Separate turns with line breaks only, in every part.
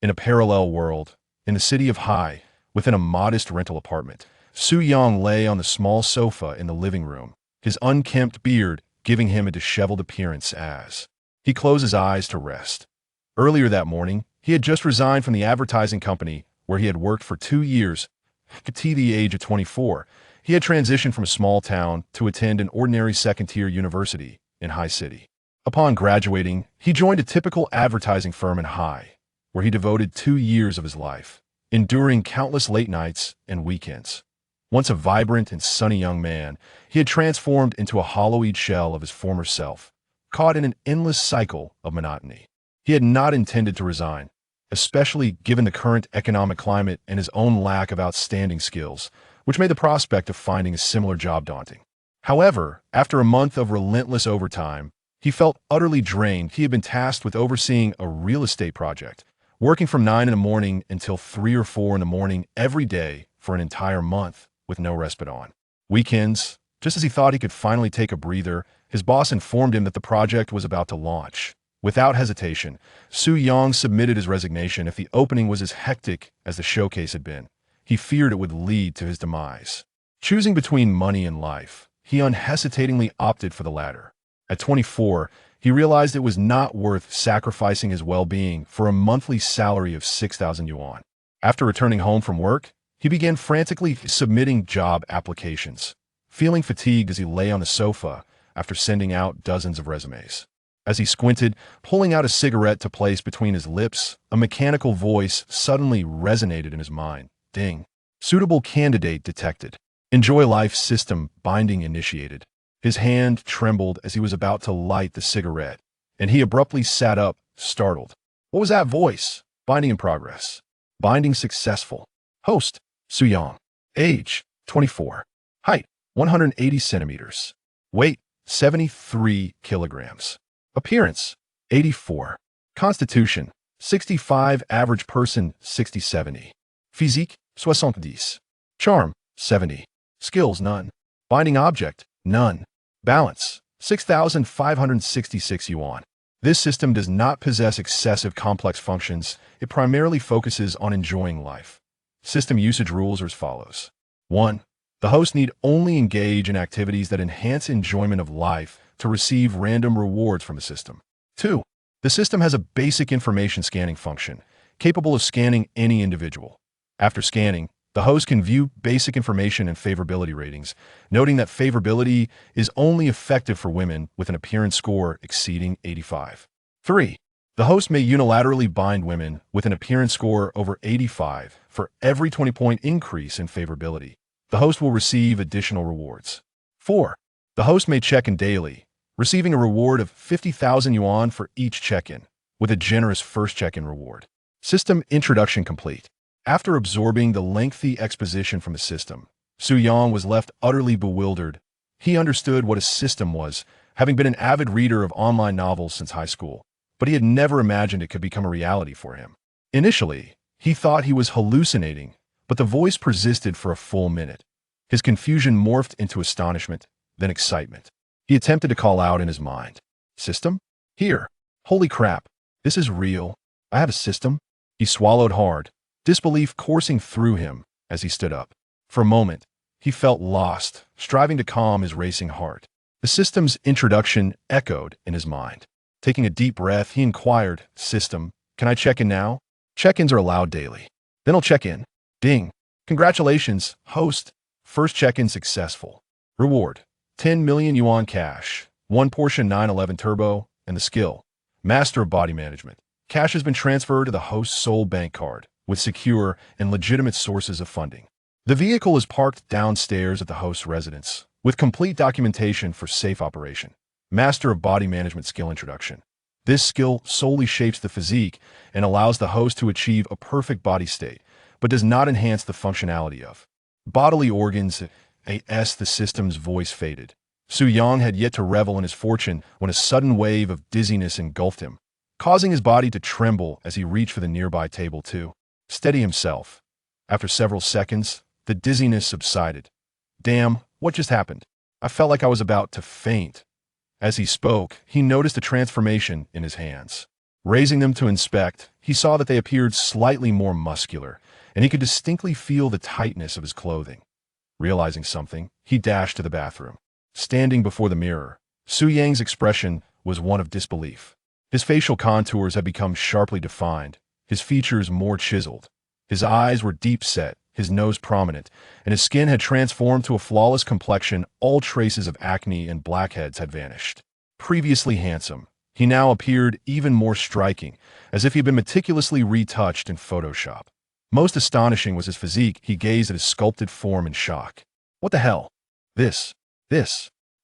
In a parallel world, in the city of Hai, within a modest rental apartment, Su Yang lay on the small sofa in the living room, his unkempt beard giving him a disheveled appearance as he closed his eyes to rest. Earlier that morning, he had just resigned from the advertising company where he had worked for 2 years. At the age of 24, he had transitioned from a small town to attend an ordinary second-tier university in Hai City. Upon graduating, he joined a typical advertising firm in Hai, where he devoted 2 years of his life, enduring countless late nights and weekends. Once a vibrant and sunny young man, he had transformed into a hollow-eyed shell of his former self, caught in an endless cycle of monotony. He had not intended to resign, especially given the current economic climate and his own lack of outstanding skills, which made the prospect of finding a similar job daunting. However, after a month of relentless overtime, he felt utterly drained. He had been tasked with overseeing a real estate project, working from 9 in the morning until 3 or 4 in the morning every day for an entire month with no respite on weekends. Just as he thought he could finally take a breather, his boss informed him that the project was about to launch. Without hesitation, Su Yang submitted his resignation if the opening was as hectic as the showcase had been. He feared it would lead to his demise. Choosing between money and life, he unhesitatingly opted for the latter. At 24, he realized it was not worth sacrificing his well-being for a monthly salary of 6,000 yuan. After returning home from work, he began frantically submitting job applications, feeling fatigued as he lay on the sofa after sending out dozens of resumes. As he squinted, pulling out a cigarette to place between his lips, a mechanical voice suddenly resonated in his mind. Ding. Suitable candidate detected. Enjoy life system binding initiated. His hand trembled as he was about to light the cigarette, and he abruptly sat up, startled. What was that voice? Binding in progress. Binding successful. Host, Su Yang. Age, 24. Height, 180 centimeters. Weight, 73 kilograms. Appearance, 84. Constitution, 65. Average person, 60-70. Physique, 70. Charm, 70. Skills, none. Binding object, none. Balance, 6,566 yuan. This system does not possess excessive complex functions. It primarily focuses on enjoying life. System usage rules are as follows. 1. The host need only engage in activities that enhance enjoyment of life to receive random rewards from the system. 2. The system has a basic information scanning function, capable of scanning any individual. After scanning, the host can view basic information and favorability ratings, noting that favorability is only effective for women with an appearance score exceeding 85. 3. The host may unilaterally bind women with an appearance score over 85 for every 20-point increase in favorability. The host will receive additional rewards. 4. The host may check-in daily, receiving a reward of 50,000 yuan for each check-in, with a generous first check-in reward. System introduction complete. After absorbing the lengthy exposition from the system, Su Yang was left utterly bewildered. He understood what a system was, having been an avid reader of online novels since high school, but he had never imagined it could become a reality for him. Initially, he thought he was hallucinating, but the voice persisted for a full minute. His confusion morphed into astonishment, then excitement. He attempted to call out in his mind. System? Here. Holy crap. This is real. I have a system. He swallowed hard, disbelief coursing through him as he stood up. For a moment, he felt lost, striving to calm his racing heart. The system's introduction echoed in his mind. Taking a deep breath, he inquired, System, can I check in now? Check-ins are allowed daily. Then I'll check in. Ding. Congratulations, host. First check-in successful. Reward. 10 million yuan cash. 1 Porsche 911 Turbo, and the skill. Master of Body Management. Cash has been transferred to the host's sole bank card, with secure and legitimate sources of funding. The vehicle is parked downstairs at the host's residence, with complete documentation for safe operation. Master of Body Management skill introduction. This skill solely shapes the physique and allows the host to achieve a perfect body state, but does not enhance the functionality of bodily organs. The system's voice faded. Su Yang had yet to revel in his fortune when a sudden wave of dizziness engulfed him, causing his body to tremble as he reached for the nearby table to steady himself. After several seconds, the dizziness subsided. Damn, what just happened? I felt like I was about to faint. As he spoke, he noticed a transformation in his hands. Raising them to inspect, he saw that they appeared slightly more muscular, and he could distinctly feel the tightness of his clothing. Realizing something, he dashed to the bathroom. Standing before the mirror, Su Yang's expression was one of disbelief. His facial contours had become sharply defined, his features more chiseled. His eyes were deep-set, his nose prominent, and his skin had transformed to a flawless complexion. All traces of acne and blackheads had vanished. Previously handsome, he now appeared even more striking, as if he had been meticulously retouched in Photoshop. Most astonishing was his physique. He gazed at his sculpted form in shock. What the hell? This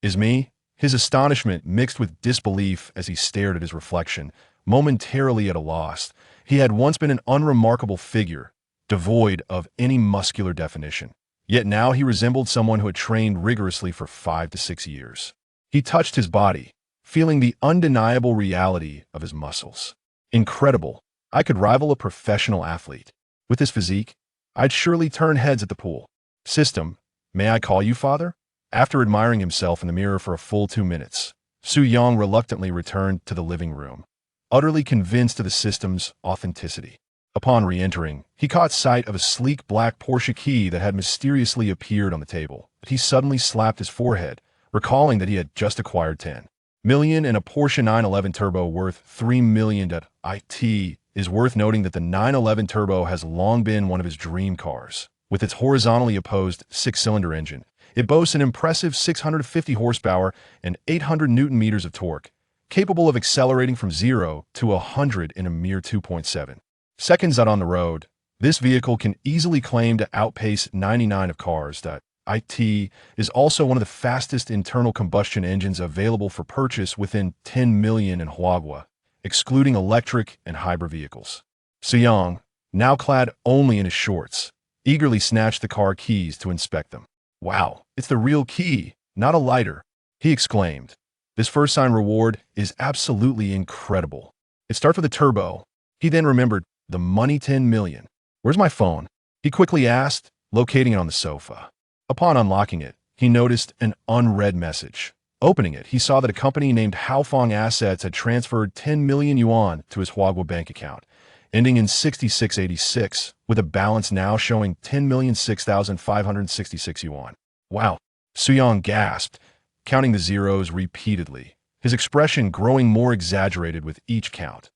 is me? His astonishment mixed with disbelief as he stared at his reflection, momentarily at a loss. He had once been an unremarkable figure, devoid of any muscular definition. Yet now he resembled someone who had trained rigorously for 5 to 6 years. He touched his body, feeling the undeniable reality of his muscles. Incredible. I could rival a professional athlete. With this physique, I'd surely turn heads at the pool. System, may I call you father? After admiring himself in the mirror for a full 2 minutes, Su Yang reluctantly returned to the living room, utterly convinced of the system's authenticity. Upon re-entering, he caught sight of a sleek black Porsche key that had mysteriously appeared on the table. He suddenly slapped his forehead, recalling that he had just acquired 10 million in a Porsche 911 Turbo worth 3 million. It is worth noting that the 911 Turbo has long been one of his dream cars. With its horizontally opposed 6-cylinder engine, it boasts an impressive 650 horsepower and 800 newton-meters of torque, capable of accelerating from 0 to 100 in a mere 2.7 seconds out on the road. This vehicle can easily claim to outpace 99 of cars. It is also one of the fastest internal combustion engines available for purchase within 10 million in Huagua, excluding electric and hybrid vehicles. Su Yang, now clad only in his shorts, eagerly snatched the car keys to inspect them. Wow, it's the real key, not a lighter, he exclaimed. This first-sign reward is absolutely incredible. It starts with a turbo. He then remembered the money 10 million. Where's my phone? He quickly asked, locating it on the sofa. Upon unlocking it, he noticed an unread message. Opening it, he saw that a company named Haofeng Assets had transferred 10 million yuan to his Huagua bank account, ending in 6686, with a balance now showing 10,006,566 yuan. Wow, Su Yang gasped, counting the zeros repeatedly, his expression growing more exaggerated with each count.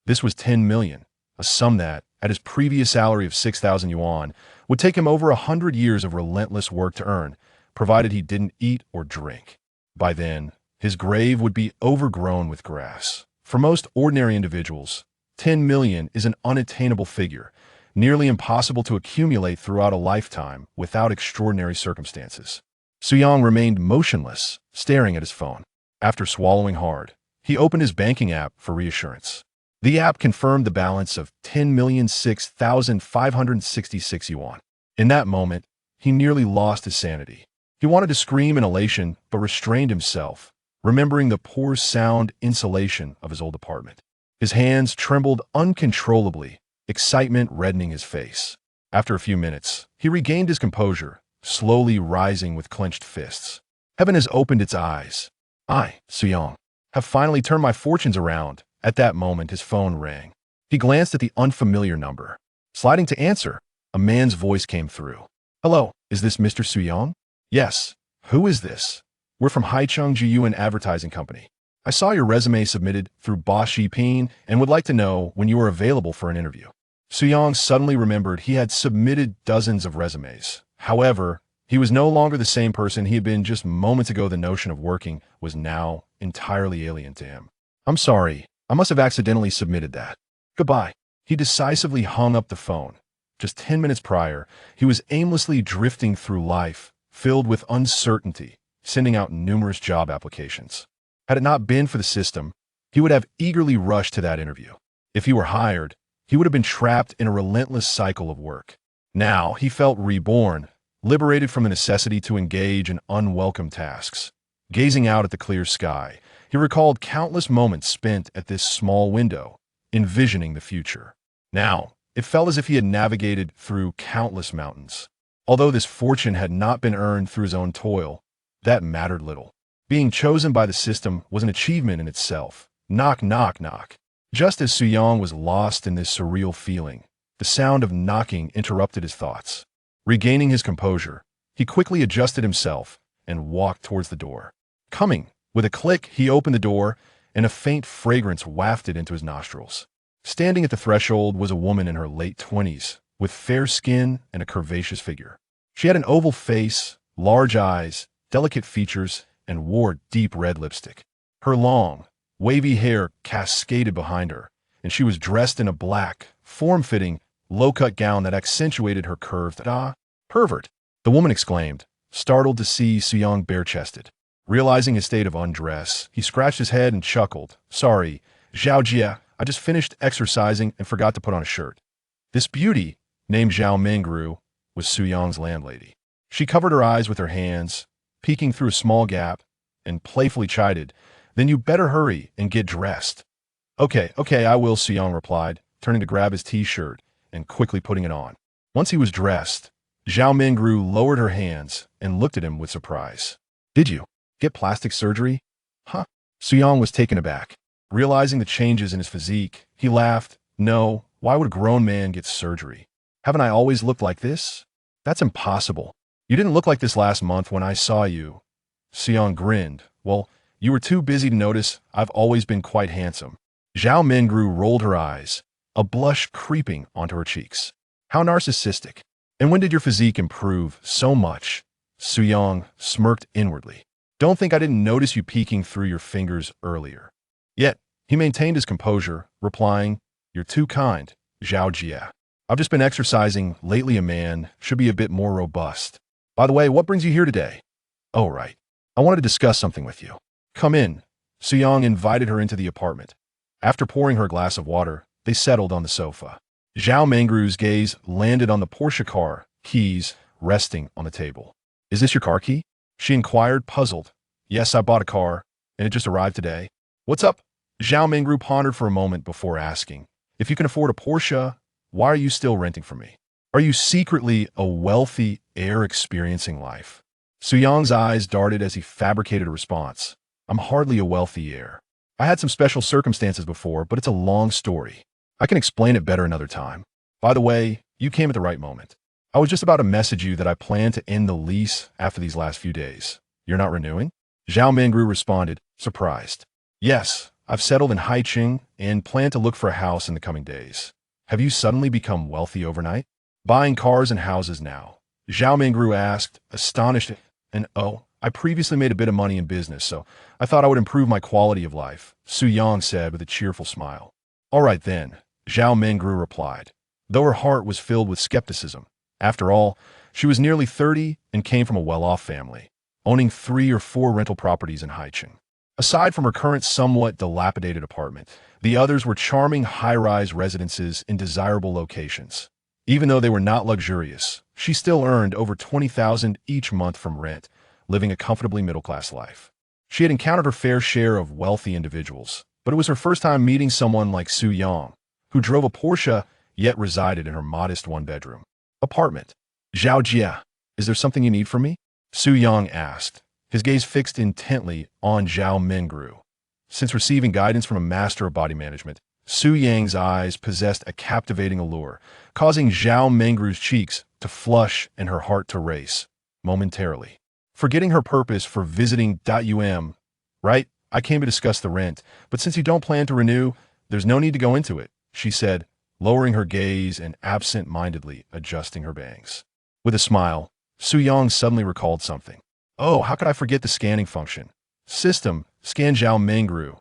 This was 10 million, a sum that, at his previous salary of 6,000 yuan, would take him over 100 years of relentless work to earn, provided he didn't eat or drink. By then, his grave would be overgrown with grass. For most ordinary individuals, 10 million is an unattainable figure, nearly impossible to accumulate throughout a lifetime without extraordinary circumstances. Su Yang remained motionless, staring at his phone. After swallowing hard, he opened his banking app for reassurance. The app confirmed the balance of 10,006,566 yuan. In that moment, he nearly lost his sanity. He wanted to scream in elation, but restrained himself, remembering the poor sound insulation of his old apartment. His hands trembled uncontrollably, excitement reddening his face. After a few minutes, he regained his composure, slowly rising with clenched fists. Heaven has opened its eyes. I, Su Yang, have finally turned my fortunes around. At that moment, his phone rang. He glanced at the unfamiliar number. Sliding to answer, a man's voice came through. Hello, is this Mr. Su Yang? Yes. Who is this? We're from Haicheng Jiyuan Advertising Company. I saw your resume submitted through Boss Shipin and would like to know when you are available for an interview. Su Yang suddenly remembered he had submitted dozens of resumes. However, he was no longer the same person he had been just moments ago. The notion of working was now entirely alien to him. I'm sorry. I must have accidentally submitted that. Goodbye. He decisively hung up the phone. Just 10 minutes prior, he was aimlessly drifting through life, filled with uncertainty, sending out numerous job applications. Had it not been for the system, he would have eagerly rushed to that interview. If he were hired, he would have been trapped in a relentless cycle of work. Now he felt reborn, liberated from the necessity to engage in unwelcome tasks. Gazing out at the clear sky, he recalled countless moments spent at this small window, envisioning the future. Now, it felt as if he had navigated through countless mountains. Although this fortune had not been earned through his own toil, that mattered little. Being chosen by the system was an achievement in itself. Knock, knock, knock. Just as Suyang was lost in this surreal feeling, the sound of knocking interrupted his thoughts. Regaining his composure, he quickly adjusted himself and walked towards the door. Coming, with a click, he opened the door, and a faint fragrance wafted into his nostrils. Standing at the threshold was a woman in her late 20s, with fair skin and a curvaceous figure. She had an oval face, large eyes, delicate features, and wore deep red lipstick. Her long, wavy hair cascaded behind her, and she was dressed in a black, form-fitting, low-cut gown that accentuated her curved pervert, the woman exclaimed, startled to see Suyang bare-chested. Realizing his state of undress, he scratched his head and chuckled. Sorry, Zhao Jia, I just finished exercising and forgot to put on a shirt. This beauty, named Zhao Mengru, was Suyang's landlady. She covered her eyes with her hands, peeking through a small gap, and playfully chided, Then you better hurry and get dressed. Okay, I will, Suyang replied, turning to grab his t-shirt and quickly putting it on. Once he was dressed, Zhao Mengru lowered her hands and looked at him with surprise. Did you get plastic surgery? Huh? Suyang was taken aback. Realizing the changes in his physique, he laughed. No, why would a grown man get surgery? Haven't I always looked like this? That's impossible. You didn't look like this last month when I saw you. Suyang grinned. Well, you were too busy to notice. I've always been quite handsome. Zhao Mengru rolled her eyes, a blush creeping onto her cheeks. How narcissistic. And when did your physique improve so much? Suyang smirked inwardly. Don't think I didn't notice you peeking through your fingers earlier. Yet, he maintained his composure, replying, You're too kind, Zhao Jia. I've just been exercising. Lately a man should be a bit more robust. By the way, what brings you here today? Oh, right. I wanted to discuss something with you. Come in. Suyang invited her into the apartment. After pouring her a glass of water, they settled on the sofa. Zhao Mengru's gaze landed on the Porsche car, keys resting on the table. Is this your car key? She inquired, puzzled. Yes, I bought a car, and it just arrived today. What's up? Zhao Mengru pondered for a moment before asking. If you can afford a Porsche, why are you still renting from me? Are you secretly a wealthy heir experiencing life? Suyang's eyes darted as he fabricated a response. I'm hardly a wealthy heir. I had some special circumstances before, but it's a long story. I can explain it better another time. By the way, you came at the right moment. I was just about to message you that I plan to end the lease after these last few days. You're not renewing? Zhao Mengru responded, surprised. Yes, I've settled in Haicheng and plan to look for a house in the coming days. Have you suddenly become wealthy overnight? Buying cars and houses now? Zhao Mengru asked, astonished, and I previously made a bit of money in business, so I thought I would improve my quality of life, Suyang said with a cheerful smile. All right then, Zhao Mengru replied, though her heart was filled with skepticism. After all, she was nearly 30 and came from a well-off family, owning 3 or 4 rental properties in Haicheng. Aside from her current somewhat dilapidated apartment, the others were charming high-rise residences in desirable locations. Even though they were not luxurious, she still earned over 20,000 each month from rent, living a comfortably middle-class life. She had encountered her fair share of wealthy individuals, but it was her first time meeting someone like Suyang, who drove a Porsche yet resided in her modest one-bedroom apartment. Zhao Jia, is there something you need from me? Suyang asked, his gaze fixed intently on Zhao Mengru. Since receiving guidance from a master of body management, Suyang's eyes possessed a captivating allure, causing Zhao Mengru's cheeks to flush and her heart to race, momentarily. Forgetting her purpose for visiting right? I came to discuss the rent, but since you don't plan to renew, there's no need to go into it, she said, lowering her gaze and absent-mindedly adjusting her bangs. With a smile, Suyang suddenly recalled something. Oh, how could I forget the scanning function? System, scan Zhao Mengru.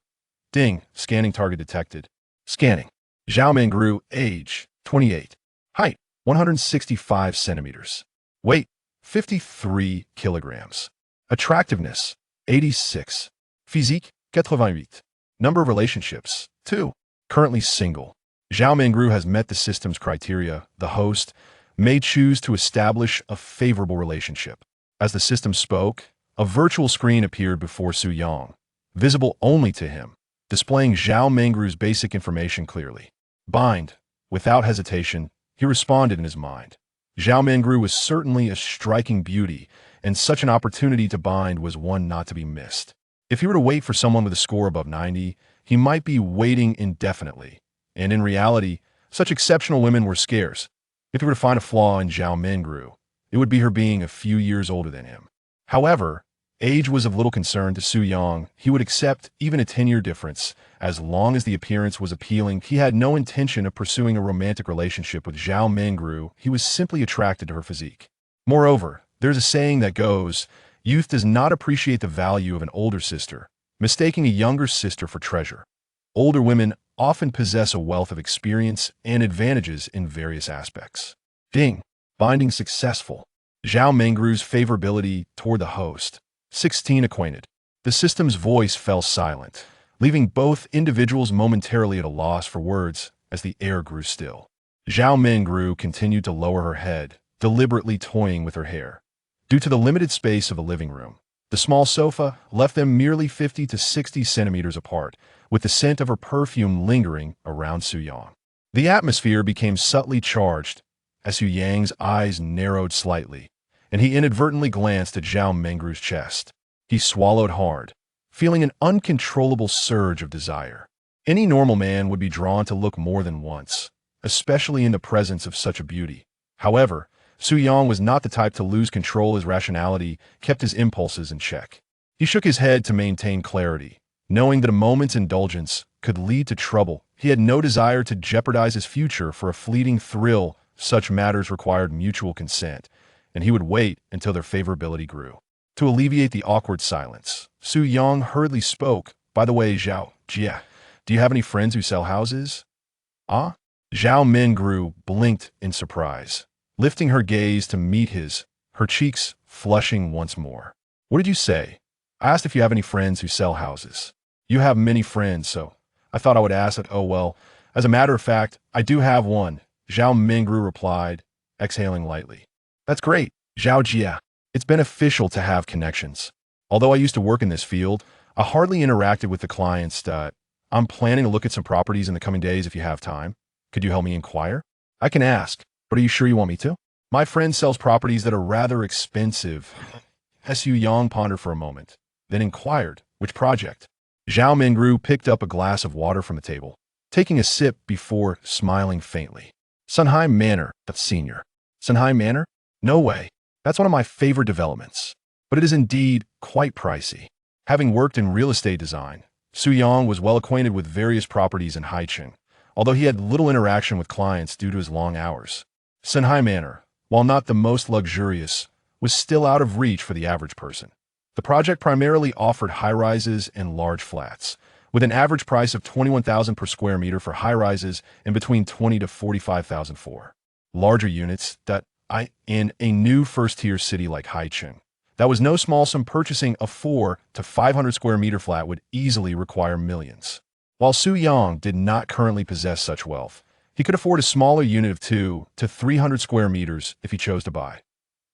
Ding, scanning target detected. Scanning. Zhao Mengru, age, 28. Height, 165 centimeters. Weight, 53 kilograms. Attractiveness, 86. Physique, 88. Number of relationships, 2. Currently single. Zhao Mengru has met the system's criteria. The host may choose to establish a favorable relationship. As the system spoke, a virtual screen appeared before Suyang, visible only to him, displaying Zhao Mengru's basic information clearly. Bind. Without hesitation, he responded in his mind. Zhao Mengru was certainly a striking beauty, and such an opportunity to bind was one not to be missed. If he were to wait for someone with a score above 90, he might be waiting indefinitely. And in reality, such exceptional women were scarce. If he were to find a flaw in Zhao Mingru, it would be her being a few years older than him. However, age was of little concern to Su Yang. He would accept even a 10-year difference. As long as the appearance was appealing, he had no intention of pursuing a romantic relationship with Zhao Mingru. He was simply attracted to her physique. Moreover, there's a saying that goes, youth does not appreciate the value of an older sister, mistaking a younger sister for treasure. Older women often possess a wealth of experience and advantages in various aspects. Ding. Finding successful. Zhao Mingru's favorability toward the host. 16 acquainted. The system's voice fell silent, leaving both individuals momentarily at a loss for words as the air grew still. Zhao Mingru continued to lower her head, deliberately toying with her hair. Due to the limited space of the living room, the small sofa left them merely 50 to 60 centimeters apart, with the scent of her perfume lingering around Su Yang. The atmosphere became subtly charged as Su Yang's eyes narrowed slightly, and he inadvertently glanced at Zhao Mingru's chest. He swallowed hard, feeling an uncontrollable surge of desire. Any normal man would be drawn to look more than once, especially in the presence of such a beauty. However, Su Yang was not the type to lose control. His rationality kept his impulses in check. He shook his head to maintain clarity, knowing that a moment's indulgence could lead to trouble. He had no desire to jeopardize his future for a fleeting thrill. Such matters required mutual consent, and he would wait until their favorability grew. To alleviate the awkward silence, Su Yang hurriedly spoke. By the way, Zhao Jia, do you have any friends who sell houses? Ah? Zhao Mingru blinked in surprise, lifting her gaze to meet his, her cheeks flushing once more. What did you say? I asked if you have any friends who sell houses. You have many friends, so I thought I would ask that. Oh well, as a matter of fact, I do have one, Zhao Mingru replied, exhaling lightly. That's great, Zhao Jia. It's beneficial to have connections. Although I used to work in this field, I hardly interacted with the clients. I'm planning to look at some properties in the coming days if you have time. Could you help me inquire? I can ask, but are you sure you want me to? My friend sells properties that are rather expensive. Su Yang pondered for a moment, then inquired, which project? Zhao Mingru picked up a glass of water from the table, taking a sip before smiling faintly. Sunhai Manor, that's senior. Sunhai Manor? No way. That's one of my favorite developments. But it is indeed quite pricey. Having worked in real estate design, Su Yang was well acquainted with various properties in Haicheng, although he had little interaction with clients due to his long hours. Sunhai Manor, while not the most luxurious, was still out of reach for the average person. The project primarily offered high-rises and large flats, with an average price of 21,000 per square meter for high-rises and between 20 to 45,000 for larger units. In a new first-tier city like Haicheng, that was no small sum. Purchasing a 400 to 500 square meter flat would easily require millions. While Su Yang did not currently possess such wealth, he could afford a smaller unit of 200 to 300 square meters if he chose to buy.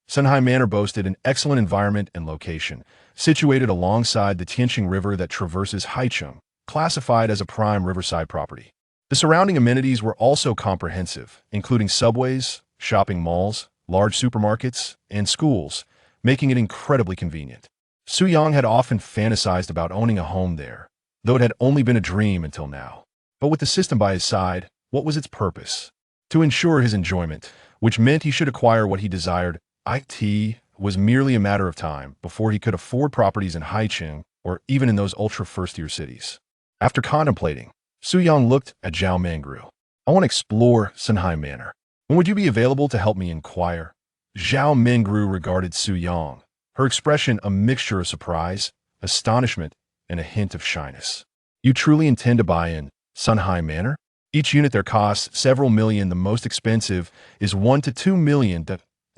Sunhai Manor boasted an excellent environment and location, situated alongside the Tianqing River that traverses Haicheng, classified as a prime riverside property. The surrounding amenities were also comprehensive, including subways, shopping malls, large supermarkets, and schools, making it incredibly convenient. Su Yang had often fantasized about owning a home there, though it had only been a dream until now. But with the system by his side, what was its purpose? To ensure his enjoyment, which meant he should acquire what he desired. It was merely a matter of time before he could afford properties in Haicheng or even in those ultra-first-tier cities. After contemplating, Su Yang looked at Zhao Mingru. I want to explore Sunhai Manor. When would you be available to help me inquire? Zhao Mingru regarded Su Yang, her expression a mixture of surprise, astonishment, and a hint of shyness. You truly intend to buy in Sunhai Manor? Each unit there costs several million. The most expensive is 1 to 2 million.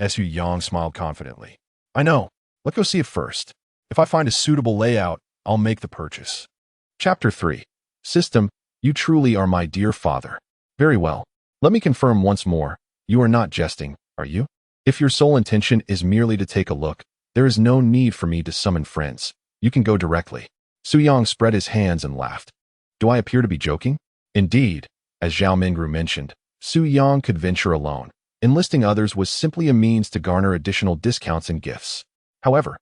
Su Yang smiled confidently. I know. Let's go see it first. If I find a suitable layout, I'll make the purchase. Chapter 3. System, you truly are my dear father. Very well. Let me confirm once more. You are not jesting, are you? If your sole intention is merely to take a look, there is no need for me to summon friends. You can go directly. Su Yang spread his hands and laughed. Do I appear to be joking? Indeed, as Zhao Mingru mentioned, Su Yang could venture alone. Enlisting others was simply a means to garner additional discounts and gifts. However,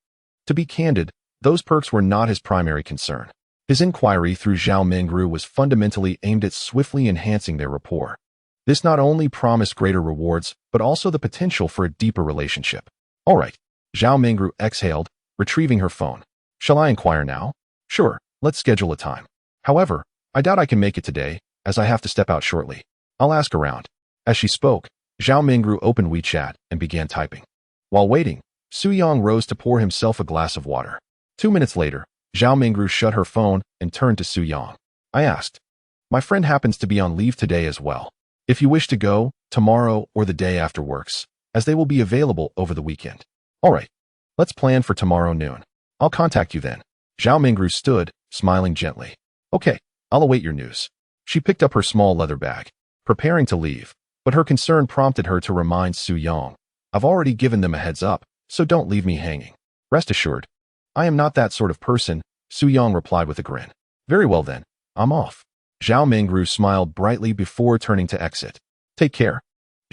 to be candid, those perks were not his primary concern. His inquiry through Zhao Mengru was fundamentally aimed at swiftly enhancing their rapport. This not only promised greater rewards, but also the potential for a deeper relationship. All right, Zhao Mengru exhaled, retrieving her phone. Shall I inquire now? Sure, let's schedule a time. However, I doubt I can make it today, as I have to step out shortly. I'll ask around. As she spoke, Zhao Mengru opened WeChat and began typing. While waiting, Su Yang rose to pour himself a glass of water. 2 minutes later, Zhao Mengru shut her phone and turned to Su Yang. I asked, my friend happens to be on leave today as well. If you wish to go, tomorrow or the day after works, as they will be available over the weekend. All right, let's plan for tomorrow noon. I'll contact you then. Zhao Mengru stood, smiling gently. Okay, I'll await your news. She picked up her small leather bag, preparing to leave, but her concern prompted her to remind Su Yang. I've already given them a heads up, so don't leave me hanging. Rest assured, I am not that sort of person, Su Yang replied with a grin. Very well then, I'm off. Zhao Mengru smiled brightly before turning to exit. Take care.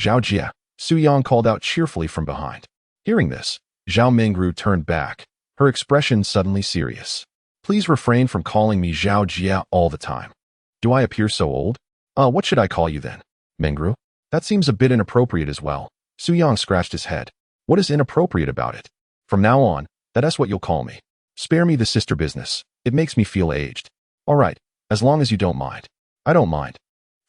Zhao Jia, Su Yang called out cheerfully from behind. Hearing this, Zhao Mengru turned back, her expression suddenly serious. Please refrain from calling me Zhao Jia all the time. Do I appear so old? What should I call you then? Mengru? That seems a bit inappropriate as well. Su Yang scratched his head. What is inappropriate about it? From now on, that's what you'll call me. Spare me the sister business. It makes me feel aged. All right, as long as you don't mind. I don't mind.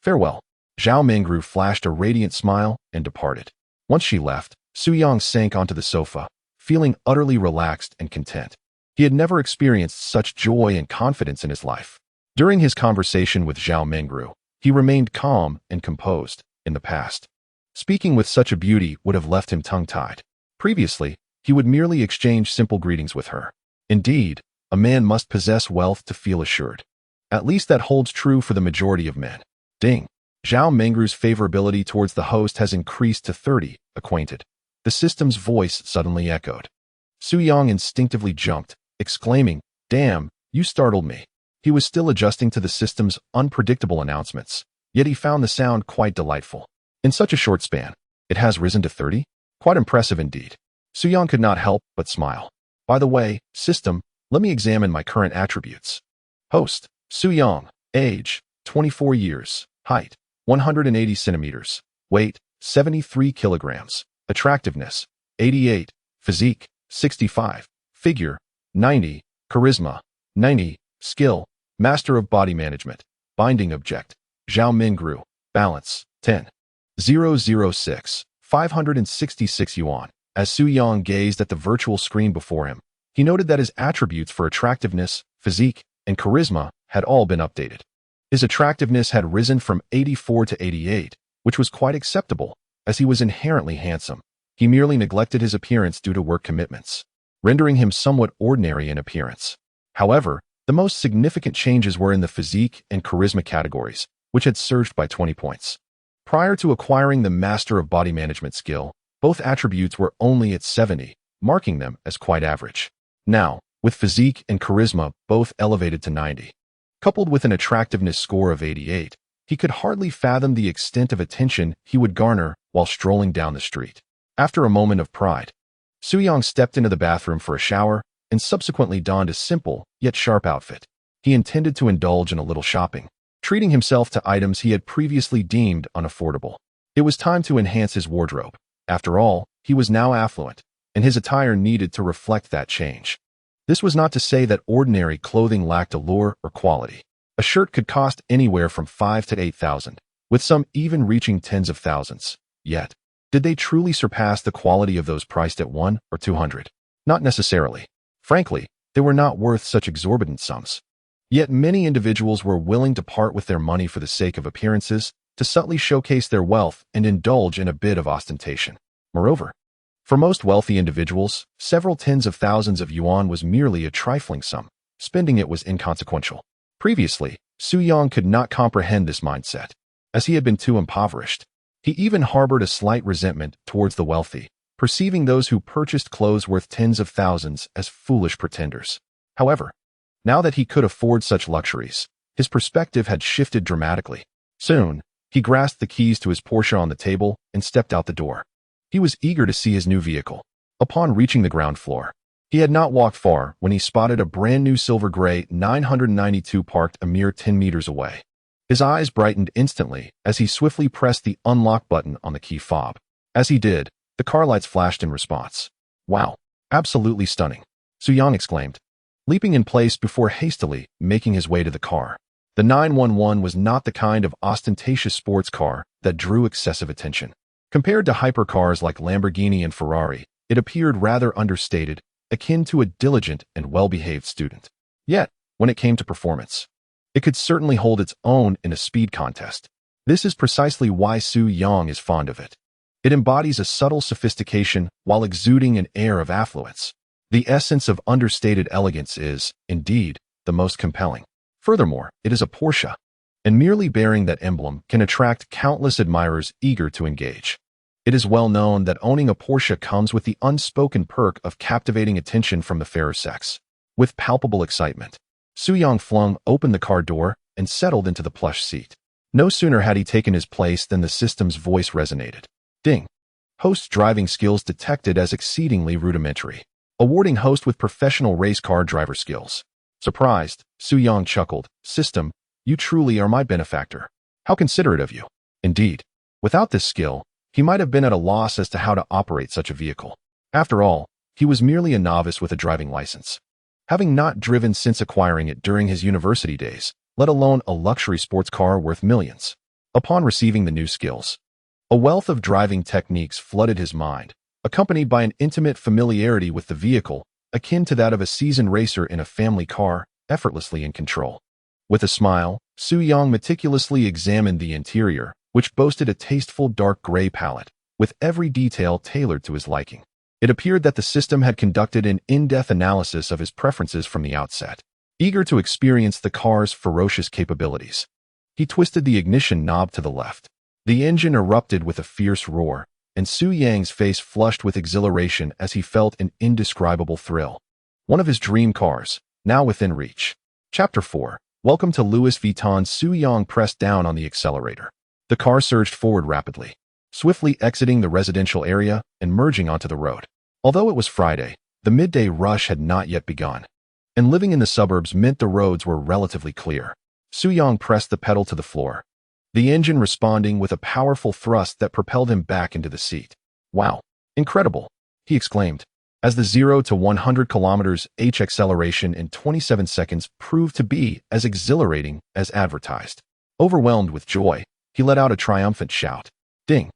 Farewell. Zhao Mengru flashed a radiant smile and departed. Once she left, Su Yang sank onto the sofa, feeling utterly relaxed and content. He had never experienced such joy and confidence in his life. During his conversation with Zhao Mengru, he remained calm and composed. In the past, speaking with such a beauty would have left him tongue-tied. Previously, he would merely exchange simple greetings with her. Indeed, a man must possess wealth to feel assured. At least that holds true for the majority of men. Ding. Zhao Mengru's favorability towards the host has increased to 30, acquainted. The system's voice suddenly echoed. Su Yang instinctively jumped, exclaiming, Damn, you startled me. He was still adjusting to the system's unpredictable announcements, yet he found the sound quite delightful. In such a short span, it has risen to 30? Quite impressive indeed. Su Yang could not help but smile. By the way, system, let me examine my current attributes. Host, Su Yang, age, 24 years, height, 180 centimeters, weight, 73 kilograms, attractiveness, 88, physique, 65, figure, 90, charisma, 90, skill, master of body management, binding object, Zhao Mengru, balance, 10. 006, 566 yuan. As Su Yang gazed at the virtual screen before him, he noted that his attributes for attractiveness, physique, and charisma had all been updated. His attractiveness had risen from 84 to 88, which was quite acceptable, as he was inherently handsome. He merely neglected his appearance due to work commitments, rendering him somewhat ordinary in appearance. However, the most significant changes were in the physique and charisma categories, which had surged by 20 points. Prior to acquiring the Master of Body Management skill, both attributes were only at 70, marking them as quite average. Now, with physique and charisma both elevated to 90, coupled with an attractiveness score of 88, he could hardly fathom the extent of attention he would garner while strolling down the street. After a moment of pride, Su Yang stepped into the bathroom for a shower and subsequently donned a simple yet sharp outfit. He intended to indulge in a little shopping, treating himself to items he had previously deemed unaffordable. It was time to enhance his wardrobe. After all, he was now affluent, and his attire needed to reflect that change. This was not to say that ordinary clothing lacked allure or quality. A shirt could cost anywhere from 5 to 8,000, with some even reaching tens of thousands. Yet, did they truly surpass the quality of those priced at 1 or 200? Not necessarily. Frankly, they were not worth such exorbitant sums. Yet many individuals were willing to part with their money for the sake of appearances, to subtly showcase their wealth and indulge in a bit of ostentation. Moreover, for most wealthy individuals, several tens of thousands of yuan was merely a trifling sum. Spending it was inconsequential. Previously, Su Yang could not comprehend this mindset, as he had been too impoverished. He even harbored a slight resentment towards the wealthy, perceiving those who purchased clothes worth tens of thousands as foolish pretenders. However, now that he could afford such luxuries, his perspective had shifted dramatically. Soon, he grasped the keys to his Porsche on the table and stepped out the door. He was eager to see his new vehicle. Upon reaching the ground floor, He had not walked far when he spotted a brand-new silver-gray 992 parked a mere 10 meters away. His eyes brightened instantly as he swiftly pressed the unlock button on the key fob. As he did, the car lights flashed in response. "Wow, absolutely stunning," Su-young exclaimed, leaping in place before hastily making his way to the car. The 911 was not the kind of ostentatious sports car that drew excessive attention. Compared to hypercars like Lamborghini and Ferrari, it appeared rather understated, akin to a diligent and well-behaved student. Yet, when it came to performance, it could certainly hold its own in a speed contest. This is precisely why Su-young is fond of it. It embodies a subtle sophistication while exuding an air of affluence. The essence of understated elegance is, indeed, the most compelling. Furthermore, it is a Porsche, and merely bearing that emblem can attract countless admirers eager to engage. It is well known that owning a Porsche comes with the unspoken perk of captivating attention from the fairer sex. With palpable excitement, Su-young flung open the car door and settled into the plush seat. No sooner had he taken his place than the system's voice resonated. Ding. Host's driving skills detected as exceedingly rudimentary. Awarding host with professional race car driver skills. Surprised, Su-young chuckled. "System, you truly are my benefactor. How considerate of you." Indeed, without this skill, he might have been at a loss as to how to operate such a vehicle. After all, he was merely a novice with a driving license, having not driven since acquiring it during his university days, let alone a luxury sports car worth millions. Upon receiving the new skills, a wealth of driving techniques flooded his mind, accompanied by an intimate familiarity with the vehicle, akin to that of a seasoned racer in a family car, effortlessly in control. With a smile, Su-young meticulously examined the interior, which boasted a tasteful dark gray palette, with every detail tailored to his liking. It appeared that the system had conducted an in-depth analysis of his preferences from the outset. Eager to experience the car's ferocious capabilities, he twisted the ignition knob to the left. The engine erupted with a fierce roar, and Su-young's face flushed with exhilaration as he felt an indescribable thrill. One of his dream cars, now within reach. Chapter 4. Welcome to Louis Vuitton. Su-young pressed down on the accelerator. The car surged forward rapidly, swiftly exiting the residential area and merging onto the road. Although it was Friday, the midday rush had not yet begun, and living in the suburbs meant the roads were relatively clear. Su-young pressed the pedal to the floor, the engine responding with a powerful thrust that propelled him back into the seat. "Wow, incredible," he exclaimed, as the 0 to 100 km/h acceleration in 27 seconds proved to be as exhilarating as advertised. Overwhelmed with joy, he let out a triumphant shout. Ding.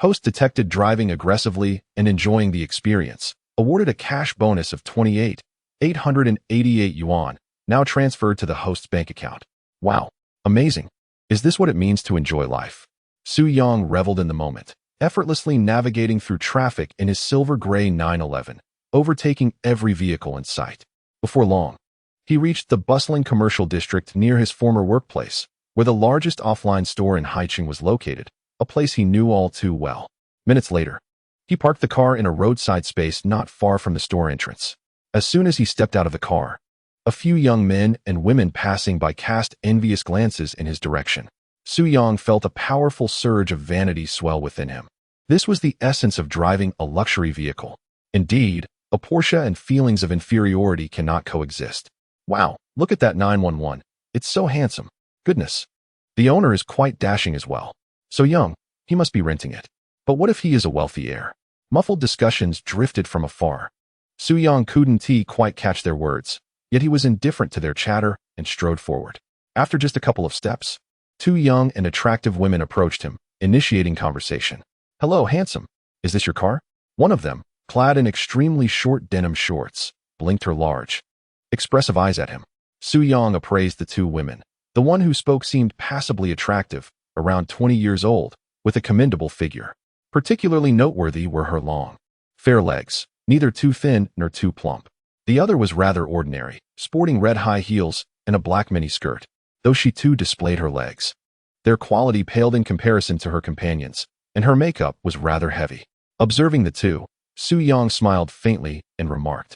Host detected driving aggressively and enjoying the experience, awarded a cash bonus of 28,888 yuan, now transferred to the host's bank account. Wow, amazing. Is this what it means to enjoy life? Su-young reveled in the moment, effortlessly navigating through traffic in his silver-gray 911, overtaking every vehicle in sight. Before long, he reached the bustling commercial district near his former workplace, where the largest offline store in Haicheng was located, a place he knew all too well. Minutes later, he parked the car in a roadside space not far from the store entrance. As soon as he stepped out of the car, a few young men and women passing by cast envious glances in his direction. Su-young felt a powerful surge of vanity swell within him. This was the essence of driving a luxury vehicle. Indeed, a Porsche and feelings of inferiority cannot coexist. Wow, look at that 911. It's so handsome. Goodness. The owner is quite dashing as well. So young, he must be renting it. But what if he is a wealthy heir? Muffled discussions drifted from afar. Su-young couldn't quite catch their words, yet he was indifferent to their chatter and strode forward. After just a couple of steps, two young and attractive women approached him, initiating conversation. "Hello, handsome. Is this your car?" One of them, clad in extremely short denim shorts, blinked her large, expressive eyes at him. Su-young appraised the two women. The one who spoke seemed passably attractive, around 20 years old, with a commendable figure. Particularly noteworthy were her long, fair legs, neither too thin nor too plump. The other was rather ordinary, sporting red high heels and a black miniskirt, though she too displayed her legs. Their quality paled in comparison to her companions, and her makeup was rather heavy. Observing the two, Su-young smiled faintly and remarked,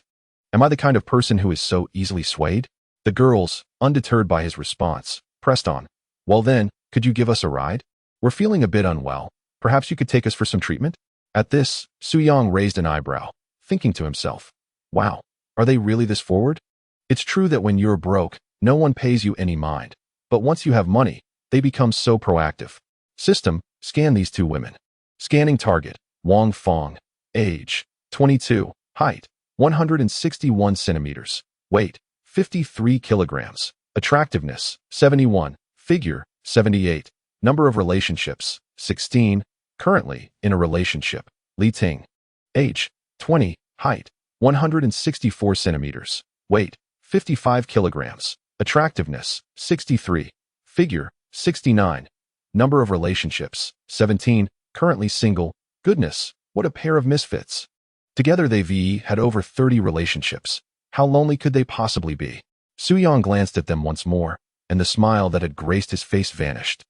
"Am I the kind of person who is so easily swayed?" The girls, undeterred by his response, pressed on. "Well then, could you give us a ride? We're feeling a bit unwell. Perhaps you could take us for some treatment?" At this, Su-young raised an eyebrow, thinking to himself, "Wow, Are they really this forward? It's true that when you're broke, no one pays you any mind. But once you have money, they become so proactive. System, scan these two women. Scanning target, Wang Fong. Age, 22. Height, 161 centimeters. Weight, 53 kilograms. Attractiveness, 71. Figure, 78. Number of relationships, 16. Currently in a relationship. Li Ting. Age, 20. Height, 164 centimeters. Weight, 55 kilograms. Attractiveness, 63. Figure, 69. Number of relationships, 17. Currently single. Goodness, what a pair of misfits. Together they had over 30 relationships. How lonely could they possibly be? Suyang glanced at them once more, and the smile that had graced his face vanished,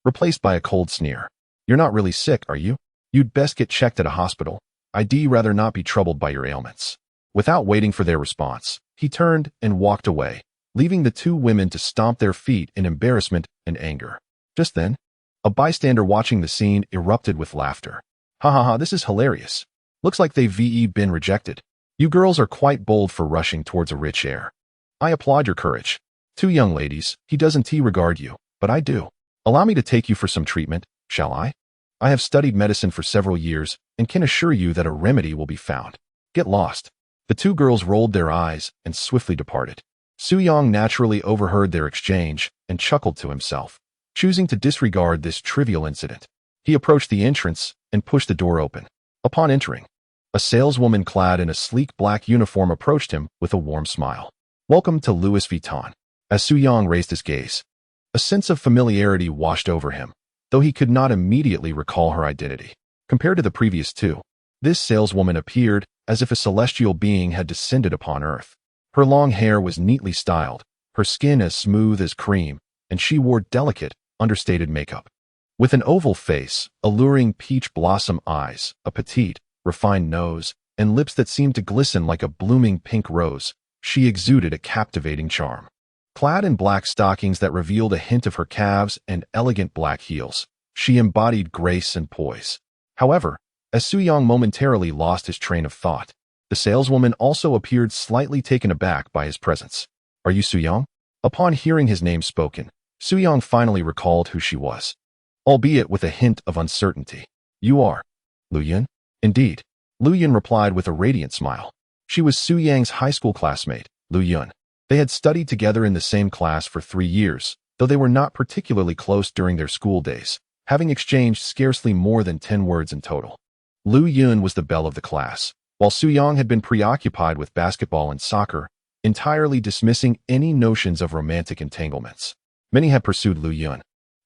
replaced by a cold sneer. You're not really sick, are you? You'd best get checked at a hospital. I'd rather not be troubled by your ailments. Without waiting for their response, he turned and walked away, leaving the two women to stomp their feet in embarrassment and anger. Just then, a bystander watching the scene erupted with laughter. Ha ha ha, this is hilarious. Looks like they've been rejected. You girls are quite bold for rushing towards a rich heir. I applaud your courage. Two young ladies, he doesn't regard you, but I do. Allow me to take you for some treatment, shall I? I have studied medicine for several years and can assure you that a remedy will be found. Get lost. The two girls rolled their eyes and swiftly departed. Suyang naturally overheard their exchange and chuckled to himself, choosing to disregard this trivial incident. He approached the entrance and pushed the door open. Upon entering, a saleswoman clad in a sleek black uniform approached him with a warm smile. Welcome to Louis Vuitton. As Suyang raised his gaze, a sense of familiarity washed over him, though he could not immediately recall her identity. Compared to the previous two, this saleswoman appeared as if a celestial being had descended upon earth. Her long hair was neatly styled, her skin as smooth as cream, and she wore delicate, understated makeup. With an oval face, alluring peach blossom eyes, a petite, refined nose, and lips that seemed to glisten like a blooming pink rose, she exuded a captivating charm. Clad in black stockings that revealed a hint of her calves and elegant black heels, she embodied grace and poise. However, as Suyang momentarily lost his train of thought, the saleswoman also appeared slightly taken aback by his presence. Are you Suyang? Upon hearing his name spoken, Suyang finally recalled who she was, albeit with a hint of uncertainty. You are Lu Yun? Indeed. Lu Yun replied with a radiant smile. She was Suyang's high school classmate, Lu Yun. They had studied together in the same class for 3 years, though they were not particularly close during their school days, having exchanged scarcely more than 10 words in total. Lu Yun was the belle of the class, while Suyang had been preoccupied with basketball and soccer, entirely dismissing any notions of romantic entanglements. Many had pursued Lu Yun,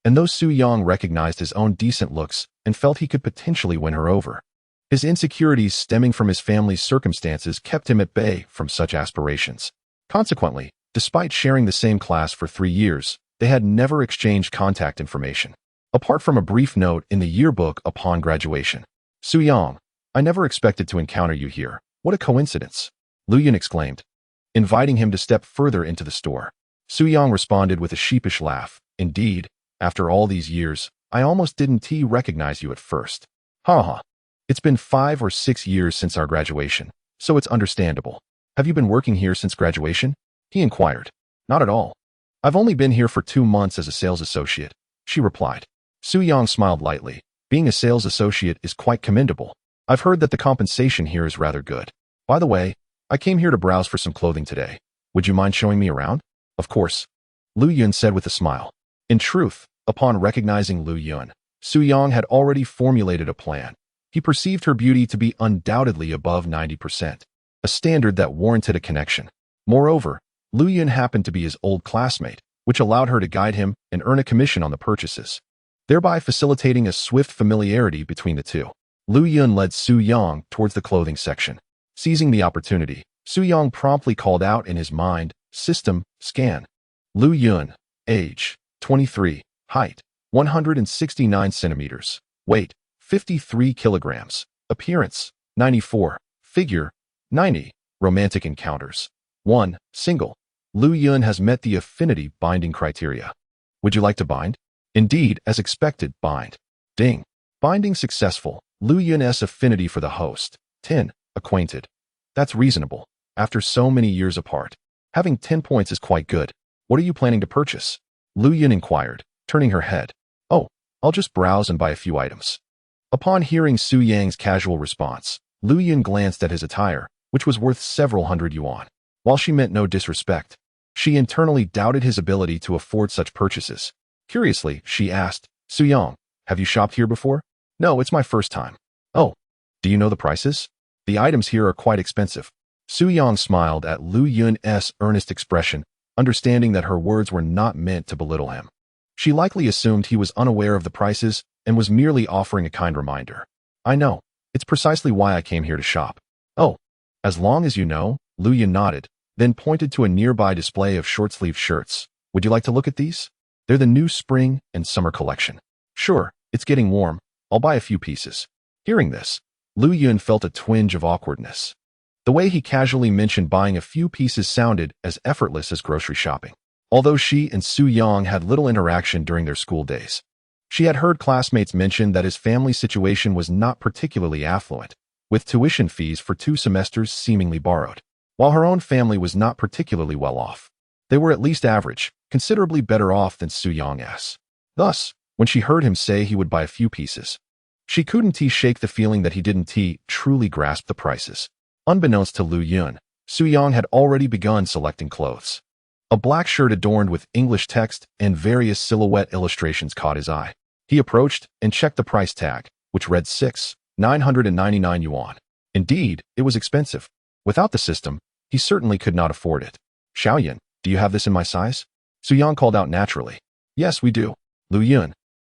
and though Suyang recognized his own decent looks and felt he could potentially win her over, his insecurities stemming from his family's circumstances kept him at bay from such aspirations. Consequently, despite sharing the same class for 3 years, they had never exchanged contact information, apart from a brief note in the yearbook upon graduation. Suyang, I never expected to encounter you here. What a coincidence, Lu Yun exclaimed, inviting him to step further into the store. Suyang responded with a sheepish laugh. Indeed, after all these years, I almost didn't recognize you at first. Ha ha. It's been 5 or 6 years since our graduation, so it's understandable. Have you been working here since graduation? He inquired. Not at all. I've only been here for 2 months as a sales associate, she replied. Suyang smiled lightly. Being a sales associate is quite commendable. I've heard that the compensation here is rather good. By the way, I came here to browse for some clothing today. Would you mind showing me around? Of course, Lu Yun said with a smile. In truth, upon recognizing Lu Yun, Suyang had already formulated a plan. He perceived her beauty to be undoubtedly above 90%, a standard that warranted a connection. Moreover, Lu Yun happened to be his old classmate, which allowed her to guide him and earn a commission on the purchases, thereby facilitating a swift familiarity between the two. Lu Yun led Suyang towards the clothing section. Seizing the opportunity, Suyang promptly called out in his mind, System, scan. Lu Yun, age, 23, height, 169 centimeters, weight, 53 kilograms, appearance, 94, figure, 90, romantic encounters. 1. Single. Lu Yun has met the affinity binding criteria. Would you like to bind? Indeed, as expected, bind. Ding. Binding successful. Lu Yun's affinity for the host. 10. Acquainted. That's reasonable. after so many years apart. Having 10 points is quite good. What are you planning to purchase? Lu Yun inquired, turning her head. Oh, I'll just browse and buy a few items. Upon hearing Su Yang's casual response, Lu Yun glanced at his attire, which was worth several hundred yuan. While she meant no disrespect, she internally doubted his ability to afford such purchases. Curiously, she asked, Su Yang, have you shopped here before? No, it's my first time. Oh, do you know the prices? The items here are quite expensive. Su Yang smiled at Lu Yun's earnest expression, understanding that her words were not meant to belittle him. She likely assumed he was unaware of the prices and was merely offering a kind reminder. I know. It's precisely why I came here to shop. Oh, as long as you know, Lu Yun nodded, then pointed to a nearby display of short-sleeved shirts. Would you like to look at these? They're the new spring and summer collection. Sure, it's getting warm. I'll buy a few pieces. Hearing this, Lu Yun felt a twinge of awkwardness. The way he casually mentioned buying a few pieces sounded as effortless as grocery shopping. Although she and Su Yang had little interaction during their school days, she had heard classmates mention that his family situation was not particularly affluent, with tuition fees for 2 semesters seemingly borrowed. While her own family was not particularly well off, they were at least average, considerably better off than Su Yang's. Thus, when she heard him say he would buy a few pieces, she couldn't shake the feeling that he didn't truly grasp the prices. Unbeknownst to Lu Yun, Su Yang had already begun selecting clothes. A black shirt adorned with English text and various silhouette illustrations caught his eye. He approached and checked the price tag, which read 999 yuan. Indeed, it was expensive. Without the system, he certainly could not afford it. Xiaoyan, do you have this in my size? Su Yang called out naturally. Yes, we do. Lu Yun.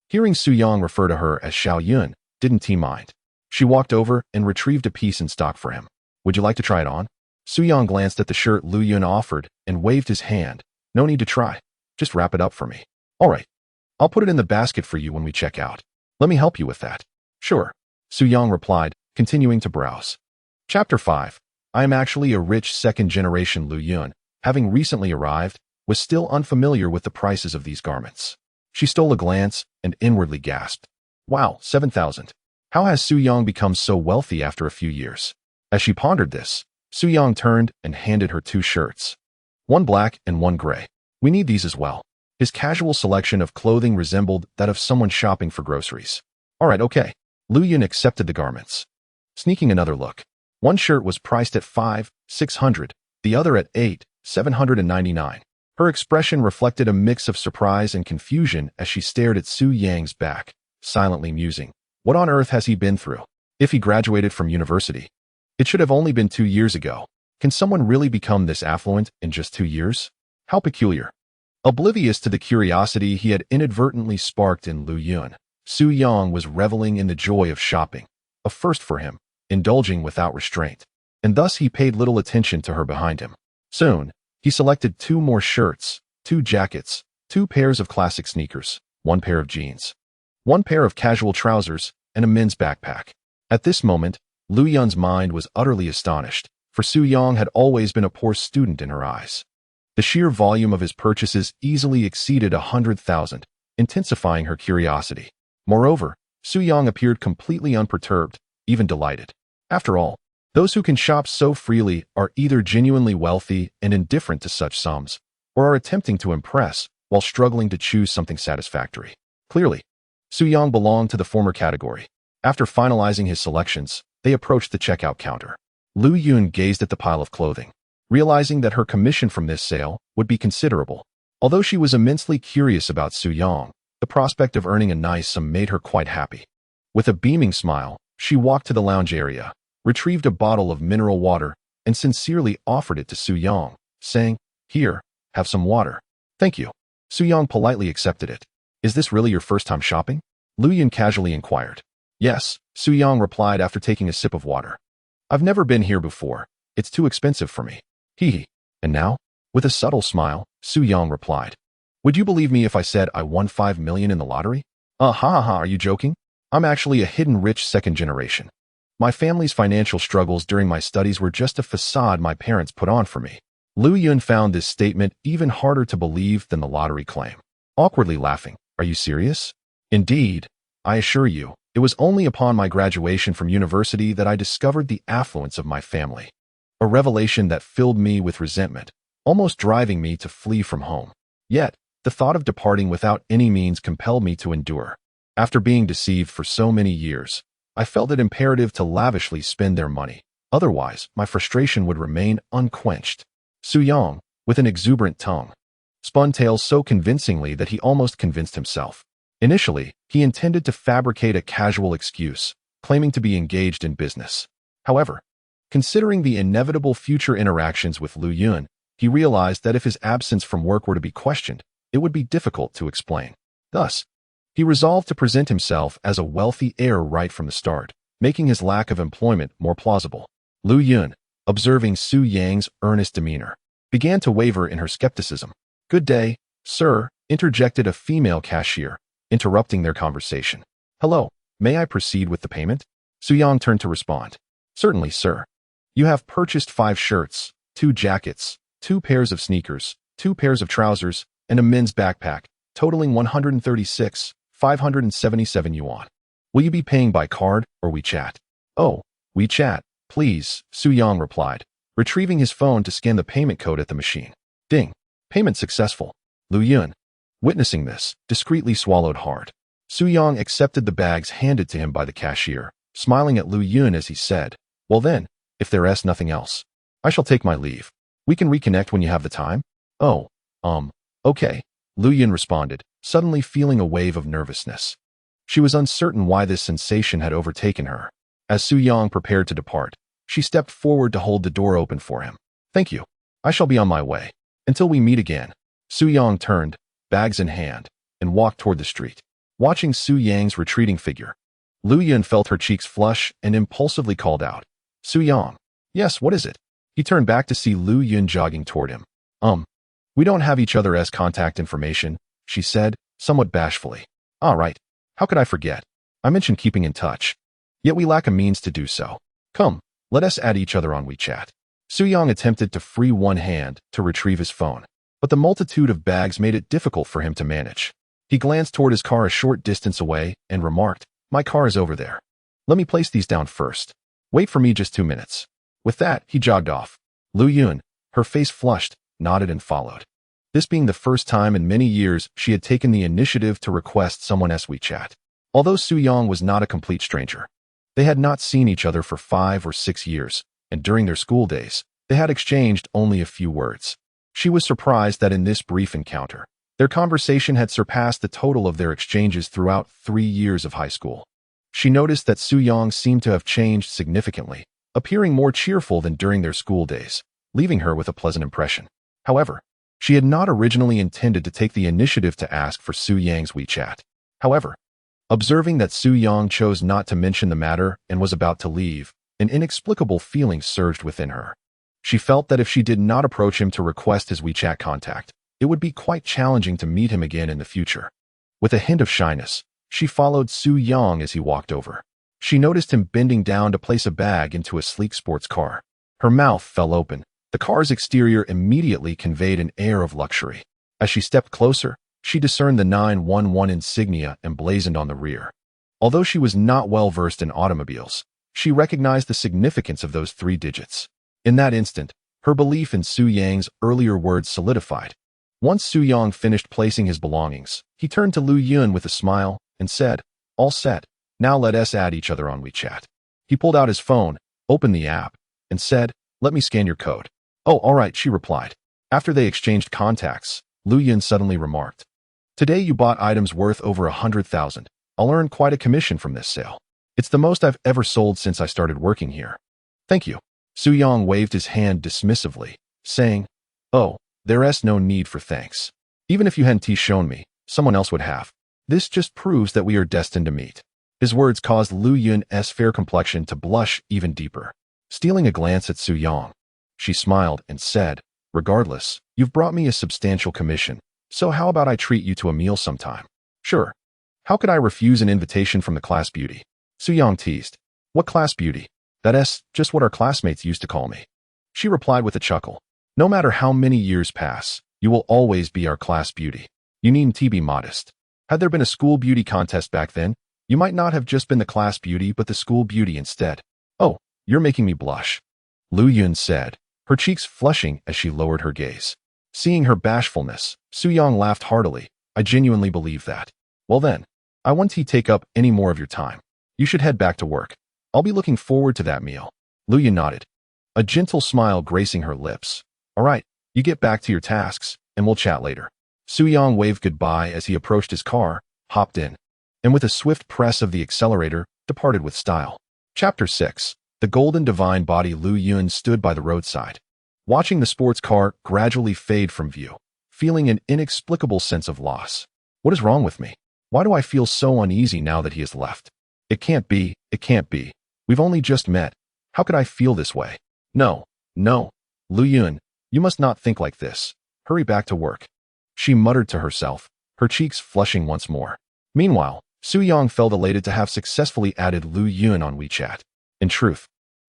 Hearing Su Yang refer to her as Xiaoyan, didn't mind. She walked over and retrieved a piece in stock for him. Would you like to try it on? Su Yang glanced at the shirt Lu Yun offered and waved his hand. No need to try. Just wrap it up for me. All right. I'll put it in the basket for you when we check out. Let me help you with that. Sure. Su Yang replied, continuing to browse. Chapter 5. I am actually a rich second-generation Lu Yun, having recently arrived, was still unfamiliar with the prices of these garments. She stole a glance and inwardly gasped. Wow, 7,000. How has Su Yang become so wealthy after a few years? As she pondered this, Su Yang turned and handed her 2 shirts. One black and one gray. We need these as well. His casual selection of clothing resembled that of someone shopping for groceries. All right, okay. Lu Yun accepted the garments. Sneaking another look. One shirt was priced at 5,600, the other at 8,799. Her expression reflected a mix of surprise and confusion as she stared at Su Yang's back, silently musing. What on earth has he been through? If he graduated from university, it should have only been 2 years ago. Can someone really become this affluent in just 2 years? How peculiar. Oblivious to the curiosity he had inadvertently sparked in Lu Yun, Su Yang was reveling in the joy of shopping, a first for him, indulging without restraint, and thus he paid little attention to her behind him. Soon, he selected 2 more shirts, 2 jackets, 2 pairs of classic sneakers, 1 pair of jeans, 1 pair of casual trousers, and a men's backpack. At this moment, Lu Yun's mind was utterly astonished, for Su Yang had always been a poor student in her eyes. The sheer volume of his purchases easily exceeded 100,000, intensifying her curiosity. Moreover, Su Yang appeared completely unperturbed, even delighted. After all, those who can shop so freely are either genuinely wealthy and indifferent to such sums, or are attempting to impress while struggling to choose something satisfactory. Clearly, Su Yang belonged to the former category. After finalizing his selections, they approached the checkout counter. Lu Yun gazed at the pile of clothing, realizing that her commission from this sale would be considerable. Although she was immensely curious about Su Yang, the prospect of earning a nice sum made her quite happy. With a beaming smile, she walked to the lounge area, retrieved a bottle of mineral water, and sincerely offered it to Su Yang, saying, Here, have some water. Thank you. Su Yang politely accepted it. Is this really your first time shopping? Lu Yun casually inquired. Yes, Su Yang replied after taking a sip of water. I've never been here before. It's too expensive for me. Hee hee. And now? With a subtle smile, Su Yang replied. Would you believe me if I said I won 5 million in the lottery? Ha ha ha, are you joking? I'm actually a hidden rich second generation. My family's financial struggles during my studies were just a facade my parents put on for me. Lu Yun found this statement even harder to believe than the lottery claim. Awkwardly laughing, are you serious? Indeed, I assure you, it was only upon my graduation from university that I discovered the affluence of my family. a revelation that filled me with resentment, almost driving me to flee from home. Yet, the thought of departing without any means compelled me to endure. After being deceived for so many years, I felt it imperative to lavishly spend their money. Otherwise, my frustration would remain unquenched. Su Yang, with an exuberant tongue, spun tales so convincingly that he almost convinced himself. Initially, he intended to fabricate a casual excuse, claiming to be engaged in business. However, considering the inevitable future interactions with Lu Yun, he realized that if his absence from work were to be questioned, it would be difficult to explain. Thus, he resolved to present himself as a wealthy heir right from the start, making his lack of employment more plausible. Lu Yun, observing Su Yang's earnest demeanor, began to waver in her skepticism. "Good day, sir," interjected a female cashier, interrupting their conversation. "Hello, may I proceed with the payment?" Su Yang turned to respond. "Certainly, sir. You have purchased 5 shirts, 2 jackets, 2 pairs of sneakers, 2 pairs of trousers, and a men's backpack, totaling 136,577 yuan. Will you be paying by card or WeChat?" "Oh, WeChat, please," Su Yang replied, retrieving his phone to scan the payment code at the machine. Ding. Payment successful. Lu Yun, witnessing this, discreetly swallowed hard. Su Yang accepted the bags handed to him by the cashier, smiling at Lu Yun as he said, "Well then, if there's nothing else, I shall take my leave. We can reconnect when you have the time?" "Oh, okay," Lu Yun responded, suddenly feeling a wave of nervousness. She was uncertain why this sensation had overtaken her. As Su Yang prepared to depart, she stepped forward to hold the door open for him. "Thank you. I shall be on my way. Until we meet again." Su Yang turned, bags in hand, and walked toward the street. Watching Su Yang's retreating figure, Lu Yun felt her cheeks flush and impulsively called out, "Su Yang." "Yes, what is it?" He turned back to see Lu Yun jogging toward him. We don't have each other's contact information," she said, somewhat bashfully. "Ah, right. How could I forget? I mentioned keeping in touch. Yet we lack a means to do so. Come, let us add each other on WeChat." Su Yang attempted to free one hand to retrieve his phone, but the multitude of bags made it difficult for him to manage. He glanced toward his car a short distance away and remarked, "My car is over there. Let me place these down first. Wait for me just 2 minutes." With that, he jogged off. Lu Yun, her face flushed, nodded and followed. This being the first time in many years she had taken the initiative to request someone's WeChat. Although Su Yang was not a complete stranger, they had not seen each other for 5 or 6 years, and during their school days, they had exchanged only a few words. She was surprised that in this brief encounter, their conversation had surpassed the total of their exchanges throughout 3 years of high school. She noticed that Su Yang seemed to have changed significantly, appearing more cheerful than during their school days, leaving her with a pleasant impression. However, she had not originally intended to take the initiative to ask for Su Yang's WeChat. However, observing that Su Yang chose not to mention the matter and was about to leave, an inexplicable feeling surged within her. She felt that if she did not approach him to request his WeChat contact, it would be quite challenging to meet him again in the future. With a hint of shyness, she followed Su Yang as he walked over. She noticed him bending down to place a bag into a sleek sports car. Her mouth fell open. The car's exterior immediately conveyed an air of luxury. As she stepped closer, she discerned the 911 insignia emblazoned on the rear. Although she was not well versed in automobiles, she recognized the significance of those 3 digits. In that instant, her belief in Su Yang's earlier words solidified. Once Su Yang finished placing his belongings, he turned to Lu Yun with a smile and said, "All set. Now let us add each other on WeChat." He pulled out his phone, opened the app, and said, "Let me scan your code." "Oh, all right," she replied. After they exchanged contacts, Lu Yun suddenly remarked, "Today you bought items worth over 100,000. I'll earn quite a commission from this sale. It's the most I've ever sold since I started working here." "Thank you." Su Yang waved his hand dismissively, saying, "Oh, there's no need for thanks. Even if you hadn't shown me, someone else would have. This just proves that we are destined to meet." His words caused Lu Yun's fair complexion to blush even deeper. Stealing a glance at Su Yang, she smiled and said, "Regardless, you've brought me a substantial commission, so how about I treat you to a meal sometime?" "Sure. How could I refuse an invitation from the class beauty?" Su Yang teased. "What class beauty?" "That's just what our classmates used to call me." She replied with a chuckle. "No matter how many years pass, you will always be our class beauty. You needn't be modest. Had there been a school beauty contest back then, you might not have just been the class beauty but the school beauty instead." "Oh, you're making me blush." Lu Yun said, her cheeks flushing as she lowered her gaze. Seeing her bashfulness, Su-yang laughed heartily. I genuinely believe that. Well then, I won't take up any more of your time. You should head back to work. I'll be looking forward to that meal. Lu Yun nodded, a gentle smile gracing her lips. All right, you get back to your tasks, and we'll chat later. Su-yang waved goodbye as he approached his car, hopped in, and with a swift press of the accelerator, departed with style. Chapter 6. The Golden Divine Body. Lu Yun stood by the roadside, watching the sports car gradually fade from view, feeling an inexplicable sense of loss. What is wrong with me? Why do I feel so uneasy now that he has left? It can't be. We've only just met. How could I feel this way? No. Lu Yun, you must not think like this. Hurry back to work. She muttered to herself, her cheeks flushing once more. Meanwhile, Su-yang felt elated to have successfully added Lu Yun on WeChat. In truth,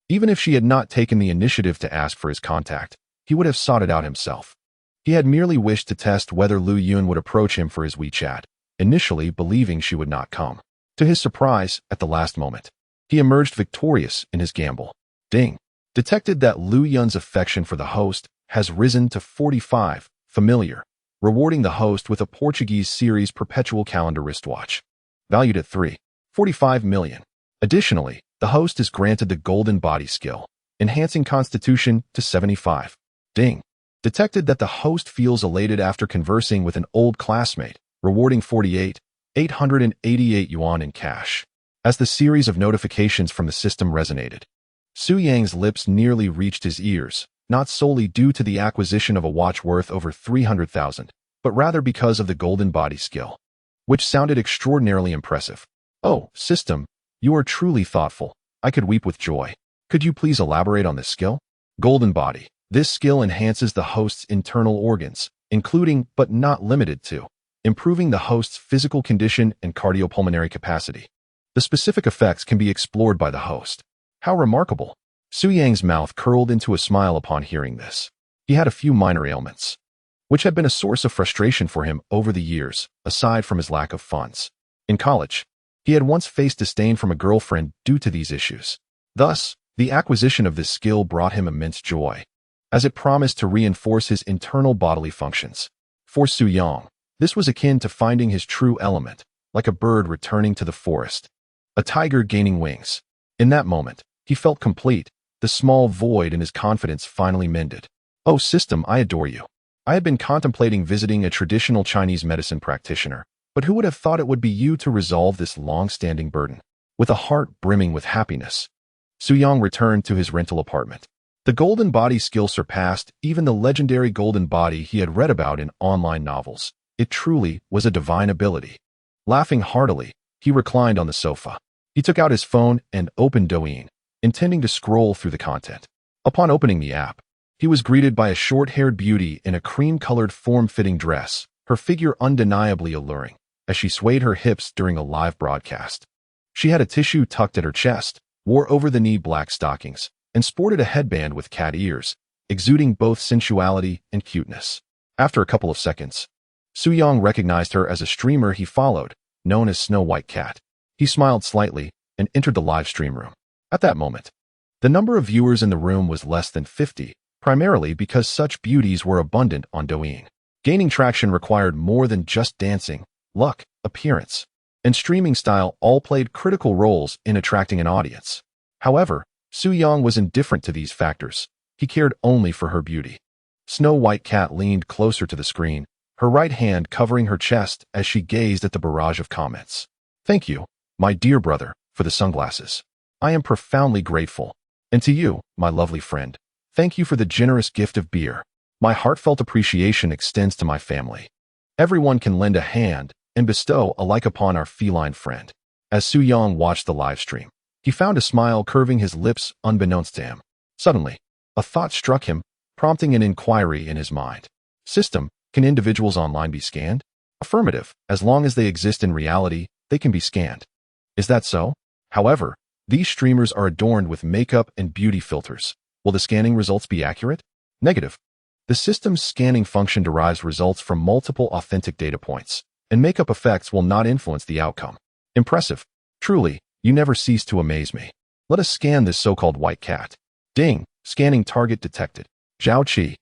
even if she had not taken the initiative to ask for his contact, he would have sought it out himself. He had merely wished to test whether Lu Yun would approach him for his WeChat, initially believing she would not come. To his surprise, at the last moment, he emerged victorious in his gamble. Ding! Detected that Lu Yun's affection for the host has risen to 45, familiar, rewarding the host with a Portuguese series perpetual calendar wristwatch, valued at $3.45 million. Additionally, the host is granted the Golden Body skill, enhancing Constitution to 75. Ding! Detected that the host feels elated after conversing with an old classmate, rewarding 888 yuan in cash. As the series of notifications from the system resonated, Su-yang's lips nearly reached his ears, not solely due to the acquisition of a watch worth over 300,000, but rather because of the Golden Body skill, which sounded extraordinarily impressive. Oh, system, you are truly thoughtful. I could weep with joy. Could you please elaborate on this skill? Golden Body. This skill enhances the host's internal organs, including, but not limited to, improving the host's physical condition and cardiopulmonary capacity. The specific effects can be explored by the host. How remarkable! Su-yang's mouth curled into a smile upon hearing this. He had a few minor ailments, which had been a source of frustration for him over the years, aside from his lack of funds. In college, he had once faced disdain from a girlfriend due to these issues. Thus, the acquisition of this skill brought him immense joy, as it promised to reinforce his internal bodily functions. For Su-yang, this was akin to finding his true element, like a bird returning to the forest, a tiger gaining wings. In that moment, he felt complete, the small void in his confidence finally mended. Oh system, I adore you. I had been contemplating visiting a traditional Chinese medicine practitioner, but who would have thought it would be you to resolve this long-standing burden? With a heart brimming with happiness, Su-yang returned to his rental apartment. The Golden Body skill surpassed even the legendary Golden Body he had read about in online novels. It truly was a divine ability. Laughing heartily, he reclined on the sofa. He took out his phone and opened Douyin, intending to scroll through the content. Upon opening the app, he was greeted by a short-haired beauty in a cream-colored form-fitting dress, her figure undeniably alluring, as she swayed her hips during a live broadcast. She had a tissue tucked at her chest, wore over-the-knee black stockings, and sported a headband with cat ears, exuding both sensuality and cuteness. After a couple of seconds, Su-yang recognized her as a streamer he followed, known as Snow White Cat. He smiled slightly and entered the live stream room. At that moment, the number of viewers in the room was less than 50, primarily because such beauties were abundant on Douyin. Gaining traction required more than just dancing, luck, appearance, and streaming style all played critical roles in attracting an audience. However, Su-yang was indifferent to these factors. He cared only for her beauty. Snow White Cat leaned closer to the screen, her right hand covering her chest as she gazed at the barrage of comments. Thank you, my dear brother, for the sunglasses. I am profoundly grateful. And to you, my lovely friend, thank you for the generous gift of beer. My heartfelt appreciation extends to my family. Everyone can lend a hand and bestow alike upon our feline friend. As Su-yang watched the live stream, he found a smile curving his lips unbeknownst to him. Suddenly, a thought struck him, prompting an inquiry in his mind. System, can individuals online be scanned? Affirmative, as long as they exist in reality, they can be scanned. Is that so? However, these streamers are adorned with makeup and beauty filters. Will the scanning results be accurate? Negative. The system's scanning function derives results from multiple authentic data points, and makeup effects will not influence the outcome. Impressive. Truly, you never cease to amaze me. Let us scan this so-called white cat. Ding! Scanning target detected. Zhao Qi.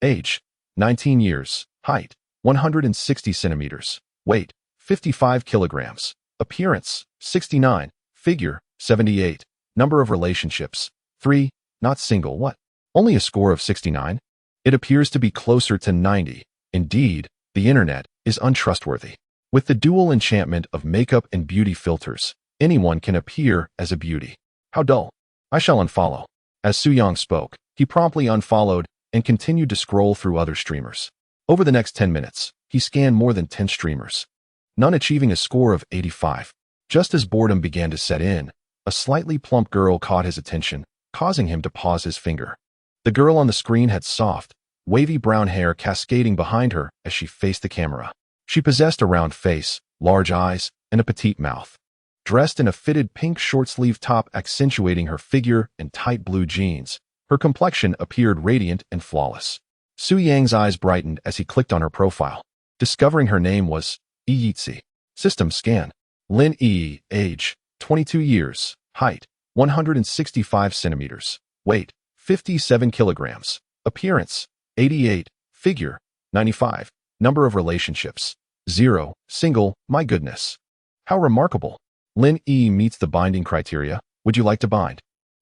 Age, 19 years. Height, 160 centimeters. Weight, 55 kilograms. Appearance, 69. Figure, 78. Number of relationships, 3. Not single. What? Only a score of 69? It appears to be closer to 90. Indeed, the internet is untrustworthy. With the dual enchantment of makeup and beauty filters, anyone can appear as a beauty. How dull. I shall unfollow. As Suyang spoke, he promptly unfollowed and continued to scroll through other streamers. Over the next 10 minutes, he scanned more than 10 streamers, none achieving a score of 85. Just as boredom began to set in, a slightly plump girl caught his attention, causing him to pause his finger. The girl on the screen had soft, wavy brown hair cascading behind her as she faced the camera. She possessed a round face, large eyes, and a petite mouth. Dressed in a fitted pink short-sleeve top accentuating her figure and tight blue jeans, her complexion appeared radiant and flawless. Su Yang's eyes brightened as he clicked on her profile, discovering her name was Yitzi. System scan. Lin Yi. Age, 22 years. Height, 165 centimeters. Weight, 57 kilograms. Appearance, 88. Figure, 95. Number of relationships, 0. Single. My goodness. How remarkable. Lin Yi meets the binding criteria. Would you like to bind?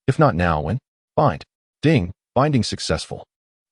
If not now, when? Bind. Ding. Binding successful.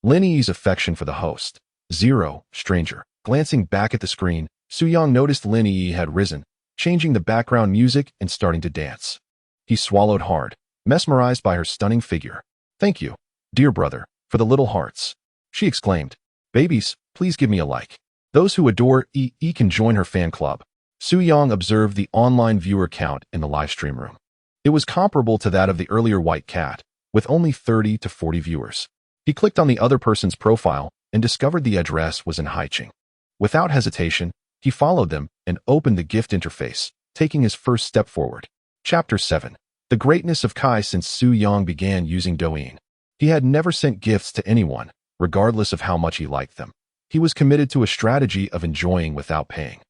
Lin Yi's affection for the host, 0. Stranger. Glancing back at the screen, Suyang noticed Lin Yi had risen, changing the background music and starting to dance. He swallowed hard, mesmerized by her stunning figure. Thank you, dear brother, for the little hearts. She exclaimed. Babies, please give me a like. Those who adore E can join her fan club. Suyang observed the online viewer count in the live stream room. It was comparable to that of the earlier White Cat, with only 30 to 40 viewers. He clicked on the other person's profile and discovered the address was in Haicheng. Without hesitation, he followed them and opened the gift interface, taking his first step forward. Chapter 7. The greatness of Kai. Since Suyang began using Douyin, he had never sent gifts to anyone, regardless of how much he liked them. He was committed to a strategy of enjoying without paying.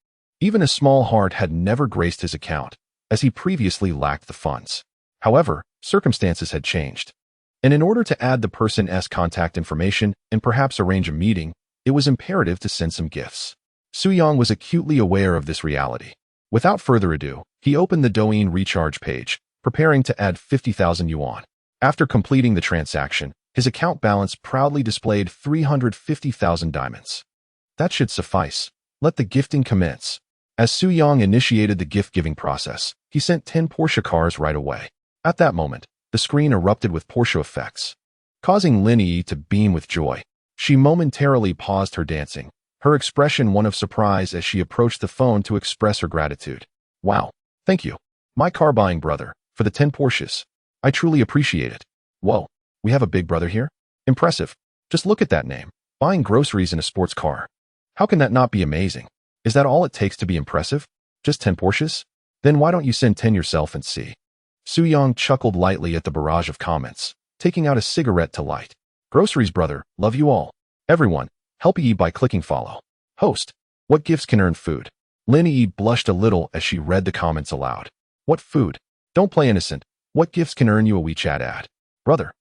Even a small heart had never graced his account, as he previously lacked the funds. However, circumstances had changed. And in order to add the person's contact information and perhaps arrange a meeting, it was imperative to send some gifts. Suyang was acutely aware of this reality. Without further ado, he opened the Douyin recharge page, preparing to add 50,000 yuan. After completing the transaction, his account balance proudly displayed 350,000 diamonds. That should suffice. Let the gifting commence. As Suyang initiated the gift-giving process, he sent 10 Porsche cars right away. At that moment, the screen erupted with Porsche effects, causing Lin Yi to beam with joy. She momentarily paused her dancing, her expression one of surprise as she approached the phone to express her gratitude. Wow, thank you, my car-buying brother, for the 10 Porsches. I truly appreciate it. Whoa, we have a big brother here? Impressive. Just look at that name. Buying groceries in a sports car. How can that not be amazing? Is that all it takes to be impressive? Just 10 Porsches? Then why don't you send 10 yourself and see? Suyang chuckled lightly at the barrage of comments, taking out a cigarette to light. Groceries brother, love you all. Everyone, help Yi by clicking follow. Host, what gifts can earn food? Lin Yi blushed a little as she read the comments aloud. What food? Don't play innocent. What gifts can earn you a WeChat ad? Brother,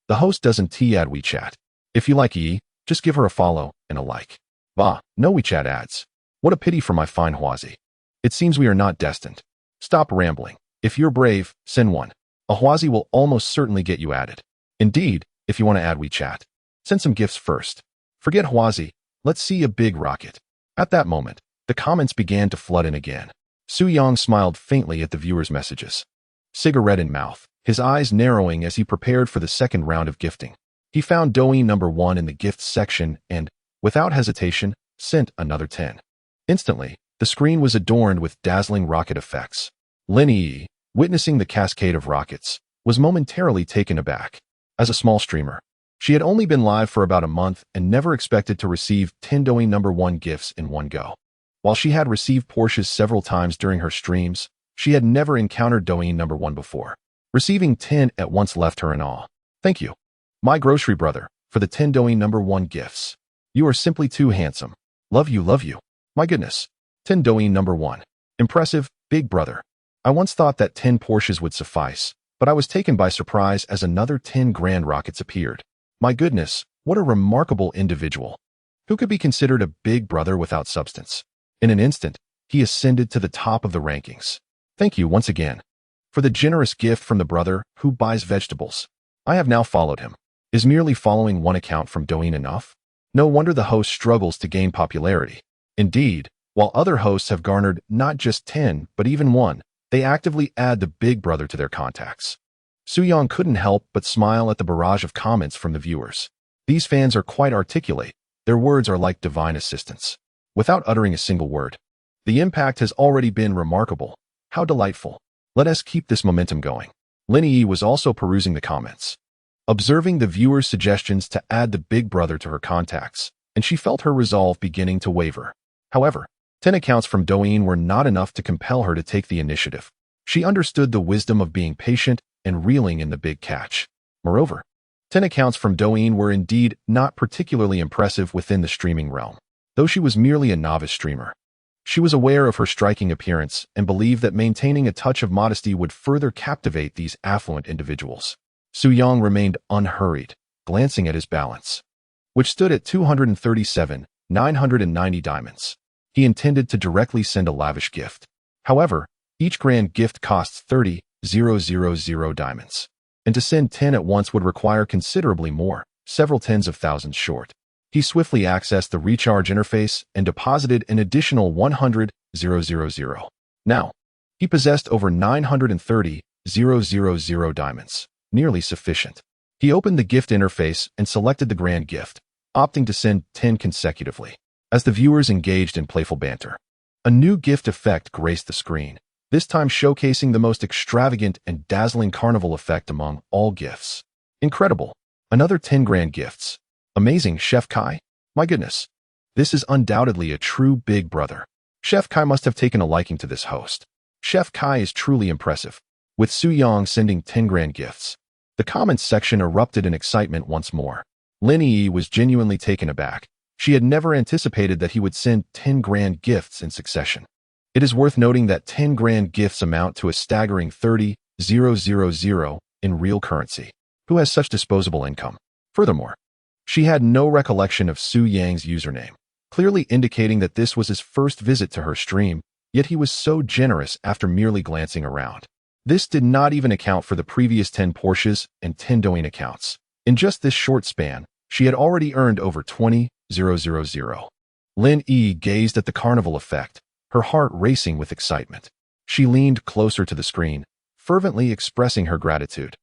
the host doesn't add WeChat. If you like Yi, just give her a follow and a like. Bah, no WeChat ads. What a pity for my fine Huazi. It seems we are not destined. Stop rambling. If you're brave, send one. A Huazi will almost certainly get you added. Indeed, if you want to add WeChat, send some gifts first. Forget Huazi, let's see a big rocket. At that moment, the comments began to flood in again. Suyang smiled faintly at the viewers' messages. Cigarette in mouth, his eyes narrowing as he prepared for the second round of gifting. He found Douyin number 1 in the gifts section and, without hesitation, sent another 10. Instantly, the screen was adorned with dazzling rocket effects. Lin Yi, witnessing the cascade of rockets, was momentarily taken aback. As a small streamer, she had only been live for about a month and never expected to receive 10 Douyin number 1 gifts in one go. While she had received Porsches several times during her streams, she had never encountered Douyin number 1 before. Receiving 10 at once left her in awe. Thank you, my grocery brother, for the 10 Douyin number 1 gifts. You are simply too handsome. Love you, love you. My goodness. 10 Douyin number 1. Impressive, big brother. I once thought that 10 Porsches would suffice, But I was taken by surprise as another 10 grand rockets appeared. My goodness, what a remarkable individual. Who could be considered a big brother without substance? In an instant, he ascended to the top of the rankings. Thank you once again for the generous gift from the brother who buys vegetables. I have now followed him. Is merely following one account from Douyin enough? No wonder the host struggles to gain popularity. Indeed, while other hosts have garnered not just 10, but even 1, they actively add the big brother to their contacts. Suyang couldn't help but smile at the barrage of comments from the viewers. These fans are quite articulate. Their words are like divine assistants. Without uttering a single word. The impact has already been remarkable. How delightful. Let us keep this momentum going. Lin Yi was also perusing the comments, observing the viewers' suggestions to add the big brother to her contacts, and she felt her resolve beginning to waver. However, 10 accounts from Douyin were not enough to compel her to take the initiative. She understood the wisdom of being patient and reeling in the big catch. Moreover, 10 accounts from Douyin were indeed not particularly impressive within the streaming realm. Though she was merely a novice streamer, she was aware of her striking appearance and believed that maintaining a touch of modesty would further captivate these affluent individuals. Suyang remained unhurried, glancing at his balance, which stood at 237,990 diamonds. He intended to directly send a lavish gift. However, each grand gift costs 30,000 diamonds, and to send 10 at once would require considerably more, several tens of thousands short. He swiftly accessed the recharge interface and deposited an additional 100,000. Now, he possessed over 930,000 diamonds, nearly sufficient. He opened the gift interface and selected the grand gift, opting to send 10 consecutively. As the viewers engaged in playful banter, a new gift effect graced the screen, this time showcasing the most extravagant and dazzling carnival effect among all gifts. Incredible. Another 10 grand gifts. Amazing, Chef Kai. My goodness. This is undoubtedly a true big brother. Chef Kai must have taken a liking to this host. Chef Kai is truly impressive. With Suyang sending 10 grand gifts, the comments section erupted in excitement once more. Lin Yi was genuinely taken aback. She had never anticipated that he would send 10 grand gifts in succession. It is worth noting that 10 grand gifts amount to a staggering 30,000 in real currency. Who has such disposable income? Furthermore, she had no recollection of Su Yang's username, clearly indicating that this was his first visit to her stream, yet he was so generous after merely glancing around. This did not even account for the previous 10 Porsches and 10 Douyin accounts. In just this short span, she had already earned over 20,000. Lin Yi gazed at the carnival effect, her heart racing with excitement. She leaned closer to the screen, fervently expressing her gratitude.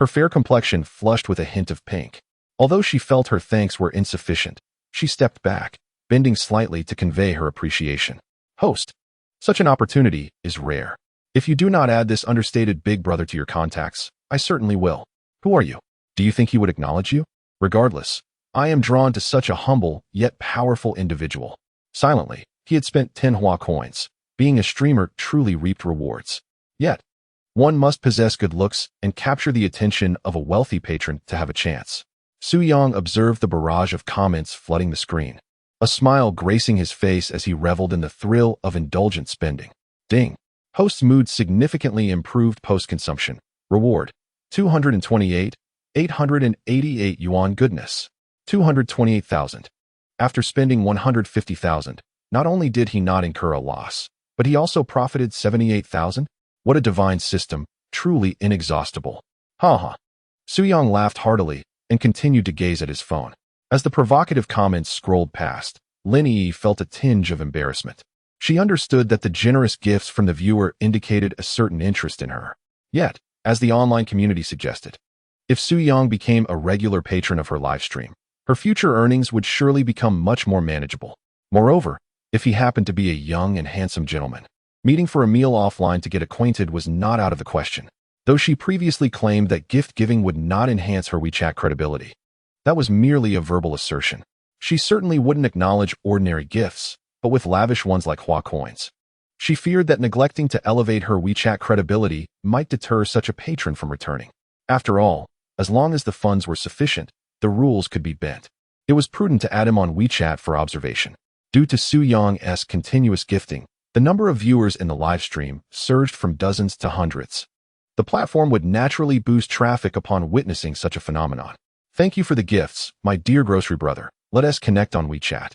Her fair complexion flushed with a hint of pink. Although she felt her thanks were insufficient, she stepped back, bending slightly to convey her appreciation. Host, such an opportunity is rare. If you do not add this understated big brother to your contacts, I certainly will. Who are you? Do you think he would acknowledge you? Regardless, I am drawn to such a humble yet powerful individual. Silently, he had spent 10 Hua coins. Being a streamer truly reaped rewards. Yet, one must possess good looks and capture the attention of a wealthy patron to have a chance. Suyang observed the barrage of comments flooding the screen, a smile gracing his face as he reveled in the thrill of indulgent spending. Ding. Host's mood significantly improved post-consumption. Reward. 228,888 yuan. Goodness. 228,000. After spending 150,000, not only did he not incur a loss, but he also profited 78,000? What a divine system, truly inexhaustible. Ha. Suyang laughed heartily and continued to gaze at his phone. As the provocative comments scrolled past, Lin Yi felt a tinge of embarrassment. She understood that the generous gifts from the viewer indicated a certain interest in her. Yet, as the online community suggested, if Suyang became a regular patron of her livestream, her future earnings would surely become much more manageable. Moreover, if he happened to be a young and handsome gentleman, meeting for a meal offline to get acquainted was not out of the question. Though she previously claimed that gift-giving would not enhance her WeChat credibility, that was merely a verbal assertion. She certainly wouldn't acknowledge ordinary gifts, but with lavish ones like Hua coins. She feared that neglecting to elevate her WeChat credibility might deter such a patron from returning. After all, as long as the funds were sufficient, the rules could be bent. It was prudent to add him on WeChat for observation. Due to Suyang's continuous gifting, the number of viewers in the livestream surged from dozens to hundreds. The platform would naturally boost traffic upon witnessing such a phenomenon. Thank you for the gifts, my dear grocery brother. Let us connect on WeChat.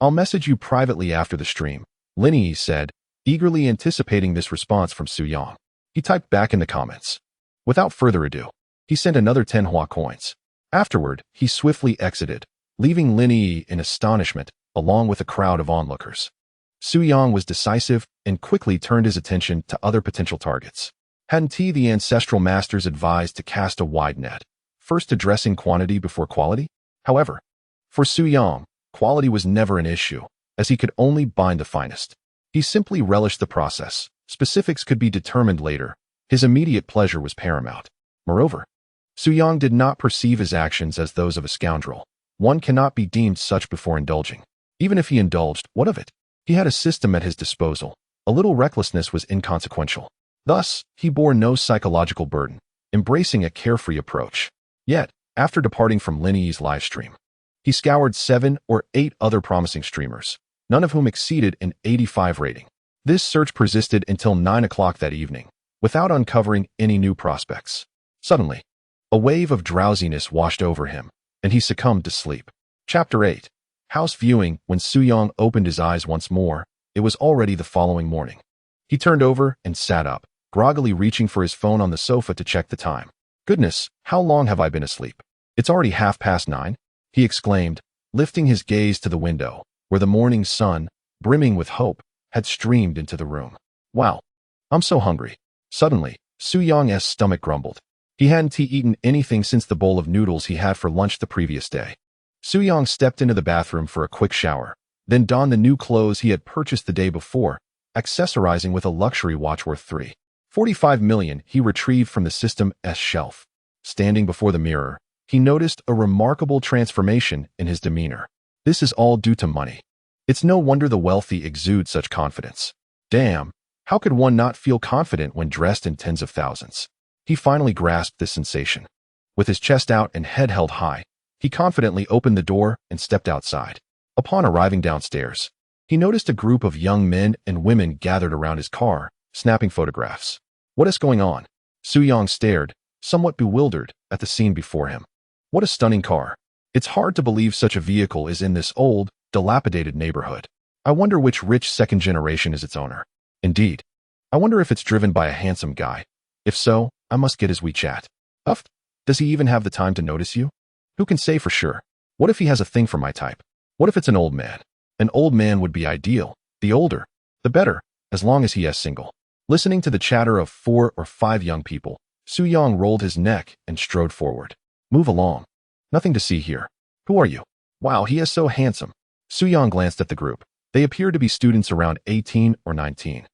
I'll message you privately after the stream, Linny said, eagerly anticipating this response from Suyang. He typed back in the comments. Without further ado, he sent another 10 Hua coins. Afterward, he swiftly exited, leaving Linny in astonishment, along with a crowd of onlookers. Suyang was decisive and quickly turned his attention to other potential targets. Hadn't the ancestral masters advised to cast a wide net, first addressing quantity before quality? However, for Suyang, quality was never an issue, as he could only bind the finest. He simply relished the process. Specifics could be determined later. His immediate pleasure was paramount. Moreover, Suyang did not perceive his actions as those of a scoundrel. One cannot be deemed such before indulging. Even if he indulged, what of it? He had a system at his disposal. A little recklessness was inconsequential. Thus, he bore no psychological burden, embracing a carefree approach. Yet, after departing from Linny's livestream, he scoured 7 or 8 other promising streamers, none of whom exceeded an 85 rating. This search persisted until 9 o'clock that evening, without uncovering any new prospects. Suddenly, a wave of drowsiness washed over him, and he succumbed to sleep. Chapter 8. House viewing. When Suyang opened his eyes once more, it was already the following morning. He turned over and sat up, groggily reaching for his phone on the sofa to check the time. Goodness, how long have I been asleep? It's already 9:30, he exclaimed, lifting his gaze to the window, where the morning sun, brimming with hope, had streamed into the room. Wow, I'm so hungry. Suddenly, Suyang's stomach grumbled. He hadn't eaten anything since the bowl of noodles he had for lunch the previous day. Suyang stepped into the bathroom for a quick shower, then donned the new clothes he had purchased the day before, accessorizing with a luxury watch worth $3.45 million he retrieved from the system's shelf. Standing before the mirror, he noticed a remarkable transformation in his demeanor. This is all due to money. It's no wonder the wealthy exude such confidence. Damn, how could one not feel confident when dressed in tens of thousands? He finally grasped this sensation. With his chest out and head held high, he confidently opened the door and stepped outside. Upon arriving downstairs, he noticed a group of young men and women gathered around his car, snapping photographs. What is going on? Suyang stared, somewhat bewildered, at the scene before him. What a stunning car. It's hard to believe such a vehicle is in this old, dilapidated neighborhood. I wonder which rich second generation is its owner. Indeed. I wonder if it's driven by a handsome guy. If so, I must get his WeChat. Does he even have the time to notice you? Who can say for sure? What if he has a thing for my type? What if it's an old man? An old man would be ideal. The older, the better, as long as he is single. Listening to the chatter of 4 or 5 young people, Suyang rolled his neck and strode forward. Move along. Nothing to see here. Who are you? Wow, he is so handsome. Suyang glanced at the group. They appeared to be students around 18 or 19,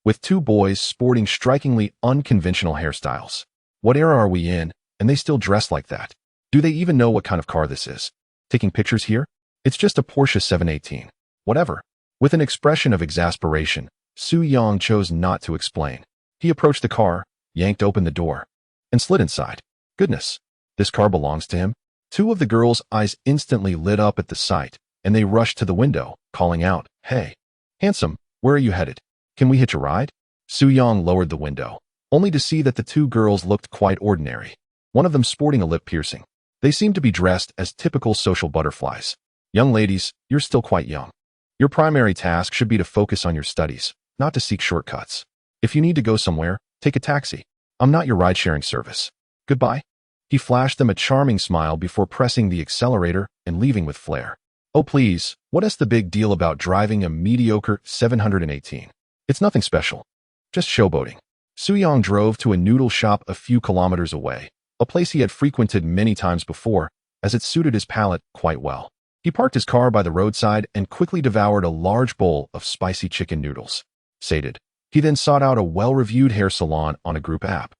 with 2 boys sporting strikingly unconventional hairstyles. What era are we in, and they still dress like that? Do they even know what kind of car this is? Taking pictures here? It's just a Porsche 718. Whatever. With an expression of exasperation, Suyang chose not to explain. He approached the car, yanked open the door, and slid inside. Goodness, this car belongs to him? 2 of the girls' eyes instantly lit up at the sight, and they rushed to the window, calling out, "Hey, handsome, where are you headed? Can we hitch a ride?" Suyang lowered the window, only to see that the 2 girls looked quite ordinary, one of them sporting a lip piercing. They seemed to be dressed as typical social butterflies. Young ladies, you're still quite young. Your primary task should be to focus on your studies, not to seek shortcuts. If you need to go somewhere, take a taxi. I'm not your ride-sharing service. Goodbye. He flashed them a charming smile before pressing the accelerator and leaving with flair. Oh please, what is the big deal about driving a mediocre 718? It's nothing special. Just showboating. Suyang drove to a noodle shop a few kilometers away, a place he had frequented many times before, as it suited his palate quite well. He parked his car by the roadside and quickly devoured a large bowl of spicy chicken noodles. Sated, he then sought out a well-reviewed hair salon on a group app,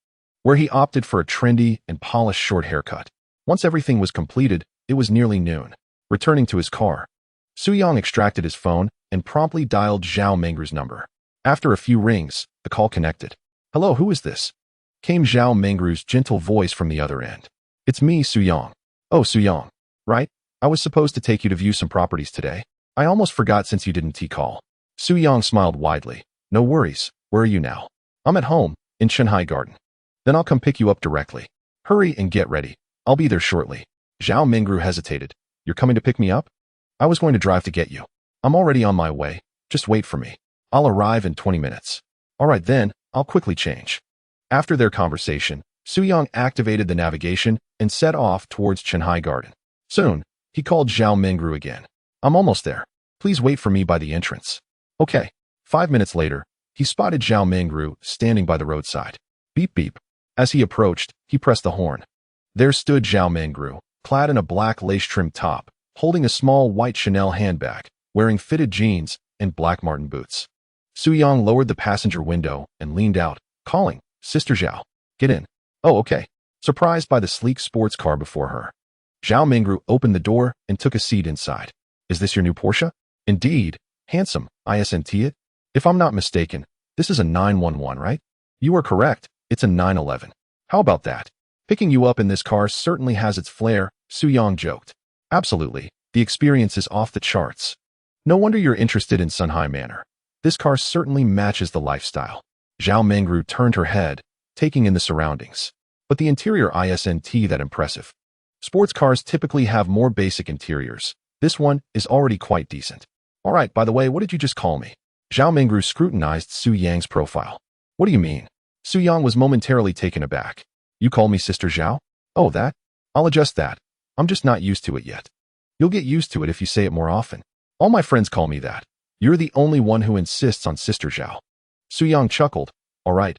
where he opted for a trendy and polished short haircut. Once everything was completed, it was nearly noon. Returning to his car, Suyang extracted his phone and promptly dialed Zhao Mengru's number. After a few rings, the call connected. "Hello, who is this?" came Zhao Mengru's gentle voice from the other end. "It's me, Suyang." "Oh, Suyang. Right? I was supposed to take you to view some properties today. I almost forgot since you didn't call." Suyang smiled widely. "No worries. Where are you now?" "I'm at home, in Shanghai Garden." Then I'll come pick you up directly. Hurry and get ready. I'll be there shortly. Zhao Mingru hesitated. You're coming to pick me up? I was going to drive to get you. I'm already on my way. Just wait for me. I'll arrive in 20 minutes. All right then, I'll quickly change. After their conversation, Suyang activated the navigation and set off towards Chenhai Garden. Soon, he called Zhao Mingru again. I'm almost there. Please wait for me by the entrance. Okay. 5 minutes later, he spotted Zhao Mingru standing by the roadside. Beep beep. As he approached, he pressed the horn. There stood Zhao Mingru, clad in a black lace-trimmed top, holding a small white Chanel handbag, wearing fitted jeans and black Martin boots. Suyang lowered the passenger window and leaned out, calling, Sister Zhao, get in. Oh, okay. Surprised by the sleek sports car before her. Zhao Mingru opened the door and took a seat inside. Is this your new Porsche? Indeed. Handsome, isn't it? If I'm not mistaken, this is a 911, right? You are correct. It's a 911. How about that? Picking you up in this car certainly has its flair, Suyang joked. Absolutely. The experience is off the charts. No wonder you're interested in Sunhai Manor. This car certainly matches the lifestyle. Zhao Mingru turned her head, taking in the surroundings. But the interior isn't that impressive. Sports cars typically have more basic interiors. This one is already quite decent. All right, by the way, what did you just call me? Zhao Mingru scrutinized Su Yang's profile. What do you mean? Su Yang was momentarily taken aback. You call me Sister Zhao? Oh, that? I'll adjust that. I'm just not used to it yet. You'll get used to it if you say it more often. All my friends call me that. You're the only one who insists on Sister Zhao. Su Yang chuckled. All right,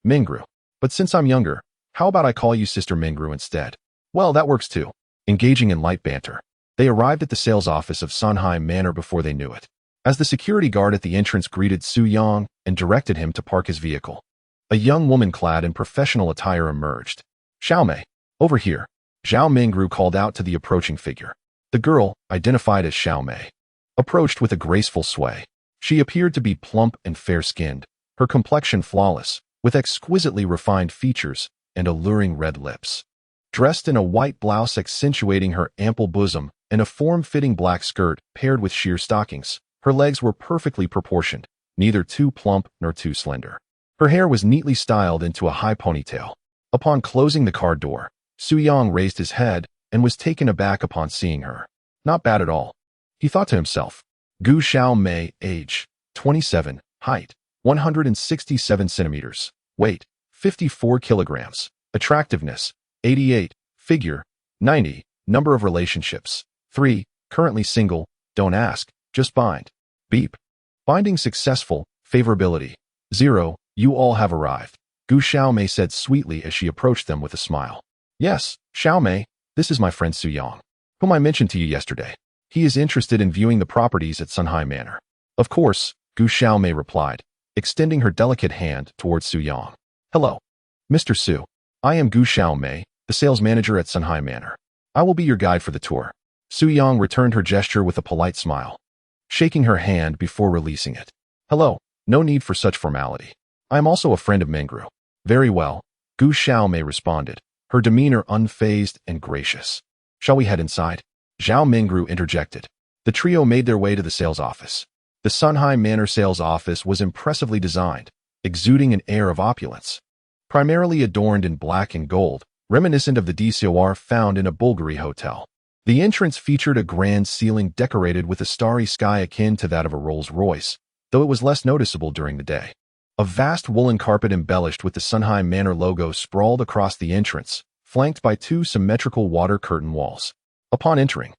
Mingru. But since I'm younger, how about I call you Sister Mingru instead? Well, that works too. Engaging in light banter. They arrived at the sales office of Sunhai Manor before they knew it. As the security guard at the entrance greeted Su Yang and directed him to park his vehicle, a young woman clad in professional attire emerged. Xiaomei, over here. Zhao Mingru called out to the approaching figure. The girl, identified as Xiaomei, approached with a graceful sway. She appeared to be plump and fair-skinned, her complexion flawless, with exquisitely refined features and alluring red lips. Dressed in a white blouse accentuating her ample bosom and a form-fitting black skirt paired with sheer stockings, her legs were perfectly proportioned, neither too plump nor too slender. Her hair was neatly styled into a high ponytail. Upon closing the car door, Su Yang raised his head and was taken aback upon seeing her. Not bad at all. He thought to himself. Gu Xiaomei, age, 27, height, 167 centimeters, weight, 54 kilograms, attractiveness, 88, figure, 90, number of relationships, 3, currently single, don't ask, just bind. Beep. Binding successful, favorability, 0, you all have arrived. Gu Xiaomei said sweetly as she approached them with a smile. Yes, Xiaomei, this is my friend Su Yang, whom I mentioned to you yesterday. He is interested in viewing the properties at Sunhai Manor. Of course, Gu Xiaomei replied, extending her delicate hand towards Su Yang. Hello, Mr. Su. I am Gu Xiaomei, the sales manager at Sunhai Manor. I will be your guide for the tour. Su Yang returned her gesture with a polite smile, shaking her hand before releasing it. Hello, no need for such formality. I am also a friend of Mingru. Very well, Gu Xiaomei responded, her demeanor unfazed and gracious. Shall we head inside? Zhao Mingru interjected. The trio made their way to the sales office. The Sunhai Manor sales office was impressively designed, exuding an air of opulence. Primarily adorned in black and gold, reminiscent of the DCOR found in a Bulgari hotel. The entrance featured a grand ceiling decorated with a starry sky akin to that of a Rolls-Royce, though it was less noticeable during the day. A vast woolen carpet embellished with the Sunhai Manor logo sprawled across the entrance, flanked by 2 symmetrical water curtain walls. Upon entering,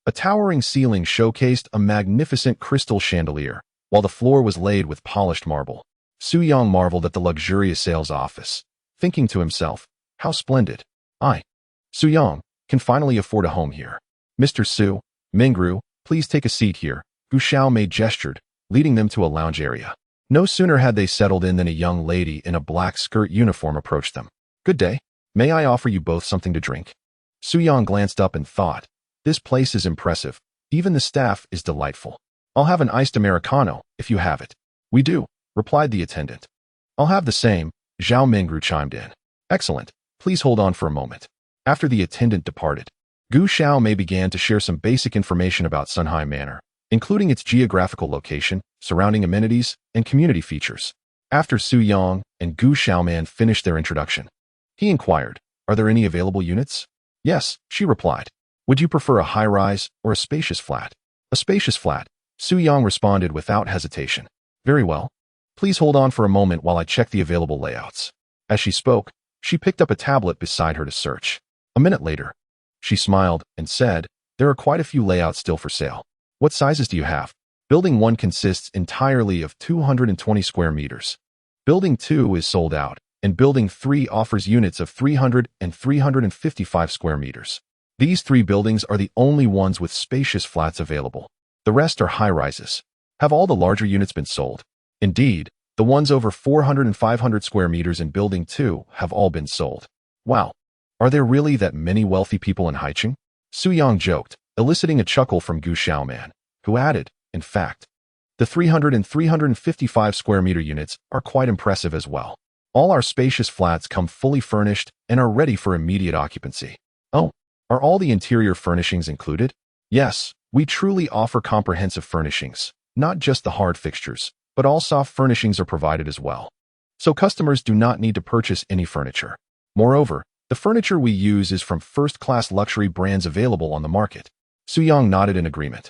a towering ceiling showcased a magnificent crystal chandelier, while the floor was laid with polished marble. Su Yang marveled at the luxurious sales office, thinking to himself, how splendid. Su Yang, can finally afford a home here. Mr. Su, Mingru, please take a seat here, Gu Xiaomei gestured, leading them to a lounge area. No sooner had they settled in than a young lady in a black skirt uniform approached them. Good day. May I offer you both something to drink? Su Yang glanced up and thought, this place is impressive. Even the staff is delightful. I'll have an iced Americano, if you have it. We do, replied the attendant. I'll have the same, Zhao Mingru chimed in. Excellent. Please hold on for a moment. After the attendant departed, Gu Xiaomei began to share some basic information about Sunhai Manor, including its geographical location, surrounding amenities, and community features. After Su Yang and Gu Xiaoman finished their introduction, he inquired, "Are there any available units?" "Yes," she replied. "Would you prefer a high-rise or a spacious flat?" "A spacious flat," Su Yang responded without hesitation. "Very well. Please hold on for a moment while I check the available layouts." As she spoke, she picked up a tablet beside her to search. A minute later, she smiled and said, "There are quite a few layouts still for sale. What sizes do you have?" Building 1 consists entirely of 220 square meters. Building 2 is sold out, and Building 3 offers units of 300 and 355 square meters. These 3 buildings are the only ones with spacious flats available. The rest are high-rises. Have all the larger units been sold? Indeed, the ones over 400 and 500 square meters in Building 2 have all been sold. Wow, are there really that many wealthy people in Haicheng? Su Yang joked, eliciting a chuckle from Gu Xiaoman, who added, "In fact, the 300 and 355 square meter units are quite impressive as well. All our spacious flats come fully furnished and are ready for immediate occupancy." "Oh, are all the interior furnishings included?" "Yes, we truly offer comprehensive furnishings. Not just the hard fixtures, but all soft furnishings are provided as well. So customers do not need to purchase any furniture. Moreover, the furniture we use is from first-class luxury brands available on the market." Su Yang nodded in agreement.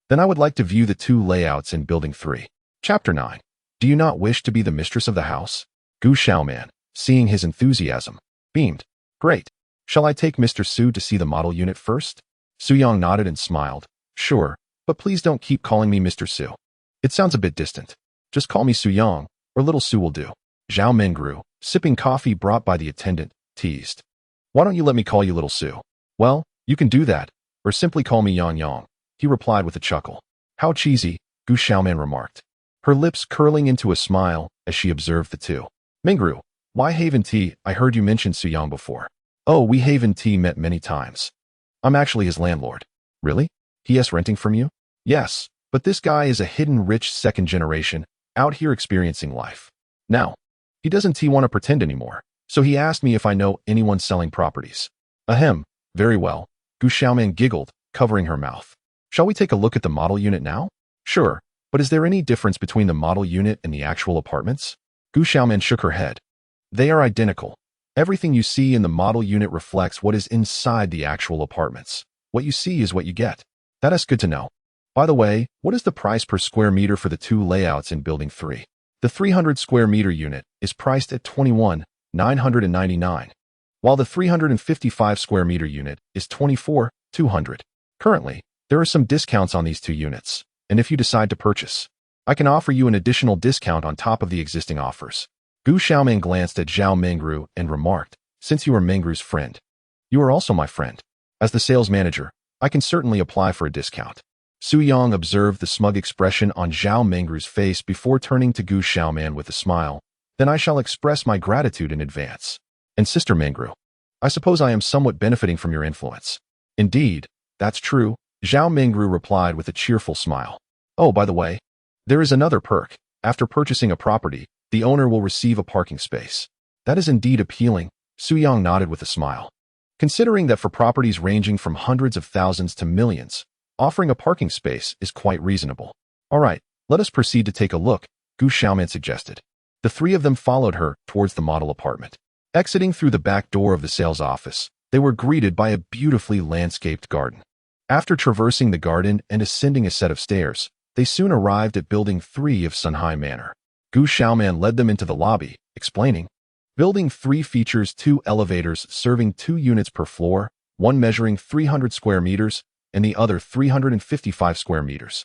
"Then I would like to view the 2 layouts in Building 3. Chapter 9. Do you not wish to be the mistress of the house?" Gu Xiaoman, seeing his enthusiasm, beamed. "Great. Shall I take Mr. Su to see the model unit first?" Su Yang nodded and smiled. "Sure, but please don't keep calling me Mr. Su. It sounds a bit distant. Just call me Su Yang, or Little Su will do." Zhao Mengru, sipping coffee brought by the attendant, teased. "Why don't you let me call you Little Su?" "Well, you can do that, or simply call me Yang Yang," he replied with a chuckle. "How cheesy," Gu Xiaoman remarked, her lips curling into a smile as she observed the two. "Mengru, why Haven Tea? I heard you mention Su Yang before." "Oh, we Haven Tea met many times. I'm actually his landlord." "Really? He is renting from you?" "Yes, but this guy is a hidden rich second generation, out here experiencing life. Now, he doesn't want to pretend anymore, so he asked me if I know anyone selling properties." "Ahem, very well," Gu Xiaoman giggled, covering her mouth. "Shall we take a look at the model unit now?" "Sure, but is there any difference between the model unit and the actual apartments?" Gu Xiaoman shook her head. "They are identical. Everything you see in the model unit reflects what is inside the actual apartments. What you see is what you get." "That is good to know. By the way, what is the price per square meter for the 2 layouts in Building 3? The 300 square meter unit is priced at 21,999, while the 355 square meter unit is 24,200. Currently, there are some discounts on these 2 units, and if you decide to purchase, I can offer you an additional discount on top of the existing offers." Gu Xiaoman glanced at Zhao Mengru and remarked, "Since you are Mengru's friend, you are also my friend. As the sales manager, I can certainly apply for a discount." Su Yang observed the smug expression on Zhao Mengru's face before turning to Gu Xiaoman with a smile. "Then I shall express my gratitude in advance. And Sister Mengru, I suppose I am somewhat benefiting from your influence." "Indeed, that's true," Zhao Mengru replied with a cheerful smile. "Oh, by the way, there is another perk. After purchasing a property, the owner will receive a parking space." "That is indeed appealing," Su Yang nodded with a smile. "Considering that for properties ranging from hundreds of thousands to millions, offering a parking space is quite reasonable." "All right, let us proceed to take a look," Gu Xiaoman suggested. The 3 of them followed her towards the model apartment. Exiting through the back door of the sales office, they were greeted by a beautifully landscaped garden. After traversing the garden and ascending a set of stairs, they soon arrived at Building 3 of Sunhai Manor. Gu Xiaoman led them into the lobby, explaining, "Building 3 features 2 elevators serving 2 units per floor, one measuring 300 square meters and the other 355 square meters.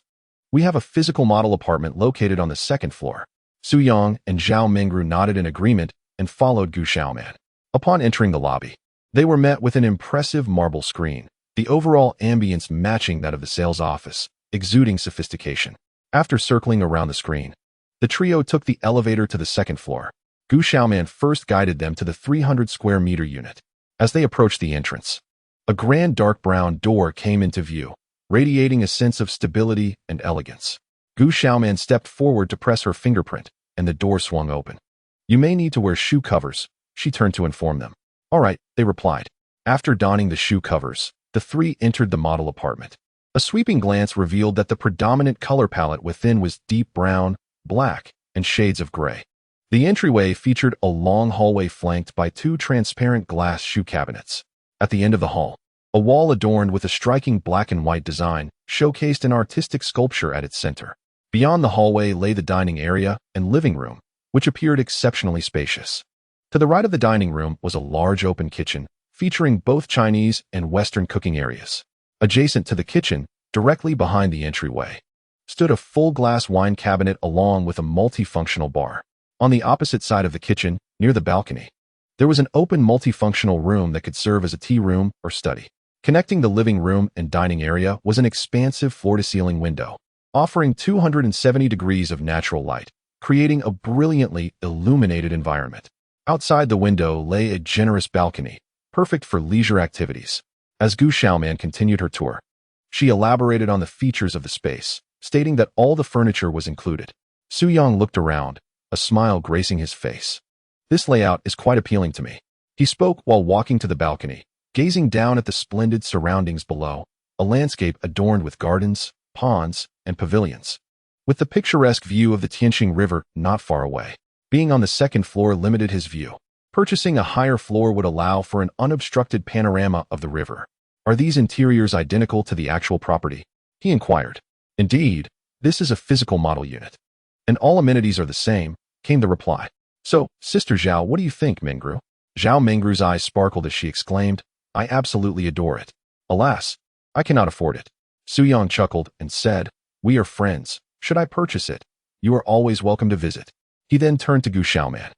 We have a physical model apartment located on the 2nd floor." Su Yang and Zhao Mengru nodded in agreement and followed Gu Xiaoman. Upon entering the lobby, they were met with an impressive marble screen, the overall ambience matching that of the sales office, exuding sophistication. After circling around the screen, the trio took the elevator to the 2nd floor. Gu Xiaoman first guided them to the 300 square meter unit. As they approached the entrance, a grand dark brown door came into view, radiating a sense of stability and elegance. Gu Xiaoman stepped forward to press her fingerprint, and the door swung open. "You may need to wear shoe covers," she turned to inform them. "All right," they replied. After donning the shoe covers, the 3 entered the model apartment. A sweeping glance revealed that the predominant color palette within was deep brown, black, and shades of gray. The entryway featured a long hallway flanked by two transparent glass shoe cabinets. At the end of the hall, a wall adorned with a striking black and white design showcased an artistic sculpture at its center. Beyond the hallway lay the dining area and living room, which appeared exceptionally spacious. To the right of the dining room was a large open kitchen, featuring both Chinese and Western cooking areas. Adjacent to the kitchen, directly behind the entryway, stood a full-glass wine cabinet along with a multifunctional bar. On the opposite side of the kitchen, near the balcony, there was an open multifunctional room that could serve as a tea room or study. Connecting the living room and dining area was an expansive floor-to-ceiling window, offering 270 degrees of natural light, creating a brilliantly illuminated environment. Outside the window lay a generous balcony, perfect for leisure activities. As Gu Xiaoman continued her tour, she elaborated on the features of the space, stating that all the furniture was included. Su Yang looked around, a smile gracing his face. This layout is quite appealing to me. He spoke while walking to the balcony, gazing down at the splendid surroundings below, a landscape adorned with gardens, ponds, and pavilions, with the picturesque view of the Tianqing River not far away. Being on the second floor limited his view. Purchasing a higher floor would allow for an unobstructed panorama of the river. Are these interiors identical to the actual property? He inquired. Indeed, this is a physical model unit, and all amenities are the same, came the reply. So, Sister Zhao, what do you think, Mengru? Zhao Mengru's eyes sparkled as she exclaimed, I absolutely adore it. Alas, I cannot afford it. Su Yang chuckled and said, We are friends. Should I purchase it? You are always welcome to visit. He then turned to Gu Xiaoman.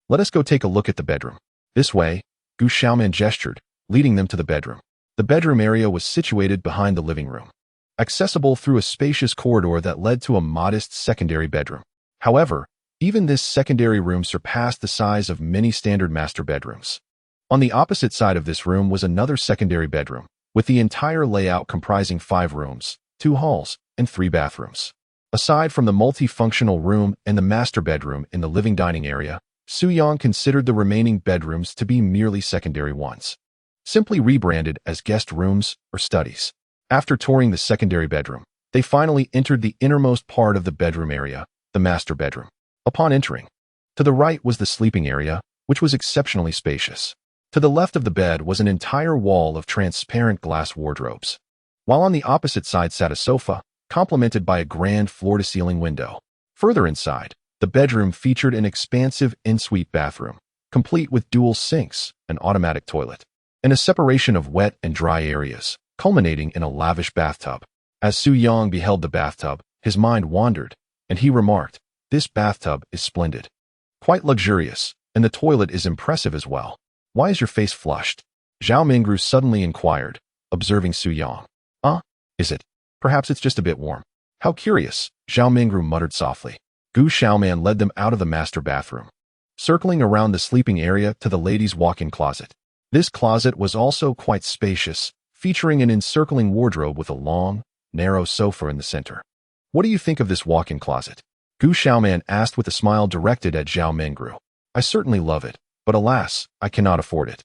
Let us go take a look at the bedroom. This way, Gu Xiaoman gestured, leading them to the bedroom. The bedroom area was situated behind the living room, accessible through a spacious corridor that led to a modest secondary bedroom. However, even this secondary room surpassed the size of many standard master bedrooms. On the opposite side of this room was another secondary bedroom, with the entire layout comprising 5 rooms, 2 halls, and 3 bathrooms. Aside from the multifunctional room and the master bedroom in the living dining area, Su Yang considered the remaining bedrooms to be merely secondary ones, simply rebranded as guest rooms or studies. After touring the secondary bedroom, they finally entered the innermost part of the bedroom area, the master bedroom. Upon entering, to the right was the sleeping area, which was exceptionally spacious. To the left of the bed was an entire wall of transparent glass wardrobes, while on the opposite side sat a sofa, complemented by a grand floor-to-ceiling window. Further inside, the bedroom featured an expansive ensuite bathroom, complete with dual sinks, an automatic toilet, and a separation of wet and dry areas, culminating in a lavish bathtub. As Su Yang beheld the bathtub, his mind wandered, and he remarked, This bathtub is splendid. Quite luxurious, and the toilet is impressive as well. Why is your face flushed? Zhao Mingru suddenly inquired, observing Su Yang. Is it? Perhaps it's just a bit warm. How curious, Zhao Mingru muttered softly. Gu Xiaoman led them out of the master bathroom, circling around the sleeping area to the ladies' walk-in closet. This closet was also quite spacious, featuring an encircling wardrobe with a long, narrow sofa in the center. What do you think of this walk-in closet? Gu Xiaoman asked with a smile directed at Zhao Mingru. I certainly love it, but alas, I cannot afford it.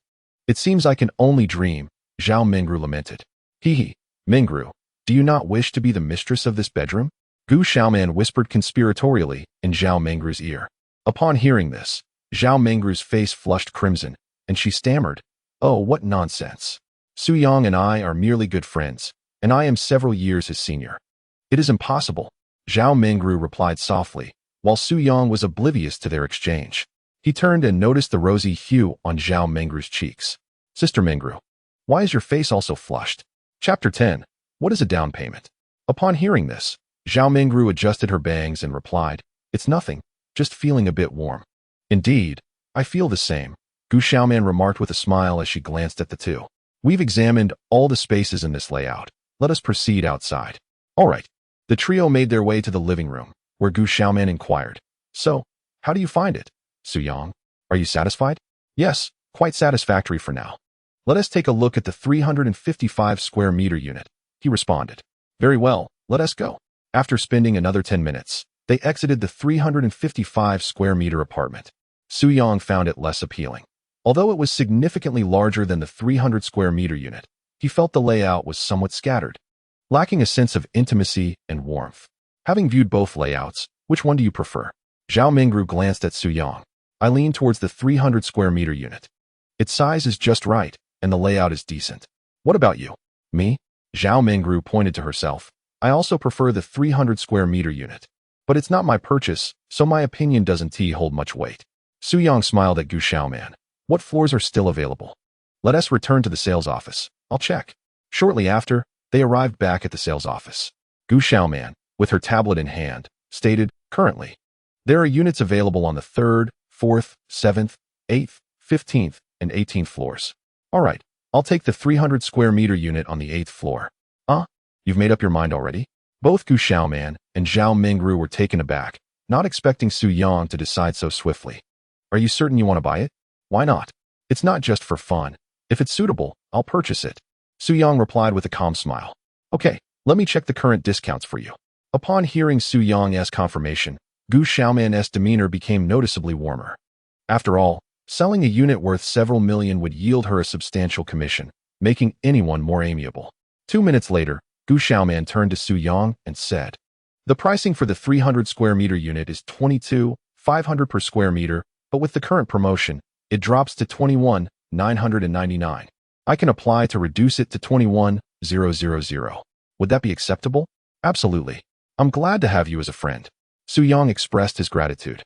It seems I can only dream, Zhao Mingru lamented. Hee, Mingru, do you not wish to be the mistress of this bedroom? Gu Xiaoman whispered conspiratorially in Zhao Mengru's ear. Upon hearing this, Zhao Mengru's face flushed crimson, and she stammered, Oh, what nonsense. Su Yang and I are merely good friends, and I am several years his senior. It is impossible, Zhao Mengru replied softly, while Su Yang was oblivious to their exchange. He turned and noticed the rosy hue on Zhao Mengru's cheeks. Sister Mengru, why is your face also flushed? Chapter 10. What is a down payment? Upon hearing this, Zhao Mingru adjusted her bangs and replied, It's nothing, just feeling a bit warm. Indeed, I feel the same, Gu Xiaoman remarked with a smile as she glanced at the two. We've examined all the spaces in this layout. Let us proceed outside. All right. The trio made their way to the living room, where Gu Xiaoman inquired, So, how do you find it, Su Yang? Are you satisfied? Yes, quite satisfactory for now. Let us take a look at the 355 square meter unit, he responded. Very well, let us go. After spending another 10 minutes, they exited the 355 square meter apartment. Su Yang found it less appealing. Although it was significantly larger than the 300 square meter unit, he felt the layout was somewhat scattered, lacking a sense of intimacy and warmth. Having viewed both layouts, which one do you prefer? Zhao Mingru glanced at Su Yang. I leaned towards the 300 square meter unit. Its size is just right, and the layout is decent. What about you? Me? Zhao Mingru pointed to herself. I also prefer the 300 square meter unit. But it's not my purchase, so my opinion doesn't hold much weight. Su Yang smiled at Gu Xiaoman. What floors are still available? Let us return to the sales office. I'll check. Shortly after, they arrived back at the sales office. Gu Xiaoman, with her tablet in hand, stated, currently, there are units available on the 3rd, 4th, 7th, 8th, 15th, and 18th floors. All right, I'll take the 300 square meter unit on the 8th floor. You've made up your mind already? Both Gu Xiaoman and Zhao Mingru were taken aback, not expecting Su Yang to decide so swiftly. Are you certain you want to buy it? Why not? It's not just for fun. If it's suitable, I'll purchase it. Su Yang replied with a calm smile. Okay, let me check the current discounts for you. Upon hearing Su Yang's confirmation, Gu Xiaoman's demeanor became noticeably warmer. After all, selling a unit worth several million would yield her a substantial commission, making anyone more amiable. 2 minutes later, Gu Xiaoman turned to Su Yang and said, the pricing for the 300 square meter unit is 22,500 per square meter, but with the current promotion, it drops to 21,999. I can apply to reduce it to 21,000. Would that be acceptable? Absolutely. I'm glad to have you as a friend. Su Yang expressed his gratitude,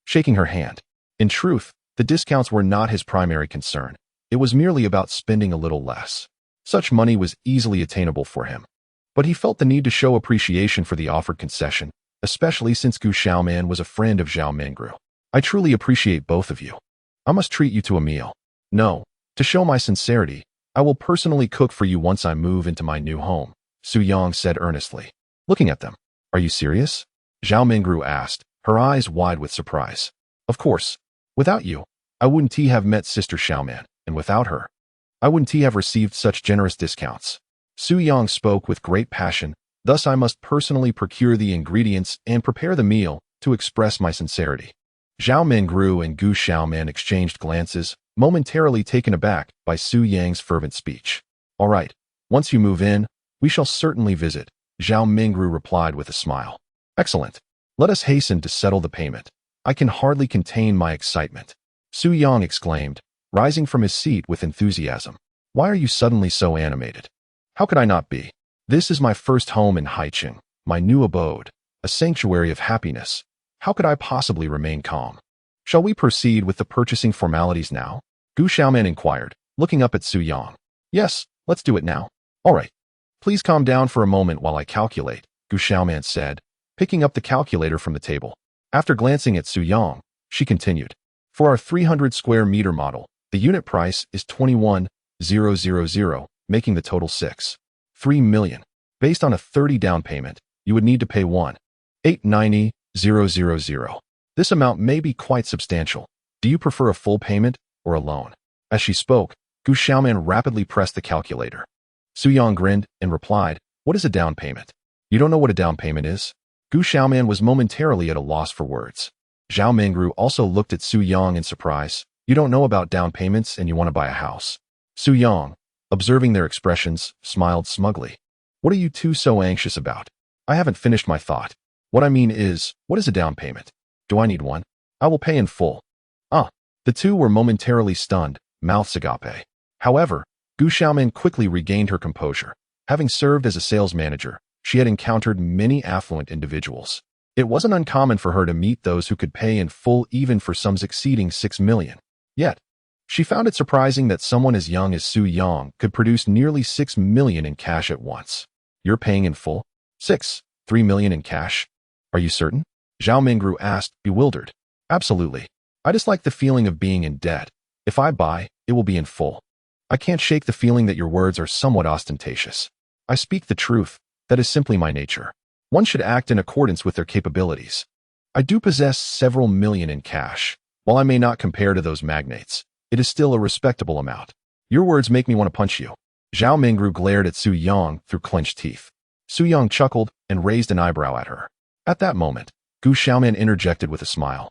shaking her hand. In truth, the discounts were not his primary concern. It was merely about spending a little less. Such money was easily attainable for him. But he felt the need to show appreciation for the offered concession, especially since Gu Xiaoman was a friend of Zhao Mingru. I truly appreciate both of you. I must treat you to a meal. No, to show my sincerity, I will personally cook for you once I move into my new home, Su Yang said earnestly. Looking at them, are you serious? Zhao Mingru asked, her eyes wide with surprise. Of course. Without you, I wouldn't have met Sister Xiaoman, and without her, I wouldn't have received such generous discounts. Su Yang spoke with great passion, thus I must personally procure the ingredients and prepare the meal to express my sincerity. Zhao Mingru and Gu Xiaoman exchanged glances, momentarily taken aback by Su Yang's fervent speech. All right, once you move in, we shall certainly visit, Zhao Mingru replied with a smile. Excellent. Let us hasten to settle the payment. I can hardly contain my excitement. Su Yang exclaimed, rising from his seat with enthusiasm. Why are you suddenly so animated? How could I not be? This is my first home in Haicheng, my new abode, a sanctuary of happiness. How could I possibly remain calm? Shall we proceed with the purchasing formalities now? Gu Xiaoman inquired, looking up at Su Yang. Yes, let's do it now. All right. Please calm down for a moment while I calculate, Gu Xiaoman said, picking up the calculator from the table. After glancing at Su Yang, she continued. For our 300 square meter model, the unit price is 21,000, making the total 3 million. Based on a 30 down payment, you would need to pay 1,890,000. This amount may be quite substantial. Do you prefer a full payment or a loan? As she spoke, Gu Xiaoman rapidly pressed the calculator. Su Yang grinned and replied, what is a down payment? You don't know what a down payment is? Gu Xiaoman was momentarily at a loss for words. Zhao Mingru also looked at Su Yang in surprise. You don't know about down payments and you want to buy a house. Su Yang, observing their expressions, smiled smugly. What are you two so anxious about? I haven't finished my thought. What I mean is, what is a down payment? Do I need one? I will pay in full. The two were momentarily stunned, mouths agape. However, Gu Xiaoman quickly regained her composure. Having served as a sales manager, she had encountered many affluent individuals. It wasn't uncommon for her to meet those who could pay in full even for sums exceeding 6 million. Yet, she found it surprising that someone as young as Su Yang could produce nearly 6 million in cash at once. You're paying in full? 3 million in cash? Are you certain? Zhao Mingru asked, bewildered. Absolutely. I dislike the feeling of being in debt. If I buy, it will be in full. I can't shake the feeling that your words are somewhat ostentatious. I speak the truth. That is simply my nature. One should act in accordance with their capabilities. I do possess several million in cash. While I may not compare to those magnates, it is still a respectable amount. Your words make me want to punch you. Zhao Mingru glared at Su Yang through clenched teeth. Su Yang chuckled and raised an eyebrow at her. At that moment, Gu Xiaoman interjected with a smile.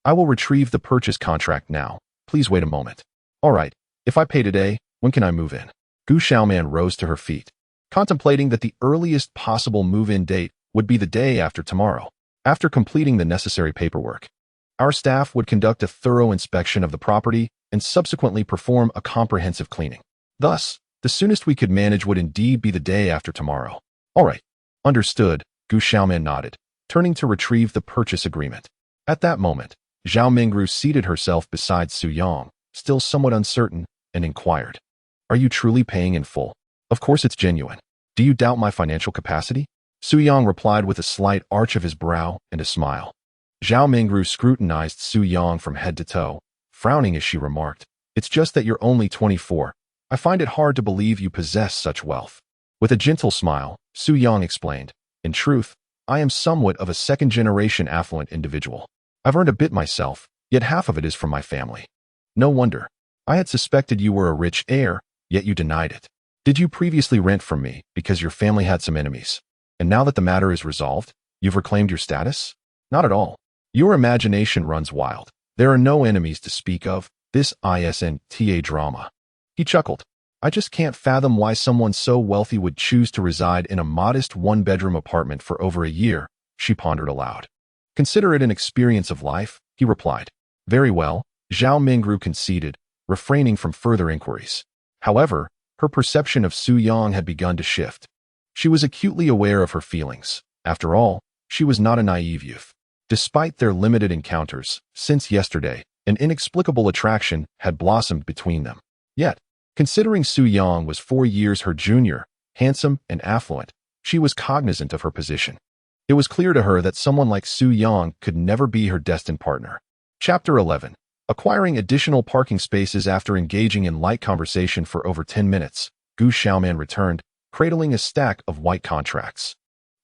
I will retrieve the purchase contract now. Please wait a moment. All right, if I pay today, when can I move in? Gu Xiaoman rose to her feet, contemplating that the earliest possible move-in date would be the day after tomorrow. After completing the necessary paperwork, Our staff would conduct a thorough inspection of the property and subsequently perform a comprehensive cleaning. Thus, the soonest we could manage would indeed be the day after tomorrow. All right. Understood, Gu Xiaoman nodded, turning to retrieve the purchase agreement. At that moment, Zhao Mingru seated herself beside Su Yang, still somewhat uncertain, and inquired, "Are you truly paying in full?" "Of course it's genuine. Do you doubt my financial capacity?" Su Yang replied with a slight arch of his brow and a smile. Zhao Mingru scrutinized Su Yang from head to toe, frowning as she remarked, "It's just that you're only 24. I find it hard to believe you possess such wealth." With a gentle smile, Su Yang explained, "In truth, I am somewhat of a second-generation affluent individual. I've earned a bit myself, yet half of it is from my family." "No wonder. I had suspected you were a rich heir, yet you denied it. Did you previously rent from me because your family had some enemies? And now that the matter is resolved, you've reclaimed your status?" "Not at all. Your imagination runs wild. There are no enemies to speak of. This isn't drama." He chuckled. "I just can't fathom why someone so wealthy would choose to reside in a modest one-bedroom apartment for over a year," she pondered aloud. "Consider it an experience of life," he replied. "Very well," Zhao Mingru conceded, refraining from further inquiries. However, her perception of Su Yang had begun to shift. She was acutely aware of her feelings. After all, she was not a naive youth. Despite their limited encounters, since yesterday, an inexplicable attraction had blossomed between them. Yet, considering Su Yang was 4 years her junior, handsome and affluent, she was cognizant of her position. It was clear to her that someone like Su Yang could never be her destined partner. Chapter 11. Acquiring additional parking spaces. After engaging in light conversation for over 10 minutes, Gu Xiaoman returned, cradling a stack of white contracts.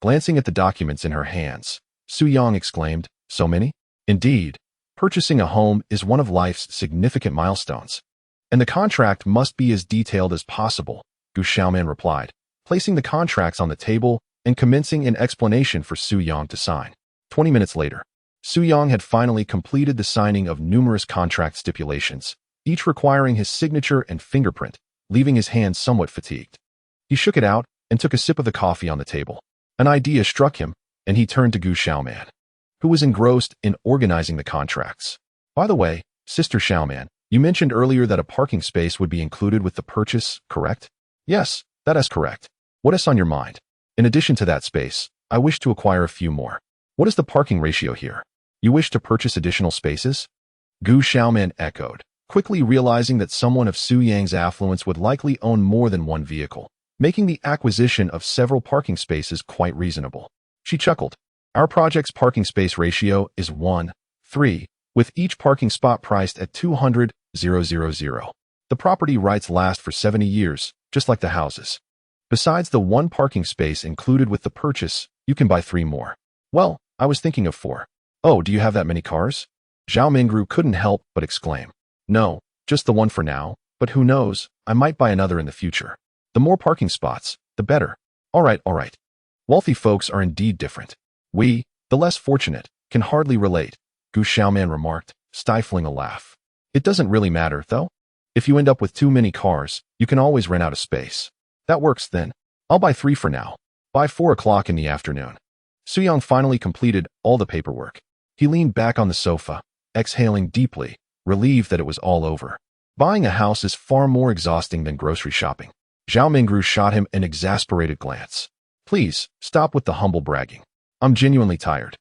Glancing at the documents in her hands, Su Yang exclaimed, "So many?" "Indeed. Purchasing a home is one of life's significant milestones. And the contract must be as detailed as possible," Gu Xiaoman replied, placing the contracts on the table and commencing an explanation for Su Yang to sign. 20 minutes later, Su Yang had finally completed the signing of numerous contract stipulations, each requiring his signature and fingerprint, leaving his hands somewhat fatigued. He shook it out and took a sip of the coffee on the table. An idea struck him, and he turned to Gu Xiaoman, who was engrossed in organizing the contracts. "By the way, Sister Xiaoman, you mentioned earlier that a parking space would be included with the purchase, correct?" "Yes, that is correct. What is on your mind?" "In addition to that space, I wish to acquire a few more." "What is the parking ratio here?" "You wish to purchase additional spaces?" Gu Xiaoman echoed, quickly realizing that someone of Su Yang's affluence would likely own more than one vehicle, making the acquisition of several parking spaces quite reasonable. She chuckled. "Our project's parking space ratio is 1:3, with each parking spot priced at 200,000. The property rights last for 70 years, just like the houses. Besides the one parking space included with the purchase, you can buy 3 more. "Well, I was thinking of 4. "Oh, do you have that many cars?" Zhao Mingru couldn't help but exclaim. "No, just the one for now, but who knows, I might buy another in the future. The more parking spots, the better." All right. Wealthy folks are indeed different. We, the less fortunate, can hardly relate," Gu Xiaoman remarked, stifling a laugh. "It doesn't really matter, though. If you end up with too many cars, you can always rent out a space." "That works then. I'll buy 3 for now. By 4 o'clock in the afternoon." Su Yang finally completed all the paperwork. He leaned back on the sofa, exhaling deeply, relieved that it was all over. Buying a house is far more exhausting than grocery shopping. Zhao Mingru shot him an exasperated glance. "Please, stop with the humble bragging. I'm genuinely tired.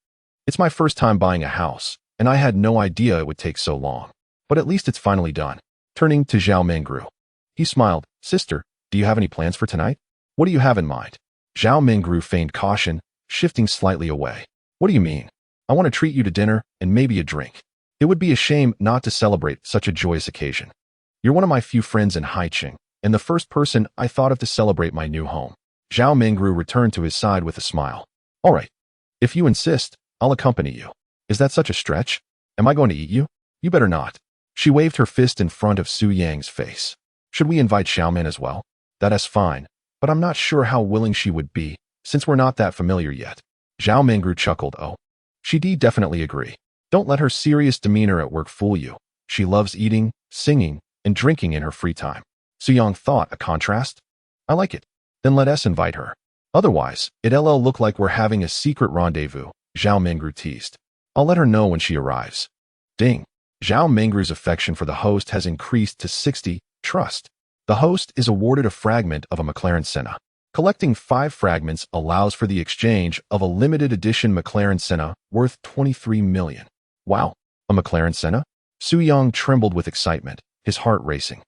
It's my first time buying a house, and I had no idea it would take so long. But at least it's finally done." Turning to Zhao Mingru, he smiled. "Sister, do you have any plans for tonight? What do you have in mind?" Zhao Mingru feigned caution, shifting slightly away. "What do you mean?" "I want to treat you to dinner and maybe a drink. It would be a shame not to celebrate such a joyous occasion. You're one of my few friends in Haicheng, and the first person I thought of to celebrate my new home." Zhao Mingru returned to his side with a smile. "All right. If you insist, I'll accompany you." "Is that such a stretch? Am I going to eat you?" "You better not." She waved her fist in front of Su Yang's face. "Should we invite Xiaoman as well?" "That is fine, but I'm not sure how willing she would be, since we're not that familiar yet." Zhao Mingru chuckled. "Oh, she'd definitely agree. Don't let her serious demeanor at work fool you. She loves eating, singing, and drinking in her free time." Su Yang thought, a contrast? "I like it. Then let us invite her. Otherwise, it'll look like we're having a secret rendezvous," Zhao Mingru teased. "I'll let her know when she arrives." Ding. Zhao Mengru's affection for the host has increased to 60. Trust. The host is awarded a fragment of a McLaren Senna. Collecting 5 fragments allows for the exchange of a limited edition McLaren Senna worth 23 million. Wow, a McLaren Senna? Su Yang trembled with excitement, his heart racing.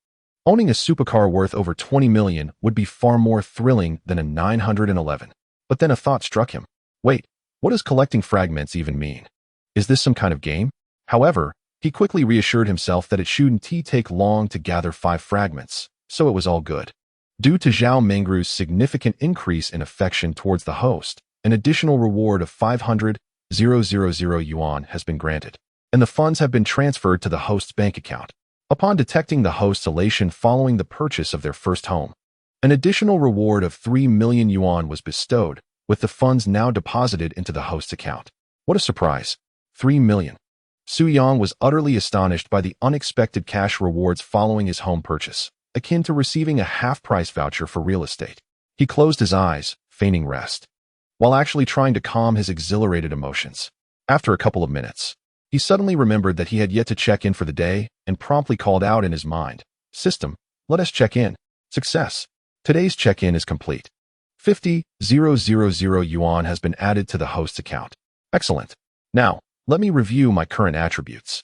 Owning a supercar worth over 20 million would be far more thrilling than a 911. But then a thought struck him. Wait, what does collecting fragments even mean? Is this some kind of game? However, he quickly reassured himself that it shouldn't take long to gather 5 fragments, so it was all good. Due to Zhao Mengru's significant increase in affection towards the host, an additional reward of 500,000 yuan has been granted, and the funds have been transferred to the host's bank account. Upon detecting the host's elation following the purchase of their first home, an additional reward of 3 million yuan was bestowed, with the funds now deposited into the host's account. What a surprise! 3 million. Su Yang was utterly astonished by the unexpected cash rewards following his home purchase, akin to receiving a half-price voucher for real estate. He closed his eyes, feigning rest, while actually trying to calm his exhilarated emotions. After a couple of minutes, he suddenly remembered that he had yet to check in for the day and promptly called out in his mind, "System, let us check in." Success. Today's check-in is complete. 50,000 yuan has been added to the host's account. Excellent. Now, let me review my current attributes.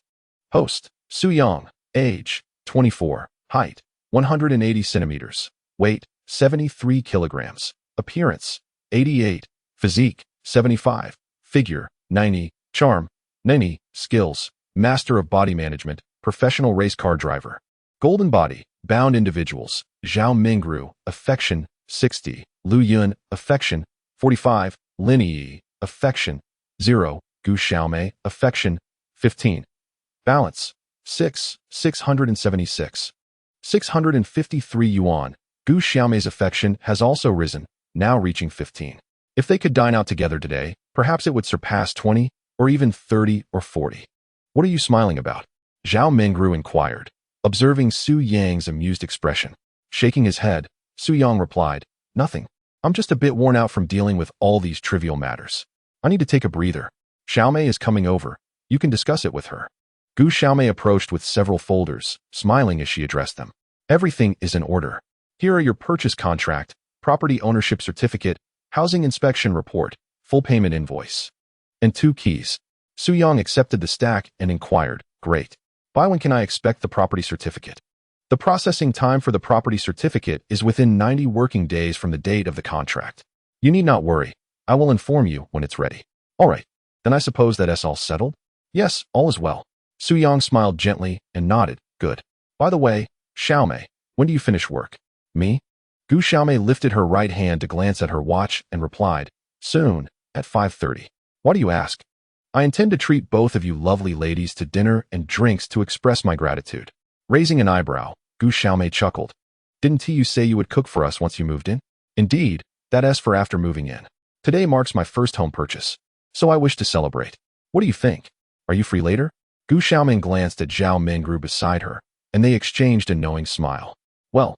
Host, Su Yang, age, 24, height, 180 centimeters, weight, 73 kilograms, appearance, 88, physique, 75, figure, 90, charm, 90, skills, master of body management, professional race car driver. Golden body, bound individuals, Zhao Mengru, affection, 60, Lu Yun, affection, 45, Lin Yi, affection, 0, Gu Xiaomei, affection, 15. Balance, 676. 653 yuan. Gu Xiaomei's affection has also risen, now reaching 15. If they could dine out together today, perhaps it would surpass 20, or even 30 or 40. What are you smiling about? Zhao Mengru inquired, observing Su Yang's amused expression. Shaking his head, Su Yang replied, "Nothing. I'm just a bit worn out from dealing with all these trivial matters. I need to take a breather. Xiaomei is coming over. You can discuss it with her." Gu Xiaomei approached with several folders, smiling as she addressed them. "Everything is in order. Here are your purchase contract, property ownership certificate, housing inspection report, full payment invoice, and 2 keys." Su Yang accepted the stack and inquired, "Great. By when can I expect the property certificate?" The processing time for the property certificate is within 90 working days from the date of the contract. You need not worry. I will inform you when it's ready. All right. Then I suppose that's all settled? Yes, all is well. Su Yang smiled gently and nodded. Good. By the way, Xiaomei, when do you finish work? Me? Gu Xiaomei lifted her right hand to glance at her watch and replied, "Soon, at 5:30. Why do you ask?" "I intend to treat both of you lovely ladies to dinner and drinks to express my gratitude." Raising an eyebrow, Gu Xiaomei chuckled. "Didn't you say you would cook for us once you moved in?" "Indeed, that's for after moving in. Today marks my first home purchase, so I wish to celebrate. What do you think? Are you free later?" Gu Xiaomei glanced at Zhao Mengru beside her, and they exchanged a knowing smile. "Well,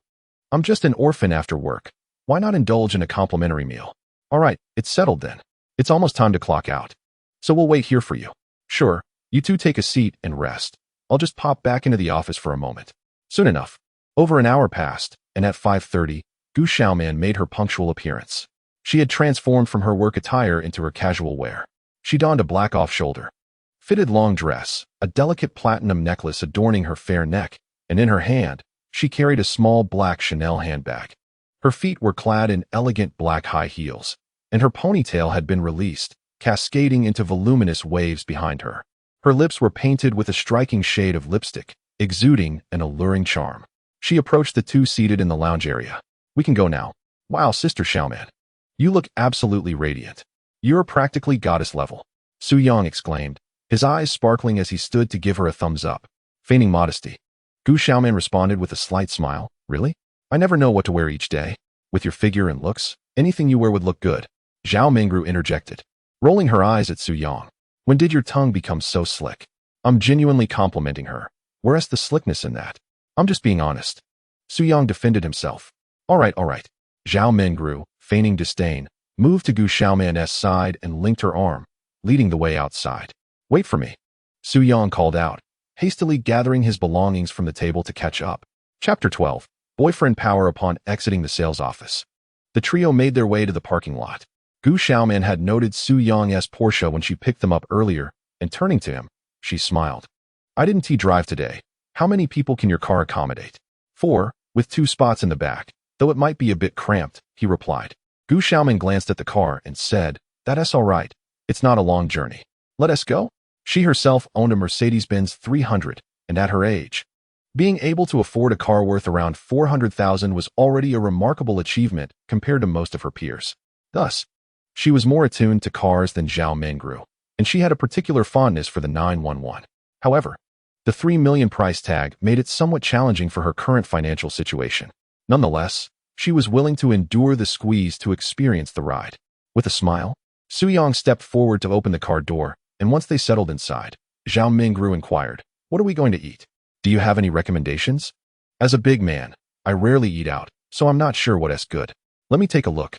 I'm just an orphan after work. Why not indulge in a complimentary meal?" "All right, it's settled then. It's almost time to clock out, so we'll wait here for you." "Sure, you two take a seat and rest. I'll just pop back into the office for a moment." Soon enough, over an hour passed, and at 5:30, Gu Xiaomei made her punctual appearance. She had transformed from her work attire into her casual wear. She donned a black off-shoulder fitted long dress, a delicate platinum necklace adorning her fair neck, and in her hand, she carried a small black Chanel handbag. Her feet were clad in elegant black high heels, and her ponytail had been released, cascading into voluminous waves behind her. Her lips were painted with a striking shade of lipstick, exuding an alluring charm. She approached the two seated in the lounge area. "We can go now." "Wow, Sister Xiaoman. You look absolutely radiant. You're practically goddess level," Su Yang exclaimed, his eyes sparkling as he stood to give her a thumbs up. Feigning modesty, Gu Xiaoman responded with a slight smile. "Really? I never know what to wear each day. With your figure and looks, anything you wear would look good." Zhao Mengru interjected, rolling her eyes at Su Yang. "When did your tongue become so slick?" "I'm genuinely complimenting her. Where's the slickness in that?" "I'm just being honest." Su Yang defended himself. All right. Zhao Mengru, feigning disdain, moved to Gu Xiaoman's side and linked her arm, leading the way outside. "Wait for me." Su Yang called out, hastily gathering his belongings from the table to catch up. Chapter 12. Boyfriend Power. Upon exiting the sales office, the trio made their way to the parking lot. Gu Xiaoman had noted Su Yang's Porsche when she picked them up earlier, and turning to him, she smiled. I didn't drive today. How many people can your car accommodate? 4, with 2 spots in the back, though it might be a bit cramped, he replied. Gu Xiaoman glanced at the car and said, That's all right. It's not a long journey. Let us go. She herself owned a Mercedes-Benz 300, and at her age, being able to afford a car worth around 400,000 was already a remarkable achievement compared to most of her peers. Thus, she was more attuned to cars than Zhao Mengru, and she had a particular fondness for the 911. However, the 3 million price tag made it somewhat challenging for her current financial situation. Nonetheless, she was willing to endure the squeeze to experience the ride. With a smile, Su Yang stepped forward to open the car door, and once they settled inside, Zhao Mengru inquired, What are we going to eat? Do you have any recommendations? As a big man, I rarely eat out, so I'm not sure what's good. Let me take a look.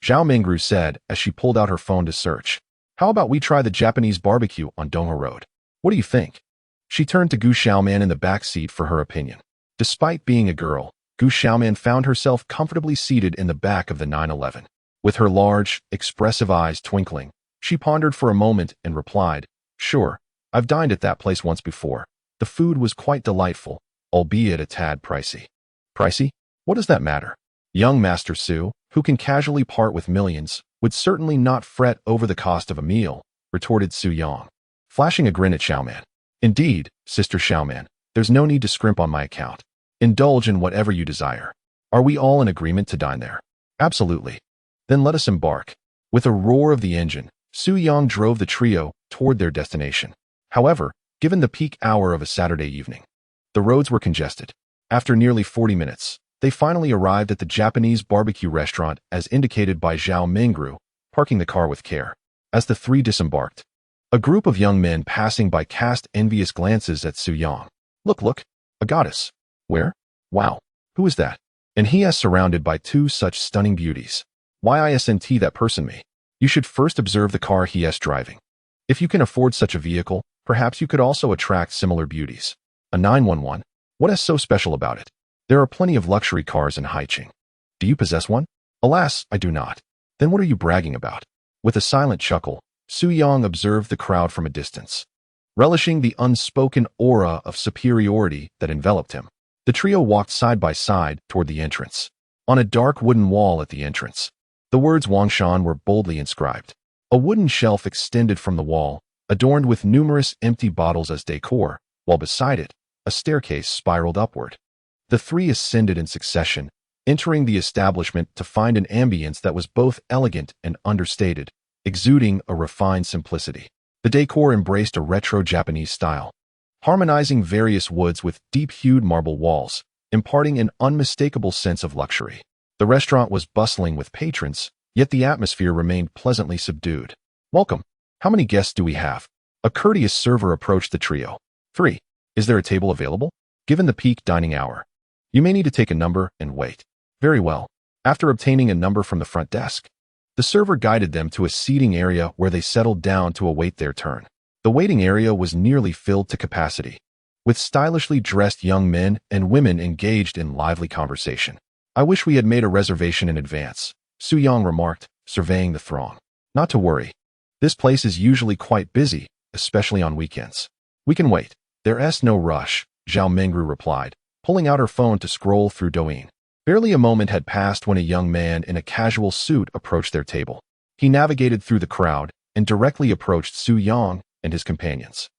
Zhao Mengru said as she pulled out her phone to search. How about we try the Japanese barbecue on Dongha Road? What do you think? She turned to Gu Xiaoman in the back seat for her opinion. Despite being a girl, Gu Xiaoman found herself comfortably seated in the back of the 911. With her large, expressive eyes twinkling, she pondered for a moment and replied, Sure, I've dined at that place once before. The food was quite delightful, albeit a tad pricey. Pricey? What does that matter? Young Master Su, who can casually part with millions, would certainly not fret over the cost of a meal, retorted Su Yang, flashing a grin at Xiaoman. Indeed, Sister Xiaoman, there's no need to scrimp on my account. Indulge in whatever you desire. Are we all in agreement to dine there? Absolutely. Then let us embark. With a roar of the engine, Su Yang drove the trio toward their destination. However, given the peak hour of a Saturday evening, the roads were congested. After nearly 40 minutes, they finally arrived at the Japanese barbecue restaurant as indicated by Zhao Mengru, parking the car with care. As the 3 disembarked, a group of young men passing by cast envious glances at Su Yang. Look, a goddess. Where? Wow, who is that? And he is surrounded by 2 such stunning beauties. Why isn't that person me? You should first observe the car he is driving. If you can afford such a vehicle, perhaps you could also attract similar beauties. A 911? What is so special about it? There are plenty of luxury cars in Haicheng. Do you possess one? Alas, I do not. Then what are you bragging about? With a silent chuckle, Su Yang observed the crowd from a distance, relishing the unspoken aura of superiority that enveloped him. The trio walked side by side toward the entrance. On a dark wooden wall at the entrance, the words Wangshan were boldly inscribed. A wooden shelf extended from the wall, adorned with numerous empty bottles as decor, while beside it, a staircase spiraled upward. The 3 ascended in succession, entering the establishment to find an ambience that was both elegant and understated, exuding a refined simplicity. The decor embraced a retro Japanese style, harmonizing various woods with deep-hued marble walls, imparting an unmistakable sense of luxury. The restaurant was bustling with patrons, yet the atmosphere remained pleasantly subdued. Welcome. How many guests do we have? A courteous server approached the trio. 3. Is there a table available? Given the peak dining hour, you may need to take a number and wait. Very well. After obtaining a number from the front desk, the server guided them to a seating area where they settled down to await their turn. The waiting area was nearly filled to capacity, with stylishly dressed young men and women engaged in lively conversation. I wish we had made a reservation in advance, Su Yang remarked, surveying the throng. Not to worry. This place is usually quite busy, especially on weekends. We can wait. There's no rush, Zhao Mengru replied, pulling out her phone to scroll through Douyin. Barely a moment had passed when a young man in a casual suit approached their table. He navigated through the crowd and directly approached Su Yang and his companions.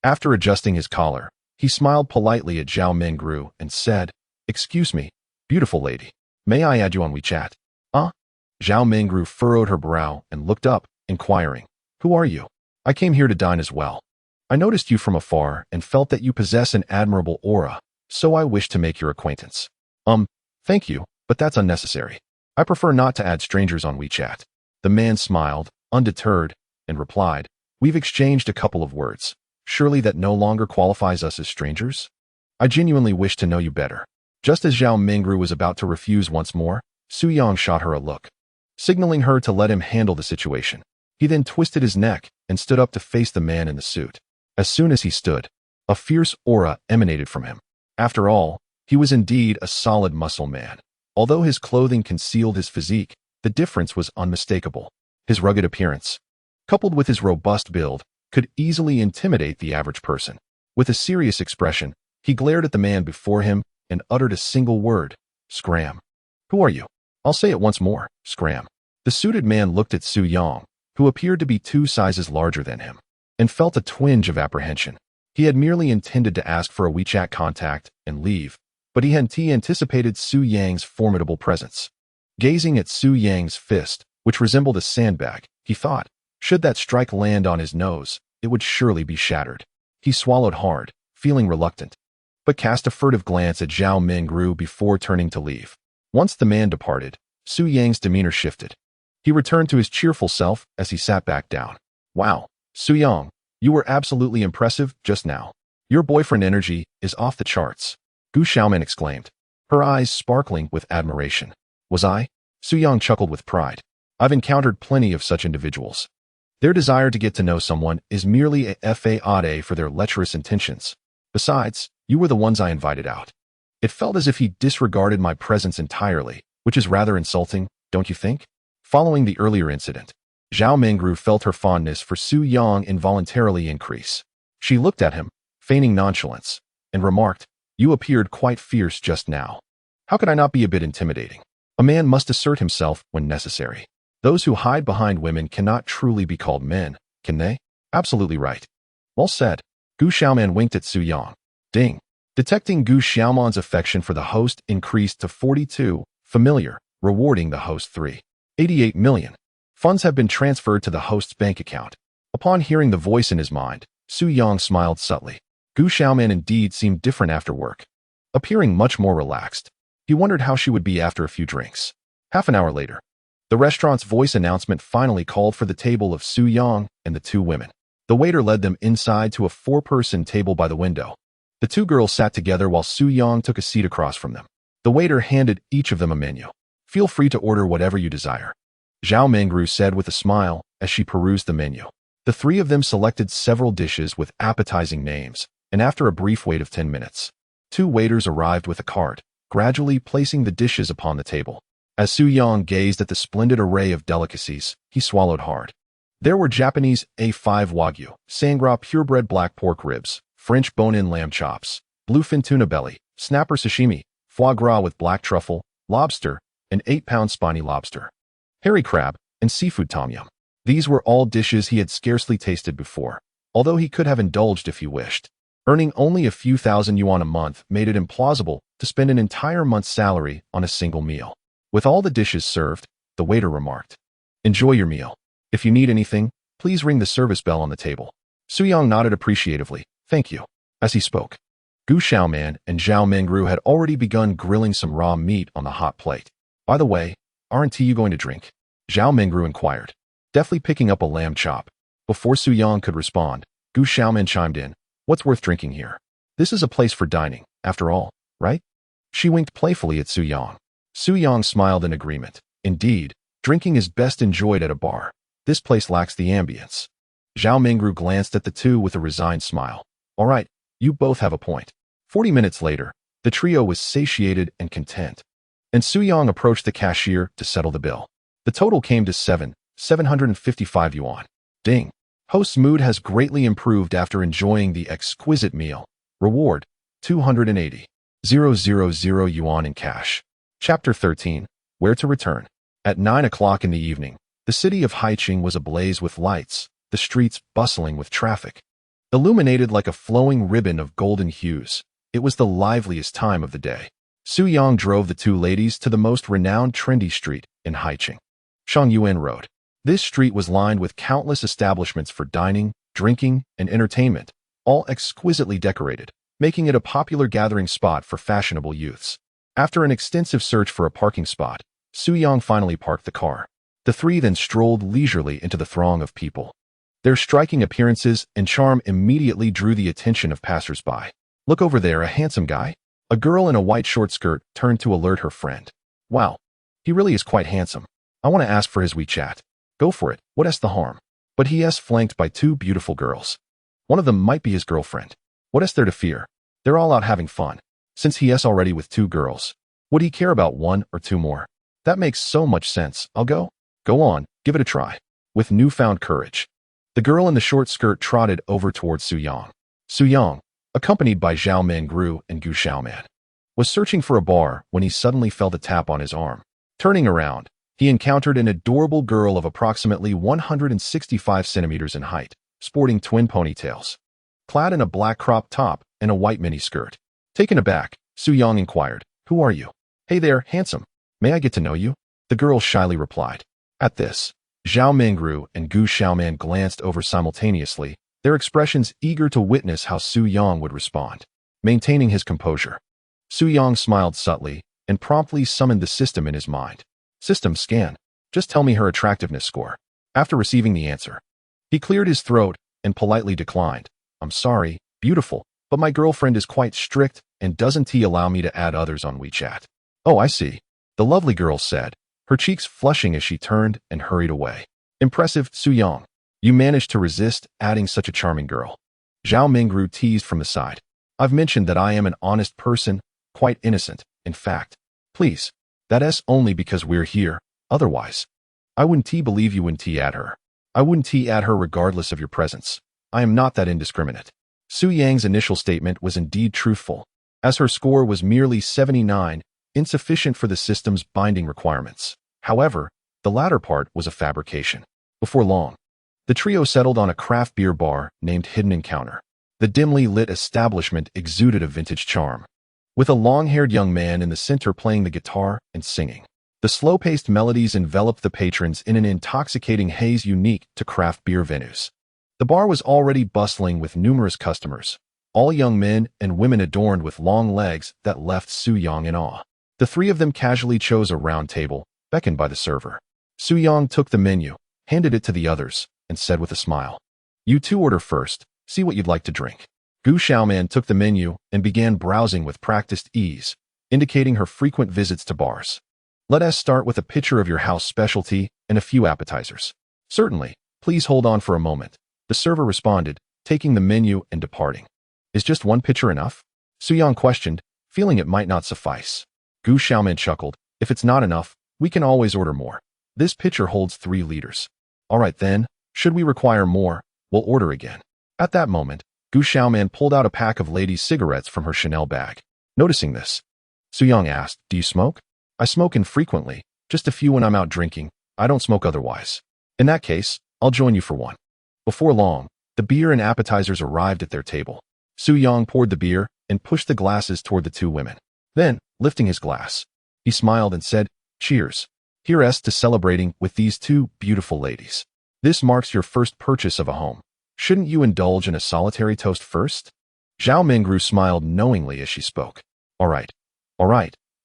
After adjusting his collar, he smiled politely at Zhao Mengru and said, Excuse me, beautiful lady. May I add you on WeChat? Zhao Mengru furrowed her brow and looked up, inquiring, Who are you? I came here to dine as well. I noticed you from afar and felt that you possess an admirable aura, so I wish to make your acquaintance. Thank you, but that's unnecessary. I prefer not to add strangers on WeChat. The man smiled, undeterred, and replied, We've exchanged a couple of words. Surely that no longer qualifies us as strangers? I genuinely wish to know you better. Just as Zhao Mengru was about to refuse once more, Su Yang shot her a look, signaling her to let him handle the situation. He then twisted his neck and stood up to face the man in the suit. As soon as he stood, a fierce aura emanated from him. After all, he was indeed a solid muscle man. Although his clothing concealed his physique, the difference was unmistakable. His rugged appearance, coupled with his robust build, could easily intimidate the average person. With a serious expression, he glared at the man before him and uttered a single word: "Scram." "Who are you?" "I'll say it once more: scram." The suited man looked at Su Yang, who appeared to be 2 sizes larger than him, and felt a twinge of apprehension. He had merely intended to ask for a WeChat contact and leave, but he hadn't anticipated Su Yang's formidable presence. Gazing at Su Yang's fist, which resembled a sandbag, he thought, should that strike land on his nose, it would surely be shattered. He swallowed hard, feeling reluctant, but cast a furtive glance at Zhao Mingru before turning to leave. Once the man departed, Su Yang's demeanor shifted. He returned to his cheerful self as he sat back down. "Wow, Su Yang, you were absolutely impressive just now. Your boyfriend energy is off the charts," Gu Xiaoman exclaimed, her eyes sparkling with admiration. "Was I?" Su Yang chuckled with pride. "I've encountered plenty of such individuals. Their desire to get to know someone is merely a fade for their lecherous intentions. Besides, you were the ones I invited out." It felt as if he disregarded my presence entirely, which is rather insulting, don't you think? Following the earlier incident, Zhao Mingru felt her fondness for Su Yang involuntarily increase. She looked at him, feigning nonchalance, and remarked, "You appeared quite fierce just now. How could I not be a bit intimidating? A man must assert himself when necessary. Those who hide behind women cannot truly be called men, can they?" "Absolutely right." "Well said." Gu Xiaoman winked at Su Yang. Ding. Detecting Gu Xiaoman's affection for the host increased to 42, familiar, rewarding the host 388 million. Funds have been transferred to the host's bank account. Upon hearing the voice in his mind, Su Yang smiled subtly. Gu Xiaoman indeed seemed different after work, appearing much more relaxed. He wondered how she would be after a few drinks. Half an hour later, the restaurant's voice announcement finally called for the table of Su Yang and the 2 women. The waiter led them inside to a 4-person table by the window. The 2 girls sat together while Su Yang took a seat across from them. The waiter handed each of them a menu. "Feel free to order whatever you desire," Zhao Mingru said with a smile as she perused the menu. The 3 of them selected several dishes with appetizing names, and after a brief wait of 10 minutes, 2 waiters arrived with a cart, gradually placing the dishes upon the table. As Su Yang gazed at the splendid array of delicacies, he swallowed hard. There were Japanese A5 Wagyu, Sangra purebred black pork ribs, French bone-in lamb chops, bluefin tuna belly, snapper sashimi, foie gras with black truffle, lobster, an 8-pound spiny lobster, hairy crab, and seafood tom yum. These were all dishes he had scarcely tasted before, although he could have indulged if he wished. Earning only a few thousand yuan a month made it implausible to spend an entire month's salary on a single meal. With all the dishes served, the waiter remarked, "Enjoy your meal. If you need anything, please ring the service bell on the table." Su Yang nodded appreciatively. "Thank you." As he spoke, Gu Xiaoman and Zhao Mingru had already begun grilling some raw meat on the hot plate. "By the way, aren't you going to drink?" Zhao Mingru inquired, deftly picking up a lamb chop. Before Su Yang could respond, Gu Xiaoman chimed in, "What's worth drinking here? This is a place for dining, after all, right?" She winked playfully at Su Yang. Su Yang smiled in agreement. Indeed, drinking is best enjoyed at a bar. This place lacks the ambience. Zhao Mingru glanced at the 2 with a resigned smile. "All right, you both have a point." 40 minutes later, the trio was satiated and content, and Su Yang approached the cashier to settle the bill. The total came to 755 yuan. Ding. Host's mood has greatly improved after enjoying the exquisite meal. Reward, 280,000 yuan in cash. Chapter 13. Where to return. At 9 o'clock in the evening, the city of Haiqing was ablaze with lights, the streets bustling with traffic. Illuminated like a flowing ribbon of golden hues, it was the liveliest time of the day. Su Yang drove the 2 ladies to the most renowned trendy street in Haiqing, Shangyuan Road. This street was lined with countless establishments for dining, drinking, and entertainment, all exquisitely decorated, making it a popular gathering spot for fashionable youths. After an extensive search for a parking spot, Su Yang finally parked the car. The 3 then strolled leisurely into the throng of people. Their striking appearances and charm immediately drew the attention of passers-by. "Look over there, a handsome guy." A girl in a white short skirt turned to alert her friend. "Wow, he really is quite handsome. I want to ask for his WeChat." "Go for it, what's the harm?" But he is flanked by 2 beautiful girls. One of them might be his girlfriend. What is there to fear? They're all out having fun. Since he's already with 2 girls, would he care about 1 or 2 more? That makes so much sense. I'll go. Go on, give it a try. With newfound courage, the girl in the short skirt trotted over towards Su Yang. Su Yang, accompanied by Zhao Mengru and Gu Xiaoman, was searching for a bar when he suddenly felt a tap on his arm. Turning around, he encountered an adorable girl of approximately 165 centimeters in height, sporting twin ponytails, clad in a black crop top and a white miniskirt. Taken aback, Su Yang inquired, "Who are you?" "Hey there, handsome. May I get to know you?" The girl shyly replied. At this, Zhao Mengru and Gu Xiaoman glanced over simultaneously, their expressions eager to witness how Su Yang would respond. Maintaining his composure, Su Yang smiled subtly and promptly summoned the system in his mind. "System scan. Just tell me her attractiveness score." After receiving the answer, he cleared his throat and politely declined. "I'm sorry, beautiful, but my girlfriend is quite strict and doesn't allow me to add others on WeChat." "Oh, I see," the lovely girl said, her cheeks flushing as she turned and hurried away. "Impressive, Su Yang. You managed to resist adding such a charming girl." Zhao Mingru teased from the side. "I've mentioned that I am an honest person, quite innocent, in fact. Please, that's only because we're here, otherwise. I wouldn't believe you wouldn't add her. I wouldn't add her regardless of your presence. I am not that indiscriminate." Su Yang's initial statement was indeed truthful, as her score was merely 79, insufficient for the system's binding requirements. However, the latter part was a fabrication. Before long, the trio settled on a craft beer bar named Hidden Encounter. The dimly lit establishment exuded a vintage charm, with a long-haired young man in the center playing the guitar and singing. The slow-paced melodies enveloped the patrons in an intoxicating haze unique to craft beer venues. The bar was already bustling with numerous customers, all young men and women adorned with long legs that left Su Yang in awe. The 3 of them casually chose a round table, beckoned by the server. Su Yang took the menu, handed it to the others, and said with a smile, "You 2 order first, see what you'd like to drink." Gu Xiaoman took the menu and began browsing with practiced ease, indicating her frequent visits to bars. "Let us start with a pitcher of your house specialty and a few appetizers." "Certainly, please hold on for a moment," the server responded, taking the menu and departing. "Is just 1 pitcher enough?" Su Yang questioned, feeling it might not suffice. Gu Xiaoman chuckled, "If it's not enough, we can always order more. This pitcher holds 3 liters. All right then, should we require more, we'll order again." At that moment, Gu Xiaoman pulled out a pack of ladies' cigarettes from her Chanel bag. Noticing this, Su Yang asked, "Do you smoke?" "I smoke infrequently, just a few when I'm out drinking. I don't smoke otherwise." "In that case, I'll join you for 1. Before long, the beer and appetizers arrived at their table. Su Yang poured the beer and pushed the glasses toward the 2 women. Then, lifting his glass, he smiled and said, "Cheers. Here's to celebrating with these 2 beautiful ladies. This marks your first purchase of a home. Shouldn't you indulge in a solitary toast first?" Zhao Mingru smiled knowingly as she spoke. All right.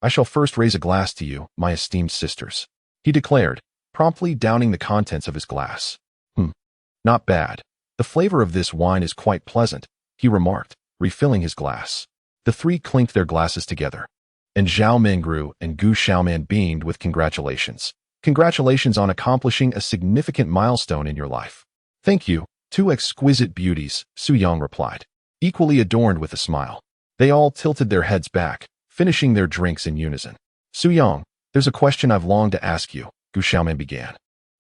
I shall first raise a glass to you, my esteemed sisters," he declared, promptly downing the contents of his glass. Not bad. The flavor of this wine is quite pleasant," he remarked, refilling his glass. The 3 clinked their glasses together, and Zhao Mingru and Gu Xiaoman beamed with congratulations. "Congratulations on accomplishing a significant milestone in your life." "Thank you, 2 exquisite beauties," Su Yang replied, equally adorned with a smile. They all tilted their heads back, finishing their drinks in unison. "Su Yang, there's a question I've longed to ask you," Gu Xiaoman began,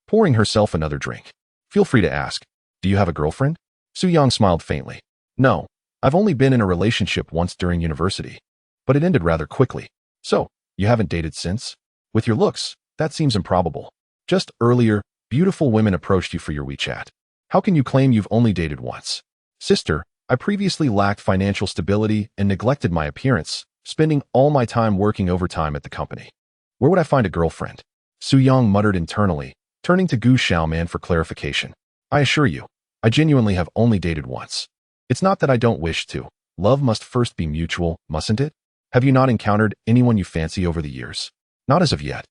pouring herself another drink. "Feel free to ask. Do you have a girlfriend?" Su Yang smiled faintly. "No, I've only been in a relationship once during university, but it ended rather quickly." "So, you haven't dated since?" "With your looks, that seems improbable. Just earlier, beautiful women approached you for your WeChat. How can you claim you've only dated once?" "Sister, I previously lacked financial stability and neglected my appearance, spending all my time working overtime at the company. Where would I find a girlfriend?" Su Yang muttered internally, turning to Gu Xiaoman for clarification. "I assure you, I genuinely have only dated once. It's not that I don't wish to. Love must first be mutual, mustn't it? Have you not encountered anyone you fancy over the years?" "Not as of yet."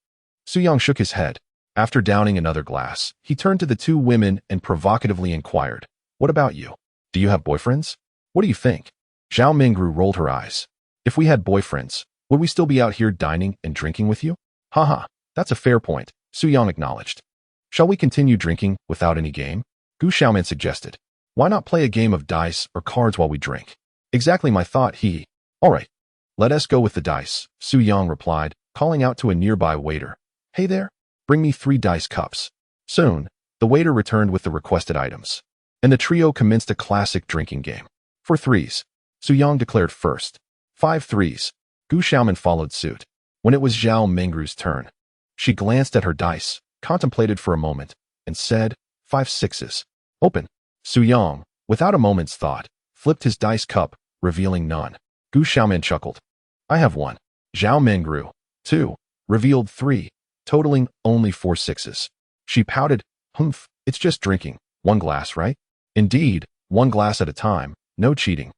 Su Yang shook his head. After downing another glass, he turned to the 2 women and provocatively inquired, "What about you? Do you have boyfriends? What do you think?" Zhao Mingru rolled her eyes. "If we had boyfriends, would we still be out here dining and drinking with you?" Haha, that's a fair point," Su Yang acknowledged. "Shall we continue drinking without any game?" Gu Xiaoman suggested. Why not play a game of dice or cards while we drink? Exactly my thought, he. All right, let us go with the dice, Su Yang replied, calling out to a nearby waiter. Hey there, bring me 3 dice cups. Soon, the waiter returned with the requested items, and the trio commenced a classic drinking game. For threes, Su Yang declared first. 5 threes. Gu Xiaoman followed suit. When it was Zhao Mengru's turn, she glanced at her dice, contemplated for a moment, and said, 5 sixes. Open. Su Yang, without a moment's thought, flipped his dice cup, revealing none. Gu Xiaoman chuckled. I have 1. Zhao Mengru, 2, revealed 3, totaling only 4 sixes. She pouted, humph, it's just drinking. 1 glass, right? Indeed, 1 glass at a time, no cheating.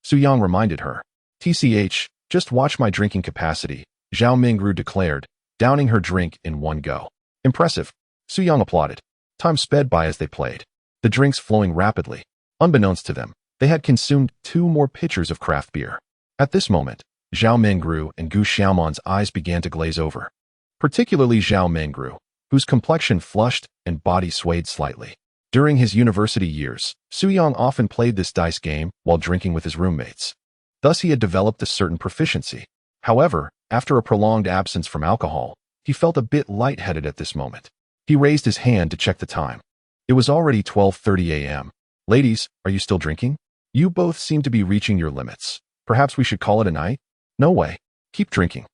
Su Yang reminded her. TCH, just watch my drinking capacity, Zhao Mengru declared, downing her drink in one go. Impressive. Su Yang applauded. Time sped by as they played, the drinks flowing rapidly. Unbeknownst to them, they had consumed 2 more pitchers of craft beer. At this moment, Zhao Mengru and Gu Xiaoman's eyes began to glaze over. Particularly Zhao Mengru, whose complexion flushed and body swayed slightly. During his university years, Su Yang often played this dice game while drinking with his roommates. Thus he had developed a certain proficiency. However, after a prolonged absence from alcohol, he felt a bit lightheaded at this moment. He raised his hand to check the time. It was already 12:30 a.m. Ladies, are you still drinking? You both seem to be reaching your limits. Perhaps we should call it a night? No way. Keep drinking.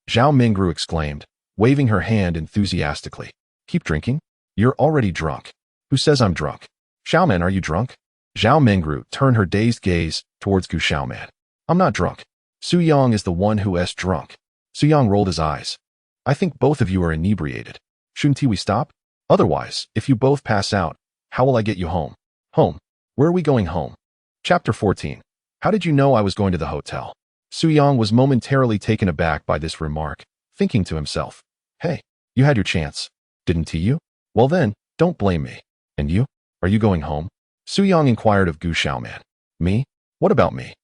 Zhao Mengru exclaimed, waving her hand enthusiastically. Keep drinking? You're already drunk. Who says I'm drunk? Xiaoman, are you drunk? Zhao Mengru turned her dazed gaze towards Gu Xiaoman. I'm not drunk. Su Yang is the one who is drunk. Su Yang rolled his eyes. I think both of you are inebriated. Shouldn't we stop? Otherwise, if you both pass out, how will I get you home? Home. Where are we going home? Chapter 14. How did you know I was going to the hotel? Su Yang was momentarily taken aback by this remark, thinking to himself, hey, you had your chance, didn't you? Well then, don't blame me. And you? Are you going home? Su Yang inquired of Gu Xiaoman. Me? What about me?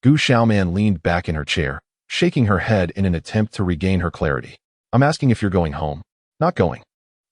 Gu Xiaoman leaned back in her chair, shaking her head in an attempt to regain her clarity. I'm asking if you're going home. Not going.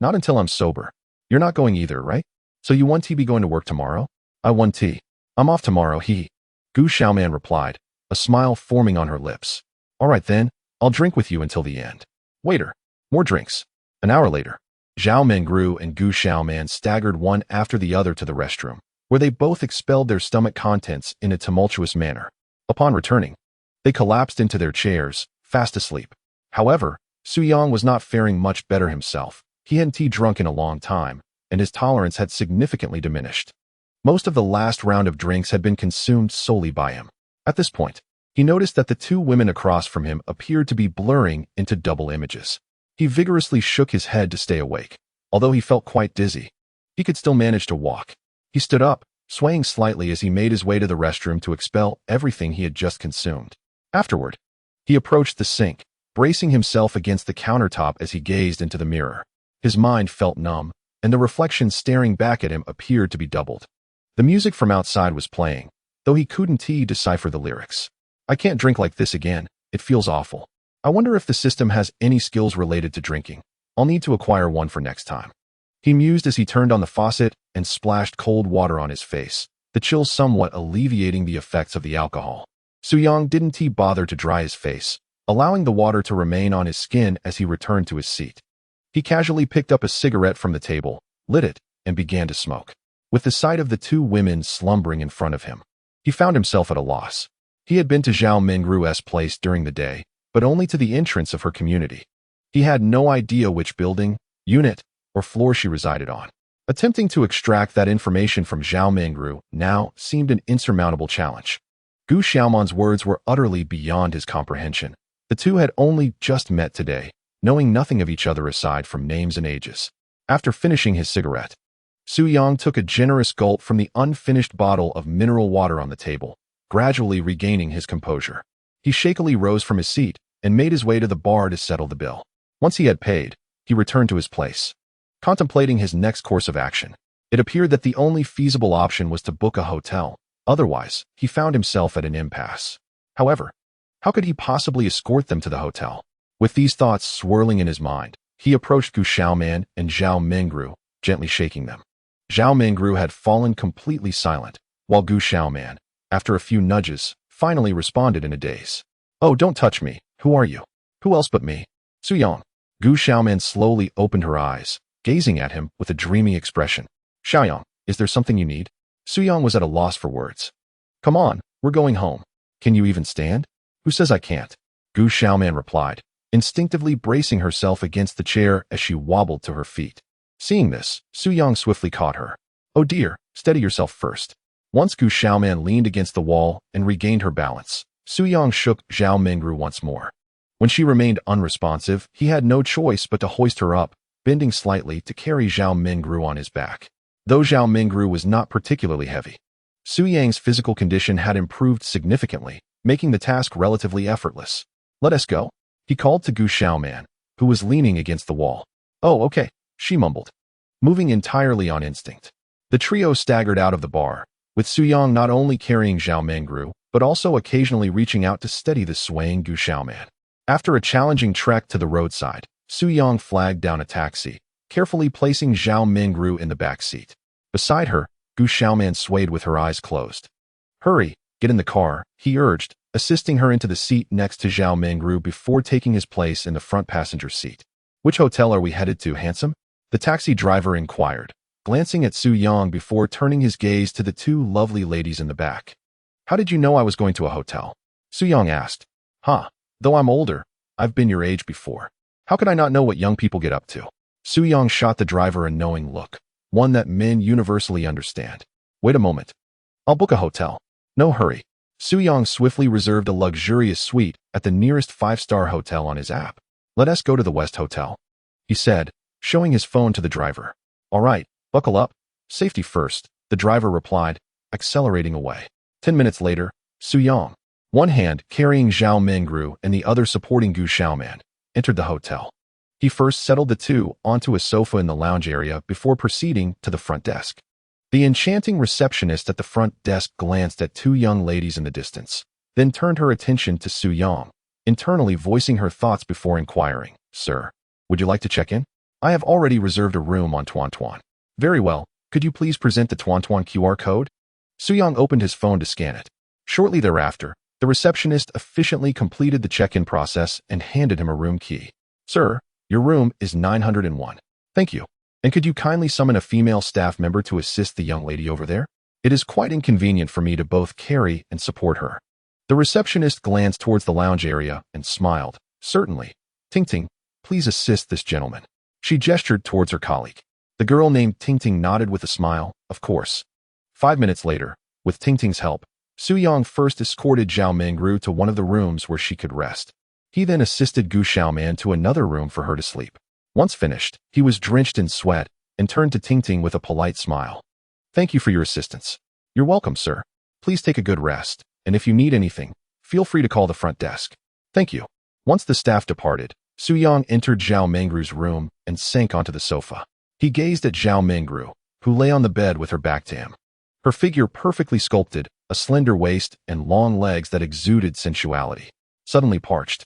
Not until I'm sober. You're not going either, right? So you want to be going to work tomorrow? I want tea. I'm off tomorrow, he. Gu Xiaoman replied, a smile forming on her lips. All right then, I'll drink with you until the end. Waiter, more drinks. An hour later, Zhao Mengru and Gu Xiaoman staggered one after the other to the restroom, where they both expelled their stomach contents in a tumultuous manner. Upon returning, they collapsed into their chairs, fast asleep. However, Su Yang was not faring much better himself. He hadn't drunk in a long time, and his tolerance had significantly diminished. Most of the last round of drinks had been consumed solely by him. At this point, he noticed that the 2 women across from him appeared to be blurring into double images. He vigorously shook his head to stay awake. Although he felt quite dizzy, he could still manage to walk. He stood up, swaying slightly as he made his way to the restroom to expel everything he had just consumed. Afterward, he approached the sink, bracing himself against the countertop as he gazed into the mirror. His mind felt numb, and the reflection staring back at him appeared to be doubled. The music from outside was playing, though he couldn't decipher the lyrics. I can't drink like this again. It feels awful. I wonder if the system has any skills related to drinking. I'll need to acquire one for next time. He mused as he turned on the faucet and splashed cold water on his face, the chill somewhat alleviating the effects of the alcohol. Su Yang didn't bother to dry his face, allowing the water to remain on his skin as he returned to his seat. He casually picked up a cigarette from the table, lit it, and began to smoke. With the sight of the 2 women slumbering in front of him, he found himself at a loss. He had been to Zhao Mengru's place during the day, but only to the entrance of her community. He had no idea which building, unit, or floor she resided on. Attempting to extract that information from Zhao Mengru now seemed an insurmountable challenge. Gu Xiaoman's words were utterly beyond his comprehension. The 2 had only just met today, knowing nothing of each other aside from names and ages. After finishing his cigarette, Su Yang took a generous gulp from the unfinished bottle of mineral water on the table, gradually regaining his composure. He shakily rose from his seat and made his way to the bar to settle the bill. Once he had paid, he returned to his place. Contemplating his next course of action, it appeared that the only feasible option was to book a hotel. Otherwise, he found himself at an impasse. However, how could he possibly escort them to the hotel? With these thoughts swirling in his mind, he approached Gu Xiaoman and Zhao Mengru, gently shaking them. Zhao Mengru had fallen completely silent, while Gu Xiaoman, after a few nudges, finally responded in a daze. "Oh, don't touch me. Who are you?" "Who else but me? Suyang." Gu Xiaoman slowly opened her eyes, gazing at him with a dreamy expression. "Xiaoyang, is there something you need?" Suyang was at a loss for words. "Come on, we're going home. Can you even stand?" "Who says I can't?" Gu Xiaoman replied, instinctively bracing herself against the chair as she wobbled to her feet. Seeing this, Suyang swiftly caught her. "Oh dear, steady yourself first." Once Gu Xiaoman leaned against the wall and regained her balance, Suyang shook Zhao Mingru once more. When she remained unresponsive, he had no choice but to hoist her up, bending slightly to carry Zhao Mingru on his back. Though Zhao Mingru was not particularly heavy, Suyang's physical condition had improved significantly, making the task relatively effortless. "Let us go," he called to Gu Xiaoman, who was leaning against the wall. "Oh, okay," she mumbled, moving entirely on instinct. The trio staggered out of the bar, with Suyang not only carrying Zhao Mingru, but also occasionally reaching out to steady the swaying Gu Xiaoman. After a challenging trek to the roadside, Suyang flagged down a taxi, carefully placing Zhao Mingru in the back seat. Beside her, Gu Xiaoman swayed with her eyes closed. "Hurry, get in the car," he urged, assisting her into the seat next to Zhao Mingru before taking his place in the front passenger seat. "Which hotel are we headed to, handsome?" the taxi driver inquired, glancing at Suyang before turning his gaze to the two lovely ladies in the back. "How did you know I was going to a hotel?" Suyang asked. "Huh, though I'm older, I've been your age before. How could I not know what young people get up to?" Suyang shot the driver a knowing look, one that men universally understand. "Wait a moment. I'll book a hotel." "No hurry." Suyang swiftly reserved a luxurious suite at the nearest five-star hotel on his app. "Let us go to the West Hotel," he said, showing his phone to the driver. "All right, buckle up. Safety first," the driver replied, accelerating away. 10 minutes later, Suyang, one hand carrying Zhao Mingru and the other supporting Gu Xiaoman, entered the hotel. He first settled the two onto a sofa in the lounge area before proceeding to the front desk. The enchanting receptionist at the front desk glanced at two young ladies in the distance, then turned her attention to Suyang, internally voicing her thoughts before inquiring, "Sir, would you like to check in? I have already reserved a room on Tuan." "Very well. Could you please present the Tuan QR code?" Suyang opened his phone to scan it. Shortly thereafter, the receptionist efficiently completed the check-in process and handed him a room key. "Sir, your room is 901. "Thank you. And could you kindly summon a female staff member to assist the young lady over there? It is quite inconvenient for me to both carry and support her." The receptionist glanced towards the lounge area and smiled. "Certainly. Ting Ting, please assist this gentleman." She gestured towards her colleague. The girl named Ting Ting nodded with a smile, "Of course." 5 minutes later, with Ting Ting's help, Suyang first escorted Zhao Mingru to one of the rooms where she could rest. He then assisted Gu Xiaoman to another room for her to sleep. Once finished, he was drenched in sweat and turned to Ting Ting with a polite smile. "Thank you for your assistance." "You're welcome, sir. Please take a good rest, and if you need anything, feel free to call the front desk." "Thank you." Once the staff departed, Suyang entered Zhao Mingru's room and sank onto the sofa. He gazed at Zhao Mingru, who lay on the bed with her back to him. Her figure perfectly sculpted, a slender waist and long legs that exuded sensuality. Suddenly parched,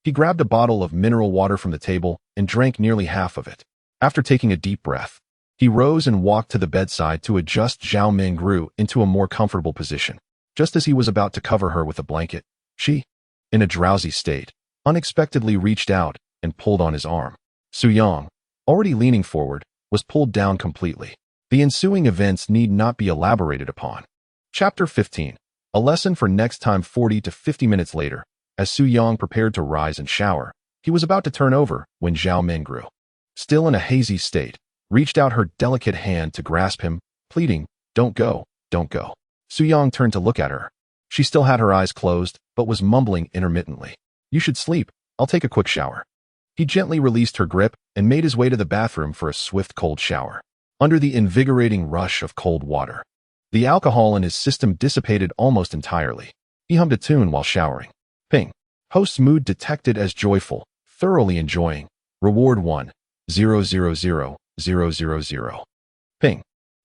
he grabbed a bottle of mineral water from the table and drank nearly half of it. After taking a deep breath, he rose and walked to the bedside to adjust Zhao Mingru into a more comfortable position. Just as he was about to cover her with a blanket, she, in a drowsy state, unexpectedly reached out and pulled on his arm. Suyang, already leaning forward, was pulled down completely. The ensuing events need not be elaborated upon. Chapter 15. A lesson for next time. 40 to 50 minutes later, as Suyang prepared to rise and shower, he was about to turn over when Zhao Mingru, still in a hazy state, reached out her delicate hand to grasp him, pleading, "Don't go, don't go." Suyang turned to look at her. She still had her eyes closed, but was mumbling intermittently. "You should sleep. I'll take a quick shower." He gently released her grip and made his way to the bathroom for a swift cold shower. Under the invigorating rush of cold water, the alcohol in his system dissipated almost entirely. He hummed a tune while showering. Ping. Host's mood detected as joyful, thoroughly enjoying. Reward 1,000,000. Ping.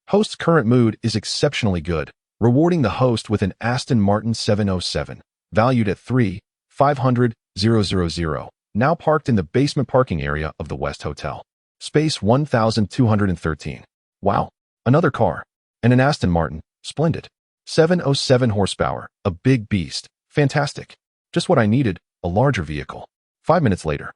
Host's current mood is exceptionally good, rewarding the host with an Aston Martin 707, valued at 3,500,000, now parked in the basement parking area of the West Hotel. Space 1,213. Wow, another car. And an Aston Martin. Splendid. 707 horsepower, a big beast. Fantastic. Just what I needed, a larger vehicle. 5 minutes later,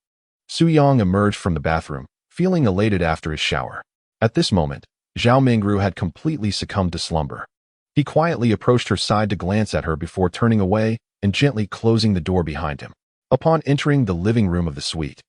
Su Yang emerged from the bathroom, feeling elated after his shower. At this moment, Zhao Mingru had completely succumbed to slumber. He quietly approached her side to glance at her before turning away and gently closing the door behind him. Upon entering the living room of the suite,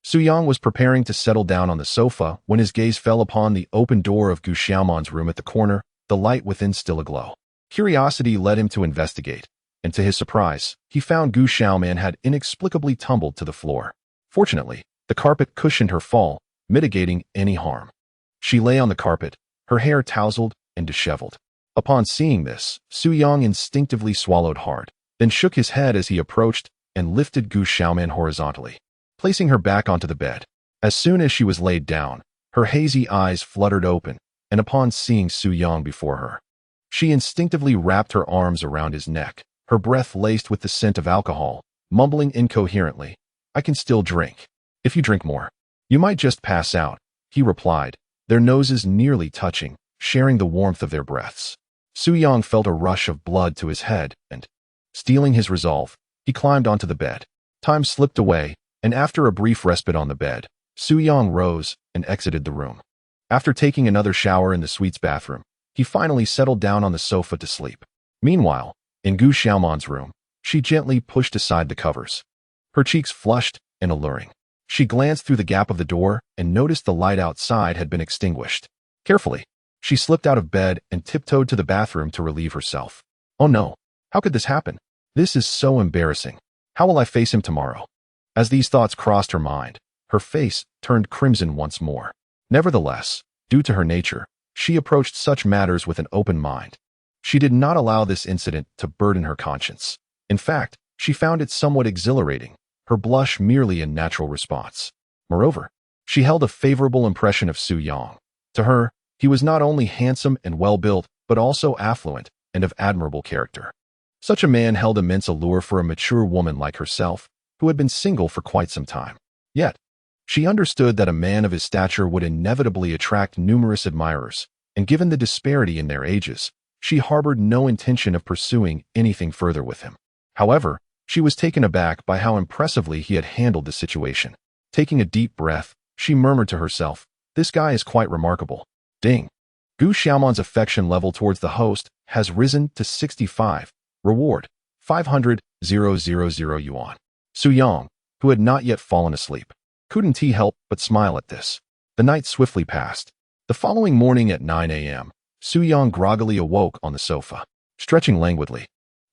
Su Yang was preparing to settle down on the sofa when his gaze fell upon the open door of Gu Xiaoman's room at the corner, the light within still aglow. Curiosity led him to investigate, and to his surprise, he found Gu Xiaoman had inexplicably tumbled to the floor. Fortunately, the carpet cushioned her fall, mitigating any harm. She lay on the carpet, her hair tousled and disheveled. Upon seeing this, Su Yang instinctively swallowed hard, then shook his head as he approached and lifted Gu Xiaoman horizontally, placing her back onto the bed. As soon as she was laid down, her hazy eyes fluttered open, and upon seeing Su Yang before her, she instinctively wrapped her arms around his neck, her breath laced with the scent of alcohol, mumbling incoherently, "I can still drink. If you drink more, you might just pass out," he replied, their noses nearly touching, sharing the warmth of their breaths. Su Yang felt a rush of blood to his head, and, steeling his resolve, he climbed onto the bed. Time slipped away, and after a brief respite on the bed, Su Yang rose and exited the room. After taking another shower in the suite's bathroom, he finally settled down on the sofa to sleep. Meanwhile, in Gu Xiaoman's room, she gently pushed aside the covers. Her cheeks flushed and alluring. She glanced through the gap of the door and noticed the light outside had been extinguished. Carefully, she slipped out of bed and tiptoed to the bathroom to relieve herself. Oh no, how could this happen? This is so embarrassing. How will I face him tomorrow? As these thoughts crossed her mind, her face turned crimson once more. Nevertheless, due to her nature, she approached such matters with an open mind. She did not allow this incident to burden her conscience. In fact, she found it somewhat exhilarating, her blush merely a natural response. Moreover, she held a favorable impression of Su Yang. To her, he was not only handsome and well-built, but also affluent and of admirable character. Such a man held immense allure for a mature woman like herself, who had been single for quite some time. Yet, she understood that a man of his stature would inevitably attract numerous admirers, and given the disparity in their ages, she harbored no intention of pursuing anything further with him. However, she was taken aback by how impressively he had handled the situation. Taking a deep breath, she murmured to herself, "This guy is quite remarkable." Ding! Gu Xiaoman's affection level towards the host has risen to 65. Reward, 500,000 yuan. Su Yang, who had not yet fallen asleep, couldn't he help but smile at this. The night swiftly passed. The following morning at 9 a.m., Su Yang groggily awoke on the sofa, stretching languidly.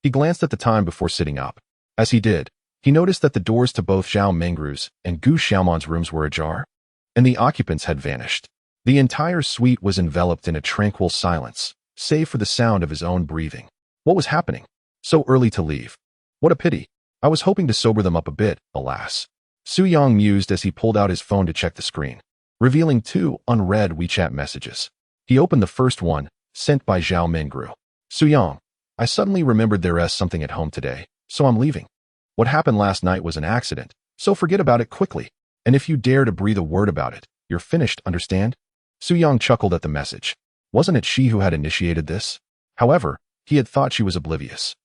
He glanced at the time before sitting up. As he did, he noticed that the doors to both Zhao Mingru's and Gu Xiaoman's rooms were ajar, and the occupants had vanished. The entire suite was enveloped in a tranquil silence, save for the sound of his own breathing. What was happening? So early to leave. What a pity. I was hoping to sober them up a bit, alas. Su Yang mused as he pulled out his phone to check the screen, revealing 2 unread WeChat messages. He opened the first one, sent by Zhao Mingru. Su Yang, I suddenly remembered there is something at home today, so I'm leaving. What happened last night was an accident, so forget about it quickly. And if you dare to breathe a word about it, you're finished, understand? Su Yang chuckled at the message. Wasn't it she who had initiated this? However, he had thought she was oblivious.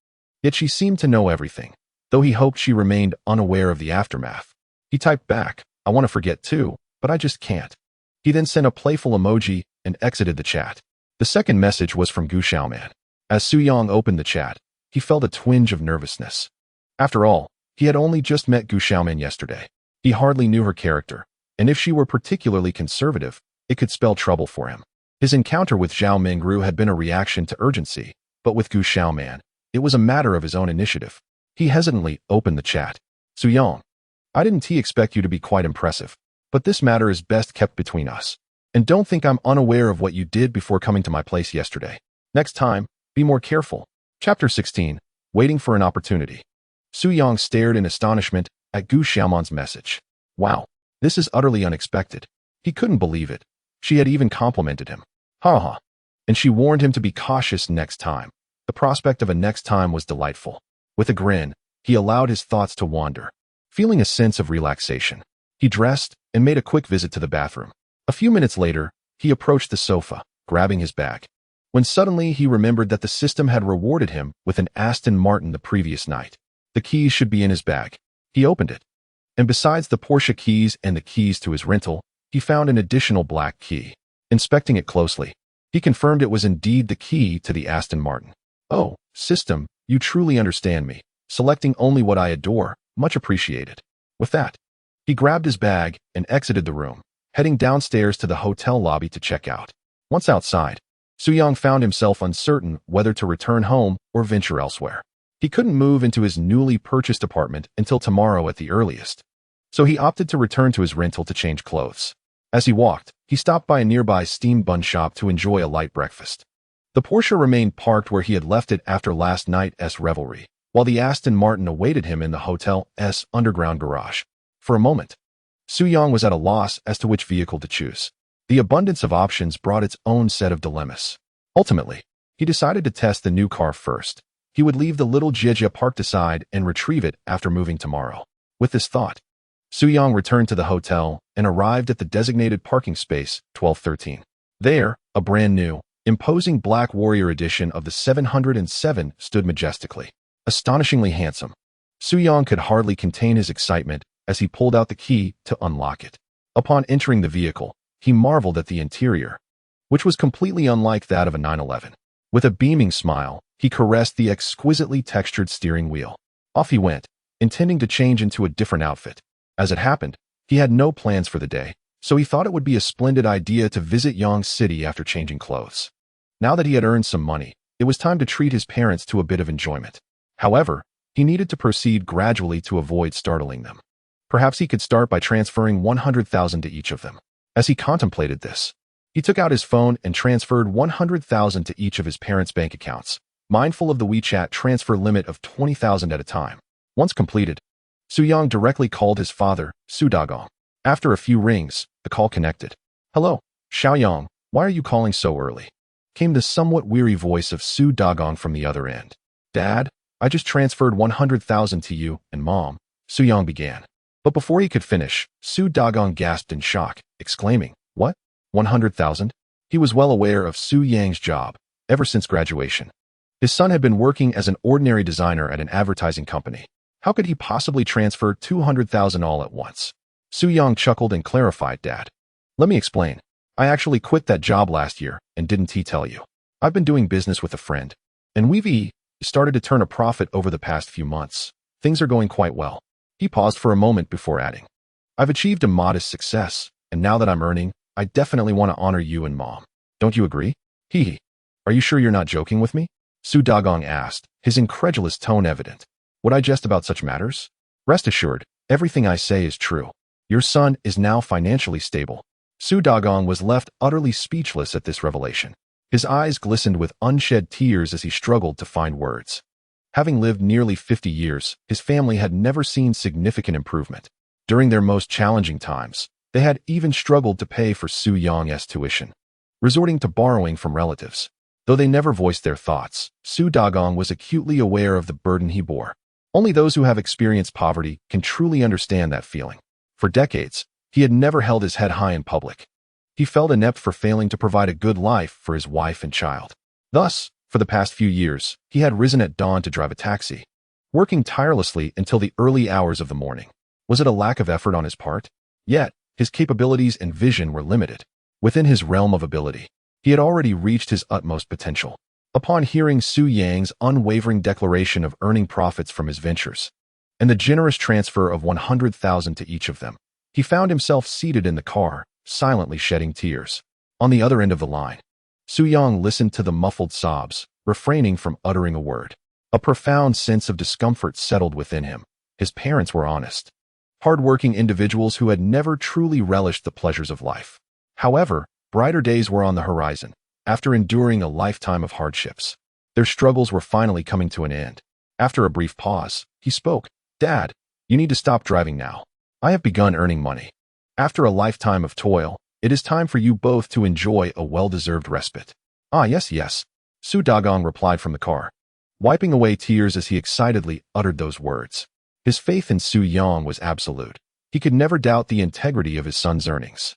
Yet she seemed to know everything, though he hoped she remained unaware of the aftermath. He typed back, I want to forget too, but I just can't. He then sent a playful emoji and exited the chat. The second message was from Gu Xiaoman. As Su Yang opened the chat, he felt a twinge of nervousness. After all, he had only just met Gu Xiaoman yesterday. He hardly knew her character, and if she were particularly conservative, it could spell trouble for him. His encounter with Zhao Mingru had been a reaction to urgency, but with Gu Xiaoman, it was a matter of his own initiative. He hesitantly opened the chat. Su Yang, I didn't expect you to be quite impressive, but this matter is best kept between us. And don't think I'm unaware of what you did before coming to my place yesterday. Next time, be more careful. Chapter 16, Waiting for an Opportunity. Su Yang stared in astonishment at Gu Xiaoman's message. Wow, this is utterly unexpected. He couldn't believe it. She had even complimented him. Ha ha. And she warned him to be cautious next time. The prospect of a next time was delightful. With a grin, he allowed his thoughts to wander. Feeling a sense of relaxation, he dressed and made a quick visit to the bathroom. A few minutes later, he approached the sofa, grabbing his bag. when suddenly he remembered that the system had rewarded him with an Aston Martin the previous night. The keys should be in his bag. He opened it, and besides the Porsche keys and the keys to his rental, he found an additional black key. Inspecting it closely, he confirmed it was indeed the key to the Aston Martin. "Oh, system, you truly understand me. Selecting only what I adore, much appreciated." With that, he grabbed his bag and exited the room, heading downstairs to the hotel lobby to check out. Once outside, Soo-young found himself uncertain whether to return home or venture elsewhere. He couldn't move into his newly purchased apartment until tomorrow at the earliest, so he opted to return to his rental to change clothes. As he walked, he stopped by a nearby steam bun shop to enjoy a light breakfast. The Porsche remained parked where he had left it after last night's revelry, while the Aston Martin awaited him in the hotel's underground garage. For a moment, Soo-young was at a loss as to which vehicle to choose. The abundance of options brought its own set of dilemmas. Ultimately, he decided to test the new car first. He would leave the little Jeja parked aside and retrieve it after moving tomorrow. With this thought, Soo-young returned to the hotel and arrived at the designated parking space, 1213. There, a brand new, imposing Black Warrior edition of the 707 stood majestically. Astonishingly handsome, Soo-young could hardly contain his excitement as he pulled out the key to unlock it. Upon entering the vehicle, he marveled at the interior, which was completely unlike that of a 911. With a beaming smile, he caressed the exquisitely textured steering wheel. Off he went, intending to change into a different outfit. As it happened, he had no plans for the day, so he thought it would be a splendid idea to visit Yong City after changing clothes. Now that he had earned some money, it was time to treat his parents to a bit of enjoyment. However, he needed to proceed gradually to avoid startling them. Perhaps he could start by transferring 100,000 to each of them. As he contemplated this, he took out his phone and transferred 100,000 to each of his parents' bank accounts, mindful of the WeChat transfer limit of 20,000 at a time. Once completed, Soo-young directly called his father, Soo-dagong. After a few rings, the call connected. "Hello, Xiaoyong, why are you calling so early?" came the somewhat weary voice of Soo-dagong from the other end. "Dad, I just transferred 100,000 to you and Mom," Soo-young began. But before he could finish, Soo-dagong gasped in shock, exclaiming, "What? 100,000? He was well aware of Soo-yang's job ever since graduation. His son had been working as an ordinary designer at an advertising company. How could he possibly transfer 200,000 all at once? Soo-young chuckled and clarified, "Dad, let me explain. I actually quit that job last year, and didn't tell you. I've been doing business with a friend, and we've started to turn a profit over the past few months. Things are going quite well." He paused for a moment before adding, "I've achieved a modest success, and now that I'm earning, I definitely want to honor you and Mom. Don't you agree?" "Hee. Are you sure you're not joking with me?" Soo-dagong asked, his incredulous tone evident. "Would I jest about such matters? Rest assured, everything I say is true. Your son is now financially stable." Soo-dagong was left utterly speechless at this revelation. His eyes glistened with unshed tears as he struggled to find words. Having lived nearly 50 years, his family had never seen significant improvement. During their most challenging times, they had even struggled to pay for Soo-young's tuition, resorting to borrowing from relatives. Though they never voiced their thoughts, Soo-dagong was acutely aware of the burden he bore. Only those who have experienced poverty can truly understand that feeling. For decades, he had never held his head high in public. He felt inept for failing to provide a good life for his wife and child. Thus, for the past few years, he had risen at dawn to drive a taxi, working tirelessly until the early hours of the morning. Was it a lack of effort on his part? Yet, his capabilities and vision were limited. Within his realm of ability, he had already reached his utmost potential. Upon hearing Soo-yang's unwavering declaration of earning profits from his ventures, and the generous transfer of 100,000 to each of them, he found himself seated in the car, silently shedding tears. On the other end of the line, Soo-young listened to the muffled sobs, refraining from uttering a word. A profound sense of discomfort settled within him. His parents were honest, hard-working individuals who had never truly relished the pleasures of life. However, brighter days were on the horizon. After enduring a lifetime of hardships, their struggles were finally coming to an end. After a brief pause, he spoke. "Dad, you need to stop driving now. I have begun earning money. After a lifetime of toil, it is time for you both to enjoy a well-deserved respite." "Ah, yes," Soo-dagong replied from the car, wiping away tears as he excitedly uttered those words. His faith in Soo-young was absolute. He could never doubt the integrity of his son's earnings.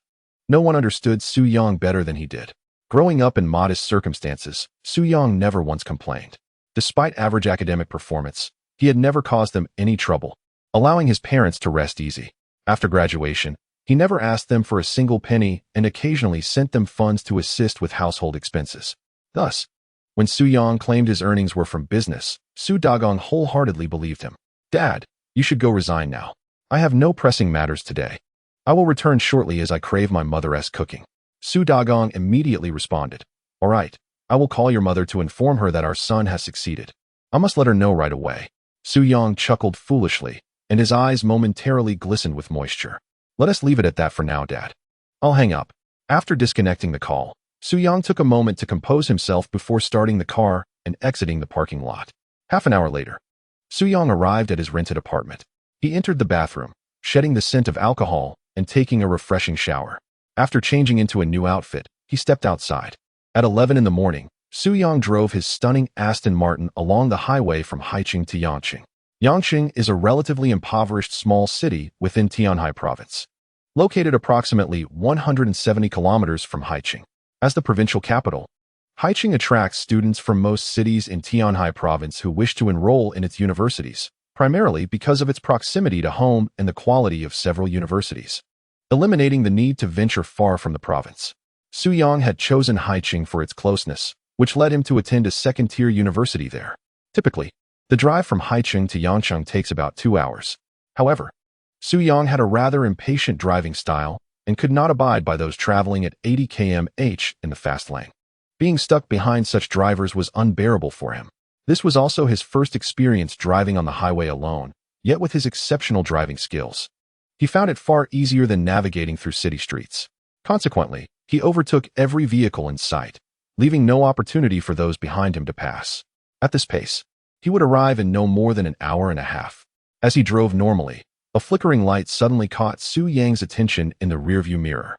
No one understood Soo-young better than he did. Growing up in modest circumstances, Su-young never once complained. Despite average academic performance, he had never caused them any trouble, allowing his parents to rest easy. After graduation, he never asked them for a single penny and occasionally sent them funds to assist with household expenses. Thus, when Su-young claimed his earnings were from business, Su-dagong wholeheartedly believed him. "Dad, you should go resign now. I have no pressing matters today. I will return shortly as I crave my mother's cooking." Su-dagong immediately responded, "All right, I will call your mother to inform her that our son has succeeded. I must let her know right away." Su-young chuckled foolishly, and his eyes momentarily glistened with moisture. "Let us leave it at that for now, Dad. I'll hang up." After disconnecting the call, Su-young took a moment to compose himself before starting the car and exiting the parking lot. Half an hour later, Su-young arrived at his rented apartment. He entered the bathroom, shedding the scent of alcohol and taking a refreshing shower. After changing into a new outfit, he stepped outside. At 11 in the morning, Su-young drove his stunning Aston Martin along the highway from Haicheng to Yangqing. Yangqing is a relatively impoverished small city within Tianhai province, located approximately 170 kilometers from Haicheng. As the provincial capital, Haicheng attracts students from most cities in Tianhai province who wish to enroll in its universities, primarily because of its proximity to home and the quality of several universities, eliminating the need to venture far from the province. Su-young had chosen Haicheng for its closeness, which led him to attend a second-tier university there. Typically, the drive from Haicheng to Yangqing takes about 2 hours. However, Su-young had a rather impatient driving style and could not abide by those traveling at 80 km/h in the fast lane. Being stuck behind such drivers was unbearable for him. This was also his first experience driving on the highway alone, yet with his exceptional driving skills, he found it far easier than navigating through city streets. Consequently, he overtook every vehicle in sight, leaving no opportunity for those behind him to pass. At this pace, he would arrive in no more than an hour and a half. As he drove normally, a flickering light suddenly caught Su-young's attention in the rearview mirror.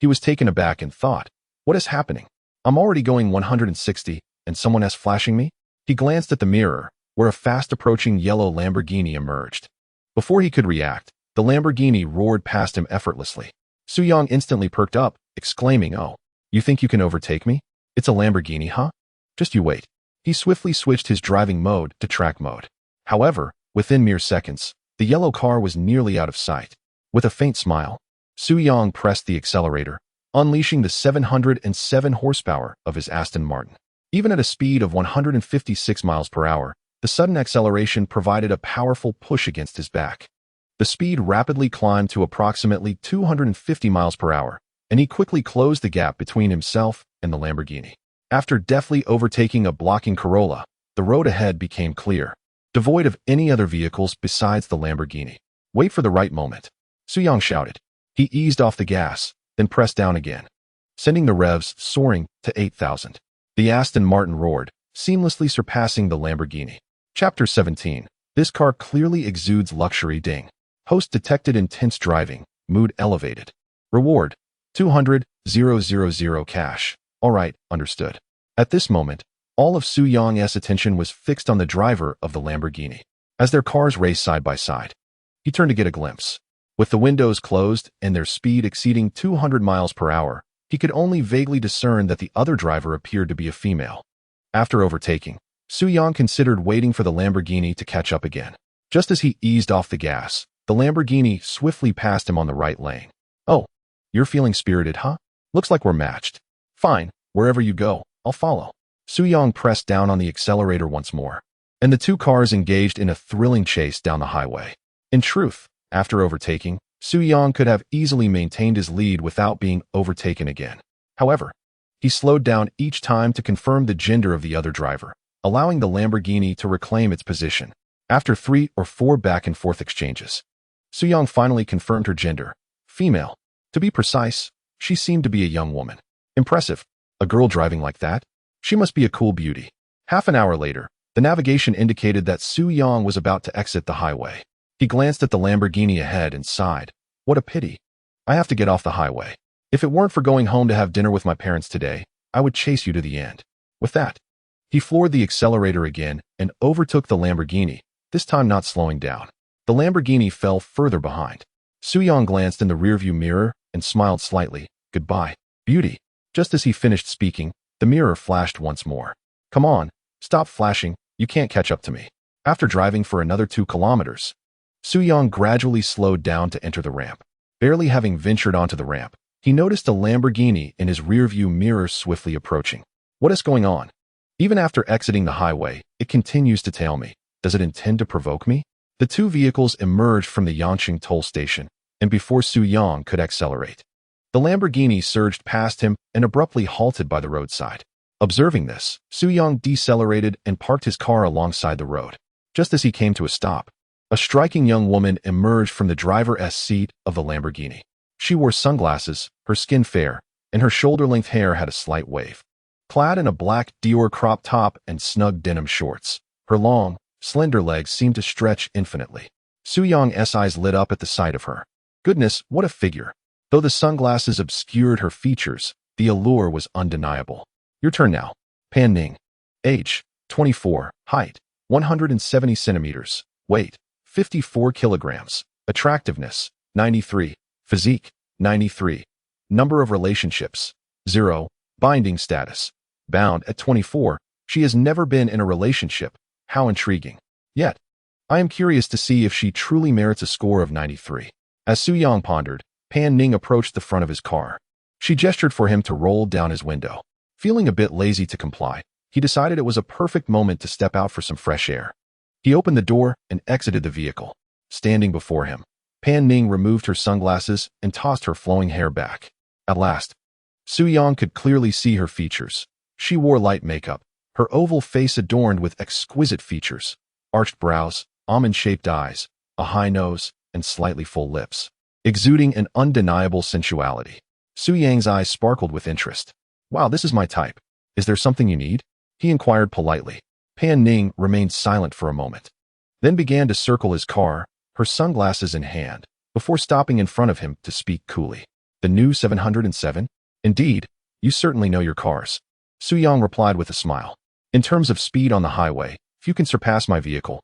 He was taken aback and thought, "What is happening? I'm already going 160, and someone is flashing me?" He glanced at the mirror, where a fast-approaching yellow Lamborghini emerged. Before he could react, the Lamborghini roared past him effortlessly. Su-young instantly perked up, exclaiming, "Oh, you think you can overtake me? It's a Lamborghini, huh? Just you wait." He swiftly switched his driving mode to track mode. However, within mere seconds, the yellow car was nearly out of sight. With a faint smile, Su-young pressed the accelerator, unleashing the 707 horsepower of his Aston Martin. Even at a speed of 156 miles per hour, the sudden acceleration provided a powerful push against his back. The speed rapidly climbed to approximately 250 miles per hour, and he quickly closed the gap between himself and the Lamborghini. After deftly overtaking a blocking Corolla, the road ahead became clear, devoid of any other vehicles besides the Lamborghini. "Wait for the right moment," Su-young shouted. He eased off the gas, then pressed down again, sending the revs soaring to 8,000. The Aston Martin roared, seamlessly surpassing the Lamborghini. Chapter 17. This car clearly exudes luxury. Ding. Host detected intense driving, mood elevated. Reward, 200,000 cash. All right, understood. At this moment, all of Su-young's attention was fixed on the driver of the Lamborghini. As their cars raced side by side, he turned to get a glimpse. With the windows closed and their speed exceeding 200 miles per hour, he could only vaguely discern that the other driver appeared to be a female. After overtaking, Su-young considered waiting for the Lamborghini to catch up again. Just as he eased off the gas, the Lamborghini swiftly passed him on the right lane. "Oh, you're feeling spirited, huh? Looks like we're matched. Fine, wherever you go, I'll follow." Su-young pressed down on the accelerator once more, and the two cars engaged in a thrilling chase down the highway. In truth, after overtaking, Su-young could have easily maintained his lead without being overtaken again. However, he slowed down each time to confirm the gender of the other driver, allowing the Lamborghini to reclaim its position. After 3 or 4 back-and-forth exchanges, Su-young finally confirmed her gender, female. To be precise, she seemed to be a young woman. Impressive. A girl driving like that? She must be a cool beauty. Half an hour later, the navigation indicated that Su-young was about to exit the highway. He glanced at the Lamborghini ahead and sighed. "What a pity. I have to get off the highway. If it weren't for going home to have dinner with my parents today, I would chase you to the end." With that, he floored the accelerator again and overtook the Lamborghini, this time not slowing down. The Lamborghini fell further behind. Su-young glanced in the rearview mirror and smiled slightly. "Goodbye, beauty." Just as he finished speaking, the mirror flashed once more. Come on, stop flashing, you can't catch up to me. After driving for another 2 kilometers, Soo-young gradually slowed down to enter the ramp. Barely having ventured onto the ramp, he noticed a Lamborghini in his rearview mirror swiftly approaching. What is going on? Even after exiting the highway, it continues to tail me. Does it intend to provoke me? The 2 vehicles emerged from the Yangqing toll station, and before Soo-young could accelerate, the Lamborghini surged past him and abruptly halted by the roadside. Observing this, Soo-young decelerated and parked his car alongside the road. Just as he came to a stop, a striking young woman emerged from the driver's seat of the Lamborghini. She wore sunglasses, her skin fair, and her shoulder-length hair had a slight wave. Clad in a black Dior crop top and snug denim shorts, her long, slender legs seemed to stretch infinitely. Soo-young's eyes lit up at the sight of her. Goodness, what a figure! Though the sunglasses obscured her features, the allure was undeniable. Your turn now. Pan Ning. Age, 24. Height, 170 centimeters. Weight, 54 kilograms. Attractiveness, 93. Physique, 93. Number of relationships, 0. Binding status, bound at 24. She has never been in a relationship. How intriguing. Yet, I am curious to see if she truly merits a score of 93. As Soo-young pondered, Pan Ning approached the front of his car. She gestured for him to roll down his window. Feeling a bit lazy to comply, he decided it was a perfect moment to step out for some fresh air. He opened the door and exited the vehicle. Standing before him, Pan Ning removed her sunglasses and tossed her flowing hair back. At last, Soo-young could clearly see her features. She wore light makeup, her oval face adorned with exquisite features, arched brows, almond-shaped eyes, a high nose, and slightly full lips, exuding an undeniable sensuality. Soo-young's eyes sparkled with interest. Wow, this is my type. Is there something you need? He inquired politely. Pan Ning remained silent for a moment, then began to circle his car, her sunglasses in hand, before stopping in front of him to speak coolly. The new 707? Indeed, you certainly know your cars. Soo-young replied with a smile. In terms of speed on the highway, few can surpass my vehicle.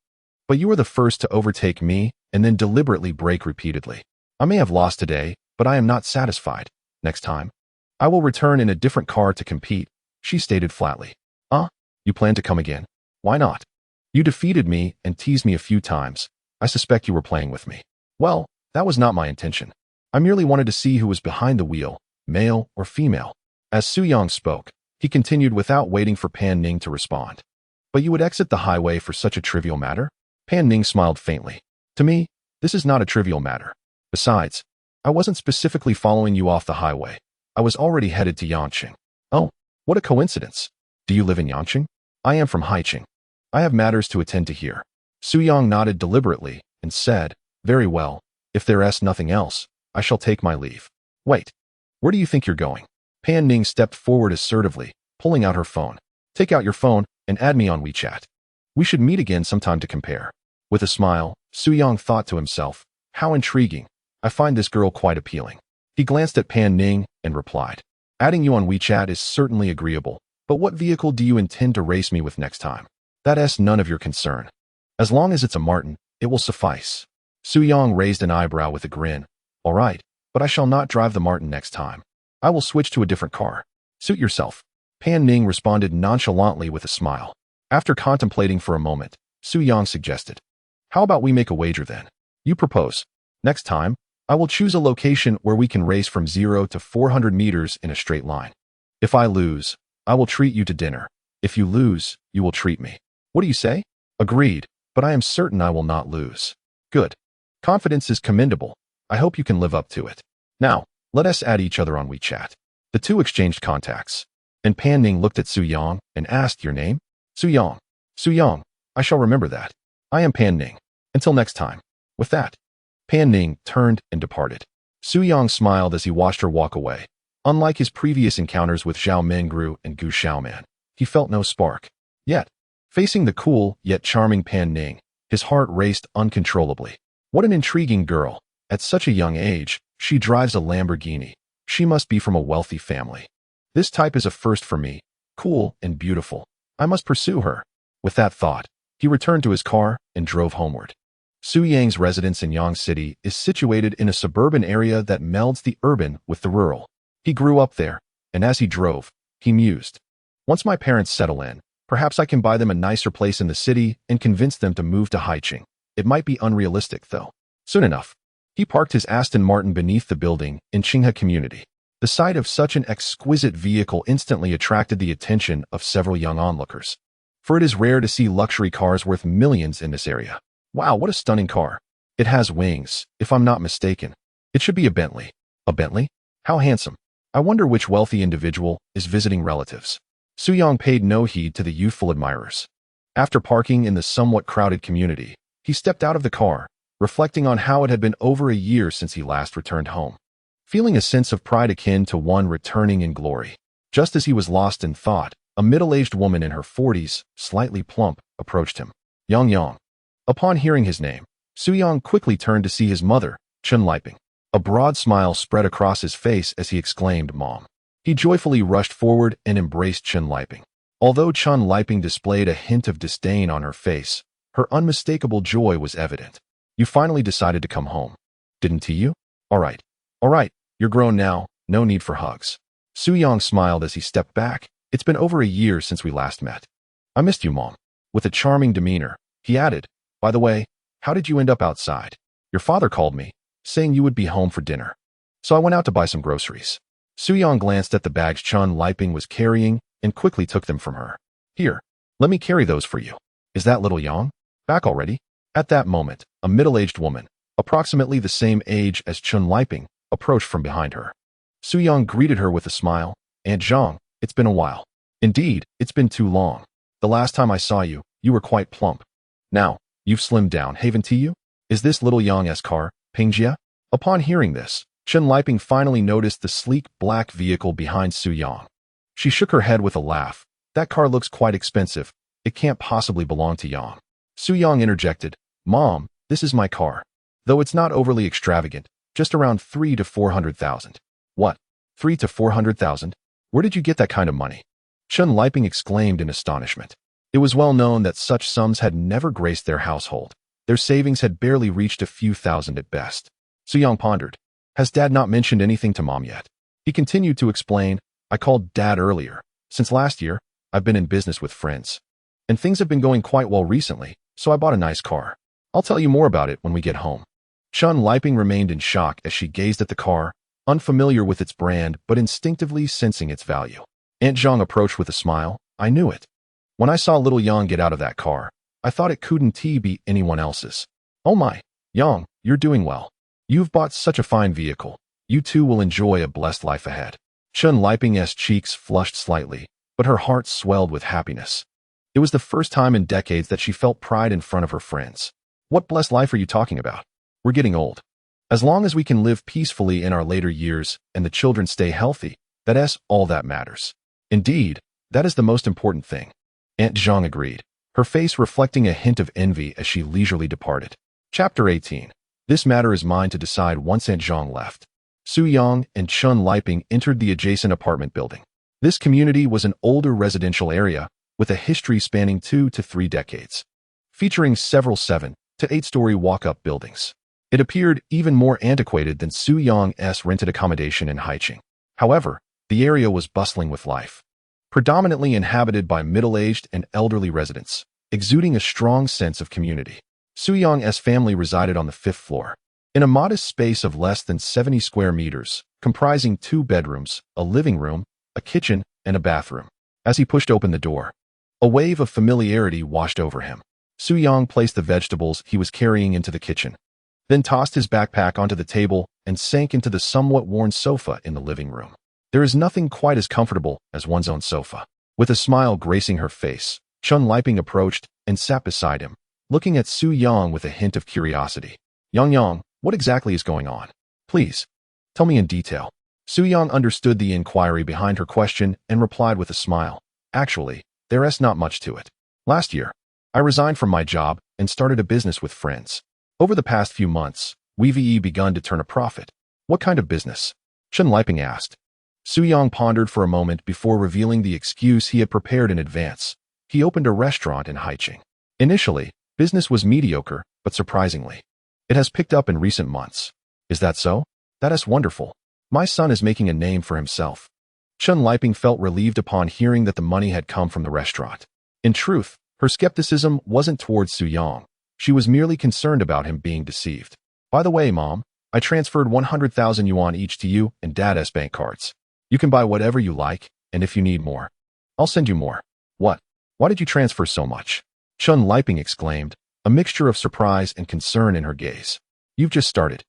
But you are the first to overtake me and then deliberately brake repeatedly. I may have lost today, but I am not satisfied. Next time, I will return in a different car to compete, she stated flatly. You plan to come again? Why not? You defeated me and teased me a few times. I suspect you were playing with me. Well, that was not my intention. I merely wanted to see who was behind the wheel, male or female. As Soo-young spoke, he continued without waiting for Pan Ning to respond. But you would exit the highway for such a trivial matter? Pan Ning smiled faintly. To me, this is not a trivial matter. Besides, I wasn't specifically following you off the highway. I was already headed to Yangqing. Oh, what a coincidence. Do you live in Yangqing? I am from Haiqing. I have matters to attend to here. Soo-young nodded deliberately and said, Very well, if there's nothing else, I shall take my leave. Wait, where do you think you're going? Pan Ning stepped forward assertively, pulling out her phone. Take out your phone and add me on WeChat. We should meet again sometime to compare. With a smile, Soo-young thought to himself, how intriguing. I find this girl quite appealing. He glanced at Pan Ning and replied, Adding you on WeChat is certainly agreeable, but what vehicle do you intend to race me with next time? That's none of your concern. As long as it's a Martin, it will suffice. Soo-young raised an eyebrow with a grin. All right, but I shall not drive the Martin next time. I will switch to a different car. Suit yourself. Pan Ning responded nonchalantly with a smile. After contemplating for a moment, Soo-young suggested, How about we make a wager then? You propose. Next time, I will choose a location where we can race from 0 to 400 meters in a straight line. If I lose, I will treat you to dinner. If you lose, you will treat me. What do you say? Agreed, but I am certain I will not lose. Good. Confidence is commendable. I hope you can live up to it. Now, let us add each other on WeChat. The two exchanged contacts. And Pan Ning looked at Soo-young and asked, Your name? Soo-young. Soo-young, I shall remember that. I am Pan Ning. Until next time. With that, Pan Ning turned and departed. Soo-young smiled as he watched her walk away. Unlike his previous encounters with Zhao Mingru and Gu Xiaoman, he felt no spark. Yet, facing the cool yet charming Pan Ning, his heart raced uncontrollably. What an intriguing girl. At such a young age, she drives a Lamborghini. She must be from a wealthy family. This type is a first for me. Cool and beautiful. I must pursue her. With that thought, he returned to his car and drove homeward. Soo-young's residence in Yang City is situated in a suburban area that melds the urban with the rural. He grew up there, And as he drove, he mused, once my parents settle in, perhaps I can buy them a nicer place in the city and convince them to move to Haicheng. It might be unrealistic, though. Soon enough, he parked his Aston Martin beneath the building in Qinghe community. The sight of such an exquisite vehicle instantly attracted the attention of several young onlookers. For it is rare to see luxury cars worth millions in this area. Wow, what a stunning car. It has wings, if I'm not mistaken. It should be a Bentley. A Bentley? How handsome. I wonder which wealthy individual is visiting relatives. Su Yang paid no heed to the youthful admirers. After parking in the somewhat crowded community, he stepped out of the car, reflecting on how it had been over a year since he last returned home. Feeling a sense of pride akin to one returning in glory. Just as he was lost in thought, a middle-aged woman in her 40s, slightly plump, approached him. Yang. Upon hearing his name, Su Yang quickly turned to see his mother, Chen Liping. A broad smile spread across his face as he exclaimed, Mom. He joyfully rushed forward and embraced Chen Liping. Although Chen Liping displayed a hint of disdain on her face, her unmistakable joy was evident. You finally decided to come home. Didn't you? All right. You're grown now, no need for hugs. Su Yang smiled as he stepped back. It's been over a year since we last met. I missed you, Mom. With a charming demeanor, he added, by the way, how did you end up outside? Your father called me, saying you would be home for dinner. So I went out to buy some groceries. Su Yang glanced at the bags Chen Liping was carrying and quickly took them from her. Here, let me carry those for you. Is that little Yang back already? At that moment, a middle-aged woman, approximately the same age as Chen Liping, approached from behind her. Su Yang greeted her with a smile. Aunt Zhang, it's been a while. Indeed, it's been too long. The last time I saw you, you were quite plump. Now, you've slimmed down, haven't you? Is this little Yang's car, Pingjia? Upon hearing this, Chen Liping finally noticed the sleek black vehicle behind Su Yang. She shook her head with a laugh. That car looks quite expensive. It can't possibly belong to Yang. Su Yang interjected, Mom, this is my car. Though it's not overly extravagant, just around 300,000 to 400,000. What? 300,000 to 400,000? Where did you get that kind of money? Chen Liping exclaimed in astonishment. It was well known that such sums had never graced their household. Their savings had barely reached a few thousand at best. Su Yang pondered. Has Dad not mentioned anything to Mom yet? He continued to explain, I called Dad earlier. Since last year, I've been in business with friends. And things have been going quite well recently, so I bought a nice car. I'll tell you more about it when we get home. Chen Liping remained in shock as she gazed at the car, unfamiliar with its brand but instinctively sensing its value. Aunt Zhang approached with a smile. I knew it. When I saw little Yang get out of that car, I thought it couldn't be anyone else's. Oh my, Yang, you're doing well. You've bought such a fine vehicle. You too will enjoy a blessed life ahead. Chen Liping's cheeks flushed slightly, but her heart swelled with happiness. It was the first time in decades that she felt pride in front of her friends. What blessed life are you talking about? We're getting old. As long as we can live peacefully in our later years and the children stay healthy, that's all that matters. Indeed, that is the most important thing. Aunt Zhang agreed, her face reflecting a hint of envy as she leisurely departed. Chapter 18. This matter is mine to decide once Aunt Zhang left. Su Yang and Chen Liping entered the adjacent apartment building. This community was an older residential area with a history spanning 2 to 3 decades, featuring several 7 to 8-story walk-up buildings. It appeared even more antiquated than Su Yang's rented accommodation in Haicheng. However, the area was bustling with life, predominantly inhabited by middle-aged and elderly residents, exuding a strong sense of community. Su Yang's family resided on the 5th floor, in a modest space of less than 70 square meters, comprising 2 bedrooms, a living room, a kitchen, and a bathroom. As he pushed open the door, a wave of familiarity washed over him. Su Yang placed the vegetables he was carrying into the kitchen, then tossed his backpack onto the table and sank into the somewhat worn sofa in the living room. There is nothing quite as comfortable as one's own sofa. With a smile gracing her face, Chen Liping approached and sat beside him, looking at Su Yang with a hint of curiosity. Yang, what exactly is going on? Please, tell me in detail. Su Yang understood the inquiry behind her question and replied with a smile. Actually, there's not much to it. Last year, I resigned from my job and started a business with friends. Over the past few months, we've begun to turn a profit. What kind of business? Chen Liping asked. Su Yang pondered for a moment before revealing the excuse he had prepared in advance. He opened a restaurant in Haicheng. Initially, business was mediocre, but surprisingly, it has picked up in recent months. Is that so? That is wonderful. My son is making a name for himself. Chun Liping felt relieved upon hearing that the money had come from the restaurant. In truth, her skepticism wasn't towards Su Yang. She was merely concerned about him being deceived. By the way, Mom, I transferred 100,000 yuan each to you and Dad's bank cards. You can buy whatever you like, and if you need more, I'll send you more. What? Why did you transfer so much? Chun Liping exclaimed, a mixture of surprise and concern in her gaze. You've just started.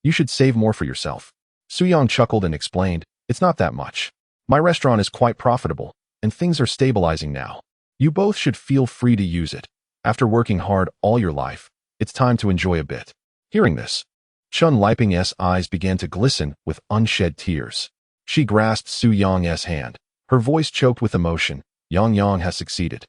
You should save more for yourself. Su Yang chuckled and explained, it's not that much. My restaurant is quite profitable, and things are stabilizing now. You both should feel free to use it. After working hard all your life, it's time to enjoy a bit. Hearing this, Chun Liping's eyes began to glisten with unshed tears. She grasped Su Yang's hand. Her voice choked with emotion. Yang has succeeded.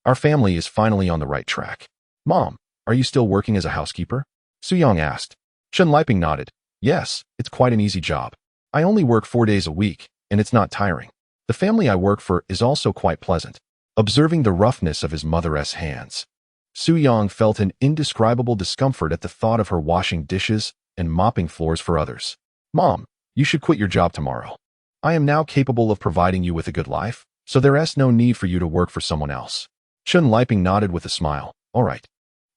Our family is finally on the right track. Mom, are you still working as a housekeeper? Su Yang asked. Chun Liping nodded. Yes, it's quite an easy job. I only work 4 days a week, and it's not tiring. The family I work for is also quite pleasant. Observing the roughness of his mother's hands, Su Yang felt an indescribable discomfort at the thought of her washing dishes and mopping floors for others. Mom, you should quit your job tomorrow. I am now capable of providing you with a good life, so there's no need for you to work for someone else. Chun Liping nodded with a smile. All right.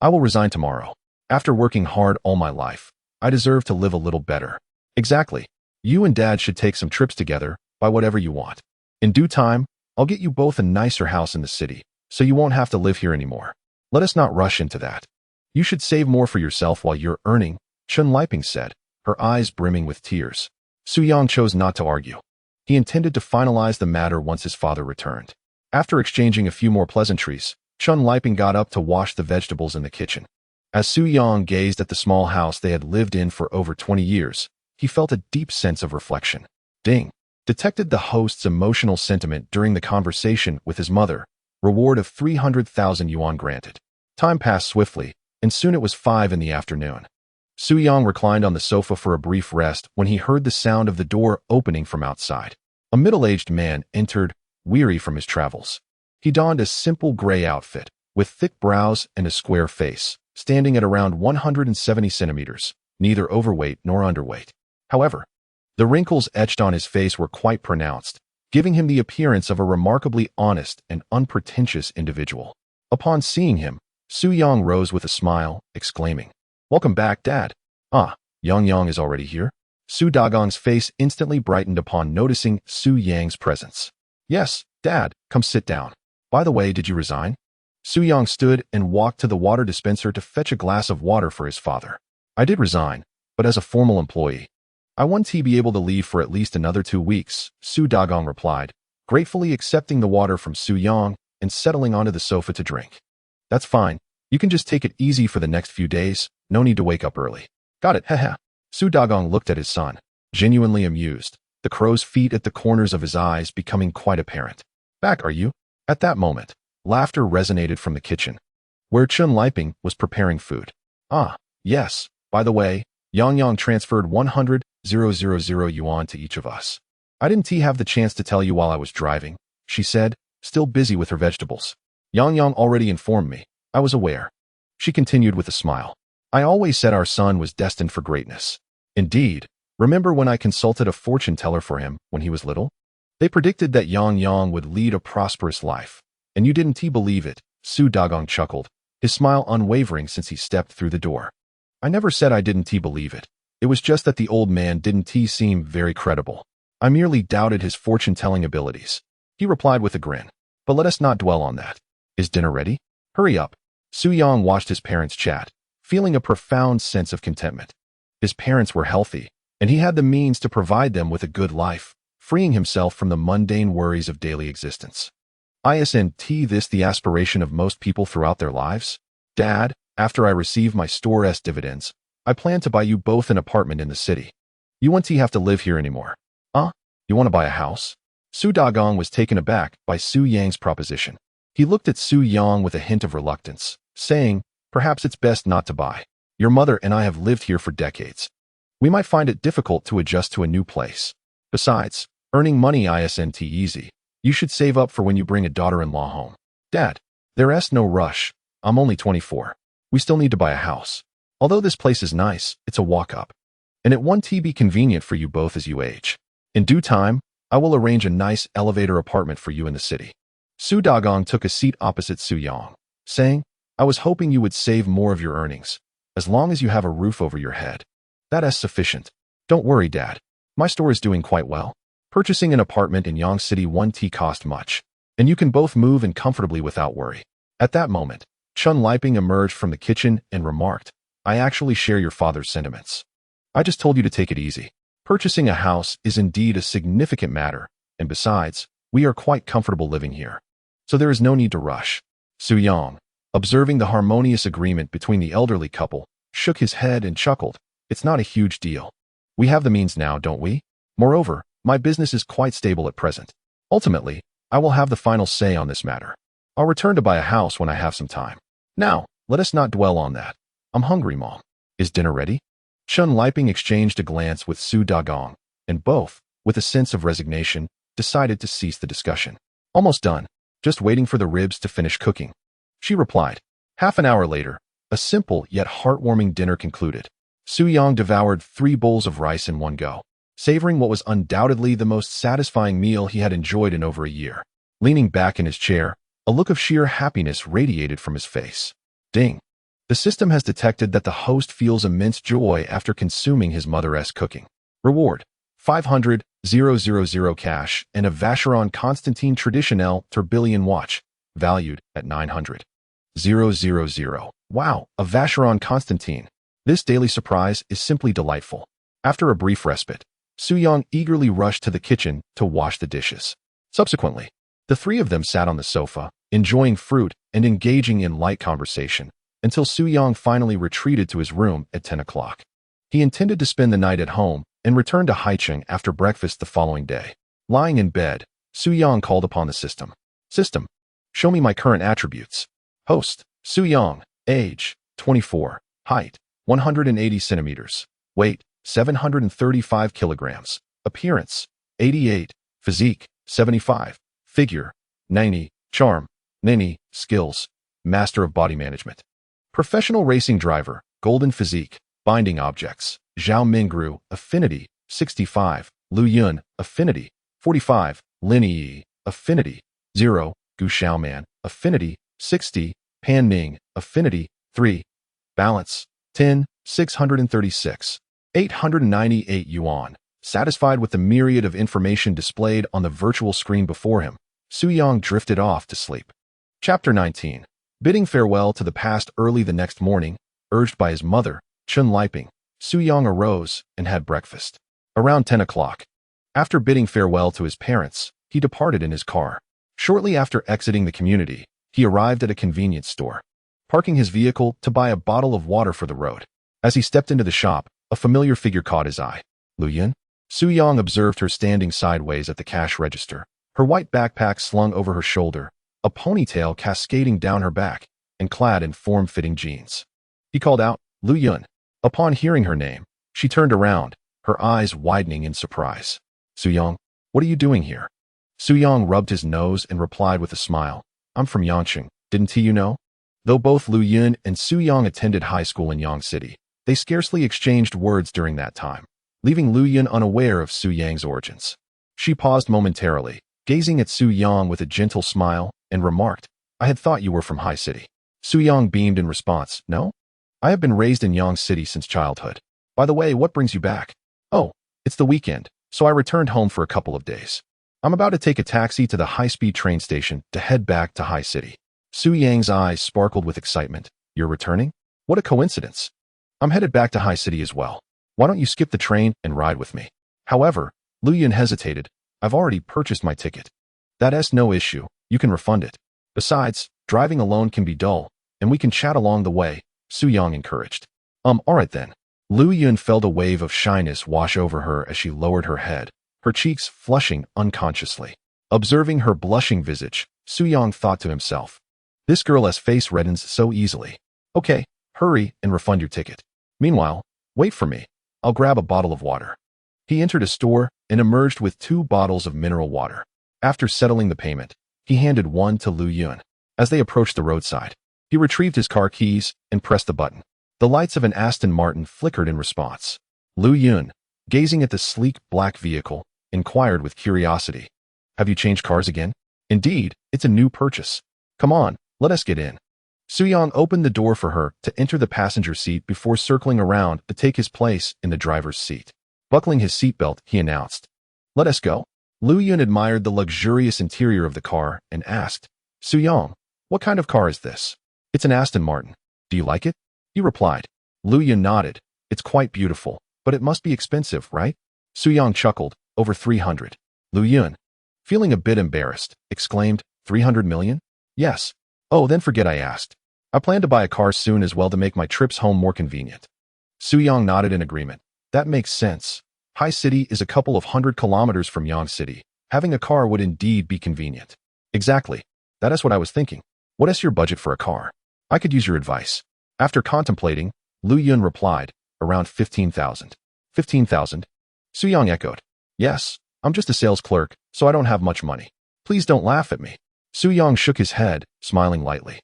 I will resign tomorrow. After working hard all my life, I deserve to live a little better. Exactly. You and Dad should take some trips together, buy whatever you want. In due time, I'll get you both a nicer house in the city, so you won't have to live here anymore. Let us not rush into that. You should save more for yourself while you're earning, Chun Liping said, her eyes brimming with tears. Su Yang chose not to argue. He intended to finalize the matter once his father returned. After exchanging a few more pleasantries, Chun Liping got up to wash the vegetables in the kitchen. As Su Yang gazed at the small house they had lived in for over 20 years, he felt a deep sense of reflection. Ding! Detected the host's emotional sentiment during the conversation with his mother. Reward of 300,000 yuan granted. Time passed swiftly, and soon it was 5 in the afternoon. Su Yang reclined on the sofa for a brief rest when he heard the sound of the door opening from outside. A middle-aged man entered, weary from his travels. He donned a simple gray outfit, with thick brows and a square face, standing at around 170 centimeters, neither overweight nor underweight. However, the wrinkles etched on his face were quite pronounced, giving him the appearance of a remarkably honest and unpretentious individual. Upon seeing him, Su Yang rose with a smile, exclaiming, "Welcome back, Dad." "Ah, Yang is already here?" Su Dagong's face instantly brightened upon noticing Su Yang's presence. "Yes, Dad, come sit down. By the way, did you resign?" Su Yang stood and walked to the water dispenser to fetch a glass of water for his father. "I did resign, but as a formal employee. I won't be able to leave for at least another 2 weeks, Su Dagong replied, gratefully accepting the water from Su Yang and settling onto the sofa to drink. "That's fine. You can just take it easy for the next few days. No need to wake up early." "Got it, haha." Su Dagong looked at his son, genuinely amused, the crow's feet at the corners of his eyes becoming quite apparent. "Back, are you?" At that moment, laughter resonated from the kitchen, where Chun Liping was preparing food. "Ah, yes. By the way, Yang transferred 100,000 yuan to each of us. I didn't have the chance to tell you while I was driving," she said, still busy with her vegetables. "Yang already informed me. I was aware." She continued with a smile. "I always said our son was destined for greatness. Indeed, remember when I consulted a fortune teller for him when he was little? They predicted that Yang would lead a prosperous life. And you didn't believe it," Su Dagong chuckled, his smile unwavering since he stepped through the door. "I never said I didn't believe it. It was just that the old man didn't seem very credible. I merely doubted his fortune-telling abilities," he replied with a grin. "But let us not dwell on that. Is dinner ready? Hurry up." Su Yang watched his parents chat, feeling a profound sense of contentment. His parents were healthy, and he had the means to provide them with a good life, freeing himself from the mundane worries of daily existence. Isn't this the aspiration of most people throughout their lives? "Dad, after I receive my store's dividends, I plan to buy you both an apartment in the city. You won't have to live here anymore." "Huh? You want to buy a house?" Su Dagong was taken aback by Su Yang's proposition. He looked at Su Yang with a hint of reluctance, saying, "Perhaps it's best not to buy. Your mother and I have lived here for decades. We might find it difficult to adjust to a new place. Besides, earning money isn't easy. You should save up for when you bring a daughter-in-law home." "Dad, there's no rush. I'm only 24. We still need to buy a house. Although this place is nice, it's a walk-up. And it won't be convenient for you both as you age. In due time, I will arrange a nice elevator apartment for you in the city. Su Dagong took a seat opposite Su Yang, saying, I was hoping you would save more of your earnings, as long as you have a roof over your head. That is sufficient. Don't worry, Dad. My store is doing quite well. Purchasing an apartment in Yang City won't cost much, and you can both move in comfortably without worry. At that moment, Chun Liping emerged from the kitchen and remarked, I actually share your father's sentiments. I just told you to take it easy. Purchasing a house is indeed a significant matter, and besides, we are quite comfortable living here. So there is no need to rush. Su Yang, observing the harmonious agreement between the elderly couple, shook his head and chuckled. It's not a huge deal. We have the means now, don't we? Moreover, my business is quite stable at present. Ultimately, I will have the final say on this matter. I'll return to buy a house when I have some time. Now, let us not dwell on that. I'm hungry, Mom. Is dinner ready? Chun Liping exchanged a glance with Su Dagong, and both, with a sense of resignation, decided to cease the discussion. Almost done. Just waiting for the ribs to finish cooking. She replied. Half an hour later, a simple yet heartwarming dinner concluded. Su Yang devoured 3 bowls of rice in one go, savoring what was undoubtedly the most satisfying meal he had enjoyed in over a year. Leaning back in his chair, a look of sheer happiness radiated from his face. Ding! The system has detected that the host feels immense joy after consuming his mother-esque cooking. Reward: 500,000 cash and a Vacheron Constantin Traditionnel Tourbillon watch, valued at 900,000. Wow, a Vacheron Constantin. This daily surprise is simply delightful. After a brief respite, Su Yang eagerly rushed to the kitchen to wash the dishes. Subsequently, the three of them sat on the sofa, enjoying fruit and engaging in light conversation, until Su Yang finally retreated to his room at 10 o'clock. He intended to spend the night at home and return to Haicheng after breakfast the following day. Lying in bed, Su Yang called upon the system. System, show me my current attributes. Host, Su Yang, age, 24, height, 180 centimeters, weight, 735 kilograms, appearance, 88, physique, 75, figure, 90, charm, 90, skills, master of body management. Professional racing driver, golden physique, binding objects, Zhao Mingru, affinity, 65, Lu Yun, affinity, 45, Lin Yi, affinity, 0, Gu Xiaoman, affinity, 60, Pan Ning, affinity, 3, balance, 10, 636, 898 yuan. Satisfied with the myriad of information displayed on the virtual screen before him, Su Yang drifted off to sleep. Chapter 19. Bidding farewell to the past early the next morning, urged by his mother, Chun Liping, Su Yang arose and had breakfast. Around 10 o'clock. After bidding farewell to his parents, he departed in his car. Shortly after exiting the community, he arrived at a convenience store, parking his vehicle to buy a bottle of water for the road. As he stepped into the shop, a familiar figure caught his eye. Lu Yun? Su Yang observed her standing sideways at the cash register, her white backpack slung over her shoulder, a ponytail cascading down her back, and clad in form-fitting jeans. He called out, Lu Yun. Upon hearing her name, she turned around, her eyes widening in surprise. Su Yang, what are you doing here? Su Yang rubbed his nose and replied with a smile. I'm from Yangcheng, didn't you know? Though both Lu Yun and Su Yang attended high school in Yang City, they scarcely exchanged words during that time, leaving Lu Yun unaware of Su Yang's origins. She paused momentarily, gazing at Su Yang with a gentle smile, and remarked, I had thought you were from High City. Su Yang beamed in response, No? I have been raised in Yang City since childhood. By the way, what brings you back? Oh, it's the weekend, so I returned home for a couple of days. I'm about to take a taxi to the high-speed train station to head back to High City. Su Yang's eyes sparkled with excitement. You're returning? What a coincidence. I'm headed back to High City as well. Why don't you skip the train and ride with me? However, Lu Yun hesitated. I've already purchased my ticket. That's no issue. You can refund it. Besides, driving alone can be dull, and we can chat along the way, Su Yang encouraged. Alright then. Lu Yun felt a wave of shyness wash over her as she lowered her head, her cheeks flushing unconsciously. Observing her blushing visage, Su Yang thought to himself, this girl's face reddens so easily. Okay, hurry and refund your ticket. Meanwhile, wait for me. I'll grab a bottle of water. He entered a store and emerged with 2 bottles of mineral water. After settling the payment, he handed one to Lu Yun. As they approached the roadside, he retrieved his car keys and pressed the button. The lights of an Aston Martin flickered in response. Lu Yun, gazing at the sleek black vehicle, inquired with curiosity. Have you changed cars again? Indeed, it's a new purchase. Come on, let us get in. Soo-young opened the door for her to enter the passenger seat before circling around to take his place in the driver's seat. Buckling his seatbelt, he announced, "Let us go." Lu-yun admired the luxurious interior of the car and asked, "Soo-young, what kind of car is this?" "It's an Aston Martin. Do you like it?" he replied. Lu-yun nodded. "It's quite beautiful, but it must be expensive, right?" Soo-young chuckled. "Over 300. Lu-yun, feeling a bit embarrassed, exclaimed, 300 million? Yes. Oh, then forget I asked. I plan to buy a car soon as well to make my trips home more convenient. Soo-young nodded in agreement. That makes sense. Hai City is a couple of 100 kilometers from Yang City. Having a car would indeed be convenient. Exactly. That is what I was thinking. What is your budget for a car? I could use your advice. After contemplating, Lu-yun replied, around 15,000. 15,000? Soo-young echoed. Yes, I'm just a sales clerk, so I don't have much money. Please don't laugh at me. Soo-young shook his head, smiling lightly.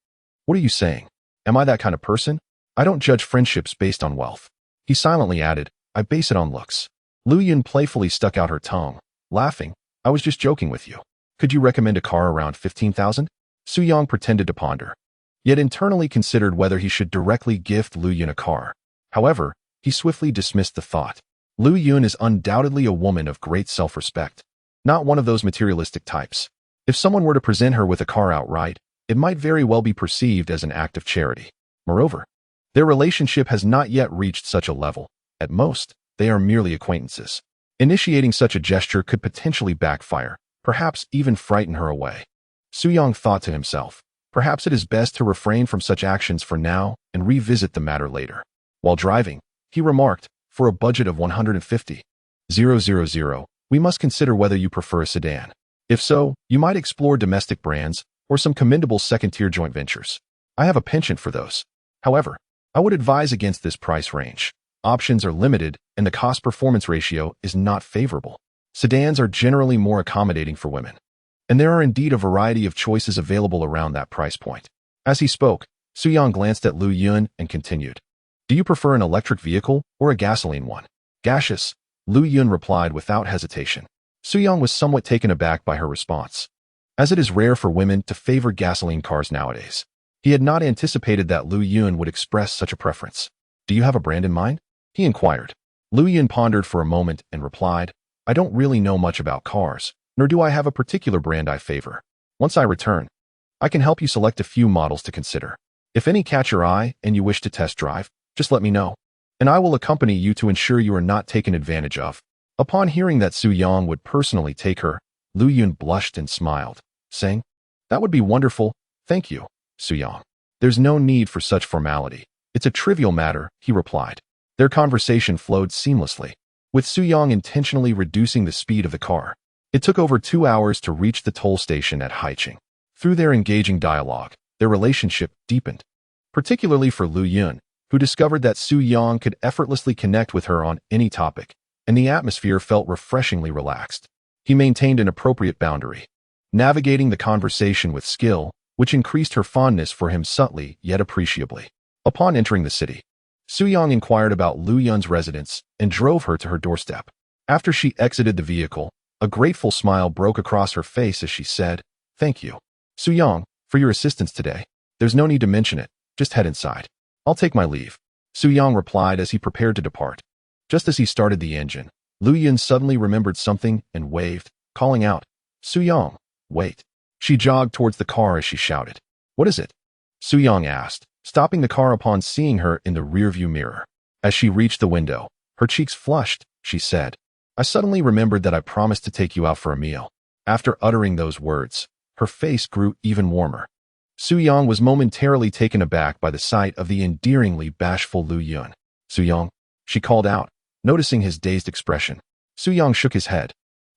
What are you saying? Am I that kind of person? I don't judge friendships based on wealth. He silently added, I base it on looks. Lu-yun playfully stuck out her tongue, laughing. I was just joking with you. Could you recommend a car around 15,000? Soo-young pretended to ponder, yet internally considered whether he should directly gift Lu-yun a car. However, he swiftly dismissed the thought. Lu-yun is undoubtedly a woman of great self-respect, not one of those materialistic types. If someone were to present her with a car outright, it might very well be perceived as an act of charity. Moreover, their relationship has not yet reached such a level. At most, they are merely acquaintances. Initiating such a gesture could potentially backfire, perhaps even frighten her away. Soo-young thought to himself, perhaps it is best to refrain from such actions for now and revisit the matter later. While driving, he remarked, for a budget of 150,000, we must consider whether you prefer a sedan. If so, you might explore domestic brands or some commendable second-tier joint ventures. I have a penchant for those. However, I would advise against this price range. Options are limited and the cost-performance ratio is not favorable. Sedans are generally more accommodating for women, and there are indeed a variety of choices available around that price point. As he spoke, Soo-young glanced at Lu-yun and continued, Do you prefer an electric vehicle or a gasoline one? Gaseous, Lu-yun replied without hesitation. Soo-young was somewhat taken aback by her response, as it is rare for women to favor gasoline cars nowadays. He had not anticipated that Lu-yun would express such a preference. Do you have a brand in mind? He inquired. Lu-yun pondered for a moment and replied, I don't really know much about cars, nor do I have a particular brand I favor. Once I return, I can help you select a few models to consider. If any catch your eye and you wish to test drive, just let me know, and I will accompany you to ensure you are not taken advantage of. Upon hearing that Soo-young would personally take her, Lu-yun blushed and smiled, saying, That would be wonderful, thank you, Soo-young. There's no need for such formality. It's a trivial matter, he replied. Their conversation flowed seamlessly, with Soo-young intentionally reducing the speed of the car. It took over 2 hours to reach the toll station at Haicheng. Through their engaging dialogue, their relationship deepened, particularly for Lu-yun, who discovered that Soo-young could effortlessly connect with her on any topic, and the atmosphere felt refreshingly relaxed. He maintained an appropriate boundary, navigating the conversation with skill, which increased her fondness for him subtly yet appreciably. Upon entering the city, Soo-young inquired about Lu-yun's residence and drove her to her doorstep. After she exited the vehicle, a grateful smile broke across her face as she said, Thank you, Soo-young, for your assistance today. There's no need to mention it, just head inside. I'll take my leave, Soo-young replied as he prepared to depart. Just as he started the engine, Lu-yun suddenly remembered something and waved, calling out, Soo-young, wait. She jogged towards the car as she shouted. What is it? Soo-young asked, stopping the car upon seeing her in the rearview mirror. As she reached the window, her cheeks flushed, she said, I suddenly remembered that I promised to take you out for a meal. After uttering those words, her face grew even warmer. Soo-young was momentarily taken aback by the sight of the endearingly bashful Lu-yun. Soo-young, she called out, noticing his dazed expression. Soo-young shook his head,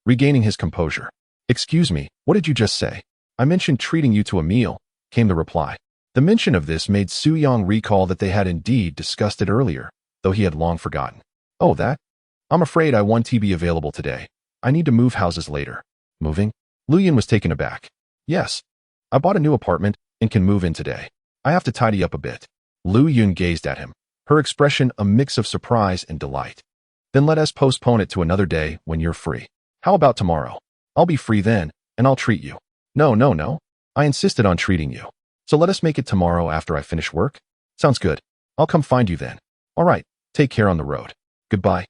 regaining his composure. Excuse me, what did you just say? I mentioned treating you to a meal, came the reply. The mention of this made Soo-young recall that they had indeed discussed it earlier, though he had long forgotten. Oh, that? I'm afraid I won't be available today. I need to move houses later. Moving? Lu-yun was taken aback. Yes. I bought a new apartment and can move in today. I have to tidy up a bit. Lu-yun gazed at him, her expression a mix of surprise and delight. Then let us postpone it to another day when you're free. How about tomorrow? I'll be free then, and I'll treat you. No, no, no. I insisted on treating you. So let us make it tomorrow after I finish work? Sounds good. I'll come find you then. All right, take care on the road. Goodbye.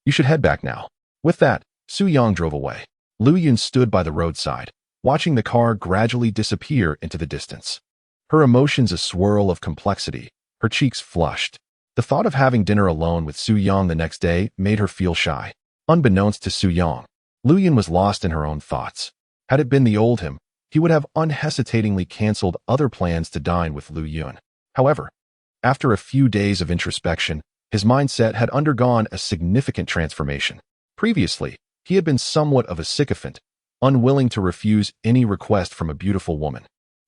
You should head back now. With that, Su Yang drove away. Lu Yun stood by the roadside, watching the car gradually disappear into the distance. Her emotions a swirl of complexity, her cheeks flushed. The thought of having dinner alone with Su Yang the next day made her feel shy. Unbeknownst to Su Yang, Lu Yun was lost in her own thoughts. Had it been the old him, he would have unhesitatingly canceled other plans to dine with Lu Yun. However, after a few days of introspection, his mindset had undergone a significant transformation. Previously, he had been somewhat of a sycophant, unwilling to refuse any request from a beautiful woman,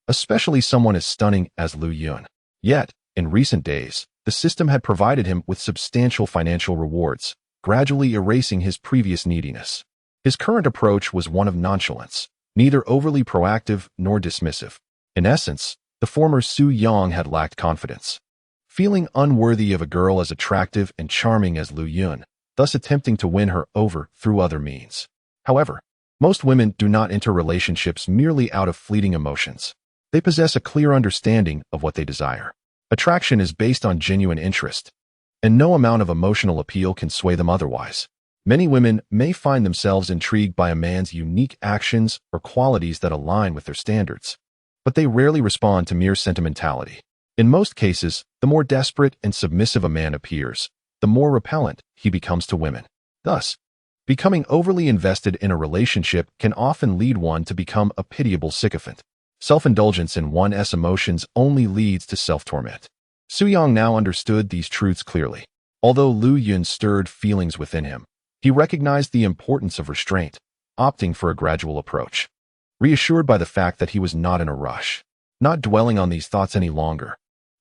especially someone as stunning as Lu Yun. Yet, in recent days, the system had provided him with substantial financial rewards, gradually erasing his previous neediness. His current approach was one of nonchalance, neither overly proactive nor dismissive. In essence, the former Su Yang had lacked confidence, feeling unworthy of a girl as attractive and charming as Lu Yun, thus attempting to win her over through other means. However, most women do not enter relationships merely out of fleeting emotions. They possess a clear understanding of what they desire. Attraction is based on genuine interest, and no amount of emotional appeal can sway them otherwise. Many women may find themselves intrigued by a man's unique actions or qualities that align with their standards, but they rarely respond to mere sentimentality. In most cases, the more desperate and submissive a man appears, the more repellent he becomes to women. Thus, becoming overly invested in a relationship can often lead one to become a pitiable sycophant. Self-indulgence in one's emotions only leads to self-torment. Su Yang now understood these truths clearly. Although Lu Yun stirred feelings within him, he recognized the importance of restraint, opting for a gradual approach. Reassured by the fact that he was not in a rush, not dwelling on these thoughts any longer,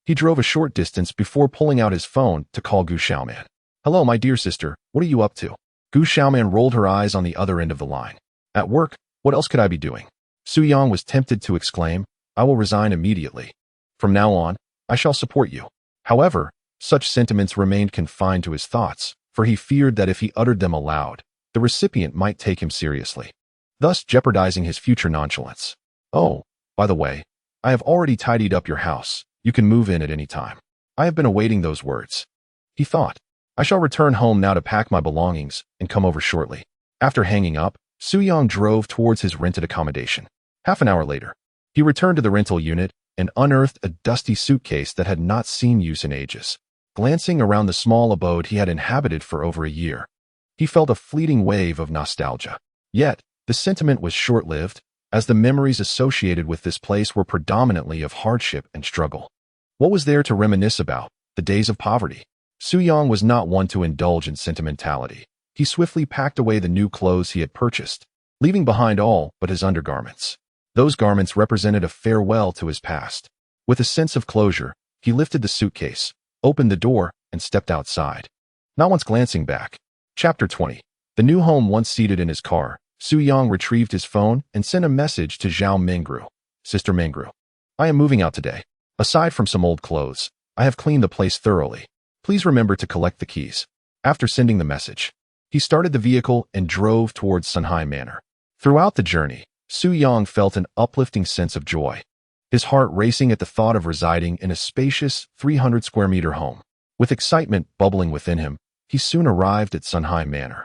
he drove a short distance before pulling out his phone to call Gu Xiaoman. Hello, my dear sister, what are you up to? Gu Xiaoman rolled her eyes on the other end of the line. At work, what else could I be doing? Su Yang was tempted to exclaim, I will resign immediately. From now on, I shall support you. However, such sentiments remained confined to his thoughts, for he feared that if he uttered them aloud, the recipient might take him seriously, thus jeopardizing his future nonchalance. Oh, by the way, I have already tidied up your house. You can move in at any time. I have been awaiting those words. He thought, I shall return home now to pack my belongings and come over shortly. After hanging up, Su Yang drove towards his rented accommodation. Half an hour later, he returned to the rental unit and unearthed a dusty suitcase that had not seen use in ages. Glancing around the small abode he had inhabited for over a year, he felt a fleeting wave of nostalgia. Yet, the sentiment was short-lived, as the memories associated with this place were predominantly of hardship and struggle. What was there to reminisce about? The days of poverty. Su Yang was not one to indulge in sentimentality. He swiftly packed away the new clothes he had purchased, leaving behind all but his undergarments. Those garments represented a farewell to his past. With a sense of closure, he lifted the suitcase, opened the door, and stepped outside, not once glancing back. Chapter 20. The new home. Once seated in his car, Su Yang retrieved his phone and sent a message to Zhao Mengru. Sister Mengru, I am moving out today. Aside from some old clothes, I have cleaned the place thoroughly. Please remember to collect the keys. After sending the message, he started the vehicle and drove towards Sunhai Manor. Throughout the journey, Su Yang felt an uplifting sense of joy, his heart racing at the thought of residing in a spacious 300-square-meter home. With excitement bubbling within him, he soon arrived at Sunhai Manor.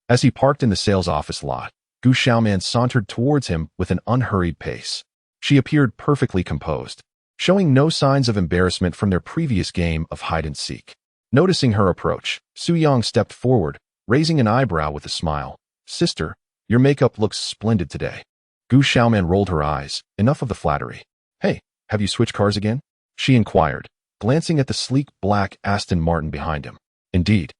As he parked in the sales office lot, Gu Xiaoman sauntered towards him with an unhurried pace. She appeared perfectly composed, showing no signs of embarrassment from their previous game of hide-and-seek. Noticing her approach, Su Yang stepped forward, raising an eyebrow with a smile. Sister, your makeup looks splendid today. Gu Xiaoman rolled her eyes. Enough of the flattery. Hey, have you switched cars again? She inquired, glancing at the sleek black Aston Martin behind him. Indeed.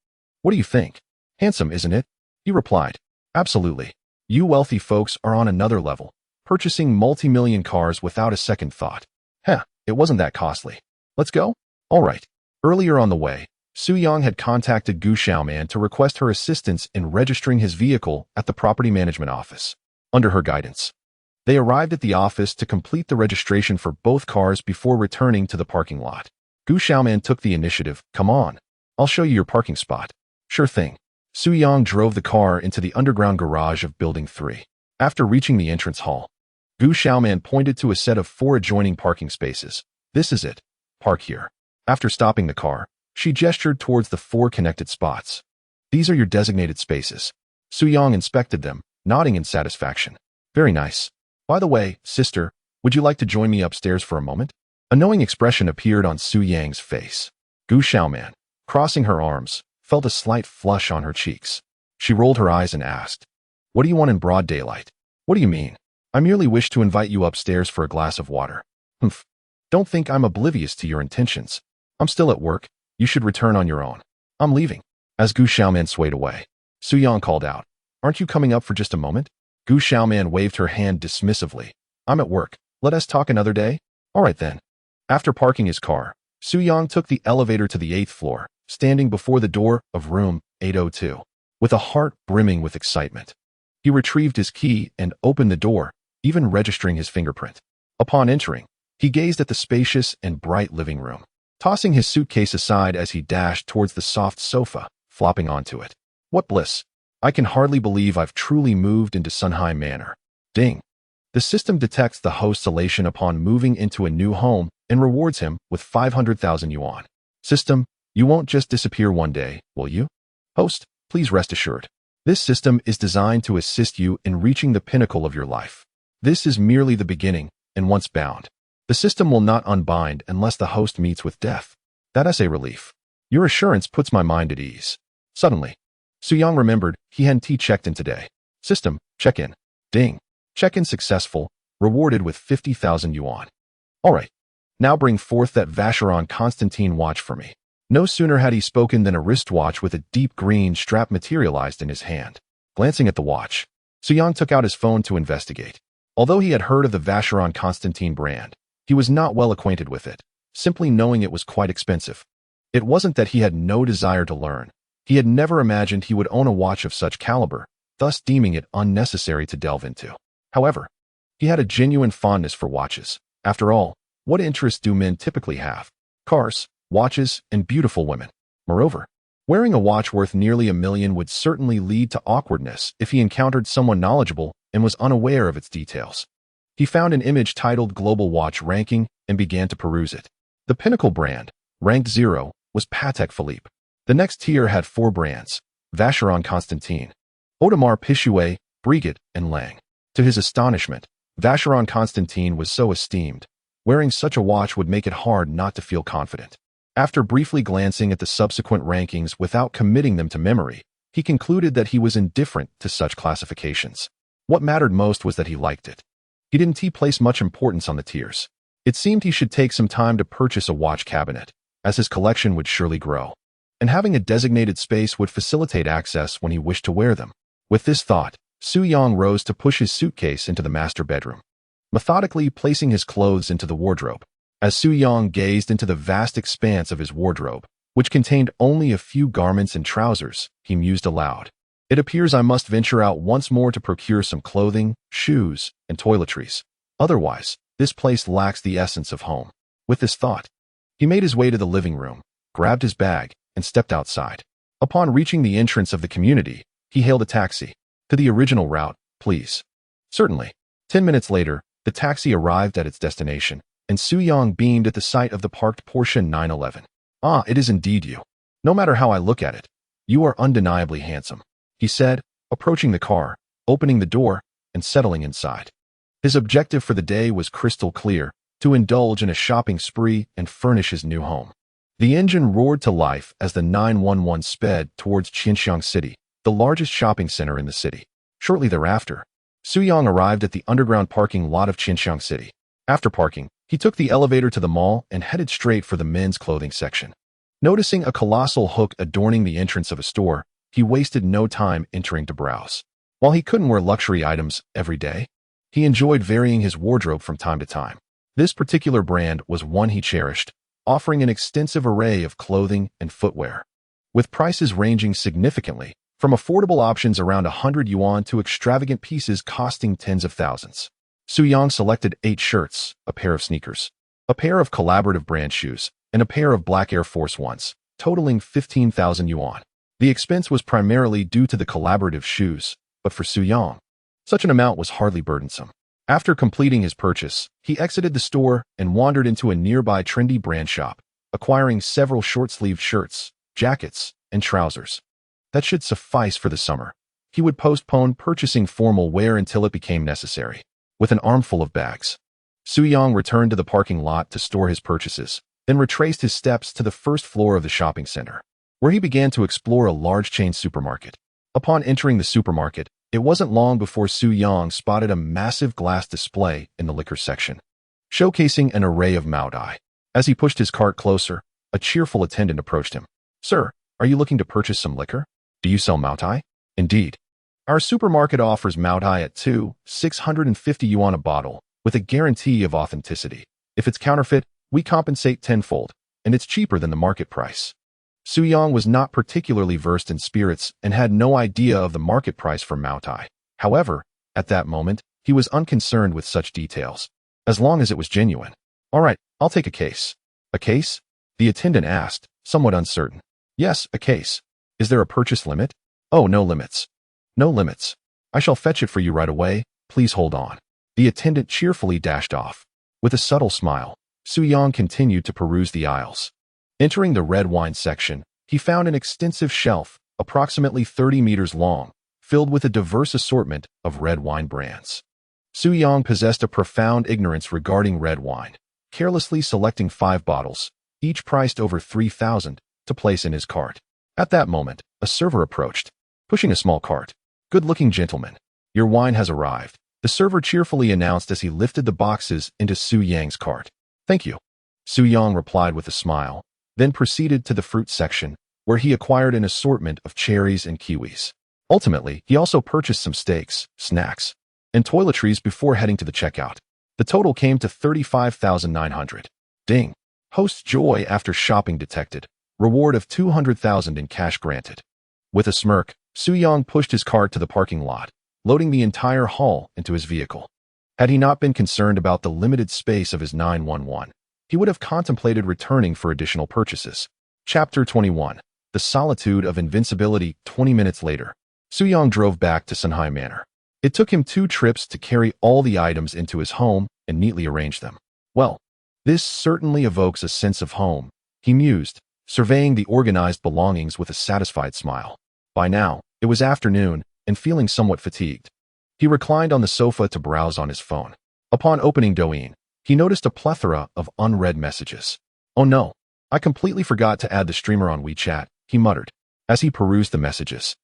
What do you think? Handsome, isn't it? He replied. Absolutely. You wealthy folks are on another level, purchasing multi-million cars without a second thought. Heh, it wasn't that costly. Let's go? All right. Earlier on the way, Su Yang had contacted Gu Xiaoman to request her assistance in registering his vehicle at the property management office. Under her guidance, they arrived at the office to complete the registration for both cars before returning to the parking lot. Gu Xiaoman took the initiative. Come on, I'll show you your parking spot. Sure thing. Su Yang drove the car into the underground garage of Building 3. After reaching the entrance hall, Gu Xiaoman pointed to a set of 4 adjoining parking spaces. This is it. Park here. After stopping the car, she gestured towards the 4 connected spots. These are your designated spaces. Su Yang inspected them, nodding in satisfaction. Very nice. By the way, sister, would you like to join me upstairs for a moment? A knowing expression appeared on Su Yang's face. Gu Xiaoman, crossing her arms, felt a slight flush on her cheeks. She rolled her eyes and asked, "What do you want in broad daylight?" "What do you mean? I merely wish to invite you upstairs for a glass of water." "Humph. Don't think I'm oblivious to your intentions. I'm still at work. You should return on your own. I'm leaving." As Gu Xiaoman swayed away, Su Yang called out, "Aren't you coming up for just a moment?" Gu Xiaoman waved her hand dismissively. "I'm at work. Let us talk another day?" "All right then." After parking his car, Su Yang took the elevator to the 8th floor, standing before the door of room 802, with a heart brimming with excitement. He retrieved his key and opened the door, even registering his fingerprint. Upon entering, he gazed at the spacious and bright living room, tossing his suitcase aside as he dashed towards the soft sofa, flopping onto it. What bliss! I can hardly believe I've truly moved into Sunhai Manor. Ding! The system detects the host's elation upon moving into a new home and rewards him with 500,000 yuan. System, you won't just disappear one day, will you? Host, please rest assured. This system is designed to assist you in reaching the pinnacle of your life. This is merely the beginning, and once bound, the system will not unbind unless the host meets with death. That is a relief. Your assurance puts my mind at ease. Suddenly, Su Yang remembered he hadn't checked in today. System, check-in. Ding. Check-in successful, rewarded with 50,000 yuan. All right. Now bring forth that Vacheron Constantine watch for me. No sooner had he spoken than a wristwatch with a deep green strap materialized in his hand. Glancing at the watch, Su Yang took out his phone to investigate. Although he had heard of the Vacheron Constantine brand, he was not well acquainted with it, simply knowing it was quite expensive. It wasn't that he had no desire to learn. He had never imagined he would own a watch of such caliber, thus deeming it unnecessary to delve into. However, he had a genuine fondness for watches. After all, what interests do men typically have? Cars, watches, and beautiful women. Moreover, wearing a watch worth nearly $1 million would certainly lead to awkwardness if he encountered someone knowledgeable and was unaware of its details. He found an image titled Global Watch Ranking and began to peruse it. The pinnacle brand, ranked 0, was Patek Philippe. The next tier had 4 brands: Vacheron Constantine, Audemars Piguet, Breguet, and Lang. To his astonishment, Vacheron Constantine was so esteemed. Wearing such a watch would make it hard not to feel confident. After briefly glancing at the subsequent rankings without committing them to memory, he concluded that he was indifferent to such classifications. What mattered most was that he liked it. He didn't place much importance on the tiers. It seemed he should take some time to purchase a watch cabinet, as his collection would surely grow, and having a designated space would facilitate access when he wished to wear them. With this thought, Su Yang rose to push his suitcase into the master bedroom, methodically placing his clothes into the wardrobe. As Su Yang gazed into the vast expanse of his wardrobe, which contained only a few garments and trousers, he mused aloud. It appears I must venture out once more to procure some clothing, shoes, and toiletries. Otherwise, this place lacks the essence of home. With this thought, he made his way to the living room, grabbed his bag, and stepped outside. Upon reaching the entrance of the community, he hailed a taxi. To the original route, please. Certainly. 10 minutes later, the taxi arrived at its destination, and Su Yang beamed at the sight of the parked Porsche 911. Ah, it is indeed you. No matter how I look at it, you are undeniably handsome, he said, approaching the car, opening the door, and settling inside. His objective for the day was crystal clear: to indulge in a shopping spree and furnish his new home. The engine roared to life as the 911 sped towards Qinxiang City, the largest shopping center in the city. Shortly thereafter, Su Yang arrived at the underground parking lot of Qinxiang City. After parking, he took the elevator to the mall and headed straight for the men's clothing section. Noticing a colossal hook adorning the entrance of a store, he wasted no time entering to browse. While he couldn't wear luxury items every day, he enjoyed varying his wardrobe from time to time. This particular brand was one he cherished, offering an extensive array of clothing and footwear, with prices ranging significantly from affordable options around 100 yuan to extravagant pieces costing tens of thousands. Su Yang selected 8 shirts, a pair of sneakers, a pair of collaborative brand shoes, and a pair of black Air Force Ones, totaling 15,000 yuan. The expense was primarily due to the collaborative shoes, but for Su Yang, such an amount was hardly burdensome. After completing his purchase, he exited the store and wandered into a nearby trendy brand shop, acquiring several short-sleeved shirts, jackets, and trousers. That should suffice for the summer. He would postpone purchasing formal wear until it became necessary. With an armful of bags, Su Yang returned to the parking lot to store his purchases, then retraced his steps to the first floor of the shopping center, where he began to explore a large chain supermarket. Upon entering the supermarket, it wasn't long before Su Yang spotted a massive glass display in the liquor section, showcasing an array of Maodai. As he pushed his cart closer, a cheerful attendant approached him. "Sir, are you looking to purchase some liquor? Do you sell Maodai?" "Indeed. Our supermarket offers Maodai at 650 yuan a bottle, with a guarantee of authenticity. If it's counterfeit, we compensate tenfold, and it's cheaper than the market price." Su Yang was not particularly versed in spirits and had no idea of the market price for Maodai. However, at that moment, he was unconcerned with such details, as long as it was genuine. "All right, I'll take a case." "A case?" the attendant asked, somewhat uncertain. "Yes, a case. Is there a purchase limit?" "Oh, no limits. No limits. I shall fetch it for you right away. Please hold on." The attendant cheerfully dashed off. With a subtle smile, Su Yang continued to peruse the aisles. Entering the red wine section, he found an extensive shelf, approximately 30 meters long, filled with a diverse assortment of red wine brands. Su Yang possessed a profound ignorance regarding red wine, carelessly selecting 5 bottles, each priced over 3,000, to place in his cart. At that moment, a server approached, pushing a small cart. "Good-looking gentleman, your wine has arrived," the server cheerfully announced as he lifted the boxes into Su Yang's cart. "Thank you," Su Yang replied with a smile, then proceeded to the fruit section, where he acquired an assortment of cherries and kiwis. Ultimately, he also purchased some steaks, snacks, and toiletries before heading to the checkout. The total came to 35,900. Ding. Host's joy after shopping detected. Reward of 200,000 in cash granted. With a smirk, Su Yang pushed his cart to the parking lot, loading the entire haul into his vehicle. Had he not been concerned about the limited space of his 911, he would have contemplated returning for additional purchases. Chapter 21. The Solitude of Invincibility. 20 minutes later, Su Yang drove back to Sunhai Manor. It took him 2 trips to carry all the items into his home and neatly arrange them. "Well, this certainly evokes a sense of home," he mused, surveying the organized belongings with a satisfied smile. By now, it was afternoon, and feeling somewhat fatigued, he reclined on the sofa to browse on his phone. Upon opening Douyin, he noticed a plethora of unread messages. "Oh no, I completely forgot to add the streamer on WeChat," he muttered. As he perused the messages,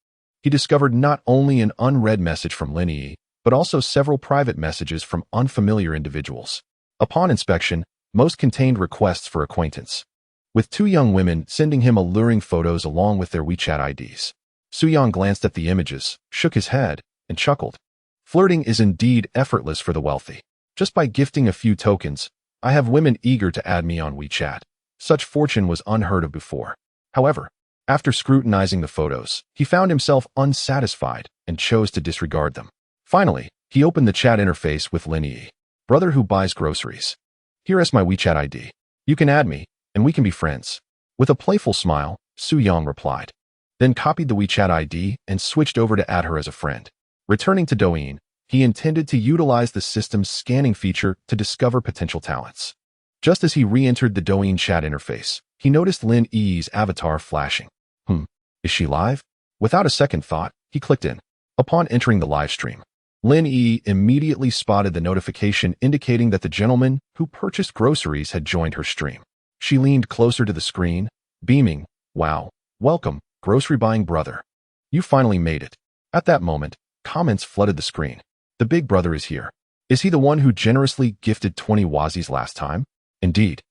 he discovered not only an unread message from Lin Yi, but also several private messages from unfamiliar individuals. Upon inspection, most contained requests for acquaintance, with 2 young women sending him alluring photos along with their WeChat IDs. Su Yang glanced at the images, shook his head, and chuckled. Flirting is indeed effortless for the wealthy. Just by gifting a few tokens, I have women eager to add me on WeChat. Such fortune was unheard of before. However, after scrutinizing the photos, he found himself unsatisfied and chose to disregard them. Finally, he opened the chat interface with Lin Yi. "Brother who buys groceries. Here is my WeChat ID. You can add me, and we can be friends." With a playful smile, Su Yang replied, then copied the WeChat ID and switched over to add her as a friend. Returning to Douyin, he intended to utilize the system's scanning feature to discover potential talents. Just as he re-entered the Douyin chat interface, he noticed Lin Yi's avatar flashing. Is she live? Without a second thought, he clicked in. Upon entering the live stream, Lin Yi immediately spotted the notification indicating that the gentleman who purchased groceries had joined her stream. She leaned closer to the screen, beaming, "Wow, welcome, grocery buying brother. You finally made it." At that moment, comments flooded the screen. "The big brother is here. Is he the one who generously gifted 20 wazis last time?" Indeed.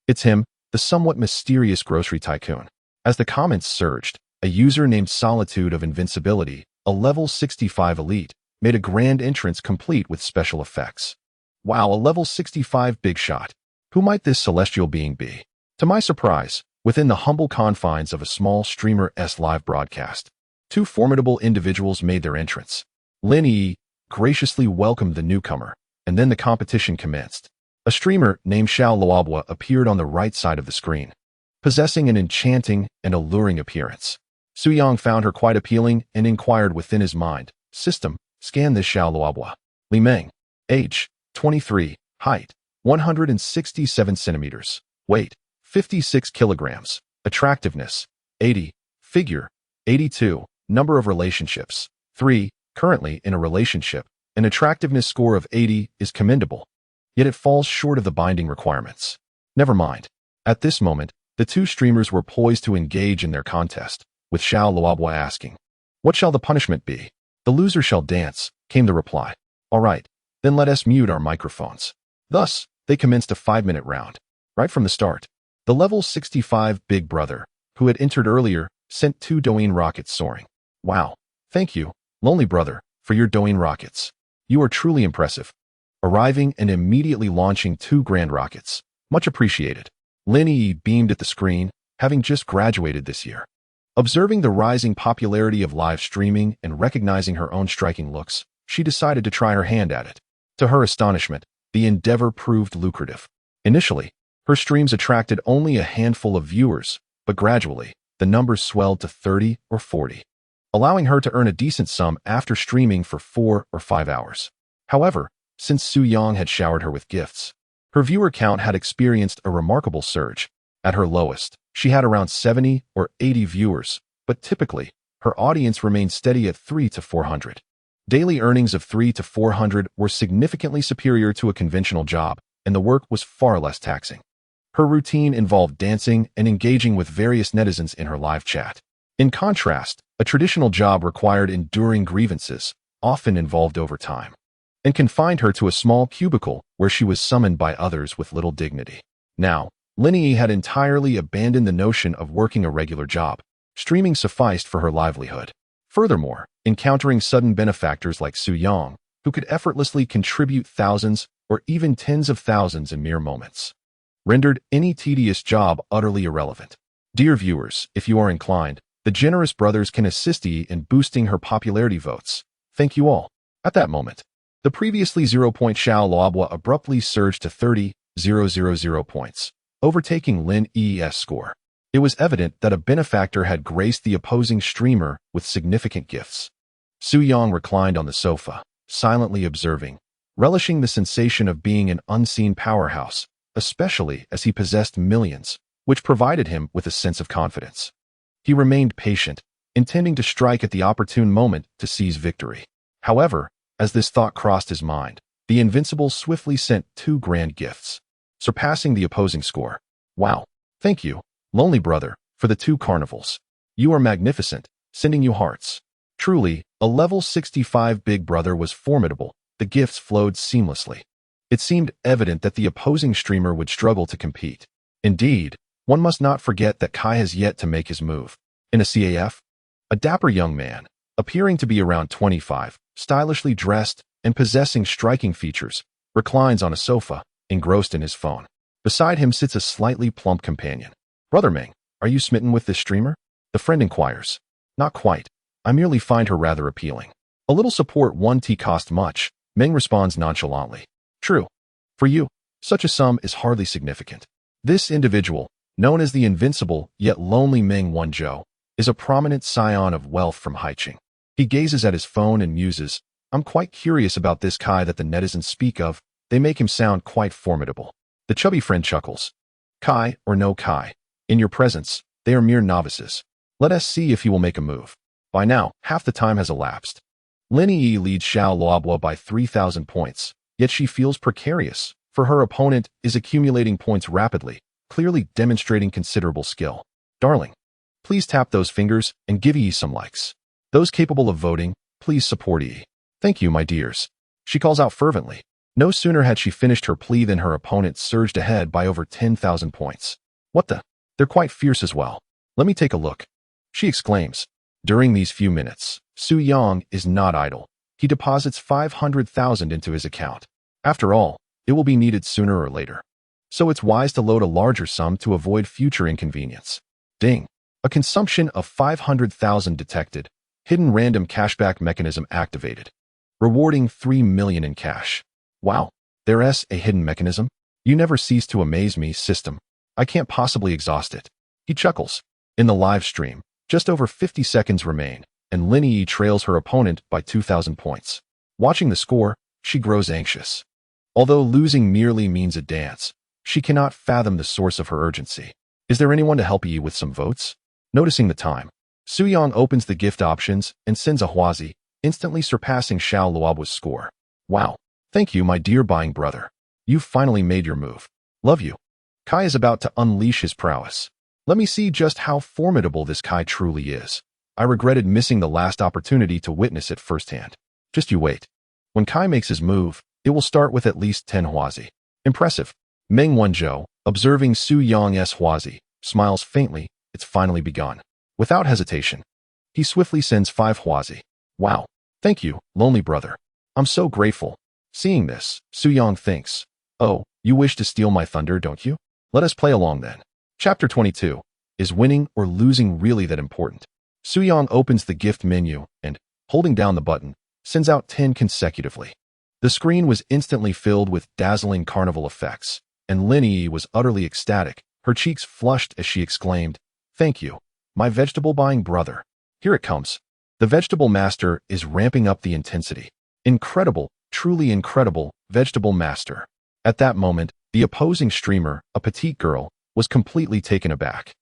It's him, the somewhat mysterious grocery tycoon. As the comments surged, a user named Solitude of Invincibility, a level 65 elite, made a grand entrance complete with special effects. Wow, a level 65 big shot. Who might this celestial being be? To my surprise, within the humble confines of a small streamer's live broadcast, 2 formidable individuals made their entrance. Lin Yi graciously welcomed the newcomer, and then the competition commenced. A streamer named Xiao Luobua appeared on the right side of the screen, possessing an enchanting and alluring appearance. Su Yang found her quite appealing and inquired within his mind, "System, scan this Xiao Luobua. Li Meng. Age, 23. Height, 167 centimeters. Weight, 56 kilograms. Attractiveness, 80. Figure, 82. Number of relationships, 3. Currently in a relationship. An attractiveness score of 80 is commendable. Yet it falls short of the binding requirements. Never mind." At this moment, the two streamers were poised to engage in their contest, with Xiao Luobua asking, "What shall the punishment be?" "The loser shall dance," came the reply. "All right, then let us mute our microphones." Thus, they commenced a 5-minute round. Right from the start, the level 65 Big Brother, who had entered earlier, sent 2 Douyin rockets soaring. "Wow, thank you, Lonely Brother, for your Douyin rockets. You are truly impressive." Arriving and immediately launching 2 grand rockets. "Much appreciated." Lin Yi beamed at the screen, having just graduated this year. Observing the rising popularity of live streaming and recognizing her own striking looks, she decided to try her hand at it. To her astonishment, the endeavor proved lucrative. Initially, her streams attracted only a handful of viewers, but gradually, the numbers swelled to 30 or 40, allowing her to earn a decent sum after streaming for 4 or 5 hours. However, since Su Yang had showered her with gifts, her viewer count had experienced a remarkable surge. At her lowest, she had around 70 or 80 viewers, but typically, her audience remained steady at 3 to 400. Daily earnings of 3 to 400 were significantly superior to a conventional job, and the work was far less taxing. Her routine involved dancing and engaging with various netizens in her live chat. In contrast, a traditional job required enduring grievances, often involved overtime, and confined her to a small cubicle where she was summoned by others with little dignity. Now, Lin Yi had entirely abandoned the notion of working a regular job. Streaming sufficed for her livelihood. Furthermore, encountering sudden benefactors like Su Yang, who could effortlessly contribute thousands or even tens of thousands in mere moments, rendered any tedious job utterly irrelevant. Dear viewers, if you are inclined, the generous brothers can assist Yi in boosting her popularity votes. Thank you all. At that moment, the previously 0-point Xiao Luobua abruptly surged to 30,000 points, overtaking Lin Yi's score. It was evident that a benefactor had graced the opposing streamer with significant gifts. Su Yang reclined on the sofa, silently observing, relishing the sensation of being an unseen powerhouse, especially as he possessed millions, which provided him with a sense of confidence. He remained patient, intending to strike at the opportune moment to seize victory. However, as this thought crossed his mind, the Invincible swiftly sent 2 grand gifts, surpassing the opposing score. "Wow, thank you, Lonely Brother, for the 2 carnivals. You are magnificent, sending you hearts." Truly, a level 65 Big Brother was formidable. The gifts flowed seamlessly. It seemed evident that the opposing streamer would struggle to compete. Indeed, one must not forget that Kai has yet to make his move. In a CAF, a dapper young man, appearing to be around 25, stylishly dressed and possessing striking features, reclines on a sofa, engrossed in his phone. Beside him sits a slightly plump companion. "Brother Meng, are you smitten with this streamer?" the friend inquires. "Not quite. I merely find her rather appealing." "A little support 1T cost much," Meng responds nonchalantly. "True. For you, such a sum is hardly significant." This individual, known as the Invincible yet lonely Meng Wanzhou, is a prominent scion of wealth from Haiqing. He gazes at his phone and muses, "I'm quite curious about this Kai that the netizens speak of. They make him sound quite formidable." The chubby friend chuckles. "Kai or no Kai, in your presence, they are mere novices. Let us see if he will make a move." By now, half the time has elapsed. Lin Yi leads Xiao Luobua by 3,000 points, yet she feels precarious, for her opponent is accumulating points rapidly, clearly demonstrating considerable skill. "Darling, please tap those fingers and give Yi some likes. Those capable of voting, please support Yi." "Thank you, my dears," she calls out fervently. No sooner had she finished her plea than her opponent surged ahead by over 10,000 points. "What the? They're quite fierce as well. Let me take a look," she exclaims. During these few minutes, Su Yang is not idle. He deposits 500,000 into his account. After all, it will be needed sooner or later. So it's wise to load a larger sum to avoid future inconvenience. Ding. A consumption of 500,000 detected. Hidden random cashback mechanism activated. Rewarding 3 million in cash. Wow, there's a hidden mechanism? You never cease to amaze me, system. I can't possibly exhaust it. He chuckles. In the live stream, Just over 50 seconds remain, and Lin Yi trails her opponent by 2,000 points. Watching the score, she grows anxious. Although losing merely means a dance, she cannot fathom the source of her urgency. Is there anyone to help Yi with some votes? Noticing the time, Su Yang opens the gift options and sends a Huazi, instantly surpassing Xiao Luobu's score. Wow. Thank you, my dear buying brother. You've finally made your move. Love you. Kai is about to unleash his prowess. Let me see just how formidable this Kai truly is. I regretted missing the last opportunity to witness it firsthand. Just you wait. When Kai makes his move, it will start with at least 10 Huazi. Impressive. Meng Wanzhou, observing Su Yang's Huazi, smiles faintly. It's finally begun. Without hesitation, he swiftly sends 5 Huazi. Wow. Thank you, lonely brother. I'm so grateful. Seeing this, Su Yang thinks, oh, you wish to steal my thunder, don't you? Let us play along then. Chapter 22. Is winning or losing really that important? Su Yang opens the gift menu and, holding down the button, sends out 10 consecutively. The screen was instantly filled with dazzling carnival effects, and Lin Yi was utterly ecstatic, her cheeks flushed as she exclaimed, thank you, my vegetable-buying brother. Here it comes. The vegetable master is ramping up the intensity. Incredible, truly incredible, vegetable master. At that moment, the opposing streamer, a petite girl, was completely taken aback.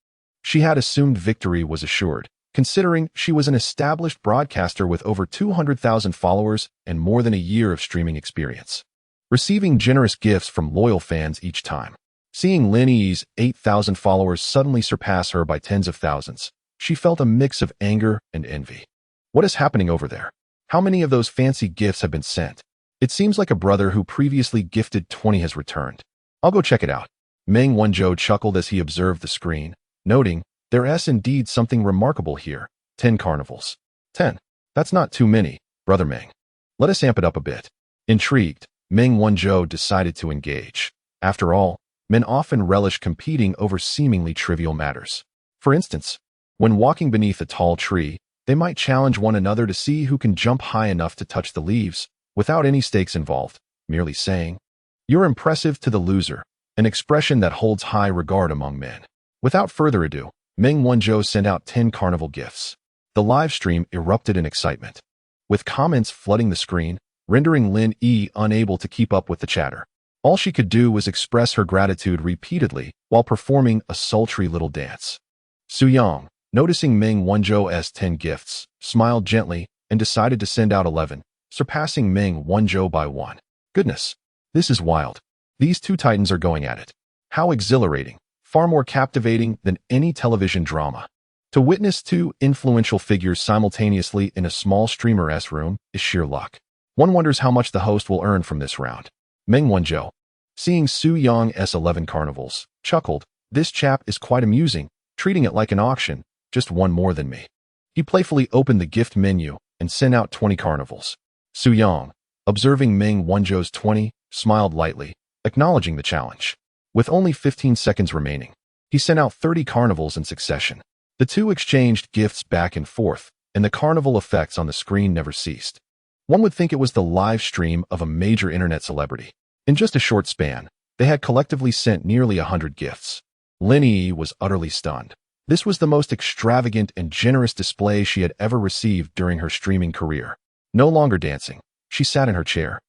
She had assumed victory was assured, considering she was an established broadcaster with over 200,000 followers and more than a year of streaming experience, receiving generous gifts from loyal fans each time. Seeing Lin Yi's 8,000 followers suddenly surpass her by tens of thousands, she felt a mix of anger and envy. What is happening over there? How many of those fancy gifts have been sent? It seems like a brother who previously gifted 20 has returned. I'll go check it out. Meng Wanzhou chuckled as he observed the screen, noting, there's indeed something remarkable here. 10 carnivals. 10. That's not too many, brother Meng. Let us amp it up a bit. Intrigued, Meng Wanzhou decided to engage. After all, men often relish competing over seemingly trivial matters. For instance, when walking beneath a tall tree, they might challenge one another to see who can jump high enough to touch the leaves, without any stakes involved, merely saying, you're impressive to the loser, an expression that holds high regard among men. Without further ado, Meng Wanzhou sent out 10 carnival gifts. The live stream erupted in excitement, with comments flooding the screen, rendering Lin Yi unable to keep up with the chatter. All she could do was express her gratitude repeatedly while performing a sultry little dance. Su Yang, noticing Meng Wanzhou's 10 gifts, smiled gently and decided to send out 11, surpassing Meng Wanzhou by 1. Goodness, this is wild. These two titans are going at it. How exhilarating, far more captivating than any television drama. To witness two influential figures simultaneously in a small streamer's room is sheer luck. One wonders how much the host will earn from this round. Meng Wanzhou, seeing Su Yang's 11 carnivals, chuckled, this chap is quite amusing, treating it like an auction, just one more than me. He playfully opened the gift menu and sent out 20 carnivals. Su Yang, observing Meng Wanzhou's 20, smiled lightly, acknowledging the challenge. With only 15 seconds remaining, he sent out 30 carnivals in succession. The two exchanged gifts back and forth, and the carnival effects on the screen never ceased. One would think it was the live stream of a major internet celebrity. In just a short span, they had collectively sent nearly 100 gifts. Lin Yi was utterly stunned. This was the most extravagant and generous display she had ever received during her streaming career. No longer dancing, she sat in her chair,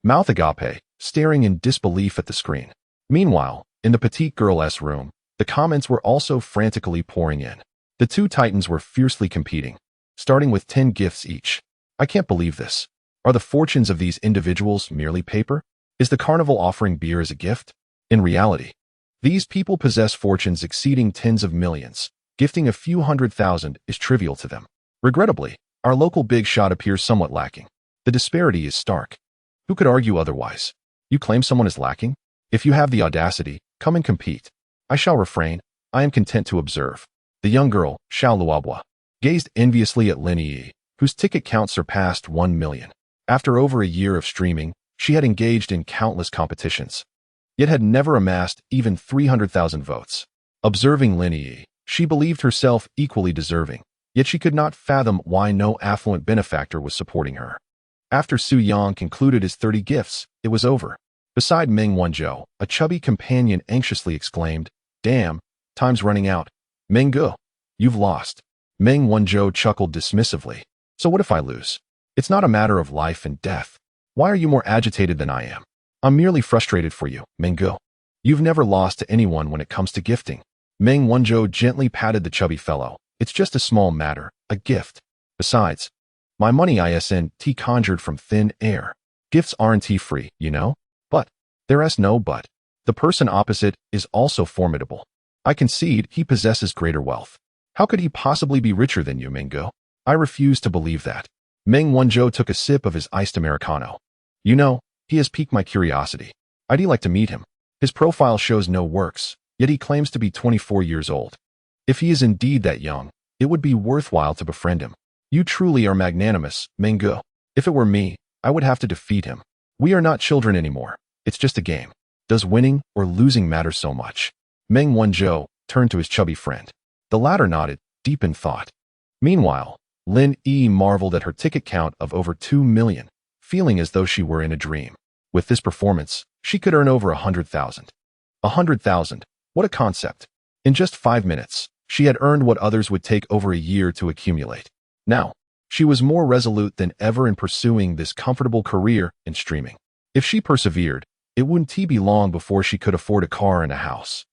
mouth agape, staring in disbelief at the screen. Meanwhile, in the petite girl's room, the comments were also frantically pouring in. The two titans were fiercely competing, starting with 10 gifts each. I can't believe this. Are the fortunes of these individuals merely paper? Is the carnival offering beer as a gift? In reality, these people possess fortunes exceeding tens of millions. Gifting a few 100,000 is trivial to them. Regrettably, our local big shot appears somewhat lacking. The disparity is stark. Who could argue otherwise? You claim someone is lacking? If you have the audacity, come and compete. I shall refrain. I am content to observe. The young girl, Xiao Luobu, gazed enviously at Lin Yi, whose ticket count surpassed 1 million. After over a year of streaming, she had engaged in countless competitions, yet had never amassed even 300,000 votes. Observing Lin Yi, she believed herself equally deserving, yet she could not fathom why no affluent benefactor was supporting her. After Su Yang concluded his 30 gifts, it was over. Beside Meng Wanzhou, a chubby companion anxiously exclaimed, damn, time's running out. Meng Gu, you've lost. Meng Wanzhou chuckled dismissively. So what if I lose? It's not a matter of life and death. Why are you more agitated than I am? I'm merely frustrated for you, Meng Ge. You've never lost to anyone when it comes to gifting. Meng Wanzhou gently patted the chubby fellow. It's just a small matter, a gift. Besides, my money isn't conjured from thin air. Gifts aren't free, you know? But, there's no but. The person opposite is also formidable. I concede he possesses greater wealth. How could he possibly be richer than you, Meng Ge? I refuse to believe that. Meng Wanzhou took a sip of his iced Americano. You know, he has piqued my curiosity. I'd like to meet him. His profile shows no works, yet he claims to be 24 years old. If he is indeed that young, it would be worthwhile to befriend him. You truly are magnanimous, Meng Ge. If it were me, I would have to defeat him. We are not children anymore. It's just a game. Does winning or losing matter so much? Meng Wanzhou turned to his chubby friend. The latter nodded, deep in thought. Meanwhile, Lin Yi marveled at her ticket count of over 2 million, feeling as though she were in a dream. With this performance, she could earn over 100,000. 100,000, what a concept. In just 5 minutes, she had earned what others would take over a year to accumulate. Now, she was more resolute than ever in pursuing this comfortable career in streaming. If she persevered, it wouldn't be long before she could afford a car and a house.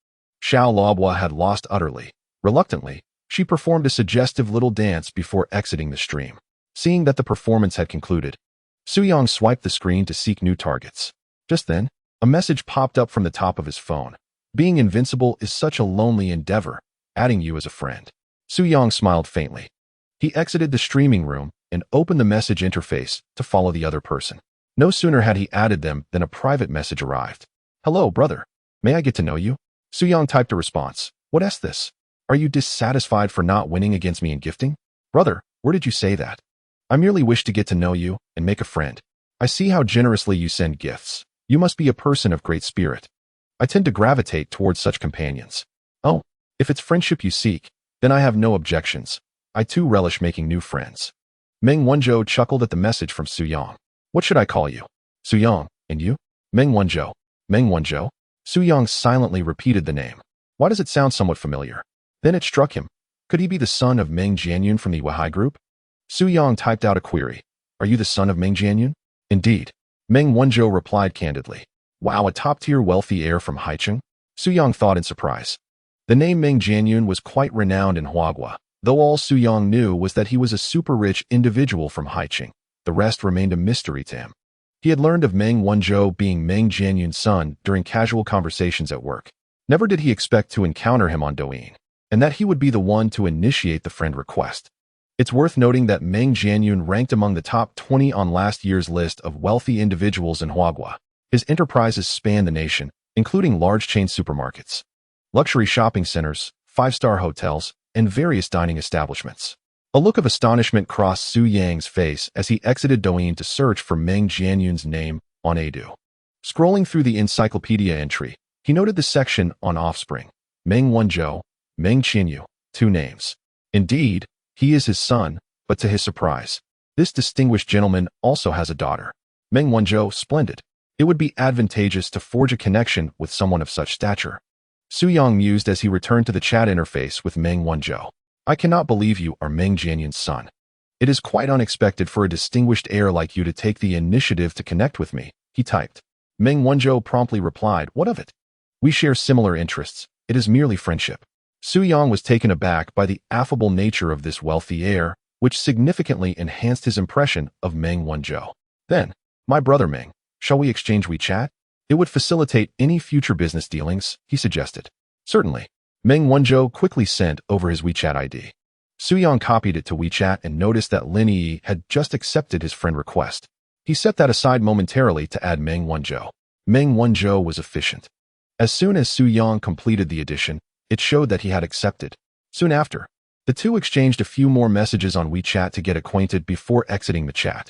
Xiao Luobua had lost utterly. Reluctantly, she performed a suggestive little dance before exiting the stream. Seeing that the performance had concluded, Suyong swiped the screen to seek new targets. Just then, a message popped up from the top of his phone. Being invincible is such a lonely endeavor, adding you as a friend. Suyong smiled faintly. He exited the streaming room and opened the message interface to follow the other person. No sooner had he added them than a private message arrived. Hello, brother. May I get to know you? Suyong typed a response. What's this? Are you dissatisfied for not winning against me in gifting? Brother, where did you say that? I merely wish to get to know you and make a friend. I see how generously you send gifts. You must be a person of great spirit. I tend to gravitate towards such companions. Oh, if it's friendship you seek, then I have no objections. I too relish making new friends. Meng Wanzhou chuckled at the message from Suyong. What should I call you? Suyong, and you? Meng Wanzhou. Meng Wanzhou? Suyong silently repeated the name. Why does it sound somewhat familiar? Then it struck him. Could he be the son of Meng Jianyun from the Weihai group? Suyong typed out a query. Are you the son of Meng Jianyun? Indeed. Meng Wanzhou replied candidly. Wow, a top-tier wealthy heir from Haicheng? Suyong thought in surprise. The name Meng Jianyun was quite renowned in Huagua, though all Suyong knew was that he was a super-rich individual from Haicheng. The rest remained a mystery to him. He had learned of Meng Wanzhou being Meng Jianyun's son during casual conversations at work. Never did he expect to encounter him on Douyin, and that he would be the one to initiate the friend request. It's worth noting that Meng Jianyun ranked among the top 20 on last year's list of wealthy individuals in Huagua. His enterprises span the nation, including large chain supermarkets, luxury shopping centers, 5-star hotels, and various dining establishments. A look of astonishment crossed Su Yang's face as he exited Douyin to search for Meng Jianyun's name on Edu. Scrolling through the encyclopedia entry, he noted the section on offspring. Meng Wanzhou, Meng Qianyu, 2 names. Indeed, he is his son, but to his surprise, this distinguished gentleman also has a daughter. Meng Wanzhou, splendid. It would be advantageous to forge a connection with someone of such stature. Suyong mused as he returned to the chat interface with Meng Wanzhou. I cannot believe you are Meng Jianyun's son. It is quite unexpected for a distinguished heir like you to take the initiative to connect with me, he typed. Meng Wanzhou promptly replied, what of it? We share similar interests. It is merely friendship. Suyong was taken aback by the affable nature of this wealthy heir, which significantly enhanced his impression of Meng Wanzhou. Then, my brother Meng, shall we exchange WeChat? It would facilitate any future business dealings, he suggested. Certainly. Meng Wanzhou quickly sent over his WeChat ID. Suyong copied it to WeChat and noticed that Lin Yi had just accepted his friend request. He set that aside momentarily to add Meng Wanzhou. Meng Wanzhou was efficient. As soon as Suyong completed the addition, it showed that he had accepted. Soon after, the two exchanged a few more messages on WeChat to get acquainted before exiting the chat.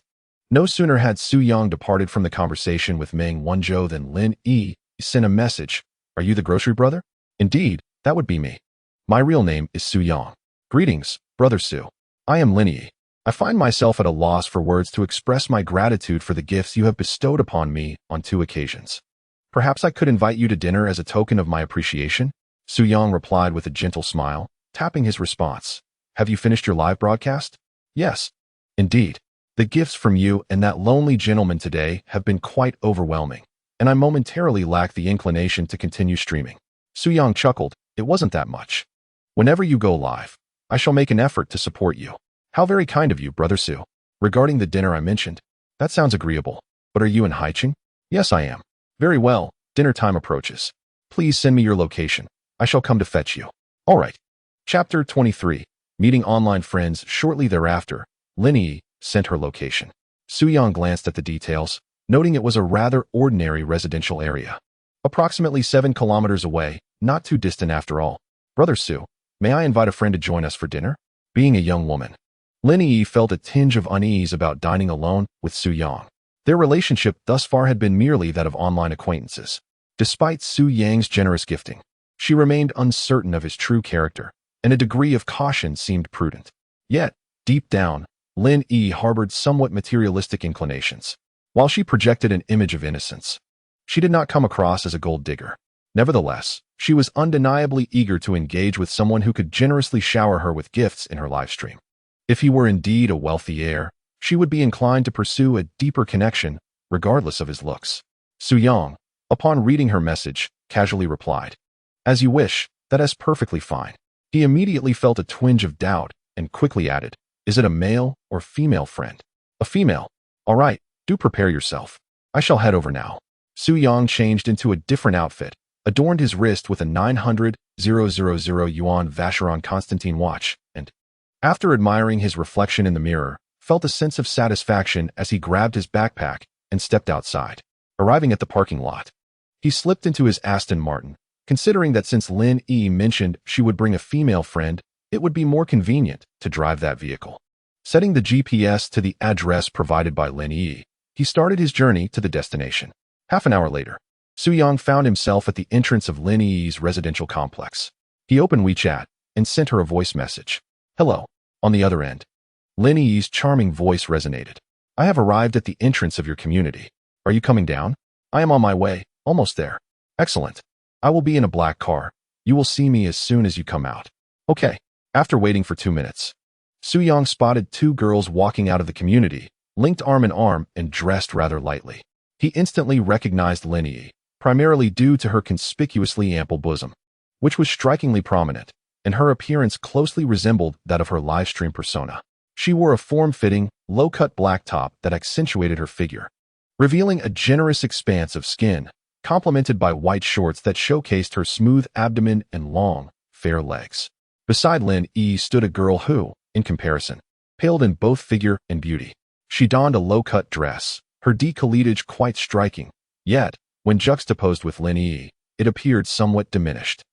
No sooner had Suyong departed from the conversation with Meng Wanzhou than Lin Yi sent a message. Are you the grocery brother? Indeed, that would be me. My real name is Suyong. Greetings, brother Su. I am Lin Yi. I find myself at a loss for words to express my gratitude for the gifts you have bestowed upon me on 2 occasions. Perhaps I could invite you to dinner as a token of my appreciation? Suyong replied with a gentle smile, tapping his response. Have you finished your live broadcast? Yes. Indeed. The gifts from you and that lonely gentleman today have been quite overwhelming, and I momentarily lack the inclination to continue streaming. Suyang chuckled. It wasn't that much. Whenever you go live, I shall make an effort to support you. How very kind of you, Brother Su. Regarding the dinner I mentioned, that sounds agreeable. But are you in Haicheng? Yes, I am. Very well, dinner time approaches. Please send me your location. I shall come to fetch you. All right. Chapter 23. Meeting online friends. Shortly thereafter, Lin Yi sent her location. Suyang glanced at the details, noting it was a rather ordinary residential area. Approximately 7 kilometers away, not too distant after all. Brother Su, may I invite a friend to join us for dinner? Being a young woman, Lin Yi felt a tinge of unease about dining alone with Suyang. Their relationship thus far had been merely that of online acquaintances. Despite Su Yang's generous gifting, she remained uncertain of his true character, and a degree of caution seemed prudent. Yet, deep down, Lin Yi harbored somewhat materialistic inclinations. While she projected an image of innocence, she did not come across as a gold digger. Nevertheless, she was undeniably eager to engage with someone who could generously shower her with gifts in her livestream. If he were indeed a wealthy heir, she would be inclined to pursue a deeper connection, regardless of his looks. Suyang, upon reading her message, casually replied, "As you wish, that is perfectly fine." He immediately felt a twinge of doubt and quickly added, "Is it a male or female friend?" "A female. All right, do prepare yourself. I shall head over now." Suyang changed into a different outfit, adorned his wrist with a 900,000 yuan Vacheron Constantine watch, and, after admiring his reflection in the mirror, felt a sense of satisfaction as he grabbed his backpack and stepped outside. Arriving at the parking lot, he slipped into his Aston Martin, considering that since Lin Yi mentioned she would bring a female friend, it would be more convenient to drive that vehicle. Setting the GPS to the address provided by Lin Yi, he started his journey to the destination. Half an hour later, Suyang found himself at the entrance of Lin Yi's residential complex. He opened WeChat and sent her a voice message. "Hello." On the other end, Lin Yi's charming voice resonated. "I have arrived at the entrance of your community. Are you coming down? I am on my way, almost there." "Excellent. I will be in a black car. You will see me as soon as you come out." "Okay." After waiting for 2 minutes, Suyang spotted 2 girls walking out of the community, linked arm in arm and dressed rather lightly. He instantly recognized Lin Yi, primarily due to her conspicuously ample bosom, which was strikingly prominent, and her appearance closely resembled that of her livestream persona. She wore a form-fitting, low-cut black top that accentuated her figure, revealing a generous expanse of skin, complemented by white shorts that showcased her smooth abdomen and long, fair legs. Beside Lin Yi stood a girl who, in comparison, paled in both figure and beauty. She donned a low-cut dress, her décolletage quite striking, yet, when juxtaposed with Lin Yi, it appeared somewhat diminished.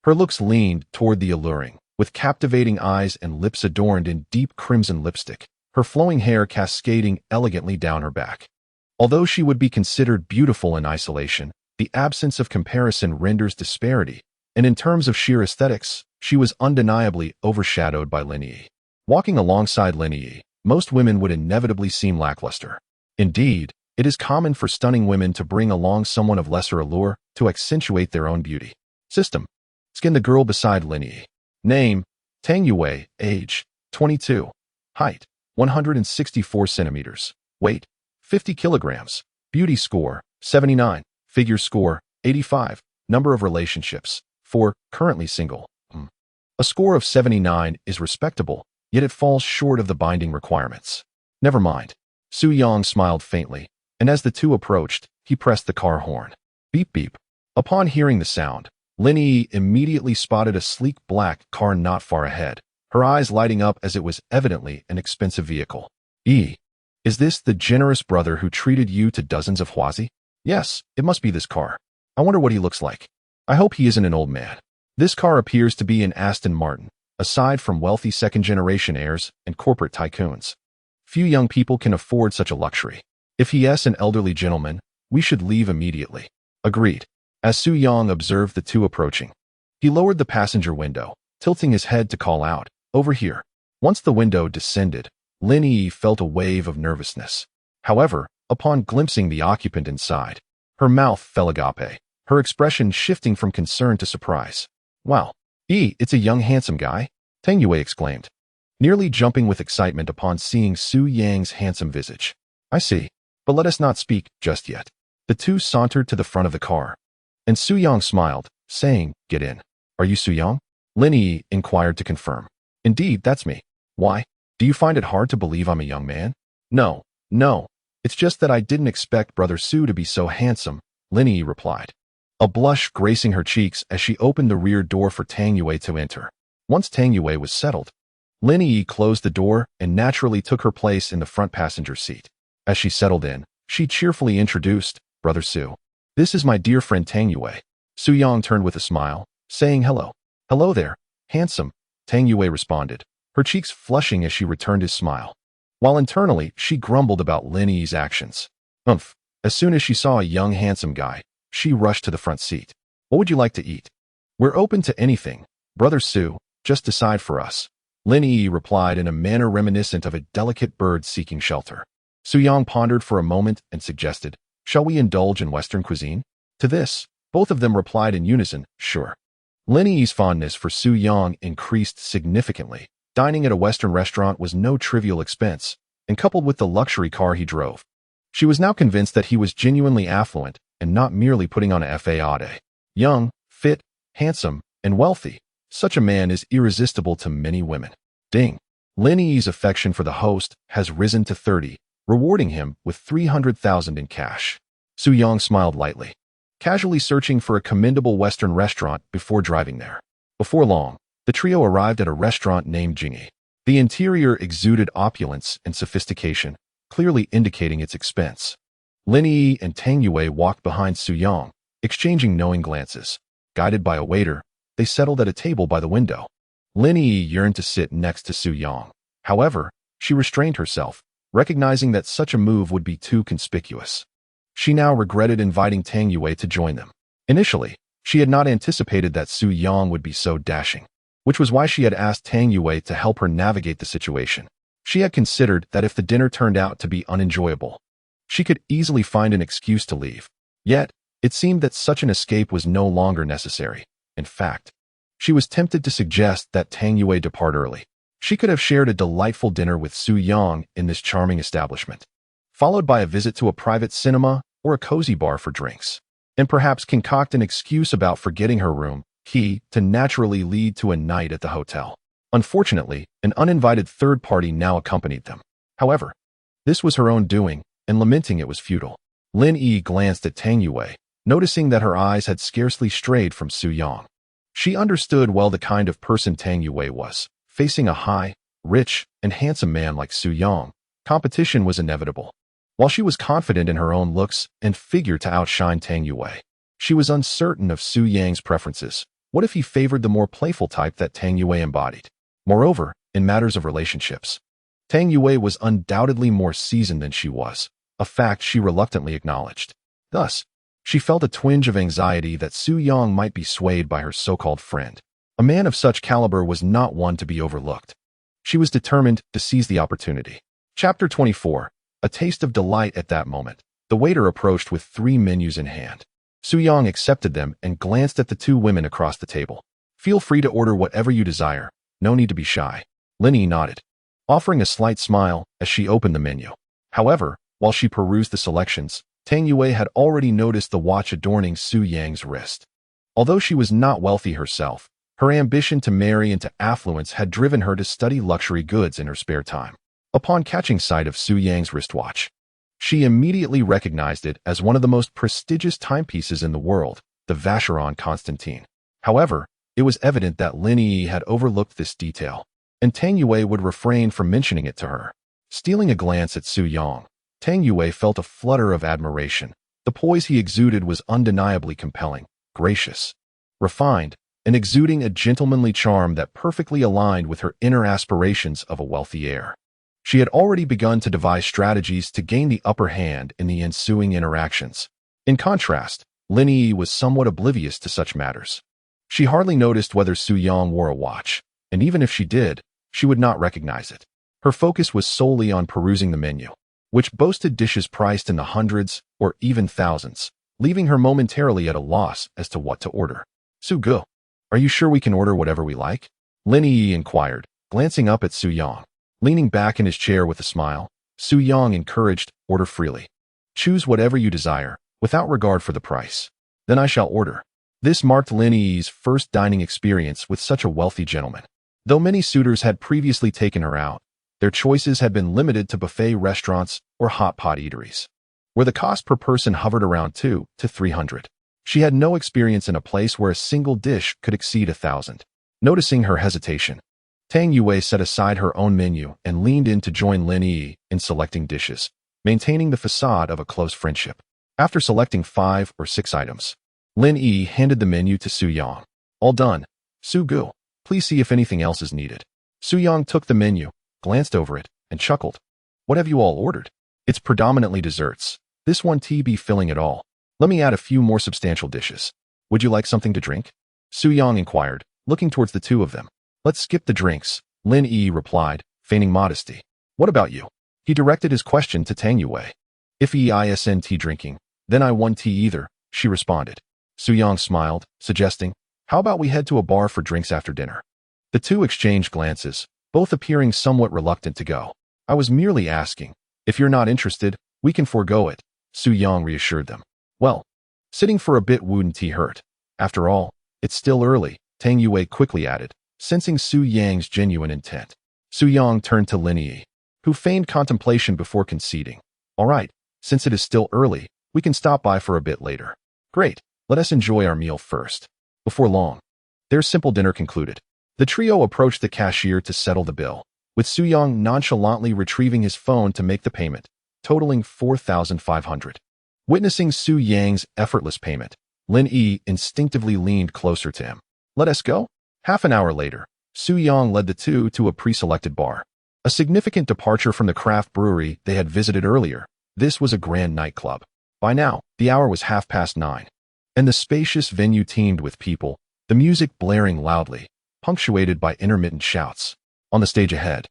Her looks leaned toward the alluring, with captivating eyes and lips adorned in deep crimson lipstick, her flowing hair cascading elegantly down her back. Although she would be considered beautiful in isolation, the absence of comparison renders disparity, and in terms of sheer aesthetics, she was undeniably overshadowed by Lin Yi. Walking alongside Lin Yi, most women would inevitably seem lackluster. Indeed, it is common for stunning women to bring along someone of lesser allure to accentuate their own beauty. System. Skin the girl beside Lin Yi. Name, Tang Yue, age, 22. Height, 164 centimeters. Weight, 50 kilograms. Beauty score, 79. Figure score, 85. Number of relationships, 4. Currently single. A score of 79 is respectable, yet it falls short of the binding requirements. Never mind. Suyang smiled faintly, and as the two approached, he pressed the car horn. Beep beep. Upon hearing the sound, Lin Yi immediately spotted a sleek black car not far ahead, her eyes lighting up as it was evidently an expensive vehicle. Is this the generous brother who treated you to dozens of huazi? Yes, it must be this car. I wonder what he looks like. I hope he isn't an old man. This car appears to be an Aston Martin, aside from wealthy second-generation heirs and corporate tycoons. Few young people can afford such a luxury. If he is an elderly gentleman, we should leave immediately. Agreed. As Suyang observed the two approaching, he lowered the passenger window, tilting his head to call out, "Over here." Once the window descended, Lin Yi felt a wave of nervousness. However, upon glimpsing the occupant inside, her mouth fell agape, her expression shifting from concern to surprise. "Wow, it's a young handsome guy," Teng Yue exclaimed. nearly jumping with excitement upon seeing Su Yang's handsome visage. I see, but let us not speak just yet. The two sauntered to the front of the car, and Su Yang smiled, saying, "Get in." "Are you Su Yang?" Lin Yi inquired to confirm. "Indeed, that's me. Why? Do you find it hard to believe I'm a young man?" No. It's just that I didn't expect Brother Su to be so handsome," Lin Yi replied, a blush gracing her cheeks as she opened the rear door for Tang Yue to enter. Once Tang Yue was settled, Lin Yi closed the door and naturally took her place in the front passenger seat. As she settled in, she cheerfully introduced, "Brother Su. This is my dear friend Tang Yue." Su Yang turned with a smile, saying hello. "Hello there, handsome," Tang Yue responded, her cheeks flushing as she returned his smile. While internally, she grumbled about Lin Yi's actions. As soon as she saw a young handsome guy, she rushed to the front seat. "What would you like to eat?" "We're open to anything, Brother Su, just decide for us," Lin Yi replied in a manner reminiscent of a delicate bird seeking shelter. Su Yang pondered for a moment and suggested, "Shall we indulge in Western cuisine?" To this, both of them replied in unison, "Sure." Lin Yi's fondness for Su Yang increased significantly. Dining at a Western restaurant was no trivial expense, and coupled with the luxury car he drove, she was now convinced that he was genuinely affluent and not merely putting on a facade. Young, fit, handsome, and wealthy, such a man is irresistible to many women. Ding. Lin Yi's affection for the host has risen to 30, rewarding him with 300,000 in cash. Su Yang smiled lightly, casually searching for a commendable Western restaurant before driving there. Before long, the trio arrived at a restaurant named Jingyi. The interior exuded opulence and sophistication, clearly indicating its expense. Lin Yi and Tang Yue walked behind Su Yang, exchanging knowing glances. Guided by a waiter, they settled at a table by the window. Lin Yi yearned to sit next to Su Yang. However, she restrained herself, recognizing that such a move would be too conspicuous. She now regretted inviting Tang Yue to join them. Initially, she had not anticipated that Su Yang would be so dashing, which was why she had asked Tang Yue to help her navigate the situation. She had considered that if the dinner turned out to be unenjoyable, she could easily find an excuse to leave. Yet, it seemed that such an escape was no longer necessary. In fact, she was tempted to suggest that Tang Yue depart early. She could have shared a delightful dinner with Su Yang in this charming establishment, followed by a visit to a private cinema or a cozy bar for drinks, and perhaps concoct an excuse about forgetting her room key to naturally lead to a night at the hotel. Unfortunately, an uninvited third party now accompanied them. However, this was her own doing, and lamenting it was futile. Lin Yi glanced at Tang Yue, noticing that her eyes had scarcely strayed from Su Yang. She understood well the kind of person Tang Yue was. Facing a high, rich, and handsome man like Su Yang, competition was inevitable. While she was confident in her own looks and figure to outshine Tang Yue, she was uncertain of Su Yang's preferences. What if he favored the more playful type that Tang Yue embodied? Moreover, in matters of relationships, Tang Yue was undoubtedly more seasoned than she was, a fact she reluctantly acknowledged. Thus, she felt a twinge of anxiety that Su Yang might be swayed by her so-called friend. A man of such caliber was not one to be overlooked. She was determined to seize the opportunity. Chapter 24. A taste of delight at that moment. The waiter approached with 3 menus in hand. Su Yang accepted them and glanced at the 2 women across the table. "Feel free to order whatever you desire. No need to be shy." Lin Yi nodded, offering a slight smile as she opened the menu. However, while she perused the selections, Tang Yue had already noticed the watch adorning Su Yang's wrist. Although she was not wealthy herself, her ambition to marry into affluence had driven her to study luxury goods in her spare time. Upon catching sight of Su Yang's wristwatch, she immediately recognized it as one of the most prestigious timepieces in the world, the Vacheron Constantin. However, it was evident that Lin Yi had overlooked this detail, and Tang Yue would refrain from mentioning it to her. Stealing a glance at Su Yang, Tang Yue felt a flutter of admiration. The poise he exuded was undeniably compelling, gracious, refined, and exuding a gentlemanly charm that perfectly aligned with her inner aspirations of a wealthy heir. She had already begun to devise strategies to gain the upper hand in the ensuing interactions. In contrast, Lin Yi was somewhat oblivious to such matters. She hardly noticed whether Su Yang wore a watch, and even if she did, she would not recognize it. Her focus was solely on perusing the menu, which boasted dishes priced in the hundreds or even thousands, leaving her momentarily at a loss as to what to order. "Su Gu, are you sure we can order whatever we like?" Lin Yi inquired, glancing up at Su Yang. Leaning back in his chair with a smile, Su Yang encouraged, "Order freely. Choose whatever you desire, without regard for the price. Then I shall order." This marked Lin Yi's first dining experience with such a wealthy gentleman. Though many suitors had previously taken her out, their choices had been limited to buffet restaurants or hot pot eateries, where the cost per person hovered around 200 to 300. She had no experience in a place where a single dish could exceed 1,000. Noticing her hesitation, Tang Yue set aside her own menu and leaned in to join Lin Yi in selecting dishes, maintaining the facade of a close friendship. After selecting 5 or 6 items, Lin Yi handed the menu to Su Yang. "All done. Su Gu, please see if anything else is needed." Su Yang took the menu, glanced over it, and chuckled. "What have you all ordered?" "It's predominantly desserts. This won't be filling at all. Let me add a few more substantial dishes. Would you like something to drink?" Su Yang inquired, looking towards the two of them. "Let's skip the drinks," Lin Yi replied, feigning modesty. "What about you?" He directed his question to Tang Yue. "If isn't drinking, then I won't either," she responded. Su Yang smiled, suggesting, "How about we head to a bar for drinks after dinner?" The two exchanged glances, both appearing somewhat reluctant to go. "I was merely asking. If you're not interested, we can forego it," Su Yang reassured them. "Well, sitting for a bit wouldn't hurt. After all, it's still early," Tang Yue quickly added, sensing Su Yang's genuine intent. Su Yang turned to Lin Yi, who feigned contemplation before conceding. "All right, since it is still early, we can stop by for a bit later." "Great, let us enjoy our meal first." Before long, their simple dinner concluded. The trio approached the cashier to settle the bill, with Su Yang nonchalantly retrieving his phone to make the payment, totaling 4,500. Witnessing Su Yang's effortless payment, Lin Yi instinctively leaned closer to him. "Let us go?" Half an hour later, Su Yang led the two to a pre-selected bar. A significant departure from the craft brewery they had visited earlier, this was a grand nightclub. By now, the hour was 9:30, and the spacious venue teemed with people, the music blaring loudly, punctuated by intermittent shouts. On the stage ahead,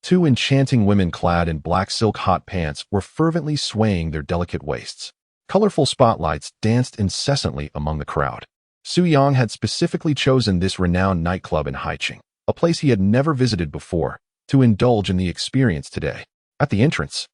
two enchanting women clad in black silk hot pants were fervently swaying their delicate waists. Colorful spotlights danced incessantly among the crowd. Su Yang had specifically chosen this renowned nightclub in Haicheng, a place he had never visited before, to indulge in the experience today. At the entrance,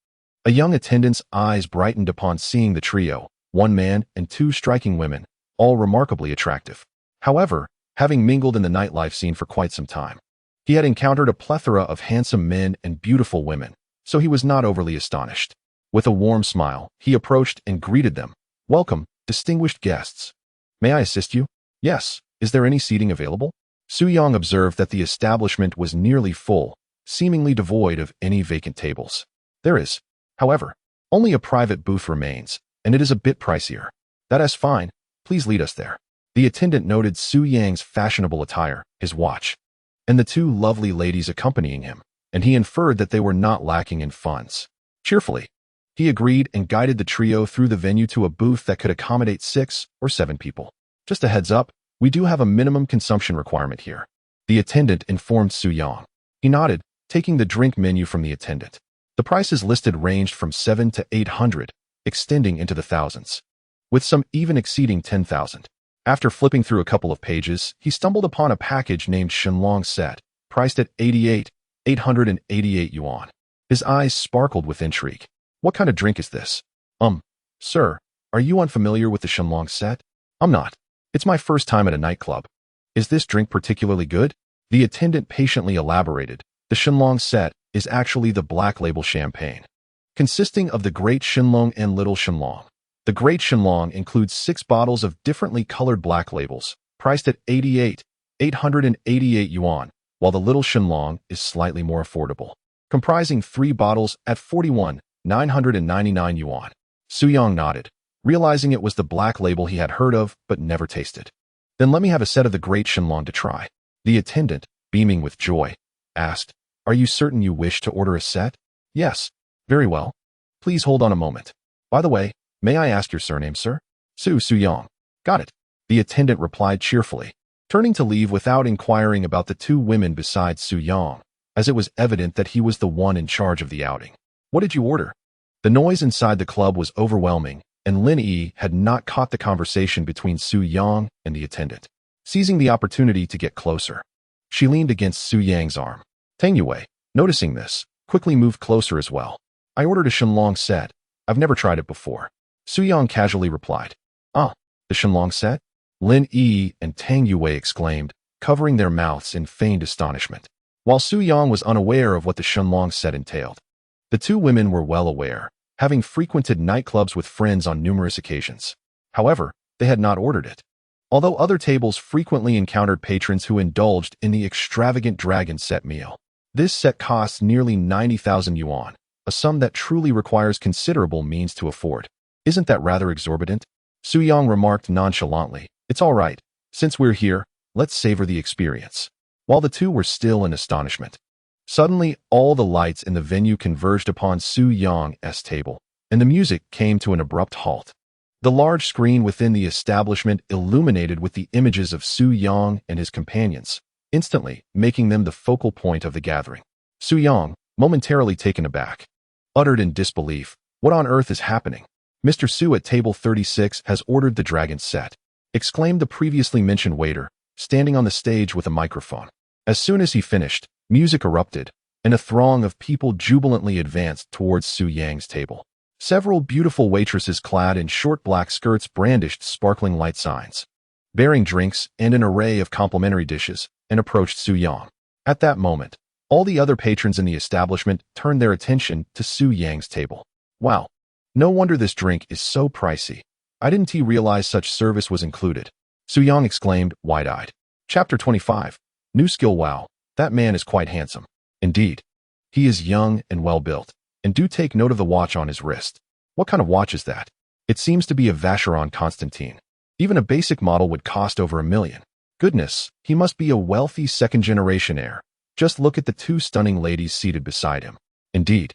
a young attendant's eyes brightened upon seeing the trio, one man and two striking women, all remarkably attractive. However, having mingled in the nightlife scene for quite some time, he had encountered a plethora of handsome men and beautiful women, so he was not overly astonished. With a warm smile, he approached and greeted them. "Welcome, distinguished guests. May I assist you?" "Yes, is there any seating available?" Su Yang observed that the establishment was nearly full, seemingly devoid of any vacant tables. "There is, however, only a private booth remains, and it is a bit pricier." "That is fine, please lead us there." The attendant noted Su Yang's fashionable attire, his watch, and the two lovely ladies accompanying him, and he inferred that they were not lacking in funds. Cheerfully, he agreed and guided the trio through the venue to a booth that could accommodate 6 or 7 people. "Just a heads up, we do have a minimum consumption requirement here," the attendant informed Su Yang. He nodded, taking the drink menu from the attendant. The prices listed ranged from 700 to 800, extending into the thousands, with some even exceeding 10,000. After flipping through a couple of pages, he stumbled upon a package named Shenlong Set, priced at 888 yuan. His eyes sparkled with intrigue. "What kind of drink is this?" Sir, are you unfamiliar with the Shenlong Set?" "I'm not. It's my first time at a nightclub." "Is this drink particularly good?" The attendant patiently elaborated. The Shenlong Set is actually the Black Label champagne, consisting of the Great Shenlong and Little Shenlong. The Great Shenlong includes 6 bottles of differently colored Black Labels, priced at 888 yuan, while the Little Shenlong is slightly more affordable, comprising 3 bottles at 41,999 yuan. Su Yang nodded, realizing it was the Black Label he had heard of but never tasted. "Then let me have a set of the Great Shenlong to try." The attendant, beaming with joy, asked, "Are you certain you wish to order a set?" "Yes." "Very well. Please hold on a moment. By the way, may I ask your surname, sir?" Su Yang." "Got it," the attendant replied cheerfully, turning to leave without inquiring about the 2 women besides Su Yang, as it was evident that he was the one in charge of the outing. "What did you order?" The noise inside the club was overwhelming, and Lin Yi had not caught the conversation between Su Yang and the attendant. Seizing the opportunity to get closer, she leaned against Su Yang's arm. Tang Yue, noticing this, quickly moved closer as well. I ordered a Shenlong set. I've never tried it before. Su Yang casually replied. Ah, the Shenlong set? Lin Yi and Tang Yue exclaimed, covering their mouths in feigned astonishment. While Su Yang was unaware of what the Shenlong set entailed, the two women were well aware, having frequented nightclubs with friends on numerous occasions. However, they had not ordered it. Although other tables frequently encountered patrons who indulged in the extravagant dragon set meal. This set costs nearly 90,000 yuan, a sum that truly requires considerable means to afford. Isn't that rather exorbitant? Su Yang remarked nonchalantly. It's all right. Since we're here, let's savor the experience. While the two were still in astonishment, suddenly all the lights in the venue converged upon Su Yang's table, and the music came to an abrupt halt. The large screen within the establishment illuminated with the images of Su Yang and his companions, instantly making them the focal point of the gathering. Su Yang, momentarily taken aback, uttered in disbelief, "What on earth is happening? Mr. Su at table 36 has ordered the dragon set," exclaimed the previously mentioned waiter, standing on the stage with a microphone. As soon as he finished, music erupted, and a throng of people jubilantly advanced towards Su Yang's table. Several beautiful waitresses clad in short black skirts brandished sparkling light signs, bearing drinks and an array of complimentary dishes, and approached Su Yang. At that moment, all the other patrons in the establishment turned their attention to Su Yang's table. Wow, no wonder this drink is so pricey. I didn't realize such service was included. Su Yang exclaimed, wide-eyed. Chapter 25. New skill. Wow, that man is quite handsome. Indeed. He is young and well-built. And do take note of the watch on his wrist. What kind of watch is that? It seems to be a Vacheron Constantine. Even a basic model would cost over 1 million. Goodness, he must be a wealthy second-generation heir. Just look at the two stunning ladies seated beside him. Indeed,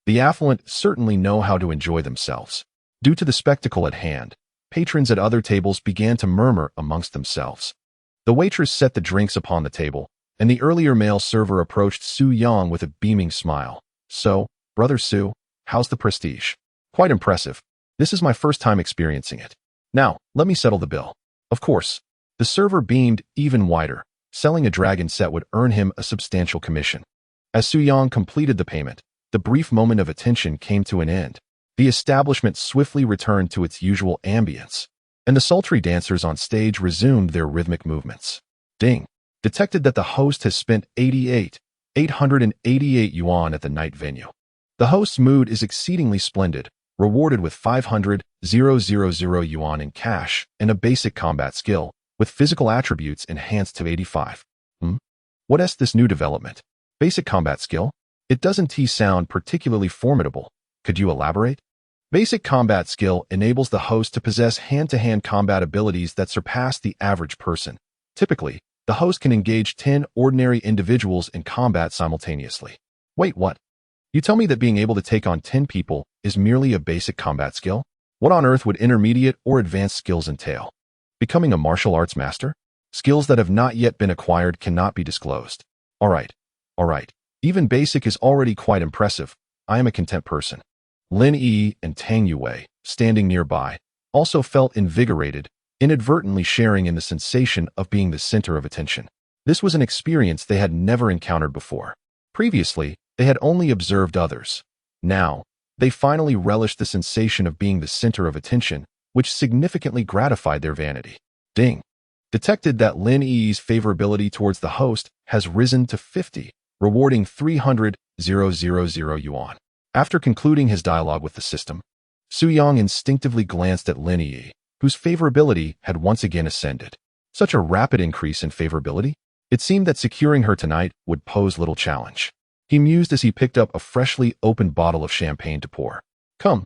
the affluent certainly know how to enjoy themselves. Due to the spectacle at hand, patrons at other tables began to murmur amongst themselves. The waitress set the drinks upon the table, and the earlier male server approached Su Yang with a beaming smile. So, Brother Su, how's the prestige? Quite impressive. This is my first time experiencing it. Now, let me settle the bill. Of course, the server beamed even wider. Selling a dragon set would earn him a substantial commission. As Su Yang completed the payment, the brief moment of attention came to an end. The establishment swiftly returned to its usual ambience, and the sultry dancers on stage resumed their rhythmic movements. Ding! Detected that the host has spent 888 yuan at the night venue. The host's mood is exceedingly splendid, rewarded with 500,000 yuan in cash and a basic combat skill, with physical attributes enhanced to 85. What is this new development? Basic combat skill? It doesn't sound particularly formidable. Could you elaborate? Basic combat skill enables the host to possess hand-to-hand combat abilities that surpass the average person. Typically, the host can engage 10 ordinary individuals in combat simultaneously. Wait, what? You tell me that being able to take on 10 people is merely a basic combat skill? What on earth would intermediate or advanced skills entail? Becoming a martial arts master? Skills that have not yet been acquired cannot be disclosed. All right. Even basic is already quite impressive. I am a content person. Lin Yi and Tang Yue, standing nearby, also felt invigorated, inadvertently sharing in the sensation of being the center of attention. This was an experience they had never encountered before. Previously, they had only observed others. Now, they finally relished the sensation of being the center of attention, which significantly gratified their vanity. Ding! Detected that Lin Yi's favorability towards the host has risen to 50, rewarding 300,000 yuan. After concluding his dialogue with the system, Su Yang instinctively glanced at Lin Yi, whose favorability had once again ascended. Such a rapid increase in favorability? It seemed that securing her tonight would pose little challenge. He mused as he picked up a freshly opened bottle of champagne to pour. Come,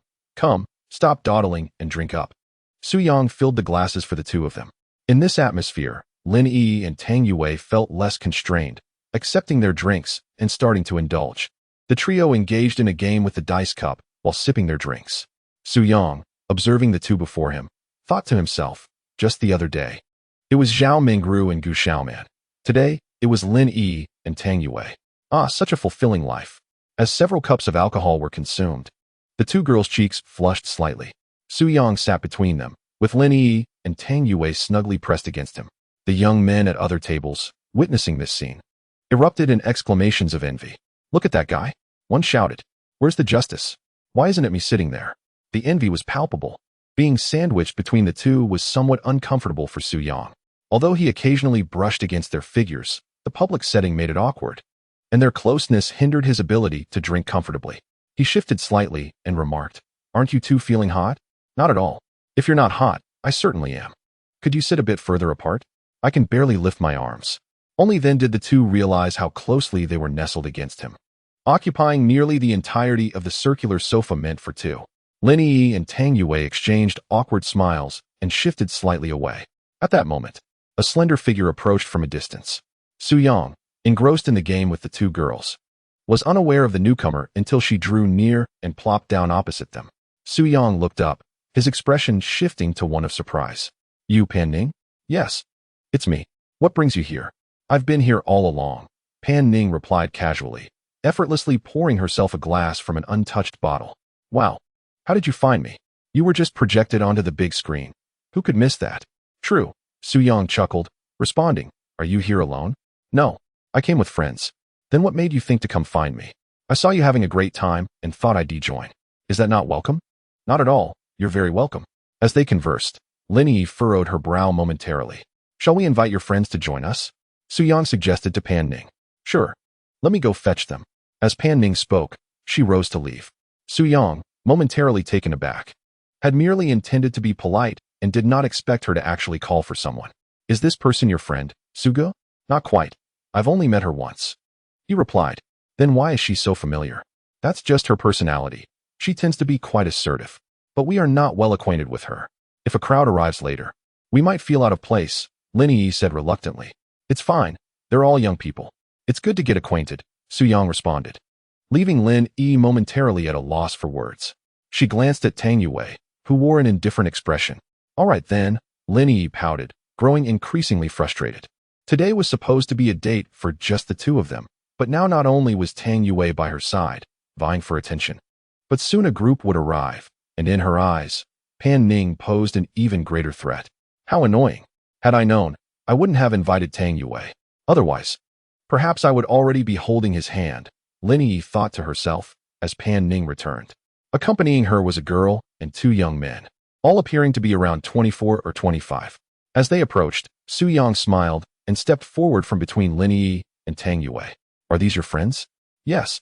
stop dawdling and drink up. Su Yang filled the glasses for the two of them. In this atmosphere, Lin Yi and Tang Yue felt less constrained, accepting their drinks and starting to indulge. The trio engaged in a game with the dice cup while sipping their drinks. Su Yang, observing the two before him, thought to himself, just the other day, it was Zhao Mingru and Gu Xiaoman. Today, it was Lin Yi and Tang Yue. Ah, such a fulfilling life. As several cups of alcohol were consumed, the two girls' cheeks flushed slightly. Su Yang sat between them, with Lin Yi and Tang Yue snugly pressed against him. The young men at other tables, witnessing this scene, erupted in exclamations of envy. "Look at that guy," one shouted. "Where's the justice? Why isn't it me sitting there?" The envy was palpable. Being sandwiched between the two was somewhat uncomfortable for Su Yang. Although he occasionally brushed against their figures, the public setting made it awkward, and their closeness hindered his ability to drink comfortably. He shifted slightly and remarked, "Aren't you two feeling hot?" "Not at all. If you're not hot, I certainly am. Could you sit a bit further apart? I can barely lift my arms." Only then did the two realize how closely they were nestled against him, occupying nearly the entirety of the circular sofa meant for two. Lin Yi and Tang Yue exchanged awkward smiles and shifted slightly away. At that moment, a slender figure approached from a distance. Su Yang, engrossed in the game with the two girls, was unaware of the newcomer until she drew near and plopped down opposite them. Su Yang looked up, his expression shifting to one of surprise. "You Pan Ning?" "Yes, it's me. What brings you here?" "I've been here all along," Pan Ning replied casually, effortlessly pouring herself a glass from an untouched bottle. "Wow, how did you find me?" "You were just projected onto the big screen. Who could miss that?" "True," Su Yang chuckled, responding, "Are you here alone?" "No, I came with friends." "Then what made you think to come find me?" "I saw you having a great time and thought I'd join." "Is that not welcome?" "Not at all. You're very welcome." As they conversed, Lin Yi furrowed her brow momentarily. "Shall we invite your friends to join us?" Su Yang suggested to Pan Ning. "Sure. Let me go fetch them." As Pan Ning spoke, she rose to leave. Su Yang, momentarily taken aback, had merely intended to be polite and did not expect her to actually call for someone. "Is this person your friend, Sugo?" "Not quite. I've only met her once," he replied. "Then why is she so familiar?" "That's just her personality. She tends to be quite assertive. But we are not well acquainted with her. If a crowd arrives later, we might feel out of place," Lin Yi said reluctantly. "It's fine. They're all young people. It's good to get acquainted," Su Yang responded, leaving Lin Yi momentarily at a loss for words. She glanced at Tang Yue, who wore an indifferent expression. "All right then," Lin Yi pouted, growing increasingly frustrated. Today was supposed to be a date for just the two of them, but now not only was Tang Yue by her side, vying for attention, but soon a group would arrive, and in her eyes, Pan Ning posed an even greater threat. How annoying. Had I known, I wouldn't have invited Tang Yue. Otherwise, perhaps I would already be holding his hand, Lin Yi thought to herself as Pan Ning returned. Accompanying her was a girl and two young men, all appearing to be around 24 or 25. As they approached, Su Yang smiled and stepped forward from between Lin Yi and Tang Yue. "Are these your friends?" "Yes."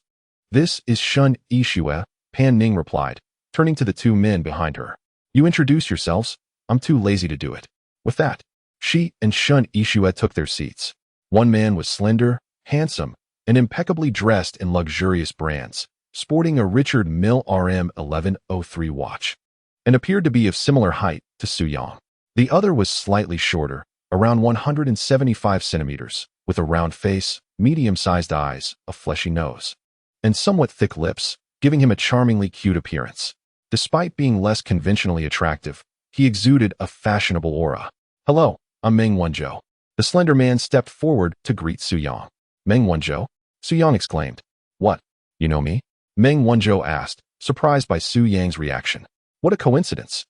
"This is Shun Yishue," Pan Ning replied, turning to the two men behind her. "You introduce yourselves. I'm too lazy to do it." With that, she and Shun Yishue took their seats. One man was slender, handsome, and impeccably dressed in luxurious brands, sporting a Richard Mille RM 1103 watch, and appeared to be of similar height to Su Yang. The other was slightly shorter, around 175 centimeters, with a round face, medium-sized eyes, a fleshy nose, and somewhat thick lips, giving him a charmingly cute appearance. Despite being less conventionally attractive, he exuded a fashionable aura. "Hello, I'm Meng Wanzhou." The slender man stepped forward to greet Su Yang. "Meng Wanzhou?" Su Yang exclaimed. "What, you know me?" Meng Wanzhou asked, surprised by Su Yang's reaction. "What a coincidence.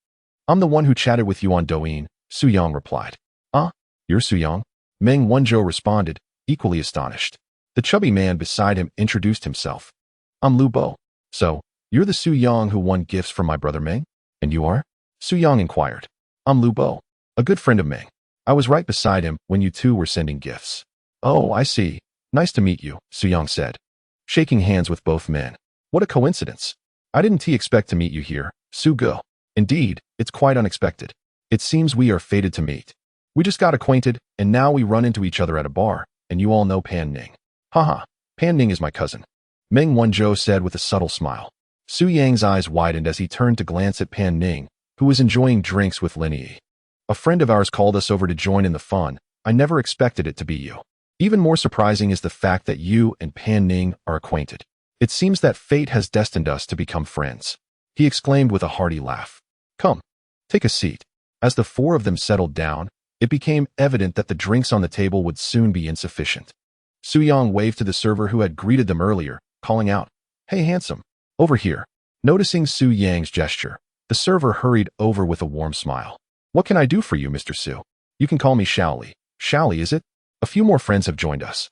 I'm the one who chatted with you on Douyin," Su Yang replied. "Ah, you're Su Yang?" Meng Wanzhou responded, equally astonished. The chubby man beside him introduced himself. "I'm Lu Bo." "So, you're the Su Yang who won gifts from my brother Meng? And you are?" Su Yang inquired. "I'm Lu Bo, a good friend of Meng. I was right beside him when you two were sending gifts." "Oh, I see. Nice to meet you," Su Yang said, shaking hands with both men. "What a coincidence. I didn't expect to meet you here, Su Go." "Indeed, it's quite unexpected. It seems we are fated to meet. We just got acquainted, and now we run into each other at a bar, and you all know Pan Ning." "Haha, Pan Ning is my cousin," Meng Wanzhou said with a subtle smile. Su Yang's eyes widened as he turned to glance at Pan Ning, who was enjoying drinks with Lin Yi. "A friend of ours called us over to join in the fun. I never expected it to be you. Even more surprising is the fact that you and Pan Ning are acquainted. It seems that fate has destined us to become friends," he exclaimed with a hearty laugh. "Come, take a seat." As the four of them settled down, it became evident that the drinks on the table would soon be insufficient. Su Yang waved to the server who had greeted them earlier, calling out, "Hey, handsome, over here." Noticing Su Yang's gesture, the server hurried over with a warm smile. "What can I do for you, Mr. Su? You can call me Shaoli." "Shaoli, is it? A few more friends have joined us."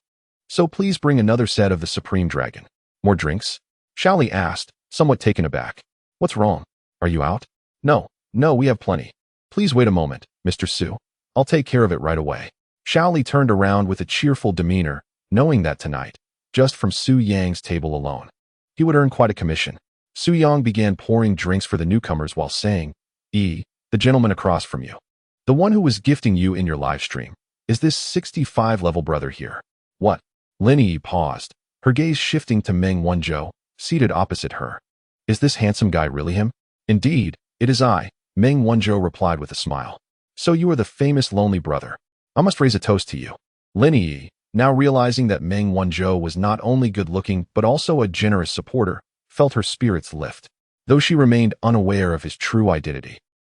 So please bring another set of the Supreme Dragon. More drinks? Shaoli asked, somewhat taken aback. What's wrong? Are you out? No, we have plenty. Please wait a moment, Mr. Su. I'll take care of it right away. Shaoli turned around with a cheerful demeanor, knowing that tonight, just from Su Yang's table alone, he would earn quite a commission. Su Yang began pouring drinks for the newcomers while saying, the gentleman across from you. The one who was gifting you in your live stream. Is this 65-level brother here? What? Lin Yi paused, her gaze shifting to Meng Wanzhou, seated opposite her. Is this handsome guy really him? Indeed, it is I, Meng Wanzhou replied with a smile. So you are the famous lonely brother. I must raise a toast to you. Lin Yi, now realizing that Meng Wanzhou was not only good-looking but also a generous supporter, felt her spirits lift, though she remained unaware of his true identity.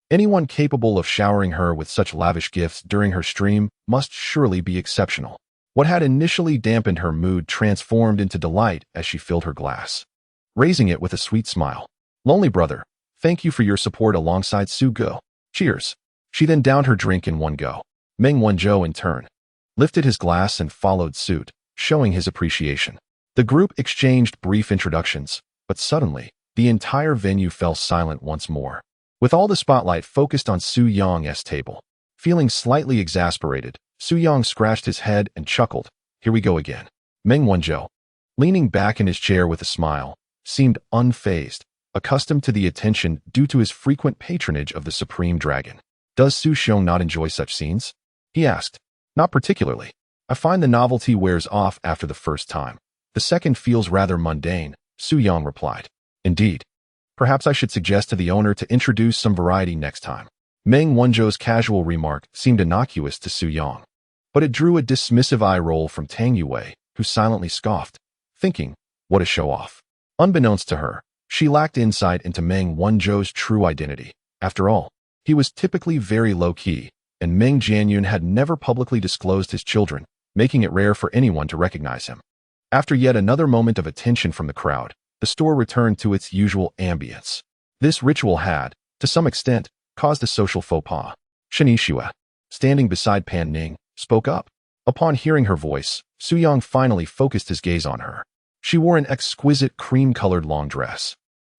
Anyone capable of showering her with such lavish gifts during her stream must surely be exceptional. What had initially dampened her mood transformed into delight as she filled her glass, raising it with a sweet smile. Lonely brother, thank you for your support alongside Su Go. Cheers. She then downed her drink in one go. Meng Wanzhou, in turn, lifted his glass and followed suit, showing his appreciation. The group exchanged brief introductions, but suddenly, the entire venue fell silent once more, with all the spotlight focused on Su Yang's table. Feeling slightly exasperated, Su Yang scratched his head and chuckled. Here we go again. Meng Wanzhou, leaning back in his chair with a smile, seemed unfazed, accustomed to the attention due to his frequent patronage of the Supreme Dragon. Does Su Xiong not enjoy such scenes? He asked. Not particularly. I find the novelty wears off after the first time. The second feels rather mundane, Su Yang replied. Indeed. Perhaps I should suggest to the owner to introduce some variety next time. Meng Wanzhou's casual remark seemed innocuous to Su Yang, but it drew a dismissive eye roll from Tang Yue, who silently scoffed, thinking, what a show-off. Unbeknownst to her, she lacked insight into Meng Wanzhou's true identity. After all, he was typically very low-key, and Meng Jianyun had never publicly disclosed his children, making it rare for anyone to recognize him. After yet another moment of attention from the crowd, the store returned to its usual ambience. This ritual had, to some extent, caused a social faux pas. Shen Yixue, standing beside Pan Ning, spoke up. Upon hearing her voice, Su Yang finally focused his gaze on her. She wore an exquisite cream-colored long dress,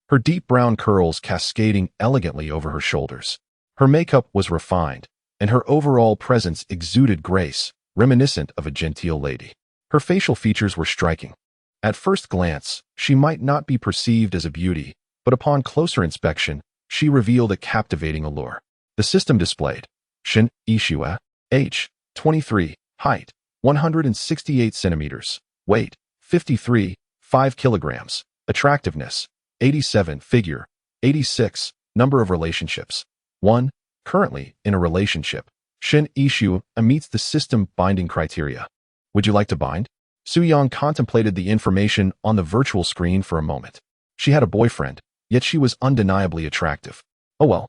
her deep brown curls cascading elegantly over her shoulders. Her makeup was refined, and her overall presence exuded grace, reminiscent of a genteel lady. Her facial features were striking. At first glance, she might not be perceived as a beauty, but upon closer inspection, she revealed a captivating allure. The system displayed Shen Yixue, age 23, height 168 centimeters, weight 53, 5 kilograms, attractiveness 87, figure 86, number of relationships 1, currently in a relationship. Shen Yixue meets the system binding criteria. Would you like to bind? Su Yang contemplated the information on the virtual screen for a moment. She had a boyfriend, yet she was undeniably attractive. Oh well,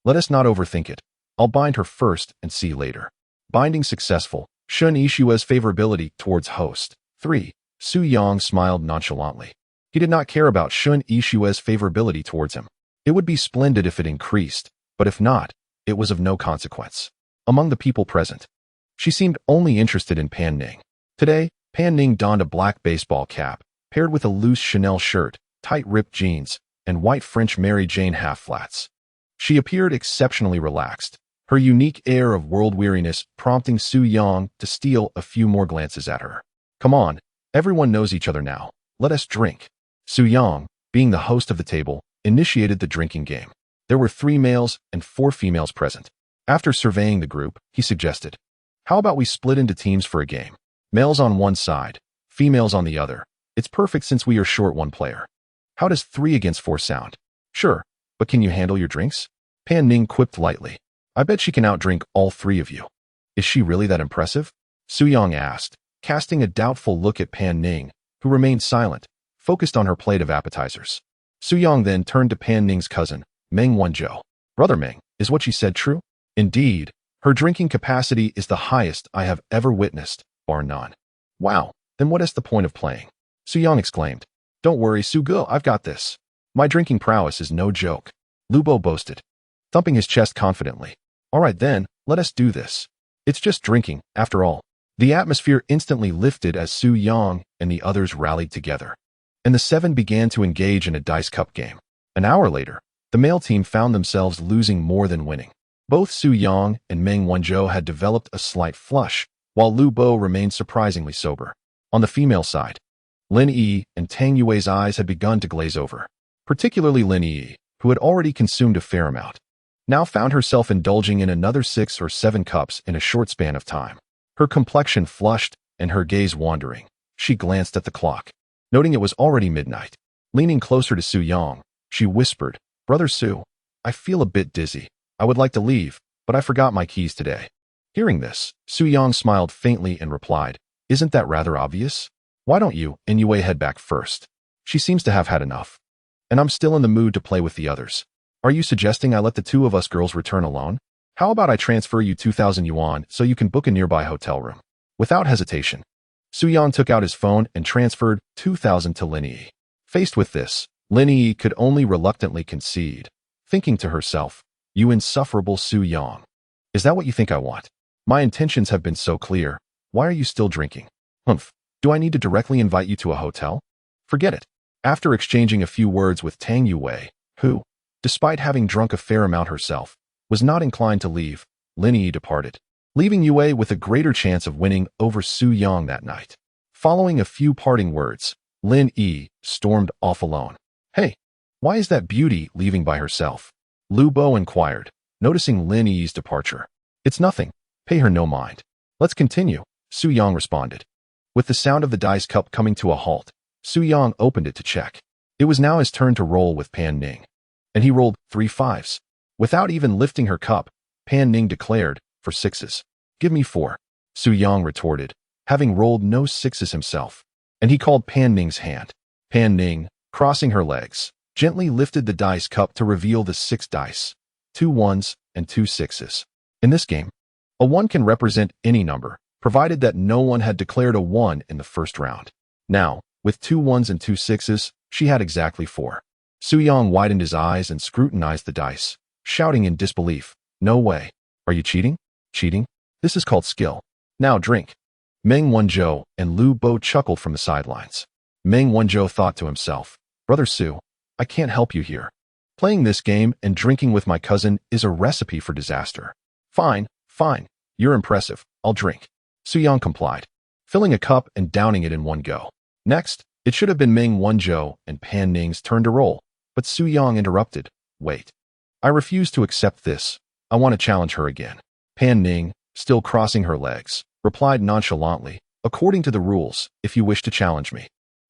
let us not overthink it. I'll bind her first and see later. Binding successful, Shen Yixue's favorability towards host 3. Su Yang smiled nonchalantly. He did not care about Shen Yixue's favorability towards him. It would be splendid if it increased, but if not, it was of no consequence. Among the people present, she seemed only interested in Pan Ning. Today, Pan Ning donned a black baseball cap, paired with a loose Chanel shirt, tight ripped jeans, and white French Mary Jane half-flats. She appeared exceptionally relaxed, her unique air of world-weariness prompting Su Yang to steal a few more glances at her. Come on, everyone knows each other now. Let us drink. Su Yang, being the host of the table, initiated the drinking game. There were 3 males and 4 females present. After surveying the group, he suggested, how about we split into teams for a game? Males on one side, females on the other. It's perfect since we are short one player. How does 3 against 4 sound? Sure, but can you handle your drinks? Pan Ning quipped lightly. I bet she can outdrink all 3 of you. Is she really that impressive? Su Yang asked, casting a doubtful look at Pan Ning, who remained silent, focused on her plate of appetizers. Su Yang then turned to Pan Ning's cousin, Meng Wanzhou. Brother Meng, is what she said true? Indeed, her drinking capacity is the highest I have ever witnessed, bar none. Wow, then what is the point of playing? Su Yang exclaimed. Don't worry, Su Go, I've got this. My drinking prowess is no joke. Lu Bo boasted, thumping his chest confidently. All right then, let us do this. It's just drinking, after all. The atmosphere instantly lifted as Su Yang and the others rallied together, and the seven began to engage in a dice cup game. An hour later, the male team found themselves losing more than winning. Both Su Yang and Meng Wanzhou had developed a slight flush, while Lu Bo remained surprisingly sober. On the female side, Lin Yi and Tang Yue's eyes had begun to glaze over, particularly Lin Yi, who had already consumed a fair amount, now found herself indulging in another 6 or 7 cups in a short span of time. Her complexion flushed and her gaze wandering. She glanced at the clock, noting it was already midnight. Leaning closer to Su Yang, she whispered, "Brother Su, I feel a bit dizzy. I would like to leave, but I forgot my keys today." Hearing this, Su Yang smiled faintly and replied, "Isn't that rather obvious? Why don't you and Yue head back first? She seems to have had enough. And I'm still in the mood to play with the others. Are you suggesting I let the two of us girls return alone? How about I transfer you 2,000 yuan so you can book a nearby hotel room?" Without hesitation, Su Yang took out his phone and transferred 2,000 to Lin Yi. Faced with this, Lin Yi could only reluctantly concede, thinking to herself, "You insufferable Su Yang. Is that what you think I want? My intentions have been so clear. Why are you still drinking? Humph. Do I need to directly invite you to a hotel? Forget it." After exchanging a few words with Tang Yue, who, despite having drunk a fair amount herself, was not inclined to leave, Lin Yi departed, leaving Yue with a greater chance of winning over Su Yang that night. Following a few parting words, Lin Yi stormed off alone. "Hey, why is that beauty leaving by herself?" Lu Bo inquired, noticing Lin Yi's departure. "It's nothing. Pay her no mind. Let's continue," Su Yang responded. With the sound of the dice cup coming to a halt, Su Yang opened it to check. It was now his turn to roll with Pan Ning, and he rolled 3 5s. Without even lifting her cup, Pan Ning declared, "For 6s. Give me 4. Su Yang retorted, having rolled no 6s himself, and he called Pan Ning's hand. Pan Ning, crossing her legs, gently lifted the dice cup to reveal the 6 dice, 2 1s and 2 6s. In this game, a 1 can represent any number, provided that no one had declared a 1 in the first round. Now, with 2 1s and 2 6s, she had exactly 4. Su Yang widened his eyes and scrutinized the dice, shouting in disbelief, "No way. Are you cheating? Cheating? This is called skill. Now drink." Meng Wanzhou and Lu Bo chuckled from the sidelines. Meng Wanzhou thought to himself, "Brother Su, I can't help you here. Playing this game and drinking with my cousin is a recipe for disaster." Fine. You're impressive. I'll drink." Su Yang complied, filling a cup and downing it in one go. Next, it should have been Meng Wanzhou and Pan Ning's turn to roll, but Su Yang interrupted. "Wait. I refuse to accept this. I want to challenge her again." Pan Ning, still crossing her legs, replied nonchalantly, "According to the rules, if you wish to challenge me,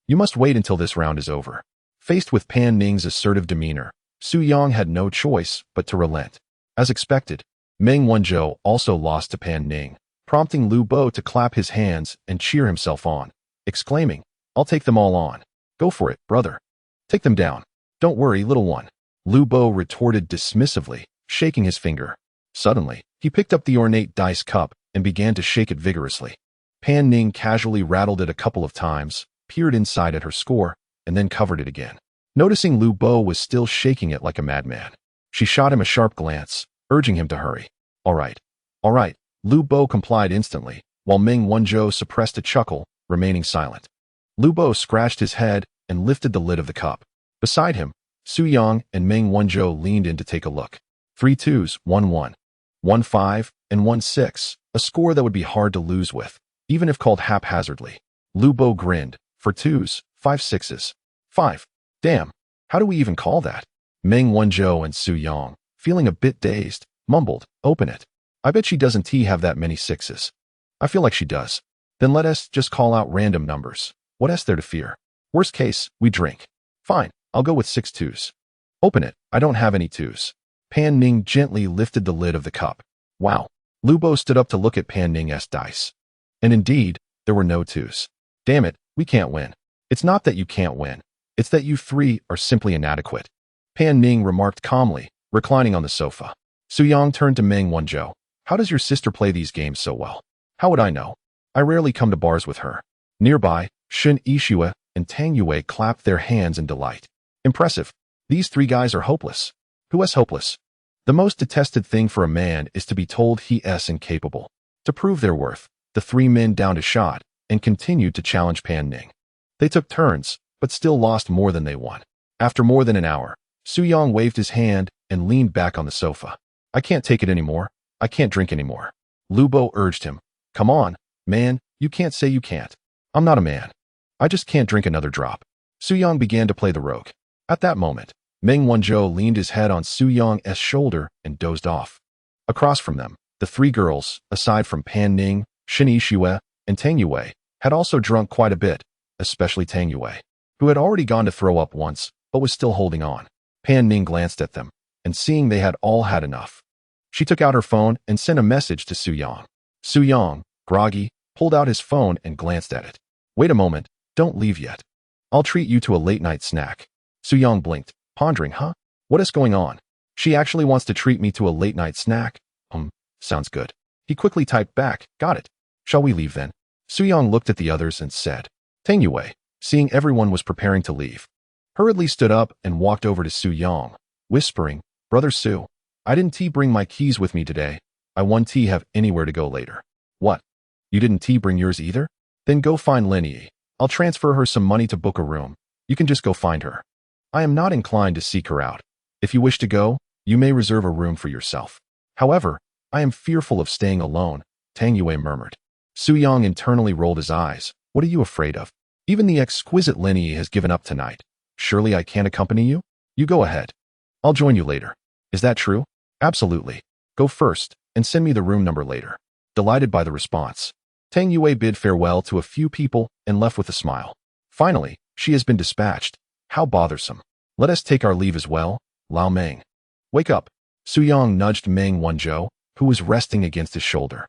you must wait until this round is over." Faced with Pan Ning's assertive demeanor, Su Yang had no choice but to relent. As expected, Meng Wanzhou also lost to Pan Ning, prompting Lu Bo to clap his hands and cheer himself on, exclaiming, "I'll take them all on. Go for it, brother. Take them down. Don't worry, little one." Lu Bo retorted dismissively, shaking his finger. Suddenly, he picked up the ornate dice cup and began to shake it vigorously. Pan Ning casually rattled it a couple of times, peered inside at her score, and then covered it again. Noticing Lu Bo was still shaking it like a madman, she shot him a sharp glance, urging him to hurry. All right. Lu Bo complied instantly, while Meng Wanzhou suppressed a chuckle, remaining silent. Lu Bo scratched his head and lifted the lid of the cup. Beside him, Su Yang and Meng Wanzhou leaned in to take a look. 3 2s, 1 1, 1 5, and 1 6, a score that would be hard to lose with, even if called haphazardly. Lu Bo grinned. "For 2s, 5 6s. 5. Damn, how do we even call that?" Meng Wanzhou and Su Yang, feeling a bit dazed, mumbled, "Open it. I bet she doesn't have that many 6s. I feel like she does. Then let us just call out random numbers. What is there to fear? Worst case, we drink." "Fine, I'll go with 6 2s. "Open it. I don't have any 2s. Pan Ning gently lifted the lid of the cup. Wow. Lu Bo stood up to look at Pan Ning's dice. And indeed, there were no 2s. "Damn it, we can't win." "It's not that you can't win. It's that you 3 are simply inadequate," Pan Ning remarked calmly, reclining on the sofa. Su Yang turned to Meng Wanzhou. "How does your sister play these games so well?" "How would I know? I rarely come to bars with her." Nearby, Shun Yixue and Tang Yue clapped their hands in delight. "Impressive. These 3 guys are hopeless." "Who is hopeless?" "The most detested thing for a man is to be told he is incapable. To prove their worth, The three men downed a shot and continued to challenge Pan Ning. They took turns, but still lost more than they won. After more than an hour, Su Yang waved his hand and leaned back on the sofa. I can't take it anymore. I can't drink anymore. Lu Bo urged him. Come on, man, you can't say you can't. I'm not a man. I just can't drink another drop. Su Yang began to play the rogue. At that moment, Meng Wanzhou leaned his head on Su Yang's shoulder and dozed off. Across from them, the three girls, aside from Pan Ning, Shen Yixue, and Tang Yue, had also drunk quite a bit, especially Tang Yue, who had already gone to throw up once, but was still holding on. Pan Ning glanced at them, and seeing they had all had enough, she took out her phone and sent a message to Su Yang. Su Yang, groggy, pulled out his phone and glanced at it. Wait a moment, don't leave yet. I'll treat you to a late-night snack. Su Yang blinked, pondering, huh? What is going on? She actually wants to treat me to a late-night snack? Sounds good. He quickly typed back, got it. Shall we leave then? Su Yang looked at the others and said. Tang Yue, seeing everyone was preparing to leave, hurriedly stood up and walked over to Su Yang, whispering, Brother Su, I didn't bring my keys with me today. I won't have anywhere to go later. What? You didn't bring yours either? Then go find Linyi. I'll transfer her some money to book a room. You can just go find her. I am not inclined to seek her out. If you wish to go, you may reserve a room for yourself. However, I am fearful of staying alone, Tang Yue murmured. Su Yang internally rolled his eyes. What are you afraid of? Even the exquisite Linyi has given up tonight. Surely I can't accompany you? You go ahead. I'll join you later. Is that true? Absolutely. Go first, and send me the room number later. Delighted by the response, Tang Yue bid farewell to a few people and left with a smile. Finally, she has been dispatched. How bothersome. Let us take our leave as well, Lao Meng. Wake up. Su Yang nudged Meng Wanzhou, who was resting against his shoulder.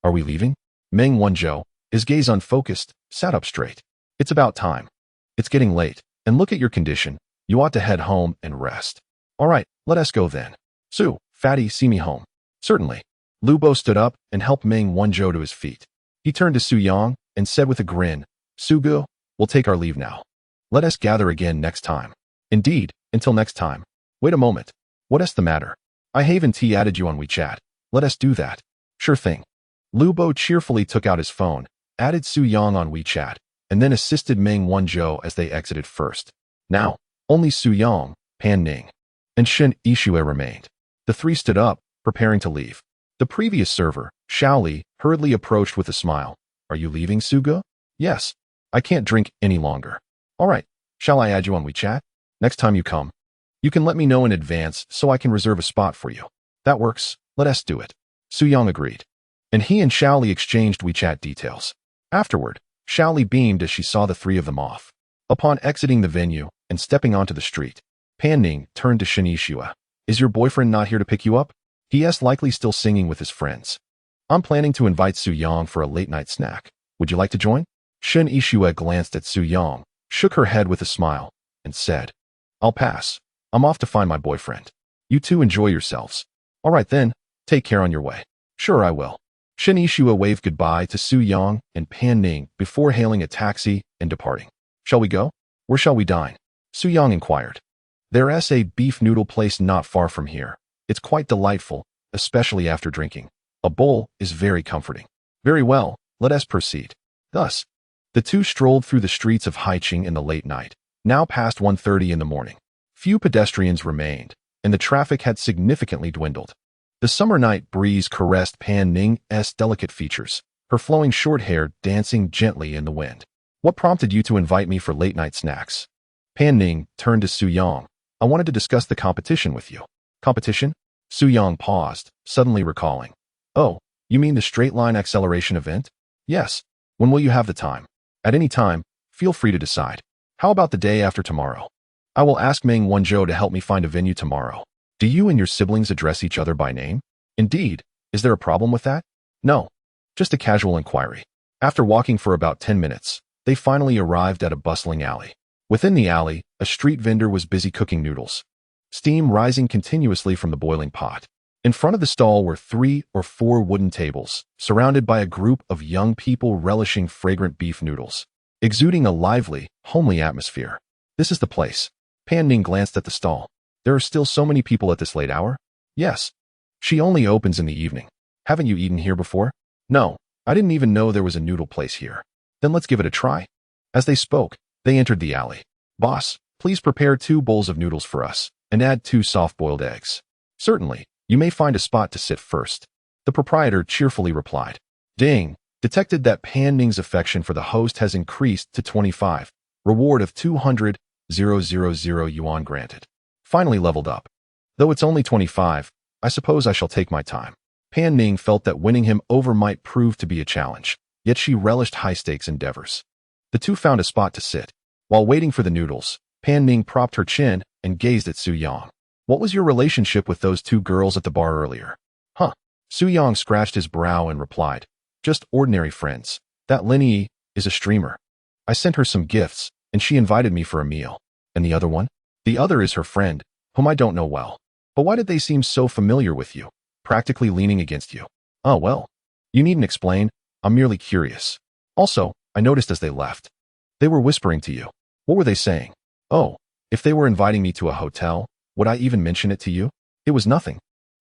Are we leaving? Meng Wanzhou, his gaze unfocused, sat up straight. It's about time. It's getting late, and look at your condition. You ought to head home and rest. All right, let us go then. Su, fatty, see me home. Certainly. Lu Bo stood up and helped Meng Wanzhou to his feet. He turned to Su Yang and said with a grin, Sugu, we'll take our leave now. Let us gather again next time. Indeed, until next time. Wait a moment. What is the matter? I haven't added you on WeChat. Let us do that. Sure thing. Lu Bo cheerfully took out his phone, added Su Yang on WeChat, and then assisted Meng Wanzhou as they exited first. Now, only Su Yang, Pan Ning, and Shen Yixue remained. The three stood up, preparing to leave. The previous server, Shaoli, hurriedly approached with a smile. Are you leaving, Sugu? Yes. I can't drink any longer. All right. Shall I add you on WeChat? Next time you come, you can let me know in advance so I can reserve a spot for you. That works. Let us do it. Su Yang agreed. And he and Shaoli exchanged WeChat details. Afterward, Shaoli beamed as she saw the three of them off. Upon exiting the venue and stepping onto the street, Pan Ning turned to Shen Yixue. Is your boyfriend not here to pick you up? He is likely still singing with his friends. I'm planning to invite Su Yang for a late-night snack. Would you like to join? Shen Yixue glanced at Su Yang, shook her head with a smile, and said, I'll pass. I'm off to find my boyfriend. You two enjoy yourselves. All right then, take care on your way. Sure I will. Shen Yixue waved goodbye to Su Yang and Pan Ning before hailing a taxi and departing. Shall we go? Where shall we dine? Su Yang inquired. There's a beef noodle place not far from here. It's quite delightful, especially after drinking. A bowl is very comforting. Very well, let us proceed. Thus, the two strolled through the streets of Haiqing in the late night, now past 1:30 in the morning. Few pedestrians remained, and the traffic had significantly dwindled. The summer night breeze caressed Pan Ning's delicate features, her flowing short hair dancing gently in the wind. What prompted you to invite me for late-night snacks? Pan Ning turned to Su Yang. I wanted to discuss the competition with you. Competition? Su Yang paused, suddenly recalling. Oh, you mean the straight-line acceleration event? Yes. When will you have the time? At any time, feel free to decide. How about the day after tomorrow? I will ask Meng Wanzhou to help me find a venue tomorrow. Do you and your siblings address each other by name? Indeed. Is there a problem with that? No. Just a casual inquiry. After walking for about 10 minutes, they finally arrived at a bustling alley. Within the alley, a street vendor was busy cooking noodles, steam rising continuously from the boiling pot. In front of the stall were 3 or 4 wooden tables, surrounded by a group of young people relishing fragrant beef noodles, exuding a lively, homely atmosphere. This is the place. Pan Ning glanced at the stall. There are still so many people at this late hour? Yes. She only opens in the evening. Haven't you eaten here before? No, I didn't even know there was a noodle place here. Then let's give it a try. As they spoke, they entered the alley. Boss, please prepare 2 bowls of noodles for us, and add 2 soft-boiled eggs. Certainly, you may find a spot to sit first. The proprietor cheerfully replied. Ding! Detected that Pan Ning's affection for the host has increased to 25. Reward of 200,000 yuan granted. Finally leveled up. Though it's only 25, I suppose I shall take my time. Pan Ning felt that winning him over might prove to be a challenge, yet she relished high-stakes endeavors. The two found a spot to sit. While waiting for the noodles, Pan Ning propped her chin and gazed at Su Yang. What was your relationship with those 2 girls at the bar earlier? Huh. Su Yang scratched his brow and replied, just ordinary friends. That Lin Yi is a streamer. I sent her some gifts, and she invited me for a meal. And the other one? The other is her friend, whom I don't know well. But why did they seem so familiar with you, practically leaning against you? Oh, well. You needn't explain. I'm merely curious. Also, I noticed as they left. They were whispering to you. What were they saying? Oh, if they were inviting me to a hotel, would I even mention it to you? It was nothing.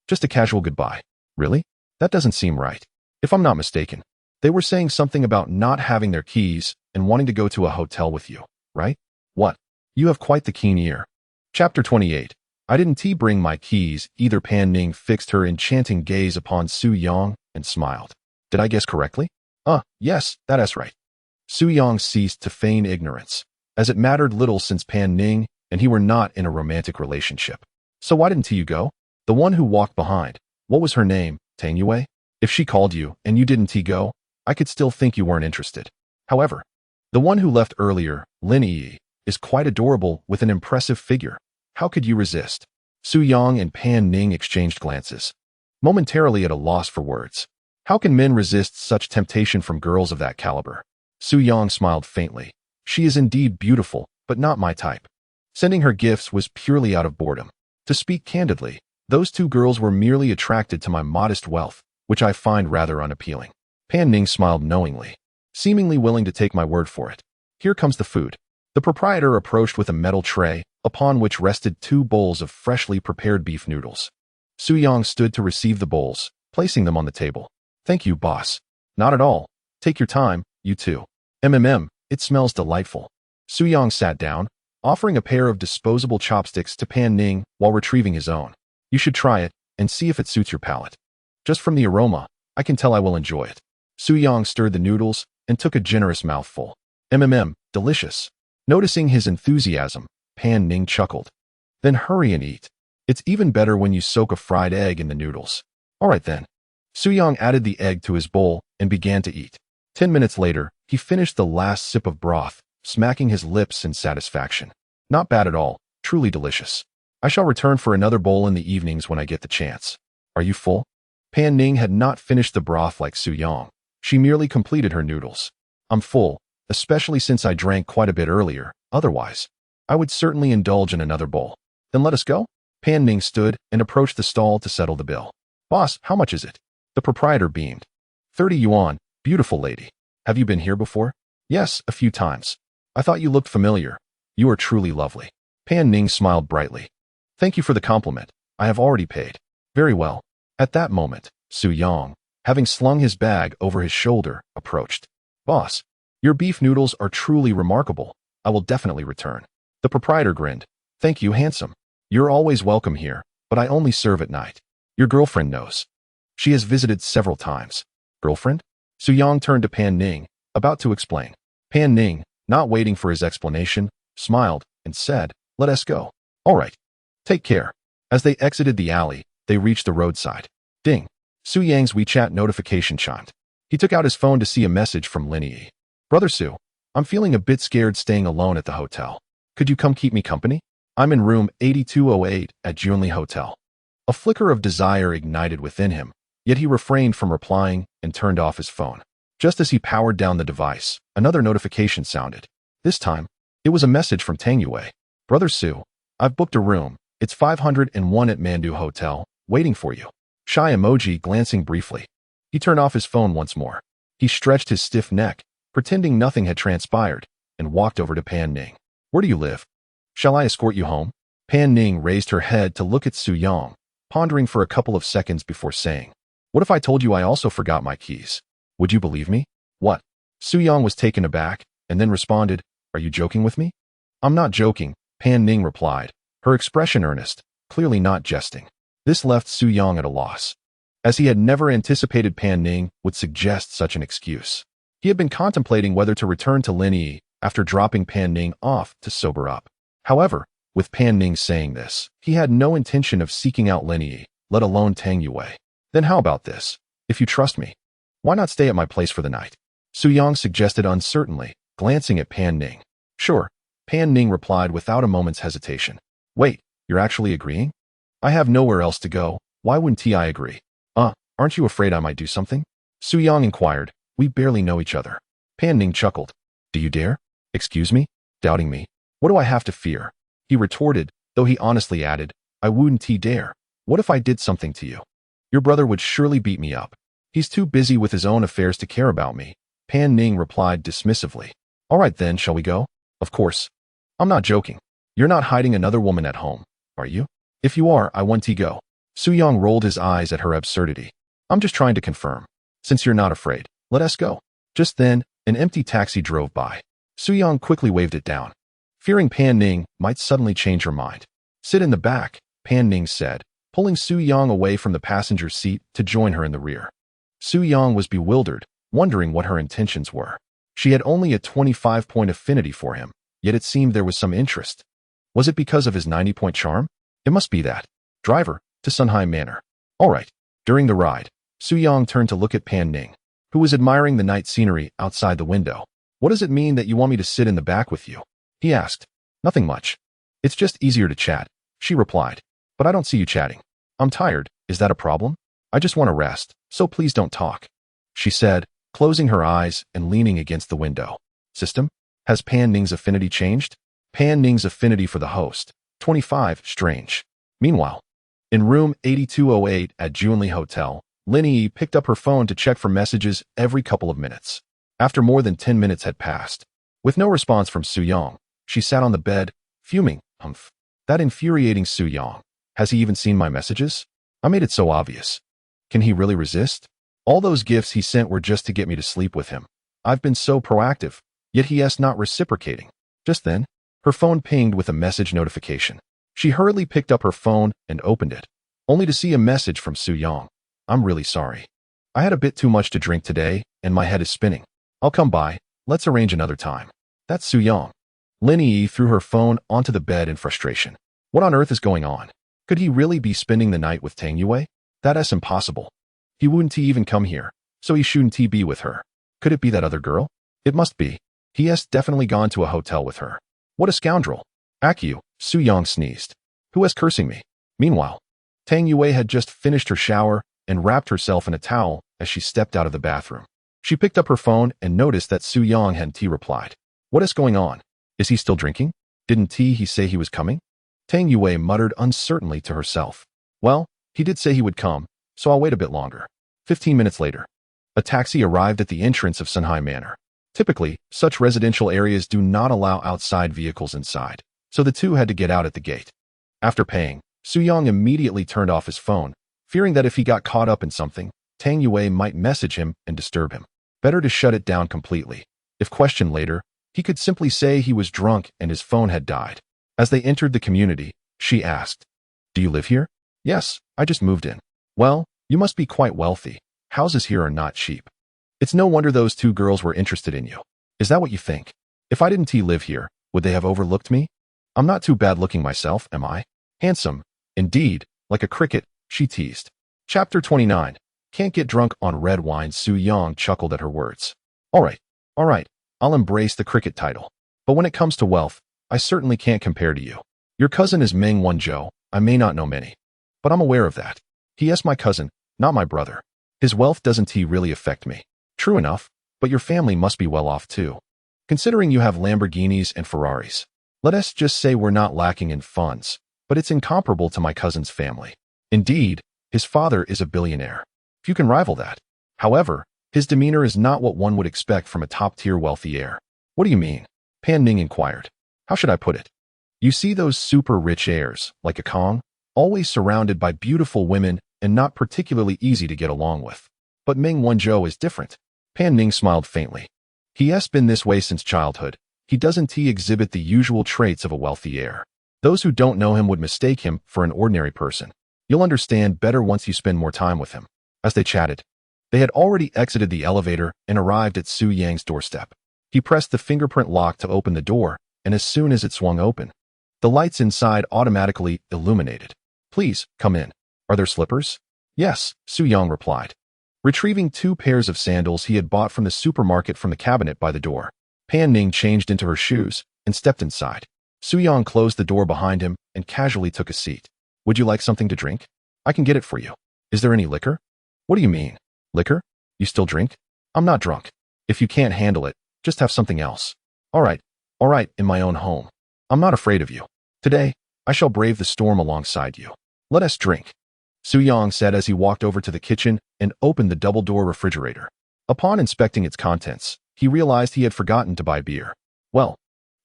Just a casual goodbye. Really? That doesn't seem right. If I'm not mistaken, they were saying something about not having their keys and wanting to go to a hotel with you, right? What? You have quite the keen ear. Chapter 28. I didn't bring my keys either. Pan Ning fixed her enchanting gaze upon Su Yang and smiled. Did I guess correctly? Yes, that's right. Su Yang ceased to feign ignorance, as it mattered little since Pan Ning and he were not in a romantic relationship. So why didn't you go? The one who walked behind. What was her name? Tang Yue? If she called you and you didn't go, I could still think you weren't interested. However, the one who left earlier, Lin Yi, is quite adorable with an impressive figure. How could you resist? Su Yang and Pan Ning exchanged glances, momentarily at a loss for words. How can men resist such temptation from girls of that caliber? Su Yang smiled faintly. She is indeed beautiful, but not my type. Sending her gifts was purely out of boredom. To speak candidly, those 2 girls were merely attracted to my modest wealth, which I find rather unappealing. Pan Ning smiled knowingly, seemingly willing to take my word for it. Here comes the food. The proprietor approached with a metal tray, upon which rested 2 bowls of freshly prepared beef noodles. Su Yang stood to receive the bowls, placing them on the table. Thank you, boss. Not at all. Take your time, you two. It smells delightful. Su Yang sat down, offering a pair of disposable chopsticks to Pan Ning while retrieving his own. You should try it and see if it suits your palate. Just from the aroma, I can tell I will enjoy it. Su Yang stirred the noodles and took a generous mouthful. Delicious. Noticing his enthusiasm, Pan Ning chuckled. Then hurry and eat. It's even better when you soak a fried egg in the noodles. All right then. Su Yang added the egg to his bowl and began to eat. 10 minutes later, he finished the last sip of broth, smacking his lips in satisfaction. Not bad at all, truly delicious. I shall return for another bowl in the evenings when I get the chance. Are you full? Pan Ning had not finished the broth like Su Yang. She merely completed her noodles. I'm full, especially since I drank quite a bit earlier. Otherwise, I would certainly indulge in another bowl. Then let us go? Pan Ning stood and approached the stall to settle the bill. Boss, how much is it? The proprietor beamed. 30 yuan, beautiful lady. Have you been here before? Yes, a few times. I thought you looked familiar. You are truly lovely. Pan Ning smiled brightly. Thank you for the compliment. I have already paid. Very well. At that moment, Su Yang, having slung his bag over his shoulder, approached. Boss, your beef noodles are truly remarkable. I will definitely return. The proprietor grinned. Thank you, handsome. You're always welcome here, but I only serve at night. Your girlfriend knows. She has visited several times. Girlfriend? Su Yang turned to Pan Ning, about to explain. Pan Ning, not waiting for his explanation, smiled and said, let us go. All right. Take care. As they exited the alley, they reached the roadside. Ding. Su Yang's WeChat notification chimed. He took out his phone to see a message from Lin Yi. Brother Su, I'm feeling a bit scared staying alone at the hotel. Could you come keep me company? I'm in room 8208 at Junli Hotel. A flicker of desire ignited within him, yet he refrained from replying and turned off his phone. Just as he powered down the device, another notification sounded. This time, it was a message from Tang Yue. Brother Su, I've booked a room. It's 501 at Mandu Hotel, waiting for you. Shy emoji glancing briefly. He turned off his phone once more. He stretched his stiff neck, pretending nothing had transpired, and walked over to Pan Ning. Where do you live? Shall I escort you home? Pan Ning raised her head to look at Su Yang, pondering for a couple of seconds before saying, what if I told you I also forgot my keys? Would you believe me? What? Su Yang was taken aback and then responded, Are you joking with me? I'm not joking, Pan Ning replied, her expression earnest, clearly not jesting. This left Su Yang at a loss, as he had never anticipated Pan Ning would suggest such an excuse. He had been contemplating whether to return to Lin Yi after dropping Pan Ning off to sober up. However, with Pan Ning saying this, he had no intention of seeking out Lin Yi, let alone Tang Yue. Then how about this? If you trust me, why not stay at my place for the night? Su Yang suggested uncertainly, glancing at Pan Ning. Sure, Pan Ning replied without a moment's hesitation. Wait, you're actually agreeing? I have nowhere else to go, why wouldn't I agree? Aren't you afraid I might do something? Su Yang inquired. We barely know each other. Pan Ning chuckled. Do you dare? Excuse me? Doubting me? What do I have to fear? He retorted, though he honestly added, I wouldn't dare. What if I did something to you? Your brother would surely beat me up. He's too busy with his own affairs to care about me, Pan Ning replied dismissively. All right then, shall we go? Of course. I'm not joking. You're not hiding another woman at home, are you? If you are, I want to go. Su Yang rolled his eyes at her absurdity. I'm just trying to confirm. Since you're not afraid, let us go. Just then, an empty taxi drove by. Su Yang quickly waved it down, fearing Pan Ning might suddenly change her mind. Sit in the back, Pan Ning said, pulling Su Yang away from the passenger seat to join her in the rear. Su Yang was bewildered, wondering what her intentions were. She had only a 25-point affinity for him, yet it seemed there was some interest. Was it because of his 90-point charm? It must be that. Driver, to Sunhai Manor. All right. During the ride, Su Yang turned to look at Pan Ning, who was admiring the night scenery outside the window. What does it mean that you want me to sit in the back with you? He asked. Nothing much. It's just easier to chat, she replied. But I don't see you chatting. I'm tired. Is that a problem? I just want to rest, so please don't talk, she said, closing her eyes and leaning against the window. System? Has Pan Ning's affinity changed? Pan Ning's affinity for the host. 25. Strange. Meanwhile, in room 8208 at Junli Hotel, Lin Yi picked up her phone to check for messages every couple of minutes. After more than 10 minutes had passed, with no response from Su Yang, she sat on the bed, fuming. Humph. That infuriating Su Yang. Has he even seen my messages? I made it so obvious. Can he really resist? All those gifts he sent were just to get me to sleep with him. I've been so proactive, yet he is not reciprocating. Just then, her phone pinged with a message notification. She hurriedly picked up her phone and opened it, only to see a message from Su Yang. I'm really sorry. I had a bit too much to drink today, and my head is spinning. I'll come by. Let's arrange another time. That's Su Yang. Lin Yi threw her phone onto the bed in frustration. What on earth is going on? Could he really be spending the night with Tang Yue? That is impossible. He wouldn't even come here, so he shouldn't be with her. Could it be that other girl? It must be. He has definitely gone to a hotel with her. What a scoundrel. Akio, Su Yang sneezed. Who is cursing me? Meanwhile, Tang Yue had just finished her shower and wrapped herself in a towel as she stepped out of the bathroom. She picked up her phone and noticed that Su Yang hadn't replied. What is going on? Is he still drinking? Didn't he say he was coming? Tang Yue muttered uncertainly to herself. Well, he did say he would come, so I'll wait a bit longer. 15 minutes later, a taxi arrived at the entrance of Sunhai Manor. Typically, such residential areas do not allow outside vehicles inside, so the two had to get out at the gate. After paying, Su Yang immediately turned off his phone, fearing that if he got caught up in something, Tang Yue might message him and disturb him. Better to shut it down completely. If questioned later, he could simply say he was drunk and his phone had died. As they entered the community, she asked, Do you live here? Yes, I just moved in. Well, you must be quite wealthy. Houses here are not cheap. It's no wonder those two girls were interested in you. Is that what you think? If I didn't live here, would they have overlooked me? I'm not too bad looking myself, am I? Handsome. Indeed, like a cricket, she teased. Chapter 29. Can't get drunk on red wine. Su Yang chuckled at her words. All right, I'll embrace the cricket title. But when it comes to wealth, I certainly can't compare to you. Your cousin is Meng Wanzhou. I may not know many, but I'm aware of that. He is my cousin, not my brother. His wealth doesn't really affect me. True enough, but your family must be well off too. Considering you have Lamborghinis and Ferraris. Let us just say we're not lacking in funds, but it's incomparable to my cousin's family. Indeed, his father is a billionaire. If you can rival that. However, his demeanor is not what one would expect from a top-tier wealthy heir. What do you mean? Pan Ning inquired. How should I put it? You see those super rich heirs, like a Kong, always surrounded by beautiful women and not particularly easy to get along with. But Meng Wanzhou is different. Pan Ning smiled faintly. He has been this way since childhood. He doesn't exhibit the usual traits of a wealthy heir. Those who don't know him would mistake him for an ordinary person. You'll understand better once you spend more time with him. As they chatted, they had already exited the elevator and arrived at Su Yang's doorstep. He pressed the fingerprint lock to open the door, and as soon as it swung open, the lights inside automatically illuminated. Please, come in. Are there slippers? Yes, Su Yang replied. Retrieving 2 pairs of sandals he had bought from the supermarket from the cabinet by the door, Pan Ning changed into her shoes and stepped inside. Su Yang closed the door behind him and casually took a seat. Would you like something to drink? I can get it for you. Is there any liquor? What do you mean? Liquor? You still drink? I'm not drunk. If you can't handle it, just have something else. All right, in my own home. I'm not afraid of you. Today, I shall brave the storm alongside you. Let us drink. Su Yang said as he walked over to the kitchen and opened the double-door refrigerator. Upon inspecting its contents, he realized he had forgotten to buy beer. Well,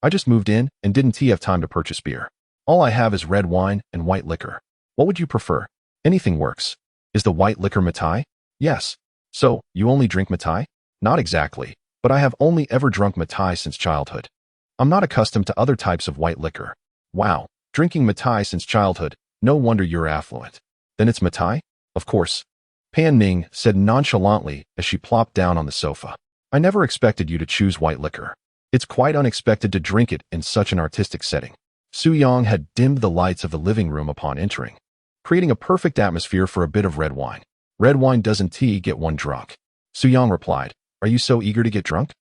I just moved in and didn't have time to purchase beer. All I have is red wine and white liquor. What would you prefer? Anything works. Is the white liquor Matai? Yes. So, you only drink Matai? Not exactly, but I have only ever drunk Matai since childhood. I'm not accustomed to other types of white liquor. Wow, drinking Matai since childhood. No wonder you're affluent. Then it's Matai? Of course. Pan Ning said nonchalantly as she plopped down on the sofa. I never expected you to choose white liquor. It's quite unexpected to drink it in such an artistic setting. Su Yang had dimmed the lights of the living room upon entering, creating a perfect atmosphere for a bit of red wine. Red wine doesn't get one drunk. Su Yang replied, Are you so eager to get drunk?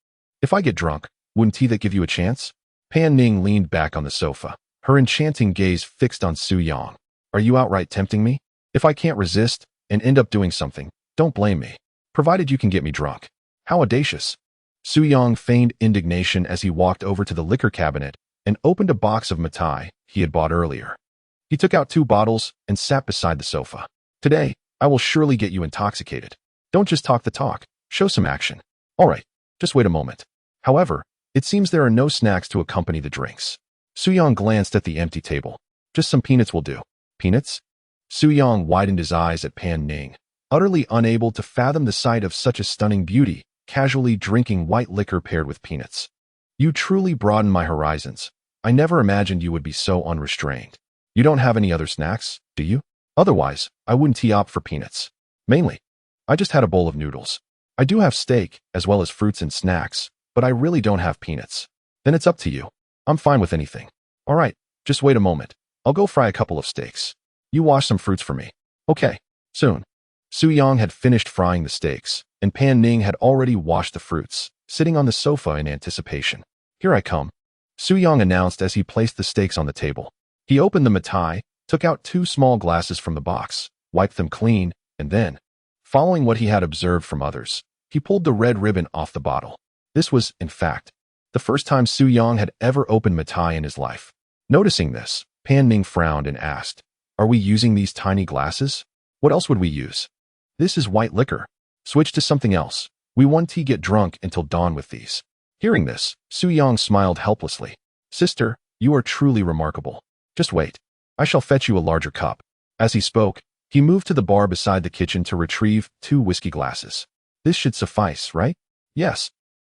If I get drunk, wouldn't that give you a chance? Pan Ning leaned back on the sofa, her enchanting gaze fixed on Su Yang. Are you outright tempting me? If I can't resist and end up doing something, don't blame me, provided you can get me drunk. How audacious. Su Yang feigned indignation as he walked over to the liquor cabinet and opened a box of Matai he had bought earlier. He took out 2 bottles and sat beside the sofa. Today, I will surely get you intoxicated. Don't just talk the talk, show some action. All right, just wait a moment. However, it seems there are no snacks to accompany the drinks. Su Yang glanced at the empty table. Just some peanuts will do. Peanuts? Su Yang widened his eyes at Pan Ning, utterly unable to fathom the sight of such a stunning beauty, casually drinking white liquor paired with peanuts. You truly broaden my horizons. I never imagined you would be so unrestrained. You don't have any other snacks, do you? Otherwise, I wouldn't opt for peanuts. Mainly, I just had a bowl of noodles. I do have steak, as well as fruits and snacks, but I really don't have peanuts. Then it's up to you. I'm fine with anything. All right, just wait a moment. I'll go fry a couple of steaks. You wash some fruits for me. Okay, soon. Su Yang had finished frying the steaks, and Pan Ning had already washed the fruits, sitting on the sofa in anticipation. Here I come, Su Yang announced as he placed the steaks on the table. He opened the Matai, took out 2 small glasses from the box, wiped them clean, and then, following what he had observed from others, he pulled the red ribbon off the bottle. This was, in fact, the first time Su Yang had ever opened Matai in his life. Noticing this, Pan Ning frowned and asked, Are we using these tiny glasses? What else would we use? This is white liquor. Switch to something else. We won't get drunk until dawn with these. Hearing this, Su Yang smiled helplessly. Sister, you are truly remarkable. Just wait. I shall fetch you a larger cup. As he spoke, he moved to the bar beside the kitchen to retrieve 2 whiskey glasses. This should suffice, right? Yes.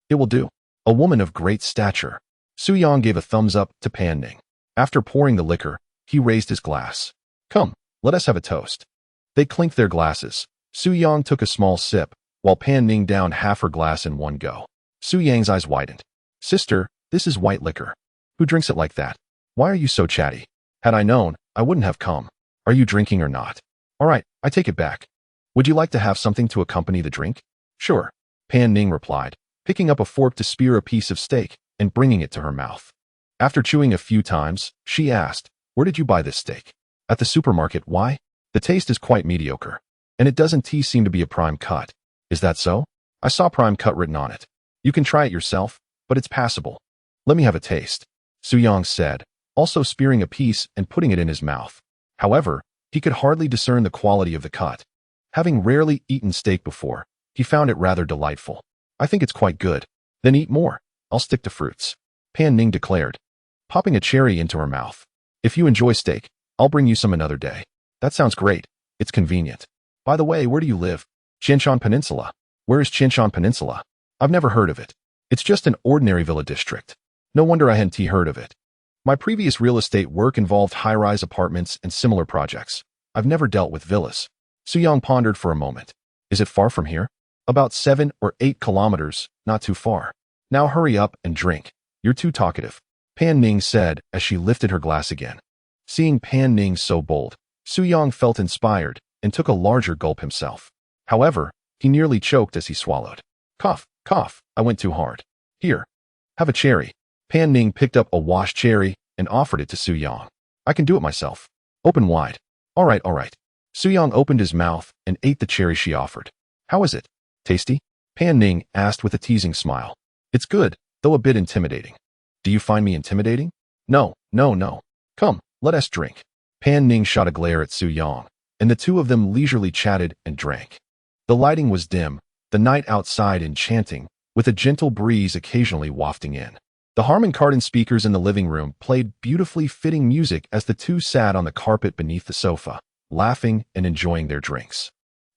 It will do. A woman of great stature. Su Yang gave a thumbs up to Pan Ning. After pouring the liquor, he raised his glass. Come, let us have a toast. They clinked their glasses. Su Yang took a small sip, while Pan Ning downed half her glass in one go. Su Yang's eyes widened. Sister, this is white liquor. Who drinks it like that? Why are you so chatty? Had I known, I wouldn't have come. Are you drinking or not? All right, I take it back. Would you like to have something to accompany the drink? Sure, Pan Ning replied, picking up a fork to spear a piece of steak and bringing it to her mouth. After chewing a few times, she asked, Where did you buy this steak? At the supermarket. Why? The taste is quite mediocre. And it doesn't seem to be a prime cut. Is that so? I saw prime cut written on it. You can try it yourself, but it's passable. Let me have a taste, Su Yang said, also spearing a piece and putting it in his mouth. However, he could hardly discern the quality of the cut. Having rarely eaten steak before, he found it rather delightful. I think it's quite good. Then eat more. I'll stick to fruits, Pan Ning declared, popping a cherry into her mouth. If you enjoy steak, I'll bring you some another day. That sounds great. It's convenient. By the way, where do you live? Qianshan Peninsula. Where is Chinshan Peninsula? I've never heard of it. It's just an ordinary villa district. No wonder I hadn't heard of it. My previous real estate work involved high-rise apartments and similar projects. I've never dealt with villas. Suyang pondered for a moment. Is it far from here? About 7 or 8 kilometers, not too far. Now hurry up and drink. You're too talkative, Pan Ning said as she lifted her glass again. Seeing Pan Ning so bold, Suyang felt inspired and took a larger gulp himself. However, he nearly choked as he swallowed. Cough, cough, I went too hard. Here, have a cherry. Pan Ning picked up a washed cherry and offered it to Suyang. I can do it myself. Open wide. All right, all right. Suyang opened his mouth and ate the cherry she offered. How is it? Tasty? Pan Ning asked with a teasing smile. It's good, though a bit intimidating. Do you find me intimidating? No, no, no. Come, let us drink. Pan Ning shot a glare at Suyang, and the two of them leisurely chatted and drank. The lighting was dim, the night outside enchanting, with a gentle breeze occasionally wafting in. The Harman Kardon speakers in the living room played beautifully fitting music as the two sat on the carpet beneath the sofa, laughing and enjoying their drinks.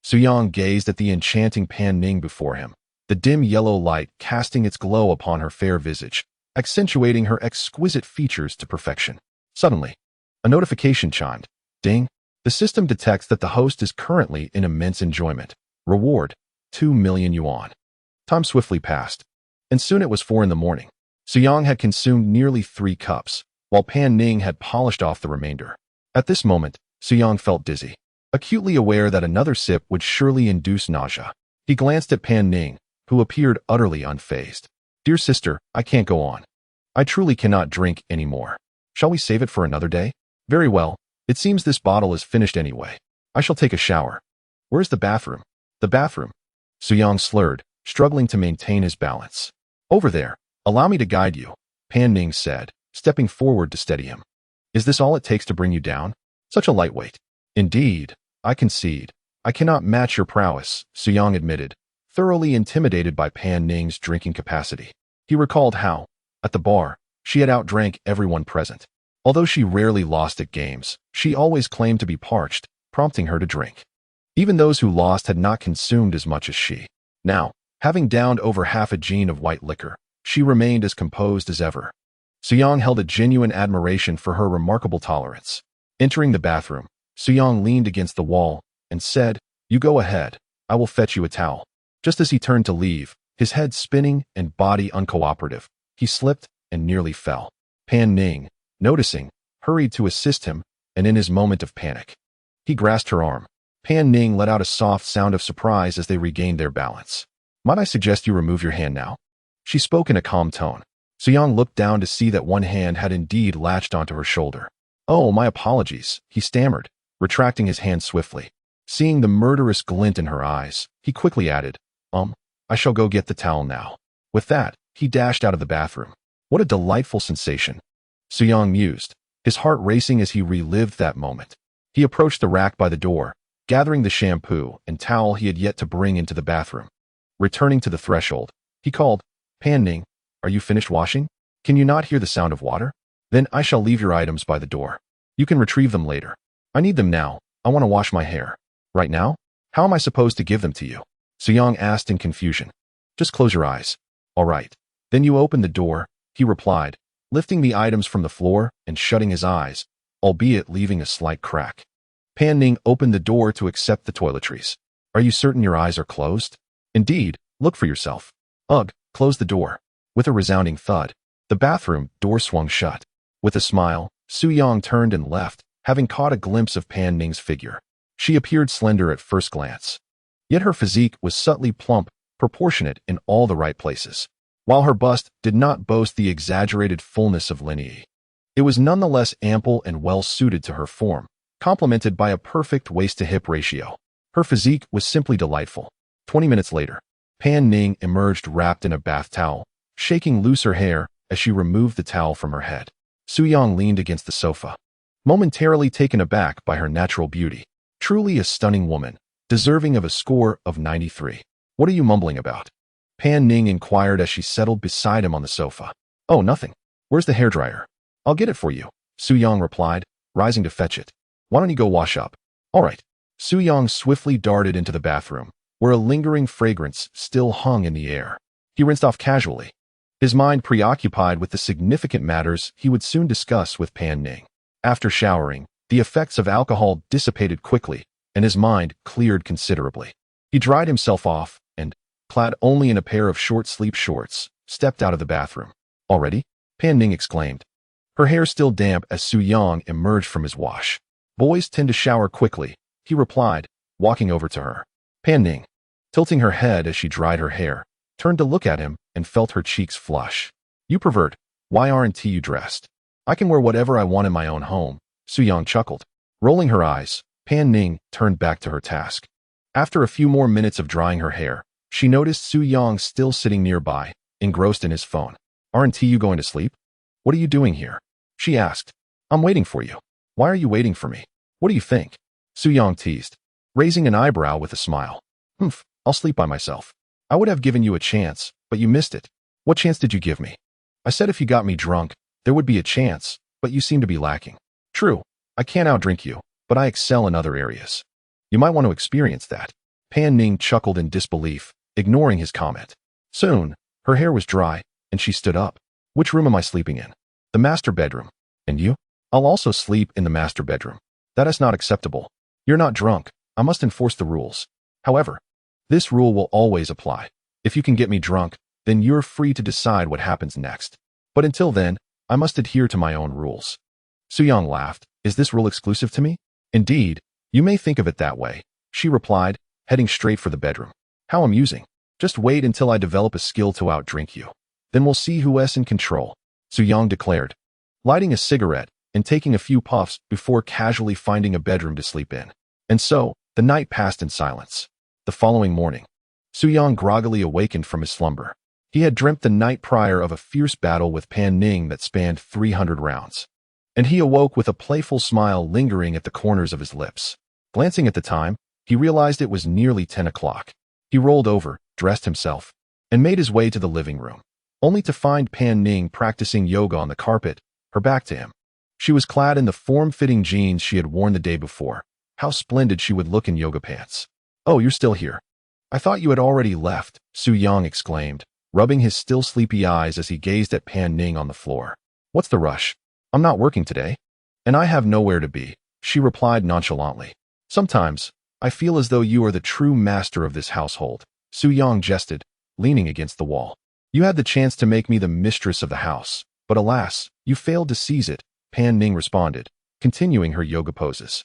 Suyang gazed at the enchanting Pan Ning before him, the dim yellow light casting its glow upon her fair visage, accentuating her exquisite features to perfection. Suddenly, a notification chimed. Ding! The system detects that the host is currently in immense enjoyment. Reward, 2 million yuan. Time swiftly passed, and soon it was 4 in the morning. Suyang had consumed nearly 3 cups, while Pan Ning had polished off the remainder. At this moment, Suyang felt dizzy, acutely aware that another sip would surely induce nausea. He glanced at Pan Ning, who appeared utterly unfazed. Dear sister, I can't go on. I truly cannot drink anymore. Shall we save it for another day? Very well. It seems this bottle is finished anyway. I shall take a shower. Where's the bathroom? The bathroom. Suyang slurred, struggling to maintain his balance. Over there. Allow me to guide you, Pan Ning said, stepping forward to steady him. Is this all it takes to bring you down? Such a lightweight. Indeed, I concede. I cannot match your prowess, Suyang admitted, thoroughly intimidated by Pan Ning's drinking capacity. He recalled how, at the bar, she had outdrank everyone present. Although she rarely lost at games, she always claimed to be parched, prompting her to drink. Even those who lost had not consumed as much as she. Now, having downed over half a gin of white liquor, she remained as composed as ever. Suyang held a genuine admiration for her remarkable tolerance. Entering the bathroom, Suyang leaned against the wall and said, You go ahead, I will fetch you a towel. Just as he turned to leave, his head spinning and body uncooperative, he slipped and nearly fell. Pan Ning, noticing, hurried to assist him, and in his moment of panic, he grasped her arm. Pan Ning let out a soft sound of surprise as they regained their balance. Might I suggest you remove your hand now? She spoke in a calm tone. Suyang looked down to see that one hand had indeed latched onto her shoulder. Oh, my apologies, he stammered, retracting his hand swiftly. Seeing the murderous glint in her eyes, he quickly added, I shall go get the towel now. With that, he dashed out of the bathroom. What a delightful sensation. Suyang mused, his heart racing as he relived that moment. He approached the rack by the door, gathering the shampoo and towel he had yet to bring into the bathroom. Returning to the threshold, he called, Pan Ning, are you finished washing? Can you not hear the sound of water? Then I shall leave your items by the door. You can retrieve them later. I need them now. I want to wash my hair. Right now? How am I supposed to give them to you? Suyang asked in confusion. Just close your eyes. All right. Then you open the door, he replied, lifting the items from the floor and shutting his eyes, albeit leaving a slight crack. Pan Ning opened the door to accept the toiletries. Are you certain your eyes are closed? Indeed, look for yourself. Ugh. Closed the door. With a resounding thud, the bathroom door swung shut. With a smile, Suyang turned and left, having caught a glimpse of Pan Ning's figure. She appeared slender at first glance. Yet her physique was subtly plump, proportionate in all the right places. While her bust did not boast the exaggerated fullness of lineae, it was nonetheless ample and well-suited to her form, complemented by a perfect waist-to-hip ratio. Her physique was simply delightful. 20 minutes later, Pan Ning emerged wrapped in a bath towel, shaking loose her hair as she removed the towel from her head. Suyang leaned against the sofa, momentarily taken aback by her natural beauty. Truly a stunning woman, deserving of a score of 93. What are you mumbling about? Pan Ning inquired as she settled beside him on the sofa. Oh, nothing. Where's the hairdryer? I'll get it for you, Suyang replied, rising to fetch it. Why don't you go wash up? All right. Suyang swiftly darted into the bathroom, where a lingering fragrance still hung in the air. He rinsed off casually, his mind preoccupied with the significant matters he would soon discuss with Pan Ning. After showering, the effects of alcohol dissipated quickly, and his mind cleared considerably. He dried himself off and, clad only in a pair of short sleep shorts, stepped out of the bathroom. Already? Pan Ning exclaimed, her hair still damp as Su Yang emerged from his wash. Boys tend to shower quickly, he replied, walking over to her. Pan Ning, tilting her head as she dried her hair, turned to look at him and felt her cheeks flush. You pervert, why aren't you dressed? I can wear whatever I want in my own home, Su Yang chuckled. Rolling her eyes, Pan Ning turned back to her task. After a few more minutes of drying her hair, she noticed Su Yang still sitting nearby, engrossed in his phone. Aren't you going to sleep? What are you doing here? She asked. I'm waiting for you. Why are you waiting for me? What do you think? Su Yang teased, raising an eyebrow with a smile. Humph, I'll sleep by myself. I would have given you a chance, but you missed it. What chance did you give me? I said if you got me drunk, there would be a chance, but you seem to be lacking. True, I can't outdrink you, but I excel in other areas. You might want to experience that. Pan Ning chuckled in disbelief, ignoring his comment. Soon, her hair was dry, and she stood up. Which room am I sleeping in? The master bedroom. And you? I'll also sleep in the master bedroom. That is not acceptable. You're not drunk. I must enforce the rules. However, this rule will always apply. If you can get me drunk, then you're free to decide what happens next. But until then, I must adhere to my own rules. Su Yang laughed. Is this rule exclusive to me? Indeed, you may think of it that way, she replied, heading straight for the bedroom. How amusing. Just wait until I develop a skill to outdrink you. Then we'll see who's in control, Su Yang declared, lighting a cigarette and taking a few puffs before casually finding a bedroom to sleep in. And so, the night passed in silence. The following morning, Su Yang groggily awakened from his slumber. He had dreamt the night prior of a fierce battle with Pan Ning that spanned 300 rounds. And he awoke with a playful smile lingering at the corners of his lips. Glancing at the time, he realized it was nearly 10 o'clock. He rolled over, dressed himself, and made his way to the living room, only to find Pan Ning practicing yoga on the carpet, her back to him. She was clad in the form-fitting jeans she had worn the day before. How splendid she would look in yoga pants. Oh, you're still here. I thought you had already left, Su Yang exclaimed, rubbing his still sleepy eyes as he gazed at Pan Ning on the floor. What's the rush? I'm not working today. And I have nowhere to be, she replied nonchalantly. Sometimes, I feel as though you are the true master of this household, Su Yang jested, leaning against the wall. You had the chance to make me the mistress of the house, but alas, you failed to seize it, Pan Ning responded, continuing her yoga poses.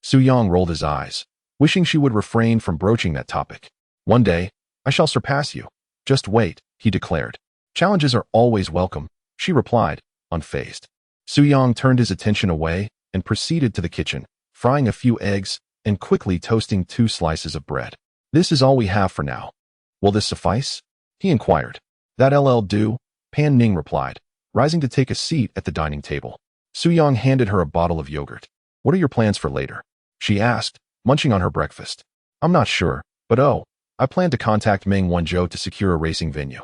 Su Yang rolled his eyes, wishing she would refrain from broaching that topic. One day, I shall surpass you. Just wait, he declared. Challenges are always welcome, she replied, unfazed. Su Yang turned his attention away and proceeded to the kitchen, frying a few eggs and quickly toasting 2 slices of bread. This is all we have for now. Will this suffice? He inquired. That'll do, Pan Ning replied, rising to take a seat at the dining table. Su Yang handed her a bottle of yogurt. What are your plans for later? She asked, munching on her breakfast. I'm not sure, but I plan to contact Meng Wanzhou to secure a racing venue.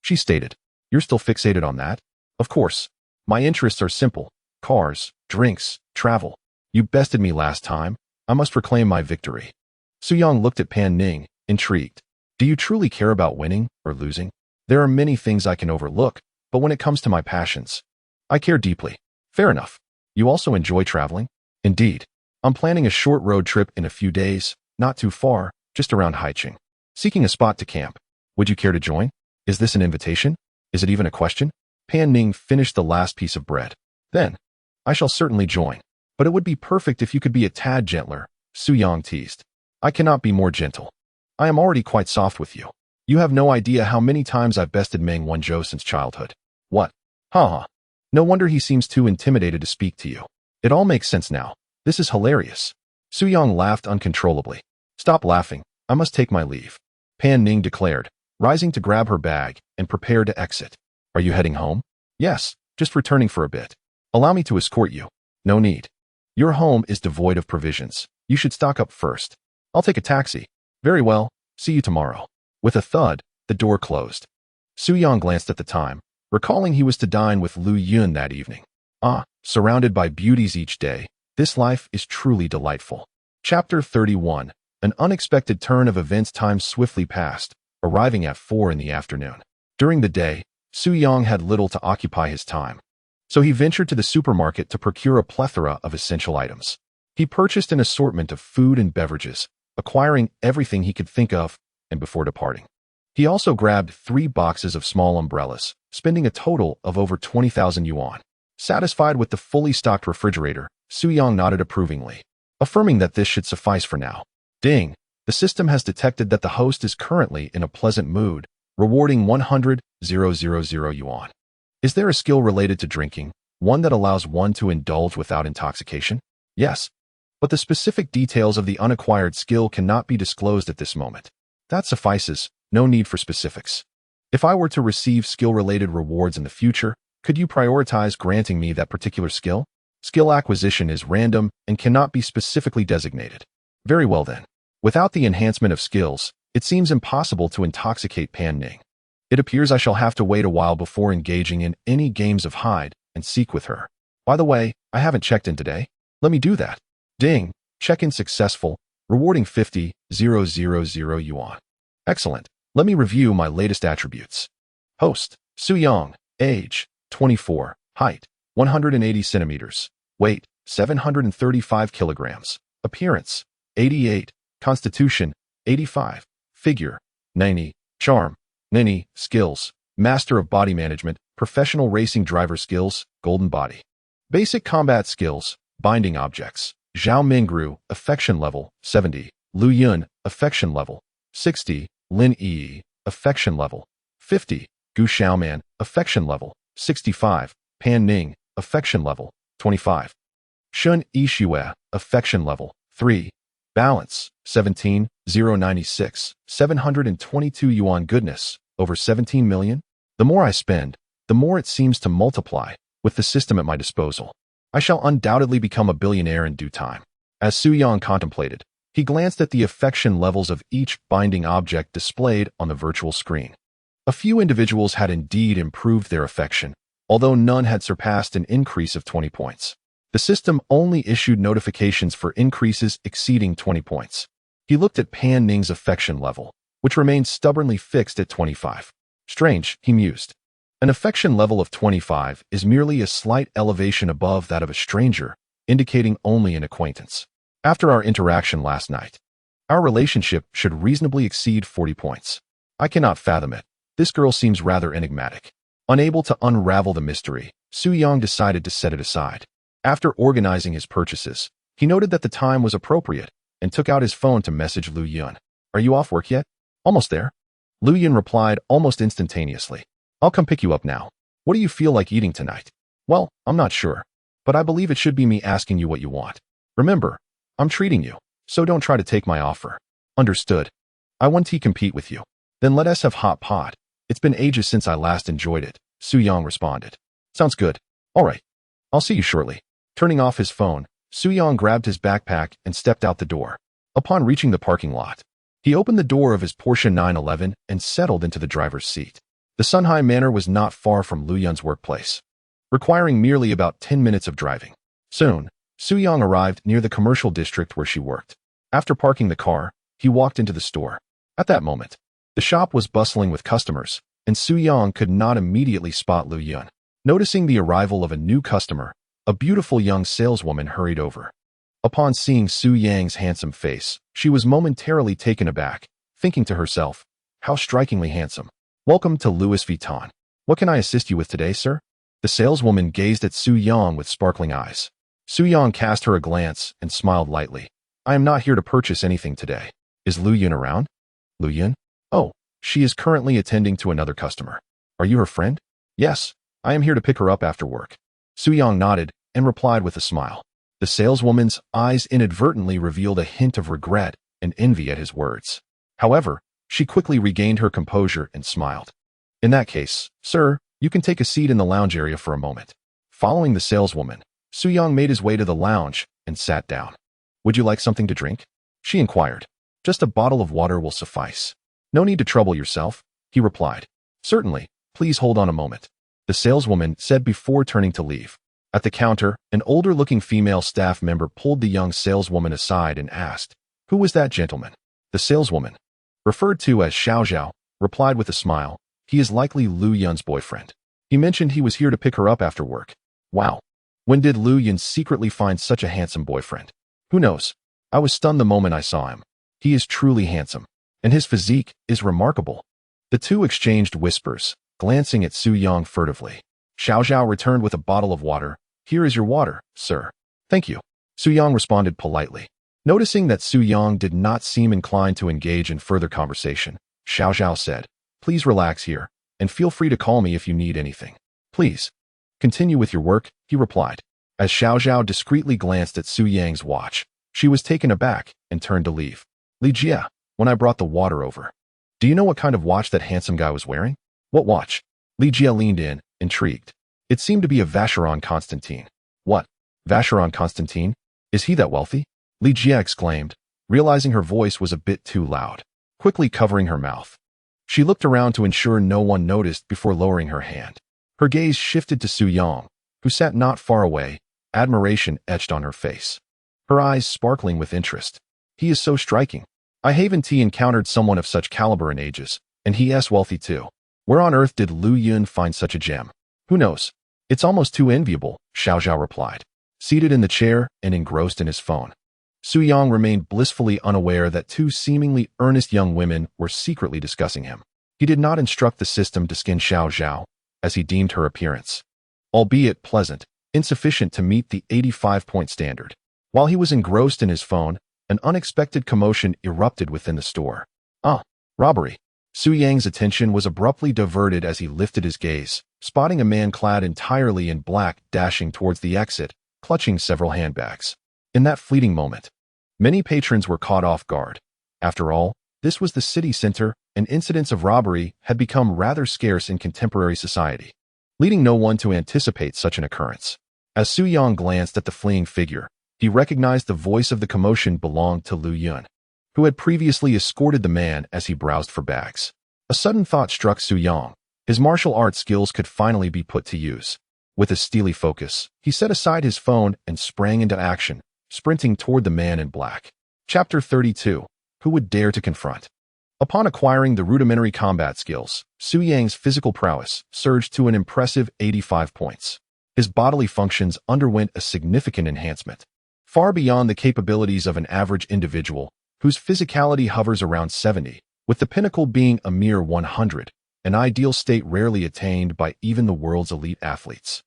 She stated. You're still fixated on that? Of course. My interests are simple. Cars, drinks, travel. You bested me last time. I must reclaim my victory. Su Yang looked at Pan Ning, intrigued. Do you truly care about winning or losing? There are many things I can overlook, but when it comes to my passions, I care deeply. Fair enough. You also enjoy traveling? Indeed. I'm planning a short road trip in a few days, not too far, just around Haicheng. Seeking a spot to camp. Would you care to join? Is this an invitation? Is it even a question? Pan Ning finished the last piece of bread. Then, I shall certainly join. But it would be perfect if you could be a tad gentler, Su Yang teased. I cannot be more gentle. I am already quite soft with you. You have no idea how many times I've bested Meng Wanzhou since childhood. What? Ha. No wonder he seems too intimidated to speak to you. It all makes sense now. This is hilarious. Su Yang laughed uncontrollably. Stop laughing. I must take my leave, Pan Ning declared, rising to grab her bag and prepare to exit. Are you heading home? Yes, just returning for a bit. Allow me to escort you. No need. Your home is devoid of provisions. You should stock up first. I'll take a taxi. Very well. See you tomorrow. With a thud, the door closed. Su Yang glanced at the time, recalling he was to dine with Lu Yun that evening. Surrounded by beauties each day, this life is truly delightful. Chapter 31. An unexpected turn of events time swiftly passed, arriving at 4 in the afternoon. During the day, Su-young had little to occupy his time, so he ventured to the supermarket to procure a plethora of essential items. He purchased an assortment of food and beverages, acquiring everything he could think of, and before departing, he also grabbed 3 boxes of small umbrellas, spending a total of over 20,000 yuan. Satisfied with the fully stocked refrigerator, Su-young nodded approvingly, affirming that this should suffice for now. Ding! The system has detected that the host is currently in a pleasant mood, rewarding 100,000 yuan. Is there a skill related to drinking, one that allows one to indulge without intoxication? Yes, but the specific details of the unacquired skill cannot be disclosed at this moment. That suffices, no need for specifics. If I were to receive skill-related rewards in the future, could you prioritize granting me that particular skill? Skill acquisition is random and cannot be specifically designated. Very well then. Without the enhancement of skills, it seems impossible to intoxicate Pan Ning. It appears I shall have to wait a while before engaging in any games of hide and seek with her. By the way, I haven't checked in today. Let me do that. Ding! Check-in successful, rewarding 50,000 yuan. Excellent. Let me review my latest attributes. Host, Su-young, age, 24, height, 180 centimeters, weight, 735 kilograms, appearance, 88, constitution, 85, figure, 90, charm, 90, skills, master of body management, professional racing driver skills, golden body. Basic combat skills, binding objects, Zhao Mingru, affection level, 70, Lu Yun, affection level, 60, Lin Yi, affection level, 50, Gu Xiaoman, affection level, 65, Pan Ning, affection level, 25. Shun Yixue, affection level, 3. Balance, 17,096, 722 yuan. Goodness, over 17 million? The more I spend, the more it seems to multiply. With the system at my disposal, I shall undoubtedly become a billionaire in due time. As Su-young contemplated, he glanced at the affection levels of each binding object displayed on the virtual screen. A few individuals had indeed improved their affection, although none had surpassed an increase of 20 points. The system only issued notifications for increases exceeding 20 points. He looked at Pan Ning's affection level, which remained stubbornly fixed at 25. Strange, he mused. An affection level of 25 is merely a slight elevation above that of a stranger, indicating only an acquaintance. After our interaction last night, our relationship should reasonably exceed 40 points. I cannot fathom it. This girl seems rather enigmatic. Unable to unravel the mystery, Su-young decided to set it aside. After organizing his purchases, he noted that the time was appropriate and took out his phone to message Lu Yun. Are you off work yet? Almost there. Lu Yun replied almost instantaneously. I'll come pick you up now. What do you feel like eating tonight? Well, I'm not sure, but I believe it should be me asking you what you want. Remember, I'm treating you, so don't try to take my offer. Understood. I want to compete with you. Then let us have hot pot. It's been ages since I last enjoyed it, Su-young responded. Sounds good. All right. I'll see you shortly. Turning off his phone, Su-young grabbed his backpack and stepped out the door. Upon reaching the parking lot, he opened the door of his Porsche 911 and settled into the driver's seat. The Sunhai Manor was not far from Lu Yun's workplace, requiring merely about 10 minutes of driving. Soon, Su-young arrived near the commercial district where she worked. After parking the car, he walked into the store. At that moment, the shop was bustling with customers, and Su-young could not immediately spot Lu Yun. Noticing the arrival of a new customer, a beautiful young saleswoman hurried over. Upon seeing Su-young's handsome face, she was momentarily taken aback, thinking to herself, how strikingly handsome. Welcome to Louis Vuitton. What can I assist you with today, sir? The saleswoman gazed at Su-young with sparkling eyes. Su-young cast her a glance and smiled lightly. I am not here to purchase anything today. Is Lu Yun around? Lu Yun? Oh, she is currently attending to another customer. Are you her friend? Yes, I am here to pick her up after work. Su-young nodded and replied with a smile. The saleswoman's eyes inadvertently revealed a hint of regret and envy at his words. However, she quickly regained her composure and smiled. In that case, sir, you can take a seat in the lounge area for a moment. Following the saleswoman, Su-young made his way to the lounge and sat down. Would you like something to drink? She inquired. Just a bottle of water will suffice. No need to trouble yourself, he replied. Certainly, please hold on a moment, the saleswoman said before turning to leave. At the counter, an older-looking female staff member pulled the young saleswoman aside and asked, Who was that gentleman? The saleswoman, referred to as Xiao Zhao, replied with a smile. He is likely Lu Yun's boyfriend. He mentioned he was here to pick her up after work. Wow. When did Lu Yun secretly find such a handsome boyfriend? Who knows? I was stunned the moment I saw him. He is truly handsome, and his physique is remarkable. The two exchanged whispers, glancing at Su Yang furtively. Xiao Zhao returned with a bottle of water. Here is your water, sir. Thank you. Su Yang responded politely. Noticing that Su Yang did not seem inclined to engage in further conversation, Xiao Zhao said, Please relax here, and feel free to call me if you need anything. Please. Continue with your work, he replied. As Xiao Zhao discreetly glanced at Su Yang's watch, she was taken aback and turned to leave. Li Jia, when I brought the water over. Do you know what kind of watch that handsome guy was wearing? What watch? Li Jia leaned in, intrigued. It seemed to be a Vacheron Constantine. What? Vacheron Constantine? Is he that wealthy? Li Jia exclaimed, realizing her voice was a bit too loud, quickly covering her mouth. She looked around to ensure no one noticed before lowering her hand. Her gaze shifted to Su Yang, who sat not far away, admiration etched on her face. Her eyes sparkling with interest. He is so striking. I haven't encountered someone of such caliber in ages, and he is wealthy too. Where on earth did Lu Yun find such a gem? Who knows? It's almost too enviable, Xiao Zhao replied, seated in the chair and engrossed in his phone. Su Yang remained blissfully unaware that two seemingly earnest young women were secretly discussing him. He did not instruct the system to skin Xiao Zhao, as he deemed her appearance, albeit pleasant, insufficient to meet the 85-point standard. While he was engrossed in his phone, an unexpected commotion erupted within the store. Robbery. Su Yang's attention was abruptly diverted as he lifted his gaze, spotting a man clad entirely in black dashing towards the exit, clutching several handbags. In that fleeting moment, many patrons were caught off guard. After all, this was the city center, and incidents of robbery had become rather scarce in contemporary society, leading no one to anticipate such an occurrence. As Su Yang glanced at the fleeing figure, he recognized the voice of the commotion belonged to Lu Yun, who had previously escorted the man as he browsed for bags. A sudden thought struck Su Yang. His martial arts skills could finally be put to use. With a steely focus, he set aside his phone and sprang into action, sprinting toward the man in black. Chapter 32. Who would dare to confront? Upon acquiring the rudimentary combat skills, Su Yang's physical prowess surged to an impressive 85 points. His bodily functions underwent a significant enhancement, far beyond the capabilities of an average individual, whose physicality hovers around 70, with the pinnacle being a mere 100, an ideal state rarely attained by even the world's elite athletes,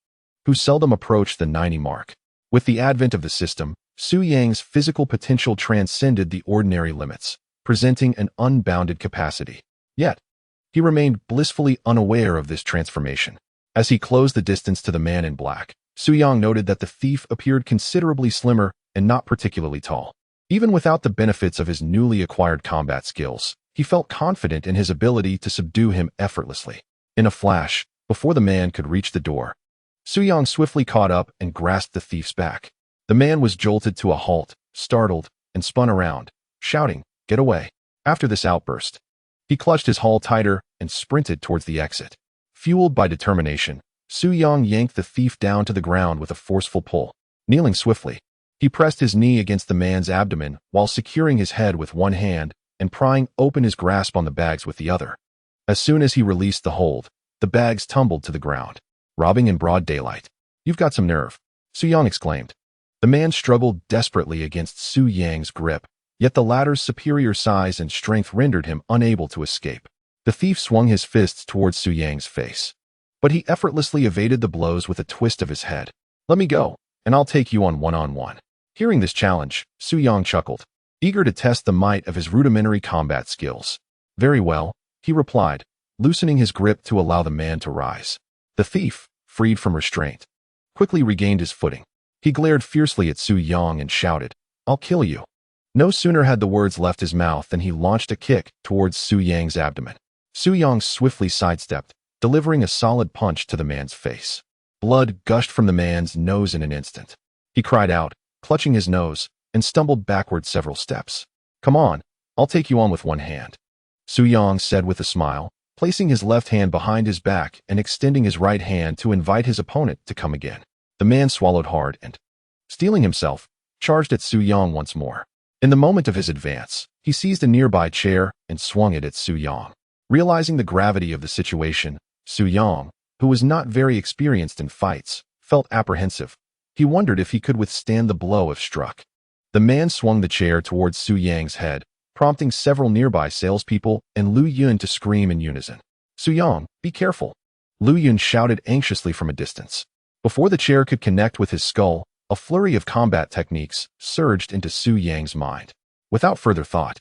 who seldom approach the 90 mark. With the advent of the system, Su Yang's physical potential transcended the ordinary limits, presenting an unbounded capacity. Yet, he remained blissfully unaware of this transformation. As he closed the distance to the man in black, Su Yang noted that the thief appeared considerably slimmer and not particularly tall. Even without the benefits of his newly acquired combat skills, he felt confident in his ability to subdue him effortlessly. In a flash, before the man could reach the door, Su Yang swiftly caught up and grasped the thief's back. The man was jolted to a halt, startled, and spun around, shouting, "Get away!" After this outburst, he clutched his haul tighter and sprinted towards the exit. Fueled by determination, Su Yang yanked the thief down to the ground with a forceful pull. Kneeling swiftly, he pressed his knee against the man's abdomen while securing his head with one hand and prying open his grasp on the bags with the other. As soon as he released the hold, the bags tumbled to the ground. Robbing in broad daylight. "You've got some nerve," Su Yang exclaimed. The man struggled desperately against Su Yang's grip, yet the latter's superior size and strength rendered him unable to escape. The thief swung his fists towards Su Yang's face, but he effortlessly evaded the blows with a twist of his head. "Let me go, and I'll take you on one-on-one." Hearing this challenge, Su Yang chuckled, eager to test the might of his rudimentary combat skills. "Very well," he replied, loosening his grip to allow the man to rise. The thief, freed from restraint, quickly regained his footing. He glared fiercely at Su Yang and shouted, "I'll kill you." No sooner had the words left his mouth than he launched a kick towards Su Yang's abdomen. Su Yang swiftly sidestepped, delivering a solid punch to the man's face. Blood gushed from the man's nose in an instant. He cried out, clutching his nose, and stumbled backward several steps. "Come on, I'll take you on with one hand," Su Yang said with a smile, placing his left hand behind his back and extending his right hand to invite his opponent to come again. The man swallowed hard and, steeling himself, charged at Su Yang once more. In the moment of his advance, he seized a nearby chair and swung it at Su Yang. Realizing the gravity of the situation, Su Yang, who was not very experienced in fights, felt apprehensive. He wondered if he could withstand the blow if struck. The man swung the chair towards Su Yang's head, prompting several nearby salespeople and Lu Yun to scream in unison. "Su Yang, be careful!" Lu Yun shouted anxiously from a distance. Before the chair could connect with his skull, a flurry of combat techniques surged into Su Yang's mind. Without further thought,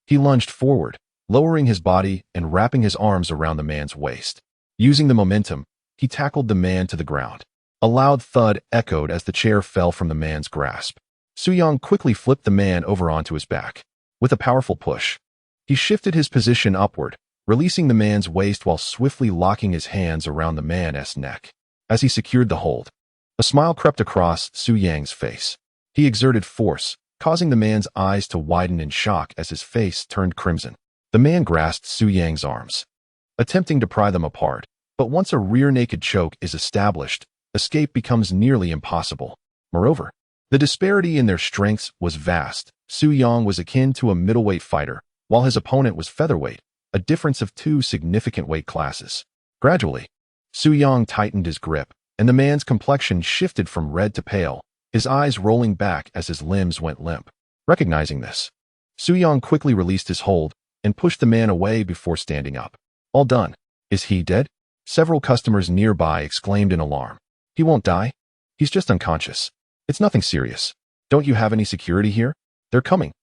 he lunged forward, lowering his body and wrapping his arms around the man's waist. Using the momentum, he tackled the man to the ground. A loud thud echoed as the chair fell from the man's grasp. Su Yang quickly flipped the man over onto his back. With a powerful push, he shifted his position upward, releasing the man's waist while swiftly locking his hands around the man's neck. As he secured the hold, a smile crept across Su Yang's face. He exerted force, causing the man's eyes to widen in shock as his face turned crimson. The man grasped Su Yang's arms, attempting to pry them apart, but once a rear-naked choke is established, escape becomes nearly impossible. Moreover, the disparity in their strengths was vast. Su Yang was akin to a middleweight fighter, while his opponent was featherweight, a difference of 2 significant weight classes. Gradually, Su Yang tightened his grip, and the man's complexion shifted from red to pale, his eyes rolling back as his limbs went limp. Recognizing this, Su Yang quickly released his hold and pushed the man away before standing up. "All done. Is he dead?" Several customers nearby exclaimed in alarm. "He won't die. He's just unconscious. It's nothing serious. Don't you have any security here?" They're coming.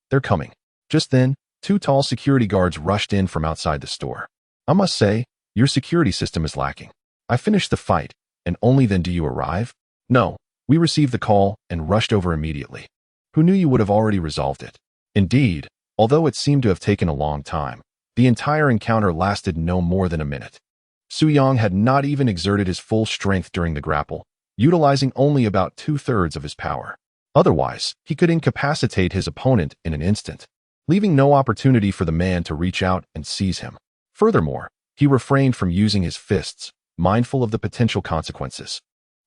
Just then, 2 tall security guards rushed in from outside the store. "I must say, your security system is lacking. I finished the fight, and only then do you arrive?" "No, we received the call and rushed over immediately. Who knew you would have already resolved it?" Indeed, although it seemed to have taken a long time, the entire encounter lasted no more than a minute. Su Yang had not even exerted his full strength during the grapple, utilizing only about 2/3 of his power. Otherwise, he could incapacitate his opponent in an instant, leaving no opportunity for the man to reach out and seize him. Furthermore, he refrained from using his fists, mindful of the potential consequences.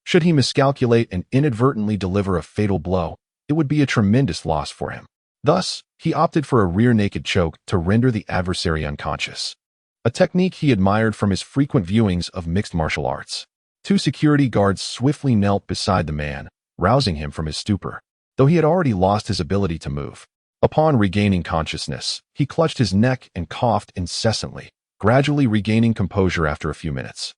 Should he miscalculate and inadvertently deliver a fatal blow, it would be a tremendous loss for him. Thus, he opted for a rear-naked choke to render the adversary unconscious, a technique he admired from his frequent viewings of mixed martial arts. 2 security guards swiftly knelt beside the man, rousing him from his stupor, though he had already lost his ability to move. Upon regaining consciousness, he clutched his neck and coughed incessantly, gradually regaining composure after a few minutes,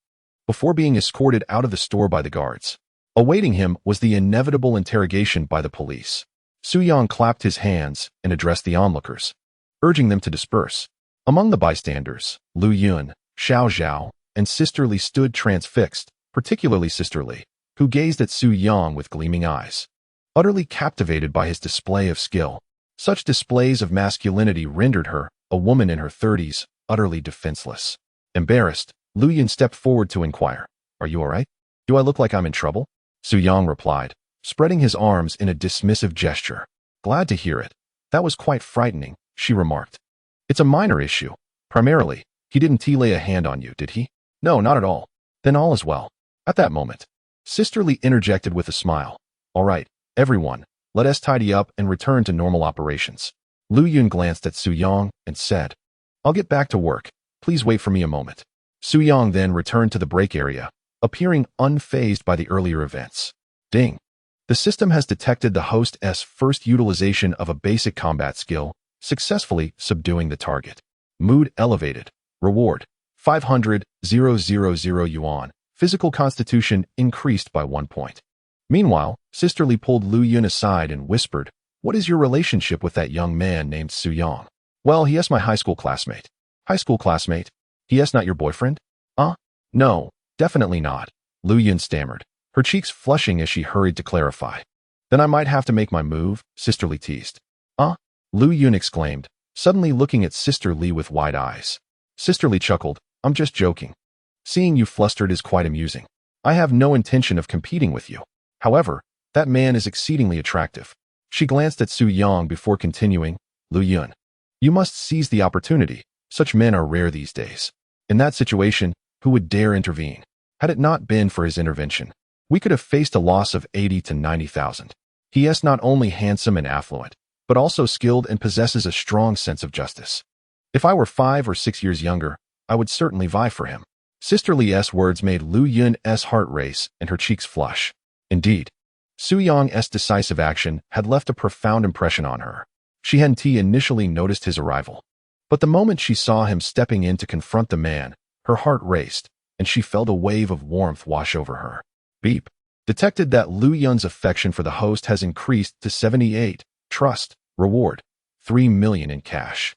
before being escorted out of the store by the guards. Awaiting him was the inevitable interrogation by the police. Su Yang clapped his hands and addressed the onlookers, urging them to disperse. Among the bystanders, Lu Yun, Xiao Zhao, and Sister Li stood transfixed, particularly Sister Li, who gazed at Su Yang with gleaming eyes, utterly captivated by his display of skill. Such displays of masculinity rendered her, a woman in her 30s, utterly defenseless. Embarrassed, Lu Yun stepped forward to inquire, "Are you all right? Do I look like I'm in trouble?" Su Yang replied, spreading his arms in a dismissive gesture. "Glad to hear it. That was quite frightening," she remarked. "It's a minor issue. Primarily, he didn't lay a hand on you, did he?" "No, not at all." "Then all is well." At that moment, Sister Li interjected with a smile. "All right, everyone, let us tidy up and return to normal operations." Lu Yun glanced at Su Yang and said, "I'll get back to work. Please wait for me a moment." Su Yang then returned to the break area, appearing unfazed by the earlier events. Ding. The system has detected the host's first utilization of a basic combat skill, successfully subduing the target. Mood elevated. Reward, 500,000 yuan. Physical constitution increased by 1 point. Meanwhile, Sister Li pulled Lu Yun aside and whispered, "What is your relationship with that young man named Su Yang?" "Well, he is my high school classmate." "High school classmate? He is not your boyfriend?" No, definitely not," Lu Yun stammered, her cheeks flushing as she hurried to clarify. "Then I might have to make my move," Sister Li teased. Lu Yun exclaimed, suddenly looking at Sister Li with wide eyes. Sister Li chuckled, "I'm just joking. Seeing you flustered is quite amusing. I have no intention of competing with you. However, that man is exceedingly attractive." She glanced at Su Yang before continuing, "Lu Yun, you must seize the opportunity. Such men are rare these days. In that situation, who would dare intervene? Had it not been for his intervention, we could have faced a loss of 80 to 90,000. He is not only handsome and affluent, but also skilled and possesses a strong sense of justice. If I were 5 or 6 years younger, I would certainly vie for him. Sister Li's words made Lu Yun's heart race and her cheeks flush. Indeed, Su Yong's decisive action had left a profound impression on her. She hadn't initially noticed his arrival, but the moment she saw him stepping in to confront the man, her heart raced, and she felt a wave of warmth wash over her. Beep. Detected that Lu Yun's affection for the host has increased to 78. Trust. Reward. 3 million in cash.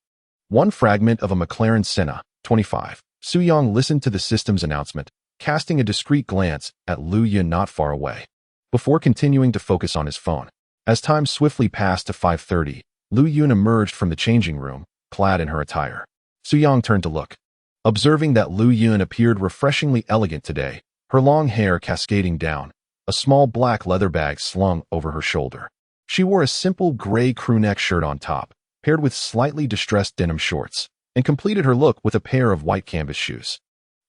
One fragment of a McLaren Senna, 25. Su Yong listened to the system's announcement, casting a discreet glance at Lu Yun not far away, before continuing to focus on his phone. As time swiftly passed to 5:30, Lu Yun emerged from the changing room, clad in her attire. Su Yong turned to look. Observing that Lu Yun appeared refreshingly elegant today, her long hair cascading down, a small black leather bag slung over her shoulder. She wore a simple gray crewneck shirt on top, paired with slightly distressed denim shorts, and completed her look with a pair of white canvas shoes.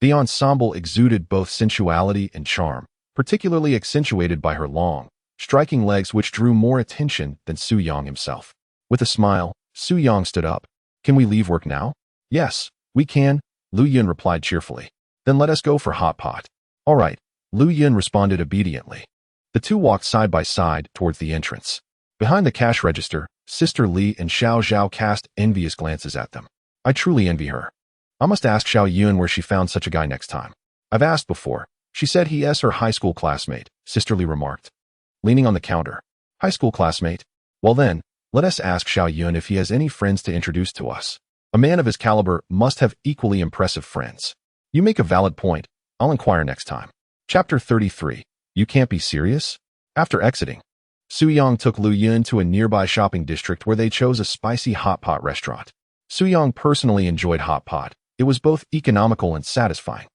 The ensemble exuded both sensuality and charm, particularly accentuated by her long, striking legs which drew more attention than Su Yong himself. With a smile, Su Yong stood up. Can we leave work now? Yes, we can, Lu Yun replied cheerfully. Then let us go for hot pot. All right, Lu Yun responded obediently. The two walked side by side towards the entrance. Behind the cash register, Sister Li and Xiao Zhao cast envious glances at them. I truly envy her. I must ask Xiao Yun where she found such a guy next time. I've asked before. She said he's her high school classmate, Sister Li remarked, leaning on the counter. High school classmate? Well then, let us ask Xiao Yun if he has any friends to introduce to us. A man of his caliber must have equally impressive friends. You make a valid point. I'll inquire next time. Chapter 33. You can't be serious? After exiting, Su Yong took Lu Yun to a nearby shopping district where they chose a spicy hot pot restaurant. Su Yong personally enjoyed hot pot. It was both economical and satisfying.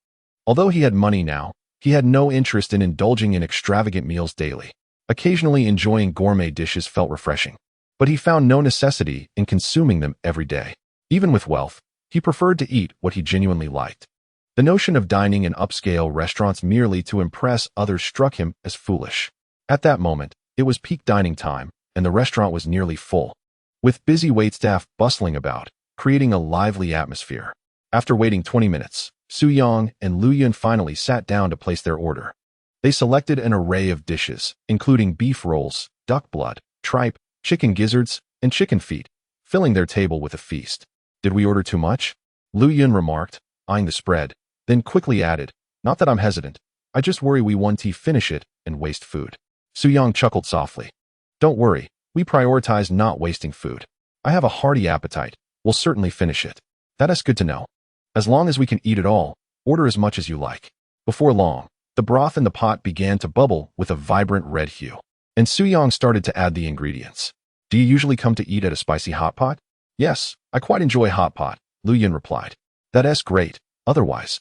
Although he had money now, he had no interest in indulging in extravagant meals daily. Occasionally enjoying gourmet dishes felt refreshing, but he found no necessity in consuming them every day. Even with wealth, he preferred to eat what he genuinely liked. The notion of dining in upscale restaurants merely to impress others struck him as foolish. At that moment, it was peak dining time, and the restaurant was nearly full, with busy waitstaff bustling about, creating a lively atmosphere. After waiting 20 minutes, Su Yong and Lu Yun finally sat down to place their order. They selected an array of dishes, including beef rolls, duck blood, tripe, chicken gizzards, and chicken feet, filling their table with a feast. Did we order too much? Lu Yun remarked, eyeing the spread, then quickly added, not that I'm hesitant. I just worry we won't finish it and waste food. Su Yong chuckled softly. Don't worry, we prioritize not wasting food. I have a hearty appetite. We'll certainly finish it. That is good to know. As long as we can eat it all, order as much as you like. Before long, the broth in the pot began to bubble with a vibrant red hue, and Su Yong started to add the ingredients. Do you usually come to eat at a spicy hot pot? Yes, I quite enjoy hot pot, Lu Yun replied. That's great. Otherwise,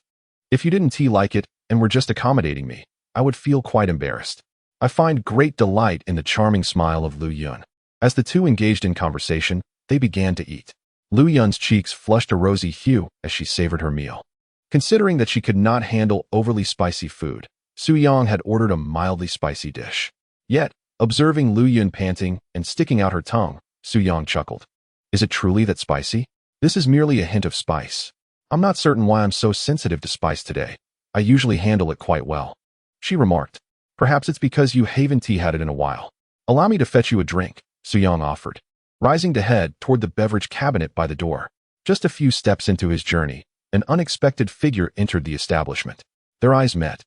if you didn't like it and were just accommodating me, I would feel quite embarrassed. I find great delight in the charming smile of Lu Yun. As the two engaged in conversation, they began to eat. Lu Yun's cheeks flushed a rosy hue as she savored her meal. Considering that she could not handle overly spicy food, Su Yong had ordered a mildly spicy dish. Yet, observing Lu Yun panting and sticking out her tongue, Su Yong chuckled. Is it truly that spicy? This is merely a hint of spice. I'm not certain why I'm so sensitive to spice today. I usually handle it quite well. She remarked. Perhaps it's because you haven't had it in a while. Allow me to fetch you a drink, Su Yong offered, rising to head toward the beverage cabinet by the door. Just a few steps into his journey, an unexpected figure entered the establishment. Their eyes met,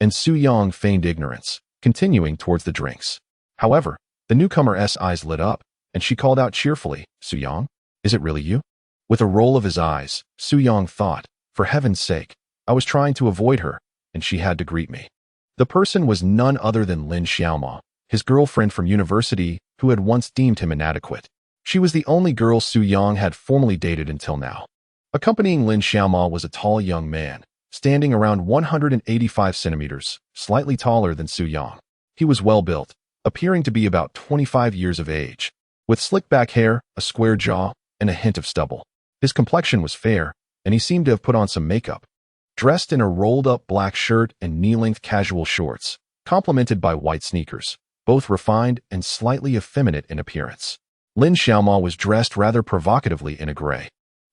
and Su Yong feigned ignorance, continuing towards the drinks. However, the newcomer's eyes lit up, and she called out cheerfully, Su Yong, is it really you? With a roll of his eyes, Su Yong thought, for heaven's sake, I was trying to avoid her, and she had to greet me. The person was none other than Lin Xiaoma, his girlfriend from university, who had once deemed him inadequate. She was the only girl Su Yong had formally dated until now. Accompanying Lin Xiaoma was a tall young man, standing around 185 centimeters, slightly taller than Su Yong. He was well built, appearing to be about 25 years of age, with slick back hair, a square jaw, and a hint of stubble. His complexion was fair, and he seemed to have put on some makeup. Dressed in a rolled-up black shirt and knee-length casual shorts, complemented by white sneakers, both refined and slightly effeminate in appearance. Lin Xiaoma was dressed rather provocatively in a gray,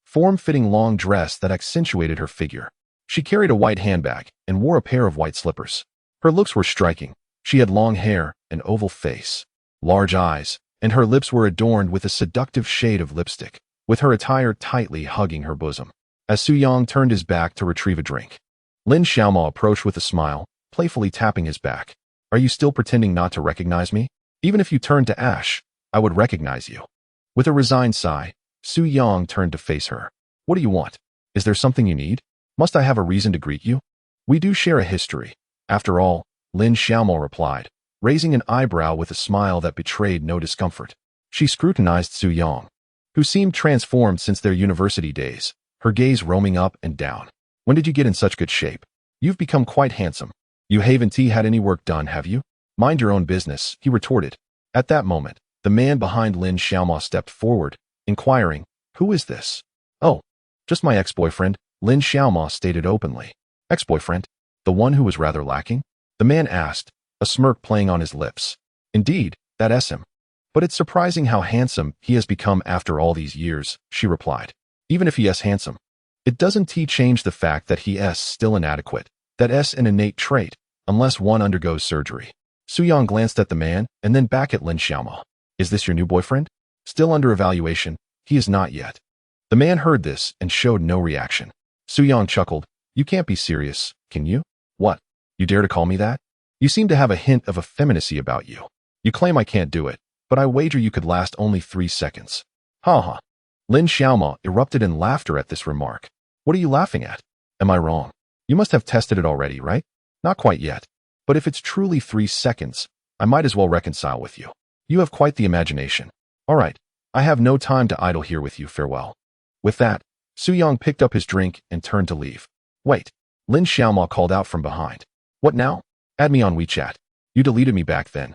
form-fitting long dress that accentuated her figure. She carried a white handbag and wore a pair of white slippers. Her looks were striking. She had long hair, an oval face, large eyes, and her lips were adorned with a seductive shade of lipstick, with her attire tightly hugging her bosom. As Su Yang turned his back to retrieve a drink, Lin Xiaoma approached with a smile, playfully tapping his back. Are you still pretending not to recognize me? Even if you turned to ash, I would recognize you. With a resigned sigh, Su Yang turned to face her. What do you want? Is there something you need? Must I have a reason to greet you? We do share a history. After all, Lin Xiaoma replied, raising an eyebrow with a smile that betrayed no discomfort. She scrutinized Su Yang, who seemed transformed since their university days, her gaze roaming up and down. When did you get in such good shape? You've become quite handsome. You haven't had any work done, have you? Mind your own business, he retorted. At that moment, the man behind Lin Xiaoma stepped forward, inquiring, who is this? Oh, just my ex-boyfriend, Lin Xiaoma stated openly. Ex-boyfriend? The one who was rather lacking? The man asked, a smirk playing on his lips. Indeed, that's him. But it's surprising how handsome he has become after all these years, she replied. Even if he is handsome, it doesn't change the fact that he is still inadequate. That's an innate trait, unless one undergoes surgery. Su Yang glanced at the man and then back at Lin Xiaoma. Is this your new boyfriend? Still under evaluation? He is not yet. The man heard this and showed no reaction. Su Yang chuckled. You can't be serious, can you? What? You dare to call me that? You seem to have a hint of effeminacy about you. You claim I can't do it, but I wager you could last only 3 seconds. Ha ha. Lin Xiaoma erupted in laughter at this remark. What are you laughing at? Am I wrong? You must have tested it already, right? Not quite yet. But if it's truly 3 seconds, I might as well reconcile with you. You have quite the imagination. All right, I have no time to idle here with you. Farewell. With that, Su Yang picked up his drink and turned to leave. Wait, Lin Xiaoma called out from behind. What now? Add me on WeChat. You deleted me back then.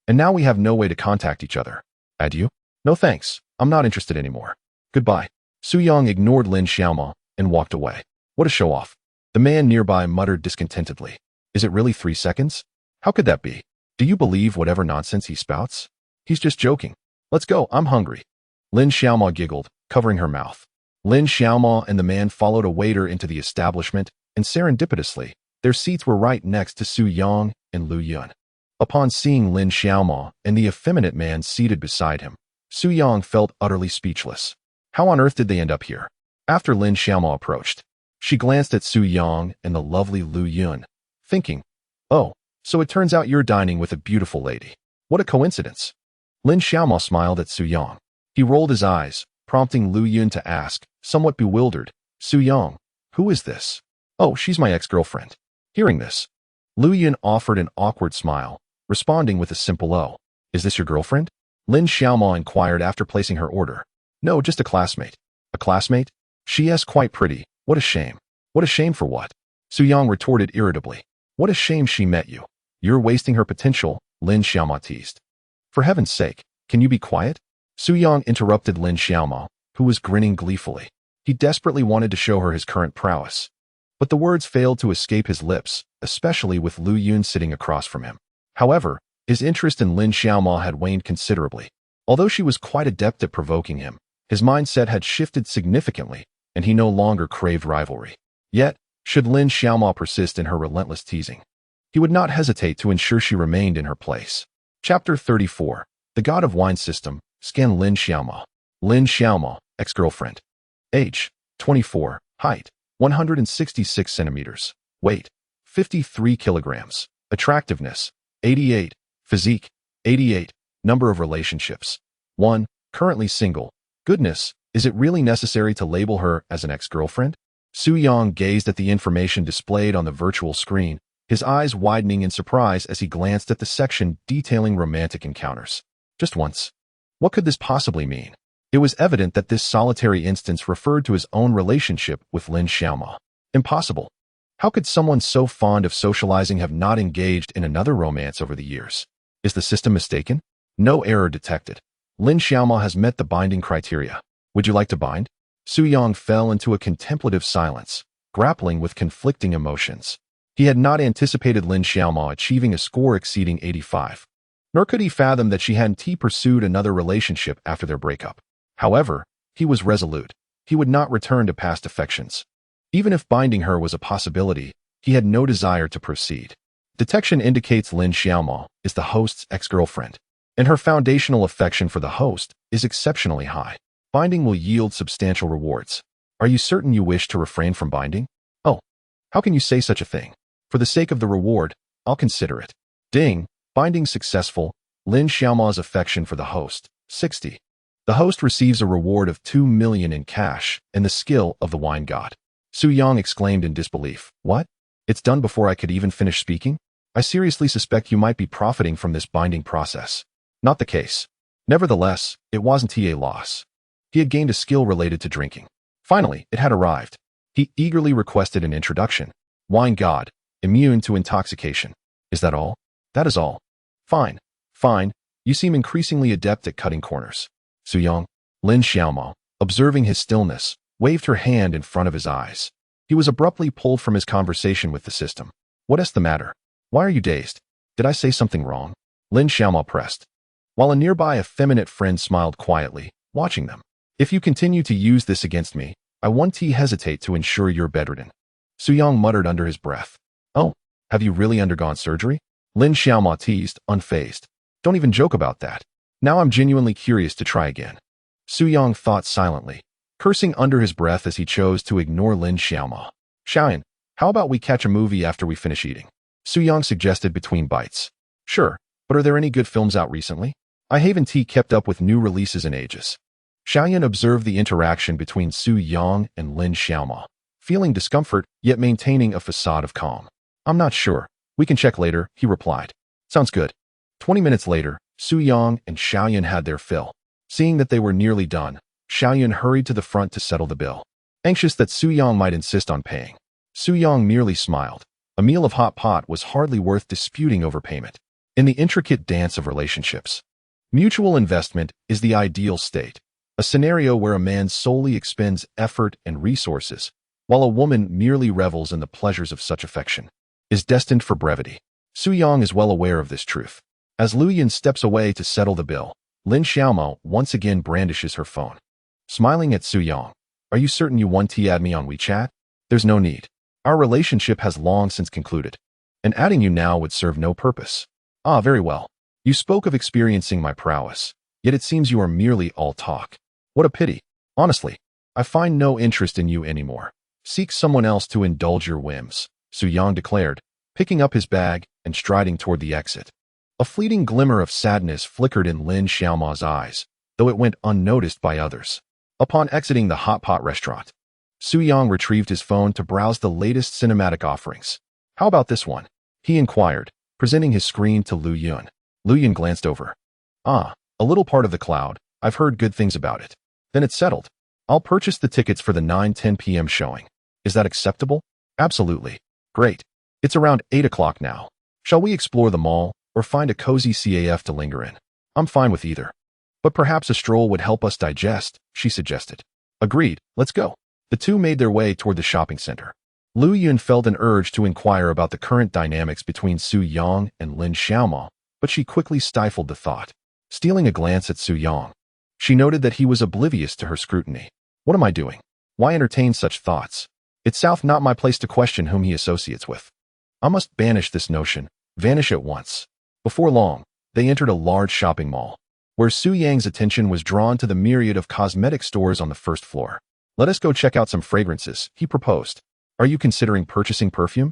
And now we have no way to contact each other. Add you? No thanks, I'm not interested anymore. Goodbye. Su Yang ignored Lin Xiaoma and walked away. What a show-off. The man nearby muttered discontentedly. Is it really 3 seconds? How could that be? Do you believe whatever nonsense he spouts? He's just joking. Let's go, I'm hungry. Lin Xiaoma giggled, covering her mouth. Lin Xiaoma and the man followed a waiter into the establishment, and serendipitously, their seats were right next to Su Yang and Lu Yun. Upon seeing Lin Xiaoma and the effeminate man seated beside him, Su Yang felt utterly speechless. How on earth did they end up here? After Lin Xiaoma approached, she glanced at Su Yang and the lovely Lu Yun, thinking, oh, so it turns out you're dining with a beautiful lady. What a coincidence. Lin Xiaoma smiled at Su Yang. He rolled his eyes, prompting Lu Yun to ask, somewhat bewildered, Su Yang, who is this? Oh, she's my ex-girlfriend. Hearing this, Lu Yun offered an awkward smile, responding with a simple "Oh, is this your girlfriend?" Lin Xiaoma inquired after placing her order. No, just a classmate. A classmate? She is quite pretty. What a shame. What a shame for what? Su Yang retorted irritably. What a shame she met you. You're wasting her potential, Lin Xiaoma teased. For heaven's sake, can you be quiet? Su Yang interrupted Lin Xiaoma, who was grinning gleefully. He desperately wanted to show her his current prowess. But the words failed to escape his lips, especially with Lu Yun sitting across from him. However, his interest in Lin Xiaoma had waned considerably. Although she was quite adept at provoking him, his mindset had shifted significantly, and he no longer craved rivalry. Yet, should Lin Xiaoma persist in her relentless teasing, he would not hesitate to ensure she remained in her place. Chapter 34. The God of Wine System. Scan Lin Xiaoma. Lin Xiaoma, ex-girlfriend. Age, 24. Height, 166 centimeters. Weight, 53 kilograms. Attractiveness, 88. Physique, 88. Number of relationships, 1. Currently single. Goodness, is it really necessary to label her as an ex-girlfriend? Su Yang gazed at the information displayed on the virtual screen, his eyes widening in surprise as he glanced at the section detailing romantic encounters. Just once. What could this possibly mean? It was evident that this solitary instance referred to his own relationship with Lin Xiaoma. Impossible. How could someone so fond of socializing have not engaged in another romance over the years? Is the system mistaken? No error detected. Lin Xiaoma has met the binding criteria. Would you like to bind? Su Yang fell into a contemplative silence, grappling with conflicting emotions. He had not anticipated Lin Xiaoma achieving a score exceeding 85. nor could he fathom that she hadn't pursued another relationship after their breakup. However, he was resolute. He would not return to past affections. Even if binding her was a possibility, he had no desire to proceed. Detection indicates Lin Xiaomao is the host's ex-girlfriend, and her foundational affection for the host is exceptionally high. Binding will yield substantial rewards. Are you certain you wish to refrain from binding? Oh, how can you say such a thing? For the sake of the reward, I'll consider it. Ding, binding successful. Lin Xiaomao's affection for the host, 60. The host receives a reward of 2 million in cash and the skill of the wine god. Su Yang exclaimed in disbelief. What? It's done before I could even finish speaking? I seriously suspect you might be profiting from this binding process. Not the case. Nevertheless, it wasn't a loss. He had gained a skill related to drinking. Finally, it had arrived. He eagerly requested an introduction. Wine god, immune to intoxication. Is that all? That is all. Fine. Fine. You seem increasingly adept at cutting corners. Su Yang, Lin Xiaomao, observing his stillness, waved her hand in front of his eyes. He was abruptly pulled from his conversation with the system. What is the matter? Why are you dazed? Did I say something wrong? Lin Xiaomao pressed, while a nearby effeminate friend smiled quietly, watching them. If you continue to use this against me, I won't hesitate to ensure you're bedridden. Su Yang muttered under his breath. Oh, have you really undergone surgery? Lin Xiaomao teased, unfazed. Don't even joke about that. Now I'm genuinely curious to try again. Su Yang thought silently, cursing under his breath as he chose to ignore Lin Xiaomao. Xiaoyan, how about we catch a movie after we finish eating? Su Yang suggested between bites. Sure, but are there any good films out recently? I haven't kept up with new releases in ages. Xiaoyan observed the interaction between Su Yang and Lin Xiaomao, feeling discomfort yet maintaining a facade of calm. I'm not sure. We can check later, he replied. Sounds good. 20 minutes later, Su Yang and Xiaoyan had their fill. Seeing that they were nearly done, Xiaoyan hurried to the front to settle the bill, anxious that Su Yang might insist on paying. Su Yang merely smiled. A meal of hot pot was hardly worth disputing over payment. In the intricate dance of relationships, mutual investment is the ideal state, a scenario where a man solely expends effort and resources, while a woman merely revels in the pleasures of such affection, is destined for brevity. Su Yang is well aware of this truth. As Lu Yan steps away to settle the bill, Lin Xiaomao once again brandishes her phone. Smiling at Su Yang, are you certain you want to add me on WeChat? There's no need. Our relationship has long since concluded, and adding you now would serve no purpose. Ah, very well. You spoke of experiencing my prowess, yet it seems you are merely all talk. What a pity. Honestly, I find no interest in you anymore. Seek someone else to indulge your whims, Su Yang declared, picking up his bag and striding toward the exit. A fleeting glimmer of sadness flickered in Lin Xiaomao's eyes, though it went unnoticed by others. Upon exiting the hot pot restaurant, Su Yang retrieved his phone to browse the latest cinematic offerings. How about this one? He inquired, presenting his screen to Lu Yun. Lu Yun glanced over. Ah, a little part of the cloud. I've heard good things about it. Then it's settled. I'll purchase the tickets for the 9:10 p.m. showing. Is that acceptable? Absolutely. Great. It's around 8 o'clock now. Shall we explore the mall or find a cozy CAF to linger in? I'm fine with either. But perhaps a stroll would help us digest, she suggested. Agreed. Let's go. The two made their way toward the shopping center. Lu Yun felt an urge to inquire about the current dynamics between Su Yang and Lin Xiaomao, but she quickly stifled the thought. Stealing a glance at Su Yang, she noted that he was oblivious to her scrutiny. What am I doing? Why entertain such thoughts? It's not my place to question whom he associates with. I must banish this notion, vanish at once. Before long, they entered a large shopping mall, where Su Yang's attention was drawn to the myriad of cosmetic stores on the first floor. Let us go check out some fragrances, he proposed. Are you considering purchasing perfume?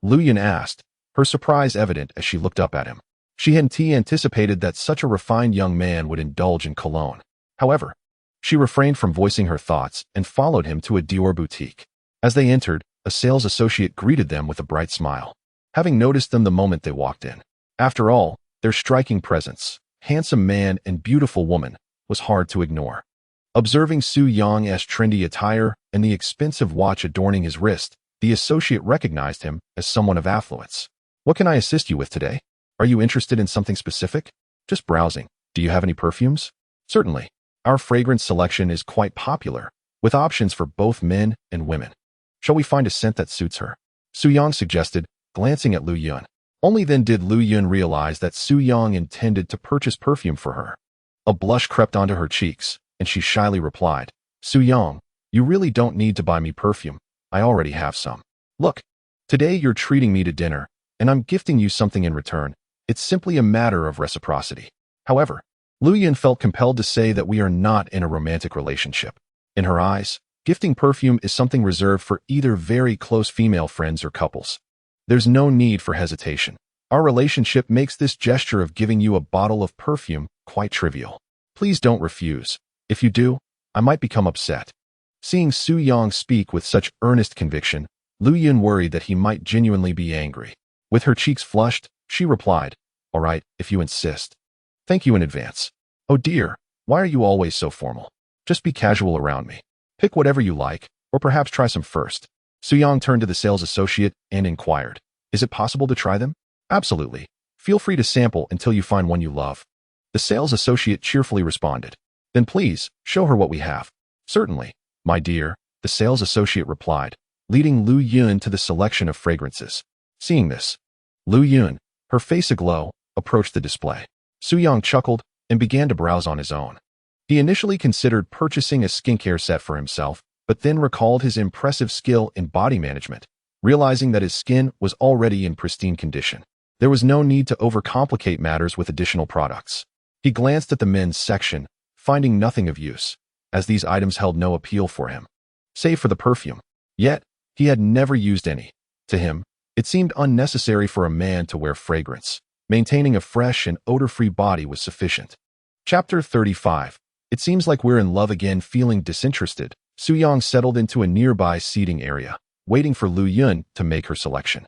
Lu Yun asked, her surprise evident as she looked up at him. She hadn't anticipated that such a refined young man would indulge in cologne. However, she refrained from voicing her thoughts and followed him to a Dior boutique. As they entered, a sales associate greeted them with a bright smile, having noticed them the moment they walked in. After all, their striking presence, handsome man and beautiful woman, was hard to ignore. Observing Su Yang's trendy attire and the expensive watch adorning his wrist, the associate recognized him as someone of affluence. What can I assist you with today? Are you interested in something specific? Just browsing. Do you have any perfumes? Certainly. Our fragrance selection is quite popular, with options for both men and women. Shall we find a scent that suits her? Su Yang suggested, glancing at Lu Yun. Only then did Lu Yun realize that Su Yang intended to purchase perfume for her. A blush crept onto her cheeks, and she shyly replied, Su Yang, you really don't need to buy me perfume. I already have some. Look, today you're treating me to dinner, and I'm gifting you something in return. It's simply a matter of reciprocity. However, Lu Yun felt compelled to say that we are not in a romantic relationship. In her eyes, gifting perfume is something reserved for either very close female friends or couples. There's no need for hesitation. Our relationship makes this gesture of giving you a bottle of perfume quite trivial. Please don't refuse. If you do, I might become upset. Seeing Su Yang speak with such earnest conviction, Lu Yun worried that he might genuinely be angry. With her cheeks flushed, she replied, All right, if you insist. Thank you in advance. Oh dear, why are you always so formal? Just be casual around me. Pick whatever you like, or perhaps try some first. Su Yang turned to the sales associate and inquired, Is it possible to try them? Absolutely. Feel free to sample until you find one you love. The sales associate cheerfully responded. Then please, show her what we have. Certainly, my dear, the sales associate replied, leading Lu Yun to the selection of fragrances. Seeing this, Lu Yun, her face aglow, approached the display. Su Yang chuckled and began to browse on his own. He initially considered purchasing a skincare set for himself, but then recalled his impressive skill in body management, realizing that his skin was already in pristine condition. There was no need to overcomplicate matters with additional products. He glanced at the men's section, finding nothing of use, as these items held no appeal for him, save for the perfume. Yet, he had never used any. To him, it seemed unnecessary for a man to wear fragrance. Maintaining a fresh and odor-free body was sufficient. Chapter 35. It seems like we're in love again. Feeling disinterested, Su Yang settled into a nearby seating area, waiting for Lu Yun to make her selection.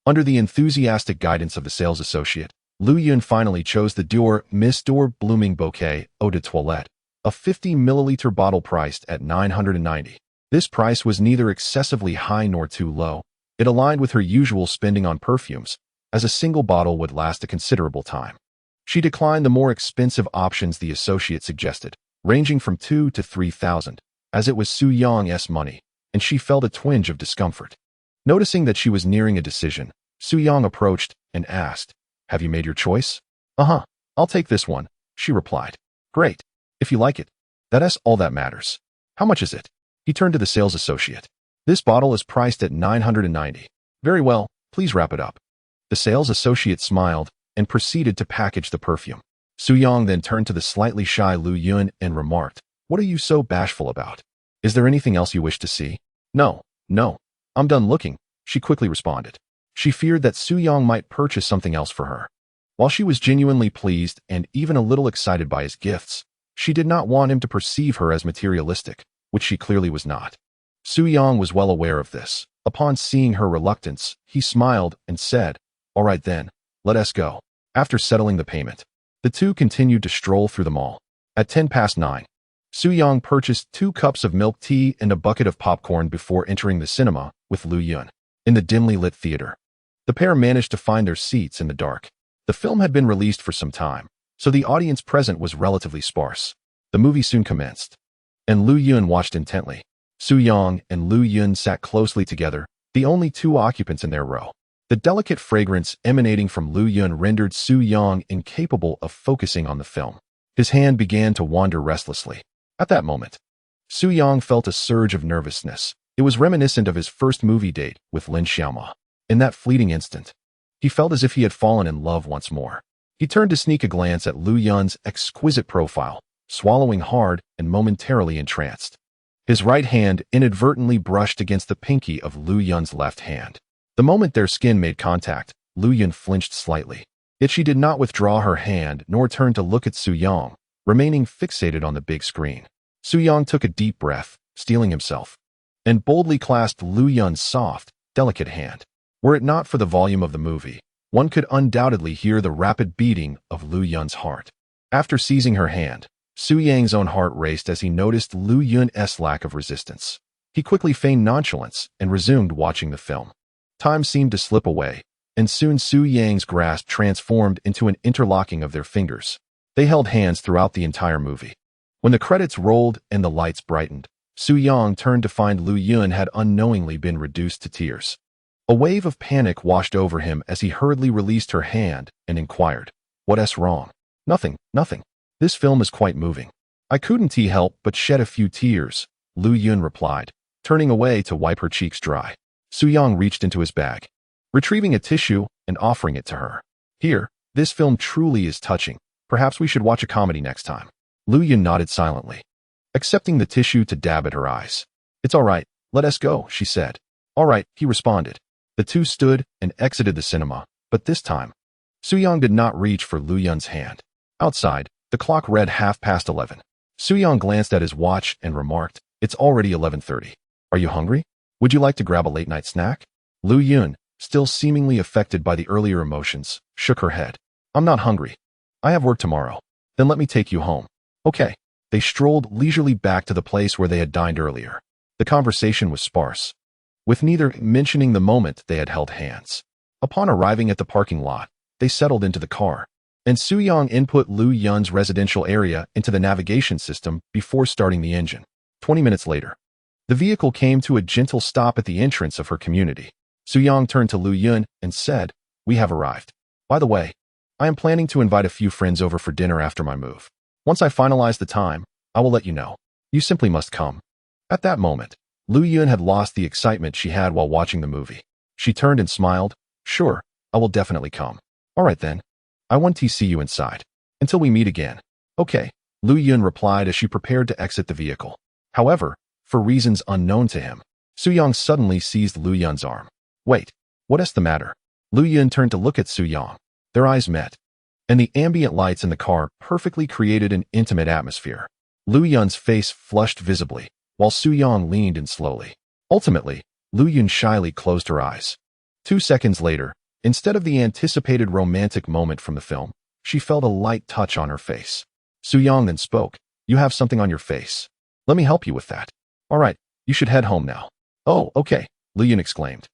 Under the enthusiastic guidance of the sales associate, Lu Yun finally chose the Dior Miss Dior Blooming Bouquet Eau de Toilette, a 50-milliliter bottle priced at $990. This price was neither excessively high nor too low. It aligned with her usual spending on perfumes, as a single bottle would last a considerable time. She declined the more expensive options the associate suggested, ranging from $2,000 to $3,000, as it was Su Yang's money, and she felt a twinge of discomfort. Noticing that she was nearing a decision, Su Yang approached and asked, Have you made your choice? Uh-huh, I'll take this one, she replied. Great. If you like it. That's all that matters. How much is it? He turned to the sales associate. This bottle is priced at $990. Very well, please wrap it up. The sales associate smiled and proceeded to package the perfume. Su Yang then turned to the slightly shy Lu Yun and remarked, What are you so bashful about? Is there anything else you wish to see? No, I'm done looking, she quickly responded. She feared that Su Yang might purchase something else for her. While she was genuinely pleased and even a little excited by his gifts, she did not want him to perceive her as materialistic, which she clearly was not. Su Yang was well aware of this. Upon seeing her reluctance, he smiled and said, All right then, let us go. After settling the payment, the two continued to stroll through the mall. At 9:10, Su Yang purchased 2 cups of milk tea and a bucket of popcorn before entering the cinema with Lu Yun. In the dimly lit theater, the pair managed to find their seats in the dark. The film had been released for some time, so the audience present was relatively sparse. The movie soon commenced, and Lu Yun watched intently. Su Yang and Lu Yun sat closely together, the only 2 occupants in their row. The delicate fragrance emanating from Lu Yun rendered Su Yang incapable of focusing on the film. His hand began to wander restlessly. At that moment, Su Yang felt a surge of nervousness. It was reminiscent of his first movie date with Lin Xiaoma. In that fleeting instant, he felt as if he had fallen in love once more. He turned to sneak a glance at Lu Yun's exquisite profile, swallowing hard and momentarily entranced. His right hand inadvertently brushed against the pinky of Lu Yun's left hand. The moment their skin made contact, Lu Yun flinched slightly. Yet she did not withdraw her hand nor turn to look at Su Yang, remaining fixated on the big screen. Su Yang took a deep breath, steeling himself, and boldly clasped Lu Yun's soft, delicate hand. Were it not for the volume of the movie, one could undoubtedly hear the rapid beating of Lu Yun's heart. After seizing her hand, Su Yang's own heart raced as he noticed Lu Yun's lack of resistance. He quickly feigned nonchalance and resumed watching the film. Time seemed to slip away, and soon Su Yang's grasp transformed into an interlocking of their fingers. They held hands throughout the entire movie. When the credits rolled and the lights brightened, Su Yang turned to find Lu Yun had unknowingly been reduced to tears. A wave of panic washed over him as he hurriedly released her hand and inquired, "What's wrong?" "Nothing, nothing. This film is quite moving." "I couldn't help but shed a few tears," Lu Yun replied, turning away to wipe her cheeks dry. Suyang reached into his bag, retrieving a tissue and offering it to her. "Here, this film truly is touching. Perhaps we should watch a comedy next time." Lu Yun nodded silently, accepting the tissue to dab at her eyes. "It's all right, let us go," she said. "All right," he responded. The two stood and exited the cinema, but this time, Suyang did not reach for Lu Yun's hand. Outside, the clock read 11:30. Suyang glanced at his watch and remarked, "It's already 11:30. Are you hungry? Would you like to grab a late-night snack?" Lu Yun, still seemingly affected by the earlier emotions, shook her head. "I'm not hungry. I have work tomorrow." "Then let me take you home." "Okay." They strolled leisurely back to the place where they had dined earlier. The conversation was sparse, with neither mentioning the moment they had held hands. Upon arriving at the parking lot, they settled into the car, and Suyang input Lu Yun's residential area into the navigation system before starting the engine. 20 minutes later, the vehicle came to a gentle stop at the entrance of her community. Suyang turned to Lu Yun and said, "We have arrived. By the way, I am planning to invite a few friends over for dinner after my move. Once I finalize the time, I will let you know. You simply must come." At that moment, Lu Yun had lost the excitement she had while watching the movie. She turned and smiled. "Sure, I will definitely come." "All right then. I want to see you inside. Until we meet again." "Okay," Lu Yun replied as she prepared to exit the vehicle. However, for reasons unknown to him, Suyang suddenly seized Lu Yun's arm. "Wait, what is the matter?" Lu Yun turned to look at Suyang. Their eyes met, and the ambient lights in the car perfectly created an intimate atmosphere. Lu Yun's face flushed visibly, while Suyang leaned in slowly. Ultimately, Lu Yun shyly closed her eyes. 2 seconds later, instead of the anticipated romantic moment from the film, she felt a light touch on her face. Suyang then spoke, "You have something on your face. Let me help you with that." "All right, you should head home now." "Oh, okay," Lu Yun exclaimed,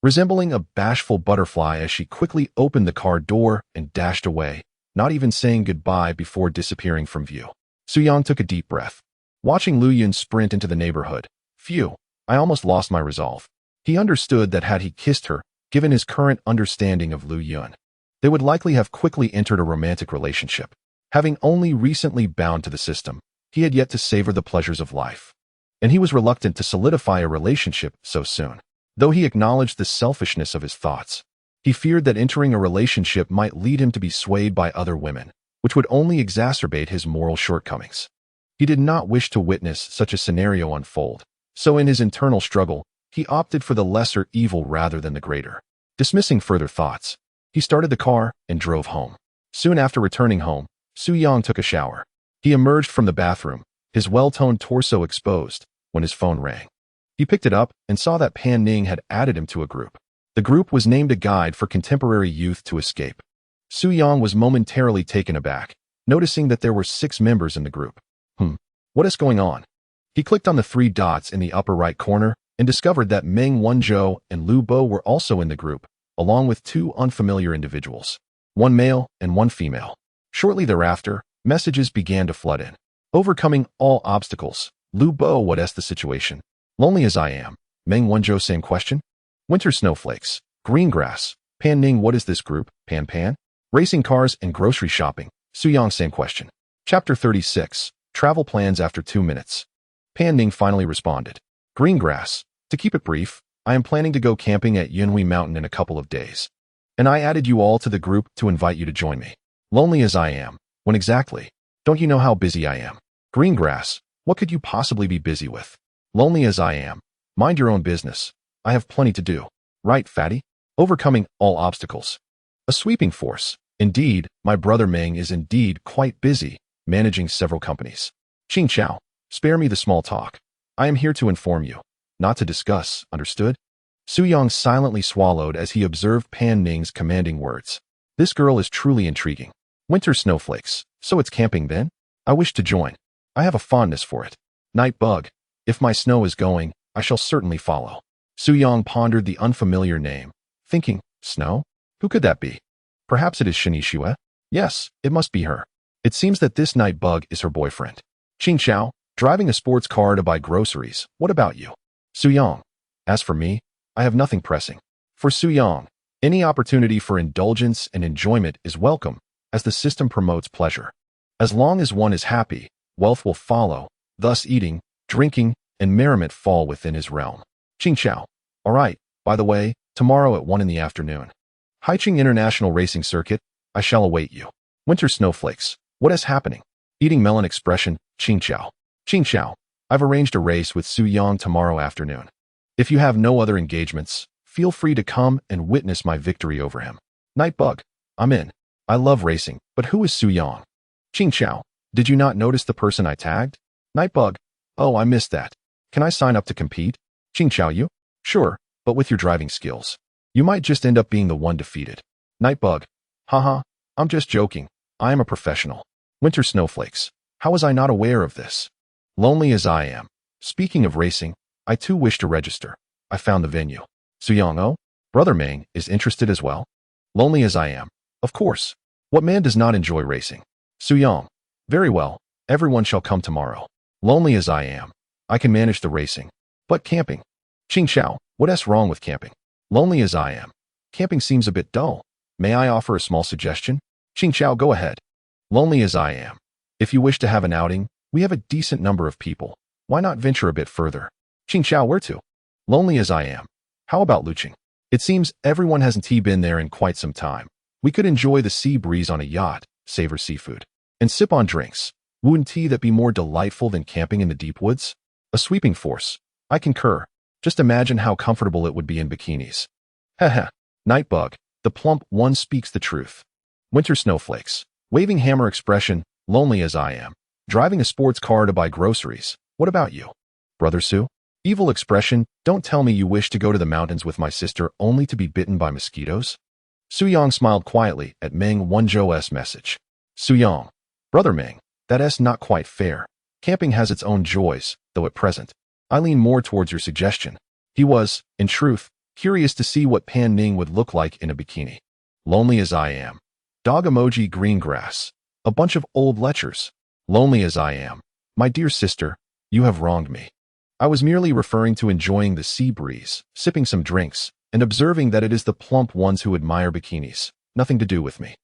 resembling a bashful butterfly as she quickly opened the car door and dashed away, not even saying goodbye before disappearing from view. Suyang took a deep breath, watching Lu Yun sprint into the neighborhood. Phew, I almost lost my resolve. He understood that had he kissed her, given his current understanding of Lu Yun, they would likely have quickly entered a romantic relationship. Having only recently bound to the system, he had yet to savor the pleasures of life, and he was reluctant to solidify a relationship so soon. Though he acknowledged the selfishness of his thoughts, he feared that entering a relationship might lead him to be swayed by other women, which would only exacerbate his moral shortcomings. He did not wish to witness such a scenario unfold, so in his internal struggle, he opted for the lesser evil rather than the greater. Dismissing further thoughts, he started the car and drove home. Soon after returning home, Suyang took a shower. He emerged from the bathroom, his well-toned torso exposed, when his phone rang. He picked it up and saw that Pan Ning had added him to a group. The group was named A Guide for Contemporary Youth to Escape. Suyang was momentarily taken aback, noticing that there were 6 members in the group. What is going on? He clicked on the 3 dots in the upper right corner and discovered that Meng Wenzhou and Lu Bo were also in the group, along with 2 unfamiliar individuals, 1 male and 1 female. Shortly thereafter, messages began to flood in. Overcoming all obstacles. Lu Bo, what is the situation? Lonely as I am. Meng Wenzhou, same question. Winter snowflakes. Green grass. Pan Ning, what is this group? Pan Pan. Racing cars and grocery shopping. Suyang, same question. Chapter 36. Travel plans after 2 minutes. Pan Ning finally responded. Green grass. To keep it brief, I am planning to go camping at Yunhui Mountain in a couple of days, and I added you all to the group to invite you to join me. Lonely as I am. When exactly? Don't you know how busy I am? Green grass. What could you possibly be busy with? Lonely as I am. Mind your own business. I have plenty to do. Right, fatty? Overcoming all obstacles. A sweeping force. Indeed, my brother Meng is indeed quite busy, managing several companies. Qing Chao, spare me the small talk. I am here to inform you, not to discuss, understood? Suyang silently swallowed as he observed Pan Ning's commanding words. This girl is truly intriguing. Winter snowflakes, so it's camping then? I wish to join. I have a fondness for it. Night bug. If my snow is going, I shall certainly follow. Suyang pondered the unfamiliar name, thinking, snow? Who could that be? Perhaps it is Shini Xue? Yes, it must be her. It seems that this night bug is her boyfriend. Qing Chao, driving a sports car to buy groceries. What about you? Suyang. As for me, I have nothing pressing. For Su Yang, any opportunity for indulgence and enjoyment is welcome, as the system promotes pleasure. As long as one is happy, wealth will follow, thus eating, drinking, and merriment fall within his realm. Qing Chao. All right, by the way, tomorrow at 1 in the afternoon. Haicheng International Racing Circuit, I shall await you. Winter snowflakes. What is happening? Eating melon expression, Qing Chao. Qing Chao. I've arranged a race with Su Yang tomorrow afternoon. If you have no other engagements, feel free to come and witness my victory over him. Nightbug. I'm in. I love racing, but who is Su Yang? Qing Chao. Did you not notice the person I tagged? Nightbug. Oh, I missed that. Can I sign up to compete? Qing Chao. You? Sure, but with your driving skills. You might just end up being the one defeated. Nightbug. Haha, I'm just joking. I am a professional. Winter snowflakes. How was I not aware of this? Lonely as I am. Speaking of racing, I too wish to register. I found the venue. Su Yang. Oh, Brother Meng is interested as well. Lonely as I am. Of course. What man does not enjoy racing? Su Yang. Very well. Everyone shall come tomorrow. Lonely as I am. I can manage the racing. But camping. Qing Chao. What's wrong with camping? Lonely as I am. Camping seems a bit dull. May I offer a small suggestion? Qing Chao. Go ahead. Lonely as I am. If you wish to have an outing, we have a decent number of people. Why not venture a bit further? Qing Chao. Where to? Lonely as I am. How about Luching? It seems everyone hasn't been there in quite some time. We could enjoy the sea breeze on a yacht, savor seafood, and sip on drinks. Wouldn't tea that be more delightful than camping in the deep woods? A sweeping force. I concur. Just imagine how comfortable it would be in bikinis. Haha. Nightbug. The plump one speaks the truth. Winter snowflakes. Waving hammer expression. Lonely as I am. Driving a sports car to buy groceries. What about you? Brother Su? Evil expression. Don't tell me you wish to go to the mountains with my sister only to be bitten by mosquitoes? Su Yang smiled quietly at Meng Wanzhou's message. Su Yang. Brother Meng, that's not quite fair. Camping has its own joys, though at present, I lean more towards your suggestion. He was, in truth, curious to see what Pan Ning would look like in a bikini. Lonely as I am. Dog emoji green grass. A bunch of old lechers. Lonely as I am. My dear sister, you have wronged me. I was merely referring to enjoying the sea breeze, sipping some drinks, and observing that it is the plump ones who admire bikinis. Nothing to do with me.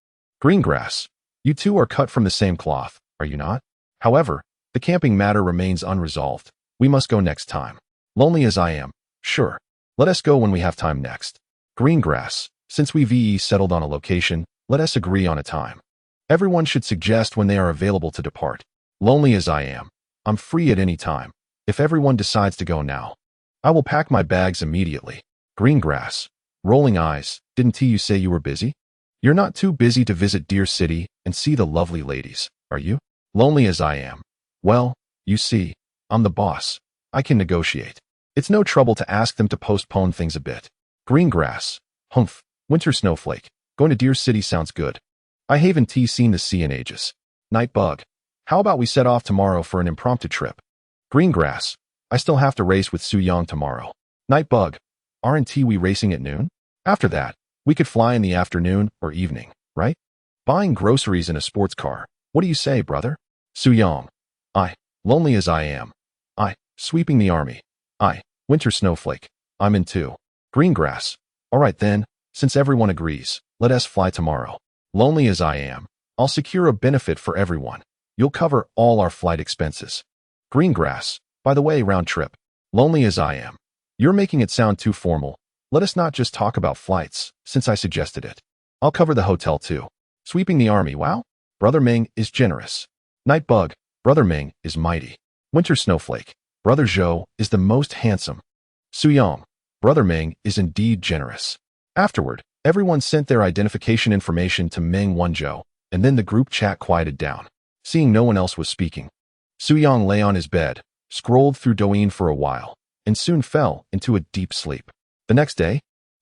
Green grass. You two are cut from the same cloth, are you not? However, the camping matter remains unresolved. We must go next time. Lonely as I am. Sure. Let us go when we have time next. Green grass. Since we've settled on a location, let us agree on a time. Everyone should suggest when they are available to depart. Lonely as I am. I'm free at any time. If everyone decides to go now, I will pack my bags immediately. Green grass. Rolling eyes. Didn't you say you were busy? You're not too busy to visit Deer City and see the lovely ladies, are you? Lonely as I am. Well, you see, I'm the boss. I can negotiate. It's no trouble to ask them to postpone things a bit. Green grass. Humph. Winter snowflake. Going to Deer City sounds good. I haven't seen the sea in ages. Nightbug. How about we set off tomorrow for an impromptu trip? Green grass. I still have to race with Su Yang tomorrow. Nightbug. Aren't we racing at noon? After that, we could fly in the afternoon or evening, right? Buying groceries in a sports car. What do you say, brother? Su Yang. I. Lonely as I am. I. Sweeping the army. I. Winter snowflake. I'm in too. Green grass. All right then, since everyone agrees, let us fly tomorrow. Lonely as I am. I'll secure a benefit for everyone. You'll cover all our flight expenses. Green grass. By the way, round trip. Lonely as I am. You're making it sound too formal. Let us not just talk about flights, since I suggested it. I'll cover the hotel too. Sweeping the army, wow? Brother Meng is generous. Nightbug. Brother Meng is mighty. Winter snowflake. Brother Zhou is the most handsome. Su Yang. Brother Meng is indeed generous. Afterward, everyone sent their identification information to Meng Wanzhou, and then the group chat quieted down. Seeing no one else was speaking, Su Yang lay on his bed, scrolled through Douyin for a while, and soon fell into a deep sleep. The next day,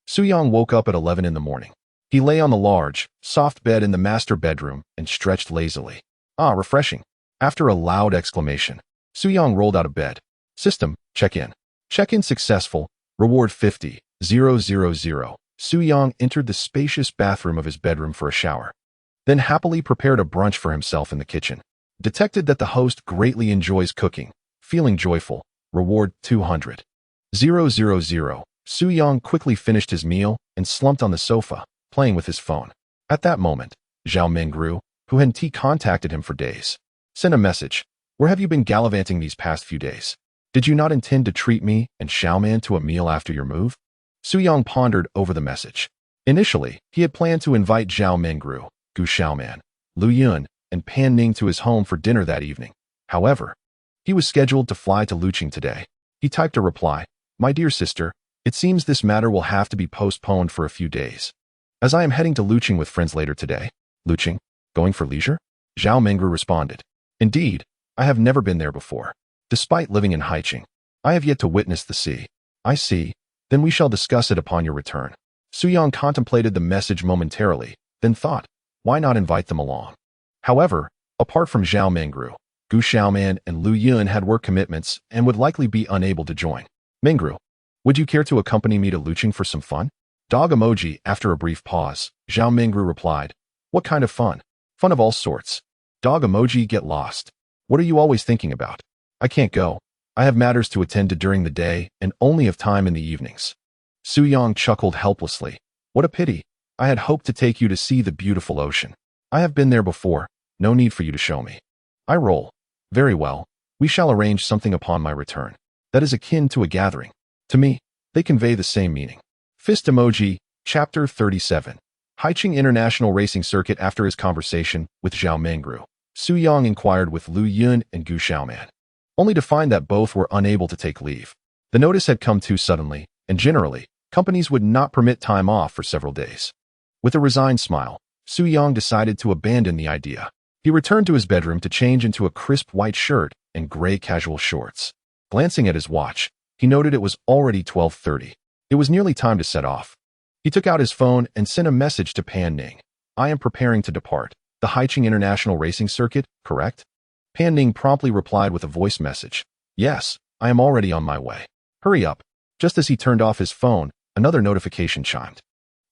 Su Yang woke up at 11 in the morning. He lay on the large, soft bed in the master bedroom and stretched lazily. Ah, refreshing. After a loud exclamation, Su Yang rolled out of bed. System, check-in. Check-in successful. Reward 50,000. Su Yang entered the spacious bathroom of his bedroom for a shower, then happily prepared a brunch for himself in the kitchen. Detected that the host greatly enjoys cooking. Feeling joyful. Reward 200,000. Su Yang quickly finished his meal and slumped on the sofa, playing with his phone. At that moment, Zhao Mingru, who hadn't contacted him for days, sent a message. Where have you been gallivanting these past few days? Did you not intend to treat me and Xiaoman to a meal after your move? Su Yang pondered over the message. Initially, he had planned to invite Zhao Mingru, Gu Xiaoman, Lu Yun, and Pan Ning to his home for dinner that evening. However, he was scheduled to fly to Luqing today. He typed a reply, "My dear sister, it seems this matter will have to be postponed for a few days, as I am heading to Luqing with friends later today." Luqing? Going for leisure? Zhao Mingru responded. Indeed, I have never been there before. Despite living in Haiqing, I have yet to witness the sea. I see. Then we shall discuss it upon your return. Su Yang contemplated the message momentarily, then thought, why not invite them along? However, apart from Zhao Mingru, Gu Xiaoman and Lu Yun had work commitments and would likely be unable to join. Mingru, would you care to accompany me to Luqing for some fun? Dog emoji. After a brief pause, Zhao Mingru replied, what kind of fun? Fun of all sorts. Dog emoji. Get lost. What are you always thinking about? I can't go. I have matters to attend to during the day and only have time in the evenings. Su Yang chuckled helplessly. What a pity. I had hoped to take you to see the beautiful ocean. I have been there before. No need for you to show me. I roll. Very well. We shall arrange something upon my return. That is akin to a gathering. To me, they convey the same meaning. Fist emoji. Chapter 37. Haiqing International Racing Circuit. After his conversation with Zhao Mingru, Su Yang inquired with Lu Yun and Gu Xiaoman, only to find that both were unable to take leave. The notice had come too suddenly, and generally, companies would not permit time off for several days. With a resigned smile, Su Yang decided to abandon the idea. He returned to his bedroom to change into a crisp white shirt and gray casual shorts. Glancing at his watch, he noted it was already 12:30. It was nearly time to set off. He took out his phone and sent a message to Pan Ning. I am preparing to depart. The Haiqing International Racing Circuit, correct? Pan Ning promptly replied with a voice message. Yes, I am already on my way. Hurry up. Just as he turned off his phone, another notification chimed.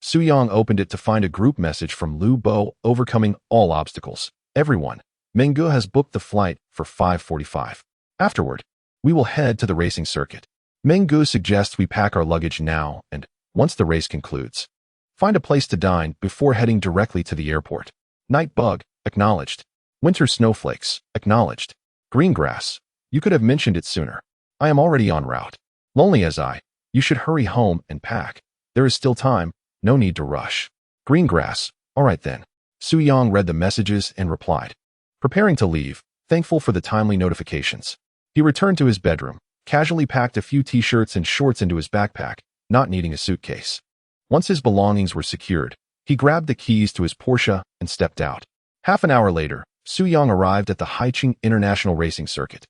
Su Yang opened it to find a group message from Lu Bo overcoming all obstacles. Everyone, Mengge has booked the flight for 5:45. Afterward, we will head to the racing circuit. Mengge suggests we pack our luggage now and, once the race concludes, find a place to dine before heading directly to the airport. Night bug, acknowledged. Winter snowflakes, acknowledged. Green grass, you could have mentioned it sooner. I am already en route. Lonely as I, you should hurry home and pack. There is still time, no need to rush. Green grass, all right then. Su Yang read the messages and replied, preparing to leave, thankful for the timely notifications. He returned to his bedroom, casually packed a few t-shirts and shorts into his backpack, not needing a suitcase. Once his belongings were secured, he grabbed the keys to his Porsche and stepped out. Half an hour later, Su Yang arrived at the Haiqing International Racing Circuit.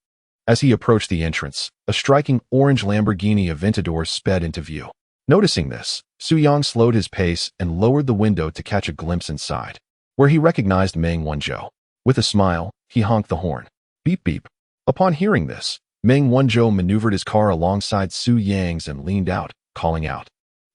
As he approached the entrance, a striking orange Lamborghini Aventador sped into view. Noticing this, Su Yang slowed his pace and lowered the window to catch a glimpse inside, where he recognized Meng Wanzhou. With a smile, he honked the horn. Beep beep. Upon hearing this, Meng Wanzhou maneuvered his car alongside Su Yang's and leaned out, calling out,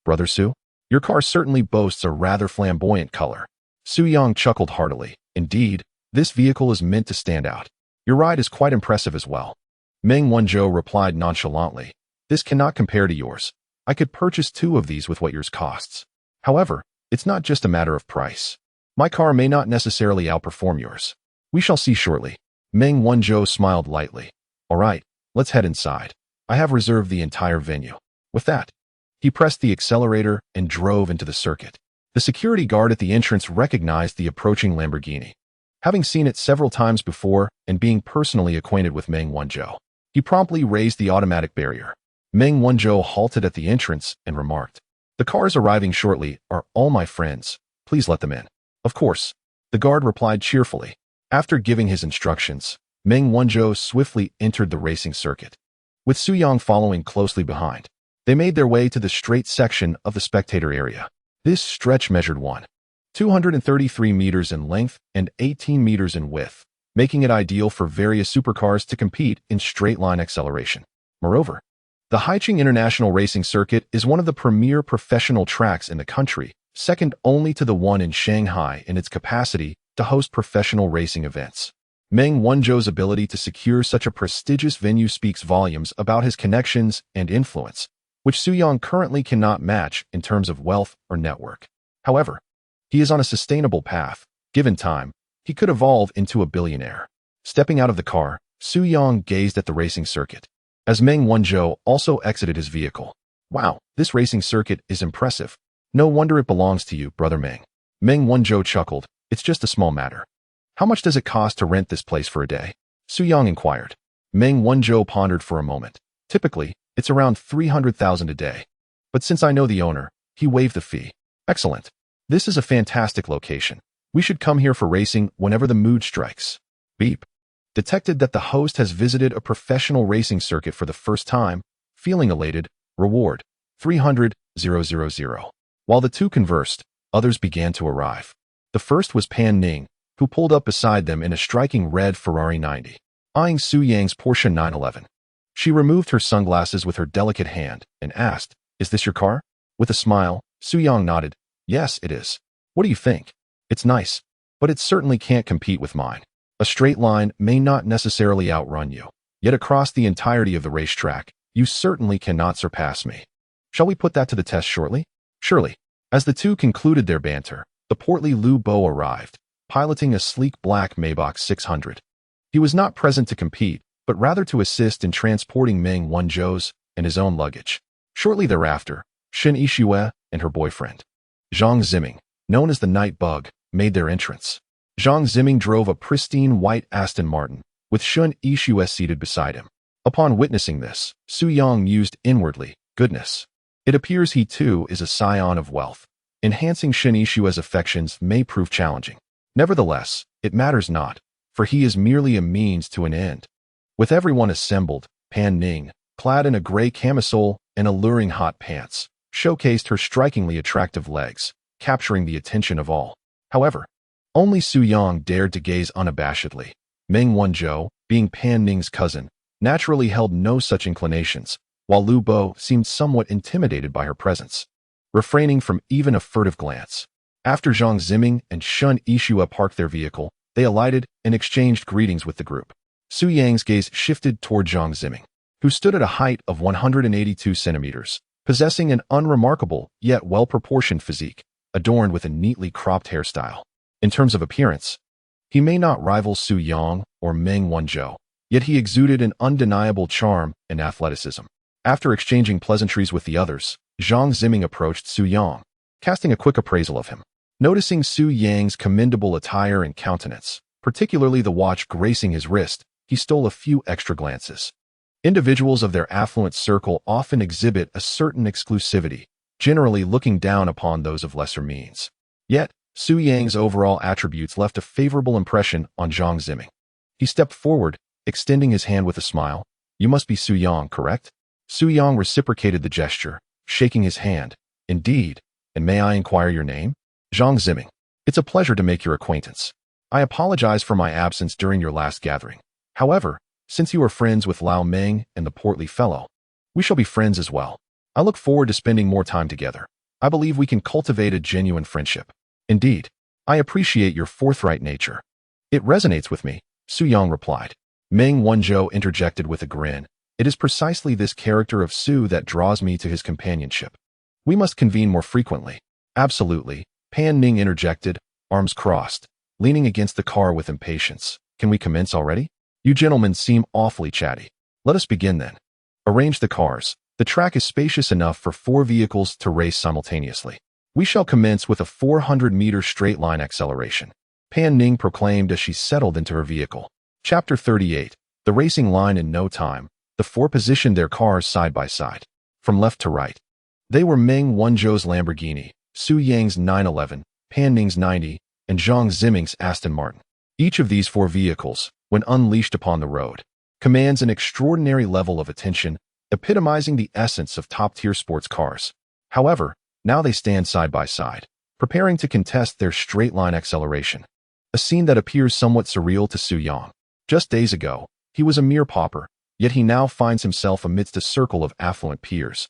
Brother Su, your car certainly boasts a rather flamboyant color. Su Yang chuckled heartily. Indeed, this vehicle is meant to stand out. Your ride is quite impressive as well. Meng Wanzhou replied nonchalantly, this cannot compare to yours. I could purchase 2 of these with what yours costs. However, it's not just a matter of price. My car may not necessarily outperform yours. We shall see shortly. Meng Wanzhou smiled lightly. All right, let's head inside. I have reserved the entire venue. With that, he pressed the accelerator and drove into the circuit. The security guard at the entrance recognized the approaching Lamborghini. Having seen it several times before and being personally acquainted with Meng Wanzhou, he promptly raised the automatic barrier. Meng Wanzhou halted at the entrance and remarked, the cars arriving shortly are all my friends. Please let them in. Of course, the guard replied cheerfully. After giving his instructions, Meng Wanzhou swiftly entered the racing circuit, with Su Yang following closely behind. They made their way to the straight section of the spectator area. This stretch measured 233 meters in length and 18 meters in width, making it ideal for various supercars to compete in straight-line acceleration. Moreover, the Haiqing International Racing Circuit is one of the premier professional tracks in the country, second only to the one in Shanghai in its capacity to host professional racing events. Meng Wanzhou's ability to secure such a prestigious venue speaks volumes about his connections and influence, which Su Yang currently cannot match in terms of wealth or network. However, he is on a sustainable path. Given time, he could evolve into a billionaire. Stepping out of the car, Su Yang gazed at the racing circuit, as Meng Wanzhou also exited his vehicle. Wow, this racing circuit is impressive. No wonder it belongs to you, brother Meng. Meng Wanzhou chuckled. It's just a small matter. How much does it cost to rent this place for a day? Su Yang inquired. Meng Wanzhou pondered for a moment. Typically, it's around 300,000 a day. But since I know the owner, he waived the fee. Excellent. This is a fantastic location. We should come here for racing whenever the mood strikes. Beep. Detected that the host has visited a professional racing circuit for the first time. Feeling elated. Reward. 300,000. While the two conversed, others began to arrive. The first was Pan Ning, who pulled up beside them in a striking red Ferrari 90, eyeing Su Yang's Porsche 911. She removed her sunglasses with her delicate hand and asked, "Is this your car?" With a smile, Su Yang nodded. "Yes, it is. What do you think? It's nice, but it certainly can't compete with mine. A straight line may not necessarily outrun you, yet across the entirety of the racetrack, you certainly cannot surpass me. Shall we put that to the test shortly?" Surely. As the two concluded their banter, the portly Lu Bo arrived, piloting a sleek black Maybach 600. He was not present to compete, but rather to assist in transporting Meng Wanzhou's and his own luggage. Shortly thereafter, Shen Yixue and her boyfriend, Zhang Ziming, known as the Night Bug, made their entrance. Zhang Ziming drove a pristine white Aston Martin, with Shen Yixue seated beside him. Upon witnessing this, Su Yang mused inwardly, "Goodness. It appears he too is a scion of wealth. Enhancing Shen Yixue's affections may prove challenging. Nevertheless, it matters not, for he is merely a means to an end." With everyone assembled, Pan Ning, clad in a gray camisole and alluring hot pants, showcased her strikingly attractive legs, capturing the attention of all. However, only Su Yang dared to gaze unabashedly. Meng Wanzhou, being Pan Ning's cousin, naturally held no such inclinations, while Lu Bo seemed somewhat intimidated by her presence, refraining from even a furtive glance. After Zhang Ziming and Shen Yixue parked their vehicle, they alighted and exchanged greetings with the group. Su Yang's gaze shifted toward Zhang Ziming, who stood at a height of 182 centimeters, possessing an unremarkable yet well-proportioned physique, adorned with a neatly cropped hairstyle. In terms of appearance, he may not rival Su Yang or Meng Wanzhou, yet he exuded an undeniable charm and athleticism. After exchanging pleasantries with the others, Zhang Ziming approached Su Yang, casting a quick appraisal of him. Noticing Su Yang's commendable attire and countenance, particularly the watch gracing his wrist, he stole a few extra glances. Individuals of their affluent circle often exhibit a certain exclusivity, generally looking down upon those of lesser means. Yet, Su Yang's overall attributes left a favorable impression on Zhang Ziming. He stepped forward, extending his hand with a smile. "You must be Su Yang, correct?" Su Yang reciprocated the gesture, shaking his hand. "Indeed, and may I inquire your name?" "Zhang Ziming. It's a pleasure to make your acquaintance. I apologize for my absence during your last gathering. However, since you are friends with Lao Meng and the portly fellow, we shall be friends as well. I look forward to spending more time together. I believe we can cultivate a genuine friendship." "Indeed, I appreciate your forthright nature. It resonates with me," Su Yang replied. Meng Wanzhou interjected with a grin. "It is precisely this character of Su that draws me to his companionship. We must convene more frequently." "Absolutely," Pan Ning interjected, arms crossed, leaning against the car with impatience. "Can we commence already? You gentlemen seem awfully chatty. Let us begin then. Arrange the cars. The track is spacious enough for 4 vehicles to race simultaneously. We shall commence with a 400-meter straight-line acceleration," Pan Ning proclaimed as she settled into her vehicle. Chapter 38. The racing line. In no time, the 4 positioned their cars side by side, from left to right. They were Meng Wanzhou's Lamborghini, Su Yang's 911, Pan Ning's 90, and Zhang Ziming's Aston Martin. Each of these 4 vehicles, when unleashed upon the road, commands an extraordinary level of attention, epitomizing the essence of top-tier sports cars. However, now they stand side by side, preparing to contest their straight-line acceleration, a scene that appears somewhat surreal to Su Yang. Just days ago, he was a mere pauper, yet he now finds himself amidst a circle of affluent peers,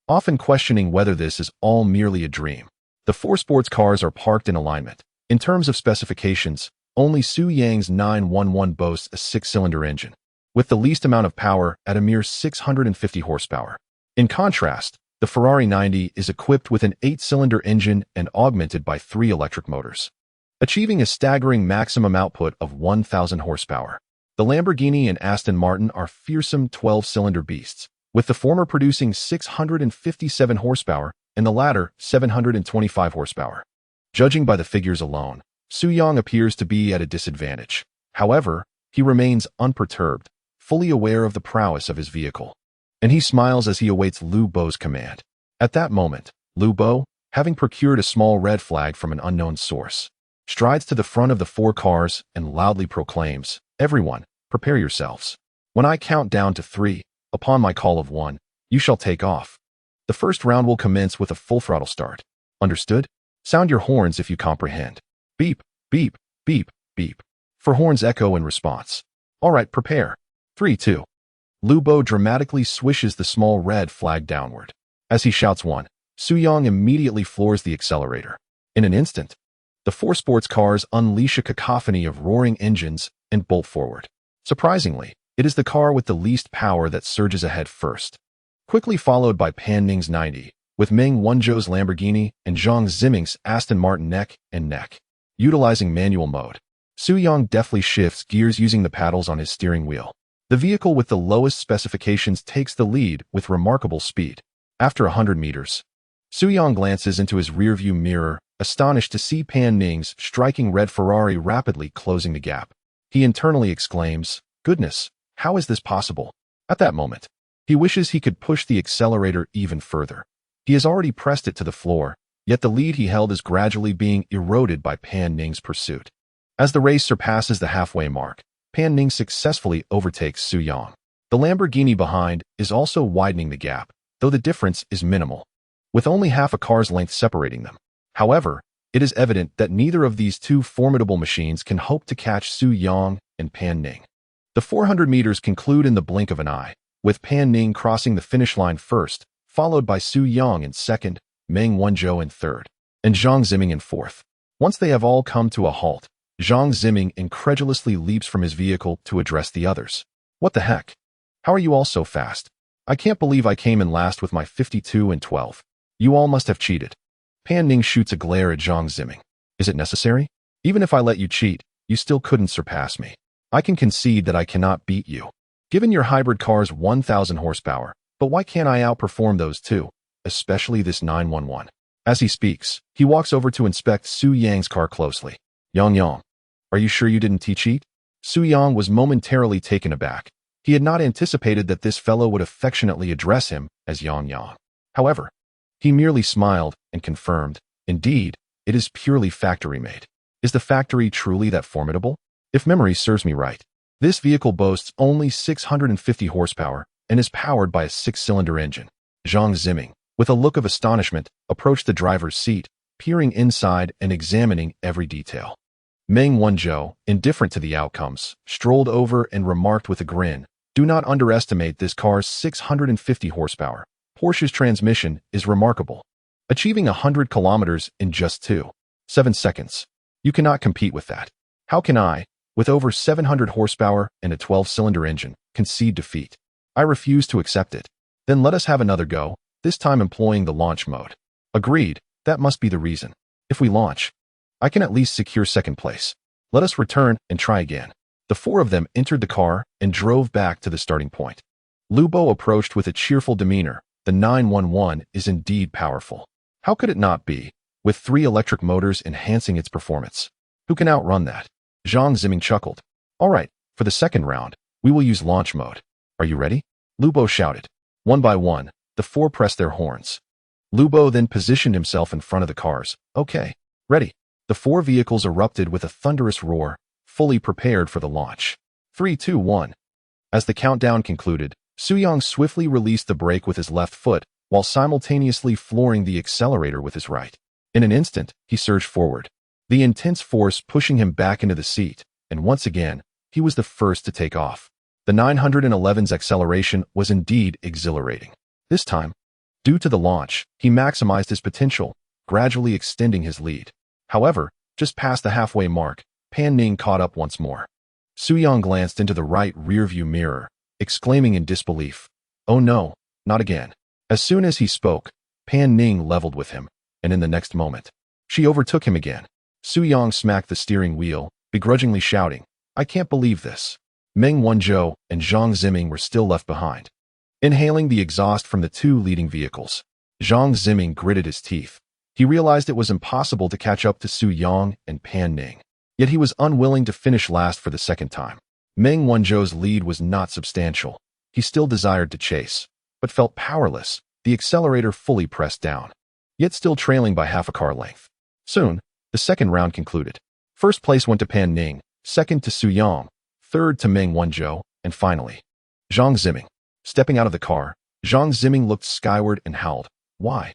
often questioning whether this is all merely a dream. The 4 sports cars are parked in alignment. In terms of specifications, only Su Yang's 911 boasts a 6-cylinder engine, with the least amount of power at a mere 650 horsepower. In contrast, The Ferrari 90 is equipped with an 8-cylinder engine and augmented by 3 electric motors, achieving a staggering maximum output of 1,000 horsepower. The Lamborghini and Aston Martin are fearsome 12-cylinder beasts, with the former producing 657 horsepower and the latter 725 horsepower. Judging by the figures alone, Su Yang appears to be at a disadvantage. However, he remains unperturbed, fully aware of the prowess of his vehicle. And he smiles as he awaits Lu Bo's command. At that moment, Lu Bo, having procured a small red flag from an unknown source, strides to the front of the 4 cars and loudly proclaims, "Everyone, prepare yourselves. When I count down to 3, upon my call of 1, you shall take off. The first round will commence with a full throttle start. Understood? Sound your horns if you comprehend. Beep, beep, beep, beep." For horns echo in response. All right, prepare. 3, 2. Lu Bo dramatically swishes the small red flag downward. As he shouts 1, Su Yang immediately floors the accelerator. In an instant, the 4 sports cars unleash a cacophony of roaring engines and bolt forward. Surprisingly, it is the car with the least power that surges ahead first, quickly followed by Pan Ning's 90, with Meng Wanzhou's Lamborghini and Zhang Ziming's Aston Martin neck and neck. Utilizing manual mode, Su Yang deftly shifts gears using the paddles on his steering wheel. The vehicle with the lowest specifications takes the lead with remarkable speed. After 100 meters, Su Yang glances into his rearview mirror, astonished to see Pan Ning's striking red Ferrari rapidly closing the gap. He internally exclaims, "Goodness, how is this possible?" At that moment, he wishes he could push the accelerator even further. He has already pressed it to the floor, yet the lead he held is gradually being eroded by Pan Ning's pursuit. As the race surpasses the halfway mark, Pan Ning successfully overtakes Su Yang. The Lamborghini behind is also widening the gap, though the difference is minimal, with only half a car's length separating them. However, it is evident that neither of these two formidable machines can hope to catch Su Yang and Pan Ning. The 400 meters conclude in the blink of an eye, with Pan Ning crossing the finish line first, followed by Su Yang in second, Meng Wanzhou in third, and Zhang Ziming in fourth. Once they have all come to a halt, Zhang Ziming incredulously leaps from his vehicle to address the others. "What the heck? How are you all so fast? I can't believe I came in last with my 52 and 12. You all must have cheated." Pan Ning shoots a glare at Zhang Ziming. "Is it necessary? Even if I let you cheat, you still couldn't surpass me. I can concede that I cannot beat you. Given your hybrid car's 1,000 horsepower, but why can't I outperform those two, especially this 911? As he speaks, he walks over to inspect Su Yang's car closely. "Yang, are you sure you didn't cheat?" Su Yang was momentarily taken aback. He had not anticipated that this fellow would affectionately address him as Yang. However, he merely smiled and confirmed, "Indeed, it is purely factory-made. Is the factory truly that formidable? If memory serves me right, this vehicle boasts only 650 horsepower and is powered by a 6-cylinder engine." Zhang Ziming, with a look of astonishment, approached the driver's seat, peering inside and examining every detail. Meng Wanzhou, indifferent to the outcomes, strolled over and remarked with a grin, "Do not underestimate this car's 650 horsepower. Porsche's transmission is remarkable, achieving 100 kilometers in just 2.7 seconds. You cannot compete with that. How can I, with over 700 horsepower and a 12-cylinder engine, concede defeat? I refuse to accept it. Then let us have another go, this time employing the launch mode." "Agreed, that must be the reason. If we launch, I can at least secure second place. Let us return and try again." The 4 of them entered the car and drove back to the starting point. Lu Bo approached with a cheerful demeanor. "The 911 is indeed powerful. How could it not be, with 3 electric motors enhancing its performance? Who can outrun that?" Zhang Ziming chuckled. "All right, for the second round, we will use launch mode. Are you ready?" Lu Bo shouted. One by one, the 4 pressed their horns. Lu Bo then positioned himself in front of the cars. "Okay, ready." The 4 vehicles erupted with a thunderous roar, fully prepared for the launch. 3, 2, 1. As the countdown concluded, Su Yang swiftly released the brake with his left foot, while simultaneously flooring the accelerator with his right. In an instant, he surged forward, the intense force pushing him back into the seat, and once again, he was the first to take off. The 911's acceleration was indeed exhilarating. This time, due to the launch, he maximized his potential, gradually extending his lead. However, just past the halfway mark, Pan Ning caught up once more. Su Yang glanced into the right rearview mirror, exclaiming in disbelief, "Oh no, not again." As soon as he spoke, Pan Ning leveled with him, and in the next moment, she overtook him again. Su Yang smacked the steering wheel, begrudgingly shouting, "I can't believe this." Meng Wanzhou and Zhang Ziming were still left behind. Inhaling the exhaust from the two leading vehicles, Zhang Ziming gritted his teeth. He realized it was impossible to catch up to Su Yang and Pan Ning, yet he was unwilling to finish last for the second time. Meng Wanzhou's lead was not substantial. He still desired to chase, but felt powerless, the accelerator fully pressed down, yet still trailing by half a car length. Soon, the second round concluded. First place went to Pan Ning, second to Su Yang, third to Meng Wanzhou, and finally, Zhang Ziming. Stepping out of the car, Zhang Ziming looked skyward and howled, "Why?"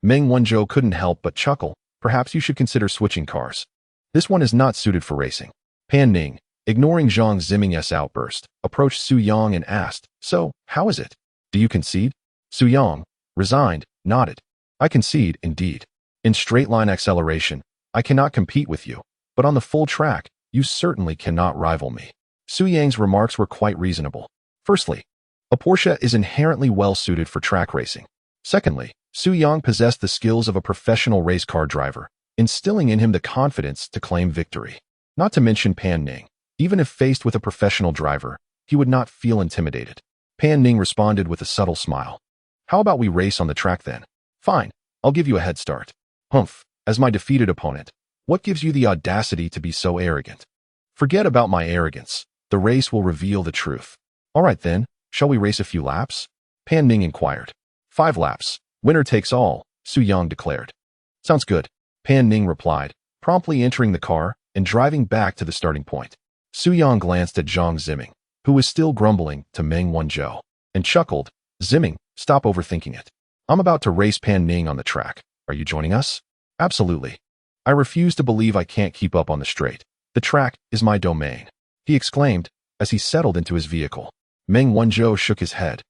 Meng Wanzhou couldn't help but chuckle. "Perhaps you should consider switching cars. This one is not suited for racing." Pan Ning, ignoring Zhang Ziming's outburst, approached Su Yang and asked, "So, how is it? Do you concede?" Su Yang, resigned, nodded. "I concede, indeed. In straight-line acceleration, I cannot compete with you, but on the full track, you certainly cannot rival me." Su Yang's remarks were quite reasonable. Firstly, a Porsche is inherently well-suited for track racing. Secondly, Su Yang possessed the skills of a professional race car driver, instilling in him the confidence to claim victory. Not to mention Pan Ning. Even if faced with a professional driver, he would not feel intimidated. Pan Ning responded with a subtle smile. "How about we race on the track then?" "Fine, I'll give you a head start." "Humph, as my defeated opponent, what gives you the audacity to be so arrogant?" "Forget about my arrogance. The race will reveal the truth." "All right then, shall we race a few laps?" Pan Ning inquired. 5 laps. Winner takes all, Su Yang declared. "Sounds good," Pan Ning replied, promptly entering the car and driving back to the starting point. Su Yang glanced at Zhang Ziming, who was still grumbling, to Meng Wanzhou, and chuckled, "Ziming, stop overthinking it. I'm about to race Pan Ning on the track. Are you joining us?" "Absolutely. I refuse to believe I can't keep up on the straight. The track is my domain," he exclaimed as he settled into his vehicle. Meng Wanzhou shook his head,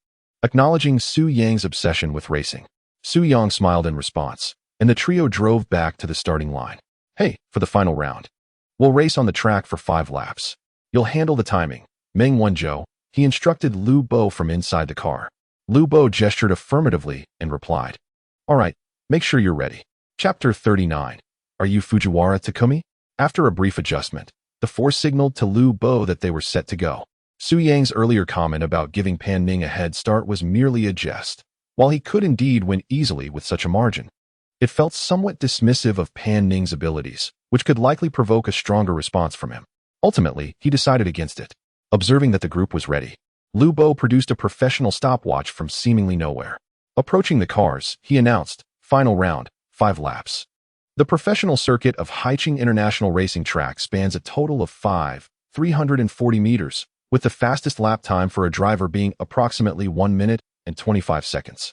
acknowledging Su Yang's obsession with racing. Su Yang smiled in response, and the trio drove back to the starting line. "Hey, for the final round, we'll race on the track for 5 laps. You'll handle the timing." Meng Wanzhou, he instructed Lu Bo from inside the car. Lu Bo gestured affirmatively and replied, "All right, make sure you're ready." Chapter 39. Are you Fujiwara Takumi? After a brief adjustment, the 4 signaled to Lu Bo that they were set to go. Su Yang's earlier comment about giving Pan Ning a head start was merely a jest. While he could indeed win easily with such a margin, it felt somewhat dismissive of Pan Ning's abilities, which could likely provoke a stronger response from him. Ultimately, he decided against it. Observing that the group was ready, Lu Bo produced a professional stopwatch from seemingly nowhere. Approaching the cars, he announced, "Final round, 5 laps." The professional circuit of Haicheng International Racing Track spans a total of 340 meters, with the fastest lap time for a driver being approximately 1 minute and 25 seconds.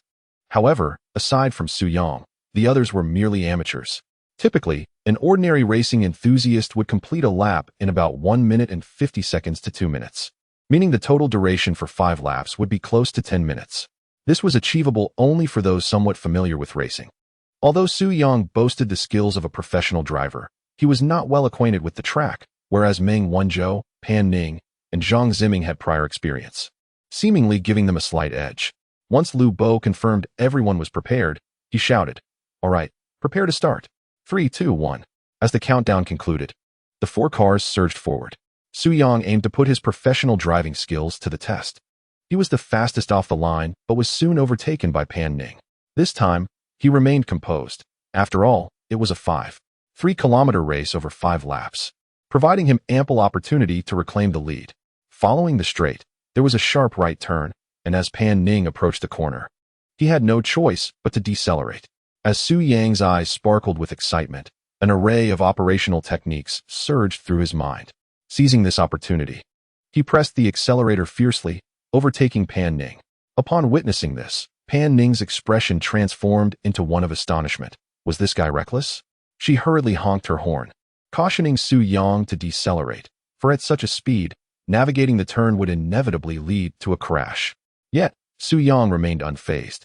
However, aside from Su Yang, the others were merely amateurs. Typically, an ordinary racing enthusiast would complete a lap in about 1 minute and 50 seconds to 2 minutes, meaning the total duration for 5 laps would be close to 10 minutes. This was achievable only for those somewhat familiar with racing. Although Su Yang boasted the skills of a professional driver, he was not well acquainted with the track, whereas Meng Wanzhou, Pan Ning, and Zhang Ziming had prior experience, seemingly giving them a slight edge. Once Lu Bo confirmed everyone was prepared, he shouted, "All right, prepare to start. 3, 2, 1. As the countdown concluded, the 4 cars surged forward. Su Yang aimed to put his professional driving skills to the test. He was the fastest off the line, but was soon overtaken by Pan Ning. This time, he remained composed. After all, it was a 3-kilometer race over 5 laps, providing him ample opportunity to reclaim the lead. Following the straight, there was a sharp right turn, and as Pan Ning approached the corner, he had no choice but to decelerate. As Su Yang's eyes sparkled with excitement, an array of operational techniques surged through his mind. Seizing this opportunity, he pressed the accelerator fiercely, overtaking Pan Ning. Upon witnessing this, Pan Ning's expression transformed into one of astonishment. Was this guy reckless? She hurriedly honked her horn, cautioning Su Yang to decelerate, for at such a speed, navigating the turn would inevitably lead to a crash. Yet, Su Yang remained unfazed,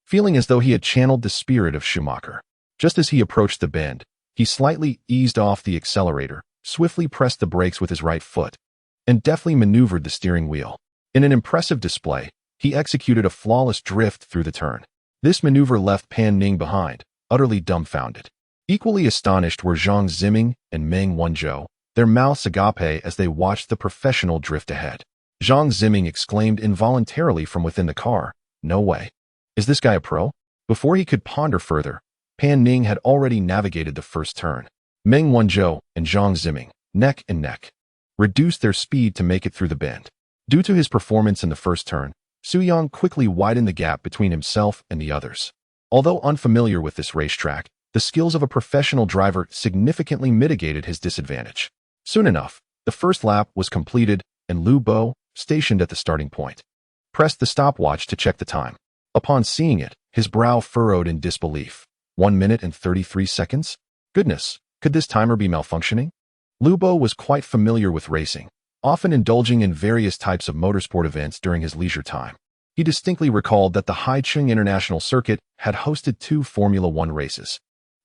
feeling as though he had channeled the spirit of Schumacher. Just as he approached the bend, he slightly eased off the accelerator, swiftly pressed the brakes with his right foot, and deftly maneuvered the steering wheel. In an impressive display, he executed a flawless drift through the turn. This maneuver left Pan Ning behind, utterly dumbfounded. Equally astonished were Zhang Ziming and Meng Wanzhou, their mouths agape as they watched the professional drift ahead. Zhang Ziming exclaimed involuntarily from within the car, "No way. Is this guy a pro?" Before he could ponder further, Pan Ning had already navigated the first turn. Meng Wanzhou and Zhang Ziming, neck and neck, reduced their speed to make it through the bend. Due to his performance in the first turn, Su Yang quickly widened the gap between himself and the others. Although unfamiliar with this racetrack, the skills of a professional driver significantly mitigated his disadvantage. Soon enough, the first lap was completed and Lu Bo, stationed at the starting point, pressed the stopwatch to check the time. Upon seeing it, his brow furrowed in disbelief. 1 minute and 33 seconds? Goodness, could this timer be malfunctioning? Lu Bo was quite familiar with racing, often indulging in various types of motorsport events during his leisure time. He distinctly recalled that the Haicheng International Circuit had hosted 2 Formula One races,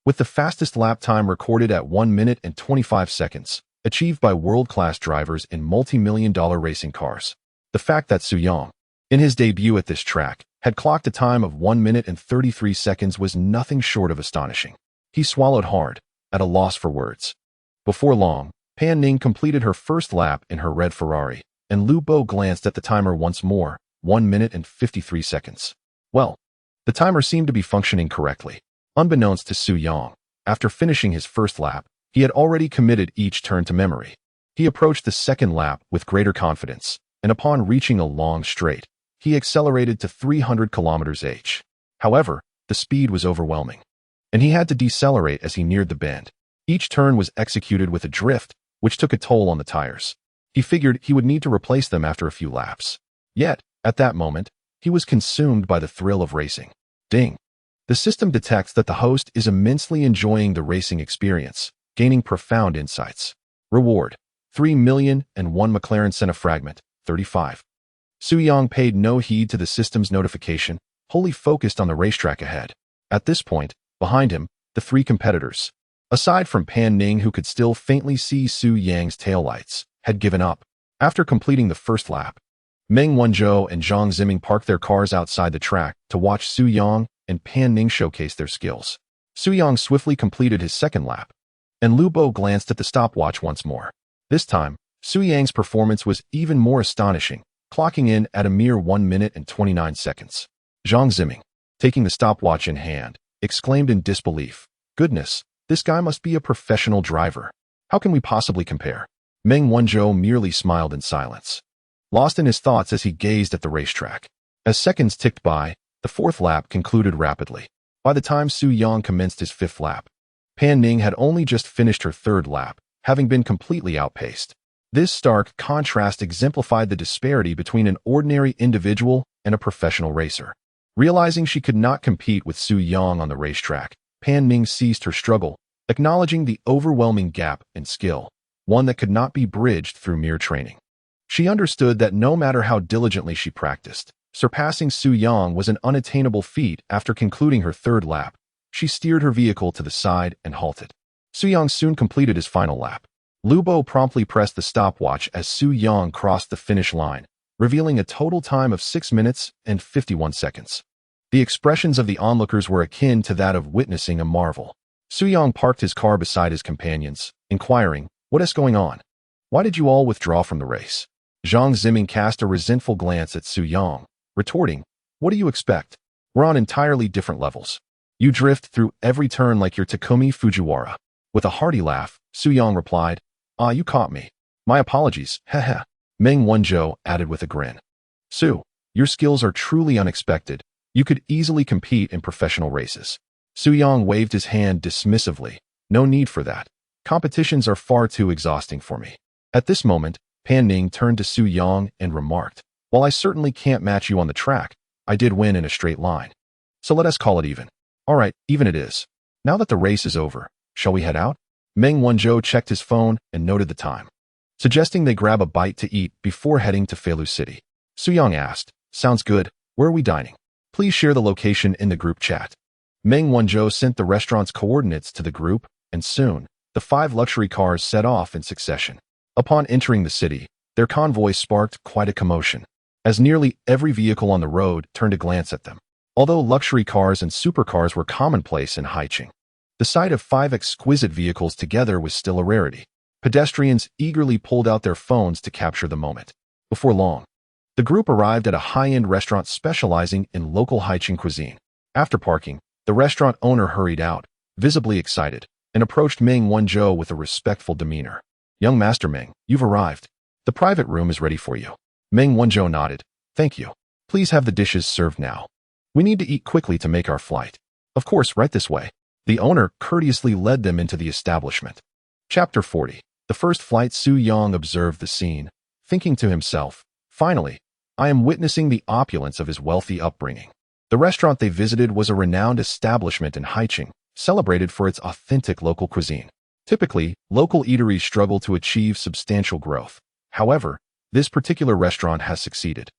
with the fastest lap time recorded at 1 minute and 25 seconds, achieved by world-class drivers in multi-million-dollar racing cars. The fact that Su Yang, in his debut at this track, had clocked a time of 1 minute and 33 seconds was nothing short of astonishing. He swallowed hard, at a loss for words. Before long, Pan Ning completed her first lap in her red Ferrari, and Lu Bo glanced at the timer once more, 1 minute and 53 seconds. Well, the timer seemed to be functioning correctly. Unbeknownst to Su Yang, after finishing his first lap, he had already committed each turn to memory. He approached the second lap with greater confidence, and upon reaching a long straight, he accelerated to 300 km/h. However, the speed was overwhelming, and he had to decelerate as he neared the bend. Each turn was executed with a drift, which took a toll on the tires. He figured he would need to replace them after a few laps. Yet, at that moment, he was consumed by the thrill of racing. Ding! The system detects that the host is immensely enjoying the racing experience, gaining profound insights. Reward: 3,000,001 McLaren Senna fragment, 35. Su Yang paid no heed to the system's notification, wholly focused on the racetrack ahead. At this point, behind him, the 3 competitors, aside from Pan Ning who could still faintly see Su Yang's taillights, had given up. After completing the first lap, Meng Wanzhou and Zhang Ziming parked their cars outside the track to watch Su Yang and Pan Ning showcase their skills. Su Yang swiftly completed his second lap, and Lu Bo glanced at the stopwatch once more. This time, Su Yang's performance was even more astonishing, clocking in at a mere 1 minute and 29 seconds. Zhang Ziming, taking the stopwatch in hand, exclaimed in disbelief, "Goodness, this guy must be a professional driver. How can we possibly compare?" Meng Wanzhou merely smiled in silence, lost in his thoughts as he gazed at the racetrack. As seconds ticked by, the fourth lap concluded rapidly. By the time Su Yang commenced his fifth lap, Pan Ning had only just finished her third lap, having been completely outpaced. This stark contrast exemplified the disparity between an ordinary individual and a professional racer. Realizing she could not compete with Su Yang on the racetrack, Pan Ning ceased her struggle, acknowledging the overwhelming gap in skill, one that could not be bridged through mere training. She understood that no matter how diligently she practiced, surpassing Su Yang was an unattainable feat. After concluding her third lap, she steered her vehicle to the side and halted. Su Yang soon completed his final lap. Lu Bo promptly pressed the stopwatch as Su Yang crossed the finish line, revealing a total time of 6 minutes and 51 seconds. The expressions of the onlookers were akin to that of witnessing a marvel. Su Yang parked his car beside his companions, inquiring, "What is going on? Why did you all withdraw from the race?" Zhang Ziming cast a resentful glance at Su Yang, retorting, "What do you expect? We're on entirely different levels. You drift through every turn like you're Takumi Fujiwara." With a hearty laugh, Su Yang replied, "Ah, you caught me. My apologies, heh." Meng Wanzhou added with a grin, "Su, your skills are truly unexpected. You could easily compete in professional races." Su Yang waved his hand dismissively. "No need for that. Competitions are far too exhausting for me." At this moment, Pan Ning turned to Su Yang and remarked, "While I certainly can't match you on the track, I did win in a straight line. So let us call it even." "All right, even it is. Now that the race is over, shall we head out?" Meng Wanzhou checked his phone and noted the time, suggesting they grab a bite to eat before heading to Feilu City. Su Yang asked, "Sounds good. Where are we dining? Please share the location in the group chat." Meng Wanzhou sent the restaurant's coordinates to the group, and soon, the 5 luxury cars set off in succession. Upon entering the city, their convoy sparked quite a commotion, as nearly every vehicle on the road turned to glance at them. Although luxury cars and supercars were commonplace in Haicheng, the sight of 5 exquisite vehicles together was still a rarity. Pedestrians eagerly pulled out their phones to capture the moment. Before long, the group arrived at a high-end restaurant specializing in local Haicheng cuisine. After parking, the restaurant owner hurried out, visibly excited, and approached Meng Wanzhou with a respectful demeanor. "Young Master Meng, you've arrived. The private room is ready for you." Meng Wanzhou nodded. "Thank you. Please have the dishes served now. We need to eat quickly to make our flight." "Of course, right this way." The owner courteously led them into the establishment. Chapter 40. The first flight. Su Yang observed the scene, thinking to himself, "Finally, I am witnessing the opulence of his wealthy upbringing." The restaurant they visited was a renowned establishment in Haicheng, celebrated for its authentic local cuisine. Typically, local eateries struggle to achieve substantial growth. However, this particular restaurant has succeeded,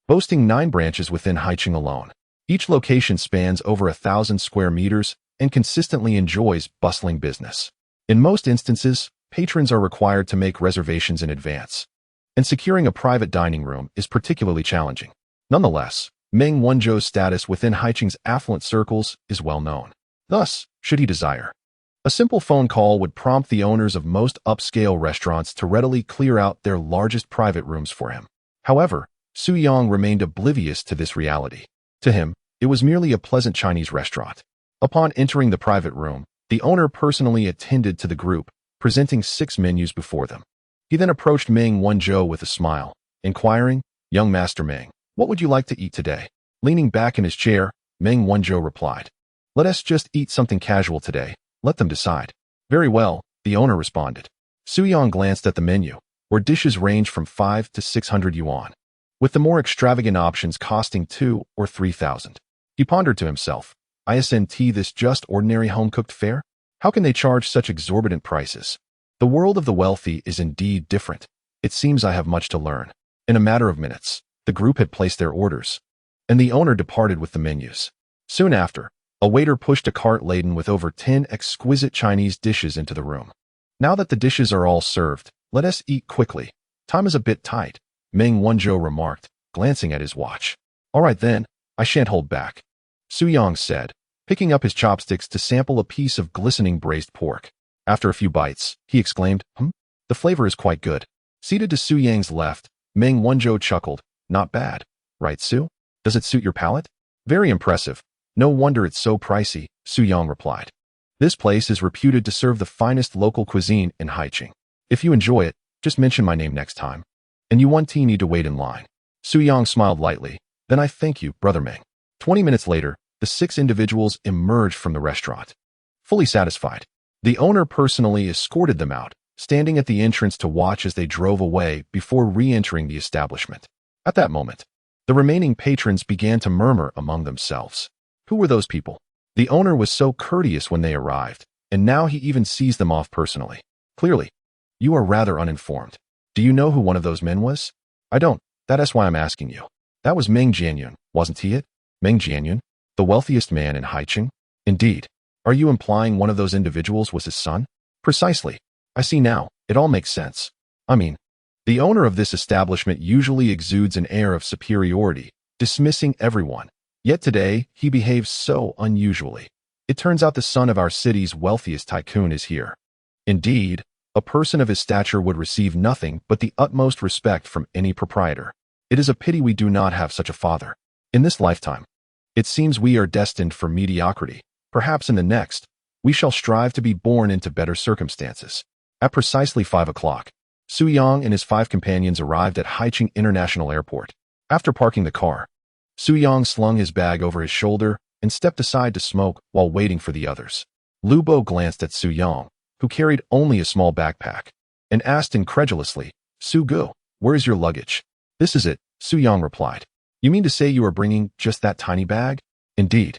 boasting 9 branches within Haicheng alone. Each location spans over 1,000 square meters and consistently enjoys bustling business. In most instances, patrons are required to make reservations in advance, and securing a private dining room is particularly challenging. Nonetheless, Meng Wanzhou's status within Haicheng's affluent circles is well known. Thus, should he desire, a simple phone call would prompt the owners of most upscale restaurants to readily clear out their largest private rooms for him. However, Su Yang remained oblivious to this reality. To him, it was merely a pleasant Chinese restaurant. Upon entering the private room, the owner personally attended to the group, presenting 6 menus before them. He then approached Meng Wanzhou with a smile, inquiring, "Young Master Meng, what would you like to eat today?" Leaning back in his chair, Meng Wanzhou replied, "Let us just eat something casual today. Let them decide." "Very well," the owner responded. Su Yang glanced at the menu, where dishes ranged from 5 to 600 yuan, with the more extravagant options costing 2 or 3,000. He pondered to himself, "Isn't this just ordinary home-cooked fare? How can they charge such exorbitant prices?" The world of the wealthy is indeed different. It seems I have much to learn. In a matter of minutes, the group had placed their orders, and the owner departed with the menus. Soon after, a waiter pushed a cart laden with over 10 exquisite Chinese dishes into the room. "Now that the dishes are all served, let us eat quickly. Time is a bit tight," Meng Wanzhou remarked, glancing at his watch. "All right then, I shan't hold back," Su Yang said, picking up his chopsticks to sample a piece of glistening braised pork. After a few bites, he exclaimed, "The flavor is quite good." Seated to Su Yang's left, Meng Wanzhou chuckled, "Not bad, right, Su? Does it suit your palate?" "Very impressive. No wonder it's so pricey," Su Yang replied. "This place is reputed to serve the finest local cuisine in Haicheng. If you enjoy it, just mention my name next time. And you need to wait in line." Su Yang smiled lightly. "Then I thank you, Brother Meng." 20 minutes later, the 6 individuals emerged from the restaurant. Fully satisfied, the owner personally escorted them out, standing at the entrance to watch as they drove away before re-entering the establishment. At that moment, the remaining patrons began to murmur among themselves. Who were those people? The owner was so courteous when they arrived, and now he even sees them off personally. Clearly, you are rather uninformed. Do you know who one of those men was? I don't. That's why I'm asking you. That was Meng Jianyun, wasn't he it? Meng Jianyun? The wealthiest man in Haicheng? Indeed. Are you implying one of those individuals was his son? Precisely. I see now. It all makes sense. I mean, the owner of this establishment usually exudes an air of superiority, dismissing everyone. Yet today, he behaves so unusually. It turns out the son of our city's wealthiest tycoon is here. Indeed, a person of his stature would receive nothing but the utmost respect from any proprietor. It is a pity we do not have such a father. In this lifetime, it seems we are destined for mediocrity. Perhaps in the next, we shall strive to be born into better circumstances. At precisely 5 o'clock, Su Yang and his 5 companions arrived at Haicheng International Airport. After parking the car, Su Yang slung his bag over his shoulder and stepped aside to smoke while waiting for the others. Lu Bo glanced at Su Yang, who carried only a small backpack, and asked incredulously, "Su Gu, where is your luggage?" "This is it," Su Yang replied. "You mean to say you are bringing just that tiny bag?" "Indeed.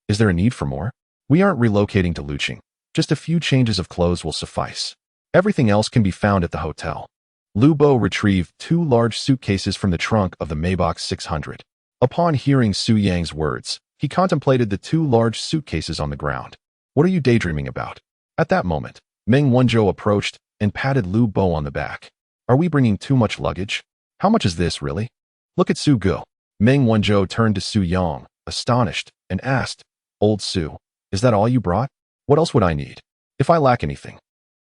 Is there a need for more? We aren't relocating to Luqing. Just a few changes of clothes will suffice. Everything else can be found at the hotel." Lu Bo retrieved 2 large suitcases from the trunk of the Maybach 600. Upon hearing Su Yang's words, he contemplated the 2 large suitcases on the ground. "What are you daydreaming about?" At that moment, Meng Wanzhou approached and patted Lu Bo on the back. "Are we bringing too much luggage? How much is this, really?" "Look at Su Gu." Meng Wanzhou turned to Su Yang, astonished, and asked, "Old Sue, is that all you brought? What else would I need? If I lack anything,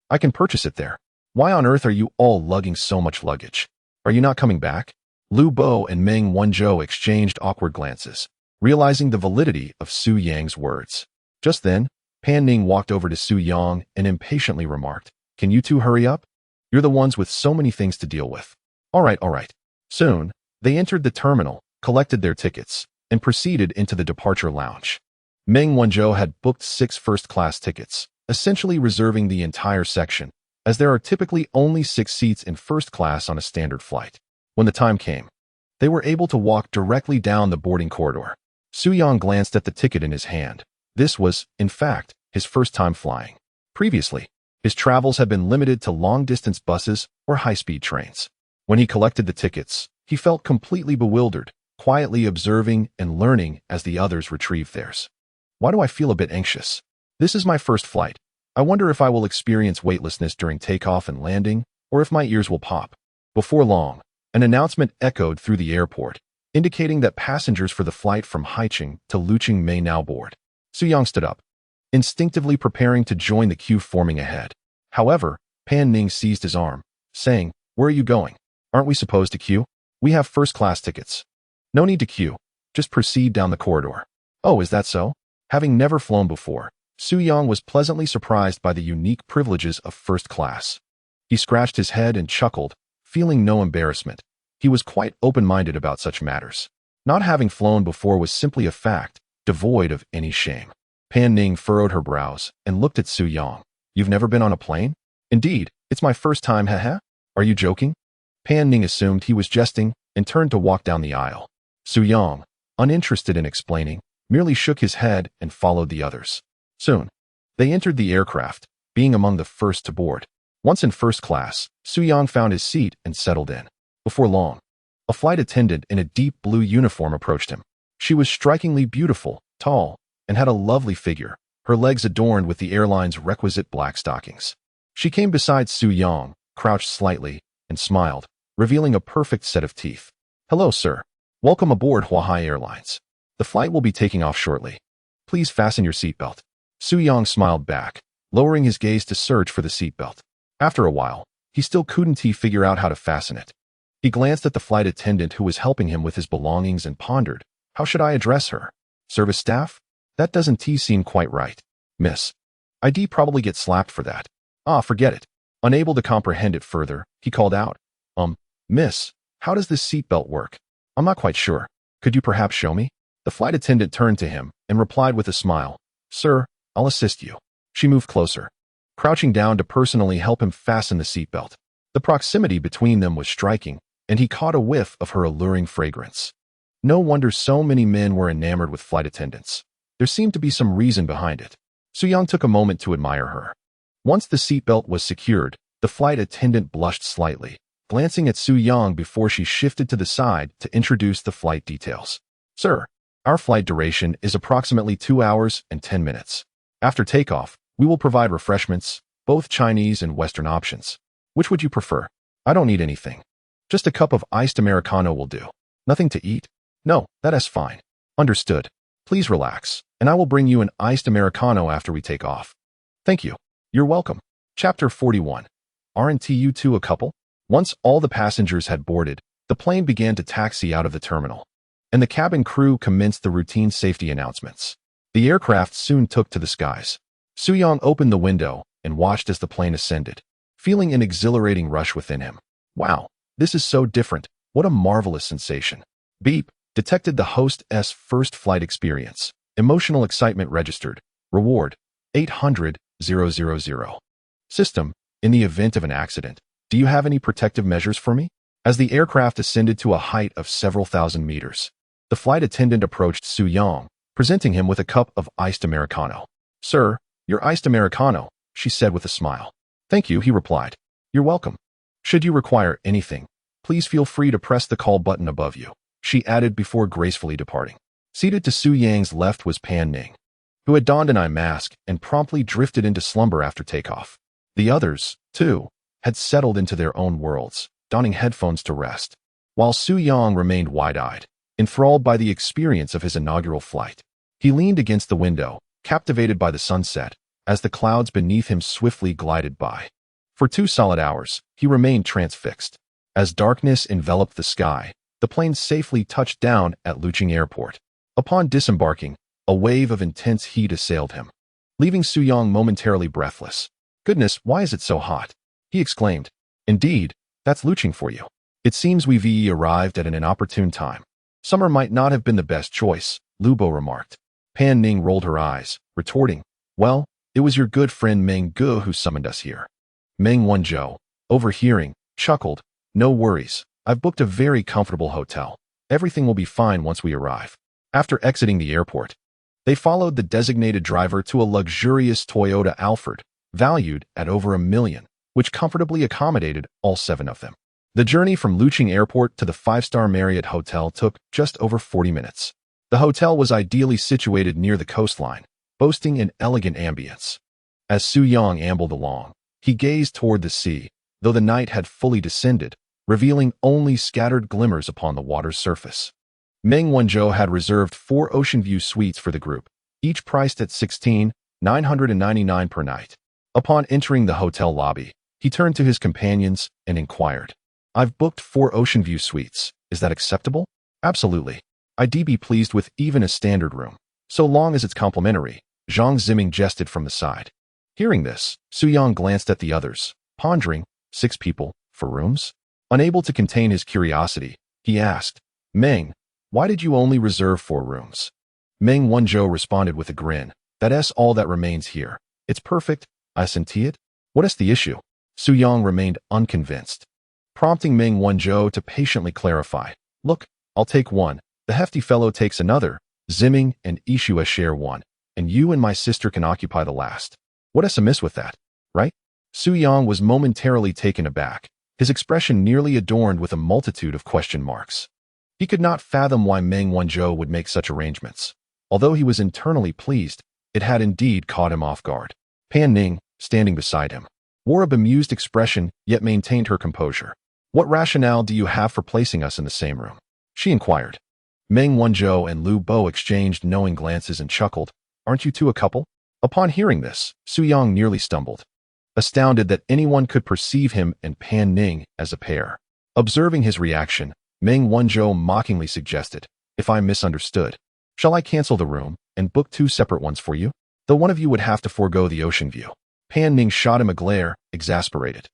I can purchase it there. Why on earth are you all lugging so much luggage? Are you not coming back?" Lu Bo and Meng Wanzhou exchanged awkward glances, realizing the validity of Su Yang's words. Just then, Pan Ning walked over to Su Yang and impatiently remarked, "Can you two hurry up? You're the ones with so many things to deal with." All right. Soon, they entered the terminal, collected their tickets, and proceeded into the departure lounge. Meng Wanzhou had booked 6 first-class tickets, essentially reserving the entire section, as there are typically only 6 seats in first class on a standard flight. When the time came, they were able to walk directly down the boarding corridor. Su Yang glanced at the ticket in his hand. This was, in fact, his first time flying. Previously, his travels had been limited to long-distance buses or high-speed trains. When he collected the tickets, he felt completely bewildered, quietly observing and learning as the others retrieved theirs. Why do I feel a bit anxious? This is my first flight. I wonder if I will experience weightlessness during takeoff and landing, or if my ears will pop. Before long, an announcement echoed through the airport, indicating that passengers for the flight from Haicheng to Luqing may now board. Su Yang stood up, instinctively preparing to join the queue forming ahead. However, Pan Ning seized his arm, saying, "Where are you going? Aren't we supposed to queue? We have first-class tickets." "No need to queue. Just proceed down the corridor." "Oh, is that so?" Having never flown before, Su Yang was pleasantly surprised by the unique privileges of first class. He scratched his head and chuckled, feeling no embarrassment. He was quite open-minded about such matters. Not having flown before was simply a fact, devoid of any shame. Pan Ning furrowed her brows and looked at Su Yang. "You've never been on a plane?" "Indeed, it's my first time, haha. Are you joking?" Pan Ning assumed he was jesting and turned to walk down the aisle. Su Yang, uninterested in explaining, merely shook his head and followed the others. Soon, they entered the aircraft, being among the first to board. Once in first class, Su Yang found his seat and settled in. Before long, a flight attendant in a deep blue uniform approached him. She was strikingly beautiful, tall, and had a lovely figure, her legs adorned with the airline's requisite black stockings. She came beside Su Yang, crouched slightly, and smiled, revealing a perfect set of teeth. "Hello, sir. Welcome aboard Huahai Airlines. The flight will be taking off shortly. Please fasten your seatbelt." Su Yang smiled back, lowering his gaze to search for the seatbelt. After a while, he still couldn't figure out how to fasten it. He glanced at the flight attendant who was helping him with his belongings and pondered, "How should I address her? Service staff? That doesn't seem quite right. Miss. I'd probably get slapped for that. Forget it." Unable to comprehend it further, he called out, "Miss, how does this seatbelt work? I'm not quite sure. Could you perhaps show me?" The flight attendant turned to him and replied with a smile, "Sir, I'll assist you." She moved closer, crouching down to personally help him fasten the seatbelt. The proximity between them was striking, and he caught a whiff of her alluring fragrance. No wonder so many men were enamored with flight attendants. There seemed to be some reason behind it. Su Yang took a moment to admire her. Once the seatbelt was secured, the flight attendant blushed slightly, glancing at Su Yang before she shifted to the side to introduce the flight details. "Sir, our flight duration is approximately 2 hours and 10 minutes. After takeoff, we will provide refreshments, both Chinese and Western options. Which would you prefer?" "I don't need anything. Just a cup of iced Americano will do." "Nothing to eat?" "No, that is fine." "Understood. Please relax, and I will bring you an iced Americano after we take off." "Thank you. You're welcome." Chapter 41. Aren't you two a couple? Once all the passengers had boarded, the plane began to taxi out of the terminal, and the cabin crew commenced the routine safety announcements. The aircraft soon took to the skies. Su Yang opened the window and watched as the plane ascended, feeling an exhilarating rush within him. Wow, this is so different. What a marvelous sensation. Beep, detected the host's first flight experience. Emotional excitement registered. Reward, 800,000. System, in the event of an accident, do you have any protective measures for me? As the aircraft ascended to a height of several thousand meters, the flight attendant approached Su Yang, presenting him with a cup of iced Americano. "Sir, your iced Americano," she said with a smile. "Thank you," he replied. "You're welcome. Should you require anything, please feel free to press the call button above you," she added before gracefully departing. Seated to Su Yang's left was Pan Ning, who had donned an eye mask and promptly drifted into slumber after takeoff. The others, too, had settled into their own worlds, donning headphones to rest, while Su Yang remained wide-eyed, enthralled by the experience of his inaugural flight. He leaned against the window, captivated by the sunset, as the clouds beneath him swiftly glided by. For 2 solid hours, he remained transfixed. As darkness enveloped the sky, the plane safely touched down at Luching Airport. Upon disembarking, a wave of intense heat assailed him, leaving Suyang momentarily breathless. "Goodness, why is it so hot?" he exclaimed. "Indeed, that's Luching for you. It seems we've arrived at an inopportune time." "Summer might not have been the best choice," Lubo remarked. Pan Ning rolled her eyes, retorting, "Well, it was your good friend Meng Ge who summoned us here." Meng Wanzhou, overhearing, chuckled, "No worries, I've booked a very comfortable hotel. Everything will be fine once we arrive." After exiting the airport, they followed the designated driver to a luxurious Toyota Alphard, valued at over $1 million, which comfortably accommodated all 7 of them. The journey from Luching Airport to the 5-star Marriott Hotel took just over 40 minutes. The hotel was ideally situated near the coastline, boasting an elegant ambience. As Suyang ambled along, he gazed toward the sea, though the night had fully descended, revealing only scattered glimmers upon the water's surface. Meng Wanzhou had reserved 4 ocean view suites for the group, each priced at $16,999 per night. Upon entering the hotel lobby, he turned to his companions and inquired, "I've booked 4 ocean view suites. Is that acceptable?" "Absolutely. I'd be pleased with even a standard room, so long as it's complimentary," Zhang Ziming jested from the side. Hearing this, Suyang glanced at the others, pondering, 6 people, for rooms? Unable to contain his curiosity, he asked, "Meng, why did you only reserve 4 rooms?" Meng Wanzhou responded with a grin, "That's all that remains here. It's perfect, I senti it." "What is the issue?" Suyang remained unconvinced, prompting Meng Wanzhou to patiently clarify. "Look, I'll take 1, the hefty fellow takes another, Ziming and Ishua share 1, and you and my sister can occupy the last. What is amiss with that, right?" Suyang was momentarily taken aback, his expression nearly adorned with a multitude of question marks. He could not fathom why Meng Wanzhou would make such arrangements. Although he was internally pleased, it had indeed caught him off guard. Pan Ning, standing beside him, wore a bemused expression yet maintained her composure. "What rationale do you have for placing us in the same room?" she inquired. Meng Wanzhou and Lu Bo exchanged knowing glances and chuckled. "Aren't you two a couple?" Upon hearing this, Suyang nearly stumbled, astounded that anyone could perceive him and Pan Ning as a pair. Observing his reaction, Meng Wanzhou mockingly suggested, "If I'm misunderstood, shall I cancel the room and book 2 separate ones for you? Though one of you would have to forego the ocean view." Pan Ning shot him a glare, exasperated.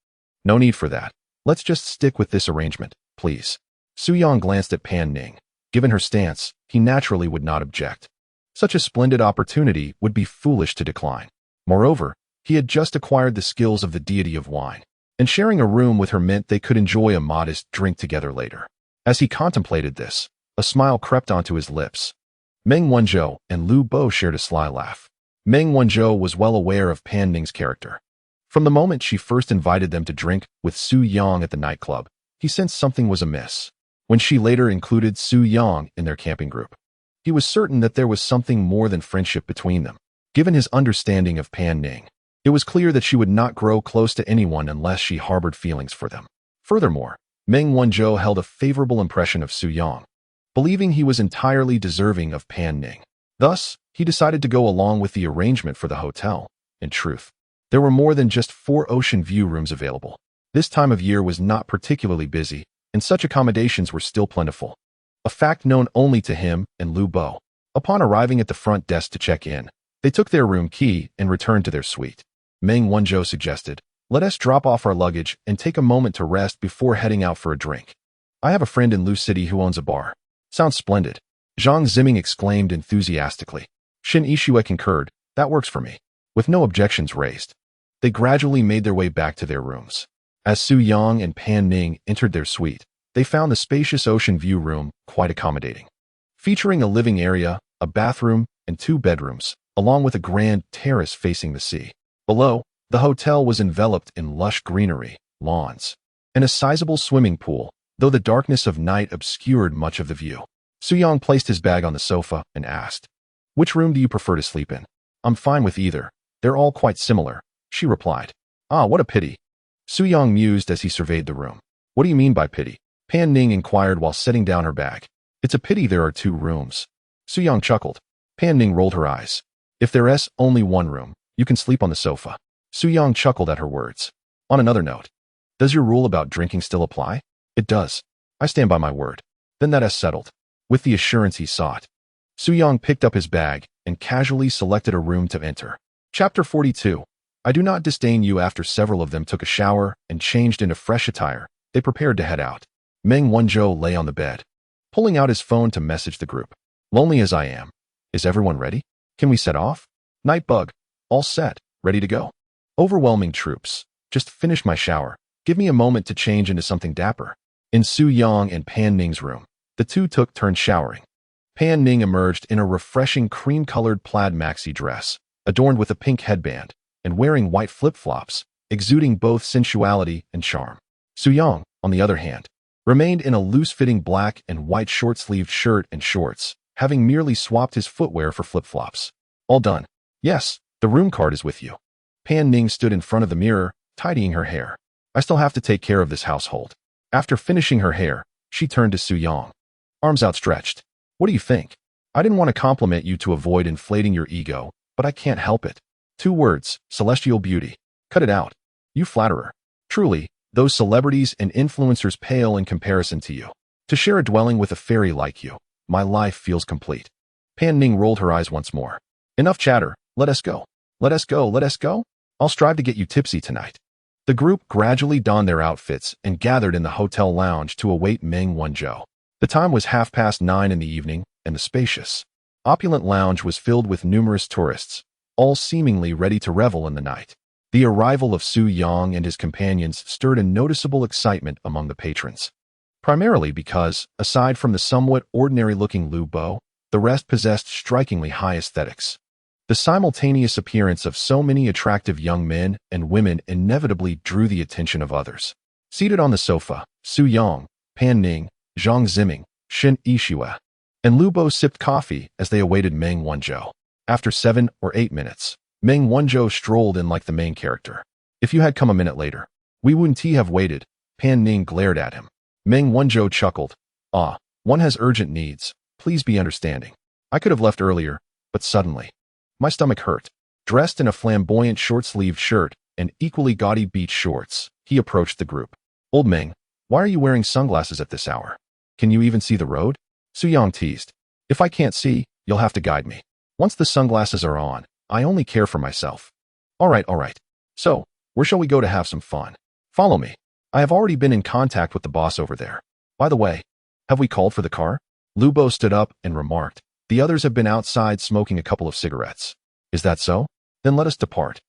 "No need for that. Let's just stick with this arrangement, please." Suyang glanced at Pan Ning. Given her stance, he naturally would not object. Such a splendid opportunity would be foolish to decline. Moreover, he had just acquired the skills of the deity of wine, and sharing a room with her meant they could enjoy a modest drink together later. As he contemplated this, a smile crept onto his lips. Meng Wanzhou and Lu Bo shared a sly laugh. Meng Wanzhou was well aware of Pan Ning's character. From the moment she first invited them to drink with Su Yang at the nightclub, he sensed something was amiss. When she later included Su Yang in their camping group, he was certain that there was something more than friendship between them. Given his understanding of Pan Ning, it was clear that she would not grow close to anyone unless she harbored feelings for them. Furthermore, Meng Wanzhou held a favorable impression of Su Yang, believing he was entirely deserving of Pan Ning. Thus, he decided to go along with the arrangement for the hotel. In truth, there were more than just 4 ocean view rooms available. This time of year was not particularly busy, and such accommodations were still plentiful, a fact known only to him and Lu Bo. Upon arriving at the front desk to check in, they took their room key and returned to their suite. Meng Wanzhou suggested, "Let us drop off our luggage and take a moment to rest before heading out for a drink. I have a friend in Lu City who owns a bar." "Sounds splendid," Zhang Ziming exclaimed enthusiastically. Shin Ishua concurred, "That works for me." With no objections raised, they gradually made their way back to their rooms. As Su Yang and Pan Ning entered their suite, they found the spacious ocean view room quite accommodating, featuring a living area, a bathroom, and 2 bedrooms, along with a grand terrace facing the sea. Below, the hotel was enveloped in lush greenery, lawns, and a sizable swimming pool, though the darkness of night obscured much of the view. Suyang placed his bag on the sofa and asked, "Which room do you prefer to sleep in?" "I'm fine with either. They're all quite similar," she replied. "Ah, what a pity." Suyang mused as he surveyed the room. "What do you mean by pity?" Pan Ning inquired while setting down her bag. It's a pity there are 2 rooms. Su-young chuckled. Pan Ning rolled her eyes. If there's only 1 room, you can sleep on the sofa. Su-young chuckled at her words. On another note, does your rule about drinking still apply? It does. I stand by my word. Then that is settled. With the assurance he sought, Su-young picked up his bag and casually selected a room to enter. Chapter 42. I do not disdain you. After several of them took a shower and changed into fresh attire, they prepared to head out. Meng Wanzhou lay on the bed, pulling out his phone to message the group. Lonely as I am. Is everyone ready? Can we set off? Nightbug. All set. Ready to go. Overwhelming troops. Just finished my shower. Give me a moment to change into something dapper. In Su-young and Pan Ning's room, the 2 took turns showering. Pan Ning emerged in a refreshing cream-colored plaid maxi dress, adorned with a pink headband, and wearing white flip-flops, exuding both sensuality and charm. Su-young, on the other hand, remained in a loose-fitting black and white short-sleeved shirt and shorts, having merely swapped his footwear for flip-flops. All done. Yes, the room card is with you. Pan Ning stood in front of the mirror, tidying her hair. I still have to take care of this household. After finishing her hair, she turned to Su-young. Arms outstretched. What do you think? I didn't want to compliment you to avoid inflating your ego, but I can't help it. 2 words, celestial beauty. Cut it out. You flatterer. Truly, those celebrities and influencers pale in comparison to you. To share a dwelling with a fairy like you, my life feels complete. Pan Ning rolled her eyes once more. Enough chatter, let us go. Let us go, let us go. I'll strive to get you tipsy tonight. The group gradually donned their outfits and gathered in the hotel lounge to await Meng Wanzhou. The time was 9:30 in the evening, and the spacious, opulent lounge was filled with numerous tourists, all seemingly ready to revel in the night. The arrival of Su-young and his companions stirred a noticeable excitement among the patrons. Primarily because, aside from the somewhat ordinary-looking Lu Bo, the rest possessed strikingly high aesthetics. The simultaneous appearance of so many attractive young men and women inevitably drew the attention of others. Seated on the sofa, Su-young, Pan Ning, Zhang Ziming, Shen Yixue, and Lu Bo sipped coffee as they awaited Meng Wanzhou. After 7 or 8 minutes, Meng Wanzhou strolled in like the main character. If you had come a minute later, we wouldn't have waited. Pan Ning glared at him. Meng Wanzhou chuckled. Ah, one has urgent needs. Please be understanding. I could have left earlier, but suddenly, my stomach hurt. Dressed in a flamboyant short-sleeved shirt and equally gaudy beach shorts, he approached the group. Old Meng, why are you wearing sunglasses at this hour? Can you even see the road? Su-young teased. If I can't see, you'll have to guide me. Once the sunglasses are on, I only care for myself. All right. So, where shall we go to have some fun? Follow me. I have already been in contact with the boss over there. By the way, have we called for the car? Lu Bo stood up and remarked. The others have been outside smoking a couple of cigarettes. Is that so? Then let us depart.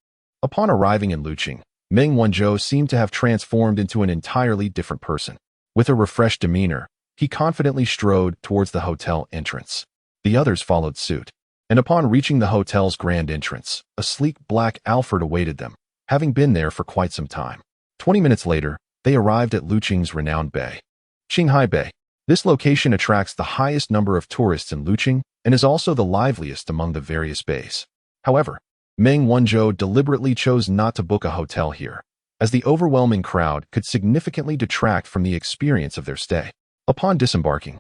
Upon arriving in Luqing, Meng Wanzhou seemed to have transformed into an entirely different person. With a refreshed demeanor, he confidently strode towards the hotel entrance. The others followed suit. And upon reaching the hotel's grand entrance, a sleek black Alphard awaited them, having been there for quite some time. 20 minutes later, they arrived at Luqing's renowned bay. Qinghai Bay. This location attracts the highest number of tourists in Luqing and is also the liveliest among the various bays. However, Meng Wanzhou deliberately chose not to book a hotel here, as the overwhelming crowd could significantly detract from the experience of their stay. Upon disembarking,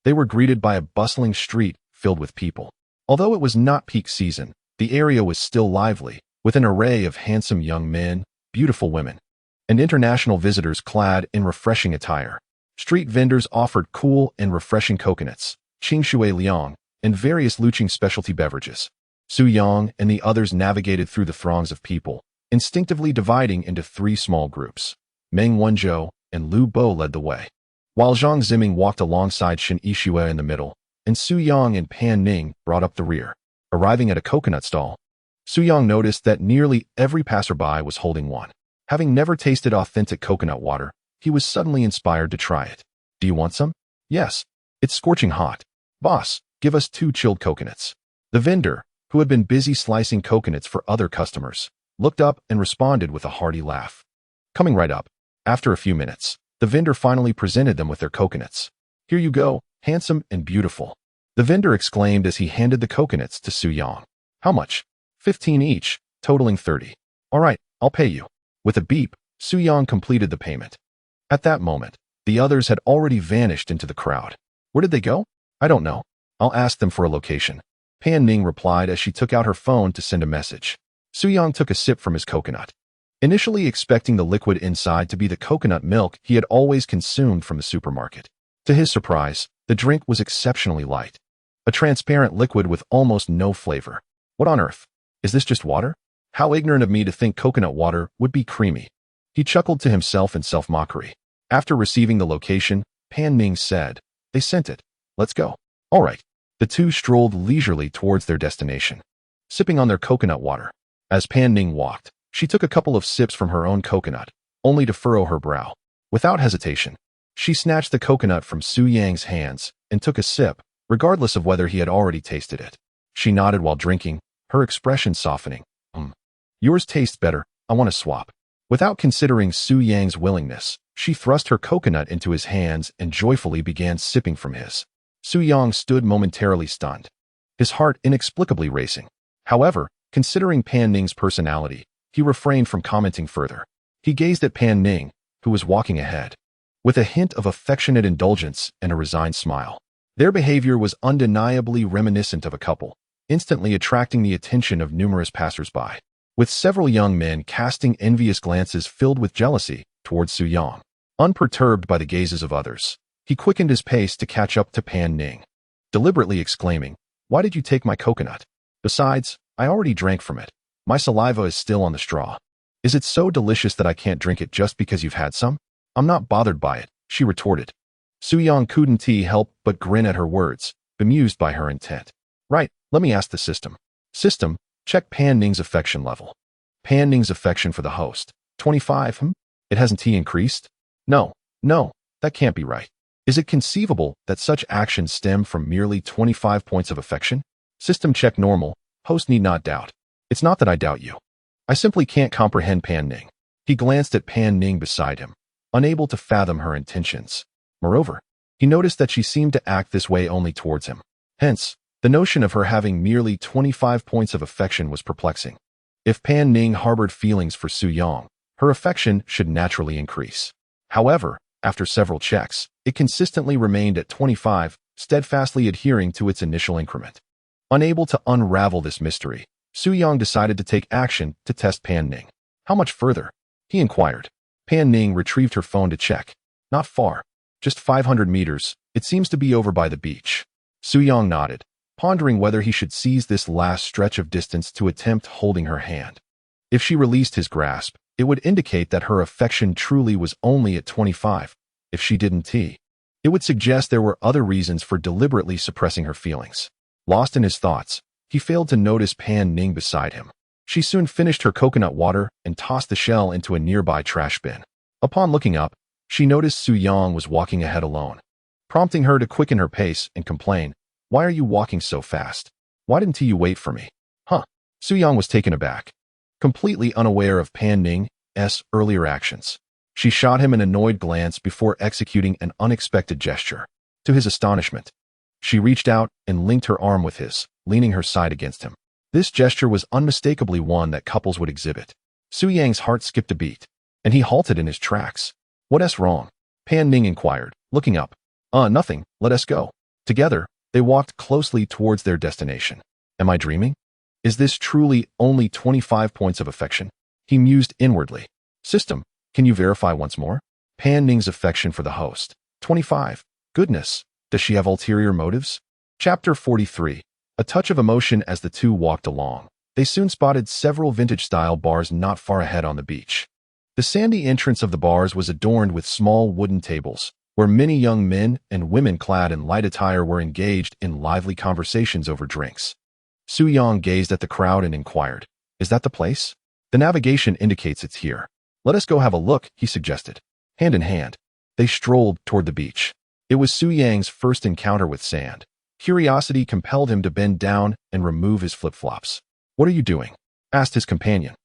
they were greeted by a bustling street filled with people. Although it was not peak season, the area was still lively, with an array of handsome young men, beautiful women, and international visitors clad in refreshing attire. Street vendors offered cool and refreshing coconuts, Qingshui Liang, and various Luqing specialty beverages. Su-young and the others navigated through the throngs of people, instinctively dividing into 3 small groups. Meng Wanzhou and Lu Bo led the way, while Zhang Ziming walked alongside Shen Yixue in the middle, and Su-young and Pan Ning brought up the rear. Arriving at a coconut stall, Su-young noticed that nearly every passerby was holding one. Having never tasted authentic coconut water, he was suddenly inspired to try it. Do you want some? Yes. It's scorching hot. Boss, give us 2 chilled coconuts. The vendor, who had been busy slicing coconuts for other customers, looked up and responded with a hearty laugh. Coming right up. After a few minutes, the vendor finally presented them with their coconuts. Here you go, handsome and beautiful. The vendor exclaimed as he handed the coconuts to Su-young. How much? 15 each, totaling 30. All right, I'll pay you. With a beep, Su-young completed the payment. At that moment, the others had already vanished into the crowd. Where did they go? I don't know. I'll ask them for a location. Pan Ning replied as she took out her phone to send a message. Suyang took a sip from his coconut. Initially expecting the liquid inside to be the coconut milk he had always consumed from the supermarket. To his surprise, the drink was exceptionally light. A transparent liquid with almost no flavor. What on earth? Is this just water? How ignorant of me to think coconut water would be creamy. He chuckled to himself in self-mockery. After receiving the location, Pan Ning said, "They sent it. Let's go." All right. The two strolled leisurely towards their destination, sipping on their coconut water. As Pan Ning walked, she took a couple of sips from her own coconut, only to furrow her brow. Without hesitation, she snatched the coconut from Su Yang's hands and took a sip, regardless of whether he had already tasted it. She nodded while drinking, her expression softening. Yours tastes better. I want to swap." Without considering Su Yang's willingness, she thrust her coconut into his hands and joyfully began sipping from his. Su Yang stood momentarily stunned, his heart inexplicably racing. However, considering Pan Ning's personality, he refrained from commenting further. He gazed at Pan Ning, who was walking ahead, with a hint of affectionate indulgence and a resigned smile. Their behavior was undeniably reminiscent of a couple, instantly attracting the attention of numerous passers-by, with several young men casting envious glances filled with jealousy towards Su Yang. Unperturbed by the gazes of others, he quickened his pace to catch up to Pan Ning, deliberately exclaiming, "Why did you take my coconut? Besides, I already drank from it. My saliva is still on the straw. Is it so delicious that I can't drink it just because you've had some?" "I'm not bothered by it," she retorted. Su Yang couldn't help but grin at her words, bemused by her intent. "Right, let me ask the system." System, check Pan Ning's affection level. Pan Ning's affection for the host. 25, It hasn't increased? No, that can't be right. Is it conceivable that such actions stem from merely 25 points of affection? System check normal, host need not doubt. It's not that I doubt you. I simply can't comprehend Pan Ning. He glanced at Pan Ning beside him, unable to fathom her intentions. Moreover, he noticed that she seemed to act this way only towards him. Hence, the notion of her having merely 25 points of affection was perplexing. If Pan Ning harbored feelings for Su Yang, her affection should naturally increase. However, after several checks, it consistently remained at 25, steadfastly adhering to its initial increment. Unable to unravel this mystery, Su Yang decided to take action to test Pan Ning. "How much further?" he inquired. Pan Ning retrieved her phone to check. "Not far. Just 500 meters. It seems to be over by the beach." Su Yang nodded, pondering whether he should seize this last stretch of distance to attempt holding her hand. If she released his grasp, it would indicate that her affection truly was only at 25. If she didn't, it would suggest there were other reasons for deliberately suppressing her feelings. Lost in his thoughts, he failed to notice Pan Ning beside him. She soon finished her coconut water and tossed the shell into a nearby trash bin. Upon looking up, she noticed Su Yang was walking ahead alone, prompting her to quicken her pace and complain, "Why are you walking so fast? Why didn't you wait for me?" Su Yang was taken aback, completely unaware of Pan Ning's earlier actions. She shot him an annoyed glance before executing an unexpected gesture. To his astonishment, she reached out and linked her arm with his, leaning her side against him. This gesture was unmistakably one that couples would exhibit. Su Yang's heart skipped a beat, and he halted in his tracks. "What's wrong?" Pan Ning inquired, looking up. Nothing, let us go." Together, they walked closely towards their destination. "Am I dreaming? Is this truly only 25 points of affection?" he mused inwardly. System, can you verify once more? Pan Ning's affection for the host. 25. Goodness, does she have ulterior motives? Chapter 43. A touch of emotion. As the two walked along, they soon spotted several vintage-style bars not far ahead on the beach. The sandy entrance of the bars was adorned with small wooden tables, where many young men and women clad in light attire were engaged in lively conversations over drinks. Su Yang gazed at the crowd and inquired, "Is that the place? The navigation indicates it's here. Let us go have a look," he suggested. Hand in hand, they strolled toward the beach. It was Su Yang's first encounter with sand. Curiosity compelled him to bend down and remove his flip-flops. "What are you doing?" asked his companion.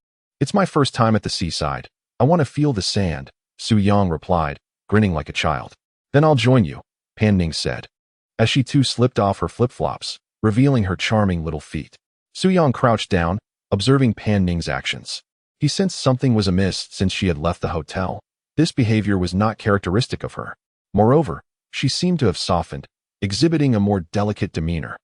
"It's my first time at the seaside. I want to feel the sand," Su Yang replied, grinning like a child. "Then I'll join you," Pan Ning said, as she too slipped off her flip-flops, revealing her charming little feet. Su Yang crouched down, observing Pan Ning's actions. He sensed something was amiss since she had left the hotel. This behavior was not characteristic of her. Moreover, she seemed to have softened, exhibiting a more delicate demeanor,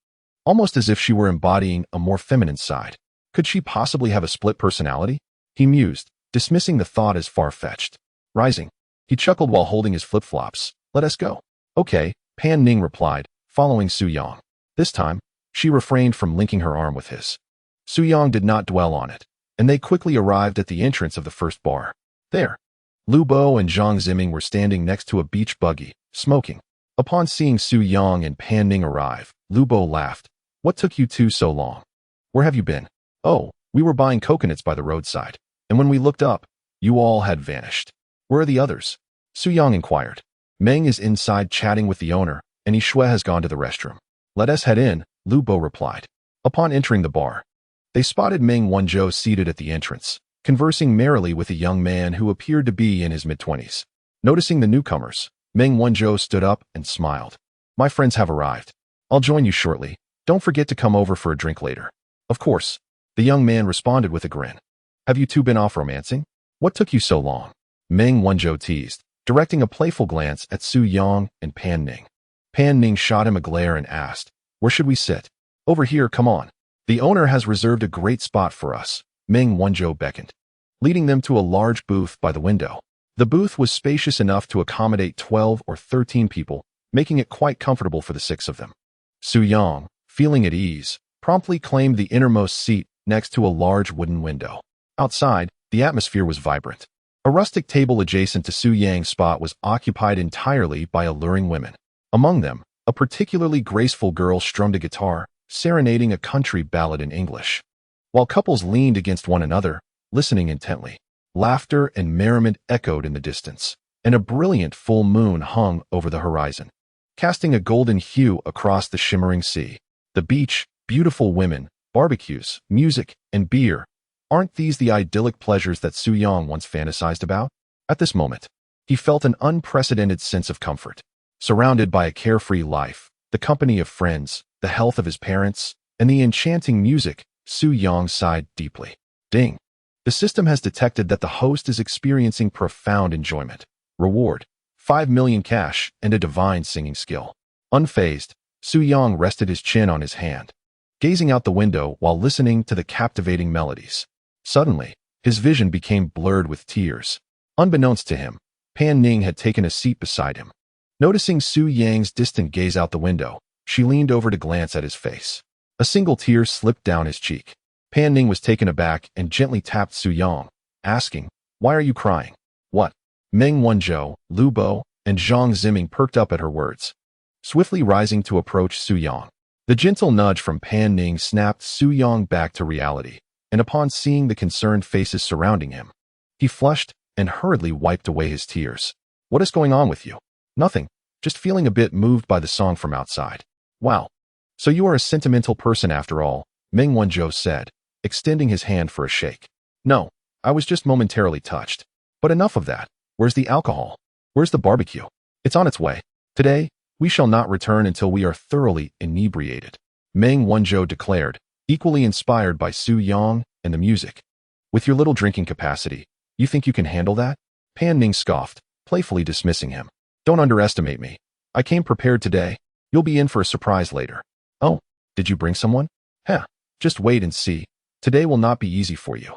almost as if she were embodying a more feminine side. Could she possibly have a split personality? He mused, dismissing the thought as far-fetched. Rising, he chuckled while holding his flip-flops. Let us go. Okay, Pan Ning replied, following Su Yang. This time, she refrained from linking her arm with his. Su Yang did not dwell on it, and they quickly arrived at the entrance of the first bar. There, Lu Bo and Zhang Ziming were standing next to a beach buggy, smoking. Upon seeing Su Yang and Pan Ning arrive, Lu Bo laughed. What took you two so long? Where have you been? Oh, we were buying coconuts by the roadside, and when we looked up, you all had vanished. Where are the others? Su Yang inquired. Meng is inside chatting with the owner, and Yishui has gone to the restroom. Let us head in, Lu Bo replied. Upon entering the bar, they spotted Meng Wanzhou seated at the entrance, conversing merrily with a young man who appeared to be in his mid-20s. Noticing the newcomers, Meng Wanzhou stood up and smiled. My friends have arrived. I'll join you shortly. Don't forget to come over for a drink later. Of course, the young man responded with a grin. Have you two been off romancing? What took you so long? Meng Wanzhou teased, directing a playful glance at Su Yang and Pan Ning. Pan Ning shot him a glare and asked, Where should we sit? Over here, come on. The owner has reserved a great spot for us, Meng Wanzhou beckoned, leading them to a large booth by the window. The booth was spacious enough to accommodate 12 or 13 people, making it quite comfortable for the 6 of them. Su Yang, feeling at ease, promptly claimed the innermost seat next to a large wooden window. Outside, the atmosphere was vibrant. A rustic table adjacent to Su Yang's spot was occupied entirely by alluring women. Among them, a particularly graceful girl strummed a guitar, serenading a country ballad in English. While couples leaned against one another, listening intently, laughter and merriment echoed in the distance, and a brilliant full moon hung over the horizon, casting a golden hue across the shimmering sea. The beach, beautiful women, barbecues, music, and beer. Aren't these the idyllic pleasures that Su Yang once fantasized about? At this moment, he felt an unprecedented sense of comfort. Surrounded by a carefree life, the company of friends, the health of his parents, and the enchanting music, Su Yang sighed deeply. Ding! The system has detected that the host is experiencing profound enjoyment. Reward: 5 million cash and a divine singing skill. Unfazed, Su Yang rested his chin on his hand, gazing out the window while listening to the captivating melodies. Suddenly, his vision became blurred with tears. Unbeknownst to him, Pan Ning had taken a seat beside him. Noticing Su Yang's distant gaze out the window, she leaned over to glance at his face. A single tear slipped down his cheek. Pan Ning was taken aback and gently tapped Su Yang, asking, Why are you crying? What? Meng Wanzhou, Lu Bo, and Zhang Ziming perked up at her words, swiftly rising to approach Su Yang. The gentle nudge from Pan Ning snapped Su Yang back to reality, and upon seeing the concerned faces surrounding him, he flushed and hurriedly wiped away his tears. What is going on with you? Nothing, just feeling a bit moved by the song from outside. Wow. So you are a sentimental person after all, Meng Wanzhou said, extending his hand for a shake. No, I was just momentarily touched. But enough of that. Where's the alcohol? Where's the barbecue? It's on its way. Today, we shall not return until we are thoroughly inebriated, Meng Wanzhou declared, equally inspired by Su Yang and the music. With your little drinking capacity, you think you can handle that? Pan Ning scoffed, playfully dismissing him. Don't underestimate me. I came prepared today. You'll be in for a surprise later. Oh, did you bring someone? Heh, just wait and see. Today will not be easy for you.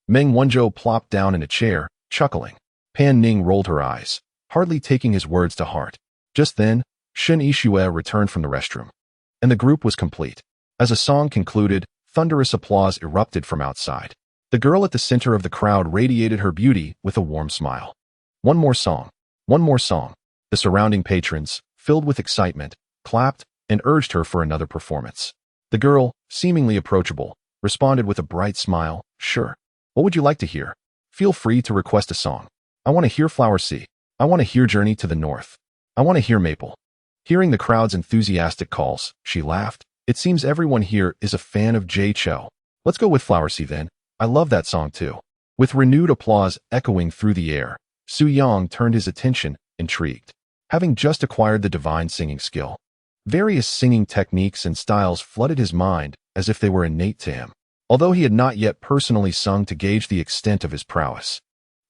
Meng Wanzhou plopped down in a chair, chuckling. Pan Ning rolled her eyes, hardly taking his words to heart. Just then, Shen Yishui returned from the restroom, and the group was complete. As a song concluded, thunderous applause erupted from outside. The girl at the center of the crowd radiated her beauty with a warm smile. One more song. One more song. The surrounding patrons, filled with excitement, clapped and urged her for another performance. The girl, seemingly approachable, responded with a bright smile. Sure. What would you like to hear? Feel free to request a song. I want to hear Flower Sea. I want to hear Journey to the North. I want to hear Maple. Hearing the crowd's enthusiastic calls, she laughed. It seems everyone here is a fan of Jay Chou. Let's go with Flower Sea then. I love that song too. With renewed applause echoing through the air, Su Yang turned his attention, intrigued. Having just acquired the divine singing skill, various singing techniques and styles flooded his mind as if they were innate to him. Although he had not yet personally sung to gauge the extent of his prowess,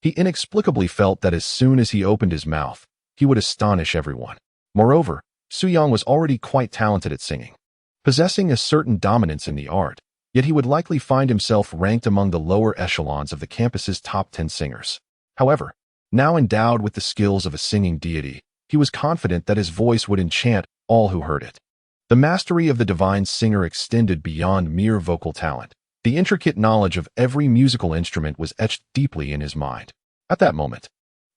he inexplicably felt that as soon as he opened his mouth, he would astonish everyone. Moreover, Su Yang was already quite talented at singing, possessing a certain dominance in the art, yet he would likely find himself ranked among the lower echelons of the campus's top 10 singers. However, now endowed with the skills of a singing deity, he was confident that his voice would enchant all who heard it. The mastery of the divine singer extended beyond mere vocal talent. The intricate knowledge of every musical instrument was etched deeply in his mind. At that moment,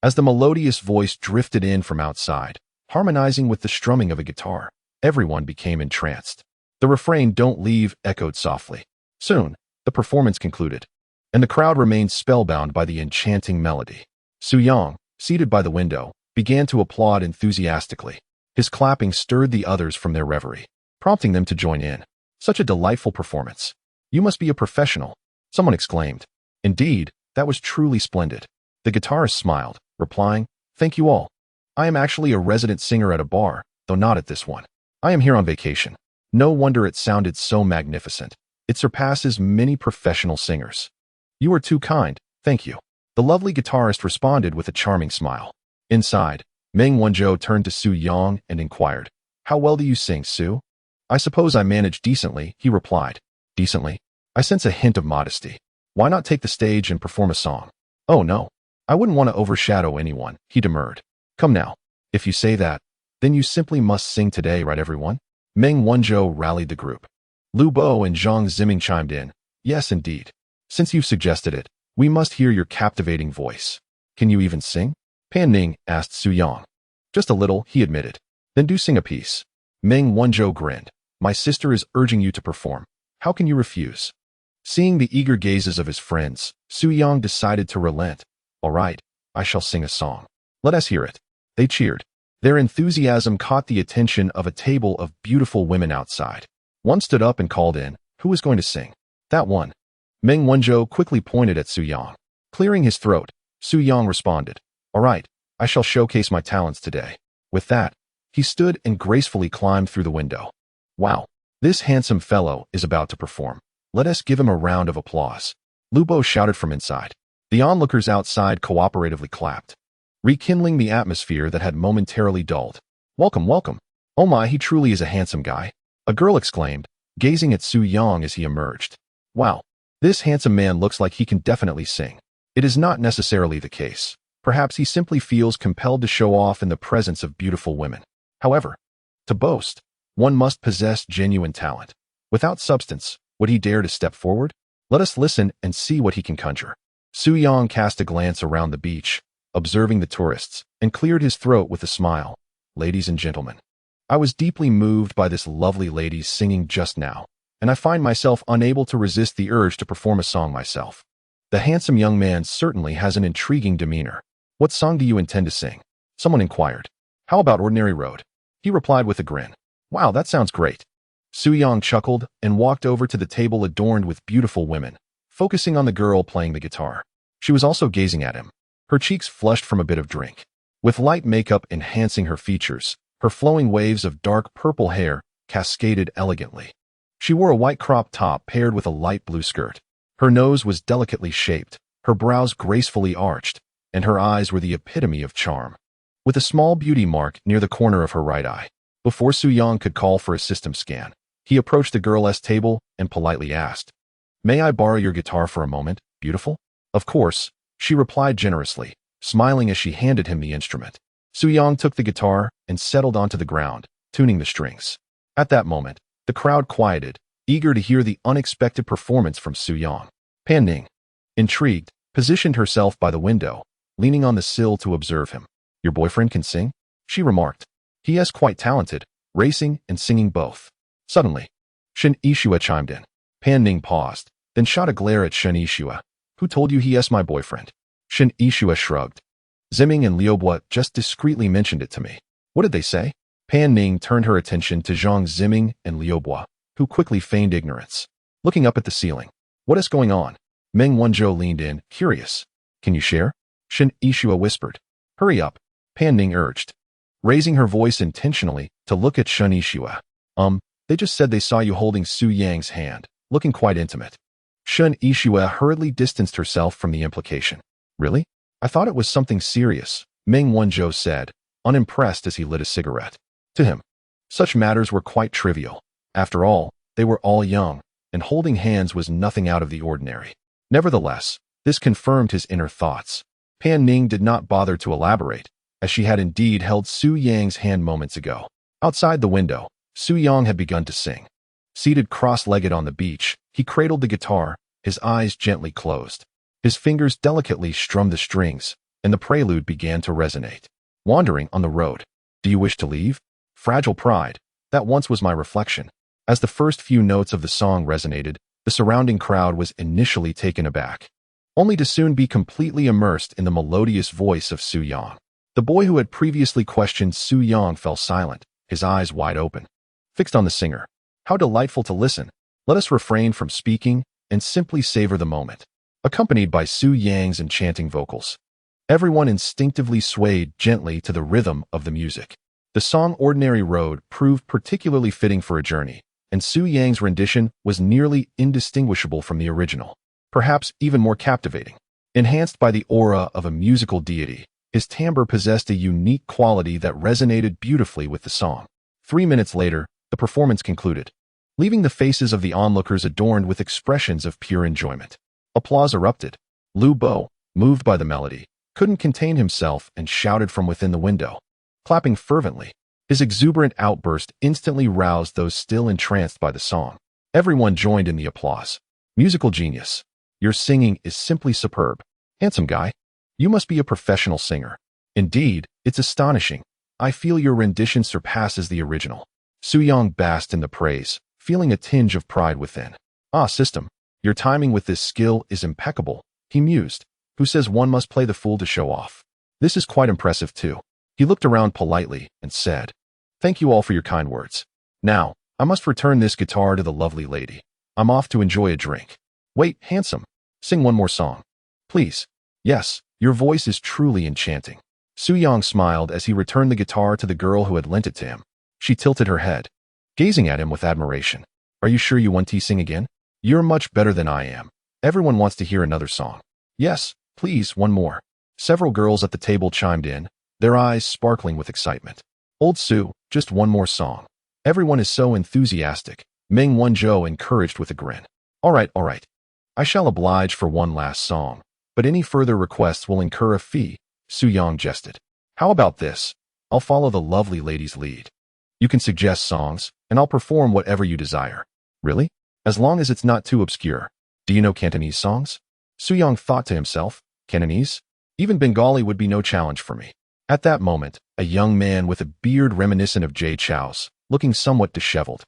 as the melodious voice drifted in from outside, harmonizing with the strumming of a guitar, everyone became entranced. The refrain, "Don't leave," echoed softly. Soon, the performance concluded, and the crowd remained spellbound by the enchanting melody. Su Yang, seated by the window, began to applaud enthusiastically. His clapping stirred the others from their reverie, prompting them to join in. "Such a delightful performance. You must be a professional," someone exclaimed. "Indeed, that was truly splendid." The guitarist smiled, replying, "Thank you all. I am actually a resident singer at a bar, though not at this one. I am here on vacation." No wonder it sounded so magnificent. It surpasses many professional singers. "You are too kind, thank you." The lovely guitarist responded with a charming smile. Inside, Meng Wanzhou turned to Su Yang and inquired, "How well do you sing, Su?" "I suppose I manage decently," he replied. "Decently?" I sense a hint of modesty. "Why not take the stage and perform a song?" "Oh no, I wouldn't want to overshadow anyone," he demurred. "Come now, if you say that, then you simply must sing today, right everyone?" Meng Wanzhou rallied the group. Lu Bo and Zhang Ziming chimed in. "Yes, indeed. Since you've suggested it, we must hear your captivating voice. Can you even sing?" Pan Ning asked Su Yang. "Just a little," he admitted. "Then do sing a piece." Meng Wanzhou grinned. "My sister is urging you to perform. How can you refuse?" Seeing the eager gazes of his friends, Su Yang decided to relent. "All right, I shall sing a song. Let us hear it." They cheered. Their enthusiasm caught the attention of a table of beautiful women outside. One stood up and called in, "Who is going to sing?" "That one." Meng Wanzhou quickly pointed at Su Yang. Clearing his throat, Su Yang responded, "All right, I shall showcase my talents today." With that, he stood and gracefully climbed through the window. "Wow, this handsome fellow is about to perform. Let us give him a round of applause." Lu Bo shouted from inside. The onlookers outside cooperatively clapped, rekindling the atmosphere that had momentarily dulled. "Welcome, welcome. Oh my, he truly is a handsome guy," a girl exclaimed, gazing at Su Yang as he emerged. "Wow, this handsome man looks like he can definitely sing." It is not necessarily the case. Perhaps he simply feels compelled to show off in the presence of beautiful women. However, to boast, one must possess genuine talent. Without substance, would he dare to step forward? Let us listen and see what he can conjure. Su Yang cast a glance around the beach, observing the tourists, and cleared his throat with a smile. "Ladies and gentlemen, I was deeply moved by this lovely lady's singing just now, and I find myself unable to resist the urge to perform a song myself." The handsome young man certainly has an intriguing demeanor. "What song do you intend to sing?" someone inquired. "How about Ordinary Road?" he replied with a grin. "Wow, that sounds great." Su Yang chuckled and walked over to the table adorned with beautiful women, focusing on the girl playing the guitar. She was also gazing at him, her cheeks flushed from a bit of drink. With light makeup enhancing her features, her flowing waves of dark purple hair cascaded elegantly. She wore a white crop top paired with a light blue skirt. Her nose was delicately shaped, her brows gracefully arched, and her eyes were the epitome of charm, with a small beauty mark near the corner of her right eye. Before Su Yang could call for a system scan, he approached the girl's table and politely asked, "May I borrow your guitar for a moment, beautiful?" "Of course," she replied generously, smiling as she handed him the instrument. Su Yang took the guitar and settled onto the ground, tuning the strings. At that moment, the crowd quieted, eager to hear the unexpected performance from Su Yang. Pan Ning, intrigued, positioned herself by the window, leaning on the sill to observe him. "Your boyfriend can sing?" she remarked. "He is quite talented, racing and singing both." Suddenly, Shen Yishua chimed in. Pan Ning paused, then shot a glare at Shen Yishua. "Who told you he is my boyfriend?" Shen Yishua shrugged. "Ziming and Liubo just discreetly mentioned it to me." "What did they say?" Pan Ning turned her attention to Zhang Ziming and Liubo, who quickly feigned ignorance. Looking up at the ceiling, "What is going on?" Meng Wanzhou leaned in, curious. "Can you share?" Shen Yishua whispered. "Hurry up," Pan Ning urged, raising her voice intentionally to look at Shen Yishua. They just said they saw you holding Su Yang's hand, looking quite intimate." Shen Yishua hurriedly distanced herself from the implication. "Really? I thought it was something serious," Meng Wanzhou said, unimpressed as he lit a cigarette. To him, Such matters were quite trivial. After all, they were all young, and holding hands was nothing out of the ordinary. Nevertheless, this confirmed his inner thoughts. Pan Ning did not bother to elaborate, as she had indeed held Su Yang's hand moments ago. Outside the window, Su Yang had begun to sing. Seated cross-legged on the beach, he cradled the guitar, his eyes gently closed. His fingers delicately strummed the strings, and the prelude began to resonate. Wandering on the road. Do you wish to leave? Fragile pride. That once was my reflection. As the first few notes of the song resonated, the surrounding crowd was initially taken aback, only to soon be completely immersed in the melodious voice of Su Yang. The boy who had previously questioned Su Yang fell silent, his eyes wide open, fixed on the singer. How delightful to listen. Let us refrain from speaking and simply savor the moment. Accompanied by Su Yang's enchanting vocals, everyone instinctively swayed gently to the rhythm of the music. The song Ordinary Road proved particularly fitting for a journey, and Su Yang's rendition was nearly indistinguishable from the original, perhaps even more captivating. Enhanced by the aura of a musical deity, his timbre possessed a unique quality that resonated beautifully with the song. 3 minutes later, the performance concluded, leaving the faces of the onlookers adorned with expressions of pure enjoyment. Applause erupted. Lu Bo, moved by the melody, couldn't contain himself and shouted from within the window, clapping fervently. His exuberant outburst instantly roused those still entranced by the song. Everyone joined in the applause. Musical genius. Your singing is simply superb. Handsome guy. You must be a professional singer. Indeed, it's astonishing. I feel your rendition surpasses the original. Su Yang basked in the praise, feeling a tinge of pride within. Ah, system. Your timing with this skill is impeccable, he mused. Who says one must play the fool to show off? This is quite impressive too. He looked around politely and said, thank you all for your kind words. Now, I must return this guitar to the lovely lady. I'm off to enjoy a drink. Wait, handsome. Sing one more song. Please. Yes, your voice is truly enchanting. Su Yang smiled as he returned the guitar to the girl who had lent it to him. She tilted her head, gazing at him with admiration. Are you sure you want to sing again? You're much better than I am. Everyone wants to hear another song. Yes, please, one more. Several girls at the table chimed in, their eyes sparkling with excitement. Old Su, just one more song. Everyone is so enthusiastic. Meng Wanzhou encouraged with a grin. All right. I shall oblige for one last song, but any further requests will incur a fee, Su Yang jested. How about this? I'll follow the lovely lady's lead. You can suggest songs, and I'll perform whatever you desire. Really? As long as it's not too obscure. Do you know Cantonese songs? Su Yang thought to himself, Cantonese? Even Bengali would be no challenge for me. At that moment, a young man with a beard reminiscent of Jay Chou's, looking somewhat disheveled,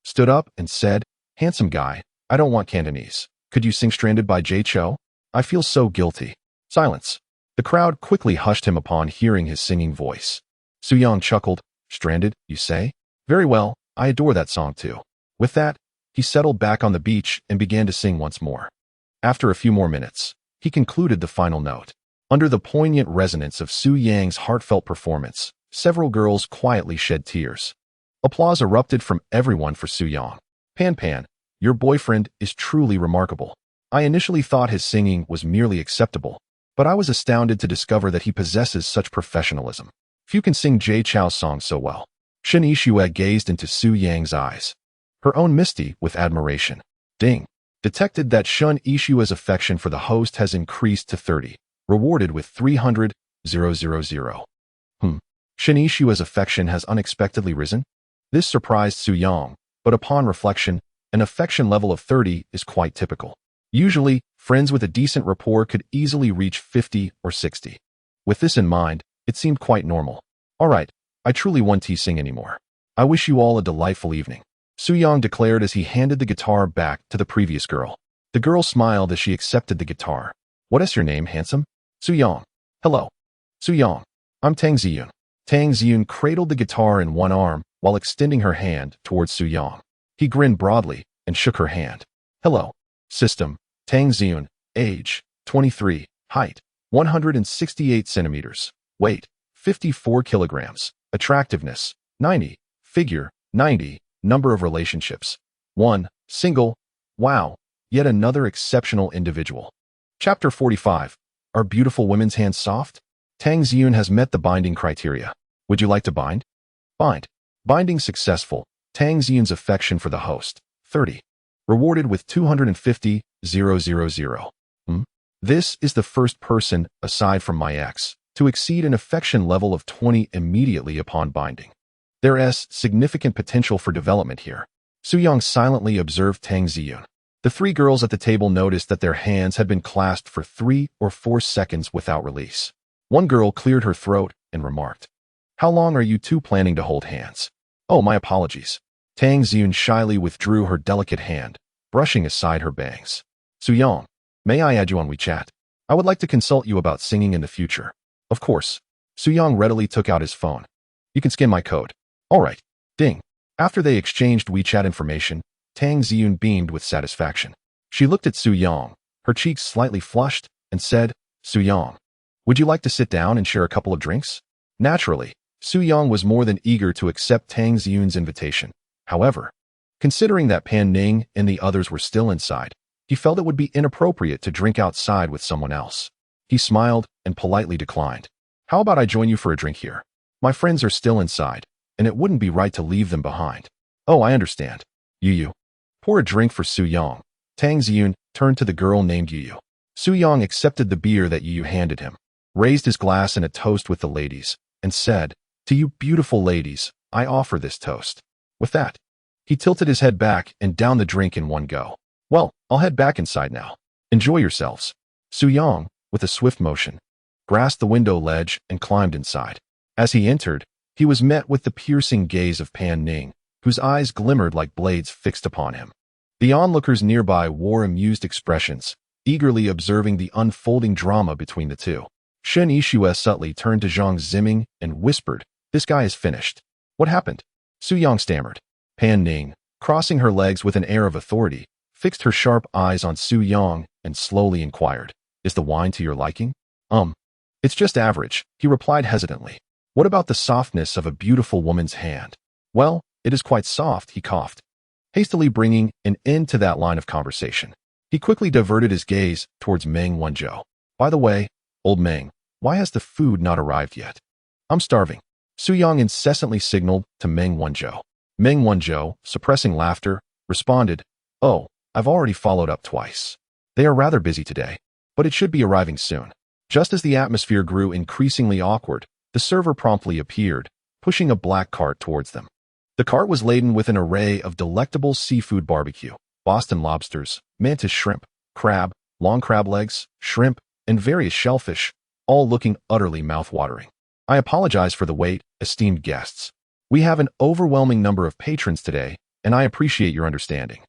stood up and said, handsome guy, I don't want Cantonese. Could you sing Stranded by Jay Chou? I feel so guilty. Silence. The crowd quickly hushed him upon hearing his singing voice. Su Yang chuckled. Stranded, you say? Very well, I adore that song too. With that, he settled back on the beach and began to sing once more. After a few more minutes, he concluded the final note. Under the poignant resonance of Su Yang's heartfelt performance, several girls quietly shed tears. Applause erupted from everyone for Su Yang. Pan, your boyfriend is truly remarkable. I initially thought his singing was merely acceptable, but I was astounded to discover that he possesses such professionalism. Few can sing Jay Chou's songs so well. Shen Yixue gazed into Su Yang's eyes, her own misty with admiration. Ding. Detected that Shen Yixue's affection for the host has increased to 30, rewarded with 300,000. Shen Yixue's affection has unexpectedly risen? This surprised Su Yang, but upon reflection, an affection level of 30 is quite typical. Usually, friends with a decent rapport could easily reach 50 or 60. With this in mind, it seemed quite normal. All right, I truly won't sing anymore. I wish you all a delightful evening, Su Yang declared as he handed the guitar back to the previous girl. The girl smiled as she accepted the guitar. What is your name, handsome? Su Yang. Hello. Su Yang. I'm Tang Ziyun. Tang Ziyun cradled the guitar in one arm while extending her hand towards Su Yang. He grinned broadly and shook her hand. Hello. System. Tang Ziyun. Age. 23. Height. 168 centimeters. Weight. 54 kilograms. Attractiveness. 90. Figure. 90. Number of relationships. 1. Single. Wow. Yet another exceptional individual. Chapter 45. Are beautiful women's hands soft? Tang Ziyun has met the binding criteria. Would you like to bind? Bind. Binding successful. Tang Ziyun's affection for the host. 30. Rewarded with 250,000. This is the first person, aside from my ex, to exceed an affection level of 20 immediately upon binding. There is significant potential for development here. Su-yang silently observed Tang Ziyun. The three girls at the table noticed that their hands had been clasped for 3 or 4 seconds without release. One girl cleared her throat and remarked, "How long are you two planning to hold hands?" "Oh, my apologies." Tang Ziyun shyly withdrew her delicate hand, brushing aside her bangs. "Su-yang, may I add you on WeChat? I would like to consult you about singing in the future." "Of course." Su-yang readily took out his phone. "You can scan my code." "All right." Ding. After they exchanged WeChat information, Tang Ziyun beamed with satisfaction. She looked at Su-yang, her cheeks slightly flushed, and said, "Su-yang, would you like to sit down and share a couple of drinks?" Naturally, Su-yang was more than eager to accept Tang Ziyun's invitation. However, considering that Pan Ning and the others were still inside, he felt it would be inappropriate to drink outside with someone else. He smiled and politely declined. "How about I join you for a drink here? My friends are still inside, and it wouldn't be right to leave them behind." "Oh, I understand." "Yu. Pour a drink for Su-yang." Tang Ziyun turned to the girl named Yu. Su-yang accepted the beer that Yu handed him, raised his glass in a toast with the ladies, and said, "To you beautiful ladies, I offer this toast." With that, he tilted his head back and downed the drink in one go. "Well, I'll head back inside now. Enjoy yourselves." Su-yang, with a swift motion, grasped the window ledge and climbed inside. As he entered, he was met with the piercing gaze of Pan Ning, whose eyes glimmered like blades fixed upon him. The onlookers nearby wore amused expressions, eagerly observing the unfolding drama between the two. Shen Yishue subtly turned to Zhang Ziming and whispered, "This guy is finished." "What happened?" Su-yang stammered. Pan Ning, crossing her legs with an air of authority, fixed her sharp eyes on Su-yang and slowly inquired, "Is the wine to your liking?" It's just average," he replied hesitantly. "What about the softness of a beautiful woman's hand?" "Well, it is quite soft," he coughed, hastily bringing an end to that line of conversation. He quickly diverted his gaze towards Meng Wanzhou. "By the way, old Meng, why has the food not arrived yet?" "I'm starving." Su-yang incessantly signaled to Meng Wanzhou. Meng Wanzhou, suppressing laughter, responded, "Oh, I've already followed up twice. They are rather busy today, but it should be arriving soon." Just as the atmosphere grew increasingly awkward, the server promptly appeared, pushing a black cart towards them. The cart was laden with an array of delectable seafood barbecue, Boston lobsters, mantis shrimp, crab, long crab legs, shrimp, and various shellfish, all looking utterly mouth-watering. "I apologize for the wait, esteemed guests. We have an overwhelming number of patrons today, and I appreciate your understanding,"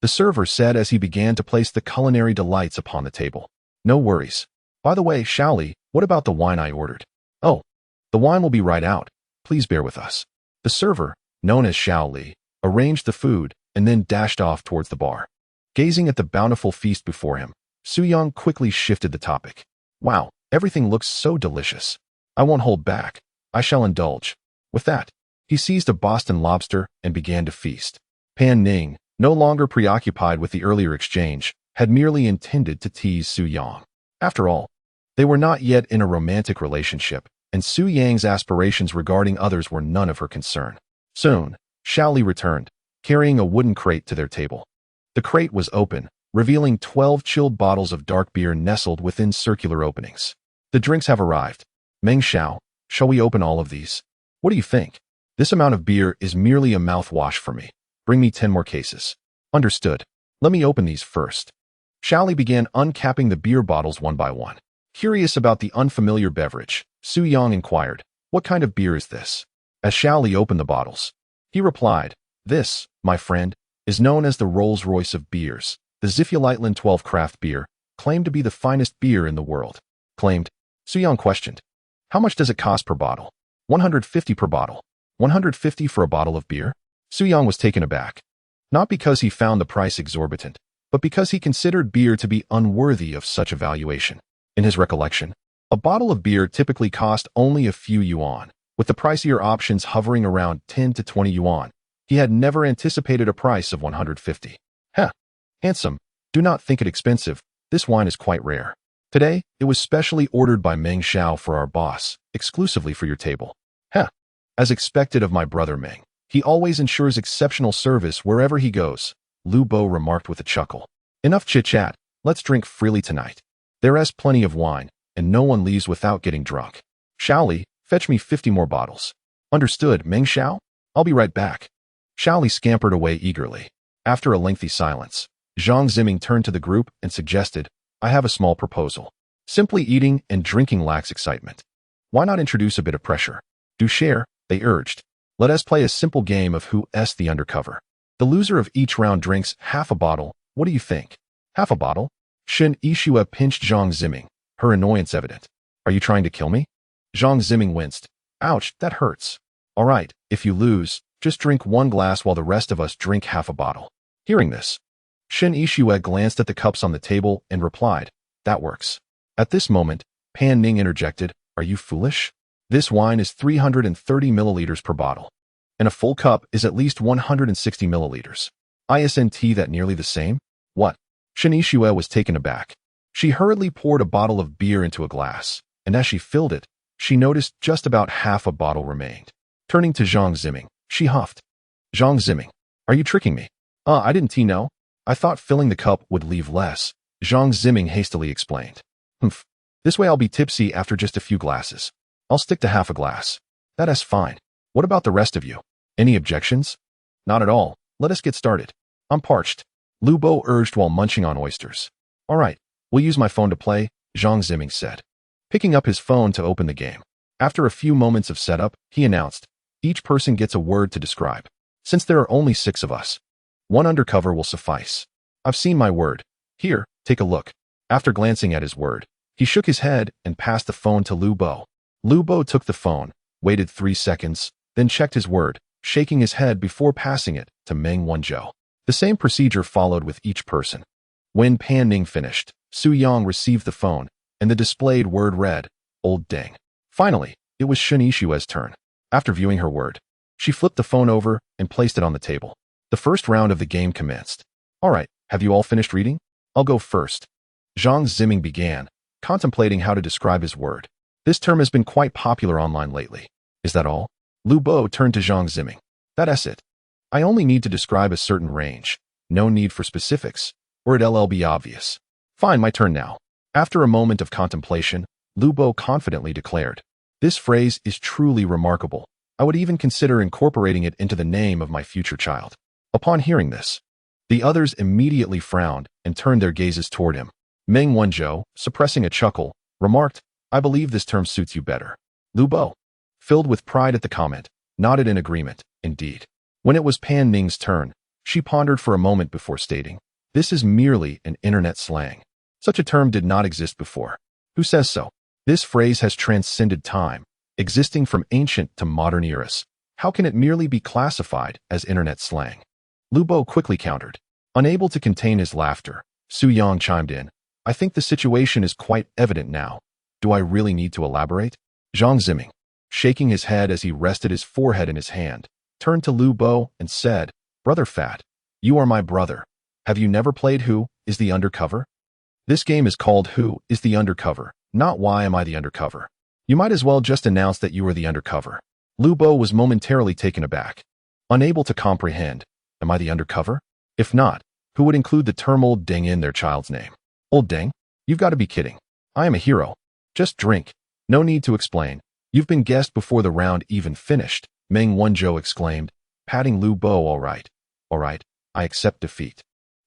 the server said as he began to place the culinary delights upon the table. "No worries. By the way, Shaoli, what about the wine I ordered?" "Oh, the wine will be right out. Please bear with us." The server, known as Shaoli, arranged the food and then dashed off towards the bar. Gazing at the bountiful feast before him, Su-yang quickly shifted the topic. "Wow, everything looks so delicious. I won't hold back. I shall indulge." With that, he seized a Boston lobster and began to feast. Pan Ning, no longer preoccupied with the earlier exchange, had merely intended to tease Su-yang. After all, they were not yet in a romantic relationship, and Su-yang's aspirations regarding others were none of her concern. Soon, Shaoli returned, carrying a wooden crate to their table. The crate was open, revealing 12 chilled bottles of dark beer nestled within circular openings. "The drinks have arrived. Meng Xiao, shall we open all of these?" "What do you think? This amount of beer is merely a mouthwash for me. Bring me 10 more cases." "Understood. Let me open these first." Shaoli began uncapping the beer bottles one by one. Curious about the unfamiliar beverage, Su-yang inquired, "What kind of beer is this?" As Shaoli opened the bottles, he replied, "This, my friend, is known as the Rolls-Royce of beers, the Ziffia 12 craft beer, claimed to be the finest beer in the world." "Claimed?" Su-yang questioned. "How much does it cost per bottle?" 150 per bottle. 150 for a bottle of beer? Su-yang was taken aback. Not because he found the price exorbitant, but because he considered beer to be unworthy of such a valuation. In his recollection, a bottle of beer typically cost only a few yuan, with the pricier options hovering around 10 to 20 yuan. He had never anticipated a price of 150. "Heh, handsome. Do not think it expensive. This wine is quite rare. Today, it was specially ordered by Meng Xiao for our boss, exclusively for your table." "Heh, as expected of my brother Meng. He always ensures exceptional service wherever he goes, Lu Bo remarked with a chuckle. Enough chit-chat, let's drink freely tonight. There is plenty of wine, and no one leaves without getting drunk. Shaoli, fetch me 50 more bottles. Understood, Meng Xiao? I'll be right back. Shaoli scampered away eagerly. After a lengthy silence, Zhang Ziming turned to the group and suggested, I have a small proposal. Simply eating and drinking lacks excitement. Why not introduce a bit of pressure? Do share, they urged. Let us play a simple game of who is the undercover. The loser of each round drinks half a bottle. What do you think? Half a bottle? Shen Yixue pinched Zhang Ziming, her annoyance evident. Are you trying to kill me? Zhang Ziming winced. Ouch, that hurts. All right, if you lose, just drink one glass while the rest of us drink half a bottle. Hearing this, Shen Yixue glanced at the cups on the table and replied, that works. At this moment, Pan Ning interjected, are you foolish? This wine is 330 milliliters per bottle, and a full cup is at least 160 milliliters. Isn't that nearly the same? What? Shen Yixue was taken aback. She hurriedly poured a bottle of beer into a glass, and as she filled it, she noticed just about half a bottle remained. Turning to Zhang Ziming, she huffed. Zhang Ziming, are you tricking me? I didn't know. I thought filling the cup would leave less, Zhang Ziming hastily explained. Humph. This way I'll be tipsy after just a few glasses. I'll stick to half a glass. That is fine. What about the rest of you? Any objections? Not at all. Let us get started. I'm parched. Lu Bo urged while munching on oysters. All right, we'll use my phone to play, Zhang Ziming said, picking up his phone to open the game. After a few moments of setup, he announced, each person gets a word to describe. Since there are only 6 of us, one undercover will suffice. I've seen my word. Here, take a look. After glancing at his word, he shook his head and passed the phone to Lu Bo. Lu Bo took the phone, waited 3 seconds, then checked his word, shaking his head before passing it to Meng Wanzhou. The same procedure followed with each person. When Pan Ning finished, Su Yang received the phone, and the displayed word read, Old Deng. Finally, it was Shen Yixue's turn. After viewing her word, she flipped the phone over and placed it on the table. The first round of the game commenced. All right, have you all finished reading? I'll go first. Zhang Ziming began, contemplating how to describe his word. This term has been quite popular online lately. Is that all? Lu Bo turned to Zhang Ziming. That's it. I only need to describe a certain range. No need for specifics, or it'll be obvious. Fine, my turn now. After a moment of contemplation, Lu Bo confidently declared, this phrase is truly remarkable. I would even consider incorporating it into the name of my future child. Upon hearing this, the others immediately frowned and turned their gazes toward him. Meng Wanzhou, suppressing a chuckle, remarked, I believe this term suits you better. Lu Bo, filled with pride at the comment, nodded in agreement, indeed. When it was Pan Ning's turn, she pondered for a moment before stating, this is merely an internet slang. Such a term did not exist before. Who says so? This phrase has transcended time, existing from ancient to modern eras. How can it merely be classified as internet slang? Lu Bo quickly countered. Unable to contain his laughter, Su Yang chimed in, I think the situation is quite evident now. Do I really need to elaborate? Zhang Ziming, shaking his head as he rested his forehead in his hand, turned to Lu Bo and said, Brother Fat, you are my brother. Have you never played Who is the Undercover? This game is called Who is the Undercover, not Why am I the Undercover? You might as well just announce that you are the undercover. Lu Bo was momentarily taken aback, unable to comprehend. Am I the undercover? If not, who would include the term Old Deng in their child's name? Old Deng? You've got to be kidding. I am a hero. Just drink. No need to explain. You've been guessed before the round even finished, Meng Wanzhou exclaimed, patting Lu Bo. All right, I accept defeat.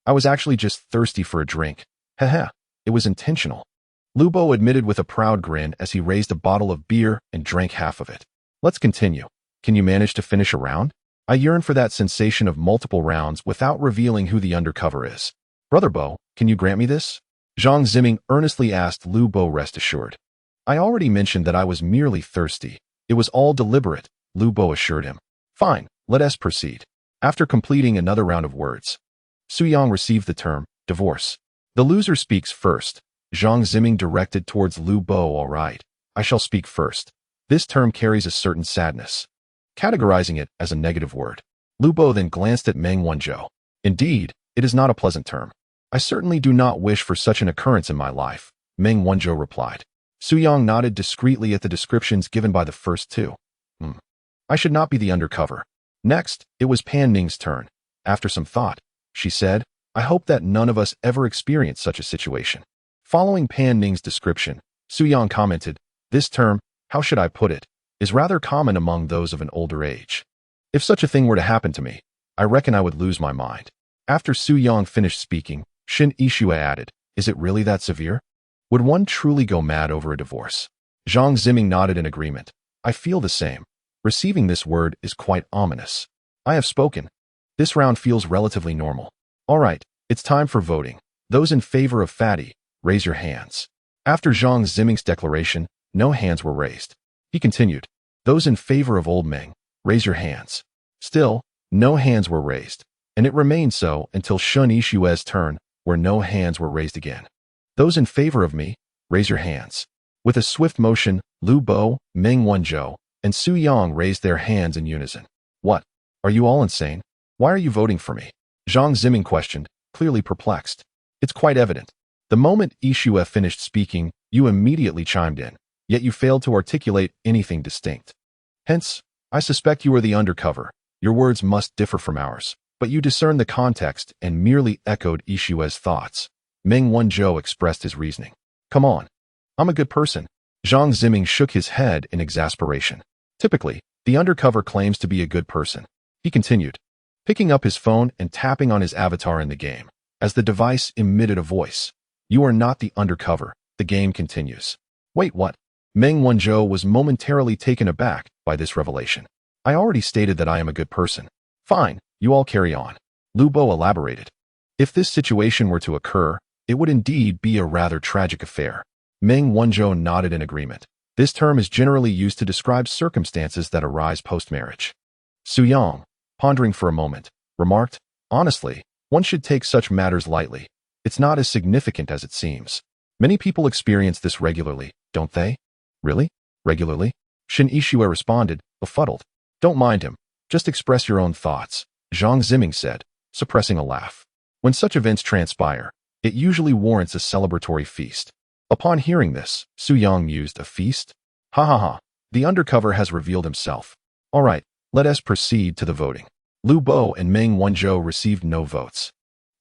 I was actually just thirsty for a drink. Haha, it was intentional. Lu Bo admitted with a proud grin as he raised a bottle of beer and drank half of it. Let's continue. Can you manage to finish a round? I yearn for that sensation of multiple rounds without revealing who the undercover is. Brother Bo, can you grant me this? Zhang Ziming earnestly asked Lu Bo. Rest assured. I already mentioned that I was merely thirsty. It was all deliberate, Lu Bo assured him. Fine, let us proceed. After completing another round of words, Su Yang received the term, divorce. The loser speaks first. Zhang Ziming directed towards Lu Bo. All right, I shall speak first. This term carries a certain sadness, categorizing it as a negative word. Lu Bo then glanced at Meng Wanzhou. Indeed, it is not a pleasant term. I certainly do not wish for such an occurrence in my life, Meng Wanzhou replied. Su Yang nodded discreetly at the descriptions given by the first two. I should not be the undercover. Next, it was Pan Ning's turn. After some thought, she said, I hope that none of us ever experience such a situation. Following Pan Ning's description, Su Yang commented, this term, how should I put it, is rather common among those of an older age. If such a thing were to happen to me, I reckon I would lose my mind. After Su Yang finished speaking, Shin Yixue added, is it really that severe? Would one truly go mad over a divorce? Zhang Ziming nodded in agreement. I feel the same. Receiving this word is quite ominous. I have spoken. This round feels relatively normal. All right, it's time for voting. Those in favor of Fatty, raise your hands. After Zhang Ziming's declaration, no hands were raised. He continued, those in favor of Old Meng, raise your hands. Still, no hands were raised, and it remained so until Shun Yixue's turn, where no hands were raised again. Those in favor of me, raise your hands. With a swift motion, Lu Bo, Meng Wanzhou, and Su Yang raised their hands in unison. What? Are you all insane? Why are you voting for me? Zhang Ziming questioned, clearly perplexed. It's quite evident. The moment Yixue finished speaking, you immediately chimed in, yet you failed to articulate anything distinct. Hence, I suspect you are the undercover. Your words must differ from ours, but you discerned the context and merely echoed Yixue's thoughts. Meng Wanzhou expressed his reasoning. Come on. I'm a good person. Zhang Ziming shook his head in exasperation. Typically, the undercover claims to be a good person. He continued, picking up his phone and tapping on his avatar in the game, as the device emitted a voice. You are not the undercover. The game continues. Wait, what? Meng Wanzhou was momentarily taken aback by this revelation. I already stated that I am a good person. Fine, you all carry on. Lu Bo elaborated. If this situation were to occur, it would indeed be a rather tragic affair. Meng Wanzhou nodded in agreement. This term is generally used to describe circumstances that arise post-marriage. Su Yang, pondering for a moment, remarked, honestly, one should take such matters lightly. It's not as significant as it seems. Many people experience this regularly, don't they? Really? Regularly? Shin Yixue responded, befuddled. Don't mind him. Just express your own thoughts, Zhang Ziming said, suppressing a laugh. When such events transpire, it usually warrants a celebratory feast. Upon hearing this, Su Yang mused, a feast? Ha ha ha, the undercover has revealed himself. All right, let us proceed to the voting. Lu Bo and Meng Wanzhou received no votes.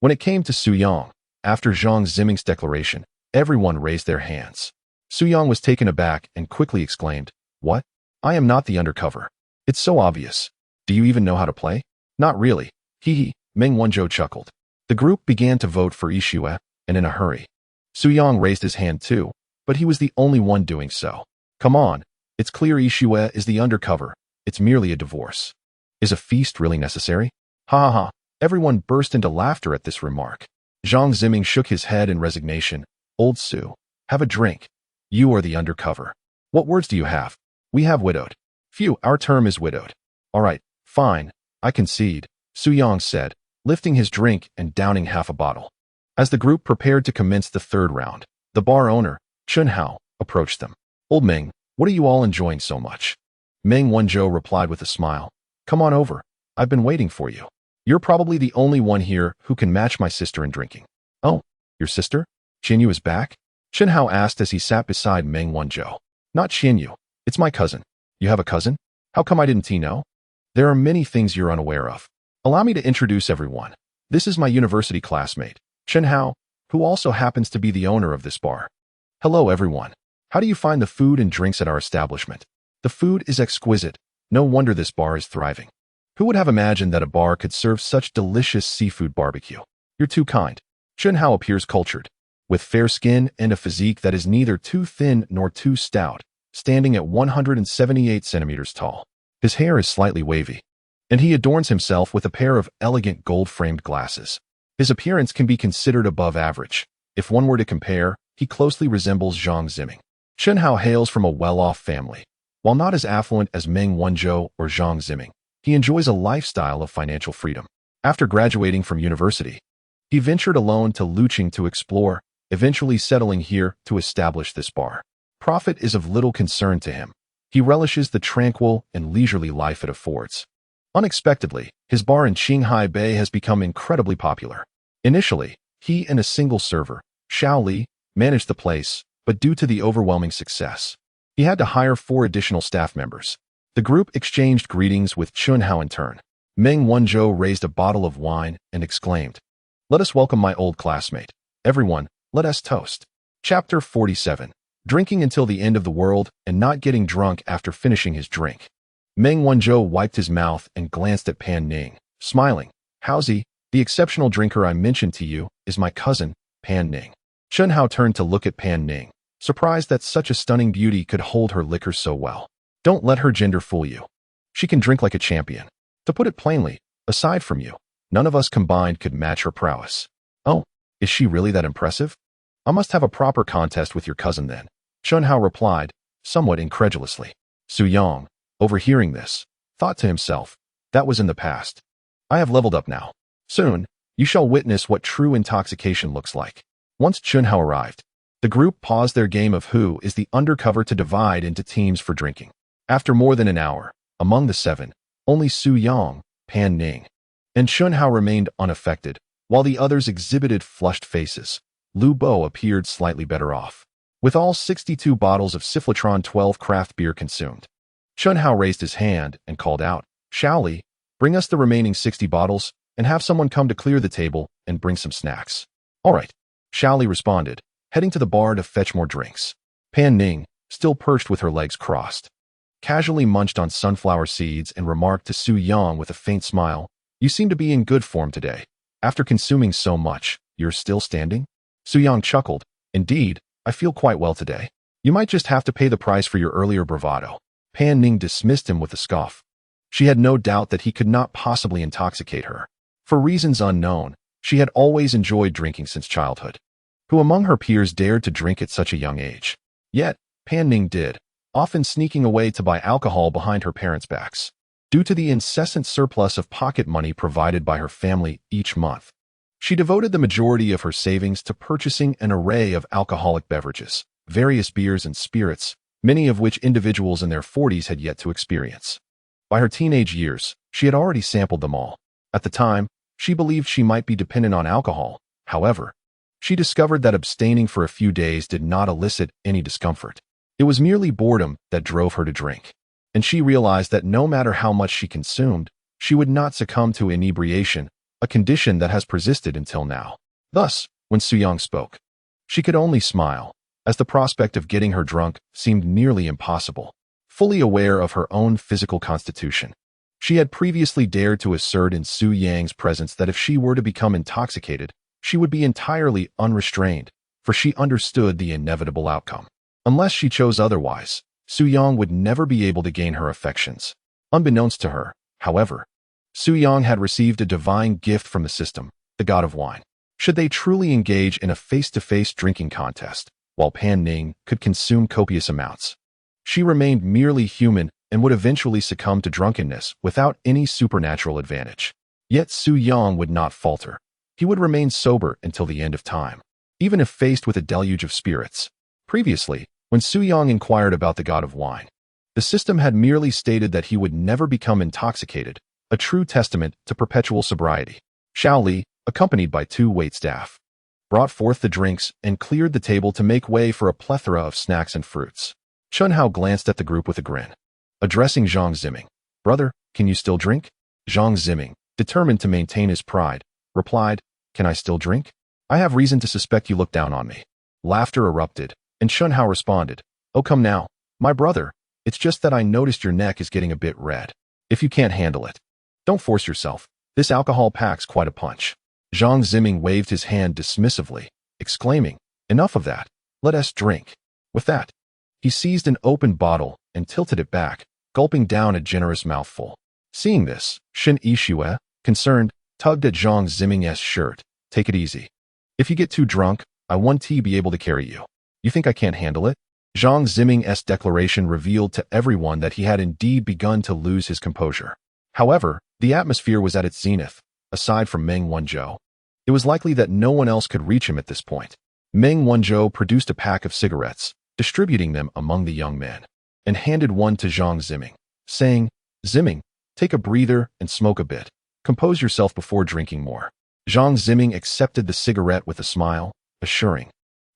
When it came to Su Yang, after Zhang Ziming's declaration, everyone raised their hands. Su Yang was taken aback and quickly exclaimed, what? I am not the undercover. It's so obvious. Do you even know how to play? Not really. Hee hee, Meng Wanzhou chuckled. The group began to vote for Yixue, and in a hurry. Su Yang raised his hand too, but he was the only one doing so. Come on, it's clear Yixue is the undercover. It's merely a divorce. Is a feast really necessary? Ha ha ha. Everyone burst into laughter at this remark. Zhang Ziming shook his head in resignation. Old Su, have a drink. You are the undercover. What words do you have? We have widowed. Phew, our term is widowed. All right, fine, I concede, Su Yang said, lifting his drink and downing half a bottle. As the group prepared to commence the third round, the bar owner, Chun Hao, approached them. Old Meng, what are you all enjoying so much? Meng Wanzhou replied with a smile. Come on over. I've been waiting for you. You're probably the only one here who can match my sister in drinking. Oh, your sister? Qianyu is back? Chun Hao asked as he sat beside Meng Wanzhou. Not Qianyu. It's my cousin. You have a cousin? How come I didn't know? There are many things you're unaware of. Allow me to introduce everyone. This is my university classmate, Chun Hao, who also happens to be the owner of this bar. Hello, everyone. How do you find the food and drinks at our establishment? The food is exquisite. No wonder this bar is thriving. Who would have imagined that a bar could serve such delicious seafood barbecue? You're too kind. Chun Hao appears cultured, with fair skin and a physique that is neither too thin nor too stout, standing at 178 centimeters tall. His hair is slightly wavy, and he adorns himself with a pair of elegant gold-framed glasses. His appearance can be considered above average. If one were to compare, he closely resembles Zhang Ziming. Chun Hao hails from a well-off family. While not as affluent as Meng Wanzhou or Zhang Ziming, he enjoys a lifestyle of financial freedom. After graduating from university, he ventured alone to Luqing to explore, eventually settling here to establish this bar. Profit is of little concern to him. He relishes the tranquil and leisurely life it affords. Unexpectedly, his bar in Qinghai Bay has become incredibly popular. Initially, he and a single server, Xiao Li, managed the place, but due to the overwhelming success, he had to hire 4 additional staff members. The group exchanged greetings with Chun Hao in turn. Meng Wanzhou raised a bottle of wine and exclaimed, "Let us welcome my old classmate. Everyone, let us toast." Chapter 47. Drinking until the end of the world and not getting drunk after finishing his drink. Meng Wanzhou wiped his mouth and glanced at Pan Ning, smiling. "Haozi, the exceptional drinker I mentioned to you, is my cousin, Pan Ning." Chen Hao turned to look at Pan Ning, surprised that such a stunning beauty could hold her liquor so well. "Don't let her gender fool you. She can drink like a champion. To put it plainly, aside from you, none of us combined could match her prowess." "Oh, is she really that impressive? I must have a proper contest with your cousin then," Chen Hao replied, somewhat incredulously. Su Yang, overhearing this, thought to himself, "That was in the past. I have leveled up now. Soon, you shall witness what true intoxication looks like." Once Chen Hao arrived, the group paused their game of who is the undercover to divide into teams for drinking. After more than an hour, among the seven, only Su Yang, Pan Ning, and Chen Hao remained unaffected, while the others exhibited flushed faces. Lu Bo appeared slightly better off, with all 62 bottles of Siflatron 12 craft beer consumed. Chen Hao raised his hand and called out, "Shaoli, bring us the remaining 60 bottles, and have someone come to clear the table and bring some snacks." "All right," Shaoli responded, heading to the bar to fetch more drinks. Pan Ning, still perched with her legs crossed, casually munched on sunflower seeds and remarked to Su Yang with a faint smile, "You seem to be in good form today. After consuming so much, you're still standing?" Su Yang chuckled, "Indeed, I feel quite well today. You might just have to pay the price for your earlier bravado." Pan Ning dismissed him with a scoff. She had no doubt that he could not possibly intoxicate her. For reasons unknown, she had always enjoyed drinking since childhood. Who among her peers dared to drink at such a young age? Yet, Pan Ning did, often sneaking away to buy alcohol behind her parents' backs. Due to the incessant surplus of pocket money provided by her family each month, she devoted the majority of her savings to purchasing an array of alcoholic beverages, various beers and spirits, many of which individuals in their 40s had yet to experience. By her teenage years, she had already sampled them all. At the time, she believed she might be dependent on alcohol. However, she discovered that abstaining for a few days did not elicit any discomfort. It was merely boredom that drove her to drink. And she realized that no matter how much she consumed, she would not succumb to inebriation, a condition that has persisted until now. Thus, when Su Yang spoke, she could only smile, as the prospect of getting her drunk seemed nearly impossible. Fully aware of her own physical constitution, she had previously dared to assert in Su Yang's presence that if she were to become intoxicated, she would be entirely unrestrained, for she understood the inevitable outcome. Unless she chose otherwise, Su Yang would never be able to gain her affections. Unbeknownst to her, however, Su Yang had received a divine gift from the system, the god of wine. Should they truly engage in a face-to-face drinking contest, while Pan Ning could consume copious amounts, she remained merely human and would eventually succumb to drunkenness without any supernatural advantage. Yet Su Yang would not falter. He would remain sober until the end of time, even if faced with a deluge of spirits. Previously, when Su Yang inquired about the god of wine, the system had merely stated that he would never become intoxicated, a true testament to perpetual sobriety. Shaoli, accompanied by 2 waitstaff, brought forth the drinks and cleared the table to make way for a plethora of snacks and fruits. Chen Hao glanced at the group with a grin. Addressing Zhang Ziming, "Brother, can you still drink?" Zhang Ziming, determined to maintain his pride, replied, "Can I still drink? I have reason to suspect you look down on me." Laughter erupted, and Chen Hao responded, "Oh, come now, my brother, it's just that I noticed your neck is getting a bit red. If you can't handle it, don't force yourself. This alcohol packs quite a punch." Zhang Ziming waved his hand dismissively, exclaiming, "Enough of that. Let us drink." With that, he seized an open bottle and tilted it back, gulping down a generous mouthful. Seeing this, Shen Yixue, concerned, tugged at Zhang Ziming's shirt. "Take it easy. If you get too drunk, I won't be able to carry you. You think I can't handle it?" Zhang Ziming's declaration revealed to everyone that he had indeed begun to lose his composure. However, the atmosphere was at its zenith. Aside from Meng Wanzhou, it was likely that no one else could reach him at this point. Meng Wanzhou produced a pack of cigarettes, distributing them among the young men, and handed one to Zhang Ziming, saying, "Ziming, take a breather and smoke a bit. Compose yourself before drinking more." Zhang Ziming accepted the cigarette with a smile, assuring,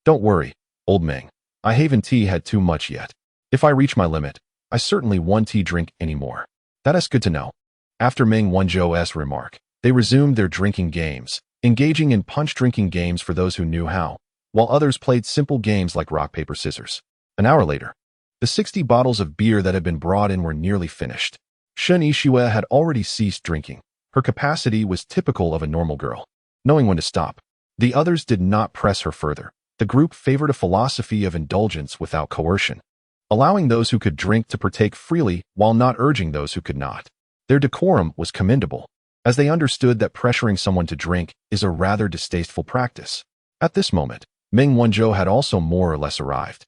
"Don't worry, old Meng. I haven't had too much yet. If I reach my limit, I certainly won't drink anymore." "That is good to know. After Meng Wanzhou's remark, they resumed their drinking games, engaging in punch-drinking games for those who knew how, while others played simple games like rock, paper, scissors. An hour later, the 60 bottles of beer that had been brought in were nearly finished. Shen Yixue had already ceased drinking. Her capacity was typical of a normal girl, knowing when to stop. The others did not press her further. The group favored a philosophy of indulgence without coercion, allowing those who could drink to partake freely while not urging those who could not. Their decorum was commendable, as they understood that pressuring someone to drink is a rather distasteful practice. At this moment, Meng Wanzhou had also more or less arrived.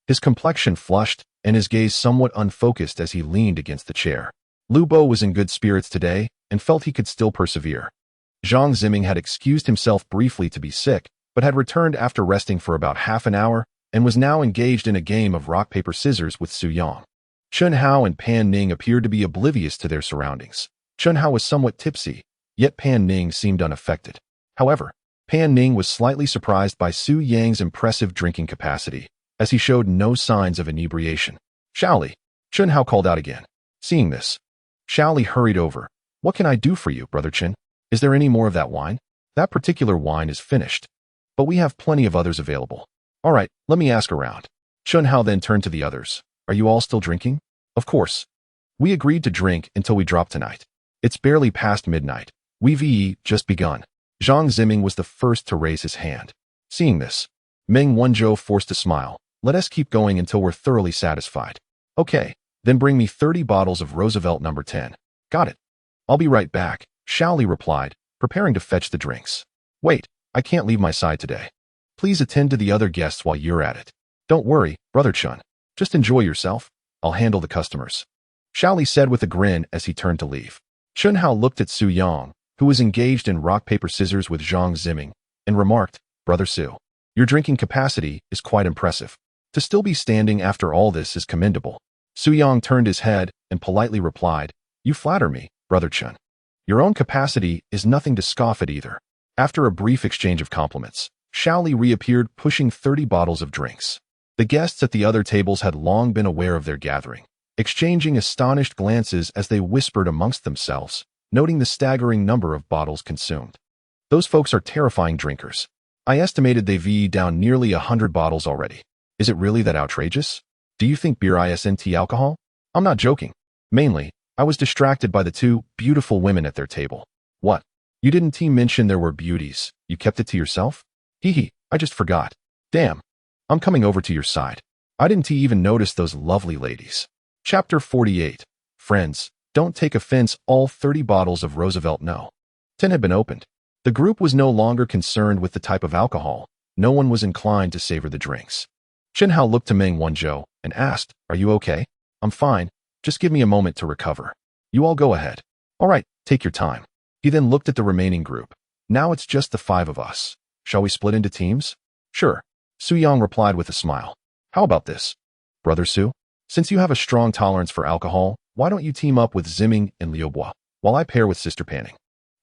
His complexion flushed and his gaze somewhat unfocused as he leaned against the chair. Lu Bo was in good spirits today and felt he could still persevere. Zhang Ziming had excused himself briefly to be sick, but had returned after resting for about half an hour and was now engaged in a game of rock, paper, scissors with Su Yang. Chun Hao and Pan Ning appeared to be oblivious to their surroundings. Chun Hao was somewhat tipsy, yet Pan Ning seemed unaffected. However, Pan Ning was slightly surprised by Su Yang's impressive drinking capacity, as he showed no signs of inebriation. Shaoli, Chun Hao called out again. Seeing this, Shaoli hurried over. What can I do for you, Brother Chin? Is there any more of that wine? That particular wine is finished, but we have plenty of others available. All right, let me ask around. Chun Hao then turned to the others. Are you all still drinking? Of course. We agreed to drink until we drop tonight. It's barely past midnight. We've just begun. Zhang Ziming was the first to raise his hand. Seeing this, Meng Wanzhou forced a smile. Let us keep going until we're thoroughly satisfied. Okay, then bring me 30 bottles of Roosevelt number 10. Got it. I'll be right back, Shaoli replied, preparing to fetch the drinks. Wait, I can't leave my side today. Please attend to the other guests while you're at it. Don't worry, Brother Chun. Just enjoy yourself. I'll handle the customers. Shaoli said with a grin as he turned to leave. Chun Hao looked at Su Yang, who was engaged in rock, paper, scissors with Zhang Ziming, and remarked, Brother Su, your drinking capacity is quite impressive. To still be standing after all this is commendable. Su Yang turned his head and politely replied, You flatter me, Brother Chun. Your own capacity is nothing to scoff at either. After a brief exchange of compliments, Shaoli reappeared pushing 30 bottles of drinks. The guests at the other tables had long been aware of their gathering, exchanging astonished glances as they whispered amongst themselves, noting the staggering number of bottles consumed. Those folks are terrifying drinkers. I estimated they've down nearly 100 bottles already. Is it really that outrageous? Do you think beer isn't alcohol? I'm not joking. Mainly, I was distracted by the two beautiful women at their table. What? You didn't mention there were beauties. You kept it to yourself? Hee, I just forgot. Damn. I'm coming over to your side. I didn't even notice those lovely ladies. Chapter 48. Friends, don't take offense, all 30 bottles of Roosevelt No. 10 had been opened. The group was no longer concerned with the type of alcohol. No one was inclined to savor the drinks. Chen Hao looked to Meng Wanzhou and asked, Are you okay? I'm fine. Just give me a moment to recover. You all go ahead. All right, take your time. He then looked at the remaining group. Now it's just the 5 of us. Shall we split into teams? Sure. Su Yang replied with a smile. How about this? Brother Su, since you have a strong tolerance for alcohol, why don't you team up with Ziming and Liubois, while I pair with Sister Panning?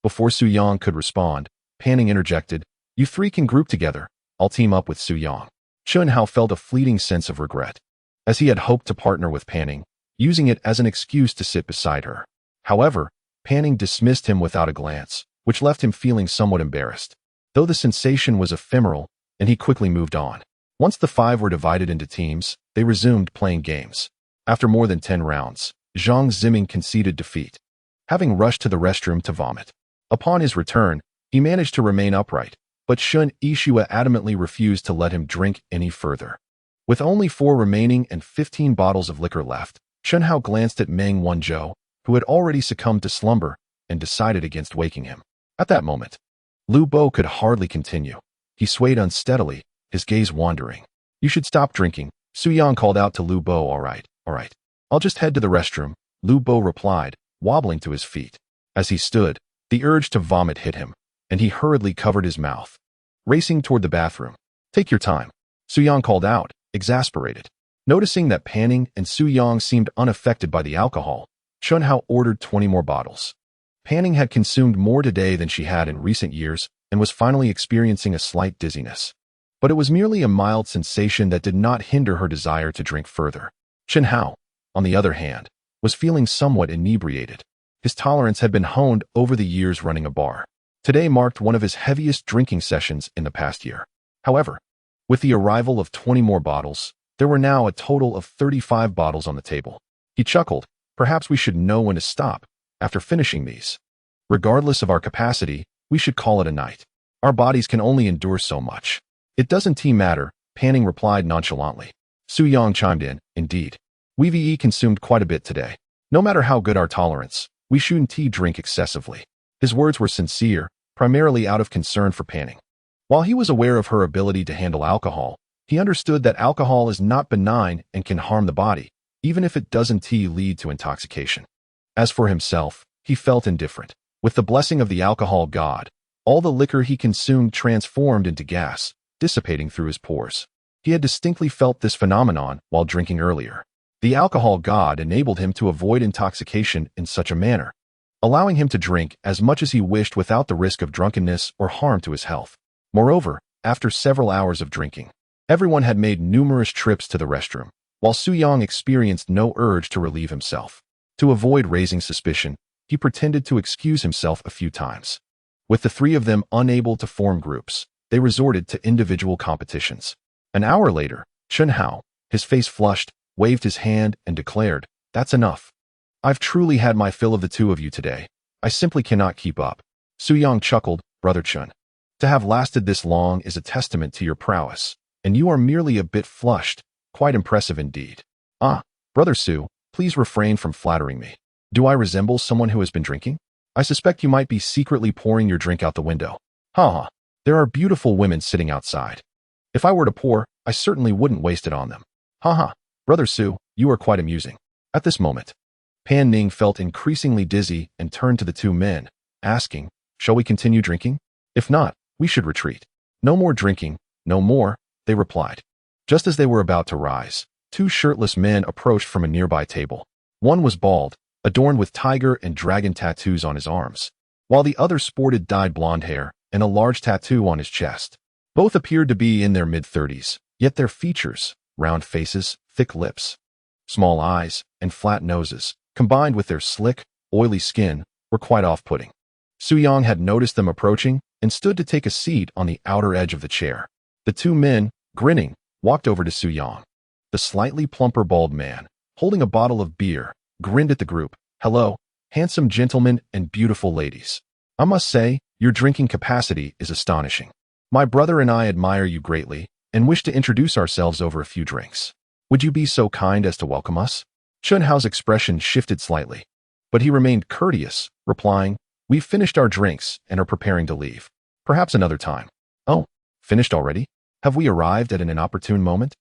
Before Su Yang could respond, Panning interjected, You 3 can group together. I'll team up with Su Yang. Chun Hao felt a fleeting sense of regret, as he had hoped to partner with Panning, using it as an excuse to sit beside her. However, Panning dismissed him without a glance, which left him feeling somewhat embarrassed, though the sensation was ephemeral, and he quickly moved on. Once the 5 were divided into teams, they resumed playing games. After more than 10 rounds, Zhang Ziming conceded defeat, having rushed to the restroom to vomit. Upon his return, he managed to remain upright, but Shun Yixue adamantly refused to let him drink any further. With only 4 remaining and 15 bottles of liquor left, Chun Hao glanced at Meng Wanzhou, who had already succumbed to slumber, and decided against waking him. At that moment, Lu Bo could hardly continue. He swayed unsteadily, his gaze wandering. You should stop drinking, Su Yang called out to Lu Bo. All right. I'll just head to the restroom, Lu Bo replied, wobbling to his feet. As he stood, the urge to vomit hit him, and he hurriedly covered his mouth, racing toward the bathroom. Take your time, Su Yang called out, exasperated. Noticing that Panning and Su Yang seemed unaffected by the alcohol, Chun Hao ordered 20 more bottles. Panning had consumed more today than she had in recent years and was finally experiencing a slight dizziness. But it was merely a mild sensation that did not hinder her desire to drink further. Chun Hao, on the other hand, was feeling somewhat inebriated. His tolerance had been honed over the years running a bar. Today marked one of his heaviest drinking sessions in the past year. However, with the arrival of 20 more bottles, there were now a total of 35 bottles on the table. He chuckled. Perhaps we should know when to stop after finishing these. Regardless of our capacity, we should call it a night. Our bodies can only endure so much. It doesn't matter, Panning replied nonchalantly. Su Yang chimed in, indeed. We've consumed quite a bit today. No matter how good our tolerance, we shouldn't drink excessively. His words were sincere, primarily out of concern for Panning. While he was aware of her ability to handle alcohol, he understood that alcohol is not benign and can harm the body, even if it doesn't lead to intoxication. As for himself, he felt indifferent. With the blessing of the alcohol god, all the liquor he consumed transformed into gas, dissipating through his pores. He had distinctly felt this phenomenon while drinking earlier. The alcohol god enabled him to avoid intoxication in such a manner, allowing him to drink as much as he wished without the risk of drunkenness or harm to his health. Moreover, after several hours of drinking, everyone had made numerous trips to the restroom, while Su Yang experienced no urge to relieve himself. To avoid raising suspicion, he pretended to excuse himself a few times. With the three of them unable to form groups, they resorted to individual competitions. An hour later, Chun Hao, his face flushed, waved his hand and declared, "That's enough. I've truly had my fill of the two of you today. I simply cannot keep up." Su Yang chuckled, "Brother Chun, to have lasted this long is a testament to your prowess, and you are merely a bit flushed. Quite impressive indeed." "Ah, Brother Su, please refrain from flattering me. Do I resemble someone who has been drinking? I suspect you might be secretly pouring your drink out the window. Ha! There are beautiful women sitting outside. If I were to pour, I certainly wouldn't waste it on them. Ha! Brother Su, you are quite amusing." At this moment, Pan Ning felt increasingly dizzy and turned to the two men, asking, "Shall we continue drinking? If not, we should retreat." "No more drinking, no more," they replied. Just as they were about to rise, two shirtless men approached from a nearby table. One was bald, adorned with tiger and dragon tattoos on his arms, while the other sported dyed blonde hair and a large tattoo on his chest. Both appeared to be in their mid-30s, yet their features, round faces, thick lips, small eyes, and flat noses, combined with their slick, oily skin, were quite off-putting. Su Yang had noticed them approaching and stood to take a seat on the outer edge of the chair. The two men, grinning, walked over to Su Yang. The slightly plumper bald man, holding a bottle of beer, grinned at the group. "Hello, handsome gentlemen and beautiful ladies. I must say, your drinking capacity is astonishing. My brother and I admire you greatly and wish to introduce ourselves over a few drinks. Would you be so kind as to welcome us?" Chun Hao's expression shifted slightly, but he remained courteous, replying, "We've finished our drinks and are preparing to leave. Perhaps another time." "Oh, finished already? Have we arrived at an inopportune moment?"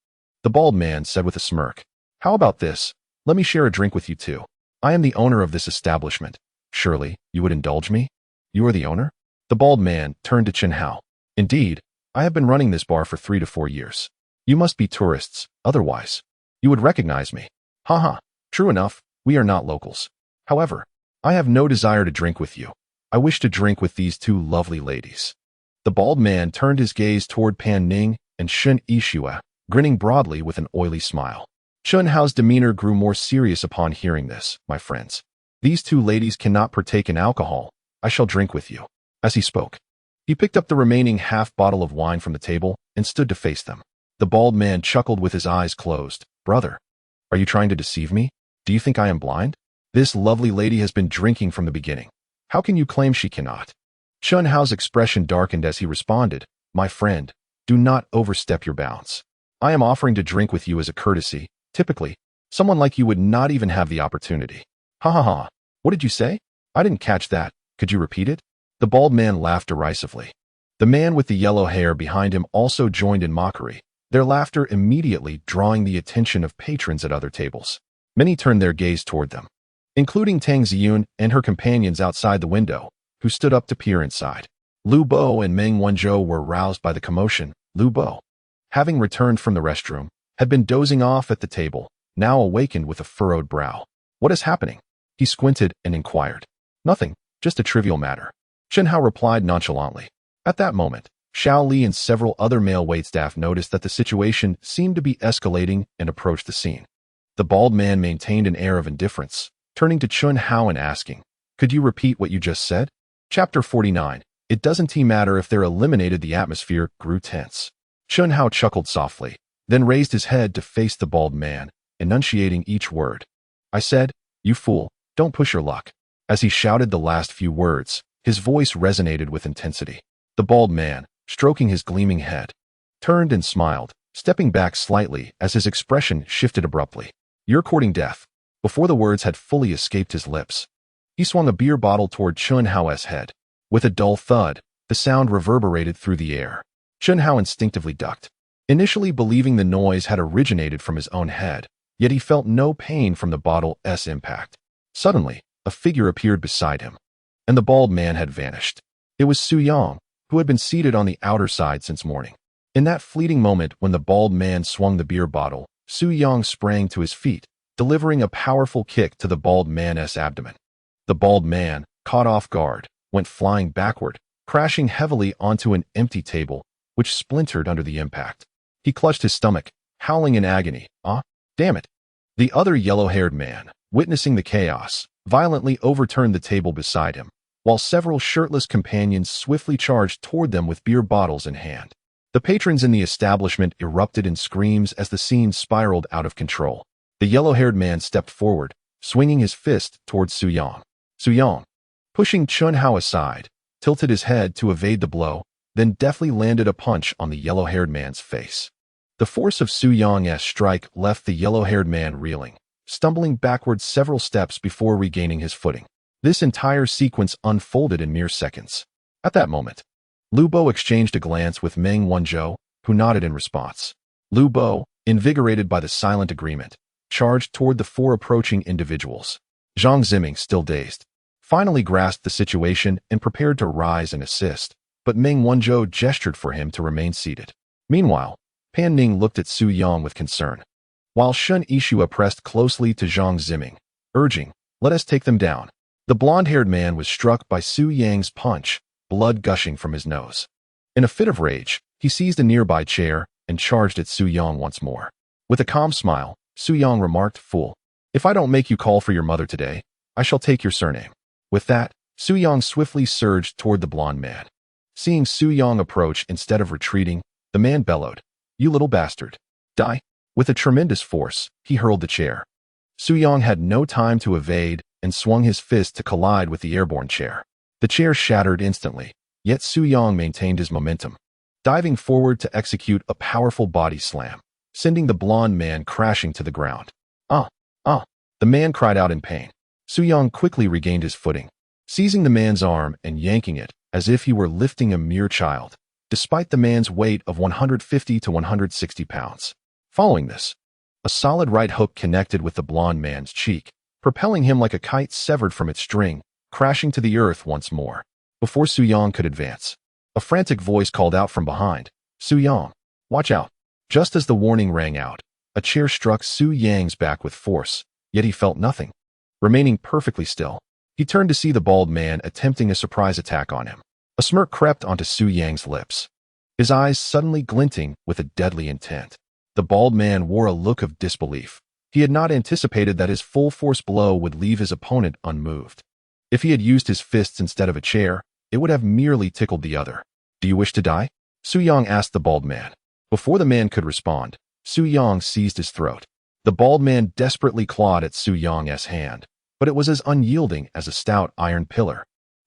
the bald man said with a smirk. "How about this? Let me share a drink with you too. I am the owner of this establishment. Surely, you would indulge me?" "You are the owner?" The bald man turned to Chun Hao. "Indeed, I have been running this bar for 3 to 4 years. You must be tourists, otherwise you would recognize me." "Ha! True enough, we are not locals. However, I have no desire to drink with you. I wish to drink with these two lovely ladies." The bald man turned his gaze toward Pan Ning and Shun Yishua, grinning broadly with an oily smile. Chun Hao's demeanor grew more serious upon hearing this. "My friends, these two ladies cannot partake in alcohol. I shall drink with you." As he spoke, he picked up the remaining half bottle of wine from the table and stood to face them. The bald man chuckled with his eyes closed. "Brother, are you trying to deceive me? Do you think I am blind? This lovely lady has been drinking from the beginning. How can you claim she cannot?" Chun Hao's expression darkened as he responded, "My friend, do not overstep your bounds. I am offering to drink with you as a courtesy. Typically, someone like you would not even have the opportunity." Ha! What did you say? I didn't catch that. Could you repeat it?" The bald man laughed derisively. The man with the yellow hair behind him also joined in mockery, their laughter immediately drawing the attention of patrons at other tables. Many turned their gaze toward them, including Tang Ziyun and her companions outside the window, who stood up to peer inside. Lu Bo and Meng Wanzhou were roused by the commotion. Lu Bo, having returned from the restroom, had been dozing off at the table, now awakened with a furrowed brow. "What is happening?" he squinted and inquired. "Nothing, just a trivial matter," Chun Hao replied nonchalantly. At that moment, Xiao Li and several other male waitstaff noticed that the situation seemed to be escalating and approached the scene. The bald man maintained an air of indifference, turning to Chun Hao and asking, Could you repeat what you just said? Chapter 49. It doesn't matter if they're eliminated. The atmosphere grew tense. Chun Hao chuckled softly, then raised his head to face the bald man, enunciating each word. I said, you fool, don't push your luck. As he shouted the last few words, his voice resonated with intensity. The bald man, stroking his gleaming head, turned and smiled, stepping back slightly as his expression shifted abruptly. You're courting death. Before the words had fully escaped his lips, he swung a beer bottle toward Chun Hao's head. With a dull thud, the sound reverberated through the air. Chun Hao instinctively ducked, initially believing the noise had originated from his own head, yet he felt no pain from the bottle's impact. Suddenly, a figure appeared beside him, and the bald man had vanished. It was Su Yang, who had been seated on the outer side since morning. In that fleeting moment when the bald man swung the beer bottle, Su Yang sprang to his feet, delivering a powerful kick to the bald man's abdomen. The bald man, caught off guard, went flying backward, crashing heavily onto an empty table, which splintered under the impact. He clutched his stomach, howling in agony. Damn it. The other yellow-haired man, witnessing the chaos, violently overturned the table beside him, while several shirtless companions swiftly charged toward them with beer bottles in hand. The patrons in the establishment erupted in screams as the scene spiraled out of control. The yellow-haired man stepped forward, swinging his fist towards Su Yang. Su Yang, pushing Chun Hao aside, tilted his head to evade the blow, then deftly landed a punch on the yellow-haired man's face. The force of Su Yang's strike left the yellow-haired man reeling, stumbling backwards several steps before regaining his footing. This entire sequence unfolded in mere seconds. At that moment, Lu Bo exchanged a glance with Meng Wanzhou, who nodded in response. Lu Bo, invigorated by the silent agreement, charged toward the four approaching individuals. Zhang Ziming, still dazed, finally grasped the situation and prepared to rise and assist, but Meng Wanzhou gestured for him to remain seated. Meanwhile, Pan Ning looked at Su Yang with concern, while Shun Yishua pressed closely to Zhang Ziming, urging, let us take them down. The blonde-haired man was struck by Su Yang's punch, blood gushing from his nose. In a fit of rage, he seized a nearby chair and charged at Su Yang once more. With a calm smile, Su Yang remarked, fool, if I don't make you call for your mother today, I shall take your surname. With that, Su Yang swiftly surged toward the blonde man. Seeing Su Yang approach instead of retreating, the man bellowed, you little bastard. Die. With a tremendous force, he hurled the chair. Su Yang had no time to evade and swung his fist to collide with the airborne chair. The chair shattered instantly, yet Su Yang maintained his momentum, diving forward to execute a powerful body slam, sending the blonde man crashing to the ground. The man cried out in pain. Su Yang quickly regained his footing, seizing the man's arm and yanking it as if he were lifting a mere child, despite the man's weight of 150 to 160 pounds. Following this, a solid right hook connected with the blonde man's cheek, propelling him like a kite severed from its string, crashing to the earth once more. Before Su Yang could advance, a frantic voice called out from behind, Su Yang, watch out. Just as the warning rang out, a chair struck Su Yang's back with force, yet he felt nothing. Remaining perfectly still, he turned to see the bald man attempting a surprise attack on him. A smirk crept onto Su Yang's lips, his eyes suddenly glinting with a deadly intent. The bald man wore a look of disbelief. He had not anticipated that his full-force blow would leave his opponent unmoved. If he had used his fists instead of a chair, it would have merely tickled the other. Do you wish to die? Su Yang asked the bald man. Before the man could respond, Su Yang seized his throat. The bald man desperately clawed at Su Yang's hand, but it was as unyielding as a stout iron pillar,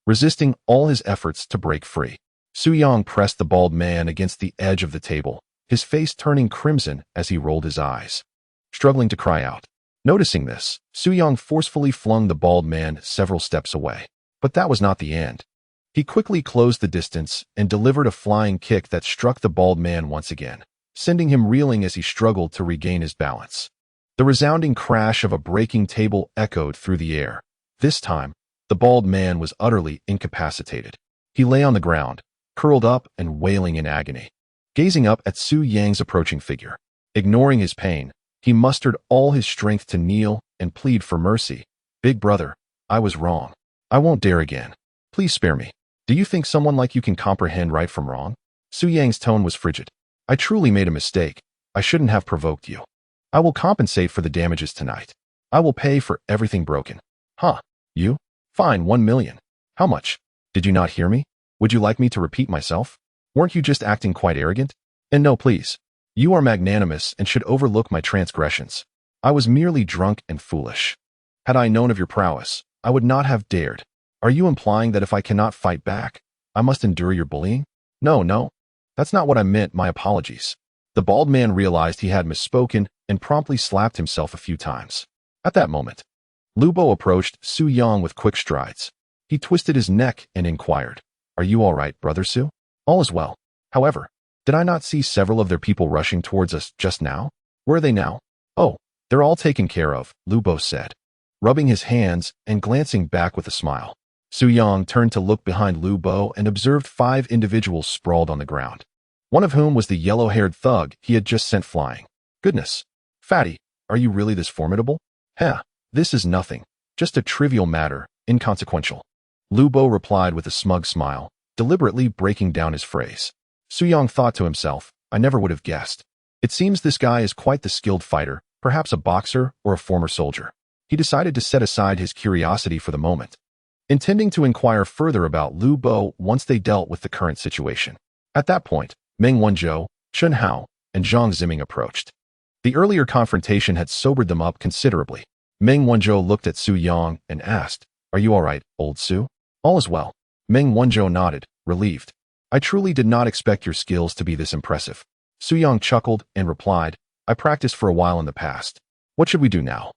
resisting all his efforts to break free. Su Yang pressed the bald man against the edge of the table, his face turning crimson as he rolled his eyes, struggling to cry out. Noticing this, Su Yang forcefully flung the bald man several steps away. But that was not the end. He quickly closed the distance and delivered a flying kick that struck the bald man once again, sending him reeling as he struggled to regain his balance. The resounding crash of a breaking table echoed through the air. This time, the bald man was utterly incapacitated. He lay on the ground, curled up and wailing in agony, gazing up at Su Yang's approaching figure. Ignoring his pain, he mustered all his strength to kneel and plead for mercy. Big brother, I was wrong. I won't dare again. Please spare me. Do you think someone like you can comprehend right from wrong? Su Yang's tone was frigid. I truly made a mistake. I shouldn't have provoked you. I will compensate for the damages tonight. I will pay for everything broken. Huh? You? Fine, 1 million. How much? Did you not hear me? Would you like me to repeat myself? Weren't you just acting quite arrogant? And no, please. You are magnanimous and should overlook my transgressions. I was merely drunk and foolish. Had I known of your prowess, I would not have dared. Are you implying that if I cannot fight back, I must endure your bullying? No. That's not what I meant, my apologies. The bald man realized he had misspoken and promptly slapped himself a few times. At that moment, Lubo approached Su Yang with quick strides. He twisted his neck and inquired, "Are you all right, Brother Su?" "All is well. However, did I not see several of their people rushing towards us just now? Where are they now?" "Oh, they're all taken care of," Lubo said, rubbing his hands and glancing back with a smile. Su Yang turned to look behind Lubo and observed 5 individuals sprawled on the ground, one of whom was the yellow-haired thug he had just sent flying. "Goodness, Fatty, are you really this formidable?" "Heh, this is nothing, just a trivial matter, inconsequential," Lubo replied with a smug smile, deliberately breaking down his phrase. Su Yang thought to himself, "I never would have guessed. It seems this guy is quite the skilled fighter, perhaps a boxer or a former soldier." He decided to set aside his curiosity for the moment, intending to inquire further about Lubo once they dealt with the current situation. At that point, Meng Wanzhou, Chun Hao, and Zhang Ziming approached. The earlier confrontation had sobered them up considerably. Meng Wanzhou looked at Su Yang and asked, "Are you all right, old Su?" "All is well." Meng Wanzhou nodded, relieved. "I truly did not expect your skills to be this impressive." Su Yang chuckled and replied, "I practiced for a while in the past. What should we do now?"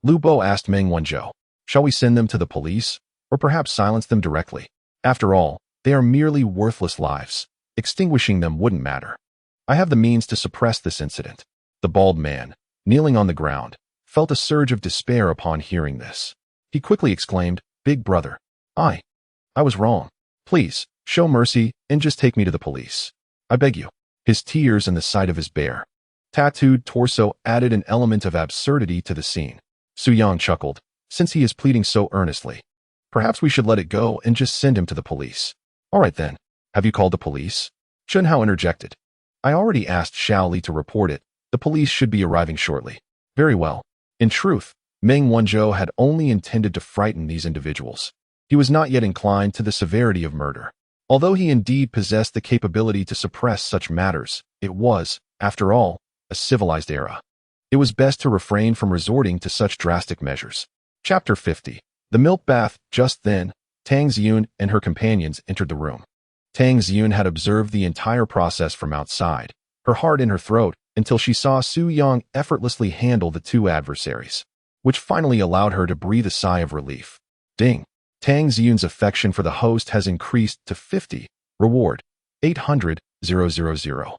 Lubo asked Meng Wanzhou, "Shall we send them to the police, or perhaps silence them directly? After all, they are merely worthless lives. Extinguishing them wouldn't matter. I have the means to suppress this incident." The bald man, kneeling on the ground, felt a surge of despair upon hearing this. He quickly exclaimed, "Big brother, I was wrong. Please, show mercy and just take me to the police. I beg you." His tears and the sight of his bare, tattooed torso added an element of absurdity to the scene. Su Yang chuckled, "Since he is pleading so earnestly, perhaps we should let it go and just send him to the police." "All right then. Have you called the police?" Chun Hao interjected. "I already asked Xiao Li to report it. The police should be arriving shortly." "Very well." In truth, Meng Wanzhou had only intended to frighten these individuals. He was not yet inclined to the severity of murder. Although he indeed possessed the capability to suppress such matters, it was, after all, a civilized era. It was best to refrain from resorting to such drastic measures. Chapter 50. The milk bath. Just then, Tang Ziyun and her companions entered the room. Tang Ziyun had observed the entire process from outside, her heart in her throat, until she saw Su Yang effortlessly handle the 2 adversaries, which finally allowed her to breathe a sigh of relief. Ding. Tang Ziyun's affection for the host has increased to 50. Reward, 800,000.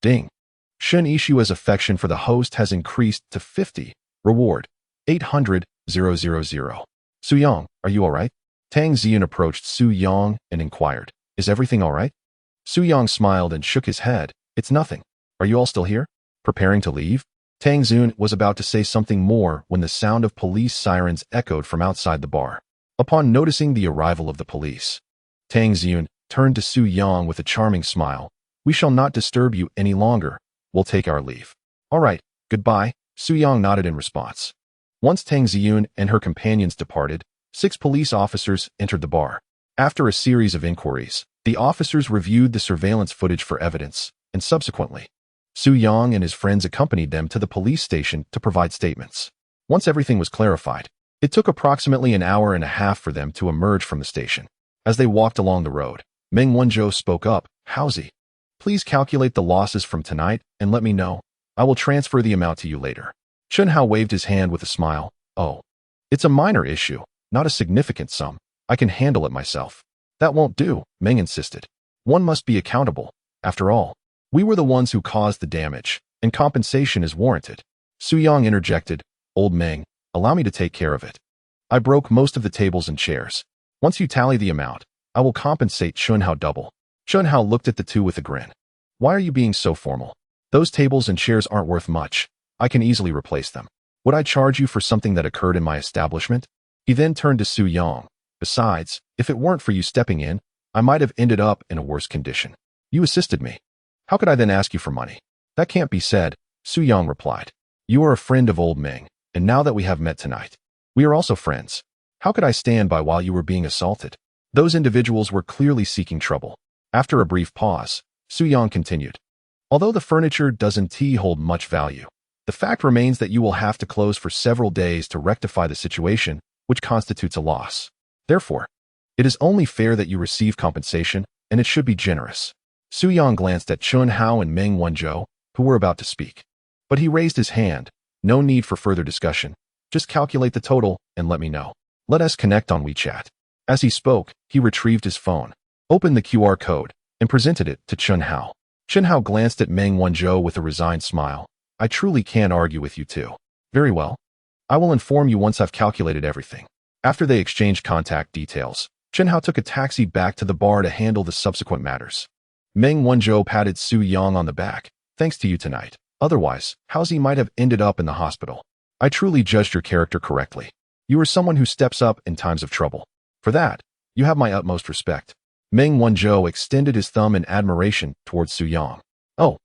Ding. Shen Yishua's affection for the host has increased to 50. Reward, 800,000. Su Yang, are you all right? Tang Ziyun approached Su Yang and inquired, "Is everything all right?" Su Yang smiled and shook his head. "It's nothing. Are you all still here? Preparing to leave?" Tang Ziyun was about to say something more when the sound of police sirens echoed from outside the bar. Upon noticing the arrival of the police, Tang Ziyun turned to Su Yang with a charming smile. "We shall not disturb you any longer. We'll take our leave." "All right, goodbye." Su Yang nodded in response. Once Tang Ziyun and her companions departed, 6 police officers entered the bar. After a series of inquiries, the officers reviewed the surveillance footage for evidence, and subsequently, Su Yang and his friends accompanied them to the police station to provide statements. Once everything was clarified, it took approximately an hour and a half for them to emerge from the station. As they walked along the road, Meng Wanzhou spoke up, "Howsy, please calculate the losses from tonight and let me know. I will transfer the amount to you later." Chun Hao waved his hand with a smile. "Oh, it's a minor issue, not a significant sum. I can handle it myself." "That won't do," Meng insisted. "One must be accountable. After all, we were the ones who caused the damage, and compensation is warranted." Su Yang interjected, "Old Meng, allow me to take care of it. I broke most of the tables and chairs. Once you tally the amount, I will compensate Chun Hao double." Chun Hao looked at the two with a grin. "Why are you being so formal? Those tables and chairs aren't worth much. I can easily replace them. Would I charge you for something that occurred in my establishment?" He then turned to Su Yang. "Besides, if it weren't for you stepping in, I might have ended up in a worse condition. You assisted me. How could I then ask you for money?" "That can't be said," Su Yang replied. "You are a friend of old Meng, and now that we have met tonight, we are also friends. How could I stand by while you were being assaulted? Those individuals were clearly seeking trouble. After a brief pause, Su-yang continued. Although the furniture doesn't hold much value, the fact remains that you will have to close for several days to rectify the situation, which constitutes a loss. Therefore, it is only fair that you receive compensation, and it should be generous. Su-yang glanced at Chun Hao and Meng Wanzhou, who were about to speak. But he raised his hand. No need for further discussion. Just calculate the total and let me know. Let us connect on WeChat. As he spoke, he retrieved his phone, opened the QR code, and presented it to Chun Hao. Chun Hao glanced at Meng Wanzhou with a resigned smile. I truly can't argue with you two. Very well. I will inform you once I've calculated everything. After they exchanged contact details, Chun Hao took a taxi back to the bar to handle the subsequent matters. Meng Wanzhou patted Su-yang on the back. Thanks to you tonight. Otherwise, Haozi might have ended up in the hospital. I truly judged your character correctly. You are someone who steps up in times of trouble. For that, you have my utmost respect. Meng Wanzhou extended his thumb in admiration towards Su-yang. Oh,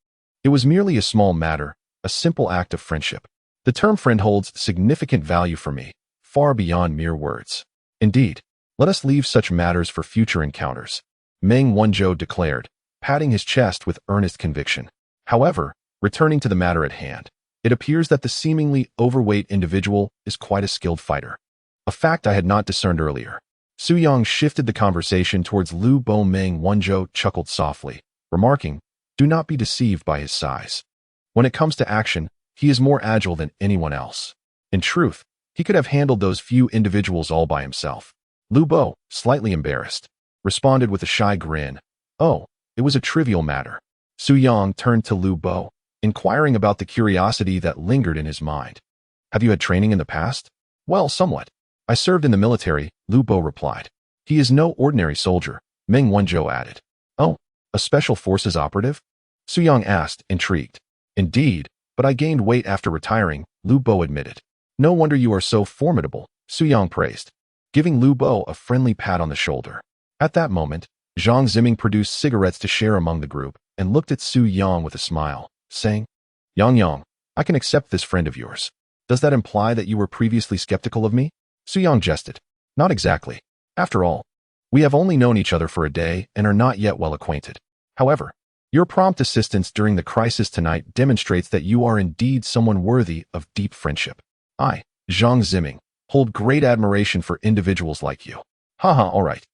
it was merely a small matter, a simple act of friendship. The term friend holds significant value for me, far beyond mere words. Indeed, let us leave such matters for future encounters, Meng Wanzhou declared, patting his chest with earnest conviction. However, returning to the matter at hand, it appears that the seemingly overweight individual is quite a skilled fighter. A fact I had not discerned earlier. Su-yang shifted the conversation towards Lu Bo. Meng Wanzhou chuckled softly, remarking, do not be deceived by his size. When it comes to action, he is more agile than anyone else. In truth, he could have handled those few individuals all by himself. Lu Bo, slightly embarrassed, responded with a shy grin. Oh, it was a trivial matter. Su-yang turned to Lu Bo, inquiring about the curiosity that lingered in his mind. Have you had training in the past? Well, somewhat. I served in the military, Lu Bo replied. He is no ordinary soldier, Meng Wanzhou added. Oh, a special forces operative? Su-yang asked, intrigued. Indeed, but I gained weight after retiring, Lu Bo admitted. No wonder you are so formidable, Su-yang praised, giving Lu Bo a friendly pat on the shoulder. At that moment, Zhang Ziming produced cigarettes to share among the group and looked at Su-yang with a smile, saying, Yang, I can accept this friend of yours. Does that imply that you were previously skeptical of me? Su-yang jested. Not exactly. After all, we have only known each other for a day and are not yet well acquainted. However, your prompt assistance during the crisis tonight demonstrates that you are indeed someone worthy of deep friendship. I, Zhang Ziming, hold great admiration for individuals like you. Haha, all right.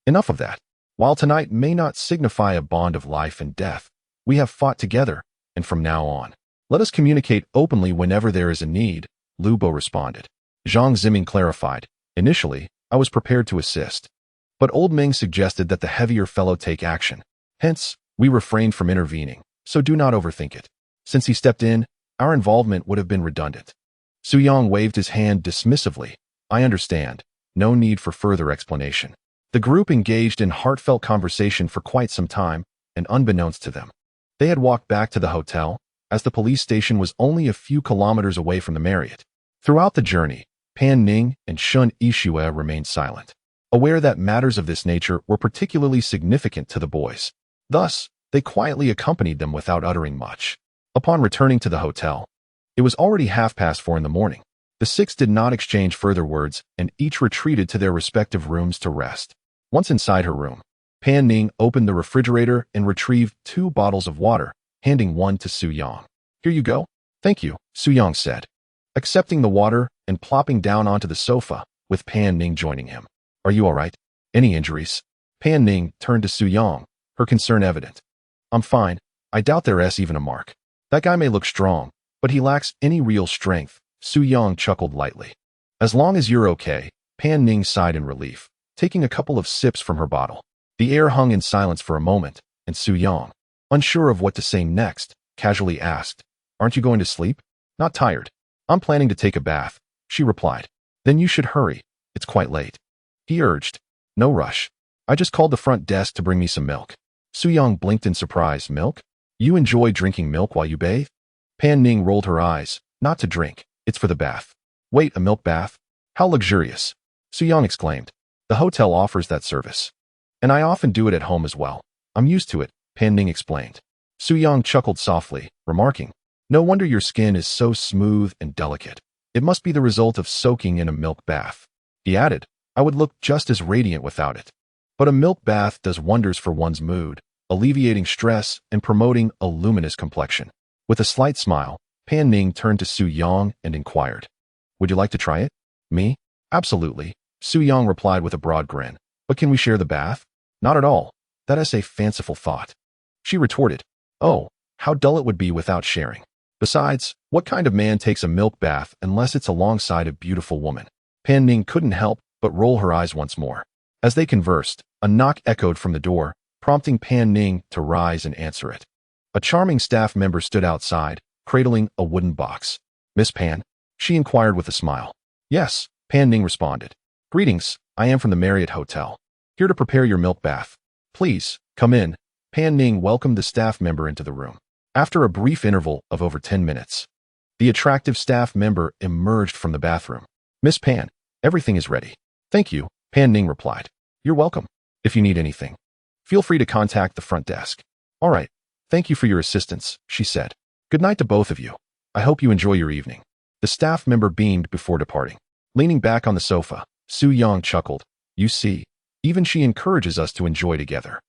Enough of that. While tonight may not signify a bond of life and death, we have fought together, and from now on, let us communicate openly whenever there is a need, Lu Bo responded. Zhang Ziming clarified, initially, I was prepared to assist. But Old Ming suggested that the heavier fellow take action. Hence, we refrained from intervening, so do not overthink it. Since he stepped in, our involvement would have been redundant. Su-yang waved his hand dismissively. I understand. No need for further explanation. The group engaged in heartfelt conversation for quite some time, and unbeknownst to them, they had walked back to the hotel, as the police station was only a few kilometers away from the Marriott. Throughout the journey, Pan Ning and Shun Yixue remained silent, aware that matters of this nature were particularly significant to the boys. Thus, they quietly accompanied them without uttering much. Upon returning to the hotel, it was already 4:30 in the morning. The six did not exchange further words, and each retreated to their respective rooms to rest. Once inside her room, Pan Ning opened the refrigerator and retrieved 2 bottles of water, handing one to Su-yang. Here you go. Thank you, Su-yang said, accepting the water and plopping down onto the sofa, with Pan Ning joining him. Are you all right? Any injuries? Pan Ning turned to Su-yang, her concern evident. I'm fine. I doubt there's even a mark. That guy may look strong, but he lacks any real strength, Su-yang chuckled lightly. As long as you're okay, Pan Ning sighed in relief, taking a couple of sips from her bottle. The air hung in silence for a moment, and Su-yang, unsure of what to say next, casually asked, Aren't you going to sleep? Not tired. I'm planning to take a bath, she replied. Then you should hurry. It's quite late. He urged. No rush. I just called the front desk to bring me some milk. Su-yang blinked in surprise. Milk? You enjoy drinking milk while you bathe? Pan Ning rolled her eyes. Not to drink. It's for the bath. Wait, a milk bath? How luxurious. Su-yang exclaimed. The hotel offers that service. And I often do it at home as well. I'm used to it, Pan Ning explained. Su-yang chuckled softly, remarking, No wonder your skin is so smooth and delicate. It must be the result of soaking in a milk bath. He added, I would look just as radiant without it. But a milk bath does wonders for one's mood, alleviating stress and promoting a luminous complexion. With a slight smile, Pan Ning turned to Su Yang and inquired, "Would you like to try it?" "Me? Absolutely," Su Yang replied with a broad grin. "But can we share the bath?" "Not at all. That is a fanciful thought." She retorted, "Oh, how dull it would be without sharing. Besides, what kind of man takes a milk bath unless it's alongside a beautiful woman?" Pan Ning couldn't help but roll her eyes once more. As they conversed, a knock echoed from the door, prompting Pan Ning to rise and answer it. A charming staff member stood outside, cradling a wooden box. "Miss Pan?" she inquired with a smile. "Yes," Pan Ning responded. "Greetings, I am from the Marriott Hotel. Here to prepare your milk bath. Please, come in." Pan Ning welcomed the staff member into the room. After a brief interval of over 10 minutes, the attractive staff member emerged from the bathroom. "Miss Pan, everything is ready." "Thank you," Pan Ning replied. "You're welcome. If you need anything, feel free to contact the front desk." "All right. Thank you for your assistance," she said. "Good night to both of you. I hope you enjoy your evening." The staff member beamed before departing. Leaning back on the sofa, Su Yang chuckled. "You see, even she encourages us to enjoy together."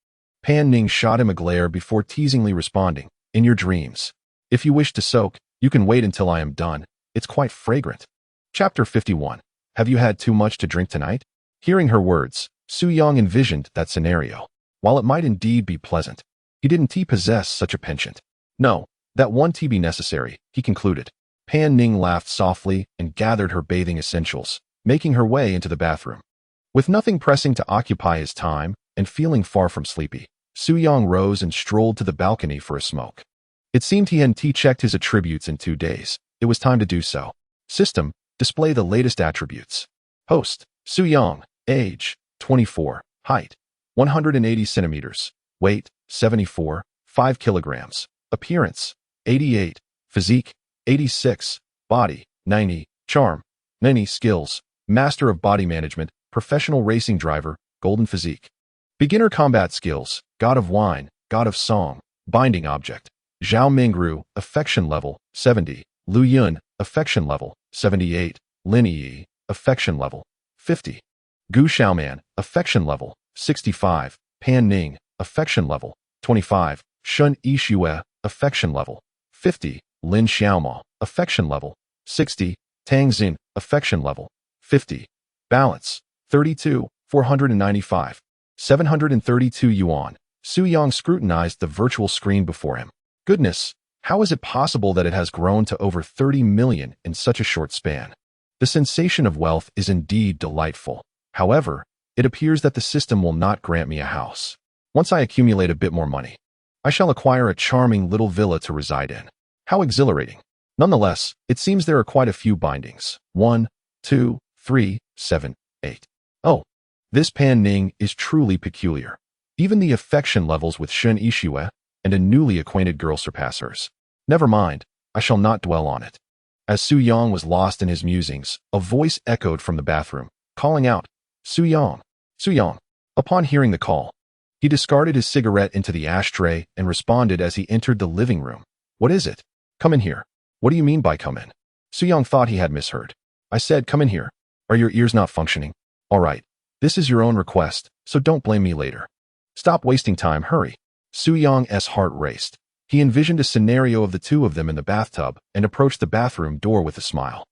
Pan Ning shot him a glare before teasingly responding, "In your dreams. If you wish to soak, you can wait until I am done. It's quite fragrant." Chapter 51. Have you had too much to drink tonight? Hearing her words, Su Yang envisioned that scenario. While it might indeed be pleasant, he didn't possess such a penchant. "No, that won't be necessary," he concluded. Pan Ning laughed softly and gathered her bathing essentials, making her way into the bathroom. With nothing pressing to occupy his time and feeling far from sleepy, Su Yang rose and strolled to the balcony for a smoke. It seemed he hadn't checked his attributes in 2 days. It was time to do so. System, display the latest attributes. Host, Su Yang, age, 24, height, 180 centimeters, weight, 74, 5 kilograms, appearance, 88, physique, 86, body, 90, charm, 90, skills, master of body management, professional racing driver, golden physique. Beginner combat skills, god of wine, god of song, binding object. Zhao Mingru, affection level, 70. Lu Yun, affection level, 78. Lin Yi, affection level, 50. Gu Xiaoman, affection level, 65. Pan Ning, affection level, 25. Shun Yixue, affection level, 50. Lin Xiaoma, affection level, 60. Tang Xin, affection level, 50. Balance, 32, 495. 732 yuan. Su Yang scrutinized the virtual screen before him. Goodness, how is it possible that it has grown to over 30 million in such a short span? The sensation of wealth is indeed delightful. However, it appears that the system will not grant me a house. Once I accumulate a bit more money, I shall acquire a charming little villa to reside in. How exhilarating. Nonetheless, it seems there are quite a few bindings. 1, 2, 3, 7, 8. Oh, this Pan Ning is truly peculiar. Even the affection levels with Shun Yixue and a newly acquainted girl surpass hers. Never mind, I shall not dwell on it. As Su Yang was lost in his musings, a voice echoed from the bathroom, calling out, "Su Yang! Su Yang!" Upon hearing the call, he discarded his cigarette into the ashtray and responded as he entered the living room. "What is it?" "Come in here." "What do you mean by come in?" Su Yang thought he had misheard. "I said come in here. Are your ears not functioning?" "All right. This is your own request, so don't blame me later." "Stop wasting time, hurry." Su Yang's heart raced. He envisioned a scenario of the two of them in the bathtub and approached the bathroom door with a smile.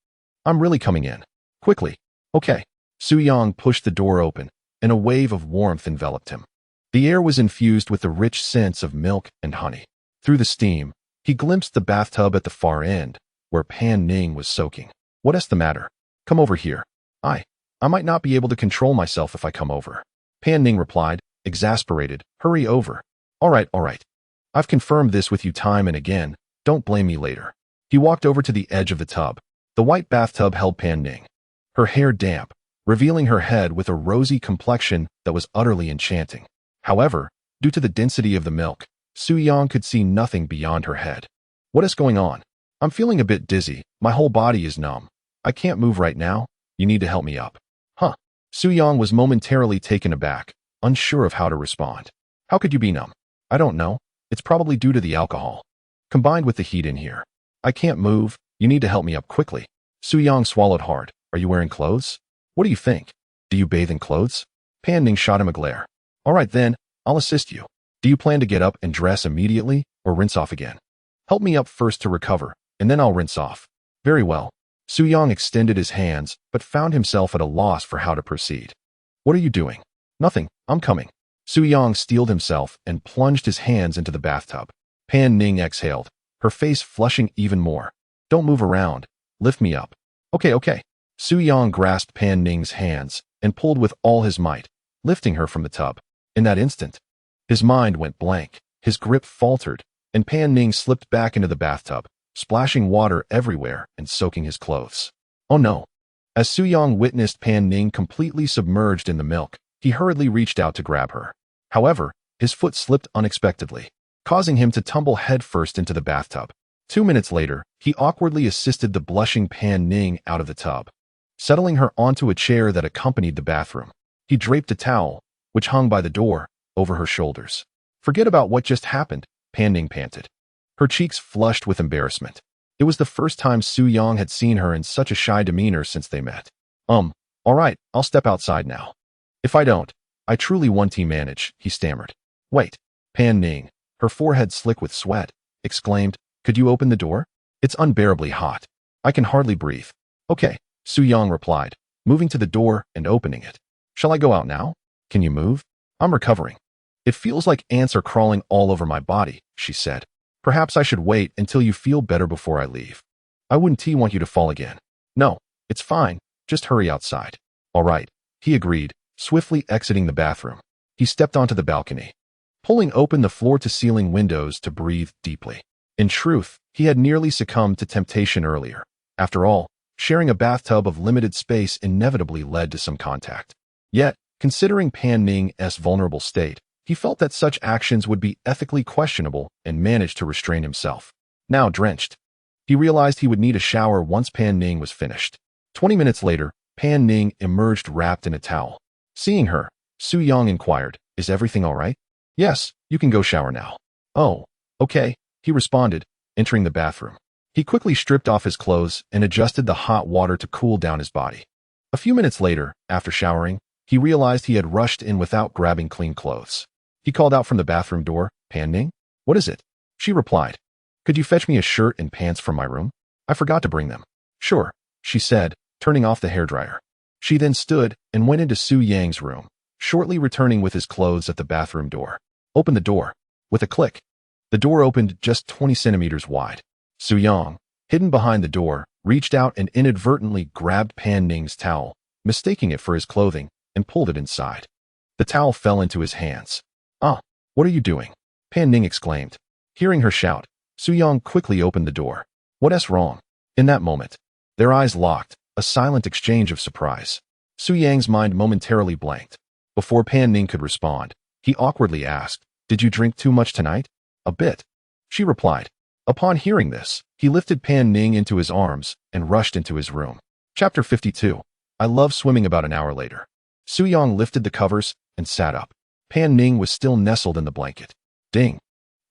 "I'm really coming in. Quickly." "Okay." Su Yang pushed the door open, and a wave of warmth enveloped him. The air was infused with the rich scents of milk and honey. Through the steam, he glimpsed the bathtub at the far end, where Pan Ning was soaking. "What's the matter? Come over here." I might not be able to control myself if I come over." Pan Ning replied, exasperated. "Hurry over." All right. I've confirmed this with you time and again. Don't blame me later." He walked over to the edge of the tub. The white bathtub held Pan Ning, her hair damp, revealing her head with a rosy complexion that was utterly enchanting. However, due to the density of the milk, Su Yang could see nothing beyond her head. "What is going on? I'm feeling a bit dizzy. My whole body is numb. I can't move right now. You need to help me up." "Huh?" Su Yang was momentarily taken aback, unsure of how to respond. "How could you be numb?" "I don't know. It's probably due to the alcohol, combined with the heat in here. I can't move. You need to help me up quickly." Su Yang swallowed hard. "Are you wearing clothes? What do you think?" Do you bathe in clothes? Pan Ning shot him a glare. All right then, I'll assist you. Do you plan to get up and dress immediately or rinse off again? Help me up first to recover, and then I'll rinse off. Very well. Su Yang extended his hands, but found himself at a loss for how to proceed. What are you doing? Nothing, I'm coming. Su Yang steeled himself and plunged his hands into the bathtub. Pan Ning exhaled, her face flushing even more. Don't move around. Lift me up. Okay. Su Yang grasped Pan Ning's hands and pulled with all his might, lifting her from the tub. In that instant, his mind went blank, his grip faltered, and Pan Ning slipped back into the bathtub, splashing water everywhere and soaking his clothes. Oh no! As Su Yang witnessed Pan Ning completely submerged in the milk, he hurriedly reached out to grab her. However, his foot slipped unexpectedly, causing him to tumble headfirst into the bathtub. 2 minutes later, he awkwardly assisted the blushing Pan Ning out of the tub, settling her onto a chair that accompanied the bathroom. He draped a towel, which hung by the door, over her shoulders. Forget about what just happened, Pan Ning panted. Her cheeks flushed with embarrassment. It was the first time Su Yang had seen her in such a shy demeanor since they met. All right, I'll step outside now. If I don't, I truly won't manage, he stammered. Wait, Pan Ning, her forehead slick with sweat, exclaimed, could you open the door? It's unbearably hot. I can hardly breathe. Okay, Su Yang replied, moving to the door and opening it. Shall I go out now? Can you move? I'm recovering. It feels like ants are crawling all over my body, she said. Perhaps I should wait until you feel better before I leave. I wouldn't want you to fall again. No, it's fine. Just hurry outside. All right, he agreed, swiftly exiting the bathroom. He stepped onto the balcony, pulling open the floor-to-ceiling windows to breathe deeply. In truth, he had nearly succumbed to temptation earlier. After all, sharing a bathtub of limited space inevitably led to some contact. Yet, considering Pan Ning's vulnerable state, he felt that such actions would be ethically questionable and managed to restrain himself. Now drenched, he realized he would need a shower once Pan Ning was finished. 20 minutes later, Pan Ning emerged wrapped in a towel. Seeing her, Su Yang inquired, is everything all right? Yes, you can go shower now. Oh, okay, he responded, entering the bathroom. He quickly stripped off his clothes and adjusted the hot water to cool down his body. A few minutes later, after showering, he realized he had rushed in without grabbing clean clothes. He called out from the bathroom door, Pan Ning? What is it? She replied, could you fetch me a shirt and pants from my room? I forgot to bring them. Sure, she said, turning off the hairdryer. She then stood and went into Su Yang's room, shortly returning with his clothes at the bathroom door. Open the door. With a click, the door opened just 20 centimeters wide. Su Yang, hidden behind the door, reached out and inadvertently grabbed Pan Ning's towel, mistaking it for his clothing, and pulled it inside. The towel fell into his hands. Ah, what are you doing? Pan Ning exclaimed. Hearing her shout, Su Yang quickly opened the door. What's wrong? In that moment, their eyes locked, a silent exchange of surprise. Su Yang's mind momentarily blanked. Before Pan Ning could respond, he awkwardly asked, did you drink too much tonight? A bit. She replied. Upon hearing this, he lifted Pan Ning into his arms and rushed into his room. Chapter 52. I love swimming. About an hour later, Su Yang lifted the covers and sat up. Pan Ning was still nestled in the blanket. Ding.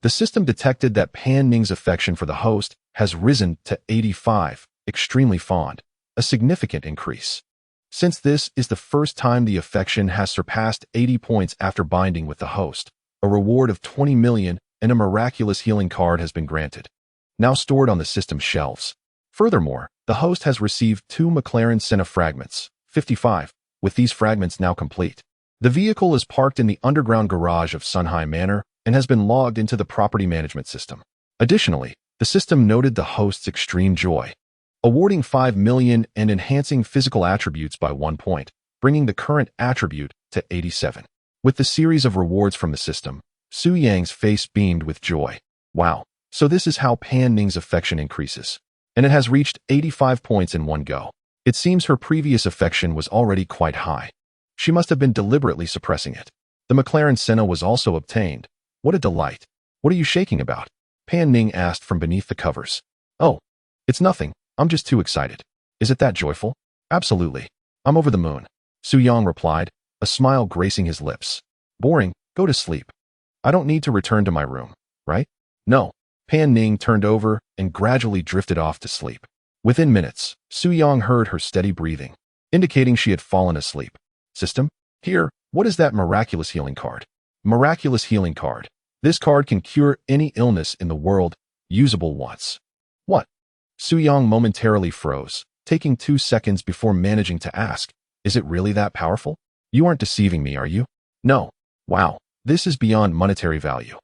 The system detected that Pan Ning's affection for the host has risen to 85, extremely fond, a significant increase. Since this is the first time the affection has surpassed 80 points after binding with the host, a reward of 20 million and a miraculous healing card has been granted, now stored on the system's shelves. Furthermore, the host has received 2 McLaren Senna fragments, 55, with these fragments now complete. The vehicle is parked in the underground garage of Sunhai Manor and has been logged into the property management system. Additionally, the system noted the host's extreme joy, awarding 5 million and enhancing physical attributes by 1 point, bringing the current attribute to 87. With the series of rewards from the system, Su Yang's face beamed with joy. Wow, so this is how Pan Ning's affection increases. And it has reached 85 points in one go. It seems her previous affection was already quite high. She must have been deliberately suppressing it. The McLaren Senna was also obtained. What a delight. What are you shaking about? Pan Ning asked from beneath the covers. Oh, it's nothing. I'm just too excited. Is it that joyful? Absolutely. I'm over the moon. Su Yang replied, a smile gracing his lips. Boring. Go to sleep. I don't need to return to my room, right? No. Pan Ning turned over and gradually drifted off to sleep. Within minutes, Su Yang heard her steady breathing, indicating she had fallen asleep. System? Here, what is that miraculous healing card? Miraculous healing card. This card can cure any illness in the world, usable once. What? Suyang momentarily froze, taking 2 seconds before managing to ask, is it really that powerful? You aren't deceiving me, are you? No. Wow, this is beyond monetary value.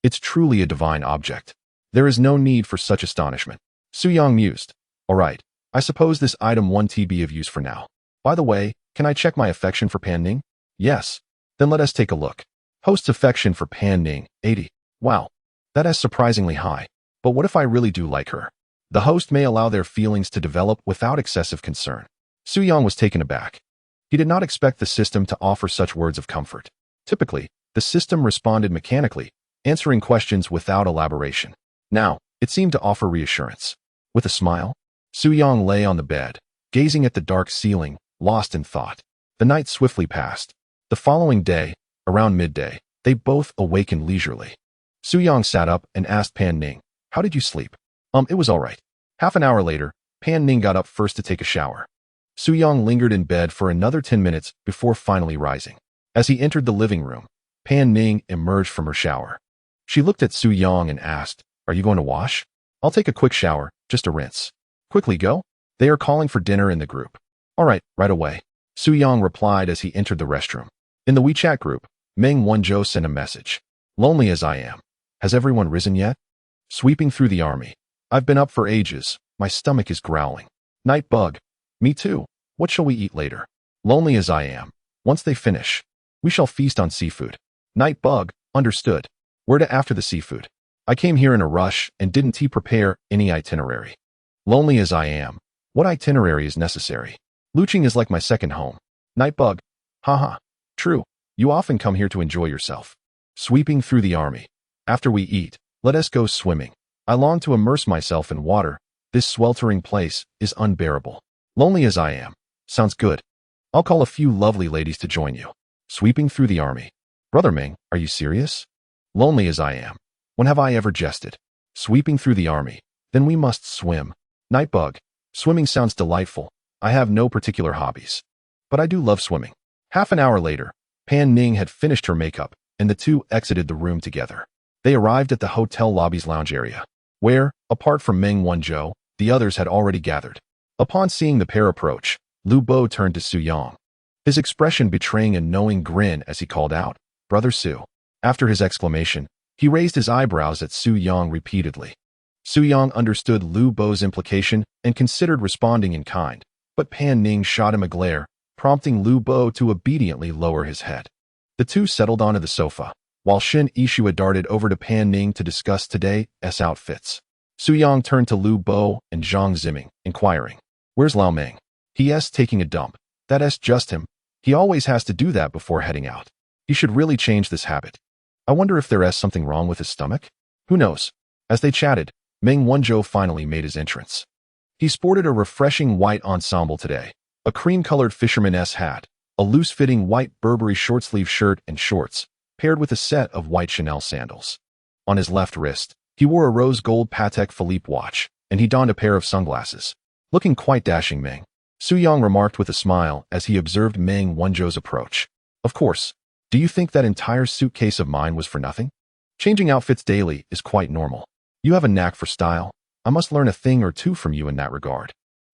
It's truly a divine object. There is no need for such astonishment. Suyang mused. All right, I suppose this item 1T be of use for now. By the way, can I check my affection for Pan Ning? Yes. Then let us take a look. Host's affection for Pan Ning, 80. Wow, that is surprisingly high. But what if I really do like her? The host may allow their feelings to develop without excessive concern. Suyang was taken aback. He did not expect the system to offer such words of comfort. Typically, the system responded mechanically, answering questions without elaboration. Now, it seemed to offer reassurance. With a smile, Suyang lay on the bed, gazing at the dark ceiling, lost in thought. The night swiftly passed. The following day, around midday, they both awakened leisurely. Suyang sat up and asked Pan Ning, how did you sleep? It was all right. Half an hour later, Pan Ning got up first to take a shower. Suyang lingered in bed for another 10 minutes before finally rising. As he entered the living room, Pan Ning emerged from her shower. She looked at Suyang and asked, are you going to wash? I'll take a quick shower, just a rinse. Quickly go. They are calling for dinner in the group. All right away. Suyang replied as he entered the restroom. In the WeChat group, Meng Wanzhou sent a message. Lonely as I am. Has everyone risen yet? Sweeping through the army. I've been up for ages. My stomach is growling. Night bug. Me too. What shall we eat later? Lonely as I am. Once they finish, we shall feast on seafood. Night bug. Understood. Where to after the seafood? I came here in a rush and didn't prepare any itinerary. Lonely as I am. What itinerary is necessary? Luching is like my second home. Night bug. Haha. True. You often come here to enjoy yourself. Sweeping through the army. After we eat, let us go swimming. I long to immerse myself in water. This sweltering place is unbearable. Lonely as I am. Sounds good. I'll call a few lovely ladies to join you. Sweeping through the army. Brother Ming, are you serious? Lonely as I am. When have I ever jested? Sweeping through the army. Then we must swim. Nightbug. Swimming sounds delightful. I have no particular hobbies. But I do love swimming. Half an hour later, Pan Ning had finished her makeup, and the two exited the room together. They arrived at the hotel lobby's lounge area, where, apart from Meng Wanzhou, the others had already gathered. Upon seeing the pair approach, Lu Bo turned to Suyang, his expression betraying a knowing grin as he called out, Brother Su. After his exclamation, he raised his eyebrows at Suyang repeatedly. Suyang understood Lu Bo's implication and considered responding in kind, but Pan Ning shot him a glare, prompting Lu Bo to obediently lower his head. The two settled onto the sofa, while Shin Ishua darted over to Pan Ning to discuss today's outfits. Suyang turned to Lu Bo and Zhang Ziming, inquiring, Where's Lao Meng? He's taking a dump. That's just him. He always has to do that before heading out. He should really change this habit. I wonder if there's something wrong with his stomach? Who knows? As they chatted, Meng Wanzhou finally made his entrance. He sported a refreshing white ensemble today, a cream-colored fisherman's hat, a loose-fitting white Burberry short-sleeve shirt and shorts, paired with a set of white Chanel sandals. On his left wrist, he wore a rose gold Patek Philippe watch, and he donned a pair of sunglasses. Looking quite dashing, Meng. Suyang remarked with a smile as he observed Meng Wanzhou's approach. Of course. Do you think that entire suitcase of mine was for nothing? Changing outfits daily is quite normal. You have a knack for style. I must learn a thing or two from you in that regard.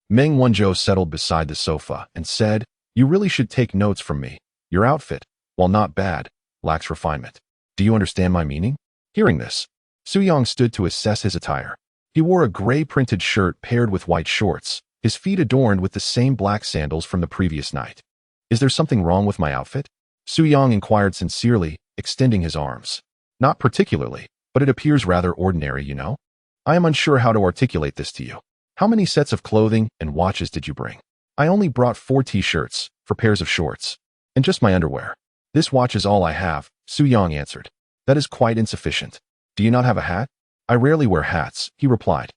Meng Wanzhou settled beside the sofa and said, You really should take notes from me. Your outfit, while not bad, lacks refinement. Do you understand my meaning? Hearing this, Suyang stood to assess his attire. He wore a gray printed shirt paired with white shorts, his feet adorned with the same black sandals from the previous night. Is there something wrong with my outfit? Suyang inquired sincerely, extending his arms. Not particularly, but it appears rather ordinary, you know? I am unsure how to articulate this to you. How many sets of clothing and watches did you bring? I only brought 4 t-shirts, 4 pairs of shorts, and just my underwear. This watch is all I have, Suyang answered. That is quite insufficient. Do you not have a hat? I rarely wear hats, he replied.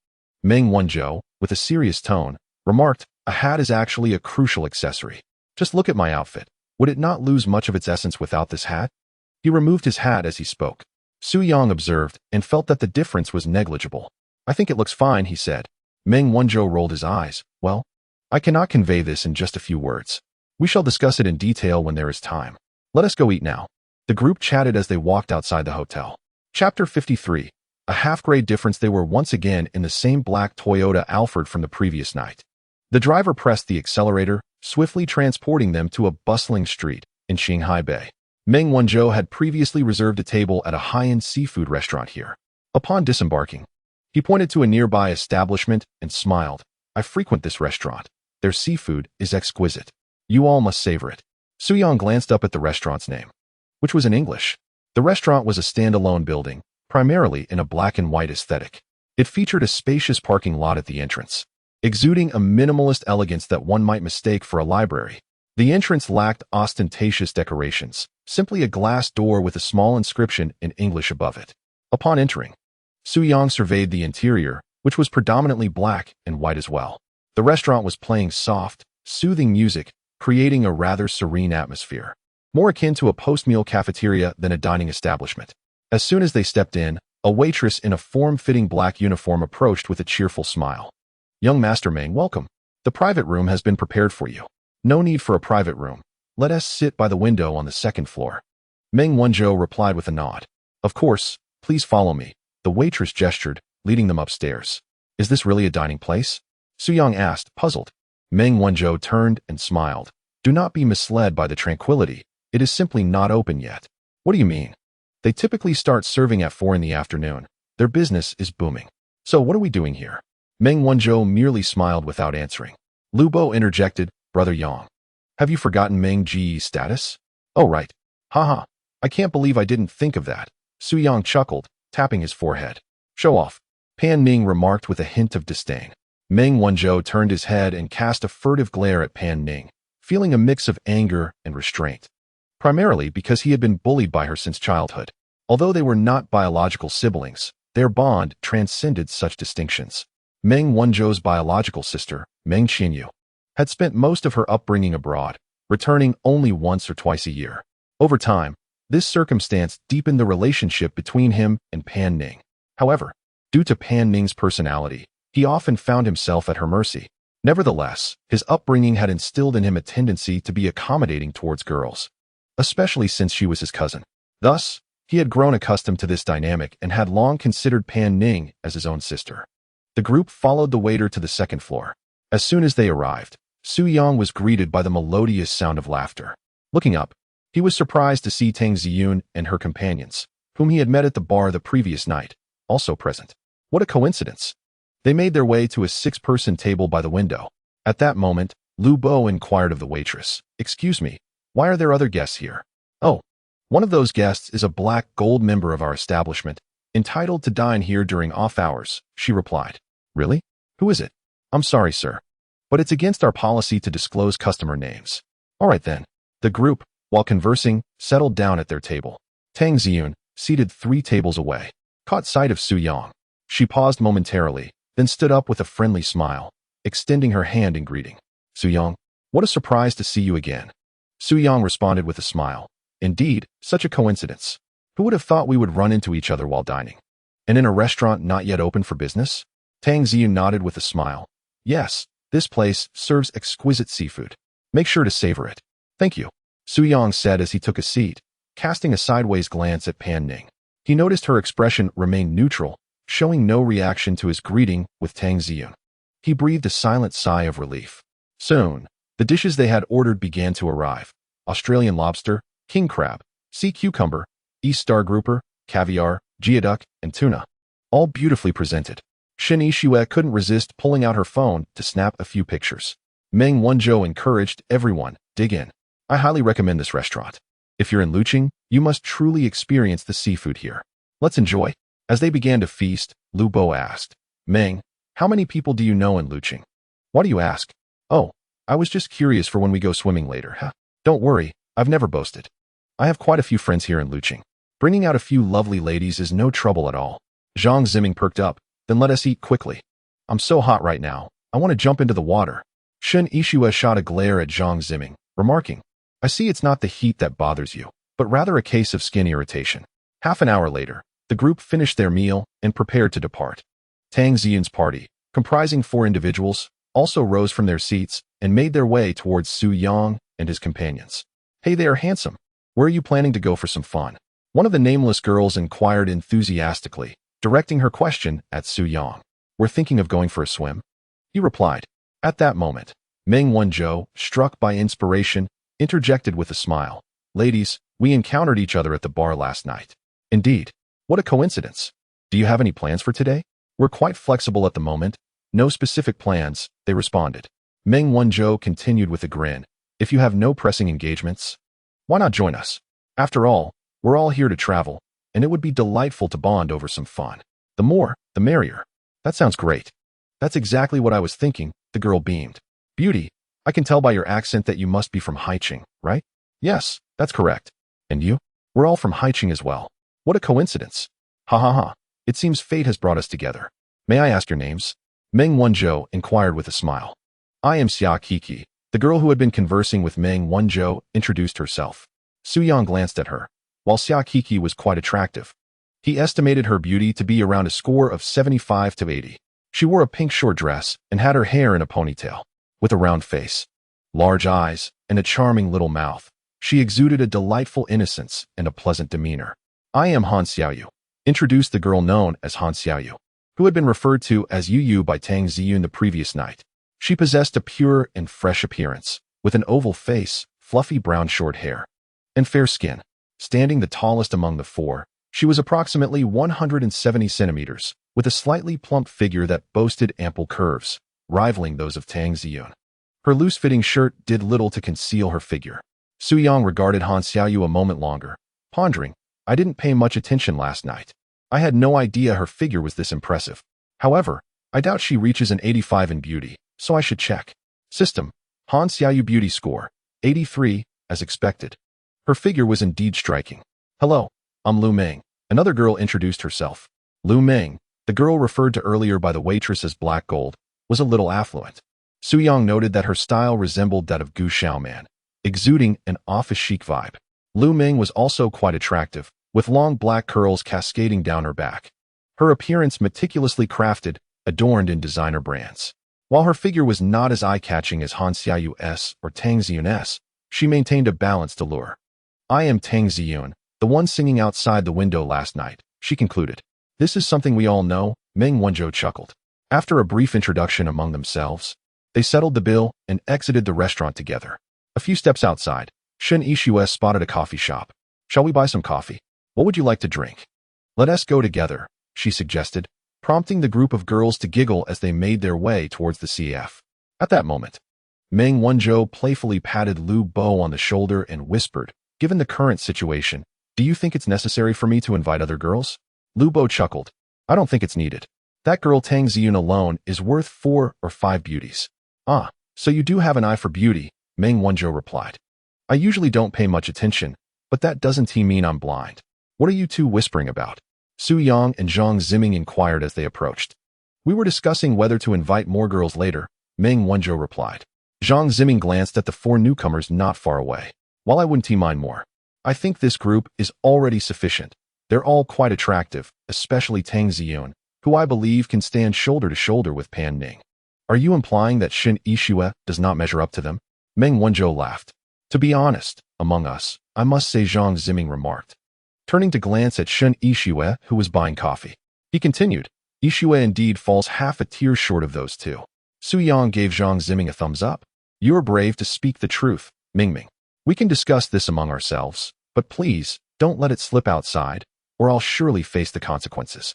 Meng Wanzhou, with a serious tone, remarked, A hat is actually a crucial accessory. Just look at my outfit. Would it not lose much of its essence without this hat? He removed his hat as he spoke. Suyang observed and felt that the difference was negligible. I think it looks fine, he said. Meng Wanzhou rolled his eyes. Well, I cannot convey this in just a few words. We shall discuss it in detail when there is time. Let us go eat now. The group chatted as they walked outside the hotel. Chapter 53. A half-grade difference. They were once again in the same black Toyota Alphard from the previous night. The driver pressed the accelerator, swiftly transporting them to a bustling street in Shanghai Bay. Meng Wanzhou had previously reserved a table at a high-end seafood restaurant here. Upon disembarking, he pointed to a nearby establishment and smiled. I frequent this restaurant. Their seafood is exquisite. You all must savor it. Suyang glanced up at the restaurant's name, which was in English. The restaurant was a standalone building, primarily in a black and white aesthetic. It featured a spacious parking lot at the entrance, exuding a minimalist elegance that one might mistake for a library. The entrance lacked ostentatious decorations, simply a glass door with a small inscription in English above it. Upon entering, Suyang surveyed the interior, which was predominantly black and white as well. The restaurant was playing soft, soothing music, creating a rather serene atmosphere, more akin to a post-meal cafeteria than a dining establishment. As soon as they stepped in, a waitress in a form-fitting black uniform approached with a cheerful smile. Young Master Meng, welcome. The private room has been prepared for you. No need for a private room. Let us sit by the window on the second floor. Meng Wanzhou replied with a nod. Of course, please follow me. The waitress gestured, leading them upstairs. Is this really a dining place? Suyang asked, puzzled. Meng Wanzhou turned and smiled. Do not be misled by the tranquility. It is simply not open yet. What do you mean? They typically start serving at 4 in the afternoon. Their business is booming. So what are we doing here? Meng Wanzhou merely smiled without answering. Lu Bo interjected, Brother Yang. Have you forgotten Meng Ji's status? Oh right. Haha. I can't believe I didn't think of that. Suyang chuckled, tapping his forehead. Show off. Pan Ning remarked with a hint of disdain. Meng Wanzhou turned his head and cast a furtive glare at Pan Ning, feeling a mix of anger and restraint. Primarily because he had been bullied by her since childhood. Although they were not biological siblings, their bond transcended such distinctions. Meng Wanzhou's biological sister, Meng Qianyu, had spent most of her upbringing abroad, returning only once or twice a year. Over time, this circumstance deepened the relationship between him and Pan Ning. However, due to Pan Ning's personality, he often found himself at her mercy. Nevertheless, his upbringing had instilled in him a tendency to be accommodating towards girls, especially since she was his cousin. Thus, he had grown accustomed to this dynamic and had long considered Pan Ning as his own sister. The group followed the waiter to the second floor. As soon as they arrived, Suyang was greeted by the melodious sound of laughter. Looking up, he was surprised to see Tang Ziyun and her companions, whom he had met at the bar the previous night, also present. What a coincidence! They made their way to a 6-person table by the window. At that moment, Lu Bo inquired of the waitress, Excuse me, why are there other guests here? Oh, one of those guests is a black gold member of our establishment, entitled to dine here during off hours, she replied. Really? Who is it? I'm sorry, sir, but it's against our policy to disclose customer names. All right then. The group, while conversing, settled down at their table. Tang Ziyun, seated 3 tables away, caught sight of Suyang. She paused momentarily, then stood up with a friendly smile, extending her hand in greeting. Suyang, what a surprise to see you again. Suyang responded with a smile. Indeed, such a coincidence. Who would have thought we would run into each other while dining? And in a restaurant not yet open for business? Tang Ziyun nodded with a smile. Yes, this place serves exquisite seafood. Make sure to savor it. Thank you, Suyang said as he took a seat, casting a sideways glance at Pan Ning. He noticed her expression remained neutral, showing no reaction to his greeting with Tang Ziyun. He breathed a silent sigh of relief. Soon, the dishes they had ordered began to arrive. Australian lobster, king crab, sea cucumber, East Star grouper, caviar, geoduck, and tuna. All beautifully presented. Shen Yixue couldn't resist pulling out her phone to snap a few pictures. Meng Wanzhou encouraged everyone, dig in. I highly recommend this restaurant. If you're in Luqing, you must truly experience the seafood here. Let's enjoy. As they began to feast, Lu Bo asked, Meng, how many people do you know in Luqing? Why do you ask? Oh, I was just curious for when we go swimming later, huh? Don't worry, I've never boasted. I have quite a few friends here in Luqing. Bringing out a few lovely ladies is no trouble at all. Zhang Ziming perked up, then let us eat quickly. I'm so hot right now, I want to jump into the water. Shen Yixue shot a glare at Zhang Ziming, remarking, I see it's not the heat that bothers you, but rather a case of skin irritation. Half an hour later, the group finished their meal and prepared to depart. Tang Ziyun's party, comprising 4 individuals, also rose from their seats and made their way towards Suyang and his companions. Hey, they are handsome. Where are you planning to go for some fun? One of the nameless girls inquired enthusiastically, directing her question at Su Yang. We're thinking of going for a swim. He replied. At that moment, Meng Wanzhou, struck by inspiration, interjected with a smile. Ladies, we encountered each other at the bar last night. Indeed. What a coincidence. Do you have any plans for today? We're quite flexible at the moment. No specific plans, they responded. Meng Wanzhou continued with a grin. If you have no pressing engagements, why not join us? After all, we're all here to travel, and it would be delightful to bond over some fun. The more, the merrier. That sounds great. That's exactly what I was thinking, the girl beamed. Beauty, I can tell by your accent that you must be from Haicheng, right? Yes, that's correct. And you? We're all from Haicheng as well. What a coincidence. Ha ha ha. It seems fate has brought us together. May I ask your names? Meng Wanzhou inquired with a smile. I am Xia Kiki. The girl who had been conversing with Meng Wanzhou introduced herself. Su Yang glanced at her. While Xia Kiki was quite attractive, he estimated her beauty to be around a score of 75 to 80. She wore a pink short dress and had her hair in a ponytail. With a round face, large eyes, and a charming little mouth, she exuded a delightful innocence and a pleasant demeanor. I am Han Xiaoyu, introduced the girl known as Han Xiaoyu, who had been referred to as Yu Yu by Tang Ziyun the previous night. She possessed a pure and fresh appearance, with an oval face, fluffy brown short hair, and fair skin. Standing the tallest among the four, she was approximately 170 centimeters, with a slightly plump figure that boasted ample curves, rivaling those of Tang Ziyun. Her loose-fitting shirt did little to conceal her figure. Su Yang regarded Han Xiaoyu a moment longer, pondering, I didn't pay much attention last night. I had no idea her figure was this impressive. However, I doubt she reaches an 85 in beauty, so I should check. System. Han Xiaoyu beauty score, 83, as expected. Her figure was indeed striking. Hello, I'm Lu Meng. Another girl introduced herself. Lu Meng, the girl referred to earlier by the waitress as Black Gold, was a little affluent. Su Yang noted that her style resembled that of Gu Xiaoman, exuding an office chic vibe. Lu Meng was also quite attractive, with long black curls cascading down her back. Her appearance meticulously crafted, adorned in designer brands. While her figure was not as eye-catching as Han Xiaoyu's or Tang Ziyun's, she maintained a balanced allure. I am Tang Ziyun, the one singing outside the window last night, she concluded. This is something we all know, Meng Wanzhou chuckled. After a brief introduction among themselves, they settled the bill and exited the restaurant together. A few steps outside, Shen Yishue spotted a coffee shop. Shall we buy some coffee? What would you like to drink? Let us go together, she suggested, prompting the group of girls to giggle as they made their way towards the CF. At that moment, Meng Wanzhou playfully patted Lu Bo on the shoulder and whispered, given the current situation, do you think it's necessary for me to invite other girls? Lu Bo chuckled. I don't think it's needed. That girl Tang Ziyun alone is worth 4 or 5 beauties. Ah, so you do have an eye for beauty, Meng Wanzhou replied. I usually don't pay much attention, but that doesn't mean I'm blind. What are you two whispering about? Su Yang and Zhang Ziming inquired as they approached. We were discussing whether to invite more girls later, Meng Wanzhou replied. Zhang Ziming glanced at the 4 newcomers not far away. While I wouldn't mind more, I think this group is already sufficient. They're all quite attractive, especially Tang Ziyun, who I believe can stand shoulder to shoulder with Pan Ning. Are you implying that Shen Yishue does not measure up to them? Meng Wanzhou laughed. To be honest, among us, I must say, Zhang Ziming remarked, turning to glance at Shen Yishue, who was buying coffee. He continued, Yishue indeed falls half a tier short of those two. Su Yang gave Zhang Ziming a thumbs up. You're brave to speak the truth, Mingming. We can discuss this among ourselves, but please, don't let it slip outside, or I'll surely face the consequences.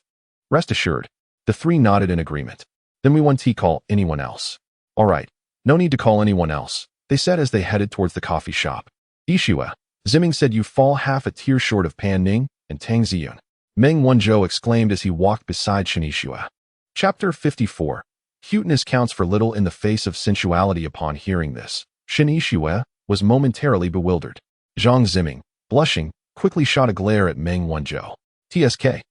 Rest assured. The 3 nodded in agreement. Then we won't call anyone else. All right, no need to call anyone else, they said as they headed towards the coffee shop. Yishue, Ziming said you fall half a tier short of Pan Ning and Tang Ziyun. Meng Wanzhou exclaimed as he walked beside Shen Yishue. Chapter 54. Cuteness counts for little in the face of sensuality. Upon hearing this, Shen Yishue was momentarily bewildered. Zhang Ziming, blushing, quickly shot a glare at Meng Wanzhou. TSK.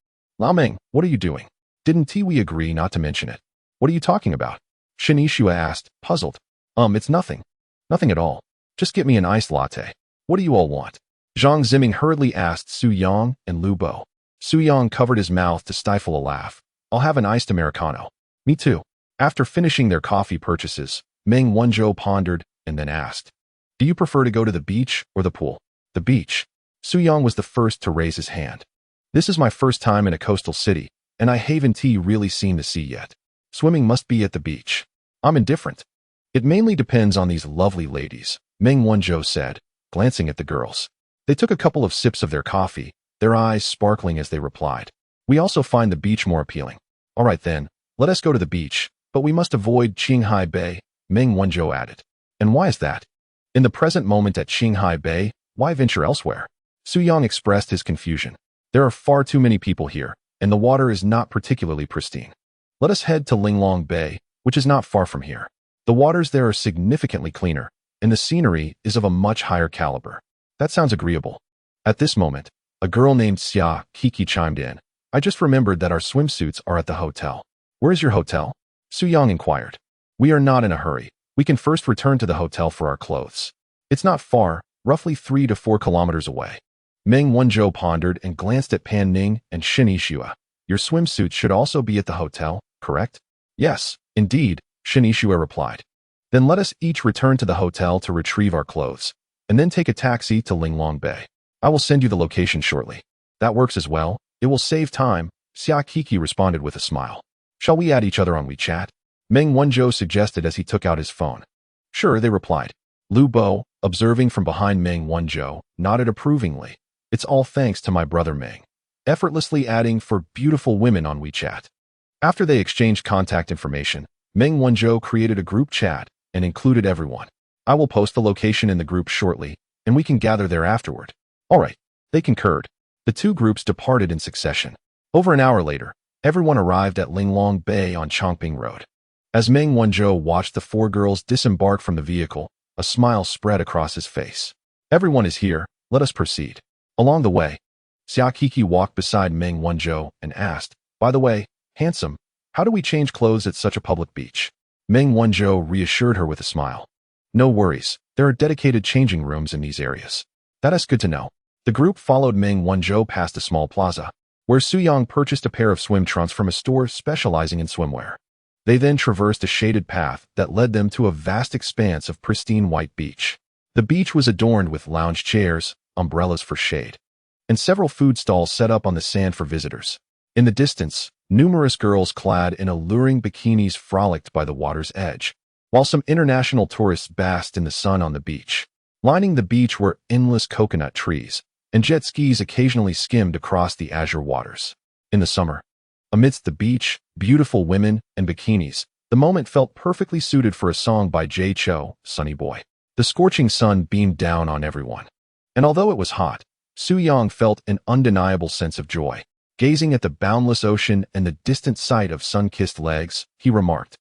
Lao Meng, what are you doing? Didn't we agree not to mention it? What are you talking about? Shen Yishue asked, puzzled. It's nothing. Nothing at all. Just get me an iced latte. What do you all want? Zhang Ziming hurriedly asked Su Yang and Lu Bo. Su Yang covered his mouth to stifle a laugh. I'll have an iced Americano. Me too. After finishing their coffee purchases, Meng Wanzhou pondered and then asked, Do you prefer to go to the beach or the pool? The beach. Soo-young was the first to raise his hand. This is my first time in a coastal city, and I haven't really seen the sea yet. Swimming must be at the beach. I'm indifferent. It mainly depends on these lovely ladies, Meng Wonjo said, glancing at the girls. They took a couple of sips of their coffee, their eyes sparkling as they replied. We also find the beach more appealing. All right then, let us go to the beach, but we must avoid Qinghai Bay, Meng Wonjo added. And why is that? In the present moment at Qinghai Bay, why venture elsewhere? Soo-young expressed his confusion. There are far too many people here, and the water is not particularly pristine. Let us head to Linglong Bay, which is not far from here. The waters there are significantly cleaner, and the scenery is of a much higher caliber. That sounds agreeable. At this moment, a girl named Xia Kiki chimed in. I just remembered that our swimsuits are at the hotel. Where is your hotel? Soo-young inquired. We are not in a hurry. We can first return to the hotel for our clothes. It's not far, roughly 3 to 4 kilometers away. Meng Wonjo pondered and glanced at Pan Ning and Shin Ishua. Your swimsuits should also be at the hotel, correct? Yes, indeed, Shin Ishua replied. Then let us each return to the hotel to retrieve our clothes, and then take a taxi to Linglong Bay. I will send you the location shortly. That works as well. It will save time, Xia Kiki responded with a smile. Shall we add each other on WeChat? Meng Wonjo suggested as he took out his phone. Sure, they replied. Lu Bo, observing from behind Meng Wonjo, nodded approvingly. It's all thanks to my brother Meng. Effortlessly adding for beautiful women on WeChat. After they exchanged contact information, Meng Wonjo created a group chat and included everyone. I will post the location in the group shortly, and we can gather there afterward. All right, they concurred. The two groups departed in succession. Over an hour later, everyone arrived at Linglong Bay on Chongping Road. As Meng Wonjo watched the four girls disembark from the vehicle, a smile spread across his face. Everyone is here, let us proceed. Along the way, Xia Kiki walked beside Meng Wonjo and asked, by the way, handsome, how do we change clothes at such a public beach? Meng Wonjo reassured her with a smile. No worries, there are dedicated changing rooms in these areas. That is good to know. The group followed Meng Wonjo past a small plaza, where Soo-young purchased a pair of swim trunks from a store specializing in swimwear. They then traversed a shaded path that led them to a vast expanse of pristine white beach. The beach was adorned with lounge chairs, umbrellas for shade, and several food stalls set up on the sand for visitors. In the distance, numerous girls clad in alluring bikinis frolicked by the water's edge, while some international tourists basked in the sun on the beach. Lining the beach were endless coconut trees, and jet skis occasionally skimmed across the azure waters. In the summer, amidst the beach, beautiful women, and bikinis, the moment felt perfectly suited for a song by Jay Cho, Sunny Boy. The scorching sun beamed down on everyone. And although it was hot, Soo-young felt an undeniable sense of joy. Gazing at the boundless ocean and the distant sight of sun-kissed legs, he remarked,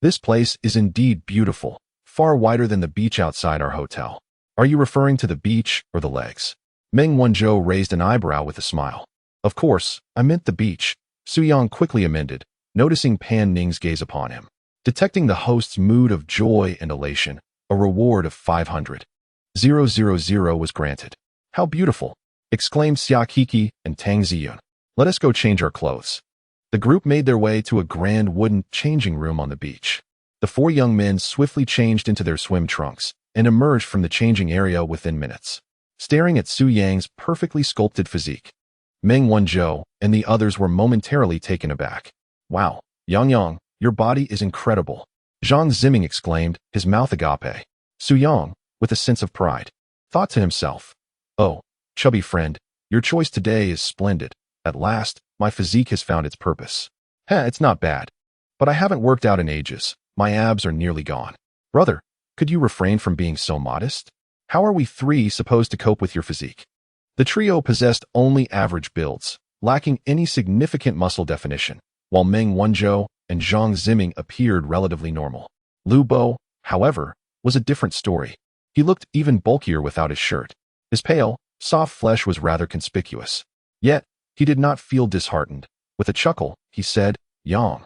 "This place is indeed beautiful, far wider than the beach outside our hotel." Are you referring to the beach or the legs? Meng Wonjo raised an eyebrow with a smile. Of course, I meant the beach, Soo-young quickly amended, noticing Pan Ning's gaze upon him. Detecting the host's mood of joy and elation, a reward of 500,000 was granted. How beautiful! Exclaimed Xia Kiki and Tang Ziyun. Let us go change our clothes. The group made their way to a grand wooden changing room on the beach. The four young men swiftly changed into their swim trunks and emerged from the changing area within minutes. Staring at Soo-young's perfectly sculpted physique, Meng Wonjo and the others were momentarily taken aback. Wow, Yang, your body is incredible, Zhang Ziming exclaimed, his mouth agape. Soo-young, with a sense of pride, thought to himself, oh, chubby friend, your choice today is splendid. At last, my physique has found its purpose. It's not bad. But I haven't worked out in ages. My abs are nearly gone. Brother, could you refrain from being so modest? How are we three supposed to cope with your physique? The trio possessed only average builds, lacking any significant muscle definition, while Meng Wonjo and Zhang Ziming appeared relatively normal. Lu Bo, however, was a different story. He looked even bulkier without his shirt. His pale, soft flesh was rather conspicuous. Yet, he did not feel disheartened. With a chuckle, he said, Yang,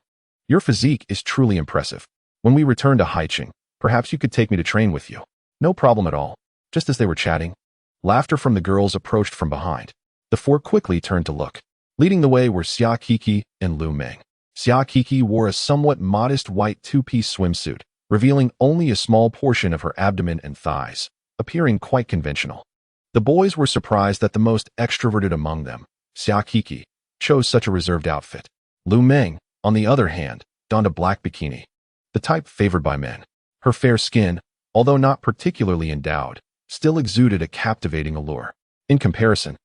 your physique is truly impressive. When we return to Haicheng, perhaps you could take me to train with you. No problem at all. Just as they were chatting, laughter from the girls approached from behind. The four quickly turned to look. Leading the way were Xia Kiki and Lu Meng. Xia Kiki wore a somewhat modest white two-piece swimsuit, revealing only a small portion of her abdomen and thighs, appearing quite conventional. The boys were surprised that the most extroverted among them, Xia Kiki, chose such a reserved outfit. Lu Meng, on the other hand, donned a black bikini, the type favored by men. Her fair skin, although not particularly endowed, still exuded a captivating allure. In comparison,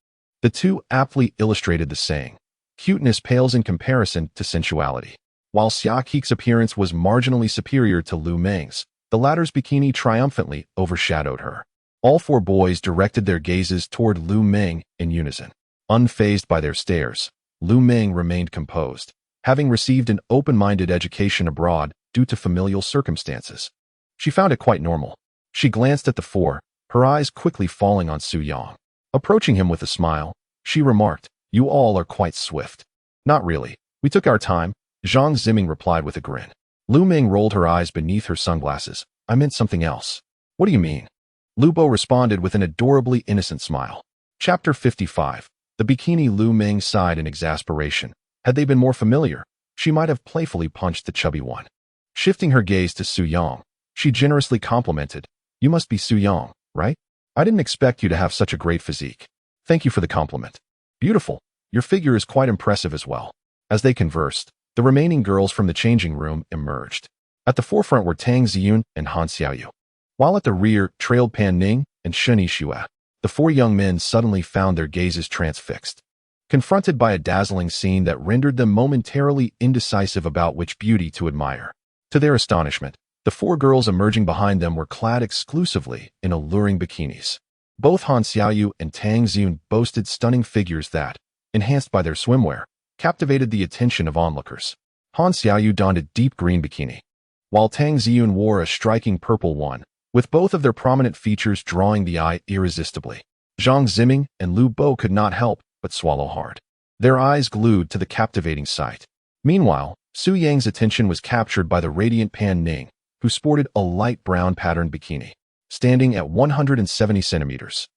the two aptly illustrated the saying, cuteness pales in comparison to sensuality. While Xia Kiki's appearance was marginally superior to Lu Meng's, the latter's bikini triumphantly overshadowed her. All four boys directed their gazes toward Lu Meng in unison. Unfazed by their stares, Lu Meng remained composed, having received an open-minded education abroad due to familial circumstances. She found it quite normal. She glanced at the four, her eyes quickly falling on Su Yang. Approaching him with a smile, she remarked, "You all are quite swift." "Not really. We took our time," Zhang Ziming replied with a grin. Lu Meng rolled her eyes beneath her sunglasses. "I meant something else." "What do you mean?" Lu Bo responded with an adorably innocent smile. Chapter 55. The bikini. Lu Meng sighed in exasperation. Had they been more familiar, she might have playfully punched the chubby one. Shifting her gaze to Su Yang, she generously complimented, "You must be Su Yang, right? I didn't expect you to have such a great physique. Thank you for the compliment. Beautiful. Your figure is quite impressive as well." As they conversed, the remaining girls from the changing room emerged. At the forefront were Tang Ziyun and Han Xiaoyu, while at the rear trailed Pan Ning and Shen Yixue. The four young men suddenly found their gazes transfixed, confronted by a dazzling scene that rendered them momentarily indecisive about which beauty to admire. To their astonishment, the four girls emerging behind them were clad exclusively in alluring bikinis. Both Han Xiaoyu and Tang Ziyun boasted stunning figures that, enhanced by their swimwear, captivated the attention of onlookers. Han Xiaoyu donned a deep green bikini, while Tang Ziyun wore a striking purple one, with both of their prominent features drawing the eye irresistibly. Zhang Ziming and Lu Bo could not help but swallow hard, their eyes glued to the captivating sight. Meanwhile, Su Yang's attention was captured by the radiant Pan Ning, who sported a light brown patterned bikini, standing at 170 centimeters.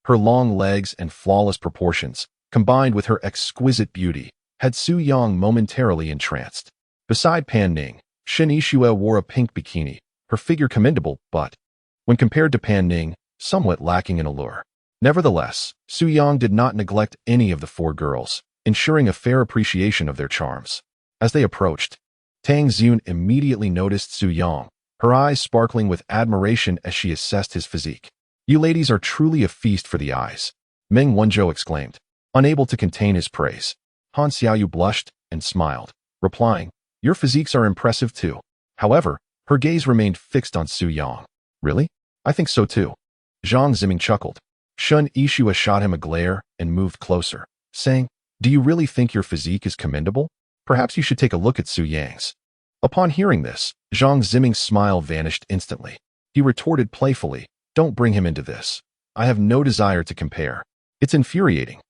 Her long legs and flawless proportions, combined with her exquisite beauty, had Su Yang momentarily entranced. Beside Pan Ning, Shen Yixue wore a pink bikini, her figure commendable but, when compared to Pan Ning, somewhat lacking in allure. Nevertheless, Su Yang did not neglect any of the four girls, ensuring a fair appreciation of their charms. As they approached, Tang Ziyun immediately noticed Su Yang, her eyes sparkling with admiration as she assessed his physique. "You ladies are truly a feast for the eyes," Meng Wanzhou exclaimed, unable to contain his praise. Han Xiaoyu blushed and smiled, replying, "Your physiques are impressive too." However, her gaze remained fixed on Su Yang. "Really? I think so too." Zhang Ziming chuckled. Shen Yixue shot him a glare and moved closer, saying, "Do you really think your physique is commendable? Perhaps you should take a look at Su Yang's." Upon hearing this, Zhang Ziming's smile vanished instantly. He retorted playfully, "Don't bring him into this. I have no desire to compare. It's infuriating.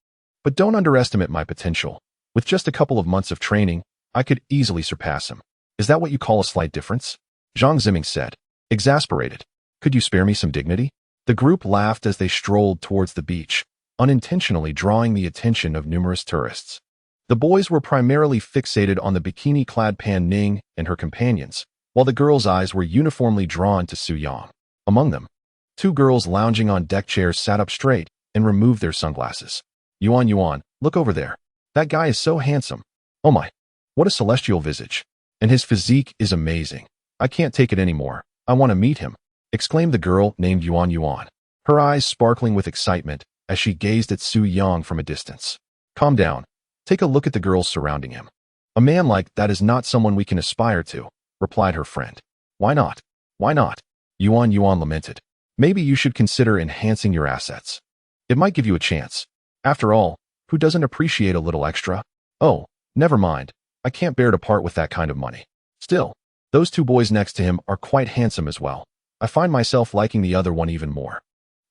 But don't underestimate my potential. With just a couple of months of training, I could easily surpass him." "Is that what you call a slight difference?" Zhang Ziming said, exasperated. "Could you spare me some dignity?" The group laughed as they strolled towards the beach, unintentionally drawing the attention of numerous tourists. The boys were primarily fixated on the bikini-clad Pan Ning and her companions, while the girls' eyes were uniformly drawn to Su Yang. Among them, two girls lounging on deck chairs sat up straight and removed their sunglasses. Yuan, look over there. That guy is so handsome. Oh my, what a celestial visage. And his physique is amazing. I can't take it anymore. I want to meet him," exclaimed the girl named Yuan, her eyes sparkling with excitement as she gazed at Su Yang from a distance. "Calm down. Take a look at the girls surrounding him. A man like that is not someone we can aspire to," replied her friend. "Why not? Why not?" Yuan lamented. "Maybe you should consider enhancing your assets. It might give you a chance. After all, who doesn't appreciate a little extra?" "Oh, never mind. I can't bear to part with that kind of money. Still, those two boys next to him are quite handsome as well. I find myself liking the other one even more."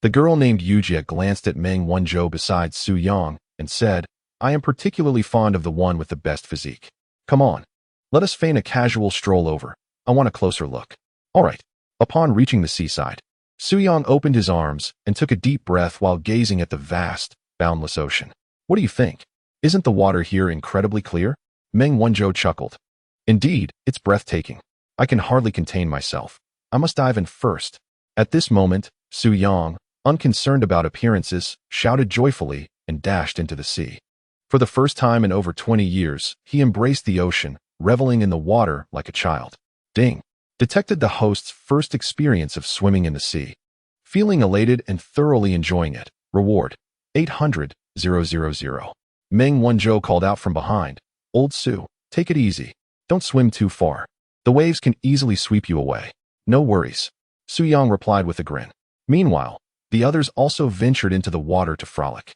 The girl named Yujia glanced at Meng Wanzhou beside Su Yang and said, "I am particularly fond of the one with the best physique. Come on, let us feign a casual stroll over. I want a closer look." "All right." Upon reaching the seaside, Su Yang opened his arms and took a deep breath while gazing at the vast, boundless ocean. "What do you think? Isn't the water here incredibly clear?" Meng Wanzhou chuckled. "Indeed, it's breathtaking. I can hardly contain myself. I must dive in first." At this moment, Su Yang, unconcerned about appearances, shouted joyfully and dashed into the sea. For the first time in over 20 years, he embraced the ocean, reveling in the water like a child. Ding! Detected the host's first experience of swimming in the sea. Feeling elated and thoroughly enjoying it. Reward: 800,000. Meng Wanzhou called out from behind. Old Su, take it easy. Don't swim too far. The waves can easily sweep you away. No worries. Su Yang replied with a grin. Meanwhile, the others also ventured into the water to frolic.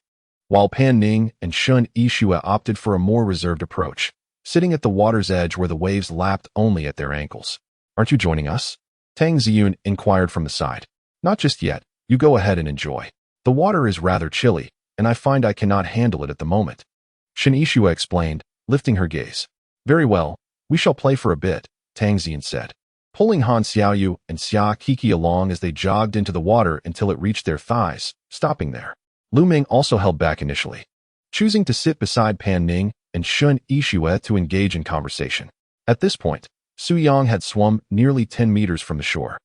While Pan Ning and Shun Yixue opted for a more reserved approach, sitting at the water's edge where the waves lapped only at their ankles. Aren't you joining us? Tang Ziyun inquired from the side. Not just yet. You go ahead and enjoy. The water is rather chilly, and I find I cannot handle it at the moment. Shin Yixue explained, lifting her gaze. Very well, we shall play for a bit, Tang Ziyun said, pulling Han Xiaoyu and Xia Kiki along as they jogged into the water until it reached their thighs, stopping there. Lu Ming also held back initially, choosing to sit beside Pan Ning and Shun Yixue to engage in conversation. At this point, Su Yang had swum nearly 10 meters from the shore.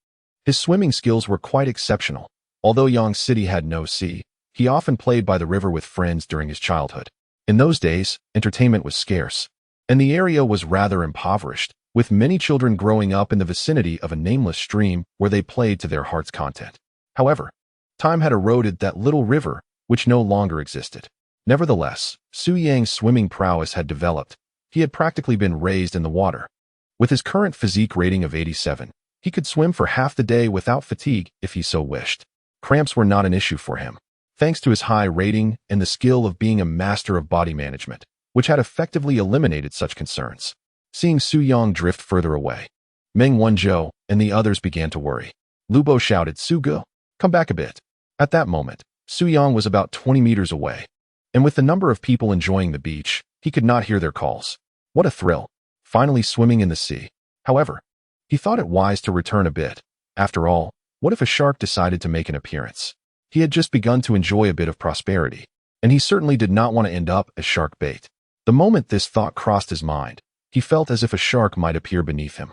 His swimming skills were quite exceptional. Although Yang City had no sea, he often played by the river with friends during his childhood. In those days, entertainment was scarce, and the area was rather impoverished, with many children growing up in the vicinity of a nameless stream where they played to their heart's content. However, time had eroded that little river, which no longer existed. Nevertheless, Su Yang's swimming prowess had developed. He had practically been raised in the water. With his current physique rating of 87, he could swim for half the day without fatigue if he so wished. Cramps were not an issue for him, thanks to his high rating and the skill of being a master of body management, which had effectively eliminated such concerns. Seeing Su Yang drift further away, Meng Wanzhou and the others began to worry. Lu Bo shouted, Su Ge, come back a bit. At that moment, Su Yang was about 20 meters away, and with the number of people enjoying the beach, he could not hear their calls. What a thrill, finally swimming in the sea. However, he thought it wise to return a bit. After all, what if a shark decided to make an appearance? He had just begun to enjoy a bit of prosperity, and he certainly did not want to end up as shark bait. The moment this thought crossed his mind, he felt as if a shark might appear beneath him.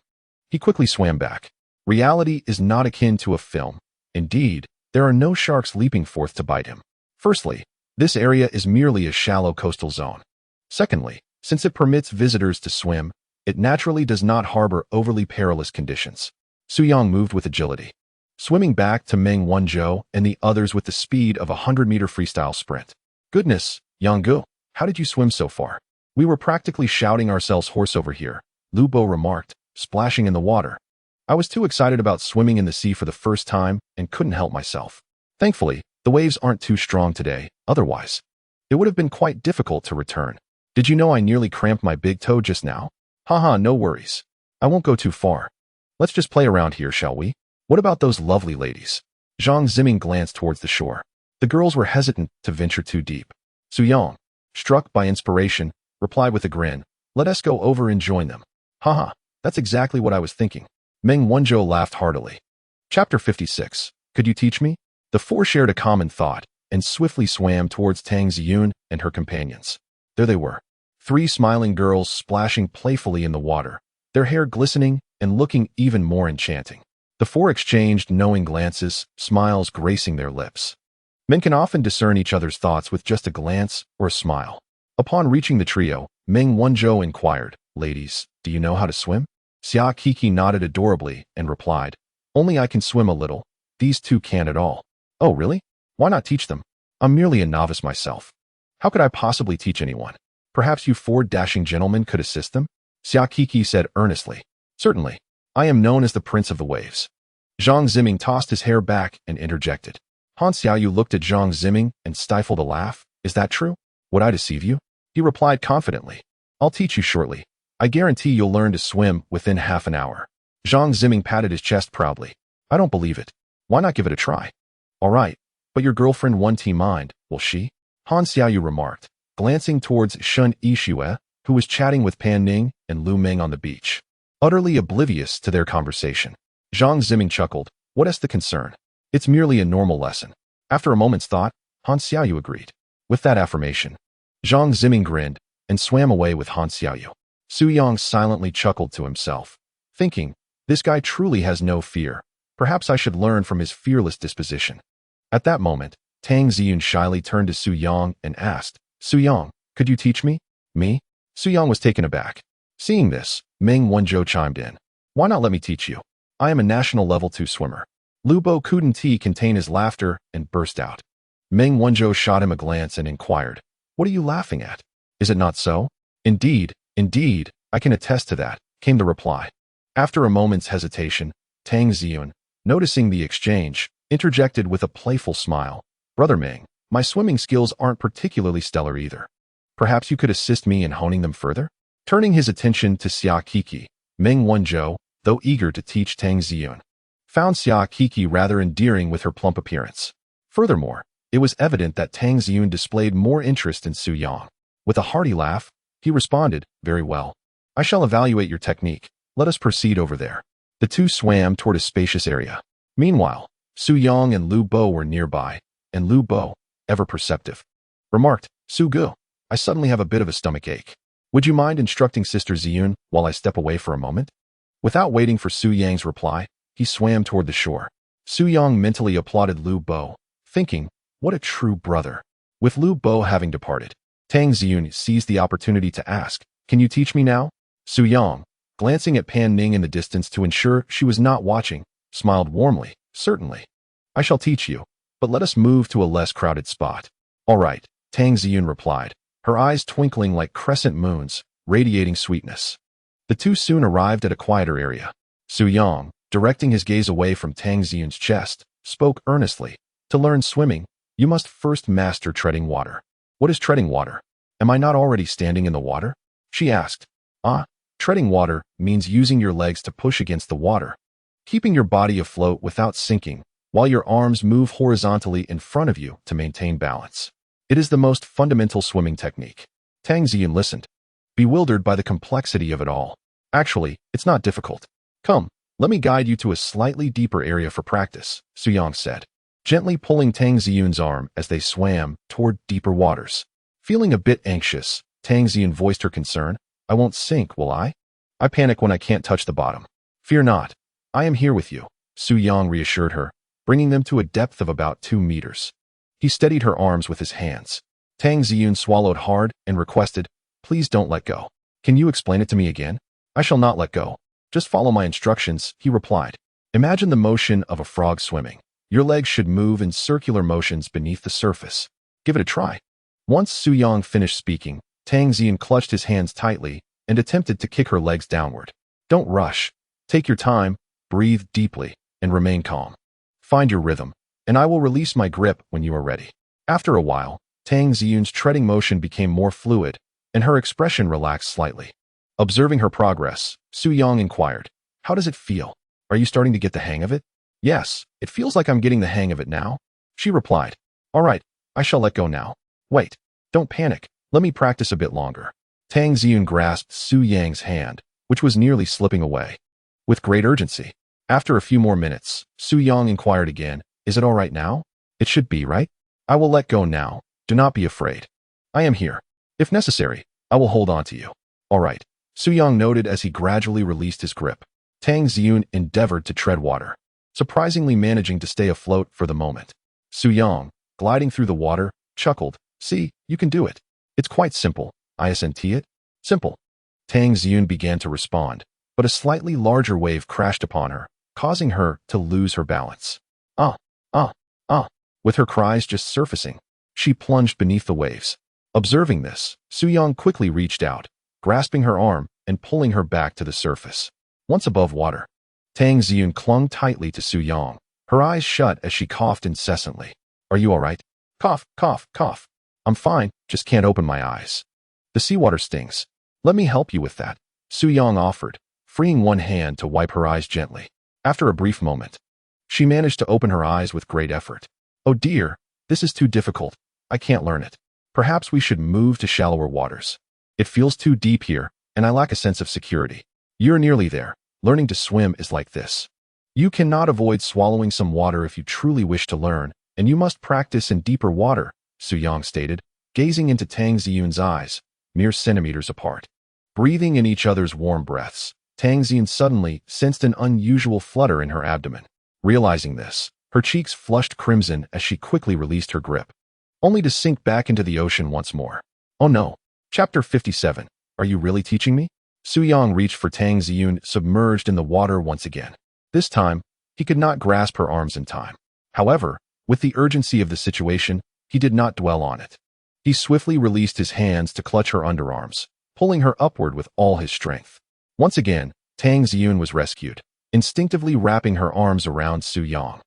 He quickly swam back. Reality is not akin to a film. Indeed, there are no sharks leaping forth to bite him. Firstly, this area is merely a shallow coastal zone. Secondly, since it permits visitors to swim, it naturally does not harbor overly perilous conditions. Su Yang moved with agility, swimming back to Meng Wanzhou and the others with the speed of a 100-meter freestyle sprint. Goodness, Yang, how did you swim so far? We were practically shouting ourselves hoarse over here, Lu Bo remarked, splashing in the water. I was too excited about swimming in the sea for the first time and couldn't help myself. Thankfully, the waves aren't too strong today, otherwise it would have been quite difficult to return. Did you know I nearly cramped my big toe just now? Haha, no worries. I won't go too far. Let's just play around here, shall we? What about those lovely ladies? Zhang Ziming glanced towards the shore. The girls were hesitant to venture too deep. Su Yang, struck by inspiration, replied with a grin, let us go over and join them. Haha, that's exactly what I was thinking. Meng Wanzhou laughed heartily. Chapter 56. Could you teach me? The four shared a common thought and swiftly swam towards Tang Ziyun and her companions. There they were, 3 smiling girls splashing playfully in the water, their hair glistening and looking even more enchanting. The four exchanged knowing glances, smiles gracing their lips. Men can often discern each other's thoughts with just a glance or a smile. Upon reaching the trio, Meng Wanzhou inquired, ladies, do you know how to swim? Xia Kiki nodded adorably and replied, only I can swim a little. These two can't at all. Oh, really? Why not teach them? I'm merely a novice myself. How could I possibly teach anyone? Perhaps you 4 dashing gentlemen could assist them? Xia Kiki said earnestly. Certainly. I am known as the Prince of the Waves. Zhang Ziming tossed his hair back and interjected. Han Xiaoyu looked at Zhang Ziming and stifled a laugh. Is that true? Would I deceive you? He replied confidently. I'll teach you shortly. I guarantee you'll learn to swim within half an hour. Zhang Ziming patted his chest proudly. I don't believe it. Why not give it a try? All right, but your girlfriend won't mind, will she? Han Xiaoyu remarked, glancing towards Shun Yixue, who was chatting with Pan Ning and Lu Ming on the beach, utterly oblivious to their conversation. Zhang Ziming chuckled. What is the concern? It's merely a normal lesson. After a moment's thought, Han Xiaoyu agreed. With that affirmation, Zhang Ziming grinned and swam away with Han Xiaoyu. Su Yang silently chuckled to himself, thinking, this guy truly has no fear. Perhaps I should learn from his fearless disposition. At that moment, Tang Ziyun shyly turned to Su Yang and asked, Su Yang, could you teach me? Me? Su Yang was taken aback. Seeing this, Meng Wanzhou chimed in. Why not let me teach you? I am a national level 2 swimmer. Lu Bo couldn't contain his laughter and burst out. Meng Wanzhou shot him a glance and inquired, What are you laughing at? Is it not so? Indeed, I can attest to that, came the reply. After a moment's hesitation, Tang Ziyun, noticing the exchange, interjected with a playful smile. Brother Meng, my swimming skills aren't particularly stellar either. Perhaps you could assist me in honing them further? Turning his attention to Xia Kiki, Meng Wanzhou, though eager to teach Tang Ziyun, found Xia Kiki rather endearing with her plump appearance. Furthermore, it was evident that Tang Ziyun displayed more interest in Su Yang. With a hearty laugh, he responded, Very well. I shall evaluate your technique. Let us proceed over there. The two swam toward a spacious area. Meanwhile, Su Yang and Lu Bo were nearby, and Lu Bo, ever perceptive, remarked, Su Gu, I suddenly have a bit of a stomach ache. Would you mind instructing Sister Ziyun while I step away for a moment? Without waiting for Su Yang's reply, he swam toward the shore. Su Yang mentally applauded Lu Bo, thinking, what a true brother. With Lu Bo having departed, Tang Ziyun seized the opportunity to ask, Can you teach me now? Su Yang, glancing at Pan Ning in the distance to ensure she was not watching, smiled warmly, Certainly. I shall teach you, but let us move to a less crowded spot. All right, Tang Ziyun replied, her eyes twinkling like crescent moons, radiating sweetness. The two soon arrived at a quieter area. Su Yang, directing his gaze away from Tang Ziyun's chest, spoke earnestly, To learn swimming, you must first master treading water. What is treading water? Am I not already standing in the water? She asked. Treading water means using your legs to push against the water, keeping your body afloat without sinking, while your arms move horizontally in front of you to maintain balance. It is the most fundamental swimming technique. Tang Ziyun listened, bewildered by the complexity of it all. Actually, it's not difficult. Come, let me guide you to a slightly deeper area for practice, Su Yang said, gently pulling Tang Ziyun's arm as they swam toward deeper waters. Feeling a bit anxious, Tang Ziyun voiced her concern. I won't sink, will I? I panic when I can't touch the bottom. Fear not. I am here with you, Su Yang reassured her, bringing them to a depth of about 2 meters. He steadied her arms with his hands. Tang Ziyun swallowed hard and requested, Please don't let go. Can you explain it to me again? I shall not let go. Just follow my instructions, he replied. Imagine the motion of a frog swimming. Your legs should move in circular motions beneath the surface. Give it a try. Once Su Yang finished speaking, Tang Ziyun clutched his hands tightly and attempted to kick her legs downward. Don't rush. Take your time, breathe deeply, and remain calm. Find your rhythm, and I will release my grip when you are ready. After a while, Tang Ziyun's treading motion became more fluid, and her expression relaxed slightly. Observing her progress, Su Yang inquired, How does it feel? Are you starting to get the hang of it? Yes, it feels like I'm getting the hang of it now, she replied. All right, I shall let go now. Wait, don't panic. Let me practice a bit longer. Tang Ziyun grasped Su Yang's hand, which was nearly slipping away. With great urgency. After a few more minutes, Su Yang inquired again, Is it all right now? It should be, right? I will let go now. Do not be afraid. I am here. If necessary, I will hold on to you. All right, Su Yang noted as he gradually released his grip. Tang Ziyun endeavored to tread water, surprisingly managing to stay afloat for the moment. Su Yang, gliding through the water, chuckled, See, you can do it. It's quite simple, isn't it? Simple. Tang Ziyun began to respond, but a slightly larger wave crashed upon her, causing her to lose her balance. With her cries just surfacing, she plunged beneath the waves. Observing this, Su Yang quickly reached out, grasping her arm and pulling her back to the surface. Once above water, Tang Ziyun clung tightly to Su Yang, her eyes shut as she coughed incessantly. Are you all right? Cough, cough, cough. I'm fine, just can't open my eyes. The seawater stings. Let me help you with that, Su Yang offered, freeing one hand to wipe her eyes gently. After a brief moment, she managed to open her eyes with great effort. Oh dear, this is too difficult. I can't learn it. Perhaps we should move to shallower waters. It feels too deep here, and I lack a sense of security. You're nearly there. Learning to swim is like this. You cannot avoid swallowing some water if you truly wish to learn, and you must practice in deeper water, Su Yang stated, gazing into Tang Ziyun's eyes, mere centimeters apart. Breathing in each other's warm breaths, Tang Ziyun suddenly sensed an unusual flutter in her abdomen. Realizing this, her cheeks flushed crimson as she quickly released her grip, only to sink back into the ocean once more. Oh no. Chapter 57. Are you really teaching me? Su Yang reached for Tang Ziyun, submerged in the water once again. This time, he could not grasp her arms in time. However, with the urgency of the situation, he did not dwell on it. He swiftly released his hands to clutch her underarms, pulling her upward with all his strength. Once again, Tang Ziyun was rescued, instinctively wrapping her arms around Su Yang.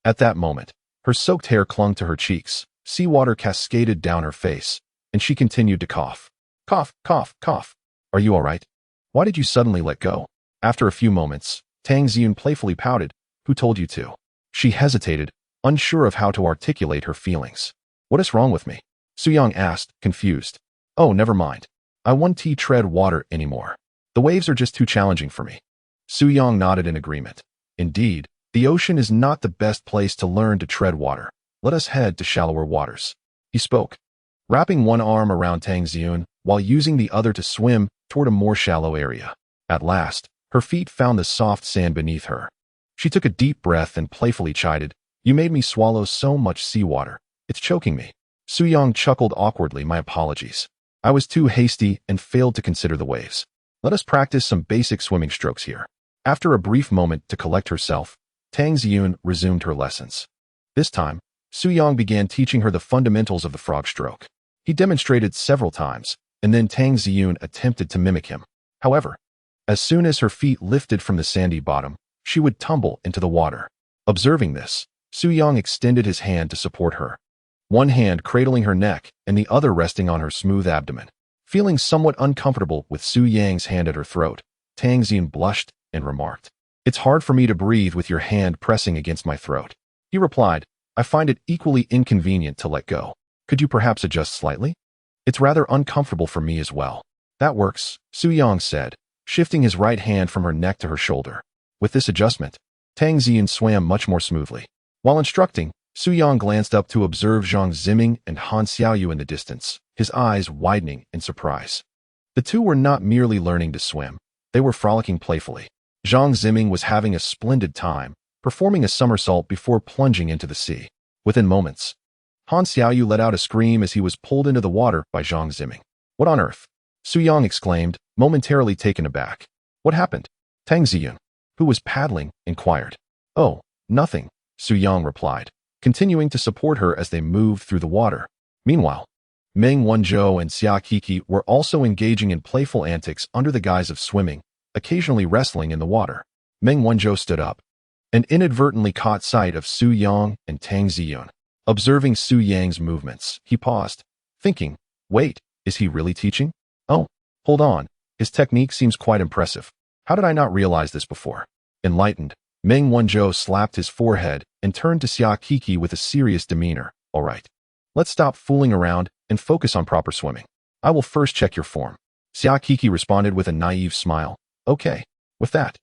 At that moment, her soaked hair clung to her cheeks, seawater cascaded down her face, and she continued to cough. Cough, cough, cough. Are you all right? Why did you suddenly let go? After a few moments, Tang Ziyun playfully pouted. Who told you to? She hesitated, unsure of how to articulate her feelings. What is wrong with me? Su Yang asked, confused. Oh, never mind. I won't tread water anymore. The waves are just too challenging for me. Su Yang nodded in agreement. Indeed, the ocean is not the best place to learn to tread water. Let us head to shallower waters. He spoke, wrapping one arm around Tang Ziyun while using the other to swim toward a more shallow area. At last, her feet found the soft sand beneath her. She took a deep breath and playfully chided, You made me swallow so much seawater. It's choking me. Su Yang chuckled awkwardly. My apologies. I was too hasty and failed to consider the waves. Let us practice some basic swimming strokes here. After a brief moment to collect herself, Tang Ziyun resumed her lessons. This time, Su Yang began teaching her the fundamentals of the frog stroke. He demonstrated several times, and then Tang Ziyun attempted to mimic him. However, as soon as her feet lifted from the sandy bottom, she would tumble into the water. Observing this, Su Yang extended his hand to support her, one hand cradling her neck and the other resting on her smooth abdomen. Feeling somewhat uncomfortable with Su Yang's hand at her throat, Tang Ziyun blushed and remarked, It's hard for me to breathe with your hand pressing against my throat. He replied, I find it equally inconvenient to let go. Could you perhaps adjust slightly? It's rather uncomfortable for me as well. That works, Su Yang said, shifting his right hand from her neck to her shoulder. With this adjustment, Tang Ziyun swam much more smoothly. While instructing, Su Yang glanced up to observe Zhang Ziming and Han Xiaoyu in the distance, his eyes widening in surprise. The two were not merely learning to swim, they were frolicking playfully. Zhang Ziming was having a splendid time, performing a somersault before plunging into the sea. Within moments, Han Xiaoyu let out a scream as he was pulled into the water by Zhang Ziming. What on earth? Su Yang exclaimed, momentarily taken aback. What happened? Tang Ziyun, who was paddling, inquired. Oh, nothing, Su Yang replied, continuing to support her as they moved through the water. Meanwhile, Meng Wanzhou and Xia Kiki were also engaging in playful antics under the guise of swimming, occasionally wrestling in the water. Meng Wanzhou stood up and inadvertently caught sight of Su Yang and Tang Ziyun. Observing Su Yang's movements, he paused, thinking, wait, is he really teaching? Oh, hold on, his technique seems quite impressive. How did I not realize this before? Enlightened, Meng Wanzhou slapped his forehead and turned to Xia Kiki with a serious demeanor. All right, let's stop fooling around and focus on proper swimming. I will first check your form. Xia Kiki responded with a naive smile. Okay. With that,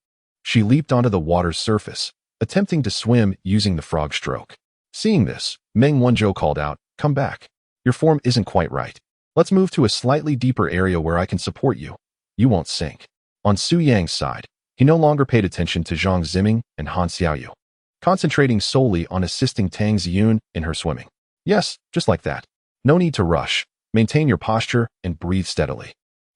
she leaped onto the water's surface, attempting to swim using the frog stroke. Seeing this, Meng Wanzhou called out, Come back. Your form isn't quite right. Let's move to a slightly deeper area where I can support you. You won't sink. On Su Yang's side, he no longer paid attention to Zhang Ziming and Han Xiaoyu, concentrating solely on assisting Tang Ziyun in her swimming. Yes, just like that. No need to rush. Maintain your posture and breathe steadily.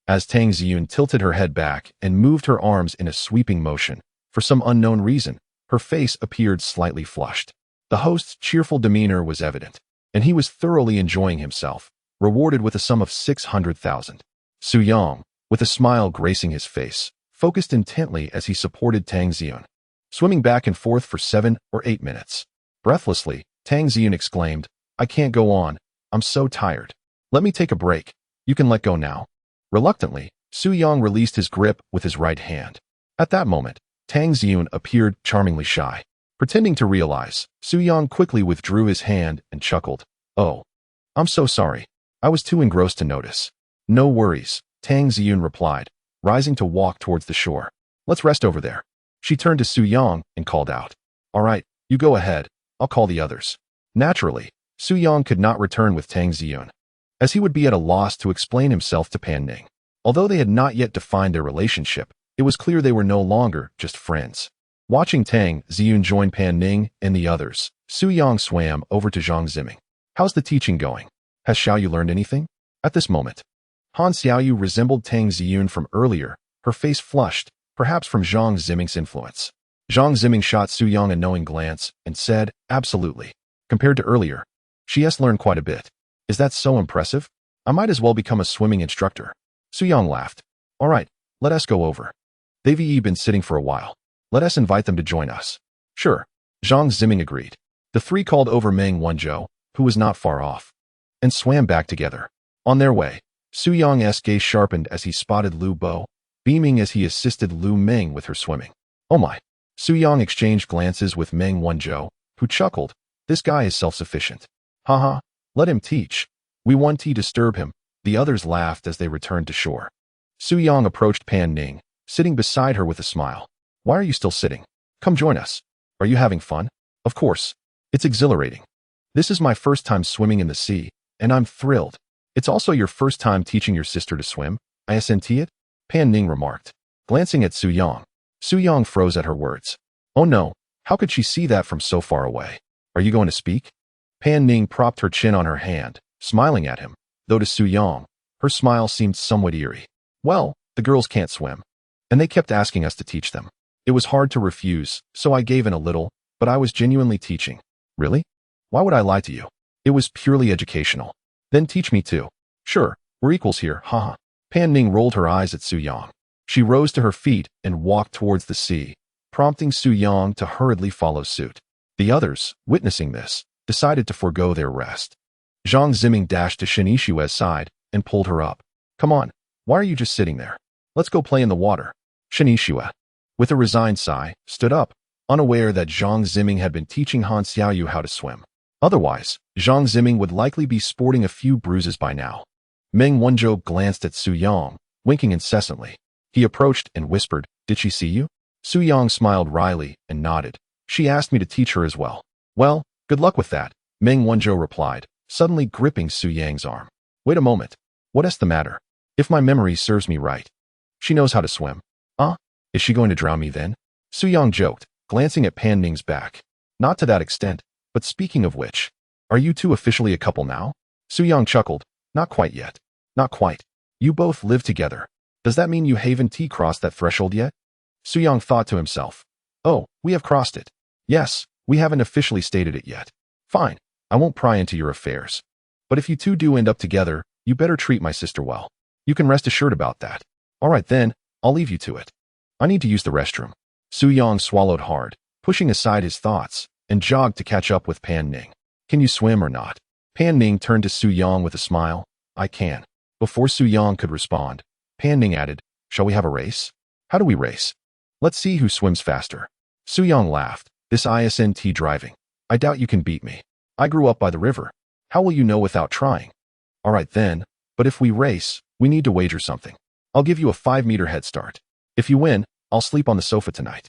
As Tang Ziyun tilted her head back and moved her arms in a sweeping motion, for some unknown reason, her face appeared slightly flushed. The host's cheerful demeanor was evident, and he was thoroughly enjoying himself, rewarded with a sum of 600,000. Su Yang, with a smile gracing his face, focused intently as he supported Tang Ziyun, swimming back and forth for 7 or 8 minutes. Breathlessly, Tang Ziyun exclaimed, I can't go on. I'm so tired. Let me take a break. You can let go now. Reluctantly, Su Yang released his grip with his right hand. At that moment, Tang Ziyun appeared charmingly shy. Pretending to realize, Su Yang quickly withdrew his hand and chuckled. Oh, I'm so sorry. I was too engrossed to notice. No worries, Tang Ziyun replied, rising to walk towards the shore. Let's rest over there. She turned to Su Yang and called out. All right, you go ahead. I'll call the others. Naturally, Su Yang could not return with Tang Ziyun, as he would be at a loss to explain himself to Pan Ning. Although they had not yet defined their relationship, it was clear they were no longer just friends. Watching Tang Ziyun join Pan Ning and the others, Su Yang swam over to Zhang Ziming. How's the teaching going? Has Xiaoyu learned anything? At this moment, Han Xiaoyu resembled Tang Ziyun from earlier, her face flushed, perhaps from Zhang Ziming's influence. Zhang Ziming shot Su Yang a knowing glance and said, absolutely. Compared to earlier, she has learned quite a bit. Is that so impressive? I might as well become a swimming instructor. Su Yang laughed. All right, let us go over. They've been sitting for a while. Let us invite them to join us. Sure. Zhang Ziming agreed. The three called over Meng Wanzhou, who was not far off, and swam back together. On their way, Su Yang's gaze sharpened as he spotted Lu Bo, beaming as he assisted Lu Meng with her swimming. Oh my. Su Yang exchanged glances with Meng Wanzhou, who chuckled. This guy is self-sufficient. Haha, let him teach. We want to disturb him. The others laughed as they returned to shore. Su Yang approached Pan Ning, sitting beside her with a smile. Why are you still sitting? Come join us. Are you having fun? Of course. It's exhilarating. This is my first time swimming in the sea, and I'm thrilled. It's also your first time teaching your sister to swim. I assent it? Pan Ning remarked, glancing at Su Yang. Su Yang froze at her words. Oh no, how could she see that from so far away? Are you going to speak? Pan Ning propped her chin on her hand, smiling at him, though to Su Yang, her smile seemed somewhat eerie. Well, the girls can't swim, and they kept asking us to teach them. It was hard to refuse, so I gave in a little, but I was genuinely teaching. Really? Why would I lie to you? It was purely educational. Then teach me too. Sure, we're equals here, haha. Pan Ning rolled her eyes at Su Yang. She rose to her feet and walked towards the sea, prompting Su Yang to hurriedly follow suit. The others, witnessing this, decided to forego their rest. Zhang Ziming dashed to Shen Yishue's side and pulled her up. Come on, why are you just sitting there? Let's go play in the water. Shen Yishue, with a resigned sigh, stood up, unaware that Zhang Ziming had been teaching Han Xiaoyu how to swim. Otherwise, Zhang Ziming would likely be sporting a few bruises by now. Meng Wanzhou glanced at Su Yang, winking incessantly. He approached and whispered, Did she see you? Su Yang smiled wryly and nodded. She asked me to teach her as well. Well, good luck with that, Meng Wanzhou replied, suddenly gripping Su Yang's arm. Wait a moment. What's the matter? If my memory serves me right, she knows how to swim. Is she going to drown me then? Su Yang joked, glancing at Pan Ning's back. Not to that extent, but speaking of which, are you two officially a couple now? Su Yang chuckled. Not quite yet. Not quite. You both live together. Does that mean you haven't crossed that threshold yet? Su Yang thought to himself. Oh, we have crossed it. Yes, we haven't officially stated it yet. Fine, I won't pry into your affairs. But if you two do end up together, you better treat my sister well. You can rest assured about that. All right then, I'll leave you to it. I need to use the restroom. Su Yang swallowed hard, pushing aside his thoughts, and jogged to catch up with Pan Ning. Can you swim or not? Pan Ning turned to Su Yang with a smile. I can. Before Su Yang could respond, Pan Ning added, Shall we have a race? How do we race? Let's see who swims faster. Su Yang laughed. This isn't driving. I doubt you can beat me. I grew up by the river. How will you know without trying? All right then, but if we race, we need to wager something. I'll give you a 5-meter head start. If you win, I'll sleep on the sofa tonight.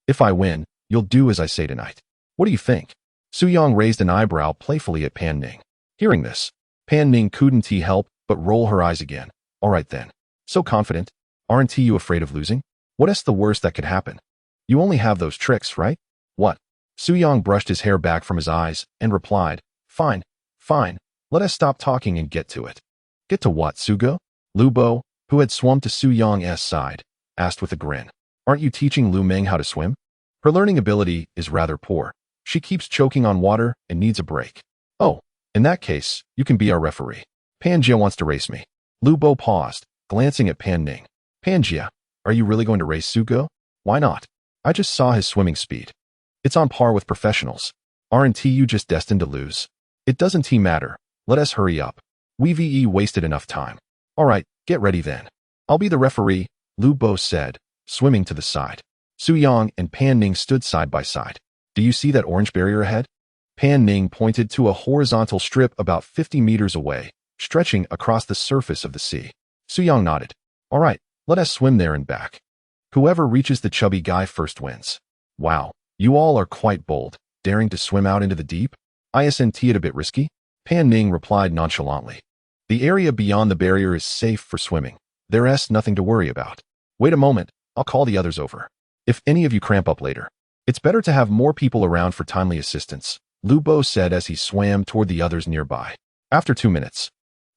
If I win, you'll do as I say tonight. What do you think? Su Yang raised an eyebrow playfully at Pan Ning. Hearing this, Pan Ning couldn't help but roll her eyes again. All right then. So confident. Aren't you afraid of losing? What's the worst that could happen? You only have those tricks, right? What? Su Yang brushed his hair back from his eyes and replied, Fine, fine. Let us stop talking and get to it. Get to what, Sugo? Lu Bo, who had swum to Su Yang's side, asked with a grin. Aren't you teaching Lu Meng how to swim? Her learning ability is rather poor. She keeps choking on water and needs a break. Oh, in that case, you can be our referee. Panjia wants to race me. Lu Bo paused, glancing at Pan Ning. Panjia, are you really going to race Sugo? Why not? I just saw his swimming speed. It's on par with professionals. Aren't you just destined to lose? It doesn't matter. Let us hurry up. We've wasted enough time. All right, get ready then. I'll be the referee, Lu Bo said, swimming to the side. Su Yang and Pan Ning stood side by side. Do you see that orange barrier ahead? Pan Ning pointed to a horizontal strip about 50 meters away, stretching across the surface of the sea. Su Yang nodded. All right, let us swim there and back. Whoever reaches the chubby guy first wins. Wow, you all are quite bold, daring to swim out into the deep? Isn't it a bit risky? Pan Ning replied nonchalantly. The area beyond the barrier is safe for swimming. There's nothing to worry about. Wait a moment, I'll call the others over. If any of you cramp up later, It's better to have more people around for timely assistance, Lu Bo said as he swam toward the others nearby. After 2 minutes,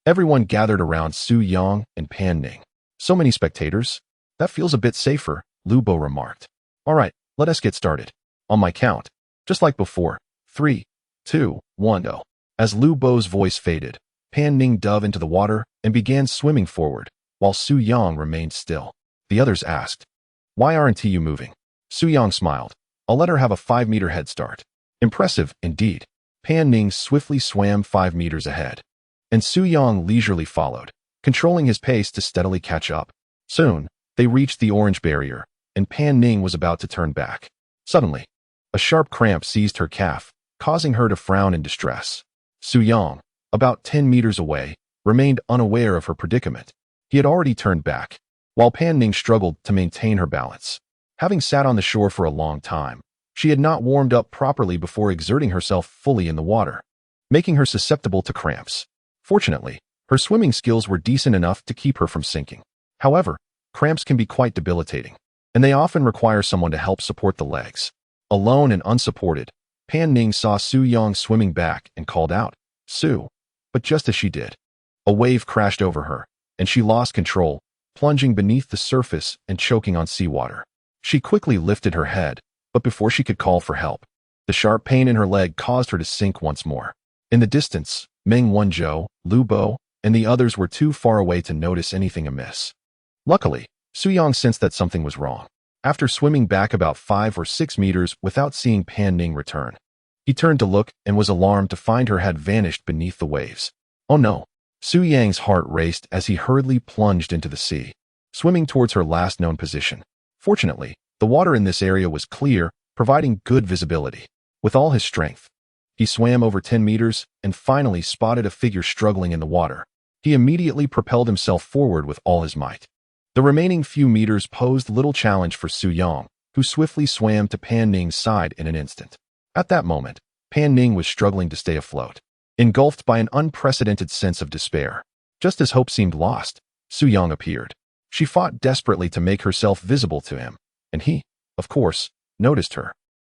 everyone gathered around Su Yang and Pan Ning. So many spectators? That feels a bit safer, Lu Bo remarked. All right, let us get started. On my count. Just like before. 3, 2, 1, go. As Lu Bo's voice faded, Pan Ning dove into the water and began swimming forward, while Su Yang remained still. The others asked, "Why aren't you moving?" Su Yang smiled. "I'll let her have a 5-meter head start." Impressive, indeed. Pan Ning swiftly swam 5 meters ahead, and Su Yang leisurely followed, controlling his pace to steadily catch up. Soon, they reached the orange barrier, and Pan Ning was about to turn back. Suddenly, a sharp cramp seized her calf, causing her to frown in distress. Su Yang, about 10 meters away, remained unaware of her predicament. He had already turned back, while Pan Ning struggled to maintain her balance. Having sat on the shore for a long time, she had not warmed up properly before exerting herself fully in the water, making her susceptible to cramps. Fortunately, her swimming skills were decent enough to keep her from sinking. However, cramps can be quite debilitating, and they often require someone to help support the legs. Alone and unsupported, Pan Ning saw Su Yang swimming back and called out, "Su!" But just as she did, a wave crashed over her, and she lost control, plunging beneath the surface and choking on seawater. She quickly lifted her head, but before she could call for help, the sharp pain in her leg caused her to sink once more. In the distance, Meng Wanzhou, Lu Bo, and the others were too far away to notice anything amiss. Luckily, Su Yang sensed that something was wrong. After swimming back about 5 or 6 meters without seeing Pan Ning return, he turned to look and was alarmed to find her had vanished beneath the waves. Oh no! Su Yang's heart raced as he hurriedly plunged into the sea, swimming towards her last known position. Fortunately, the water in this area was clear, providing good visibility. With all his strength, he swam over 10 meters and finally spotted a figure struggling in the water. He immediately propelled himself forward with all his might. The remaining few meters posed little challenge for Su Yang, who swiftly swam to Pan Ning's side in an instant. At that moment, Pan Ning was struggling to stay afloat, engulfed by an unprecedented sense of despair. Just as hope seemed lost, Su Yang appeared. She fought desperately to make herself visible to him, and he, of course, noticed her.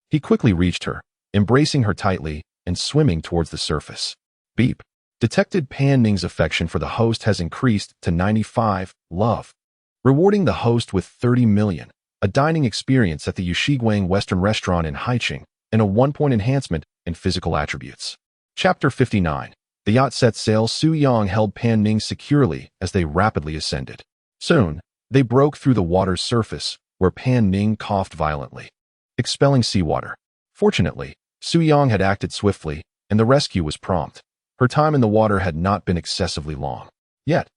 He quickly reached her, embracing her tightly and swimming towards the surface. Beep. Detected Pan Ning's affection for the host has increased to 95, love. Rewarding the host with 30 million, a dining experience at the Yushiguang Western Restaurant in Haicheng, and a 1-point enhancement in physical attributes. Chapter 59. The yacht set sail. Su Yang held Pan Ning securely as they rapidly ascended. Soon, they broke through the water's surface, where Pan Ning coughed violently, expelling seawater. Fortunately, Su Yang had acted swiftly, and the rescue was prompt. Her time in the water had not been excessively long. Yet,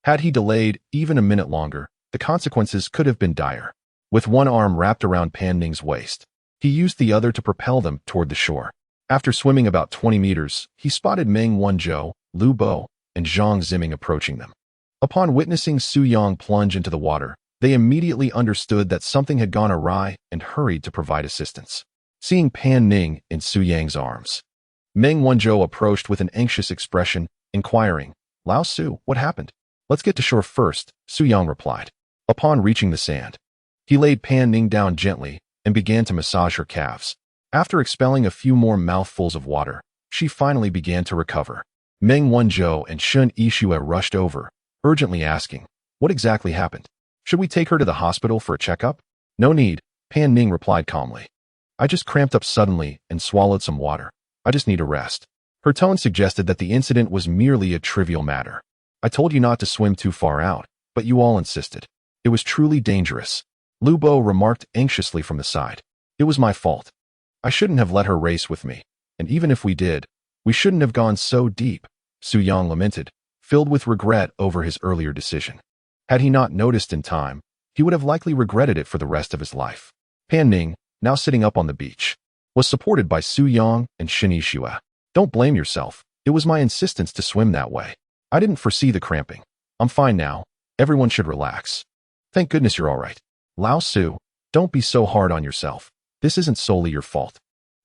had he delayed even a minute longer, the consequences could have been dire. With one arm wrapped around Pan Ning's waist, he used the other to propel them toward the shore. After swimming about 20 meters, he spotted Meng Wanzhou, Lu Bo, and Zhang Ziming approaching them. Upon witnessing Su Yang plunge into the water, they immediately understood that something had gone awry and hurried to provide assistance. Seeing Pan Ning in Su Yang's arms, Meng Wanzhou approached with an anxious expression, inquiring, "Lao Su, what happened?" "Let's get to shore first," Su Yang replied. Upon reaching the sand, he laid Pan Ning down gently and began to massage her calves. After expelling a few more mouthfuls of water, she finally began to recover. Meng Wanzhou and Shun Yixue rushed over, urgently asking, "What exactly happened? Should we take her to the hospital for a checkup?" "No need," Pan Ning replied calmly. "I just cramped up suddenly and swallowed some water. I just need a rest." Her tone suggested that the incident was merely a trivial matter. "I told you not to swim too far out, but you all insisted. It was truly dangerous," Lu Bo remarked anxiously from the side. "It was my fault. I shouldn't have let her race with me, and even if we did, we shouldn't have gone so deep," Su Yang lamented, filled with regret over his earlier decision. Had he not noticed in time, he would have likely regretted it for the rest of his life. Pan Ning, now sitting up on the beach, was supported by Su Yang and Shin Yixue. "Don't blame yourself. It was my insistence to swim that way. I didn't foresee the cramping. I'm fine now. Everyone should relax." "Thank goodness you're all right. Lao Su, don't be so hard on yourself. This isn't solely your fault.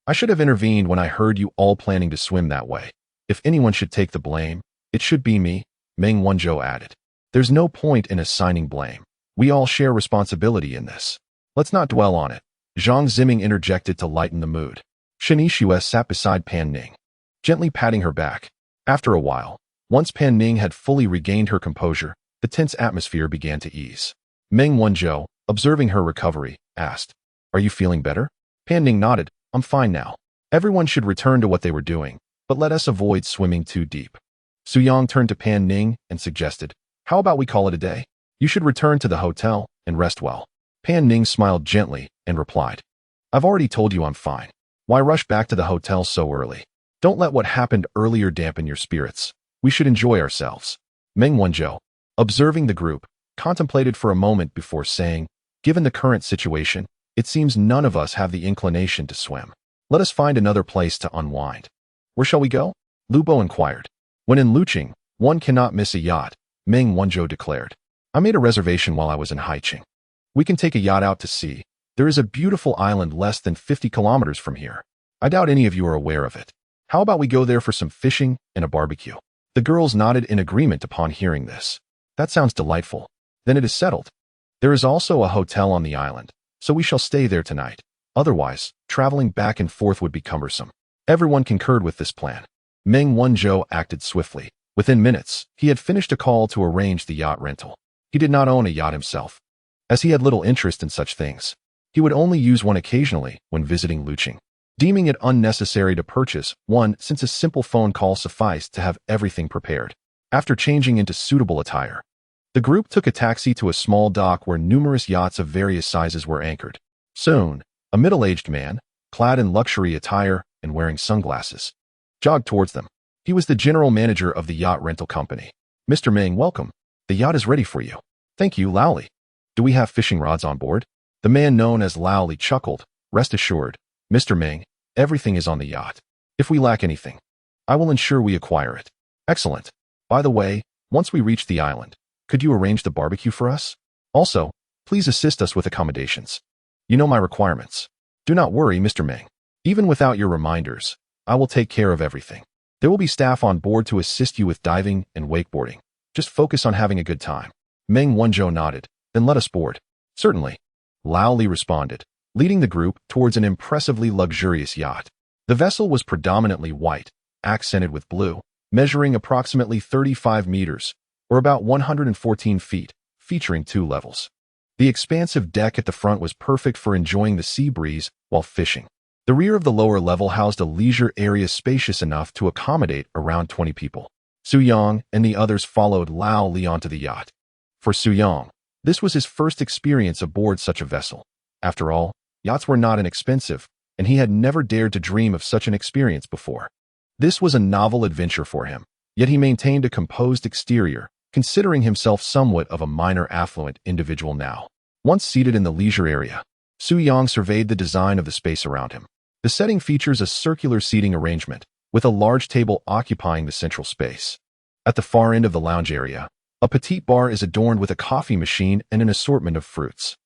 I should have intervened when I heard you all planning to swim that way. If anyone should take the blame, it should be me," Meng Wanzhou added. "There's no point in assigning blame. We all share responsibility in this. Let's not dwell on it," Zhang Ziming interjected to lighten the mood. Shen Yixue sat beside Pan Ning, gently patting her back. After a while, once Pan Ning had fully regained her composure, the tense atmosphere began to ease. Meng Wanzhou, observing her recovery, asked, "Are you feeling better?" Pan Ning nodded. "I'm fine now. Everyone should return to what they were doing, but let us avoid swimming too deep." Su Yang turned to Pan Ning and suggested, "How about we call it a day? You should return to the hotel and rest well." Pan Ning smiled gently and replied, "I've already told you I'm fine. Why rush back to the hotel so early? Don't let what happened earlier dampen your spirits. We should enjoy ourselves." Meng Wanzhou, observing the group, contemplated for a moment before saying, "Given the current situation, it seems none of us have the inclination to swim. Let us find another place to unwind." "Where shall we go?" Lu Bo inquired. "When in Luqing, one cannot miss a yacht," Meng Wanzhou declared. "I made a reservation while I was in Haiqing. We can take a yacht out to sea. There is a beautiful island less than 50 kilometers from here. I doubt any of you are aware of it. How about we go there for some fishing and a barbecue?" The girls nodded in agreement upon hearing this. "That sounds delightful. Then it is settled. There is also a hotel on the island, so we shall stay there tonight. Otherwise, traveling back and forth would be cumbersome." Everyone concurred with this plan. Meng Wanzhou acted swiftly. Within minutes, he had finished a call to arrange the yacht rental. He did not own a yacht himself, as he had little interest in such things. He would only use one occasionally when visiting Luqing, deeming it unnecessary to purchase one since a simple phone call sufficed to have everything prepared. After changing into suitable attire, the group took a taxi to a small dock where numerous yachts of various sizes were anchored. Soon, a middle-aged man, clad in luxury attire and wearing sunglasses, jogged towards them. He was the general manager of the yacht rental company. "Mr. Meng, welcome. The yacht is ready for you." "Thank you, Lao Li. Do we have fishing rods on board?" The man known as Lao Li chuckled. "Rest assured, Mr. Meng, everything is on the yacht. If we lack anything, I will ensure we acquire it." "Excellent. By the way, once we reach the island, could you arrange the barbecue for us? Also, please assist us with accommodations. You know my requirements." "Do not worry, Mr. Meng. Even without your reminders, I will take care of everything. There will be staff on board to assist you with diving and wakeboarding. Just focus on having a good time." Meng Wanzhou nodded. "Then let us board." "Certainly," Lao Li responded, leading the group towards an impressively luxurious yacht. The vessel was predominantly white, accented with blue, measuring approximately 35 meters, or about 114 feet, featuring 2 levels. The expansive deck at the front was perfect for enjoying the sea breeze while fishing. The rear of the lower level housed a leisure area spacious enough to accommodate around 20 people. Su Yang and the others followed Lao Li onto the yacht. For Su Yang, this was his first experience aboard such a vessel. After all, yachts were not inexpensive, and he had never dared to dream of such an experience before. This was a novel adventure for him, yet he maintained a composed exterior, considering himself somewhat of a minor affluent individual now. Once seated in the leisure area, Su Yang surveyed the design of the space around him. The setting features a circular seating arrangement, with a large table occupying the central space. At the far end of the lounge area, a petite bar is adorned with a coffee machine and an assortment of fruits.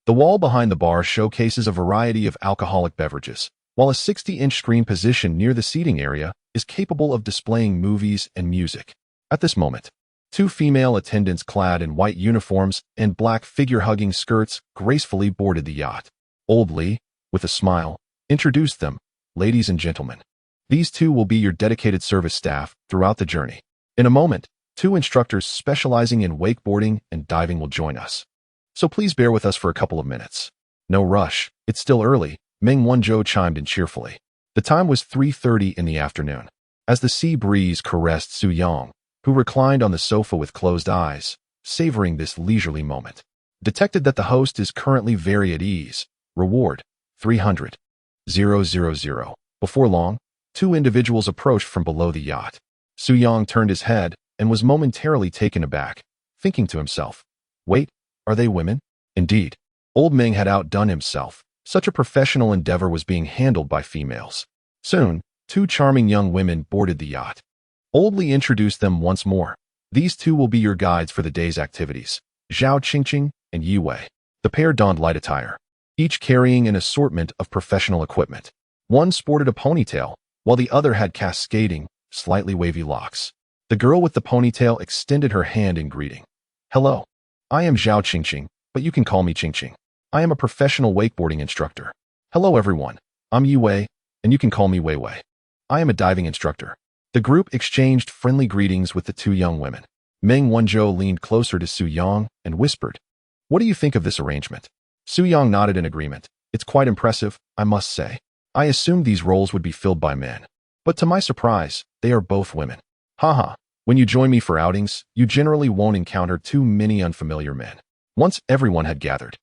The wall behind the bar showcases a variety of alcoholic beverages, while a 60-inch screen positioned near the seating area is capable of displaying movies and music. At this moment, 2 female attendants clad in white uniforms and black figure-hugging skirts gracefully boarded the yacht. Old Li, with a smile, introduced them. "Ladies and gentlemen, these 2 will be your dedicated service staff throughout the journey. In a moment, 2 instructors specializing in wakeboarding and diving will join us. So please bear with us for a couple of minutes." "No rush, it's still early," Meng Wanzhou chimed in cheerfully. The time was 3:30 in the afternoon. As the sea breeze caressed Su Yang, who reclined on the sofa with closed eyes, savoring this leisurely moment, detected that the host is currently very at ease. Reward, 300,000. Before long, 2 individuals approached from below the yacht. Su Yang turned his head and was momentarily taken aback, thinking to himself, "Wait, are they women?" Indeed, Old Meng had outdone himself. Such a professional endeavor was being handled by females. Soon, 2 charming young women boarded the yacht. Old Li introduced them once more. "These 2 will be your guides for the day's activities, Zhao Qingqing and Yi Wei." The pair donned light attire, each carrying an assortment of professional equipment. One sported a ponytail, while the other had cascading, slightly wavy locks. The girl with the ponytail extended her hand in greeting. "Hello. I am Zhao Qingqing, but you can call me Qingqing. I am a professional wakeboarding instructor. Hello everyone, I'm Yue, and you can call me Weiwei. I am a diving instructor. The group exchanged friendly greetings with the two young women. Meng Wanzhou leaned closer to Su Yang and whispered, "What do you think of this arrangement?" Su Yang nodded in agreement. "It's quite impressive, I must say. I assumed these roles would be filled by men. But to my surprise, they are both women. Haha, when you join me for outings, you generally won't encounter too many unfamiliar men." Once everyone had gathered,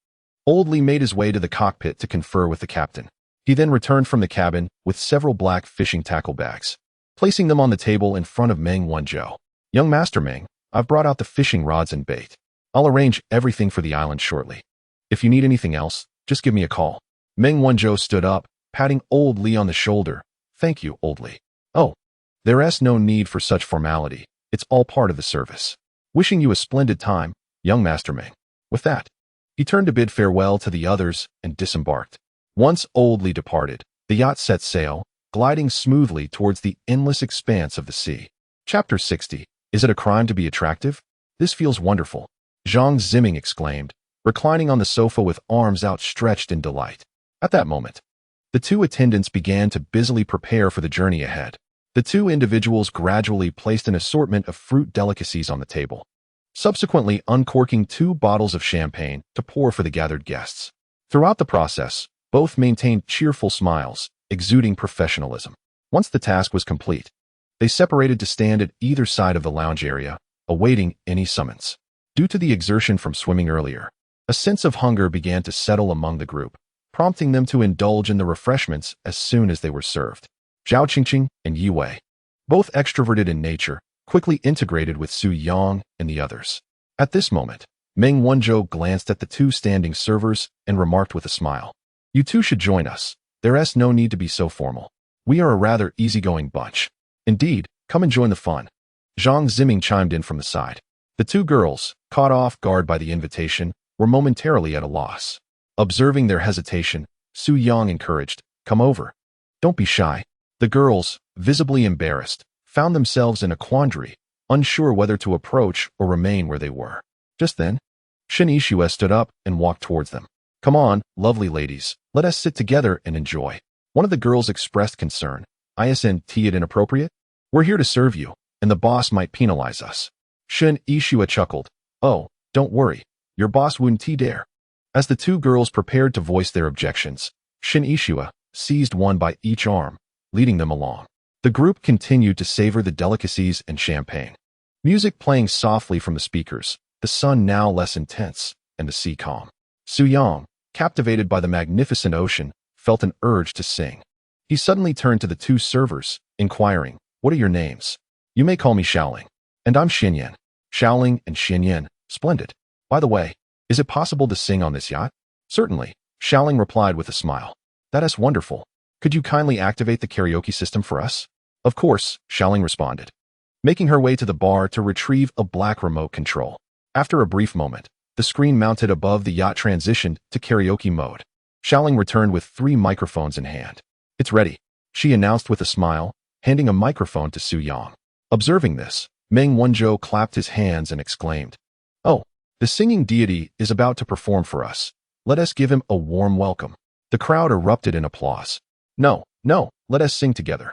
Old Lee made his way to the cockpit to confer with the captain. He then returned from the cabin with several black fishing tackle bags, placing them on the table in front of Meng Wanzhou. "Young Master Meng, I've brought out the fishing rods and bait. I'll arrange everything for the island shortly. If you need anything else, just give me a call." Meng Wanzhou stood up, patting Old Lee on the shoulder. "Thank you, Old Lee." "Oh, there's no need for such formality. It's all part of the service. Wishing you a splendid time, young Master Meng." With that, he turned to bid farewell to the others and disembarked. Once Old Lee departed, the yacht set sail, gliding smoothly towards the endless expanse of the sea. Chapter 60. Is it a crime to be attractive? This feels wonderful, Zhang Ziming exclaimed, reclining on the sofa with arms outstretched in delight. At that moment, the two attendants began to busily prepare for the journey ahead. The two individuals gradually placed an assortment of fruit delicacies on the table, subsequently uncorking 2 bottles of champagne to pour for the gathered guests. Throughout the process, both maintained cheerful smiles, exuding professionalism. Once the task was complete, they separated to stand at either side of the lounge area, awaiting any summons. Due to the exertion from swimming earlier, a sense of hunger began to settle among the group, prompting them to indulge in the refreshments as soon as they were served. Zhao Qingqing and Yi Wei, both extroverted in nature, quickly integrated with Su Yang and the others. At this moment, Meng Wanzhou glanced at the two standing servers and remarked with a smile, "You two should join us. There's no need to be so formal. We are a rather easygoing bunch." "Indeed, come and join the fun," Zhang Ziming chimed in from the side. The two girls, caught off guard by the invitation, were momentarily at a loss. Observing their hesitation, Su Yang encouraged, "Come over. Don't be shy." The girls, visibly embarrassed, found themselves in a quandary, unsure whether to approach or remain where they were. Just then, Shen Yixue stood up and walked towards them. "Come on, lovely ladies, let us sit together and enjoy." One of the girls expressed concern. "Isn't it inappropriate? We're here to serve you, and the boss might penalize us." Shen Yixue chuckled. "Oh, don't worry, your boss wouldn't dare." As the two girls prepared to voice their objections, Shen Yixue seized one by each arm, leading them along. The group continued to savor the delicacies and champagne. Music playing softly from the speakers, the sun now less intense, and the sea calm. Su Yang, captivated by the magnificent ocean, felt an urge to sing. He suddenly turned to the two servers, inquiring, "What are your names?" "You may call me Xiaoling." "And I'm Xinyan." "Xiaoling and Xinyan, splendid. By the way, is it possible to sing on this yacht?" "Certainly," Xiaoling replied with a smile. "That is wonderful. Could you kindly activate the karaoke system for us?" "Of course," Xiaoling responded, making her way to the bar to retrieve a black remote control. After a brief moment, the screen mounted above the yacht transitioned to karaoke mode. Xiaoling returned with 3 microphones in hand. "It's ready," she announced with a smile, handing a microphone to Su Yang. Observing this, Meng Wanzhou clapped his hands and exclaimed, "Oh, the singing deity is about to perform for us. Let us give him a warm welcome." The crowd erupted in applause. No, let us sing together."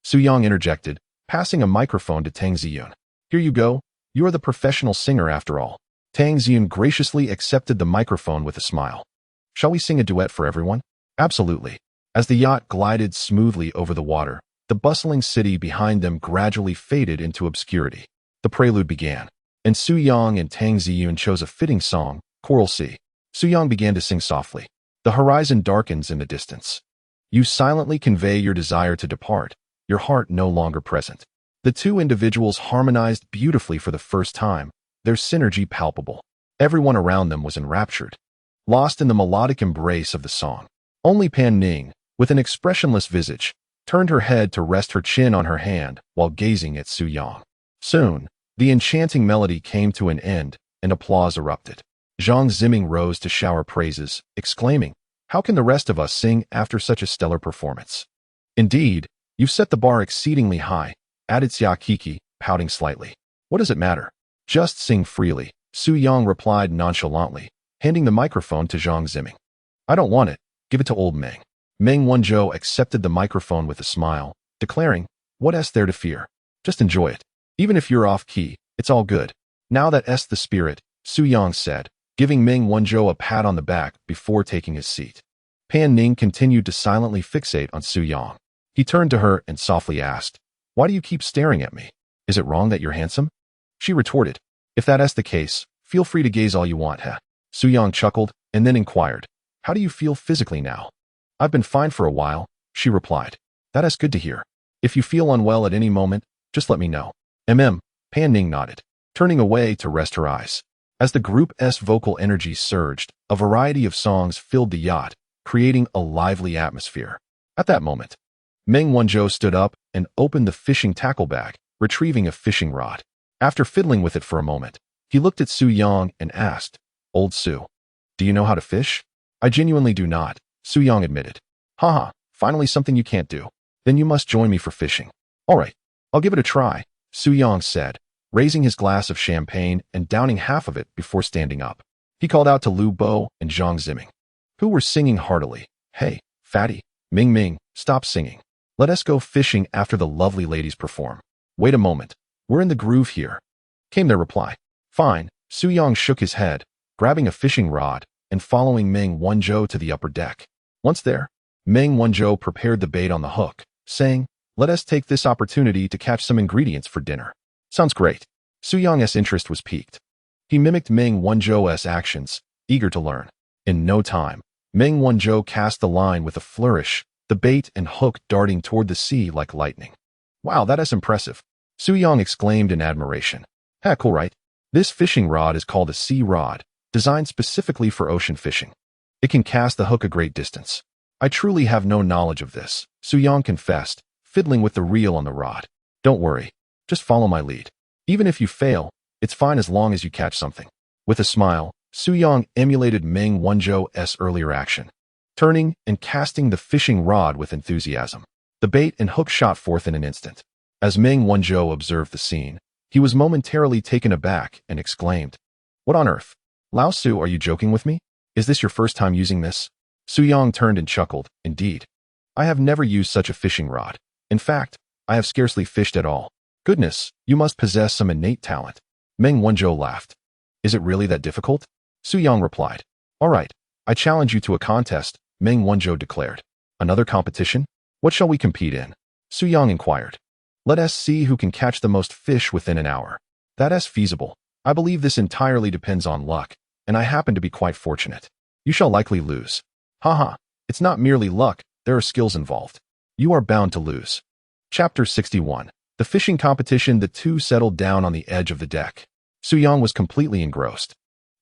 Su Yang interjected, passing a microphone to Tang Ziyun. "Here you go. You are the professional singer after all." Tang Ziyun graciously accepted the microphone with a smile. "Shall we sing a duet for everyone?" "Absolutely." As the yacht glided smoothly over the water, the bustling city behind them gradually faded into obscurity. The prelude began, and Su Yang and Tang Ziyun chose a fitting song, Choral C. Su Yang began to sing softly. The horizon darkens in the distance. You silently convey your desire to depart, your heart no longer present. The two individuals harmonized beautifully for the first time, their synergy palpable. Everyone around them was enraptured, lost in the melodic embrace of the song. Only Pan Ning, with an expressionless visage, turned her head to rest her chin on her hand while gazing at Su Yang. Soon, the enchanting melody came to an end, and applause erupted. Zhang Ziming rose to shower praises, exclaiming, "How can the rest of us sing after such a stellar performance?" "Indeed, you've set the bar exceedingly high," added Xia Kiki, pouting slightly. "What does it matter? Just sing freely," Su Yang replied nonchalantly, handing the microphone to Zhang Ziming. "I don't want it. Give it to old Meng." Meng Wanzhou accepted the microphone with a smile, declaring, "What's there to fear? Just enjoy it. Even if you're off key, it's all good." "Now that's the spirit," Su Yang said, giving Meng Wanzhou a pat on the back before taking his seat. Pan Ning continued to silently fixate on Su Yang. He turned to her and softly asked, "Why do you keep staring at me? Is it wrong that you're handsome?" She retorted, "If that's the case, feel free to gaze all you want, huh?" Su Yang chuckled and then inquired, "How do you feel physically now?" "I've been fine for a while," she replied. "That's good to hear. If you feel unwell at any moment, just let me know." Pan Ning nodded, turning away to rest her eyes. As the group's vocal energy surged, a variety of songs filled the yacht, creating a lively atmosphere. At that moment, Meng Wanzhou stood up and opened the fishing tackle bag, retrieving a fishing rod. After fiddling with it for a moment, he looked at Su Yang and asked, "Old Su, do you know how to fish?" "I genuinely do not," Su Yang admitted. "Haha, finally something you can't do. Then you must join me for fishing." "All right, I'll give it a try," Su Yang said, raising his glass of champagne and downing half of it before standing up. He called out to Lu Bo and Zhang Ziming, who were singing heartily, "Hey, fatty, Ming Ming, stop singing. Let us go fishing after the lovely ladies perform." "Wait a moment, we're in the groove here," came their reply. "Fine," Su Yang shook his head, grabbing a fishing rod and following Meng Wanzhou to the upper deck. Once there, Meng Wanzhou prepared the bait on the hook, saying, "Let us take this opportunity to catch some ingredients for dinner." "Sounds great." Su Yang's interest was piqued. He mimicked Meng Wanzhou's actions, eager to learn. In no time, Meng Wanzhou cast the line with a flourish, the bait and hook darting toward the sea like lightning. "Wow, that is impressive," Su Yang exclaimed in admiration. "Cool, right? This fishing rod is called a sea rod, designed specifically for ocean fishing. It can cast the hook a great distance." "I truly have no knowledge of this," Su Yang confessed, fiddling with the reel on the rod. "Don't worry, just follow my lead. Even if you fail, it's fine as long as you catch something." With a smile, Su Yang emulated Meng Wanzhou's earlier action, turning and casting the fishing rod with enthusiasm. The bait and hook shot forth in an instant. As Meng Wanzhou observed the scene, he was momentarily taken aback and exclaimed, "What on earth? Lao Su, are you joking with me? Is this your first time using this?" Su Yang turned and chuckled, "Indeed. I have never used such a fishing rod. In fact, I have scarcely fished at all." "Goodness, you must possess some innate talent." Meng Wanzhou laughed. "Is it really that difficult?" Su Yang replied. "All right, I challenge you to a contest," Meng Wanzhou declared. "Another competition? What shall we compete in?" Su Yang inquired. "Let us see who can catch the most fish within an hour." "That's feasible. I believe this entirely depends on luck, and I happen to be quite fortunate." "You shall likely lose." "Haha, it's not merely luck, there are skills involved. You are bound to lose." Chapter 61. The fishing competition. The two settled down on the edge of the deck. Su Yang was completely engrossed,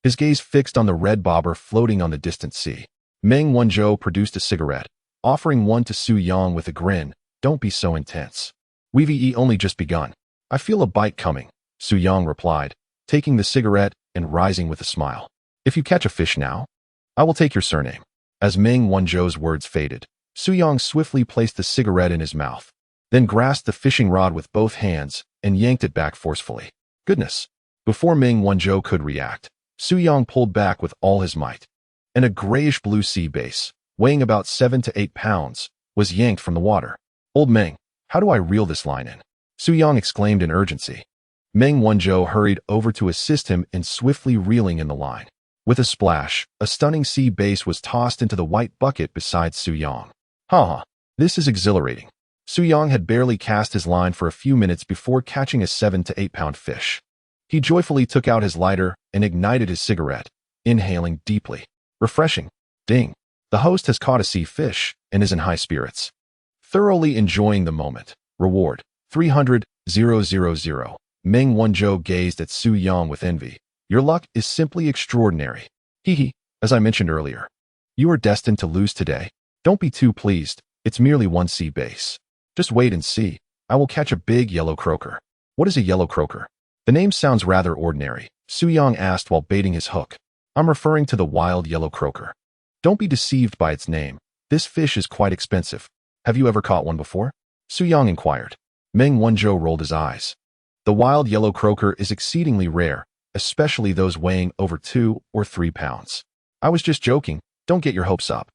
his gaze fixed on the red bobber floating on the distant sea. Meng Wanzhou produced a cigarette, offering one to Su Yang with a grin. "Don't be so intense. We've only just begun. I feel a bite coming," Su Yang replied, taking the cigarette and rising with a smile. "If you catch a fish now, I will take your surname." As Meng Wanzhou's words faded, Su Yang swiftly placed the cigarette in his mouth, then grasped the fishing rod with both hands and yanked it back forcefully. Goodness! Before Meng Wanzhou could react, Su Yang pulled back with all his might, and a grayish-blue sea bass, weighing about 7 to 8 pounds, was yanked from the water. "Old Meng, how do I reel this line in?" Su Yang exclaimed in urgency. Meng Wanzhou hurried over to assist him in swiftly reeling in the line. With a splash, a stunning sea bass was tossed into the white bucket beside Su Yang. "Haha, this is exhilarating." Su Yang had barely cast his line for a few minutes before catching a 7 to 8 pound fish. He joyfully took out his lighter and ignited his cigarette, inhaling deeply. Refreshing. Ding. The host has caught a sea fish and is in high spirits. Thoroughly enjoying the moment. Reward. 300,000. Meng Wanzhou gazed at Su Yang with envy. "Your luck is simply extraordinary. Hee. As I mentioned earlier, you are destined to lose today. Don't be too pleased. It's merely one sea bass. Just wait and see. I will catch a big yellow croaker." "What is a yellow croaker?" "The name sounds rather ordinary," Su Yang asked while baiting his hook. "I'm referring to the wild yellow croaker. Don't be deceived by its name. This fish is quite expensive. Have you ever caught one before?" Su Yang inquired. Meng Wanzhou rolled his eyes. "The wild yellow croaker is exceedingly rare, especially those weighing over 2 or 3 pounds. I was just joking. Don't get your hopes up."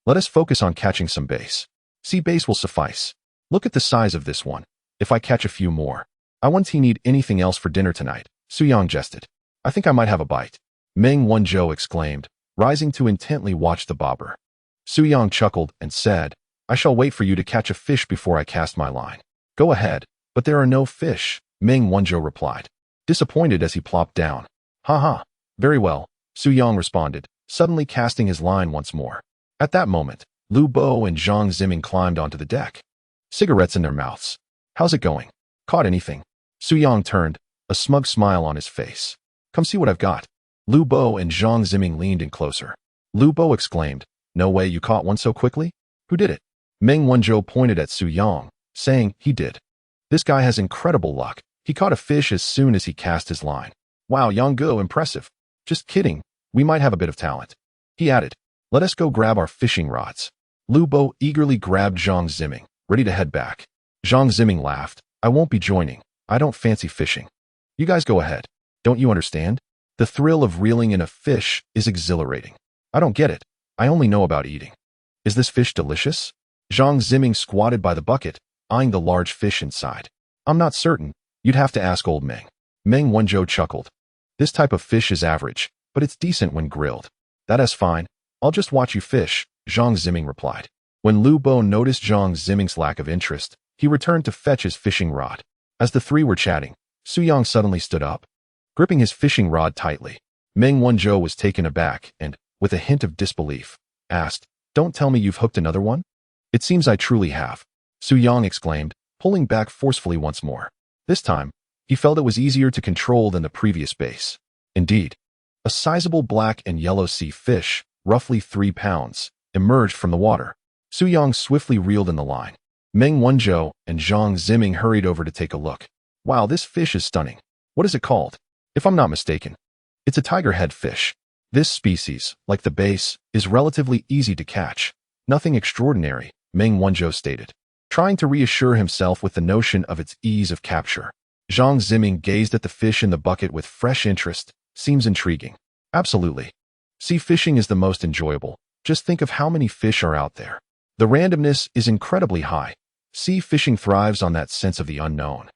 Let us focus on catching some bass. Sea bass will suffice. Look at the size of this one. If I catch a few more. I won't need anything else for dinner tonight, Suyang jested. I think I might have a bite. Meng Wanzhou exclaimed, rising to intently watch the bobber. Suyang chuckled and said, I shall wait for you to catch a fish before I cast my line. Go ahead, but there are no fish, Meng Wanzhou replied, disappointed as he plopped down. Ha ha. Very well, Suyang responded, suddenly casting his line once more. At that moment, Lu Bo and Zhang Ziming climbed onto the deck. Cigarettes in their mouths. How's it going? Caught anything? Suyang turned, a smug smile on his face. Come see what I've got. Lu Bo and Zhang Ziming leaned in closer. Lu Bo exclaimed, No way you caught one so quickly? Who did it? Meng Wanzhou pointed at Suyang, saying, He did. This guy has incredible luck. He caught a fish as soon as he cast his line. Wow, Yanggu, impressive. Just kidding. We might have a bit of talent. He added, Let us go grab our fishing rods. Lu Bo eagerly grabbed Zhang Ziming, ready to head back. Zhang Ziming laughed. I won't be joining. I don't fancy fishing. You guys go ahead. Don't you understand? The thrill of reeling in a fish is exhilarating. I don't get it. I only know about eating. Is this fish delicious? Zhang Ziming squatted by the bucket, eyeing the large fish inside. I'm not certain. You'd have to ask old Meng. Meng Wanzhou chuckled. This type of fish is average, but it's decent when grilled. That is fine. I'll just watch you fish, Zhang Ziming replied. When Lu Bo noticed Zhang Ziming's lack of interest, he returned to fetch his fishing rod. As the three were chatting, Suyang suddenly stood up. Gripping his fishing rod tightly, Meng Wanzhou was taken aback and, with a hint of disbelief, asked, Don't tell me you've hooked another one? It seems I truly have, Suyang exclaimed, pulling back forcefully once more. This time, he felt it was easier to control than the previous base. Indeed, a sizable black and yellow sea fish, roughly 3 pounds, emerged from the water. Suyang swiftly reeled in the line. Meng Wanzhou and Zhang Ziming hurried over to take a look. Wow, this fish is stunning. What is it called? If I'm not mistaken, it's a tigerhead fish. This species, like the bass, is relatively easy to catch. Nothing extraordinary, Meng Wanzhou stated, trying to reassure himself with the notion of its ease of capture. Zhang Ziming gazed at the fish in the bucket with fresh interest. Seems intriguing. Absolutely. Sea fishing is the most enjoyable. Just think of how many fish are out there. The randomness is incredibly high. Sea fishing thrives on that sense of the unknown.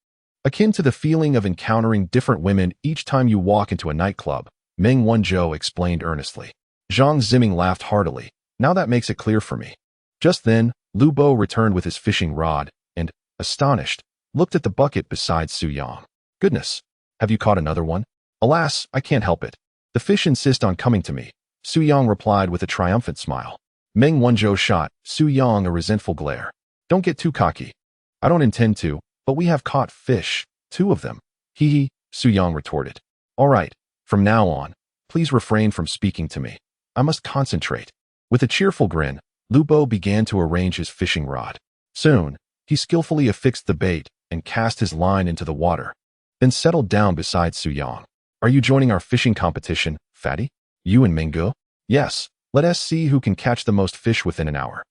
Akin to the feeling of encountering different women each time you walk into a nightclub, Meng Wanzhou explained earnestly. Zhang Ziming laughed heartily. Now that makes it clear for me. Just then, Lu Bo returned with his fishing rod and, astonished, looked at the bucket beside Suyang. Goodness, have you caught another one? Alas, I can't help it. The fish insist on coming to me, Suyang replied with a triumphant smile. Meng Wanzhou shot Suyang a resentful glare. Don't get too cocky. I don't intend to, but we have caught fish, 2 of them. Hee hee, Suyang retorted. All right, from now on, please refrain from speaking to me. I must concentrate. With a cheerful grin, Lu Bo began to arrange his fishing rod. Soon, he skillfully affixed the bait and cast his line into the water, then settled down beside Suyang. Are you joining our fishing competition, fatty? You and Menggu? Yes, let us see who can catch the most fish within an hour.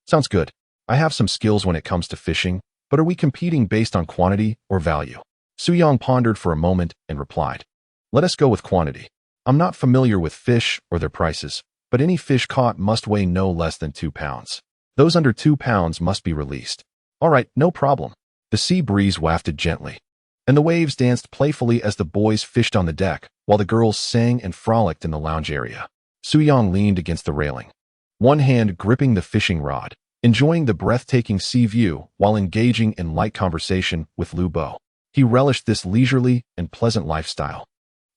Sounds good. I have some skills when it comes to fishing, but are we competing based on quantity or value? Suyang pondered for a moment and replied, Let us go with quantity. I'm not familiar with fish or their prices, but any fish caught must weigh no less than 2 pounds. Those under 2 pounds must be released. All right, no problem. The sea breeze wafted gently, and the waves danced playfully as the boys fished on the deck, while the girls sang and frolicked in the lounge area. Suyang leaned against the railing, one hand gripping the fishing rod, enjoying the breathtaking sea view while engaging in light conversation with Lu Bo. He relished this leisurely and pleasant lifestyle,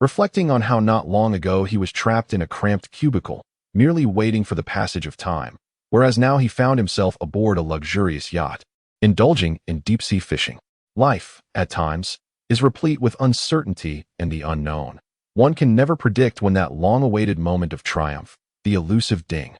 reflecting on how not long ago he was trapped in a cramped cubicle, merely waiting for the passage of time, whereas now he found himself aboard a luxurious yacht, indulging in deep-sea fishing. Life, at times, is replete with uncertainty and the unknown. One can never predict when that long-awaited moment of triumph, the elusive ding,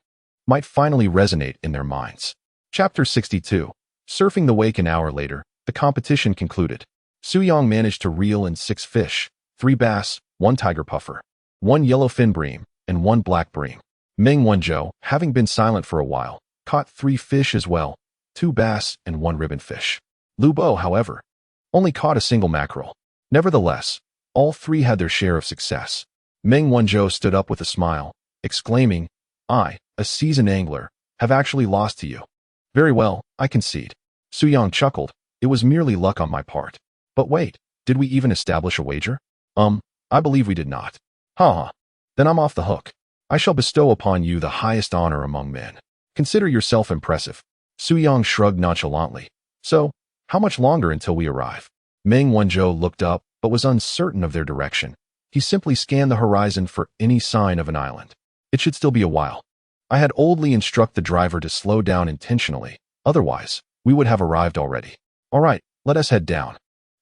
might finally resonate in their minds. Chapter 62. Surfing the wake. An hour later, the competition concluded. Suyang managed to reel in 6 fish, 3 bass, 1 tiger puffer, 1 yellowfin bream, and 1 black bream. Meng Wanzhou, having been silent for a while, caught 3 fish as well, 2 bass and 1 ribbon fish. Lu Bo, however, only caught a single mackerel. Nevertheless, all 3 had their share of success. Meng Wanzhou stood up with a smile, exclaiming, I, a seasoned angler, have actually lost to you. Very well, I concede. Su Yang chuckled. It was merely luck on my part. But wait, did we even establish a wager? I believe we did not. Ha ha. Then I'm off the hook. I shall bestow upon you the highest honor among men. Consider yourself impressive. Su Yang shrugged nonchalantly. So, how much longer until we arrive? Meng Wanzhou looked up, but was uncertain of their direction. He simply scanned the horizon for any sign of an island. It should still be a while. I had oldly instructed the driver to slow down intentionally. Otherwise, we would have arrived already. All right, let us head down.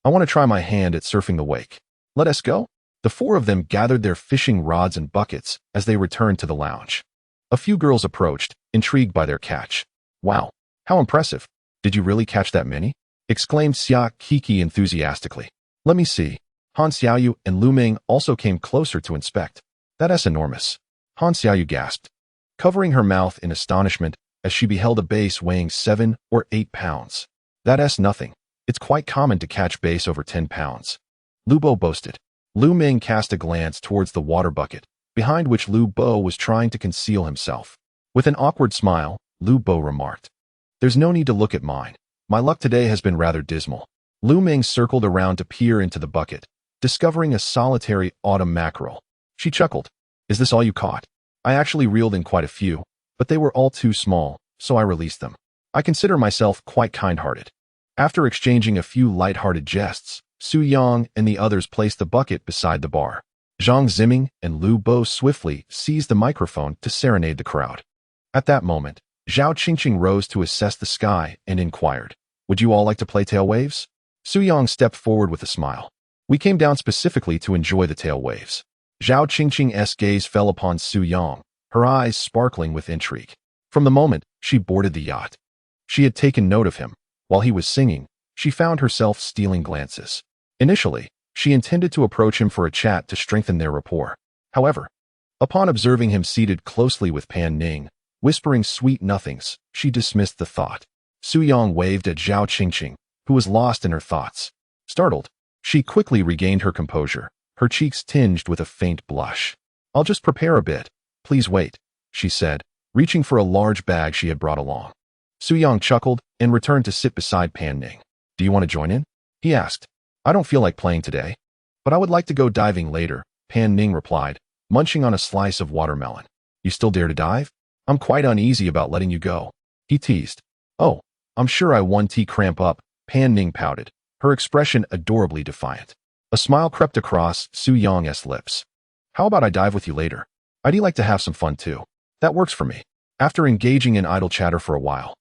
I want to try my hand at surfing the wake. Let us go? The four of them gathered their fishing rods and buckets as they returned to the lounge. A few girls approached, intrigued by their catch. Wow, how impressive. Did you really catch that many? Exclaimed Xia Kiki enthusiastically. Let me see. Han Xiaoyu and Lu Ming also came closer to inspect. That's enormous. Han Xiaoyu gasped, covering her mouth in astonishment as she beheld a bass weighing 7 or 8 pounds. That's nothing. It's quite common to catch bass over 10 pounds. Lu Bo boasted. Lu Ming cast a glance towards the water bucket, behind which Lu Bo was trying to conceal himself. With an awkward smile, Lu Bo remarked, There's no need to look at mine. My luck today has been rather dismal. Lu Ming circled around to peer into the bucket, discovering a solitary autumn mackerel. She chuckled. Is this all you caught? I actually reeled in quite a few, but they were all too small, so I released them. I consider myself quite kind-hearted. After exchanging a few light-hearted jests, Su Yang and the others placed the bucket beside the bar. Zhang Ziming and Lu Bo swiftly seized the microphone to serenade the crowd. At that moment, Zhao Qingqing rose to assess the sky and inquired, Would you all like to play tail waves? Su Yang stepped forward with a smile. We came down specifically to enjoy the tail waves. Zhao Qingqing's gaze fell upon Su Yang, her eyes sparkling with intrigue. From the moment she boarded the yacht, she had taken note of him. While he was singing, she found herself stealing glances. Initially, she intended to approach him for a chat to strengthen their rapport. However, upon observing him seated closely with Pan Ning, whispering sweet nothings, she dismissed the thought. Su Yang waved at Zhao Qingqing, who was lost in her thoughts. Startled, she quickly regained her composure, her cheeks tinged with a faint blush. I'll just prepare a bit. Please wait, she said, reaching for a large bag she had brought along. Su Yang chuckled and returned to sit beside Pan Ning. Do you want to join in? He asked. I don't feel like playing today, but I would like to go diving later, Pan Ning replied, munching on a slice of watermelon. You still dare to dive? I'm quite uneasy about letting you go. He teased. Oh, I'm sure I won't cramp up, Pan Ning pouted, her expression adorably defiant. A smile crept across Su Yang's lips. How about I dive with you later? I'd like to have some fun too. That works for me. After engaging in idle chatter for a while,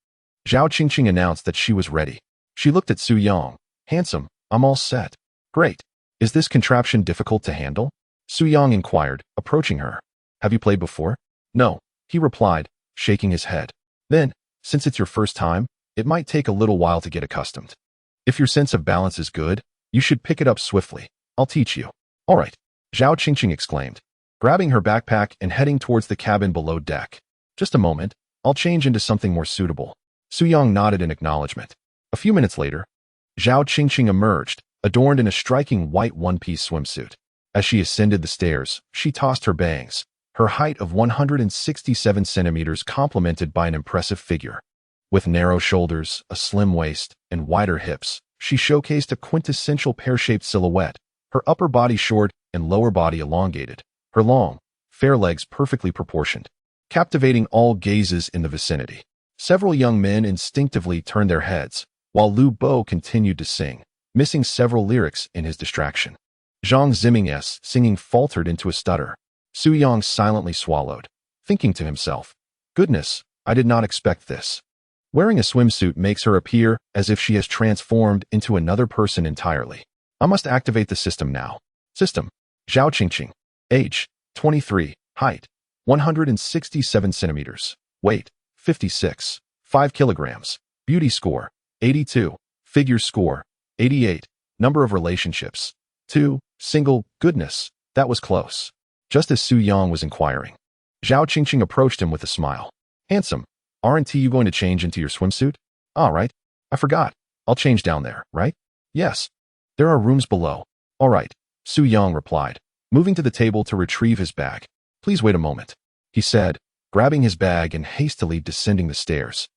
Zhao Qingqing announced that she was ready. She looked at Su Yang. Handsome, I'm all set. Great. Is this contraption difficult to handle? Su Yang inquired, approaching her. Have you played before? No, he replied, shaking his head. Then, since it's your first time, it might take a little while to get accustomed. If your sense of balance is good, you should pick it up swiftly. I'll teach you. All right, Zhao Qingqing exclaimed, grabbing her backpack and heading towards the cabin below deck. Just a moment, I'll change into something more suitable. Su Yang nodded in acknowledgement. A few minutes later, Zhao Qingqing emerged, adorned in a striking white one-piece swimsuit. As she ascended the stairs, she tossed her bangs, her height of 167 centimeters complemented by an impressive figure. With narrow shoulders, a slim waist, and wider hips, she showcased a quintessential pear-shaped silhouette, her upper body short and lower body elongated, her long, fair legs perfectly proportioned, captivating all gazes in the vicinity. Several young men instinctively turned their heads, while Lu Bo continued to sing, missing several lyrics in his distraction. Zhang Ziming's singing faltered into a stutter. Su Yang silently swallowed, thinking to himself, Goodness, I did not expect this. Wearing a swimsuit makes her appear as if she has transformed into another person entirely. I must activate the system now. System. Zhao Qingqing. Age. 23. Height. 167 centimeters. Weight. 56. 5 kilograms. Beauty score. 82. Figure score. 88. Number of relationships. 2. Single. Goodness, that was close. Just as Su Yang was inquiring, Zhao Qingqing approached him with a smile. Handsome, aren't you going to change into your swimsuit? All right. I forgot. I'll change down there, right? Yes. There are rooms below. All right, Su Yang replied, moving to the table to retrieve his bag. Please wait a moment, he said, grabbing his bag and hastily descending the stairs.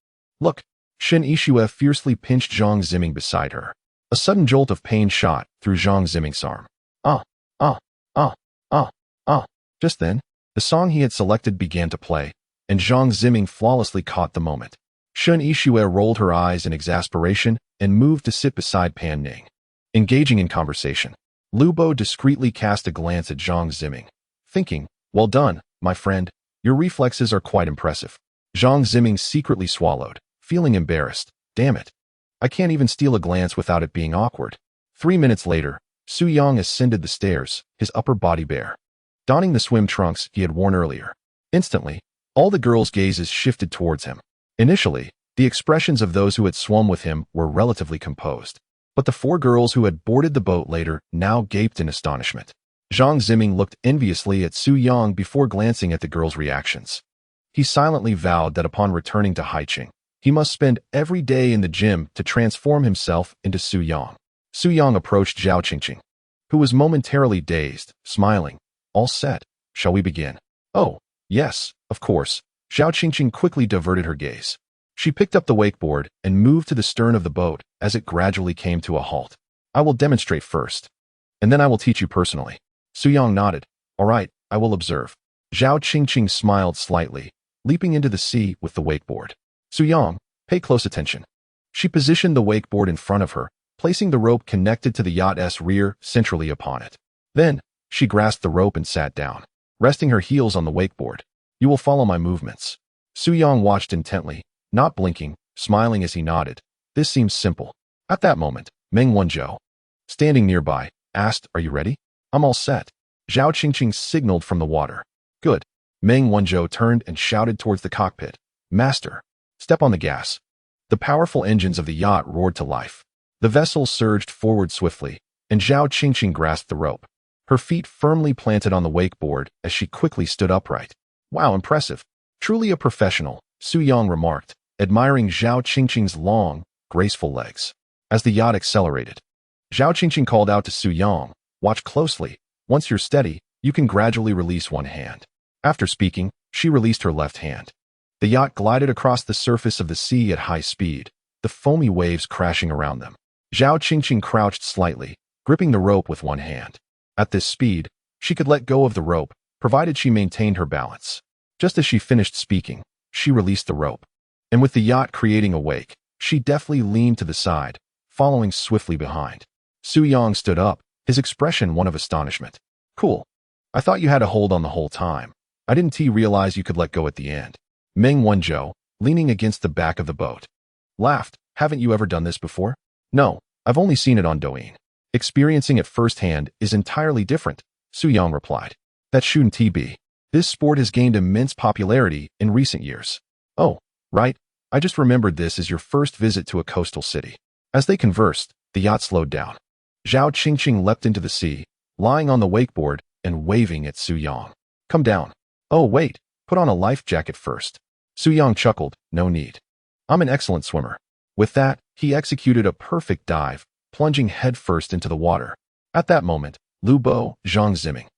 Look! Shen Yixue fiercely pinched Zhang Ziming beside her. A sudden jolt of pain shot through Zhang Ziming's arm. Ah, ah, ah, ah, ah. Just then, the song he had selected began to play, and Zhang Ziming flawlessly caught the moment. Shen Yixue rolled her eyes in exasperation and moved to sit beside Pan Ning. Engaging in conversation, Lu Bo discreetly cast a glance at Zhang Ziming, thinking, well done, my friend, your reflexes are quite impressive. Zhang Ziming secretly swallowed, feeling embarrassed. Damn it. I can't even steal a glance without it being awkward. 3 minutes later, Su Yang ascended the stairs, his upper body bare. Donning the swim trunks he had worn earlier. Instantly, all the girls' gazes shifted towards him. Initially, the expressions of those who had swum with him were relatively composed. But the 4 girls who had boarded the boat later now gaped in astonishment. Zhang Ziming looked enviously at Su Yang before glancing at the girls' reactions. He silently vowed that upon returning to Haiqing, he must spend every day in the gym to transform himself into Su Yang. Su Yang approached Zhao Qingqing, who was momentarily dazed, smiling. All set. Shall we begin? Oh, yes, of course. Zhao Qingqing quickly diverted her gaze. She picked up the wakeboard and moved to the stern of the boat as it gradually came to a halt. I will demonstrate first, and then I will teach you personally. Su Yang nodded. All right, I will observe. Zhao Qingqing smiled slightly, leaping into the sea with the wakeboard. Su Yang, pay close attention. She positioned the wakeboard in front of her, placing the rope connected to the yacht's rear centrally upon it. Then, she grasped the rope and sat down, resting her heels on the wakeboard. You will follow my movements. Su Yang watched intently, not blinking, smiling as he nodded. This seems simple. At that moment, Meng Wanzhou, standing nearby, asked, Are you ready? I'm all set. Zhao Qingqing signaled from the water. Good. Meng Wanzhou turned and shouted towards the cockpit. Master, step on the gas. The powerful engines of the yacht roared to life. The vessel surged forward swiftly, and Zhao Qingqing grasped the rope, her feet firmly planted on the wakeboard as she quickly stood upright. Wow, impressive. Truly a professional, Su Yang remarked, admiring Zhao Qingqing's long, graceful legs. As the yacht accelerated, Zhao Qingqing called out to Su Yang, Watch closely. Once you're steady, you can gradually release one hand. After speaking, she released her left hand. The yacht glided across the surface of the sea at high speed, the foamy waves crashing around them. Zhao Qingqing crouched slightly, gripping the rope with one hand. At this speed, she could let go of the rope, provided she maintained her balance. Just as she finished speaking, she released the rope. And with the yacht creating a wake, she deftly leaned to the side, following swiftly behind. Su Yang stood up, his expression one of astonishment. Cool. I thought you had a hold on the whole time. I didn't realize you could let go at the end. Meng Wanzhou, leaning against the back of the boat, laughed. Haven't you ever done this before? No, I've only seen it on Douyin. Experiencing it firsthand is entirely different, Su Yang replied. That shouldn't be. This sport has gained immense popularity in recent years. Oh, right. I just remembered this is your first visit to a coastal city. As they conversed, the yacht slowed down. Zhao Qingqing leapt into the sea, lying on the wakeboard and waving at Su Yang. Come down. Oh, wait. Put on a life jacket first. Su Yang chuckled. No need. I'm an excellent swimmer. With that, he executed a perfect dive, plunging headfirst into the water. At that moment, Lu Bo, Zhang Ziming,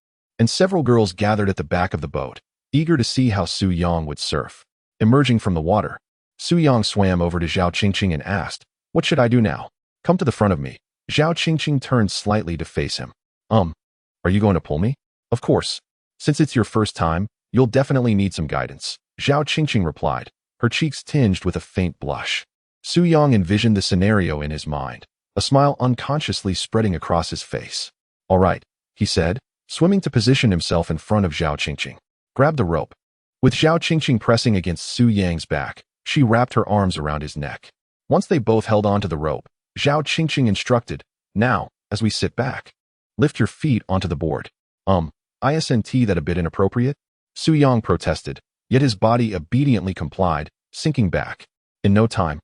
and several girls gathered at the back of the boat, eager to see how Su Yang would surf. Emerging from the water, Su Yang swam over to Zhao Qingqing and asked, What should I do now? Come to the front of me. Zhao Qingqing turned slightly to face him. Are you going to pull me? Of course. Since it's your first time, you'll definitely need some guidance, Zhao Qingqing replied, her cheeks tinged with a faint blush. Su Yang envisioned the scenario in his mind, a smile unconsciously spreading across his face. All right, he said, swimming to position himself in front of Zhao Qingqing. Grab the rope. With Zhao Qingqing pressing against Su Yang's back, she wrapped her arms around his neck. Once they both held onto the rope, Zhao Qingqing instructed, Now, as we sit back, lift your feet onto the board. Isn't that a bit inappropriate? Su Yang protested, yet his body obediently complied, sinking back. In no time,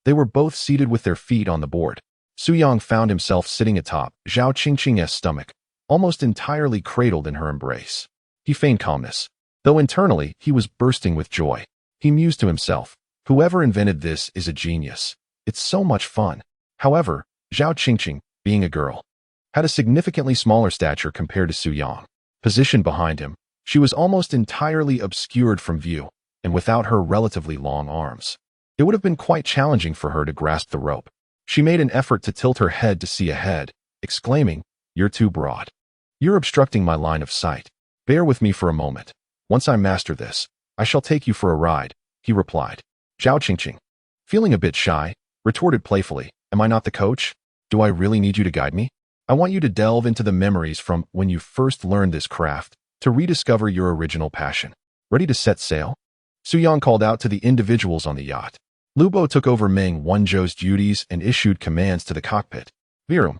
they were both seated with their feet on the board. Su Yang found himself sitting atop Zhao Qingqing's stomach, almost entirely cradled in her embrace. He feigned calmness, though internally he was bursting with joy. He mused to himself, Whoever invented this is a genius. It's so much fun. However, Zhao Qingqing, being a girl, had a significantly smaller stature compared to Su Yang. Positioned behind him, she was almost entirely obscured from view, and without her relatively long arms, it would have been quite challenging for her to grasp the rope. She made an effort to tilt her head to see ahead, exclaiming, "You're too broad. You're obstructing my line of sight. Bear with me for a moment. Once I master this, I shall take you for a ride," he replied. Zhao Qingqing, feeling a bit shy, retorted playfully, "Am I not the coach? Do I really need you to guide me? I want you to delve into the memories from when you first learned this craft to rediscover your original passion. Ready to set sail?" Su Yang called out to the individuals on the yacht. Lubo took over Meng Wanzhou's duties and issued commands to the cockpit. Virum.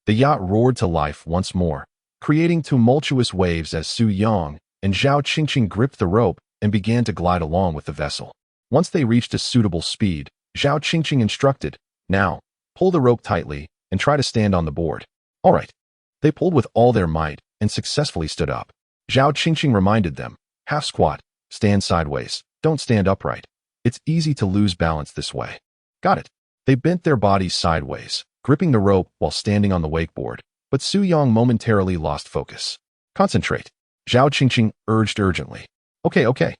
The yacht roared to life once more, creating tumultuous waves as Su Yang and Zhao Qingqing gripped the rope and began to glide along with the vessel. Once they reached a suitable speed, Zhao Qingqing instructed, "Now, pull the rope tightly and try to stand on the board." All right. They pulled with all their might and successfully stood up. Zhao Qingqing reminded them, "Half squat, stand sideways, don't stand upright. It's easy to lose balance this way." Got it. They bent their bodies sideways, gripping the rope while standing on the wakeboard, but Su Yang momentarily lost focus. "Concentrate," Zhao Qingqing urged urgently. Okay.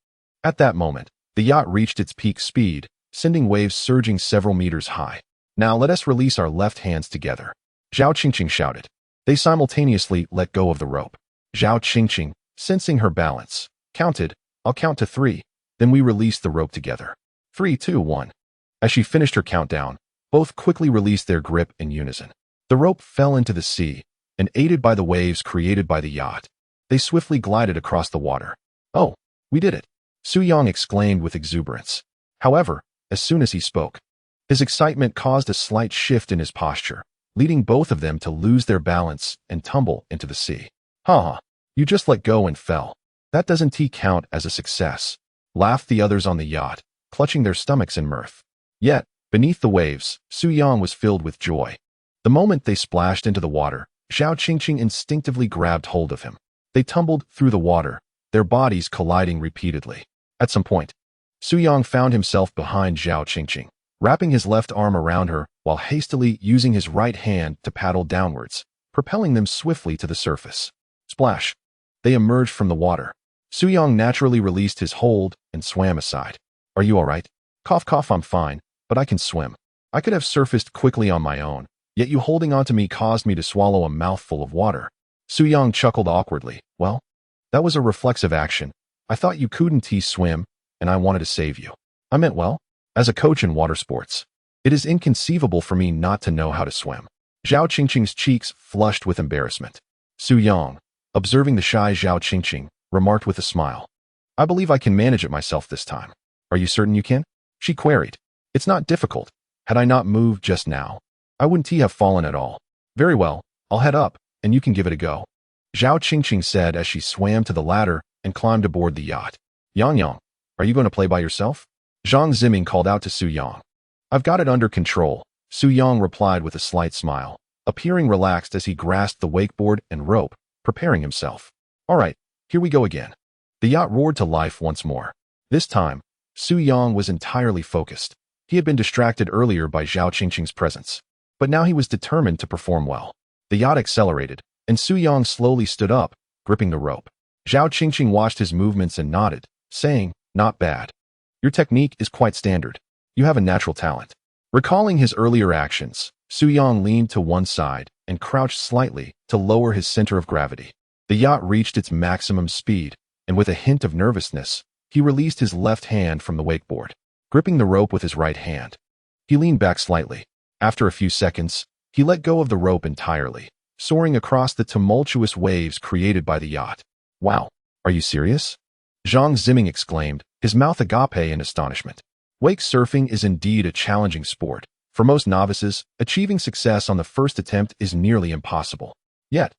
At that moment, the yacht reached its peak speed, sending waves surging several meters high. "Now let us release our left hands together," Zhao Qingqing shouted. They simultaneously let go of the rope. Zhao Qingqing, sensing her balance, counted, "I'll count to 3, then we release the rope together. 3, 2, 1. As she finished her countdown, both quickly released their grip in unison. The rope fell into the sea, and aided by the waves created by the yacht, they swiftly glided across the water. "Oh, we did it," Su Yang exclaimed with exuberance. However, as soon as he spoke, his excitement caused a slight shift in his posture, leading both of them to lose their balance and tumble into the sea. "Ha, you just let go and fell. That doesn't count as a success," laughed the others on the yacht, clutching their stomachs in mirth. Yet, beneath the waves, Su Yang was filled with joy. The moment they splashed into the water, Zhao Qingqing instinctively grabbed hold of him. They tumbled through the water, their bodies colliding repeatedly. At some point, Su Yang found himself behind Zhao Qingqing, wrapping his left arm around her while hastily using his right hand to paddle downwards, propelling them swiftly to the surface. Splash! They emerged from the water. Su Yang naturally released his hold and swam aside. "Are you all right?" "Cough, cough, I'm fine, but I can swim. I could have surfaced quickly on my own, yet you holding onto me caused me to swallow a mouthful of water." Su Yang chuckled awkwardly. "Well, that was a reflexive action. I thought you couldn't swim, and I wanted to save you. I meant well. As a coach in water sports, it is inconceivable for me not to know how to swim." Zhao Qingqing's cheeks flushed with embarrassment. Su Yang, observing the shy Zhao Qingqing, remarked with a smile, "I believe I can manage it myself this time." "Are you certain you can?" she queried. "It's not difficult. Had I not moved just now, I wouldn't have fallen at all." "Very well, I'll head up, and you can give it a go," Zhao Qingqing said as she swam to the ladder and climbed aboard the yacht. Yang, are you going to play by yourself?" Zhang Ziming called out to Su Yang. "I've got it under control," Su Yang replied with a slight smile, appearing relaxed as he grasped the wakeboard and rope, preparing himself. "All right, here we go again." The yacht roared to life once more. This time, Su Yang was entirely focused. He had been distracted earlier by Zhao Qingqing's presence, but now he was determined to perform well. The yacht accelerated, and Su Yang slowly stood up, gripping the rope. Zhao Qingqing watched his movements and nodded, saying, "Not bad. Your technique is quite standard. You have a natural talent." Recalling his earlier actions, Su Yang leaned to one side and crouched slightly to lower his center of gravity. The yacht reached its maximum speed, and with a hint of nervousness, he released his left hand from the wakeboard, gripping the rope with his right hand. He leaned back slightly. After a few seconds, he let go of the rope entirely, soaring across the tumultuous waves created by the yacht. "Wow, are you serious?" Zhang Ziming exclaimed, his mouth agape in astonishment. Wake surfing is indeed a challenging sport. For most novices, achieving success on the first attempt is nearly impossible. Yet,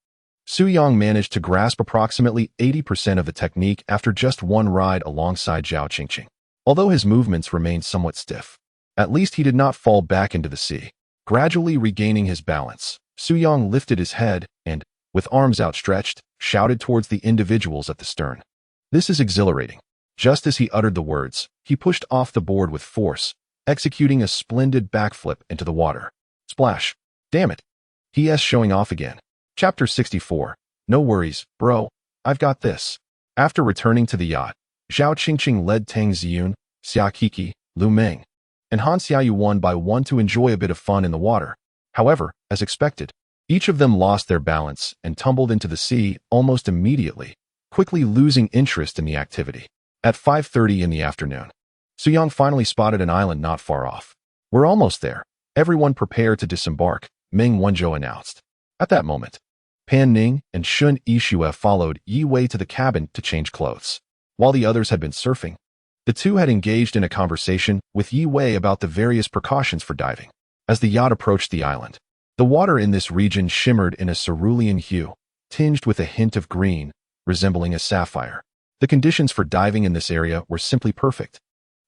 Su Yang managed to grasp approximately 80% of the technique after just one ride alongside Zhao Qingqing. Although his movements remained somewhat stiff, at least he did not fall back into the sea. Gradually regaining his balance, Su Yang lifted his head and, with arms outstretched, shouted towards the individuals at the stern. "This is exhilarating." Just as he uttered the words, he pushed off the board with force, executing a splendid backflip into the water. Splash! "Damn it!" He showing off again. Chapter 64. No worries, bro. I've got this. After returning to the yacht, Zhao Qingqing led Tang Ziyun, Xia Kiki, Lu Meng, and Han Xiaoyu one by one to enjoy a bit of fun in the water. However, as expected, each of them lost their balance and tumbled into the sea almost immediately, quickly losing interest in the activity. At 5:30 in the afternoon, Suyang finally spotted an island not far off. "We're almost there. Everyone prepare to disembark," Meng Wanzhou announced. At that moment, Pan Ning and Shun Yixue followed Yi Wei to the cabin to change clothes. While the others had been surfing, the two had engaged in a conversation with Yi Wei about the various precautions for diving. As the yacht approached the island, the water in this region shimmered in a cerulean hue, tinged with a hint of green, resembling a sapphire. The conditions for diving in this area were simply perfect.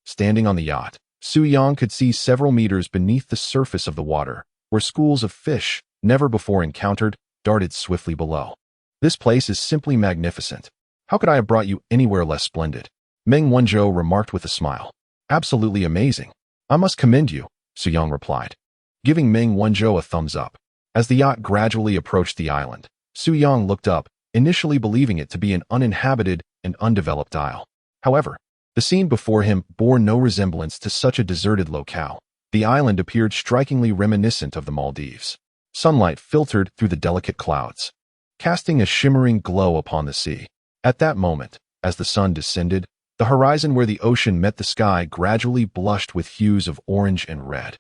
Standing on the yacht, Su Yang could see several meters beneath the surface of the water, where schools of fish, never before encountered, darted swiftly below. "This place is simply magnificent. How could I have brought you anywhere less splendid?" Meng Wanzhou remarked with a smile. "Absolutely amazing. I must commend you," Su Yang replied, giving Meng Wanzhou a thumbs up. As the yacht gradually approached the island, Su Yang looked up, initially believing it to be an uninhabited and undeveloped isle. However, the scene before him bore no resemblance to such a deserted locale. The island appeared strikingly reminiscent of the Maldives. Sunlight filtered through the delicate clouds, casting a shimmering glow upon the sea. At that moment, as the sun descended, the horizon where the ocean met the sky gradually blushed with hues of orange and red,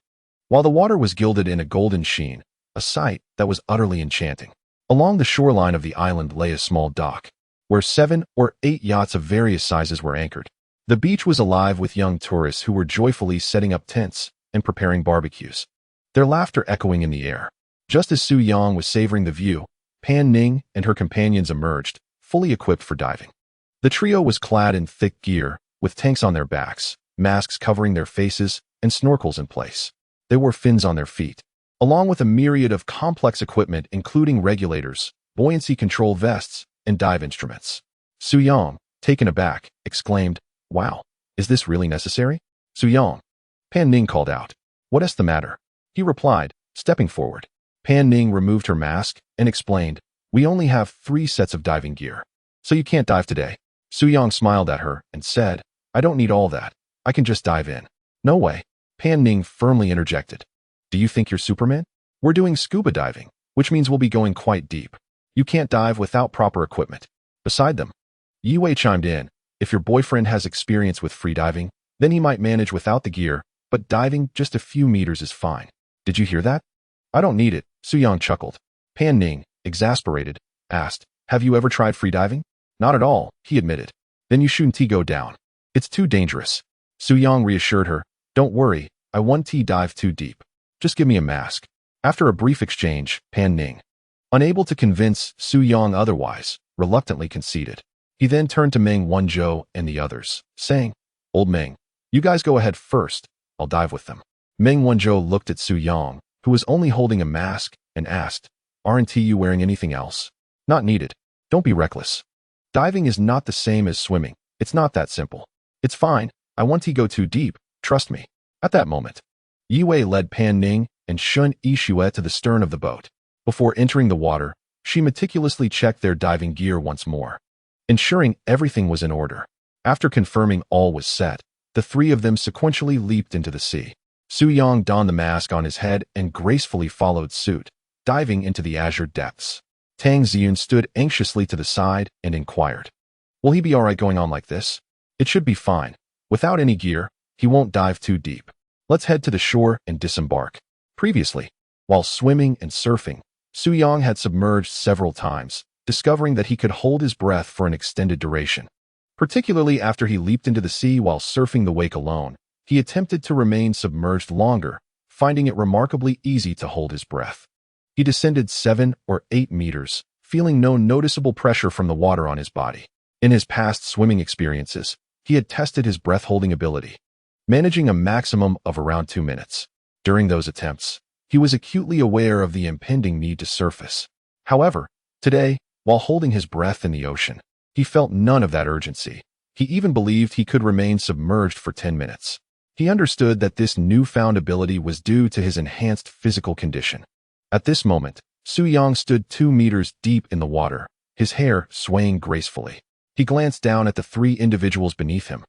while the water was gilded in a golden sheen, a sight that was utterly enchanting. Along the shoreline of the island lay a small dock, where 7 or 8 yachts of various sizes were anchored. The beach was alive with young tourists who were joyfully setting up tents and preparing barbecues, their laughter echoing in the air. Just as Su Yang was savoring the view, Pan Ning and her companions emerged, fully equipped for diving. The trio was clad in thick gear, with tanks on their backs, masks covering their faces, and snorkels in place. They wore fins on their feet, along with a myriad of complex equipment including regulators, buoyancy control vests, and dive instruments. Su Yang, taken aback, exclaimed, "Wow, is this really necessary?" "Su Yang," Pan Ning called out. "What is the matter?" He replied, stepping forward. Pan Ning removed her mask and explained, "We only have 3 sets of diving gear, so you can't dive today." Su Yang smiled at her and said, "I don't need all that. I can just dive in." "No way," Pan Ning firmly interjected. "Do you think you're Superman? We're doing scuba diving, which means we'll be going quite deep. You can't dive without proper equipment." Beside them, Yi Wei chimed in, "If your boyfriend has experience with freediving, then he might manage without the gear, but diving just a few meters is fine." "Did you hear that?" "I don't need it," Su Yang chuckled. Pan Ning, exasperated, asked, "Have you ever tried freediving?" "Not at all," he admitted. "Then you shouldn't go down. It's too dangerous." Su Yang reassured her, "Don't worry, I won't dive too deep. Just give me a mask." After a brief exchange, Pan Ning, unable to convince Su Yang otherwise, reluctantly conceded. He then turned to Meng Wanzhou and the others, saying, "Old Meng, you guys go ahead first. I'll dive with them." Meng Wanzhou looked at Su Yang, who was only holding a mask, and asked, "Aren't you wearing anything else?" "Not needed. Don't be reckless. Diving is not the same as swimming. It's not that simple." "It's fine. I won't go too deep. Trust me." At that moment, Yi Wei led Pan Ning and Shun Yixue to the stern of the boat. Before entering the water, she meticulously checked their diving gear once more, ensuring everything was in order. After confirming all was set, the 3 of them sequentially leaped into the sea. Su Yang donned the mask on his head and gracefully followed suit, diving into the azure depths. Tang Ziyun stood anxiously to the side and inquired, "Will he be alright going on like this?" "It should be fine. Without any gear, he won't dive too deep. Let's head to the shore and disembark." Previously, while swimming and surfing, Su Yang had submerged several times, discovering that he could hold his breath for an extended duration. Particularly after he leaped into the sea while surfing the wake alone, he attempted to remain submerged longer, finding it remarkably easy to hold his breath. He descended 7 or 8 meters, feeling no noticeable pressure from the water on his body. In his past swimming experiences, he had tested his breath-holding ability, managing a maximum of around 2 minutes. During those attempts, he was acutely aware of the impending need to surface. However, today, while holding his breath in the ocean, he felt none of that urgency. He even believed he could remain submerged for 10 minutes. He understood that this newfound ability was due to his enhanced physical condition. At this moment, Su Yang stood 2 meters deep in the water, his hair swaying gracefully. He glanced down at the three individuals beneath him,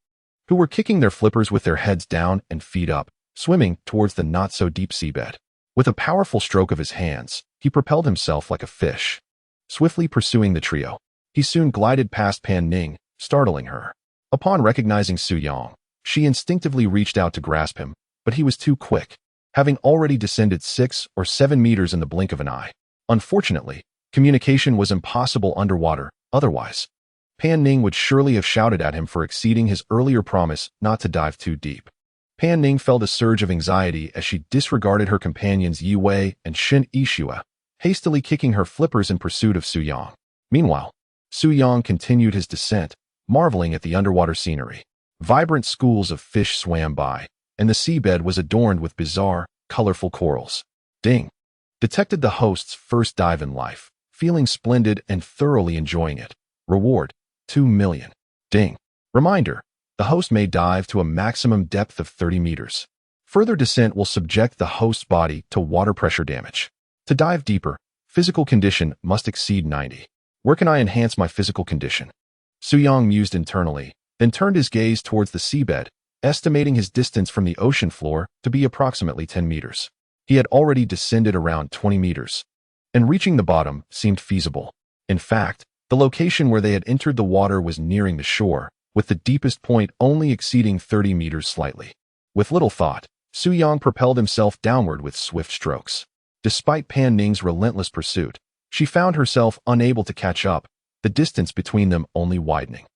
who were kicking their flippers with their heads down and feet up, swimming towards the not-so-deep seabed. With a powerful stroke of his hands, he propelled himself like a fish, swiftly pursuing the trio. He soon glided past Pan Ning, startling her. Upon recognizing Su Yang, she instinctively reached out to grasp him, but he was too quick, having already descended 6 or 7 meters in the blink of an eye. Unfortunately, communication was impossible underwater, otherwise Pan Ning would surely have shouted at him for exceeding his earlier promise not to dive too deep. Pan Ning felt a surge of anxiety as she disregarded her companions Yi Wei and Shen Yixue, hastily kicking her flippers in pursuit of Su Yang. Meanwhile, Su Yang continued his descent, marveling at the underwater scenery. Vibrant schools of fish swam by, and the seabed was adorned with bizarre, colorful corals. Ding! Detected the host's first dive in life, feeling splendid and thoroughly enjoying it. Reward, 2 million. Ding! Reminder, the host may dive to a maximum depth of 30 meters. Further descent will subject the host's body to water pressure damage. To dive deeper, physical condition must exceed 90. Where can I enhance my physical condition? Su Yang mused internally, then turned his gaze towards the seabed, estimating his distance from the ocean floor to be approximately 10 meters. He had already descended around 20 meters, and reaching the bottom seemed feasible. In fact, the location where they had entered the water was nearing the shore, with the deepest point only exceeding 30 meters slightly. With little thought, Su Yang propelled himself downward with swift strokes. Despite Pan Ning's relentless pursuit, she found herself unable to catch up, the distance between them only widening.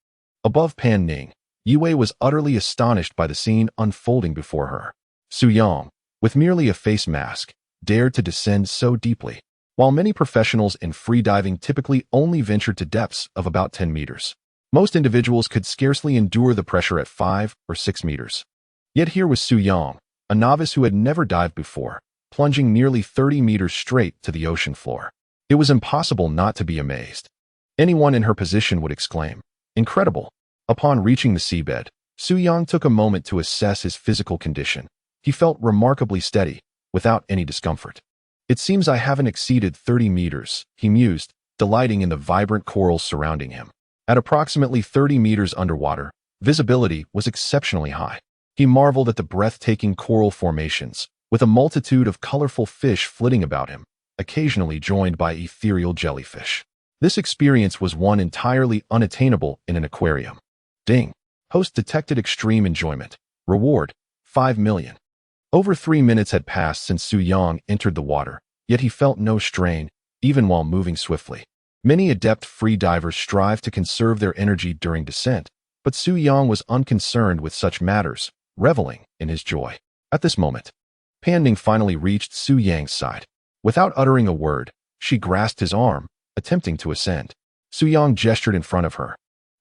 Above Pan Ning, Yi Wei was utterly astonished by the scene unfolding before her. Su Yang, with merely a face mask, dared to descend so deeply, while many professionals in freediving typically only ventured to depths of about 10 meters. Most individuals could scarcely endure the pressure at 5 or 6 meters. Yet here was Su Yang, a novice who had never dived before, plunging nearly 30 meters straight to the ocean floor. It was impossible not to be amazed. Anyone in her position would exclaim, "Incredible!" Upon reaching the seabed, Su Yang took a moment to assess his physical condition. He felt remarkably steady, without any discomfort. "It seems I haven't exceeded 30 meters, he mused, delighting in the vibrant corals surrounding him. At approximately 30 meters underwater, visibility was exceptionally high. He marveled at the breathtaking coral formations, with a multitude of colorful fish flitting about him, occasionally joined by ethereal jellyfish. This experience was one entirely unattainable in an aquarium. Ding! Host detected extreme enjoyment. Reward, 5 million. Over 3 minutes had passed since Su Yang entered the water, yet he felt no strain, even while moving swiftly. Many adept freedivers strive to conserve their energy during descent, but Su Yang was unconcerned with such matters, reveling in his joy. At this moment, Pan Ning finally reached Su Yang's side. Without uttering a word, she grasped his arm, attempting to ascend. Su Yang gestured in front of her,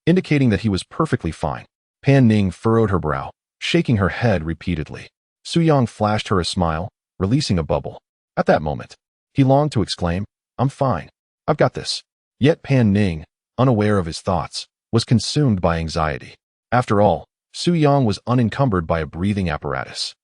indicating that he was perfectly fine. Pan Ning furrowed her brow, shaking her head repeatedly. Su Yang flashed her a smile, releasing a bubble. At that moment, he longed to exclaim, "I'm fine. I've got this." Yet Pan Ning, unaware of his thoughts, was consumed by anxiety. After all, Su Yang was unencumbered by a breathing apparatus.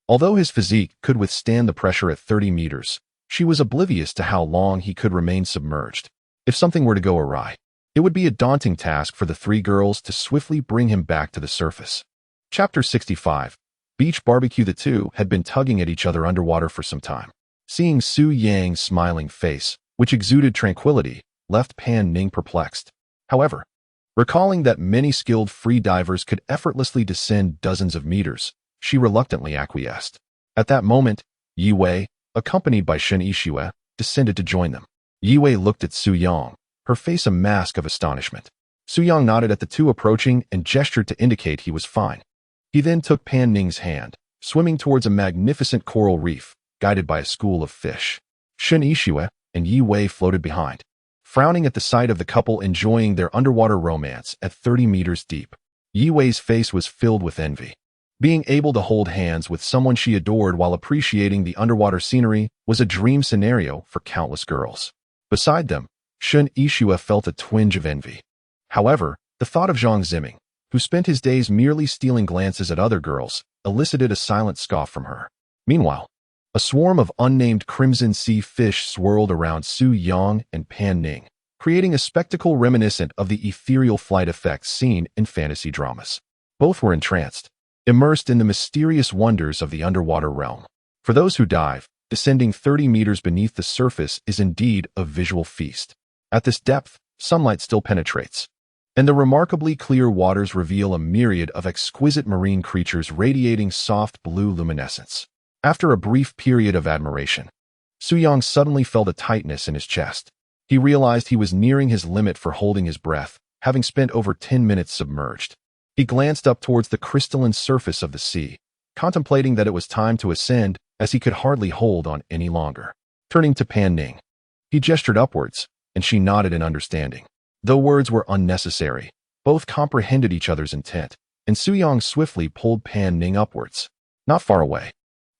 Although his physique could withstand the pressure at 30 meters, she was oblivious to how long he could remain submerged. If something were to go awry, it would be a daunting task for the three girls to swiftly bring him back to the surface. Chapter 65. Beach Barbecue. The two had been tugging at each other underwater for some time. Seeing Su Yang's smiling face, which exuded tranquility, left Pan Ning perplexed. However, recalling that many skilled free divers could effortlessly descend dozens of meters, she reluctantly acquiesced. At that moment, Yi Wei, accompanied by Shen Yixue, descended to join them. Yi Wei looked at Su Yang, her face a mask of astonishment. Su Yang nodded at the two approaching and gestured to indicate he was fine. He then took Pan Ning's hand, swimming towards a magnificent coral reef, guided by a school of fish. Shen Yixue and Yi Wei floated behind, frowning at the sight of the couple enjoying their underwater romance at 30 meters deep. Yi Wei's face was filled with envy. Being able to hold hands with someone she adored while appreciating the underwater scenery was a dream scenario for countless girls. Beside them, Shen Yixue felt a twinge of envy. However, the thought of Zhang Ziming, who spent his days merely stealing glances at other girls, elicited a silent scoff from her. Meanwhile, a swarm of unnamed crimson sea fish swirled around Su Yang and Pan Ning, creating a spectacle reminiscent of the ethereal flight effects seen in fantasy dramas. Both were entranced, immersed in the mysterious wonders of the underwater realm. For those who dive, descending 30 meters beneath the surface is indeed a visual feast. At this depth, sunlight still penetrates, and the remarkably clear waters reveal a myriad of exquisite marine creatures radiating soft blue luminescence. After a brief period of admiration, Suyang suddenly felt a tightness in his chest. He realized he was nearing his limit for holding his breath, having spent over 10 minutes submerged. He glanced up towards the crystalline surface of the sea, contemplating that it was time to ascend as he could hardly hold on any longer. Turning to Pan Ning, he gestured upwards, and she nodded in understanding. Though words were unnecessary, both comprehended each other's intent, and Suyang swiftly pulled Pan Ning upwards. Not far away,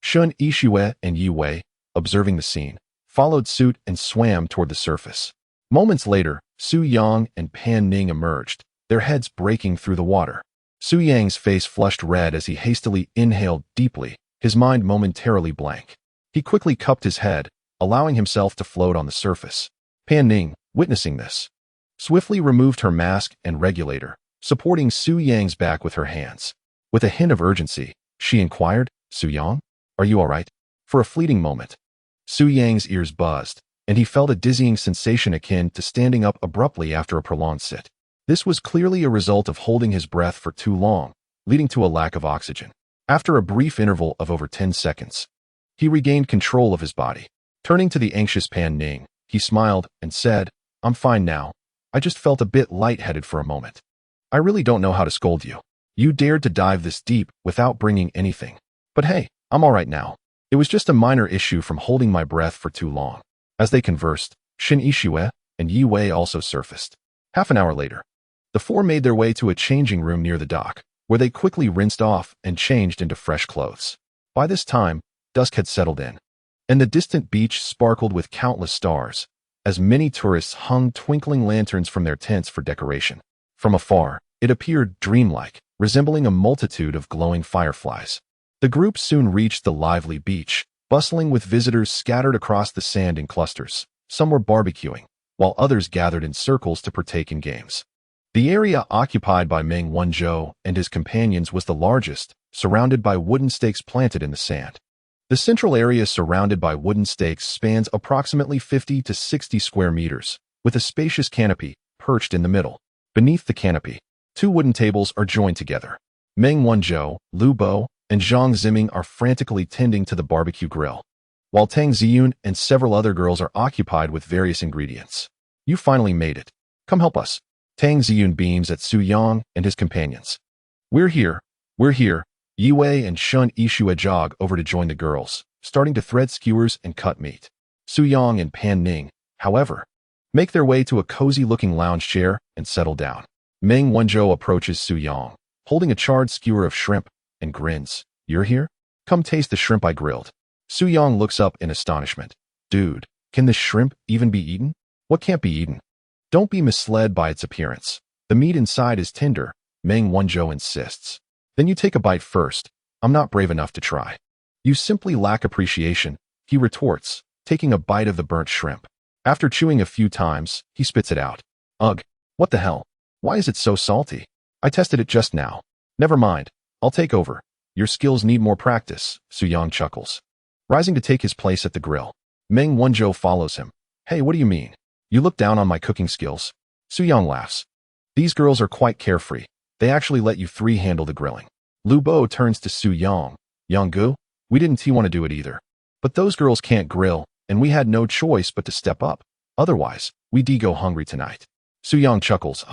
Shun Yixue and Yi Wei, observing the scene, followed suit and swam toward the surface. Moments later, Suyang and Pan Ning emerged, their heads breaking through the water. Suyang's face flushed red as he hastily inhaled deeply, his mind momentarily blank. He quickly cupped his head, allowing himself to float on the surface. Pan Ning, witnessing this, swiftly removed her mask and regulator, supporting Suyang's back with her hands. With a hint of urgency, she inquired, "Suyang, are you all right?" For a fleeting moment, Suyang's ears buzzed, and he felt a dizzying sensation akin to standing up abruptly after a prolonged sit. This was clearly a result of holding his breath for too long, leading to a lack of oxygen. After a brief interval of over 10 seconds, he regained control of his body. Turning to the anxious Pan Ning, he smiled and said, "I'm fine now. I just felt a bit lightheaded for a moment. I really don't know how to scold you. You dared to dive this deep without bringing anything. But hey, I'm all right now. It was just a minor issue from holding my breath for too long." As they conversed, Shin Yixue and Yi Wei also surfaced. Half an hour later, the four made their way to a changing room near the dock, where they quickly rinsed off and changed into fresh clothes. By this time, dusk had settled in, and the distant beach sparkled with countless stars, as many tourists hung twinkling lanterns from their tents for decoration. From afar, it appeared dreamlike, resembling a multitude of glowing fireflies. The group soon reached the lively beach, bustling with visitors scattered across the sand in clusters. Some were barbecuing, while others gathered in circles to partake in games. The area occupied by Meng Wanzhou and his companions was the largest, surrounded by wooden stakes planted in the sand. The central area surrounded by wooden stakes spans approximately 50 to 60 square meters, with a spacious canopy perched in the middle. Beneath the canopy, two wooden tables are joined together. Meng Wanzhou, Lu Bo, and Zhang Ziming are frantically tending to the barbecue grill, while Tang Ziyun and several other girls are occupied with various ingredients. "You finally made it. Come help us." Tang Ziyun beams at Suyang and his companions. We're here. Yi Wei and Shun Yixue jog over to join the girls, starting to thread skewers and cut meat. Suyang and Pan Ning, however, make their way to a cozy-looking lounge chair and settle down. Meng Wanzhou approaches Suyang, holding a charred skewer of shrimp, and grins. "You're here? Come taste the shrimp I grilled." Suyang looks up in astonishment. "Dude, can this shrimp even be eaten?" "What can't be eaten?" "Don't be misled by its appearance. The meat inside is tender," Meng Wanzhou insists. "Then you take a bite first. I'm not brave enough to try." "You simply lack appreciation," he retorts, taking a bite of the burnt shrimp. After chewing a few times, he spits it out. "Ugh, what the hell? Why is it so salty? I tested it just now." "Never mind. I'll take over. Your skills need more practice," Suyang chuckles. Rising to take his place at the grill, Meng Wanzhou follows him. "Hey, what do you mean? You look down on my cooking skills?" Suyang laughs. "These girls are quite carefree. They actually let you three handle the grilling." Lu Bo turns to Suyang. "Yanggu, we didn't want to do it either. But those girls can't grill, and we had no choice but to step up. Otherwise, we'd go hungry tonight." Suyang chuckles.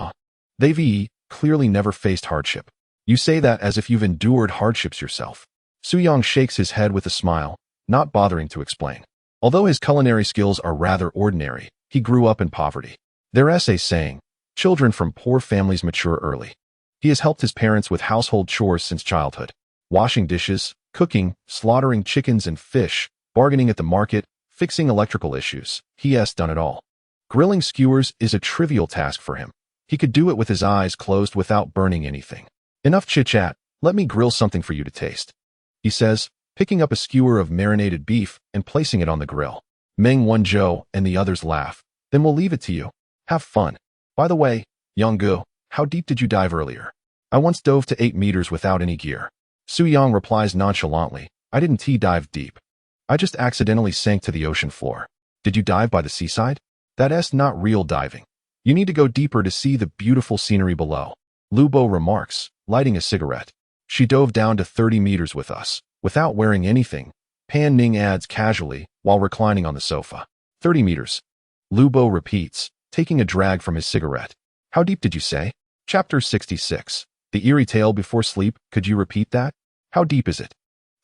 They've clearly never faced hardship. "You say that as if you've endured hardships yourself." Suyang shakes his head with a smile, not bothering to explain. Although his culinary skills are rather ordinary, he grew up in poverty. Their essay saying, "Children from poor families mature early." He has helped his parents with household chores since childhood. Washing dishes, cooking, slaughtering chickens and fish, bargaining at the market, fixing electrical issues. He has done it all. Grilling skewers is a trivial task for him. He could do it with his eyes closed without burning anything. "Enough chit-chat, let me grill something for you to taste," he says, picking up a skewer of marinated beef and placing it on the grill. Meng Wanzhou and the others laugh. "Then we'll leave it to you. Have fun. By the way, Yonggu, how deep did you dive earlier? I once dove to 8 meters without any gear. Su Yang replies nonchalantly, I didn't dive deep. I just accidentally sank to the ocean floor. Did you dive by the seaside? That's not real diving. You need to go deeper to see the beautiful scenery below. Lu Bo remarks, lighting a cigarette. She dove down to 30 meters with us, without wearing anything. Pan Ning adds casually, while reclining on the sofa. 30 meters. Lu Bo repeats, taking a drag from his cigarette. How deep did you say? Chapter 66. The eerie tale before sleep, could you repeat that? How deep is it?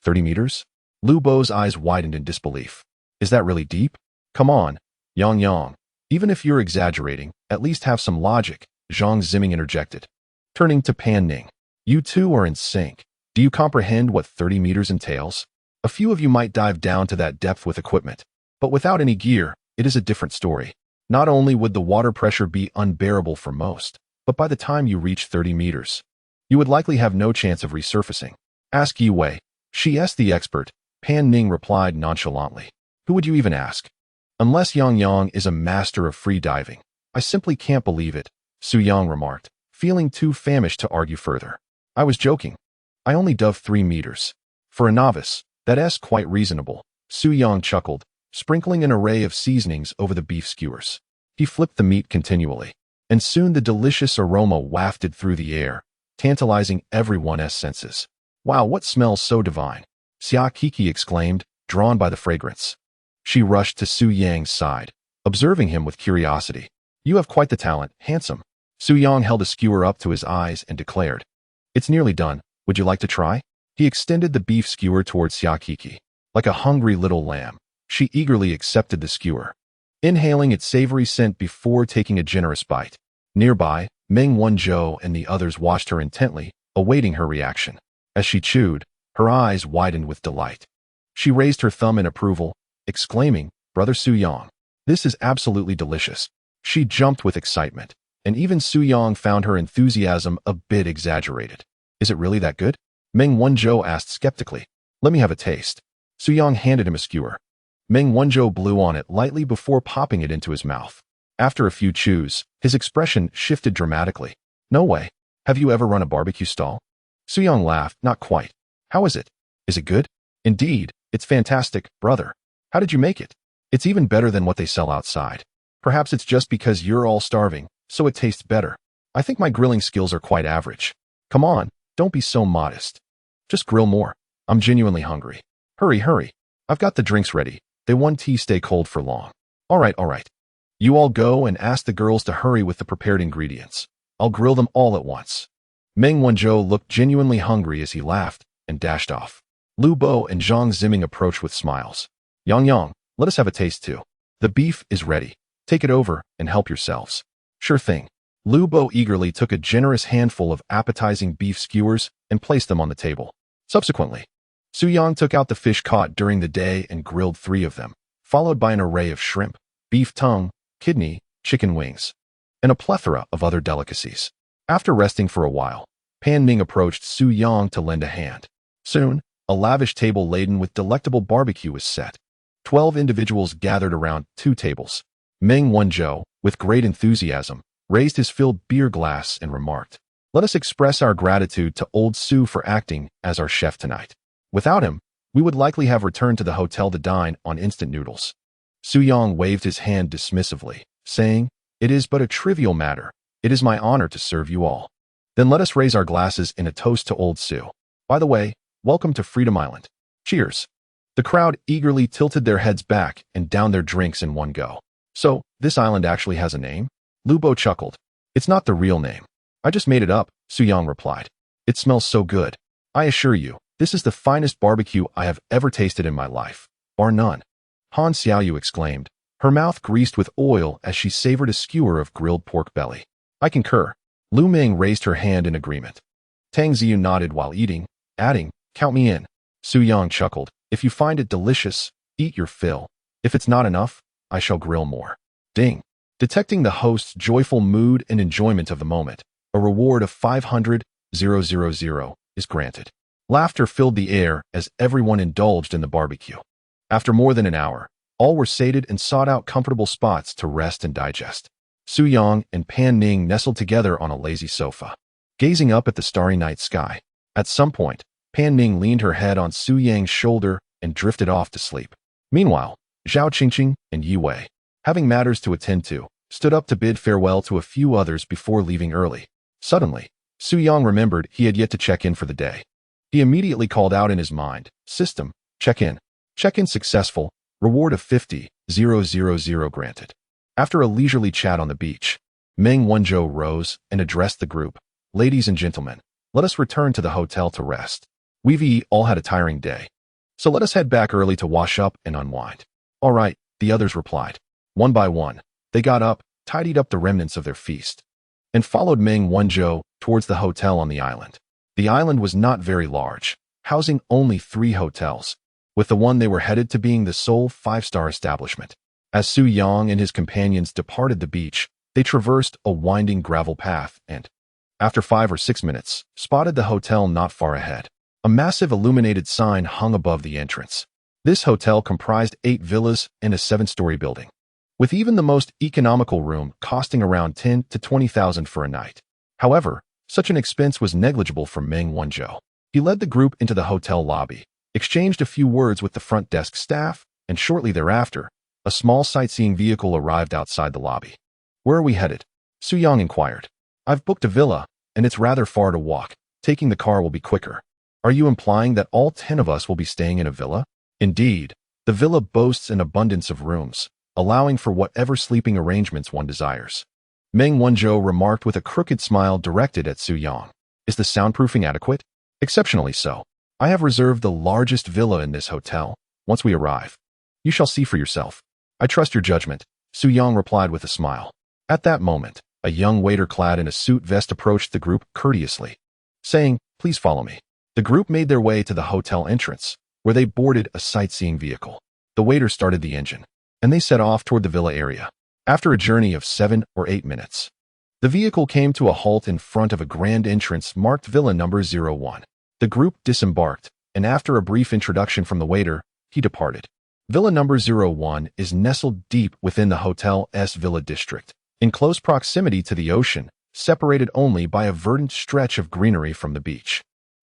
30 meters? Lu Bo's eyes widened in disbelief. Is that really deep? Come on, Yang. Even if you're exaggerating, at least have some logic, Zhang Ziming interjected. Turning to Pan Ning. You two are in sync. Do you comprehend what 30 meters entails? A few of you might dive down to that depth with equipment, but without any gear, it is a different story. Not only would the water pressure be unbearable for most, but by the time you reach 30 meters, you would likely have no chance of resurfacing. Ask Yi Wei. She is the expert, Pan Ning replied nonchalantly. Who would you even ask? Unless Yang is a master of free diving. I simply can't believe it, Su Yang remarked, feeling too famished to argue further. I was joking. I only dove 3 meters. For a novice, that's quite reasonable, Su Yang chuckled, sprinkling an array of seasonings over the beef skewers. He flipped the meat continually, and soon the delicious aroma wafted through the air, tantalizing everyone's senses. Wow, what smells so divine? Xia Kiki exclaimed, drawn by the fragrance. She rushed to Su Yang's side, observing him with curiosity. You have quite the talent, handsome. Su Yang held a skewer up to his eyes and declared. It's nearly done. Would you like to try? He extended the beef skewer towards Xia Kiki. Like a hungry little lamb, she eagerly accepted the skewer, inhaling its savory scent before taking a generous bite. Nearby, Meng Wanzhou and the others watched her intently, awaiting her reaction. As she chewed, her eyes widened with delight. She raised her thumb in approval, exclaiming, Brother Su Yang, this is absolutely delicious. She jumped with excitement, and even Su Yang found her enthusiasm a bit exaggerated. Is it really that good? Meng Wanzhou asked skeptically. Let me have a taste. Su Yang handed him a skewer. Meng Wanzhou blew on it lightly before popping it into his mouth. After a few chews, his expression shifted dramatically. No way. Have you ever run a barbecue stall? Su Yang laughed, not quite. How is it? Is it good? Indeed, it's fantastic, brother. How did you make it? It's even better than what they sell outside. Perhaps it's just because you're all starving, so it tastes better. I think my grilling skills are quite average. Come on, don't be so modest. Just grill more. I'm genuinely hungry. Hurry. I've got the drinks ready. They won't stay cold for long. All right. You all go and ask the girls to hurry with the prepared ingredients. I'll grill them all at once. Meng Wanzhou looked genuinely hungry as he laughed and dashed off. Lu Bo and Zhang Ziming approached with smiles. Yang, let us have a taste too. The beef is ready. Take it over and help yourselves. Sure thing. Lu Bo eagerly took a generous handful of appetizing beef skewers and placed them on the table. Subsequently, Su Yang took out the fish caught during the day and grilled 3 of them, followed by an array of shrimp, beef tongue, kidney, chicken wings, and a plethora of other delicacies. After resting for a while, Pan Ning approached Su Yang to lend a hand. Soon, a lavish table laden with delectable barbecue was set. 12 individuals gathered around 2 tables. Meng Wanzhou, with great enthusiasm, raised his filled beer glass and remarked, Let us express our gratitude to old Su for acting as our chef tonight. Without him, we would likely have returned to the hotel to dine on instant noodles. Su Yang waved his hand dismissively, saying, It is but a trivial matter. It is my honor to serve you all. Then let us raise our glasses in a toast to old Su. By the way, welcome to Freedom Island. Cheers. The crowd eagerly tilted their heads back and downed their drinks in one go. So, this island actually has a name? Lu Bo chuckled. It's not the real name. I just made it up, Su Yang replied. It smells so good. I assure you, this is the finest barbecue I have ever tasted in my life, bar none. Han Xiaoyu exclaimed, her mouth greased with oil as she savored a skewer of grilled pork belly. I concur. Lu Ming raised her hand in agreement. Tang Ziyu nodded while eating, adding, Count me in. Su Yang chuckled. If you find it delicious, eat your fill. If it's not enough, I shall grill more. Ding. Detecting the host's joyful mood and enjoyment of the moment, a reward of 500,000 is granted. Laughter filled the air as everyone indulged in the barbecue. After more than an hour, all were sated and sought out comfortable spots to rest and digest. Su Yang and Pan Ning nestled together on a lazy sofa, gazing up at the starry night sky. At some point, Pan Ning leaned her head on Su Yang's shoulder and drifted off to sleep. Meanwhile, Zhao Qingqing and Yi Wei, having matters to attend to, stood up to bid farewell to a few others before leaving early. Suddenly, Su Yang remembered he had yet to check in for the day. He immediately called out in his mind, "System, check in. Check-in successful. Reward of 50,000 granted." After a leisurely chat on the beach, Meng Wanzhou rose and addressed the group. "Ladies and gentlemen, let us return to the hotel to rest. We've all had a tiring day, so let us head back early to wash up and unwind." "All right," the others replied. One by one, they got up, tidied up the remnants of their feast, and followed Meng Wanzhou towards the hotel on the island. The island was not very large, housing only 3 hotels, with the one they were headed to being the sole 5-star establishment. As Su Yang and his companions departed the beach, they traversed a winding gravel path and, after 5 or 6 minutes, spotted the hotel not far ahead. A massive illuminated sign hung above the entrance. This hotel comprised 8 villas and a 7-story building, with even the most economical room costing around 10 to 20,000 for a night. However, such an expense was negligible for Meng Wanzhou. He led the group into the hotel lobby, exchanged a few words with the front desk staff, and shortly thereafter, a small sightseeing vehicle arrived outside the lobby. "Where are we headed?" Su Yang inquired. "I've booked a villa, and it's rather far to walk. Taking the car will be quicker." "Are you implying that all 10 of us will be staying in a villa?" "Indeed, the villa boasts an abundance of rooms, allowing for whatever sleeping arrangements one desires." Meng Wanzhou remarked with a crooked smile directed at Su Yang. "Is the soundproofing adequate?" "Exceptionally so. I have reserved the largest villa in this hotel. Once we arrive, you shall see for yourself." "I trust your judgment," Su Yang replied with a smile. At that moment, a young waiter clad in a suit vest approached the group courteously, saying, "Please follow me." The group made their way to the hotel entrance, where they boarded a sightseeing vehicle. The waiter started the engine, and they set off toward the villa area. After a journey of 7 or 8 minutes, the vehicle came to a halt in front of a grand entrance marked Villa number 01. The group disembarked, and after a brief introduction from the waiter, he departed. Villa number 01 is nestled deep within the hotel's villa district, in close proximity to the ocean, separated only by a verdant stretch of greenery from the beach.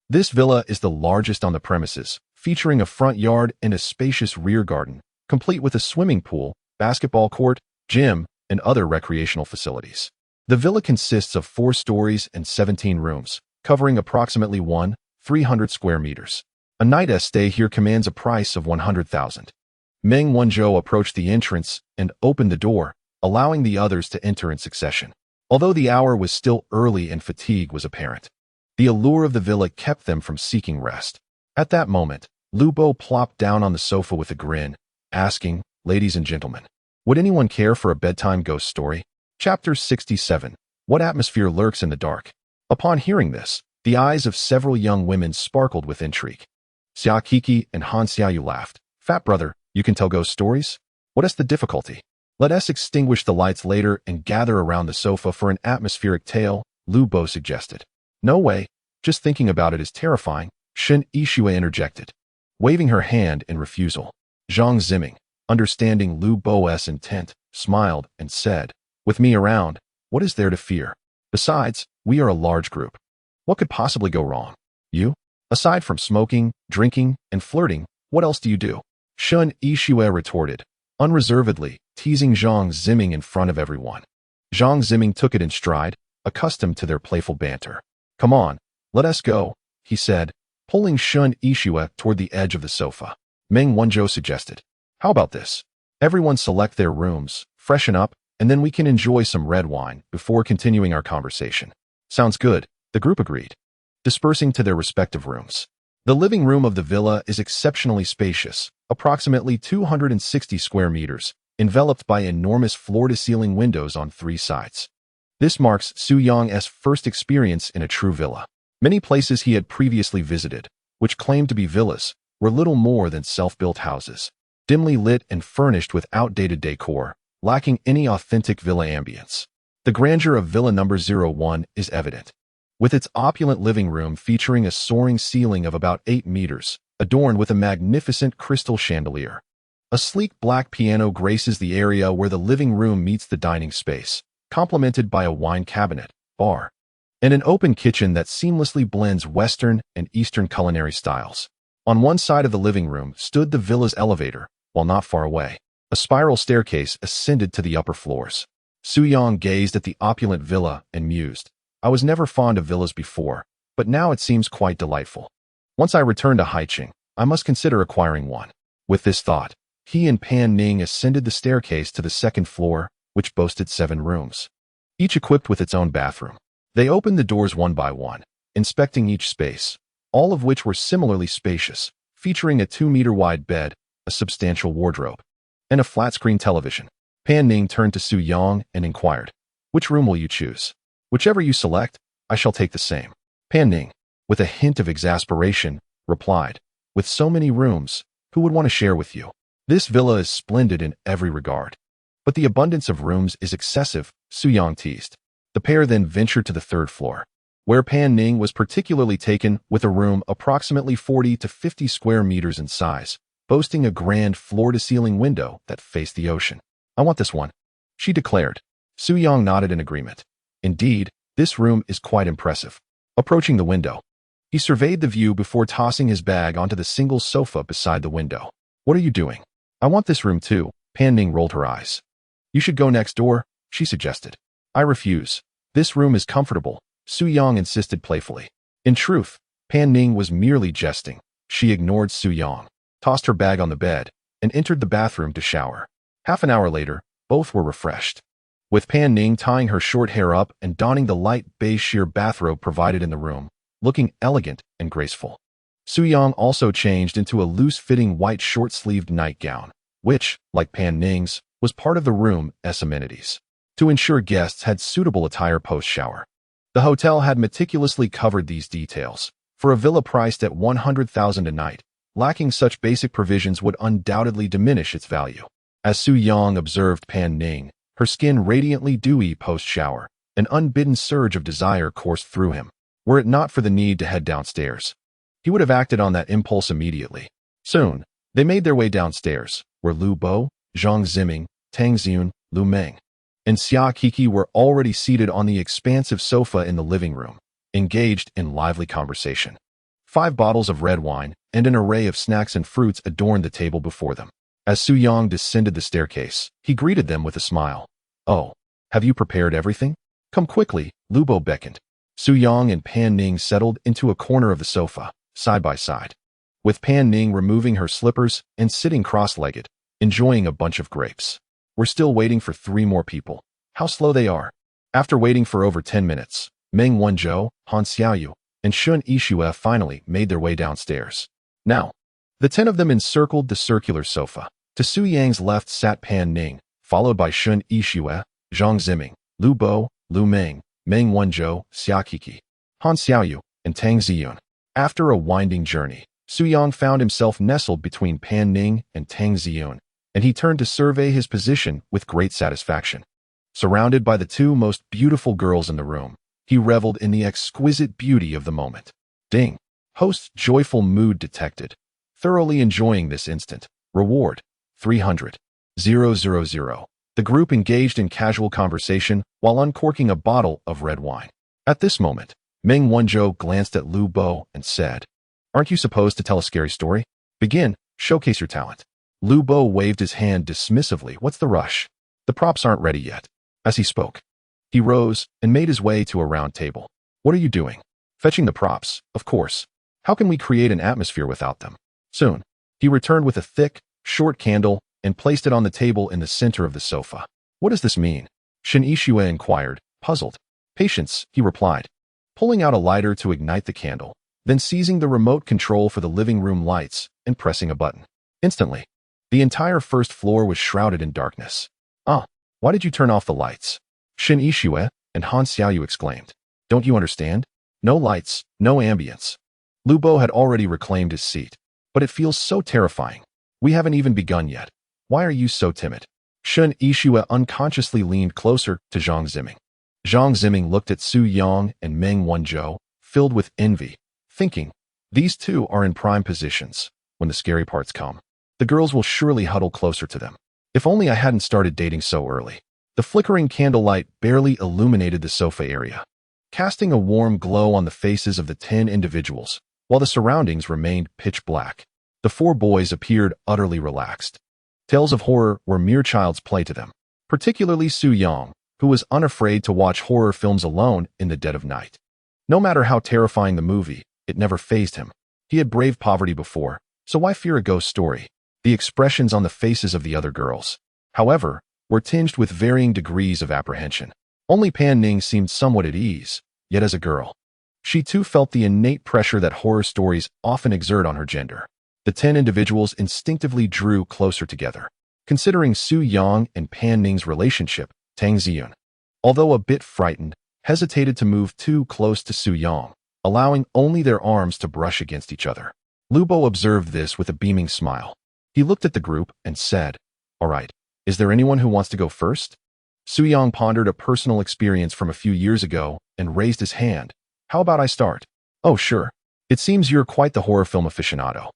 This villa is the largest on the premises, featuring a front yard and a spacious rear garden, complete with a swimming pool, basketball court, gym, and other recreational facilities. The villa consists of 4 stories and 17 rooms, covering approximately 1,300 square meters. A night stay here commands a price of 100,000. Meng Wanzhou approached the entrance and opened the door, allowing the others to enter in succession. Although the hour was still early and fatigue was apparent, the allure of the villa kept them from seeking rest. At that moment, Lu Bo plopped down on the sofa with a grin, asking, "Ladies and gentlemen, would anyone care for a bedtime ghost story?" Chapter 67. What atmosphere lurks in the dark? Upon hearing this, the eyes of several young women sparkled with intrigue. Xia Kiki and Han Xiaoyu laughed. "Fat brother, you can tell ghost stories? What is the difficulty? Let us extinguish the lights later and gather around the sofa for an atmospheric tale," Lu Bo suggested. "No way, just thinking about it is terrifying," Shen Yixue interjected, waving her hand in refusal. Zhang Ziming, understanding Lu Bo's intent, smiled and said, "With me around, what is there to fear? Besides, we are a large group. What could possibly go wrong? You? Aside from smoking, drinking, and flirting, what else do you do?" Shen Yixue retorted, unreservedly, teasing Zhang Ziming in front of everyone. Zhang Ziming took it in stride, accustomed to their playful banter. "Come on, let us go," he said, pulling Shen Yixue toward the edge of the sofa. Meng Wanzhou suggested, "How about this? Everyone select their rooms, freshen up, and then we can enjoy some red wine before continuing our conversation." "Sounds good," the group agreed, dispersing to their respective rooms. The living room of the villa is exceptionally spacious, approximately 260 square meters, enveloped by enormous floor-to-ceiling windows on 3 sides. This marks Su Yang's first experience in a true villa. Many places he had previously visited, which claimed to be villas, were little more than self-built houses, dimly lit and furnished with outdated decor, lacking any authentic villa ambience. The grandeur of Villa number 01 is evident, with its opulent living room featuring a soaring ceiling of about 8 meters, adorned with a magnificent crystal chandelier. A sleek black piano graces the area where the living room meets the dining space, complemented by a wine cabinet, bar, and an open kitchen that seamlessly blends Western and Eastern culinary styles. On one side of the living room stood the villa's elevator, while not far away, a spiral staircase ascended to the upper floors. Su-Yang gazed at the opulent villa and mused. I was never fond of villas before, but now it seems quite delightful. Once I return to Haicheng, I must consider acquiring one. With this thought, he and Pan Ning ascended the staircase to the second floor, which boasted 7 rooms, each equipped with its own bathroom. They opened the doors one by one, inspecting each space, all of which were similarly spacious, featuring a 2-meter-wide bed, a substantial wardrobe, and a flat-screen television. Pan Ning turned to Su-Yang and inquired, "Which room will you choose?" "Whichever you select, I shall take the same." Pan Ning, with a hint of exasperation, replied, "With so many rooms, who would want to share with you? This villa is splendid in every regard. But the abundance of rooms is excessive," Su-Yang teased. The pair then ventured to the 3rd floor, where Pan Ning was particularly taken with a room approximately 40 to 50 square meters in size, boasting a grand floor-to-ceiling window that faced the ocean. "I want this one," she declared. Su-Yang nodded in agreement. Indeed, this room is quite impressive. Approaching the window, he surveyed the view before tossing his bag onto the single sofa beside the window. "What are you doing?" "I want this room too." Pan Ning rolled her eyes. "You should go next door," she suggested. "I refuse. This room is comfortable," Su-Yang insisted playfully. In truth, Pan Ning was merely jesting. She ignored Su-Yang, tossed her bag on the bed, and entered the bathroom to shower. Half an hour later, both were refreshed, with Pan Ning tying her short hair up and donning the light beige sheer bathrobe provided in the room, looking elegant and graceful. Su-Yang also changed into a loose-fitting white short-sleeved nightgown, which, like Pan Ning's, was part of the room's amenities, to ensure guests had suitable attire post-shower. The hotel had meticulously covered these details. For a villa priced at 100,000 a night, lacking such basic provisions would undoubtedly diminish its value. As Su-Yang observed Pan Ning, her skin radiantly dewy post-shower, an unbidden surge of desire coursed through him. Were it not for the need to head downstairs, he would have acted on that impulse immediately. Soon, they made their way downstairs, where Lu Bo, Zhang Ziming, Tang Xiun, Lu Meng, and Xia Kiki were already seated on the expansive sofa in the living room, engaged in lively conversation. 5 bottles of red wine and an array of snacks and fruits adorned the table before them. As Su-Yang descended the staircase, he greeted them with a smile. "Oh, have you prepared everything? Come quickly," Lu Bo beckoned. Su-Yang and Pan Ning settled into a corner of the sofa, side by side, with Pan Ning removing her slippers and sitting cross-legged, enjoying a bunch of grapes. "We're still waiting for 3 more people. How slow they are." After waiting for over 10 minutes, Meng Wanzhou, Han Xiaoyu, and Shun Yixue finally made their way downstairs. Now, the 10 of them encircled the circular sofa. To Su-Yang's left sat Pan Ning, followed by Shun Yixue, Zhang Ziming, Lu Bo, Lu Meng, Meng Wanzhou, Xia Kiki, Han Xiaoyu, and Tang Ziyun. After a winding journey, Su-Yang found himself nestled between Pan Ning and Tang Ziyun, and he turned to survey his position with great satisfaction. Surrounded by the 2 most beautiful girls in the room, he reveled in the exquisite beauty of the moment. Ding! Host's joyful mood detected. Thoroughly enjoying this instant. Reward: 300. 000. The group engaged in casual conversation while uncorking a bottle of red wine. At this moment, Meng Wanzhou glanced at Lu Bo and said, "Aren't you supposed to tell a scary story? Begin, showcase your talent." Lu Bo waved his hand dismissively. "What's the rush? The props aren't ready yet." As he spoke, he rose and made his way to a round table. "What are you doing?" "Fetching the props, of course. How can we create an atmosphere without them?" Soon, he returned with a thick, short candle and placed it on the table in the center of the sofa. "What does this mean?" Shin Yixue inquired, puzzled. "Patience," he replied, pulling out a lighter to ignite the candle, then seizing the remote control for the living room lights and pressing a button. Instantly, the entire first floor was shrouded in darkness. "Ah, why did you turn off the lights?" Shin Yixue and Han Xiaoyu exclaimed. "Don't you understand? No lights, no ambience." Lu Bo had already reclaimed his seat. "But it feels so terrifying. We haven't even begun yet. Why are you so timid?" Shun Yixue unconsciously leaned closer to Zhang Ziming. Zhang Ziming looked at Su-Yang and Meng Wanzhou, filled with envy, thinking, "These 2 are in prime positions. When the scary parts come, the girls will surely huddle closer to them. If only I hadn't started dating so early." The flickering candlelight barely illuminated the sofa area, casting a warm glow on the faces of the 10 individuals, while the surroundings remained pitch black. The 4 boys appeared utterly relaxed. Tales of horror were mere child's play to them, particularly Su Yang, who was unafraid to watch horror films alone in the dead of night. No matter how terrifying the movie, it never fazed him. He had braved poverty before, so why fear a ghost story? The expressions on the faces of the other girls, however, were tinged with varying degrees of apprehension. Only Pan Ning seemed somewhat at ease, yet as a girl, she too felt the innate pressure that horror stories often exert on her gender. The 10 individuals instinctively drew closer together. Considering Su Yang and Pan Ning's relationship, Tang Ziyun, although a bit frightened, hesitated to move too close to Su Yang, allowing only their arms to brush against each other. Lubo observed this with a beaming smile. He looked at the group and said, "All right, is there anyone who wants to go first?" Su Yang pondered a personal experience from a few years ago and raised his hand. "How about I start?" "Oh, sure. It seems you're quite the horror film aficionado,"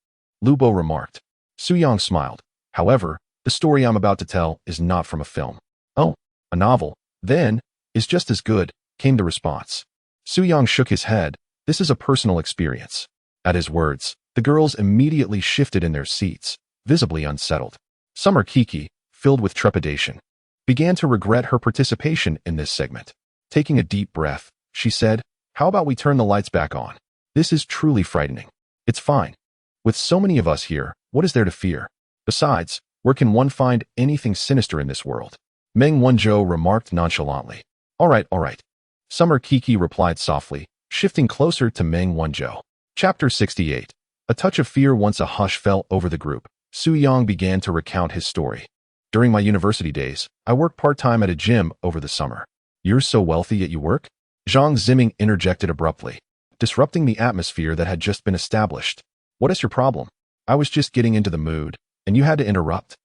Lubo remarked. Su Yang smiled. "However, the story I'm about to tell is not from a film." "Oh, a novel, then, is just as good," came the response. Su Yang shook his head. "This is a personal experience." At his words, the girls immediately shifted in their seats, visibly unsettled. Summer Kiki, filled with trepidation, began to regret her participation in this segment. Taking a deep breath, she said, "How about we turn the lights back on? This is truly frightening." "It's fine. With so many of us here, what is there to fear? Besides, where can one find anything sinister in this world?" Meng Wanzhou remarked nonchalantly. All right. Summer Kiki replied softly, shifting closer to Meng Wanzhou. Chapter 68. A touch of fear. Once a hush fell over the group, Su Yang began to recount his story. "During my university days, I worked part-time at a gym over the summer." "You're so wealthy yet you work?" Zhang Ziming interjected abruptly, disrupting the atmosphere that had just been established. "What is your problem? I was just getting into the mood, and you had to interrupt."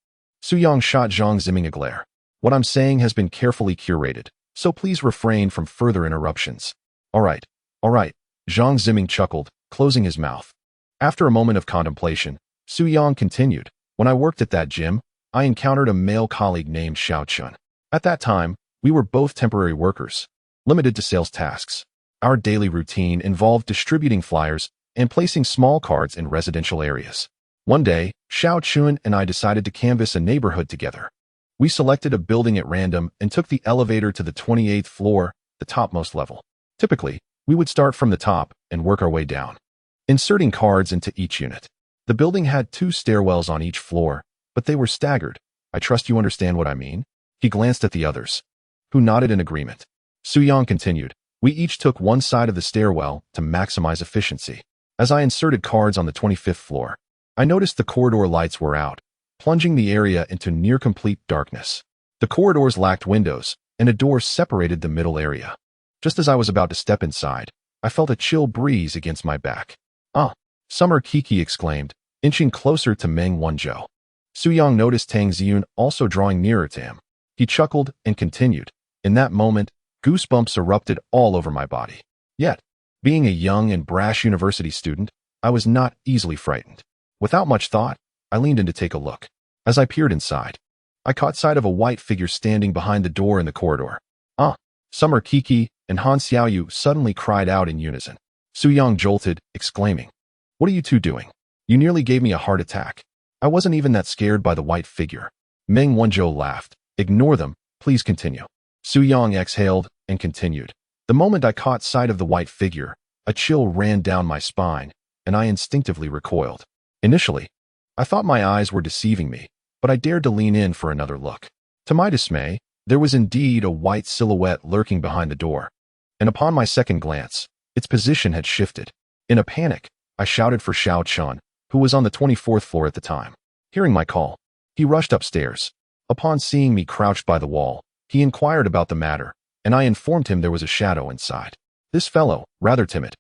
Su Yang shot Zhang Ziming a glare. "What I'm saying has been carefully curated, so please refrain from further interruptions." All right. Zhang Ziming chuckled, closing his mouth. After a moment of contemplation, Su Yang continued, "When I worked at that gym, I encountered a male colleague named Xiao Chun. At that time, we were both temporary workers, limited to sales tasks. Our daily routine involved distributing flyers and placing small cards in residential areas. One day, Xiao Chun and I decided to canvass a neighborhood together. We selected a building at random and took the elevator to the 28th floor, the topmost level. Typically, we would start from the top and work our way down, inserting cards into each unit. The building had 2 stairwells on each floor, but they were staggered. I trust you understand what I mean?" He glanced at the others, who nodded in agreement. Su Yang continued, "We each took one side of the stairwell to maximize efficiency. As I inserted cards on the 25th floor, I noticed the corridor lights were out, plunging the area into near-complete darkness. The corridors lacked windows, and a door separated the middle area. Just as I was about to step inside, I felt a chill breeze against my back." "Ah!" Summer Kiki exclaimed, inching closer to Meng Wanzhou. Su Yang noticed Tang Ziyun also drawing nearer to him. He chuckled and continued, "In that moment, goosebumps erupted all over my body. Yet, being a young and brash university student, I was not easily frightened. Without much thought, I leaned in to take a look. As I peered inside, I caught sight of a white figure standing behind the door in the corridor. Ah!" Summer Kiki and Han Xiaoyu suddenly cried out in unison. Su Yang jolted, exclaiming, "What are you two doing? You nearly gave me a heart attack." "I wasn't even that scared by the white figure." Meng Wanzhou laughed. "Ignore them, please continue." Su Yang exhaled and continued. "The moment I caught sight of the white figure, a chill ran down my spine, and I instinctively recoiled. Initially, I thought my eyes were deceiving me, but I dared to lean in for another look. To my dismay, there was indeed a white silhouette lurking behind the door, and upon my second glance, its position had shifted. In a panic, I shouted for Xiao Chun, who was on the 24th floor at the time. Hearing my call, he rushed upstairs. Upon seeing me crouched by the wall, he inquired about the matter, and I informed him there was a shadow inside. This fellow, rather timid,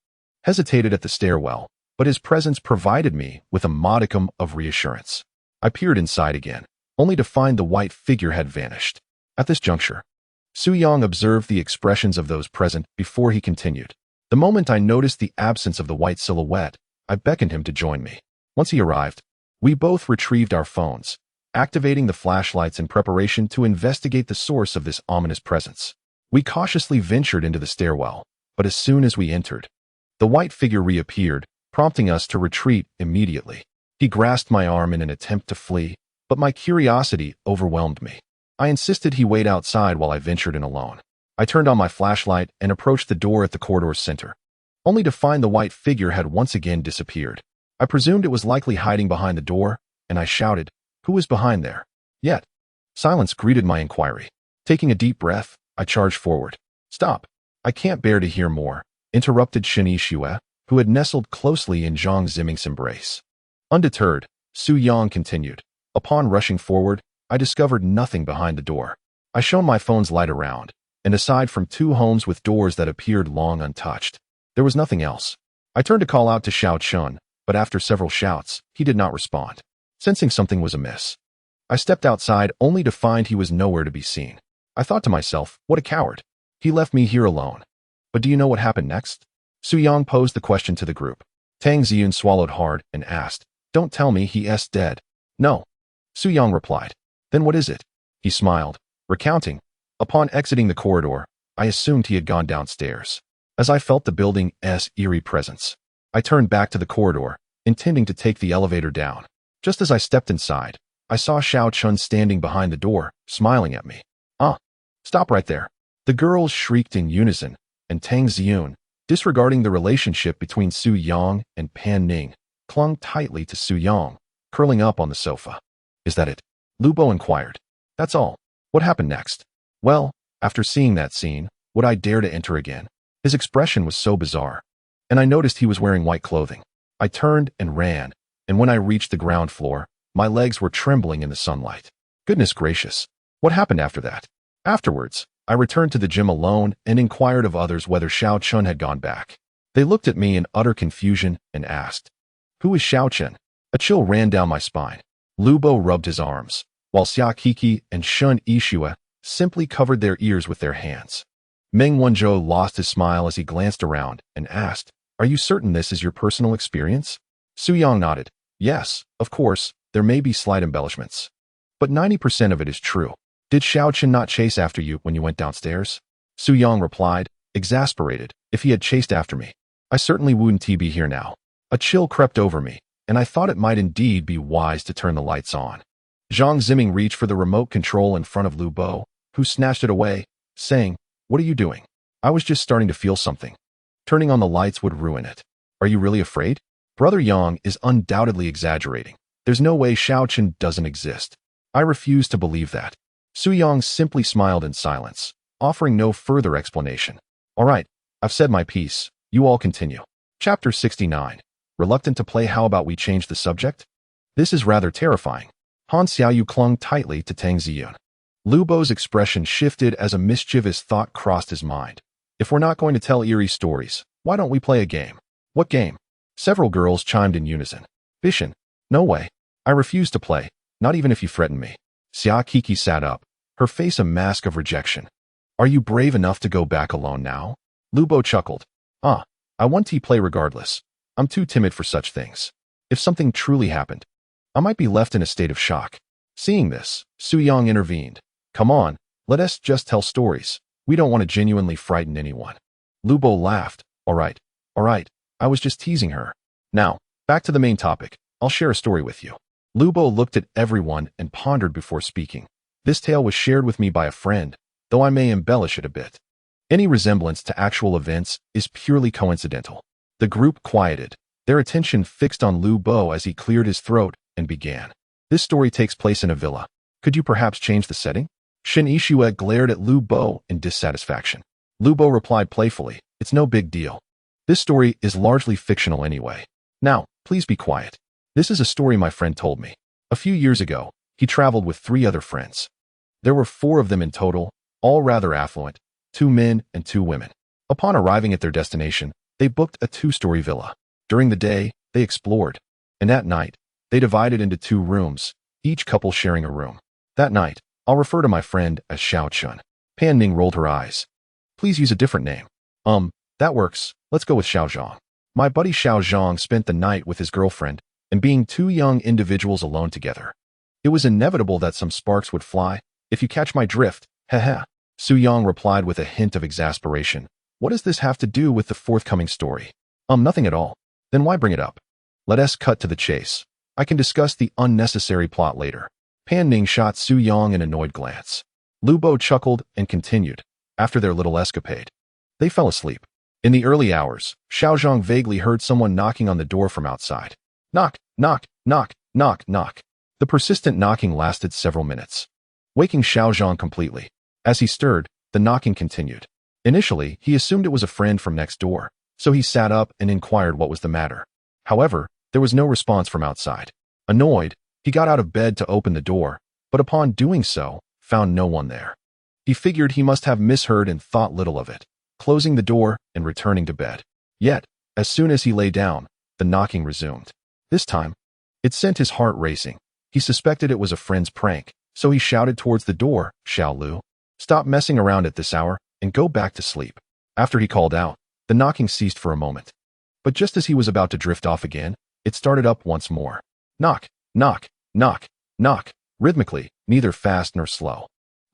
hesitated at the stairwell, but his presence provided me with a modicum of reassurance. I peered inside again, only to find the white figure had vanished. At this juncture, Su Yang observed the expressions of those present before he continued. The moment I noticed the absence of the white silhouette, I beckoned him to join me. Once he arrived, we both retrieved our phones, activating the flashlights in preparation to investigate the source of this ominous presence. We cautiously ventured into the stairwell, but as soon as we entered, the white figure reappeared, prompting us to retreat immediately. He grasped my arm in an attempt to flee, but my curiosity overwhelmed me. I insisted he wait outside while I ventured in alone. I turned on my flashlight and approached the door at the corridor's center, only to find the white figure had once again disappeared. I presumed it was likely hiding behind the door, and I shouted, "Who is behind there?" Yet, silence greeted my inquiry. Taking a deep breath, I charged forward. "Stop. I can't bear to hear more," interrupted Shen Yixue, who had nestled closely in Zhang Ziming's embrace. Undeterred, Su Yang continued. Upon rushing forward, I discovered nothing behind the door. I shone my phone's light around, and aside from 2 homes with doors that appeared long untouched, there was nothing else. I turned to call out to Xiao Chun, but after several shouts, he did not respond. Sensing something was amiss, I stepped outside only to find he was nowhere to be seen. I thought to myself, what a coward. He left me here alone. But do you know what happened next? Su Yang posed the question to the group. Tang Ziyun swallowed hard and asked, "Don't tell me he's dead." "No." Su Yang replied. "Then what is it?" He smiled, recounting. Upon exiting the corridor, I assumed he had gone downstairs. As I felt the building's eerie presence, I turned back to the corridor, intending to take the elevator down. Just as I stepped inside, I saw Xiao Chun standing behind the door, smiling at me. "Ah, stop right there." The girls shrieked in unison, and Tang Ziyun, disregarding the relationship between Su Yang and Pan Ning, clung tightly to Su Yang, curling up on the sofa. "Is that it?" Lu Bo inquired. "That's all." "What happened next?" "Well, after seeing that scene, would I dare to enter again?" His expression was so bizarre, and I noticed he was wearing white clothing. I turned and ran, and when I reached the ground floor, my legs were trembling in the sunlight. Goodness gracious, what happened after that? Afterwards, I returned to the gym alone and inquired of others whether Xiao Chun had gone back. They looked at me in utter confusion and asked, "Who is Xiao Chun?" A chill ran down my spine. Lu Bo rubbed his arms, while Xia Kiki and Shen Yixue simply covered their ears with their hands. Meng Wanzhou lost his smile as he glanced around and asked, "Are you certain this is your personal experience?" Su Yang nodded. "Yes, of course, there may be slight embellishments, but 90% of it is true." "Did Xiao Chun not chase after you when you went downstairs?" Su Yang replied, exasperated. "If he had chased after me, I certainly wouldn't be here now." A chill crept over me, and I thought it might indeed be wise to turn the lights on. Zhang Ziming reached for the remote control in front of Lu Bo, who snatched it away, saying, "What are you doing?" "I was just starting to feel something. Turning on the lights would ruin it." "Are you really afraid?" Brother Yang is undoubtedly exaggerating. There's no way Xiao Chun doesn't exist. I refuse to believe that. Su Yang simply smiled in silence, offering no further explanation. "All right, I've said my piece. You all continue." Chapter 69. Reluctant to play. How about we change the subject? This is rather terrifying. Han Xiaoyu clung tightly to Tang Ziyun. Lu Bo's expression shifted as a mischievous thought crossed his mind. "If we're not going to tell eerie stories, why don't we play a game?" "What game?" Several girls chimed in unison. "Bishan." "No way. I refuse to play, not even if you threaten me." Xia Kiki sat up, her face a mask of rejection. "Are you brave enough to go back alone now?" Lu Bo chuckled. I want to play regardless. I'm too timid for such things. If something truly happened, I might be left in a state of shock." Seeing this, Su Yang intervened. "Come on, let us just tell stories. We don't want to genuinely frighten anyone." Lu Bo laughed. All right, I was just teasing her. Now, back to the main topic. I'll share a story with you." Lu Bo looked at everyone and pondered before speaking. "This tale was shared with me by a friend, though I may embellish it a bit. Any resemblance to actual events is purely coincidental." The group quieted, their attention fixed on Lu Bo as he cleared his throat and began. "This story takes place in a villa. Could you perhaps change the setting?" Shen Yixue glared at Lu Bo in dissatisfaction. Lu Bo replied playfully, "It's no big deal. This story is largely fictional anyway. Now, please be quiet. This is a story my friend told me. A few years ago, he traveled with 3 other friends. There were 4 of them in total, all rather affluent, 2 men and 2 women. Upon arriving at their destination, they booked a 2-story villa. During the day, they explored, and at night, they divided into 2 rooms, each couple sharing a room. That night, I'll refer to my friend as Xiao Chun." Pan Ning rolled her eyes. "Please use a different name." That works. Let's go with Xiao Zhang." My buddy Xiao Zhang spent the night with his girlfriend, and being 2 young individuals alone together, It was inevitable that some sparks would fly, if you catch my drift, heh. Su Yang replied with a hint of exasperation. What does this have to do with the forthcoming story? Nothing at all. Then why bring it up? Let us cut to the chase. I can discuss the unnecessary plot later. Pan Ning shot Su Yang an annoyed glance. Lu Bo chuckled and continued. After their little escapade, they fell asleep. In the early hours, Xiao Zhang vaguely heard someone knocking on the door from outside. Knock, knock, knock, knock, knock. The persistent knocking lasted several minutes, waking Xiao Zhang completely. As he stirred, the knocking continued. Initially, he assumed it was a friend from next door, so he sat up and inquired what was the matter. However, there was no response from outside. Annoyed, he got out of bed to open the door, but upon doing so, found no one there. He figured he must have misheard and thought little of it, closing the door and returning to bed. Yet, as soon as he lay down, the knocking resumed. This time, it sent his heart racing. He suspected it was a friend's prank, so he shouted towards the door, Xiao Lu, stop messing around at this hour and go back to sleep. After he called out, the knocking ceased for a moment. But just as he was about to drift off again, it started up once more. Knock, knock, knock, knock, rhythmically, neither fast nor slow.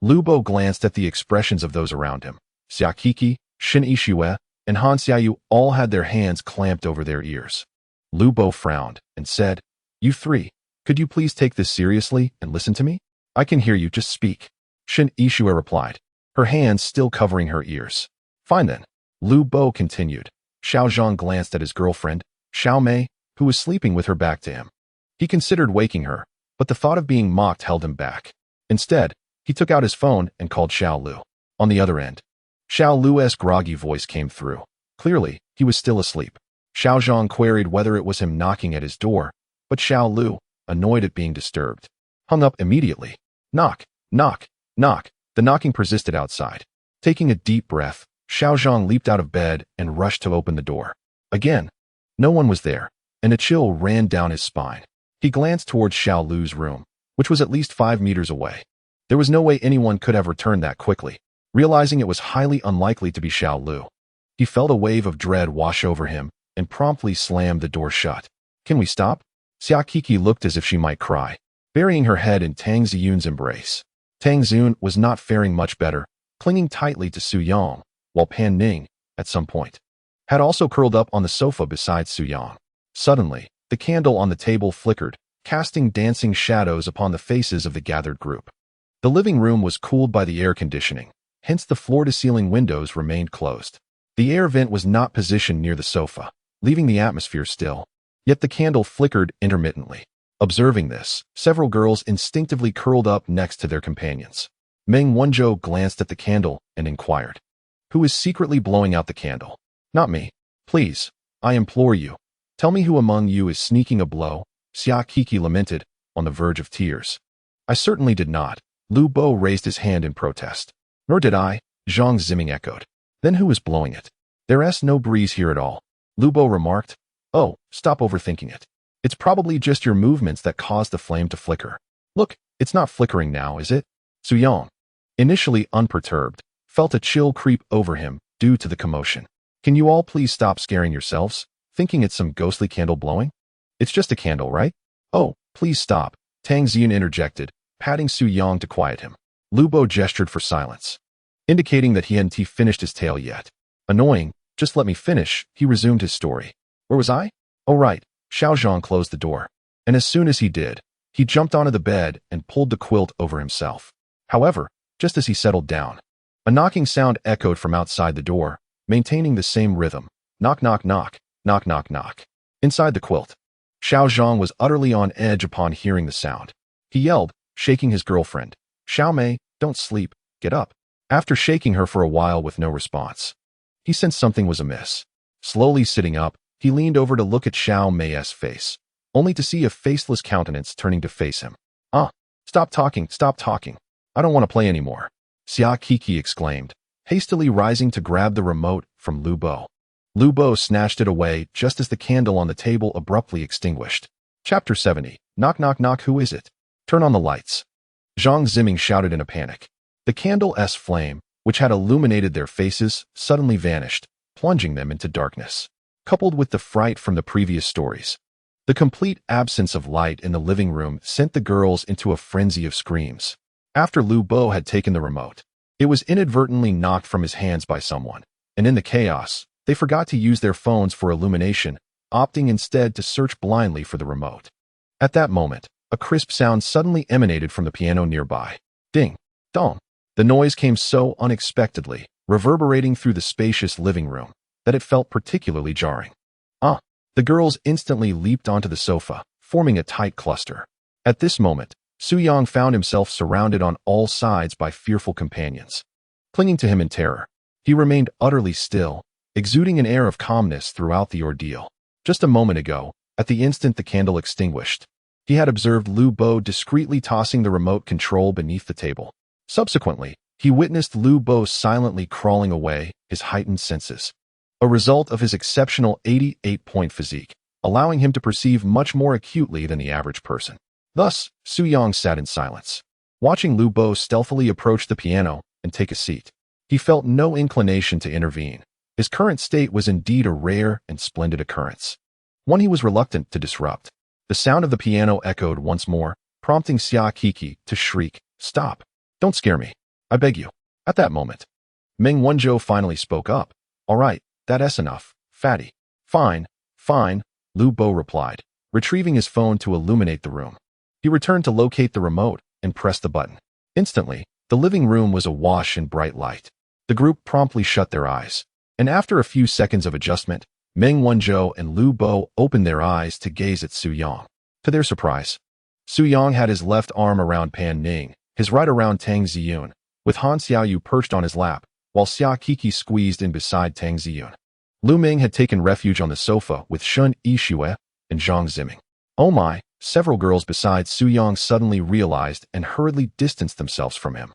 Lu Bo glanced at the expressions of those around him. Xia Kiki, Shin Yixue, and Han Xiaoyu all had their hands clamped over their ears. Lu Bo frowned and said, You three, could you please take this seriously and listen to me? I can hear you, just speak. Shin Yixue replied, her hands still covering her ears. Fine then. Lu Bo continued. Xiao Zhang glanced at his girlfriend, Xiao Mei, who was sleeping with her back to him. He considered waking her, but the thought of being mocked held him back. Instead, he took out his phone and called Xiao Lu. On the other end, Xiao Lu's groggy voice came through. Clearly, he was still asleep. Xiao Zhang queried whether it was him knocking at his door, but Xiao Lu, annoyed at being disturbed, hung up immediately. Knock, knock, knock. The knocking persisted outside. Taking a deep breath, Xiao Zhang leaped out of bed and rushed to open the door. Again, no one was there, and a chill ran down his spine. He glanced towards Xiao Lu's room, which was at least 5 meters away. There was no way anyone could have returned that quickly. Realizing it was highly unlikely to be Xiao Lu, he felt a wave of dread wash over him and promptly slammed the door shut. Can we stop? Xia Kiki looked as if she might cry, burying her head in Tang Ziyun's embrace. Tang Ziyun was not faring much better, clinging tightly to Su Yang, while Pan Ning, at some point, had also curled up on the sofa beside Su Yang. Suddenly, the candle on the table flickered, casting dancing shadows upon the faces of the gathered group. The living room was cooled by the air conditioning, hence the floor-to-ceiling windows remained closed. The air vent was not positioned near the sofa, leaving the atmosphere still, yet the candle flickered intermittently. Observing this, several girls instinctively curled up next to their companions. Meng Wanzhou glanced at the candle and inquired, Who is secretly blowing out the candle? Not me. Please, I implore you. Tell me who among you is sneaking a blow, Xia Kiki lamented, on the verge of tears. I certainly did not. Lu Bo raised his hand in protest. Nor did I, Zhang Ziming echoed. Then who is blowing it? There's no breeze here at all. Lu Bo remarked. Oh, stop overthinking it. It's probably just your movements that caused the flame to flicker. Look, it's not flickering now, is it? Su Yang, initially unperturbed, felt a chill creep over him due to the commotion. Can you all please stop scaring yourselves, thinking it's some ghostly candle blowing? It's just a candle, right? Oh, please stop, Tang Ziyun interjected, patting Su Yang to quiet him. Lu Bo gestured for silence, indicating that he hadn't finished his tale yet. Annoying, just let me finish, he resumed his story. Where was I? Oh right. Xiao Zhang closed the door, and as soon as he did, he jumped onto the bed and pulled the quilt over himself. However, just as he settled down, a knocking sound echoed from outside the door, maintaining the same rhythm. Knock, knock, knock, knock, knock, knock. Inside the quilt, Xiao Zhang was utterly on edge upon hearing the sound. He yelled, shaking his girlfriend, Xiao Mei, don't sleep, get up. After shaking her for a while with no response, he sensed something was amiss. Slowly sitting up, he leaned over to look at Xiao Mei's face, only to see a faceless countenance turning to face him. Stop talking, stop talking. I don't want to play anymore, Xia Kiki exclaimed, hastily rising to grab the remote from Lu Bo. Lu Bo snatched it away just as the candle on the table abruptly extinguished. Chapter 70. Knock, knock, knock, who is it? Turn on the lights. Zhang Ziming shouted in a panic. The candle's flame, which had illuminated their faces, suddenly vanished, plunging them into darkness. Coupled with the fright from the previous stories, The complete absence of light in the living room sent the girls into a frenzy of screams. After Lu Bo had taken the remote, it was inadvertently knocked from his hands by someone, and in the chaos, they forgot to use their phones for illumination, opting instead to search blindly for the remote. At that moment, a crisp sound suddenly emanated from the piano nearby. Ding! Dong! The noise came so unexpectedly, reverberating through the spacious living room, that it felt particularly jarring. Ah! The girls instantly leaped onto the sofa, forming a tight cluster. At this moment, Su-yang found himself surrounded on all sides by fearful companions. Clinging to him in terror, he remained utterly still, exuding an air of calmness throughout the ordeal. Just a moment ago, at the instant the candle extinguished, he had observed Lu Bo discreetly tossing the remote control beneath the table. Subsequently, he witnessed Lu Bo silently crawling away, his heightened senses, a result of his exceptional 88-point physique, allowing him to perceive much more acutely than the average person. Thus, Su-yang sat in silence, watching Lu Bo stealthily approach the piano and take a seat. He felt no inclination to intervene. His current state was indeed a rare and splendid occurrence, one he was reluctant to disrupt. The sound of the piano echoed once more, prompting Xia Kiki to shriek, "Stop! Don't scare me, I beg you." At that moment, Meng Wanzhou finally spoke up. "All right, that's enough, fatty." "Fine, fine," Lu Bo replied, retrieving his phone to illuminate the room. He returned to locate the remote and pressed the button. Instantly, the living room was awash in bright light. The group promptly shut their eyes, and after a few seconds of adjustment, Meng Wanzhou and Lu Bo opened their eyes to gaze at Su-yang. To their surprise, Su-yang had his left arm around Pan Ning, his right around Tang Ziyun, with Han Xiaoyu perched on his lap, while Xia Kiki squeezed in beside Tang Ziyun. Lu Ming had taken refuge on the sofa with Shun Yixue and Zhang Ziming. Oh my, several girls besides Su-yang suddenly realized and hurriedly distanced themselves from him.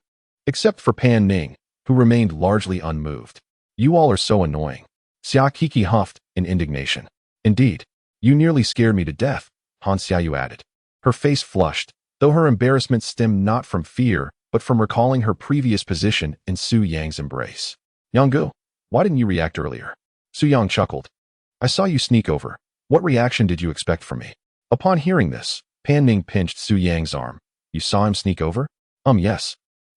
Except for Pan Ning, who remained largely unmoved. "You all are so annoying," Xia Kiki huffed in indignation. "Indeed, you nearly scared me to death," Han Xiaoyu added. Her face flushed, though her embarrassment stemmed not from fear, but from recalling her previous position in Su Yang's embrace. "Yanggu, why didn't you react earlier?" Su Yang chuckled. "I saw you sneak over. What reaction did you expect from me?" Upon hearing this, Pan Ning pinched Su Yang's arm. "You saw him sneak over?" Yes.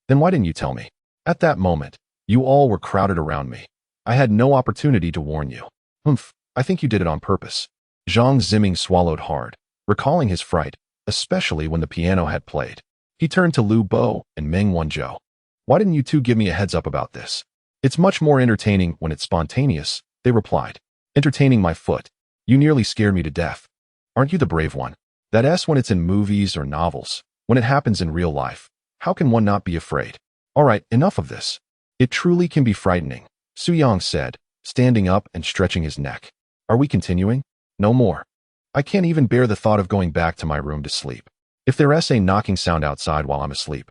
"Then why didn't you tell me?" "At that moment, you all were crowded around me. I had no opportunity to warn you." "Humph, I think you did it on purpose." Zhang Ziming swallowed hard, recalling his fright, especially when the piano had played. He turned to Lu Bo and Meng Wanzhou. "Why didn't you two give me a heads up about this?" "It's much more entertaining when it's spontaneous," they replied. "Entertaining my foot. You nearly scared me to death. Aren't you the brave one?" "That's when it's in movies or novels. When it happens in real life, how can one not be afraid?" "All right, enough of this. It truly can be frightening," Su-yang said, standing up and stretching his neck. "Are we continuing?" "No more. I can't even bear the thought of going back to my room to sleep. If there's a knocking sound outside while I'm asleep,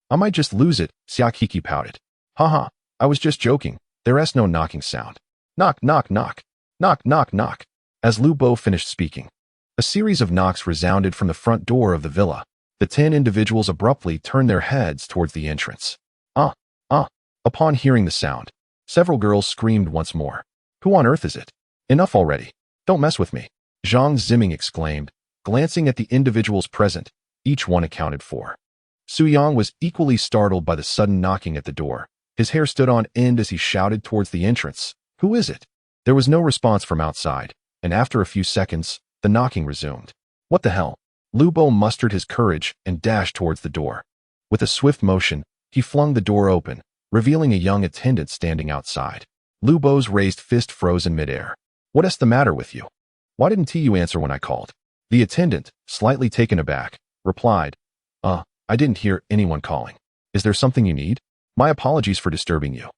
I might just lose it," Xia Kiki pouted. "Haha, I was just joking. There's no knocking sound. Knock, knock, knock. Knock, knock, knock." As Lu Bo finished speaking, a series of knocks resounded from the front door of the villa. The 10 individuals abruptly turned their heads towards the entrance. Ah! Upon hearing the sound, several girls screamed once more. "Who on earth is it? Enough already. Don't mess with me," Zhang Ziming exclaimed, glancing at the individuals present, each one accounted for. Su-yang was equally startled by the sudden knocking at the door. His hair stood on end as he shouted towards the entrance. "Who is it?" There was no response from outside, and after a few seconds, the knocking resumed. "What the hell?" Lu Bo mustered his courage and dashed towards the door. With a swift motion, he flung the door open, revealing a young attendant standing outside. Lu Bo's raised fist froze in midair. "What's the matter with you? Why didn't you answer when I called?" The attendant, slightly taken aback, replied, I didn't hear anyone calling. Is there something you need?" "My apologies for disturbing you."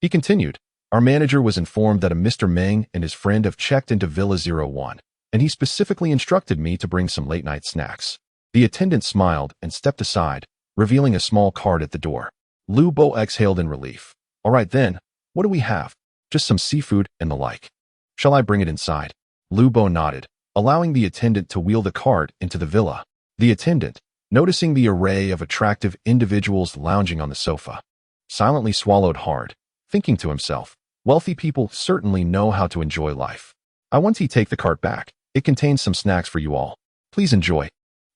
He continued, "Our manager was informed that a Mr. Meng and his friend have checked into Villa 01, and he specifically instructed me to bring some late-night snacks." The attendant smiled and stepped aside, revealing a small cart at the door. Lu Bo exhaled in relief. "All right then, what do we have?" "Just some seafood and the like." "Shall I bring it inside?" Lu Bo nodded, allowing the attendant to wheel the cart into the villa. The attendant, noticing the array of attractive individuals lounging on the sofa, silently swallowed hard, thinking to himself, wealthy people certainly know how to enjoy life. Once he take the cart back, It contains some snacks for you all. Please enjoy.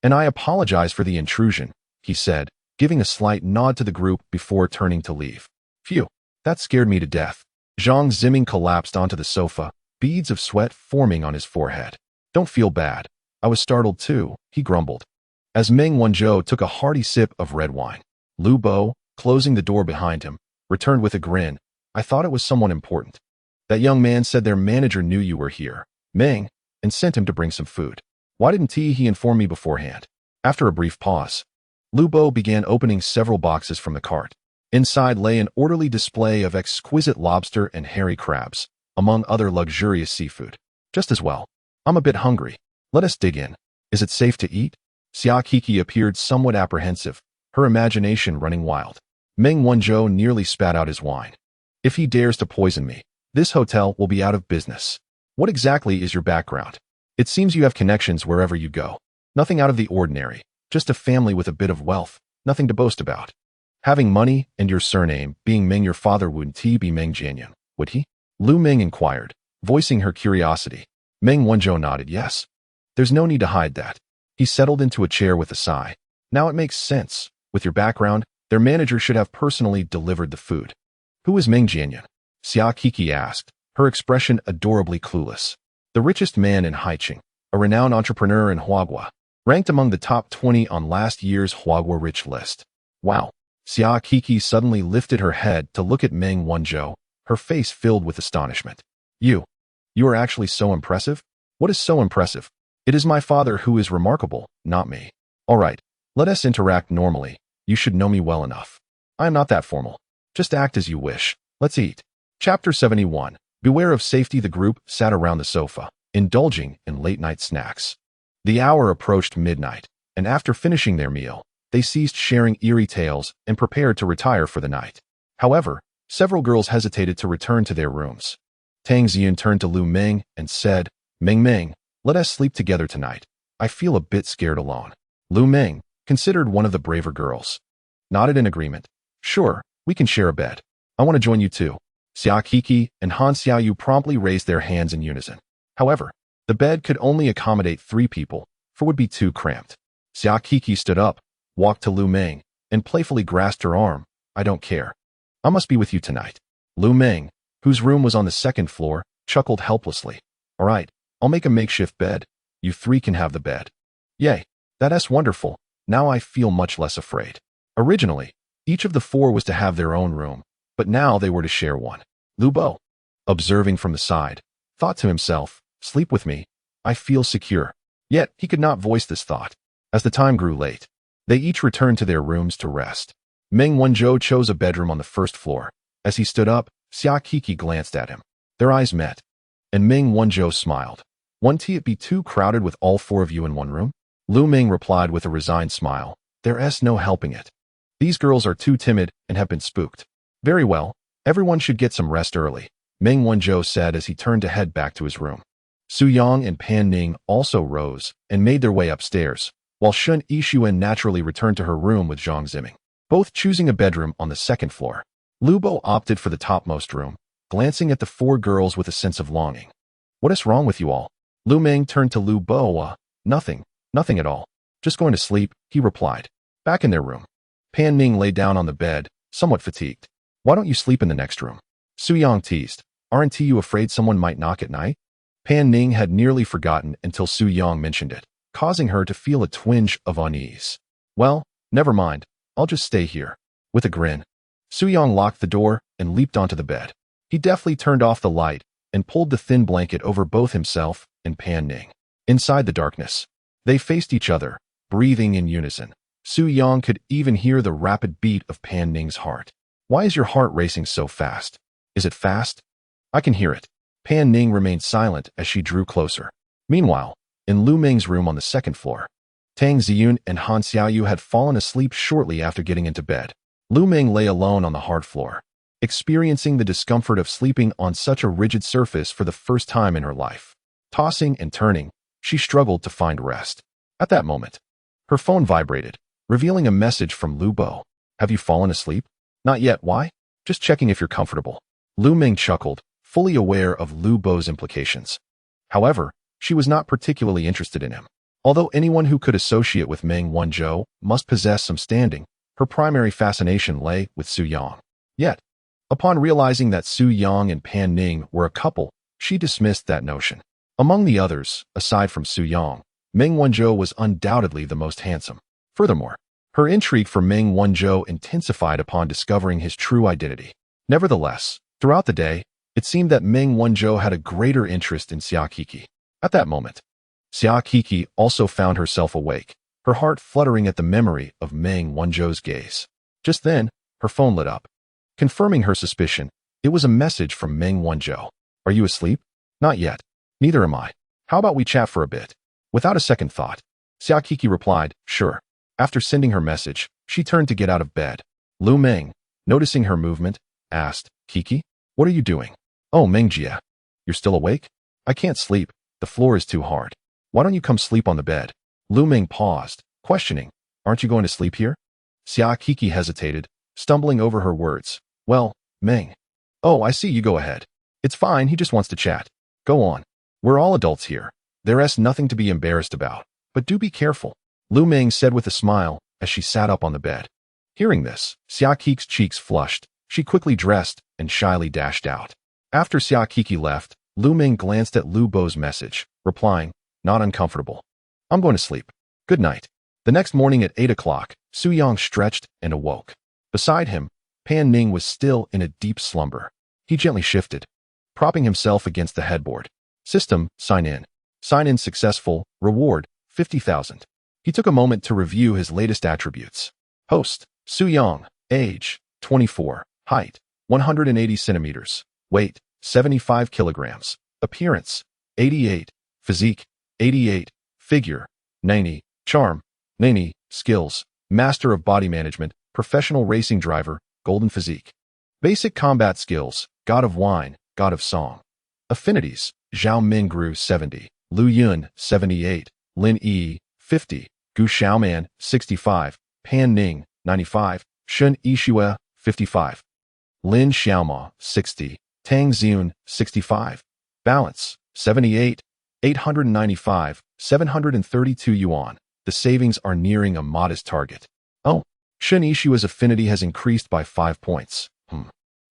And I apologize for the intrusion, he said, giving a slight nod to the group before turning to leave. Phew, that scared me to death. Zhang Ziming collapsed onto the sofa, beads of sweat forming on his forehead. Don't feel bad. I was startled too, he grumbled. As Meng Wanzhou took a hearty sip of red wine, Lu Bo, closing the door behind him, returned with a grin. I thought it was someone important. That young man said their manager knew you were here, Meng, and sent him to bring some food. Why didn't he inform me beforehand? After a brief pause, Lu Bo began opening several boxes from the cart. Inside lay an orderly display of exquisite lobster and hairy crabs, among other luxurious seafood. Just as well. I'm a bit hungry. Let us dig in. Is it safe to eat? Xia Kiki appeared somewhat apprehensive, her imagination running wild. Meng Wanzhou nearly spat out his wine. If he dares to poison me, this hotel will be out of business. What exactly is your background? It seems you have connections wherever you go. Nothing out of the ordinary, just a family with a bit of wealth, nothing to boast about. Having money and your surname being Meng, your father wouldn't he be Meng Jianyang, would he? Lu Ming inquired, voicing her curiosity. Meng Wanzhou nodded yes. There's no need to hide that. He settled into a chair with a sigh. Now it makes sense. With your background, their manager should have personally delivered the food. Who is Meng Jianyang? Xia Kiki asked, her expression adorably clueless. The richest man in Haicheng, a renowned entrepreneur in Huagua, ranked among the top 20 on last year's Huagua Rich list. Wow. Xia Kiki suddenly lifted her head to look at Meng Wanzhou, her face filled with astonishment. You are actually so impressive? What is so impressive? It is my father who is remarkable, not me. All right, let us interact normally. You should know me well enough. I am not that formal. Just act as you wish. Let's eat. Chapter 71. Beware of safety. The group sat around the sofa, indulging in late-night snacks. The hour approached midnight, and after finishing their meal, they ceased sharing eerie tales and prepared to retire for the night. However, several girls hesitated to return to their rooms. Tang Xian turned to Lu Meng and said, Meng, let us sleep together tonight. I feel a bit scared alone. Lu Meng, considered one of the braver girls, nodded in agreement. Sure, we can share a bed. I want to join you too. Xia Kiki and Han Xiaoyu promptly raised their hands in unison. However, the bed could only accommodate 3 people, for it would be too cramped. Xia Kiki stood up, walked to Lu Meng, and playfully grasped her arm. I don't care. I must be with you tonight. Lu Meng, whose room was on the 2nd floor, chuckled helplessly. All right, I'll make a makeshift bed. You 3 can have the bed. Yay, that's wonderful. Now I feel much less afraid. Originally, each of the 4 was to have their own room, but now they were to share one. Lu Bo, observing from the side, thought to himself, sleep with me. I feel secure. Yet, he could not voice this thought. As the time grew late, they each returned to their rooms to rest. Meng Wanzhou chose a bedroom on the 1st floor. As he stood up, Xia Kiki glanced at him. Their eyes met, and Meng Wanzhou smiled. Won't it be too crowded with all 4 of you in one room? Lu Ming replied with a resigned smile. There's no helping it. These girls are too timid and have been spooked. Very well, everyone should get some rest early, Meng Wanzhou said as he turned to head back to his room. Su Yang and Pan Ning also rose and made their way upstairs, while Shun Yixuan naturally returned to her room with Zhang Ziming, both choosing a bedroom on the 2nd floor. Lu Bo opted for the topmost room, glancing at the 4 girls with a sense of longing. What is wrong with you all? Lu Meng turned to Lu Bo. Nothing at all. Just going to sleep, he replied. Back in their room, Pan Ning lay down on the bed, somewhat fatigued. Why don't you sleep in the next room? Su Yang teased. Aren't you afraid someone might knock at night? Pan Ning had nearly forgotten until Su Yang mentioned it, causing her to feel a twinge of unease. Well, never mind. I'll just stay here. With a grin, Su Yang locked the door and leaped onto the bed. He deftly turned off the light and pulled the thin blanket over both himself and Pan Ning. Inside the darkness, they faced each other, breathing in unison. Su Yang could even hear the rapid beat of Pan Ning's heart. Why is your heart racing so fast? Is it fast? I can hear it. Pan Ning remained silent as she drew closer. Meanwhile, in Lu Ming's room on the 2nd floor, Tang Ziyun and Han Xiaoyu had fallen asleep shortly after getting into bed. Lu Ming lay alone on the hard floor, experiencing the discomfort of sleeping on such a rigid surface for the first time in her life. Tossing and turning, she struggled to find rest. At that moment, her phone vibrated, revealing a message from Lu Bo. Have you fallen asleep? Not yet. Why? Just checking if you're comfortable. Lu Ming chuckled, fully aware of Lu Bo's implications. However, She was not particularly interested in him. Although anyone who could associate with Meng Wanzhou must possess some standing, her primary fascination lay with Su Yang. Yet, upon realizing that Su Yang and Pan Ning were a couple, she dismissed that notion. Among the others, aside from Su Yang, Meng Wanzhou was undoubtedly the most handsome. Furthermore, her intrigue for Meng Wanzhou intensified upon discovering his true identity. Nevertheless, throughout the day, it seemed that Meng Wanzhou had a greater interest in Xia Qiki. At that moment, Xia Qiki also found herself awake, her heart fluttering at the memory of Meng Wanzhou's gaze. Just then, her phone lit up. Confirming her suspicion, it was a message from Meng Wanzhou. "Are you asleep?" "Not yet. Neither am I. How about we chat for a bit?" Without a second thought, Xia Qiki replied, "Sure." After sending her message, she turned to get out of bed. Lu Meng, noticing her movement, asked, "Qiki, what are you doing?" "Oh, Mengjia. You're still awake?" "I can't sleep. The floor is too hard. Why don't you come sleep on the bed?" Lu Meng paused, questioning, "Aren't you going to sleep here?" Xia Qiki hesitated, stumbling over her words. "Well, Meng." "Oh, I see, you go ahead. It's fine, he just wants to chat. Go on. We're all adults here. There's nothing to be embarrassed about. But do be careful," Lu Meng said with a smile as she sat up on the bed. Hearing this, Xia Qiki's cheeks flushed. She quickly dressed and shyly dashed out. After Xia Qiki left, Lu Meng glanced at Lu Bo's message, replying, "Not uncomfortable. I'm going to sleep. Good night." The next morning at 8 o'clock, Su Yang stretched and awoke. Beside him, Pan Ning was still in a deep slumber. He gently shifted, propping himself against the headboard. System, sign in. Sign in successful. Reward, 50,000. He took a moment to review his latest attributes. Host, Su Yang. Age, 24. Height, 180 centimeters. Weight, 75 kilograms. Appearance, 88. Physique, 88. Figure, 90. Charm, 90. Skills, Master of Body Management, Professional Racing Driver, Golden Physique. Basic Combat Skills, God of Wine, God of Song. Affinities, Zhao Mingru 70, Lu Yun 78, Lin Yi 50, Gu Xiaoman 65, Pan Ning 95, Shun Yixue 55, Lin Xiaoma 60, Tang Xiun 65. Balance 78, 895, 732 yuan. The savings are nearing a modest target. Oh, Shun Yixue's affinity has increased by 5 points.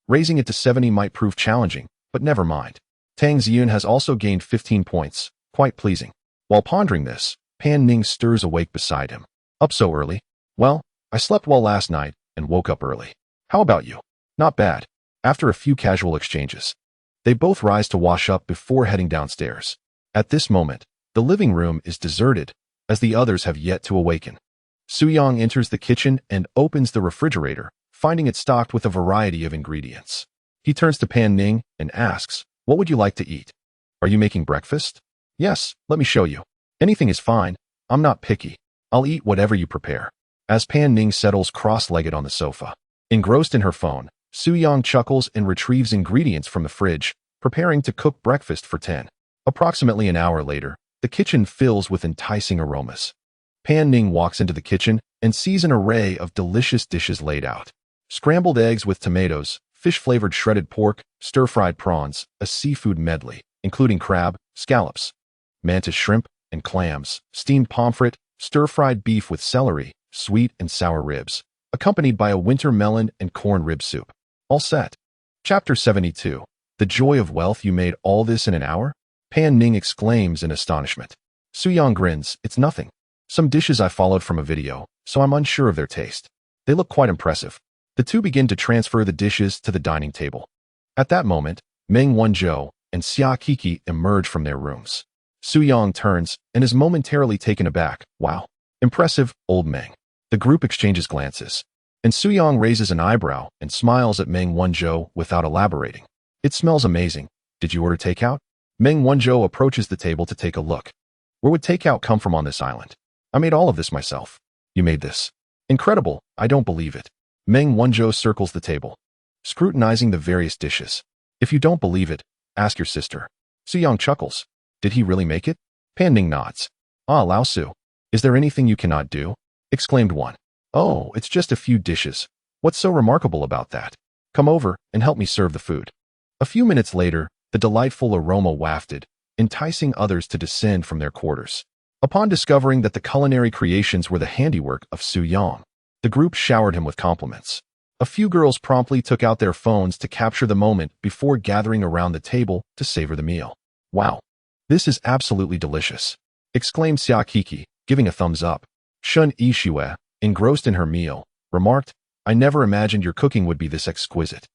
Raising it to 70 might prove challenging, but never mind. Tang Xiun has also gained 15 points, quite pleasing. While pondering this, Pan Ning stirs awake beside him. Up so early? Well, I slept well last night and woke up early. How about you? Not bad. After a few casual exchanges, they both rise to wash up before heading downstairs. At this moment, the living room is deserted, as the others have yet to awaken. Su Yang enters the kitchen and opens the refrigerator, finding it stocked with a variety of ingredients. He turns to Pan Ning and asks, "What would you like to eat?" "Are you making breakfast?" "Yes, let me show you." "Anything is fine. I'm not picky. I'll eat whatever you prepare." As Pan Ning settles cross-legged on the sofa, engrossed in her phone, Su Yang chuckles and retrieves ingredients from the fridge, preparing to cook breakfast for 10. Approximately an hour later, the kitchen fills with enticing aromas. Pan Ning walks into the kitchen and sees an array of delicious dishes laid out. Scrambled eggs with tomatoes, fish-flavored shredded pork, stir-fried prawns, a seafood medley, including crab, scallops, mantis shrimp, and clams, steamed pomfret, stir-fried beef with celery, sweet and sour ribs, accompanied by a winter melon and corn rib soup. All set. Chapter 72. The joy of wealth. You made all this in an hour? Pan Ning exclaims in astonishment. Su Yang grins. It's nothing. Some dishes I followed from a video, so I'm unsure of their taste. They look quite impressive. The two begin to transfer the dishes to the dining table. At that moment, Meng Wanzhou and Xia Qiki emerge from their rooms. Su Yang turns and is momentarily taken aback. Wow. Impressive, old Meng. The group exchanges glances, and Su Yang raises an eyebrow and smiles at Meng Wanzhou without elaborating. It smells amazing. Did you order takeout? Meng Wanzhou approaches the table to take a look. Where would takeout come from on this island? I made all of this myself. You made this? Incredible. I don't believe it. Meng Wanzhou circles the table, scrutinizing the various dishes. If you don't believe it, ask your sister. Su Yang chuckles. Did he really make it? Pan Ning nods. Ah, Lao Su. Is there anything you cannot do? Exclaimed one. Oh, it's just a few dishes. What's so remarkable about that? Come over and help me serve the food. A few minutes later, the delightful aroma wafted, enticing others to descend from their quarters. Upon discovering that the culinary creations were the handiwork of Su Yang, the group showered him with compliments. A few girls promptly took out their phones to capture the moment before gathering around the table to savor the meal. "Wow, this is absolutely delicious," exclaimed Xia Kiki, giving a thumbs up. Shun Yixue, engrossed in her meal, remarked, "I never imagined your cooking would be this exquisite."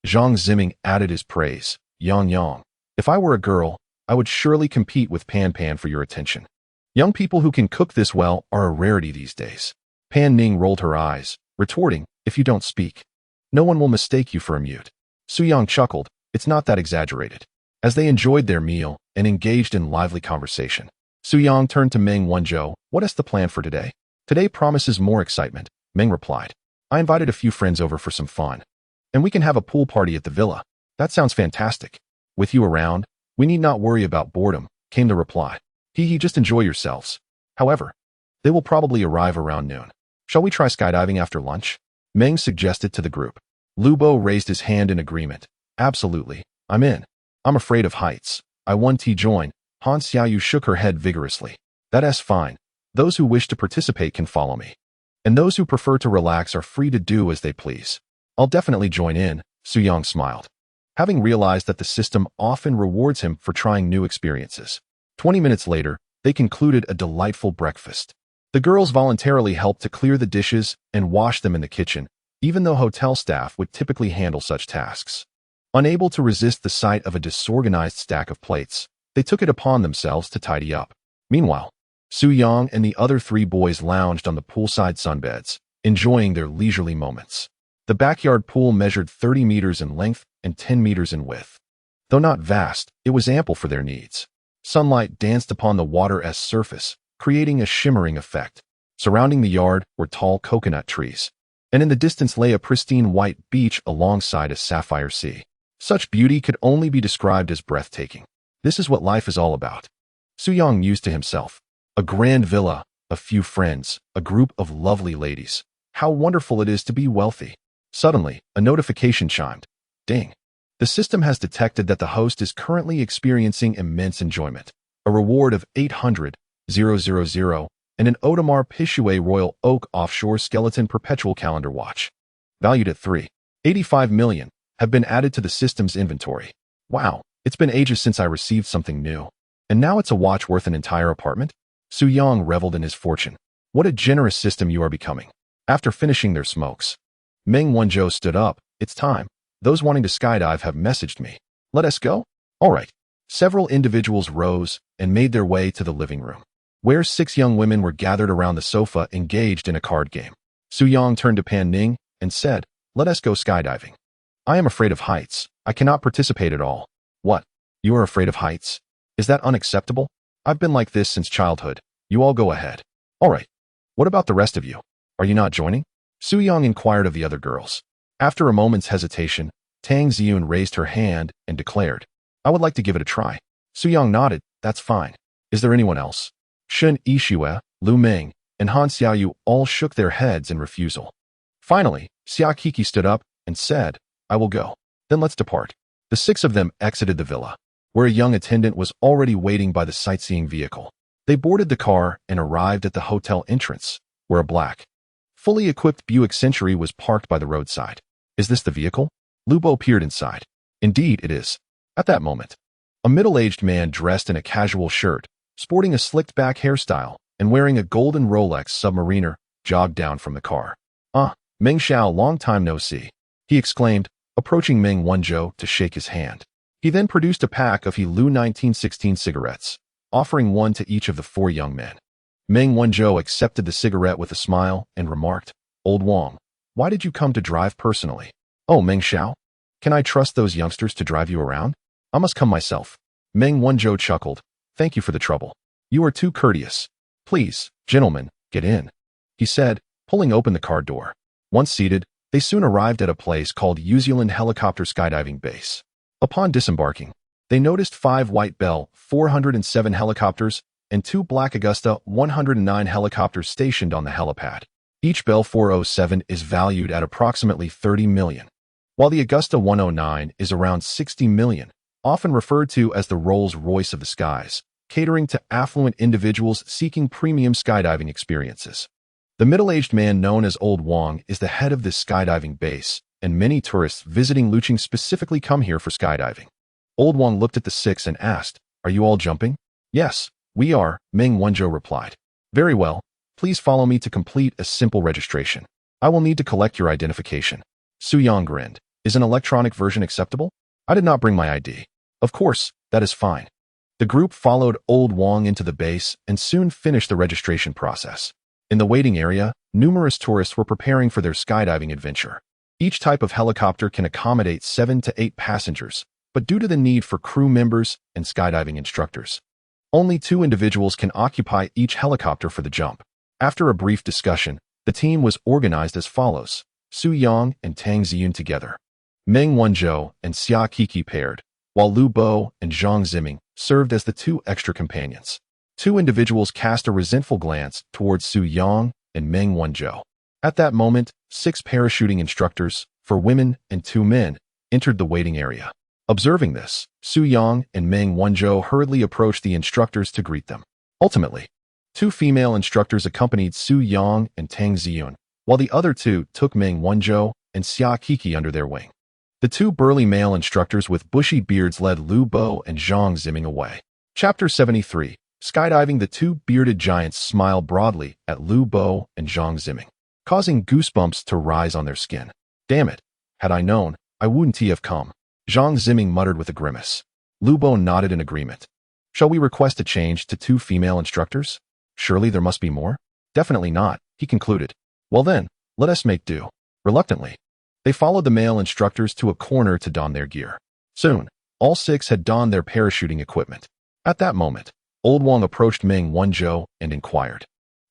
Zhang Ziming added his praise. "Yang Yang, if I were a girl, I would surely compete with Pan Pan for your attention. Young people who can cook this well are a rarity these days." Pan Ning rolled her eyes, retorting, "If you don't speak, no one will mistake you for a mute." Su Yang chuckled, "It's not that exaggerated." As they enjoyed their meal and engaged in lively conversation, Su Yang turned to Meng Wanzhou. "What is the plan for today?" "Today promises more excitement," Meng replied. "I invited a few friends over for some fun, and we can have a pool party at the villa." "That sounds fantastic. With you around, we need not worry about boredom," came the reply. Just enjoy yourselves. However, they will probably arrive around noon. "Shall we try skydiving after lunch?" Meng suggested to the group. Lu Bo raised his hand in agreement. "Absolutely, I'm in. I'm afraid of heights. I want to join." Han Xiaoyu shook her head vigorously. "That's fine. Those who wish to participate can follow me. And those who prefer to relax are free to do as they please." "I'll definitely join in," Su Yang smiled, having realized that the system often rewards him for trying new experiences. 20 minutes later, they concluded a delightful breakfast. The girls voluntarily helped to clear the dishes and wash them in the kitchen, even though hotel staff would typically handle such tasks. Unable to resist the sight of a disorganized stack of plates, they took it upon themselves to tidy up. Meanwhile, Su Yang and the other three boys lounged on the poolside sunbeds, enjoying their leisurely moments. The backyard pool measured 30 meters in length and 10 meters in width. Though not vast, it was ample for their needs. Sunlight danced upon the water's surface, creating a shimmering effect. Surrounding the yard were tall coconut trees, and in the distance lay a pristine white beach alongside a sapphire sea. Such beauty could only be described as breathtaking. This is what life is all about. Su Yang mused to himself. A grand villa, a few friends, a group of lovely ladies. How wonderful it is to be wealthy. Suddenly, a notification chimed. Ding. The system has detected that the host is currently experiencing immense enjoyment. A reward of 800,000 and an Audemars Piguet Royal Oak Offshore Skeleton Perpetual Calendar Watch, valued at 3.85 million, have been added to the system's inventory. Wow, it's been ages since I received something new. And now it's a watch worth an entire apartment? Su Yang reveled in his fortune. What a generous system you are becoming. After finishing their smokes, Meng Wanzhou stood up. It's time. Those wanting to skydive have messaged me. Let us go? All right. Several individuals rose and made their way to the living room, where 6 young women were gathered around the sofa engaged in a card game. Su Yang turned to Pan Ning and said, "Let us go skydiving." "I am afraid of heights. I cannot participate at all." "What? You are afraid of heights? Is that unacceptable? I've been like this since childhood. You all go ahead." "All right. What about the rest of you? Are you not joining?" Su Yang inquired of the other girls. After a moment's hesitation, Tang Ziyun raised her hand and declared, "I would like to give it a try." Su Yang nodded. "That's fine. Is there anyone else?" Shun Yixue, Lu Meng, and Han Xiaoyu all shook their heads in refusal. Finally, Xia Kiki stood up and said, "I will go." "Then let's depart." The 6 of them exited the villa, where a young attendant was already waiting by the sightseeing vehicle. They boarded the car and arrived at the hotel entrance, where a black, fully equipped Buick Century was parked by the roadside. "Is this the vehicle?" Lu Bo peered inside. "Indeed, it is." At that moment, a middle-aged man dressed in a casual shirt, sporting a slicked-back hairstyle, and wearing a golden Rolex Submariner, jogged down from the car. "Ah, Meng Xiao, long time no see," he exclaimed, approaching Meng Wanzhou to shake his hand. He then produced a pack of Lu 1916 cigarettes, offering one to each of the 4 young men. Meng Wanzhou accepted the cigarette with a smile and remarked, "Old Wang, why did you come to drive personally?" "Oh, Meng Xiao, can I trust those youngsters to drive you around? I must come myself." Meng Wanzhou chuckled. "Thank you for the trouble. You are too courteous. Please, gentlemen, get in," he said, pulling open the car door. Once seated, they soon arrived at a place called Uzealand Helicopter Skydiving Base. Upon disembarking, they noticed 5 white Bell 407 helicopters and 2 black Augusta 109 helicopters stationed on the helipad. Each Bell 407 is valued at approximately 30 million, while the Augusta 109 is around 60 million. often referred to as the Rolls-Royce of the skies, catering to affluent individuals seeking premium skydiving experiences. The middle-aged man known as Old Wong is the head of this skydiving base, and many tourists visiting Luqing specifically come here for skydiving. Old Wong looked at the six and asked, "Are you all jumping?" "Yes, we are," Meng Wanzhou replied. "Very well. Please follow me to complete a simple registration. I will need to collect your identification." Su Yang grinned. "Is an electronic version acceptable? I did not bring my ID." "Of course, that is fine." The group followed Old Wong into the base and soon finished the registration process. In the waiting area, numerous tourists were preparing for their skydiving adventure. Each type of helicopter can accommodate 7 to 8 passengers, but due to the need for crew members and skydiving instructors, only 2 individuals can occupy each helicopter for the jump. After a brief discussion, the team was organized as follows: Su Yang and Tang Ziyun together, Meng Wanzhou and Xia Qiki paired, while Lu Bo and Zhang Ziming served as the 2 extra companions. 2 individuals cast a resentful glance towards Su Yang and Meng Wanzhou. At that moment, 6 parachuting instructors, 4 women and 2 men, entered the waiting area. Observing this, Su Yang and Meng Wanzhou hurriedly approached the instructors to greet them. Ultimately, 2 female instructors accompanied Su Yang and Tang Ziyun, while the other 2 took Meng Wanzhou and Xia Qiki under their wing. The 2 burly male instructors with bushy beards led Lu Bo and Zhang Ziming away. Chapter 73. Skydiving. The 2 bearded giants smiled broadly at Lu Bo and Zhang Ziming, causing goosebumps to rise on their skin. "Damn it. Had I known, I wouldn't have come," Zhang Ziming muttered with a grimace. Lu Bo nodded in agreement. "Shall we request a change to 2 female instructors? Surely there must be more?" "Definitely not," he concluded. "Well then, let us make do." Reluctantly, they followed the male instructors to a corner to don their gear. Soon, all 6 had donned their parachuting equipment. At that moment, Old Wong approached Meng Wanzhou and inquired,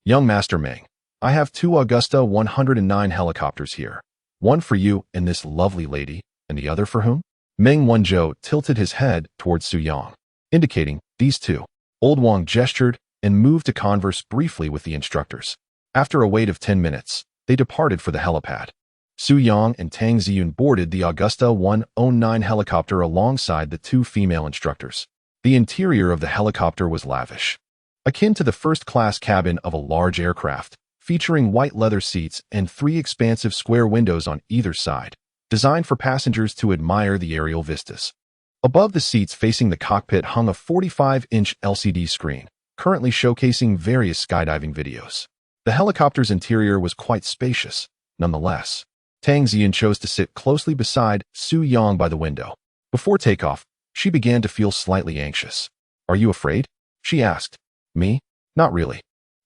"Young Master Meng, I have 2 Augusta 109 helicopters here. One for you and this lovely lady, and the other for whom?" Meng Wanzhou tilted his head towards Su Yang, indicating these 2. Old Wong gestured and moved to converse briefly with the instructors. After a wait of 10 minutes, they departed for the helipad. Su Yang and Tang Ziyun boarded the Augusta 109 helicopter alongside the 2 female instructors. The interior of the helicopter was lavish, akin to the first-class cabin of a large aircraft, featuring white leather seats and 3 expansive square windows on either side, designed for passengers to admire the aerial vistas. Above the seats facing the cockpit hung a 45-inch LCD screen, currently showcasing various skydiving videos. The helicopter's interior was quite spacious, nonetheless. Tang Ziyun chose to sit closely beside Su Yang by the window. Before takeoff, she began to feel slightly anxious. "Are you afraid?" she asked. "Me? Not really.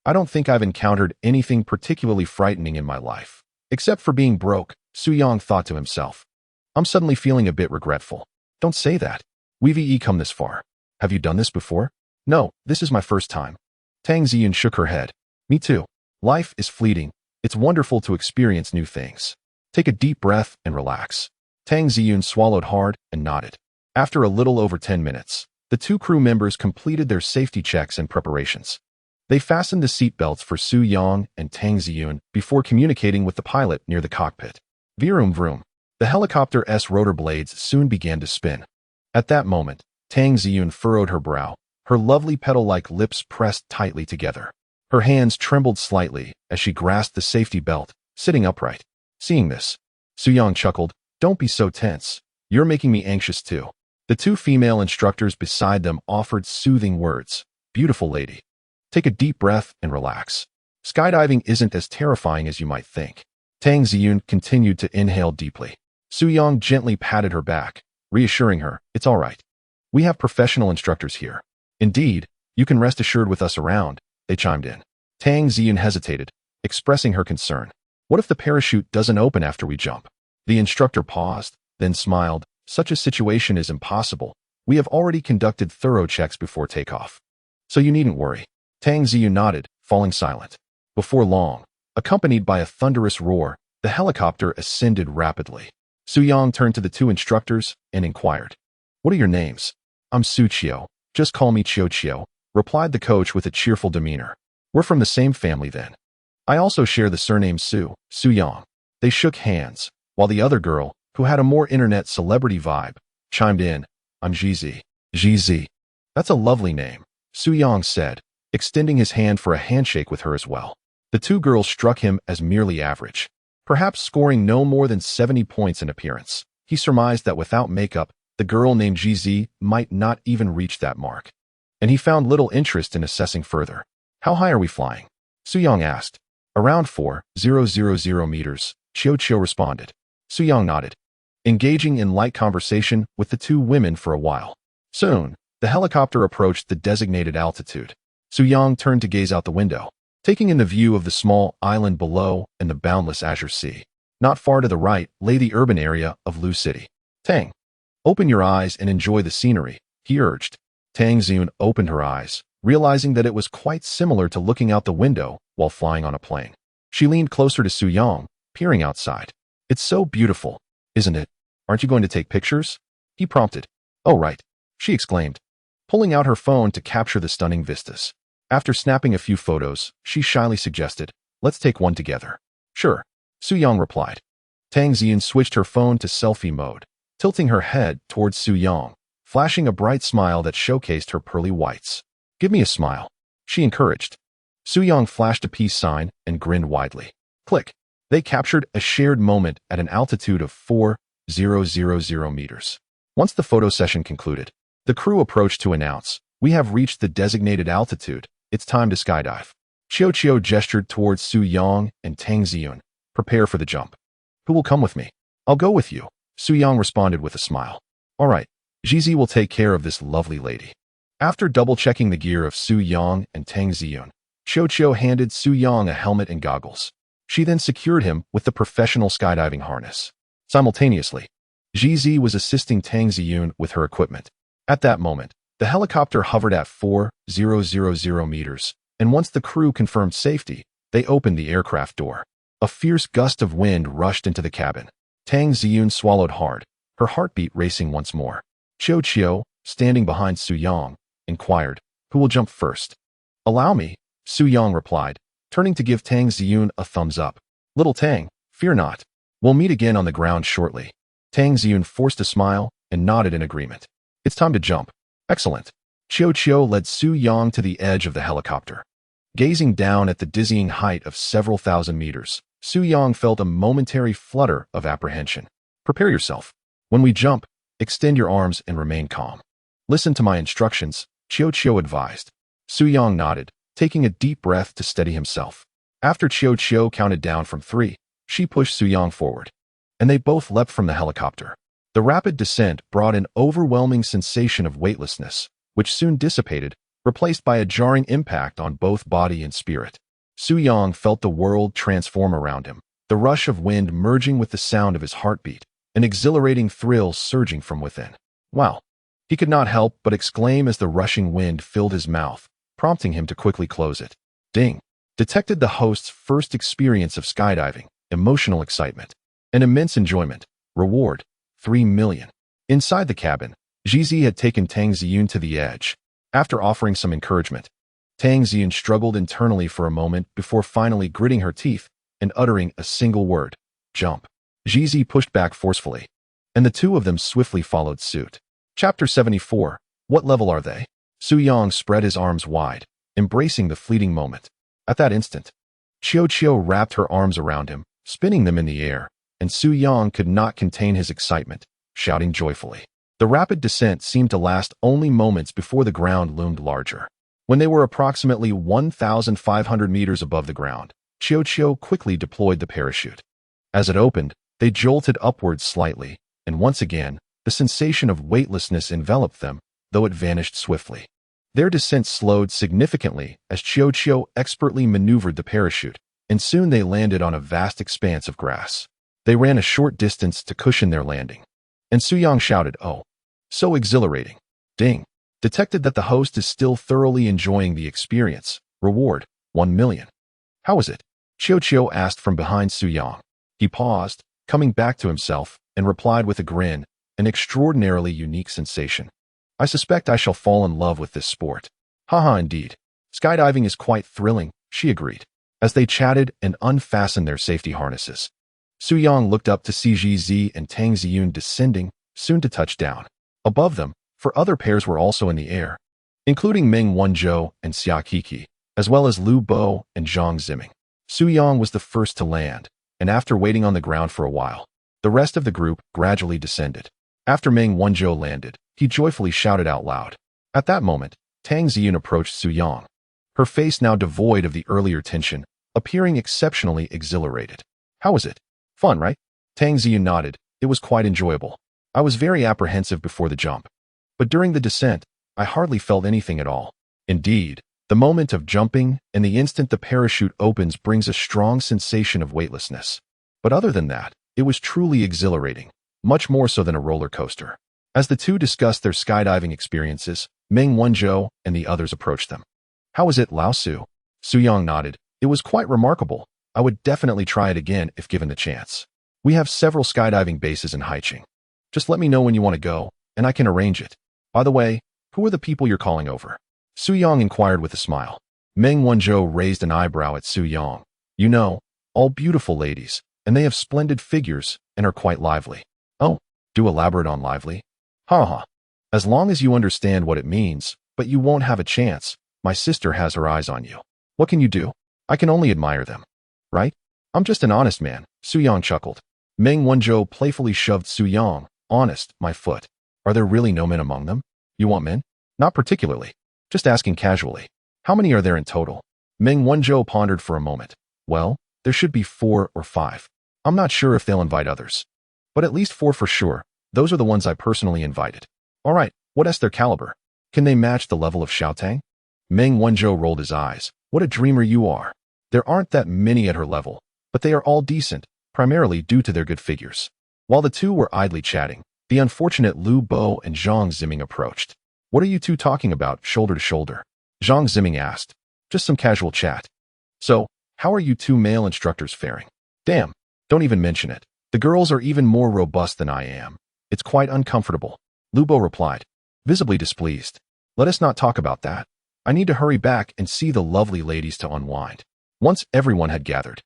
I don't think I've encountered anything particularly frightening in my life. Except for being broke," Su Yang thought to himself. "I'm suddenly feeling a bit regretful." "Don't say that. We've come this far. Have you done this before?" "No, this is my first time." Tang Ziyun shook her head. "Me too. Life is fleeting. It's wonderful to experience new things. Take a deep breath and relax." Tang Ziyun swallowed hard and nodded. After a little over 10 minutes, the 2 crew members completed their safety checks and preparations. They fastened the seatbelts for Su Yang and Tang Ziyun before communicating with the pilot near the cockpit. Vroom vroom. The helicopter's rotor blades soon began to spin. At that moment, Tang Ziyun furrowed her brow, her lovely petal-like lips pressed tightly together. Her hands trembled slightly as she grasped the safety belt, sitting upright. Seeing this, Su Yang chuckled, "Don't be so tense. You're making me anxious too." The 2 female instructors beside them offered soothing words. "Beautiful lady. Take a deep breath and relax. Skydiving isn't as terrifying as you might think." Tang Ziyun continued to inhale deeply. Su Yang gently patted her back, reassuring her, "It's all right. We have professional instructors here." "Indeed, you can rest assured with us around," they chimed in. Tang Ziyun hesitated, expressing her concern. "What if the parachute doesn't open after we jump?" The instructor paused, then smiled. "Such a situation is impossible. We have already conducted thorough checks before takeoff. So you needn't worry." Tang Ziyun nodded, falling silent. Before long, accompanied by a thunderous roar, the helicopter ascended rapidly. Su Yang turned to the 2 instructors and inquired, "What are your names?" "I'm Su Qiu. Just call me Qiu," replied the coach with a cheerful demeanor. "We're from the same family then. I also share the surname Su Yang." They shook hands, while the other girl, who had a more internet celebrity vibe, chimed in, I'm GZ. GZ. That's a lovely name, Su Yang said, extending his hand for a handshake with her as well. The two girls struck him as merely average, perhaps scoring no more than 70 points in appearance. He surmised that without makeup, the girl named GZ might not even reach that mark. And he found little interest in assessing further. How high are we flying? Su Yang asked. Around 4,000 meters, Chiu Chiu responded. Su Yang nodded, engaging in light conversation with the two women for a while. Soon, the helicopter approached the designated altitude. Su Yang turned to gaze out the window, taking in the view of the small island below and the boundless azure sea. Not far to the right lay the urban area of Lu City. Tang, open your eyes and enjoy the scenery, he urged. Tang Xun opened her eyes, realizing that it was quite similar to looking out the window while flying on a plane. She leaned closer to Su Yang, peering outside. It's so beautiful, isn't it? Aren't you going to take pictures? He prompted. Oh, right, she exclaimed, pulling out her phone to capture the stunning vistas. After snapping a few photos, she shyly suggested, let's take one together. Sure, Su Yang replied. Tang Xian switched her phone to selfie mode, tilting her head towards Su Yang, flashing a bright smile that showcased her pearly whites. Give me a smile, she encouraged. Su Yang flashed a peace sign and grinned widely. Click. They captured a shared moment at an altitude of 4,000 meters. Once the photo session concluded, the crew approached to announce, we have reached the designated altitude. It's time to skydive. Chiu Chiu gestured towards Su Yang and Tang Xiyun. Prepare for the jump. Who will come with me? I'll go with you, Su Yang responded with a smile. All right, Jizi will take care of this lovely lady. After double-checking the gear of Su Yang and Tang Xiyun, Chiu Chiu handed Su Yang a helmet and goggles. She then secured him with the professional skydiving harness. Simultaneously, Jizi was assisting Tang Xiyun with her equipment. At that moment, the helicopter hovered at 4,000 meters, and once the crew confirmed safety, they opened the aircraft door. A fierce gust of wind rushed into the cabin. Tang Xiyun swallowed hard, her heartbeat racing once more. Chiu Chiu, standing behind Su Yang, inquired, who will jump first? Allow me, Su Yang replied, turning to give Tang Xiyun a thumbs up. Little Tang, fear not. We'll meet again on the ground shortly. Tang Xiyun forced a smile and nodded in agreement. It's time to jump. Excellent. Chiu Chiu led Su Yang to the edge of the helicopter. Gazing down at the dizzying height of several thousand meters, Su Yang felt a momentary flutter of apprehension. Prepare yourself. When we jump, extend your arms and remain calm. Listen to my instructions, Chiu Chiu advised. Su Yang nodded, taking a deep breath to steady himself. After Chiu Chiu counted down from 3, she pushed Su Yang forward, and they both leapt from the helicopter. The rapid descent brought an overwhelming sensation of weightlessness, which soon dissipated, replaced by a jarring impact on both body and spirit. Su Yang felt the world transform around him, the rush of wind merging with the sound of his heartbeat, an exhilarating thrill surging from within. Wow! He could not help but exclaim as the rushing wind filled his mouth, prompting him to quickly close it. Ding! Detected the host's first experience of skydiving, emotional excitement, and immense enjoyment. Reward, 3 million. Inside the cabin, Jizi had taken Tang Xiyun to the edge. After offering some encouragement, Tang Xiyun struggled internally for a moment before finally gritting her teeth and uttering a single word, jump. Jizi pushed back forcefully, and the two of them swiftly followed suit. Chapter 74. What level are they? Su Yang spread his arms wide, embracing the fleeting moment. At that instant, Chiu Chiu wrapped her arms around him, spinning them in the air, and Su Yang could not contain his excitement, shouting joyfully. The rapid descent seemed to last only moments before the ground loomed larger. When they were approximately 1,500 meters above the ground, Chiu Chiu quickly deployed the parachute. As it opened, they jolted upwards slightly, and once again, the sensation of weightlessness enveloped them, though it vanished swiftly. Their descent slowed significantly as Chiu Chiu expertly maneuvered the parachute, and soon they landed on a vast expanse of grass. They ran a short distance to cushion their landing. And Su Yang shouted, oh, so exhilarating. Ding. Detected that the host is still thoroughly enjoying the experience. Reward, 1 million. How is it? Chiu Chiu asked from behind Su Yang. He paused, coming back to himself, and replied with a grin, an extraordinarily unique sensation. I suspect I shall fall in love with this sport. Haha, indeed. Skydiving is quite thrilling, she agreed, as they chatted and unfastened their safety harnesses. Su Yang looked up to see Ji and Tang Xiyun descending, soon to touch down. Above them, For other pairs were also in the air, including Meng Wanzhou and Xia Qiki, as well as Lu Bo and Zhang Ziming. Su Yang was the first to land, and after waiting on the ground for a while, the rest of the group gradually descended. After Meng Wanzhou landed, he joyfully shouted out loud. At that moment, Tang Ziyun approached Su Yang, her face now devoid of the earlier tension, appearing exceptionally exhilarated. How was it? Fun, right? Tang Ziyun nodded. It was quite enjoyable. I was very apprehensive before the jump, but during the descent, I hardly felt anything at all. Indeed, the moment of jumping and the instant the parachute opens brings a strong sensation of weightlessness. But other than that, it was truly exhilarating, much more so than a roller coaster. As the two discussed their skydiving experiences, Meng Wanzhou and the others approached them. How was it, Lao Su? Su Yang nodded. It was quite remarkable. I would definitely try it again if given the chance. We have several skydiving bases in Haicheng. Just let me know when you want to go, and I can arrange it. By the way, who are the people you're calling over? Su Yang inquired with a smile. Meng Wanzhou raised an eyebrow at Su Yang. You know, all beautiful ladies, and they have splendid figures and are quite lively. Oh, do elaborate on lively? Ha ha. As long as you understand what it means, but you won't have a chance. My sister has her eyes on you. What can you do? I can only admire them. Right? I'm just an honest man, Su Yang chuckled. Meng Wanzhou playfully shoved Su Yang. Honest, my foot. Are there really no men among them? You want men? Not particularly. Just asking casually. How many are there in total? Meng Wanzhou pondered for a moment. Well, there should be 4 or 5. I'm not sure if they'll invite others. But at least 4 for sure. Those are the ones I personally invited. All right, what is their caliber? Can they match the level of Xiaotang? Meng Wanzhou rolled his eyes. What a dreamer you are. There aren't that many at her level, but they are all decent, primarily due to their good figures. While the two were idly chatting, the unfortunate Lu Bo and Zhang Ziming approached. What are you two talking about, shoulder to shoulder? Zhang Ziming asked. Just some casual chat. So, how are you two male instructors faring? Damn, don't even mention it. The girls are even more robust than I am. It's quite uncomfortable. Lu Bo replied, visibly displeased. Let us not talk about that. I need to hurry back and see the lovely ladies to unwind. Once everyone had gathered,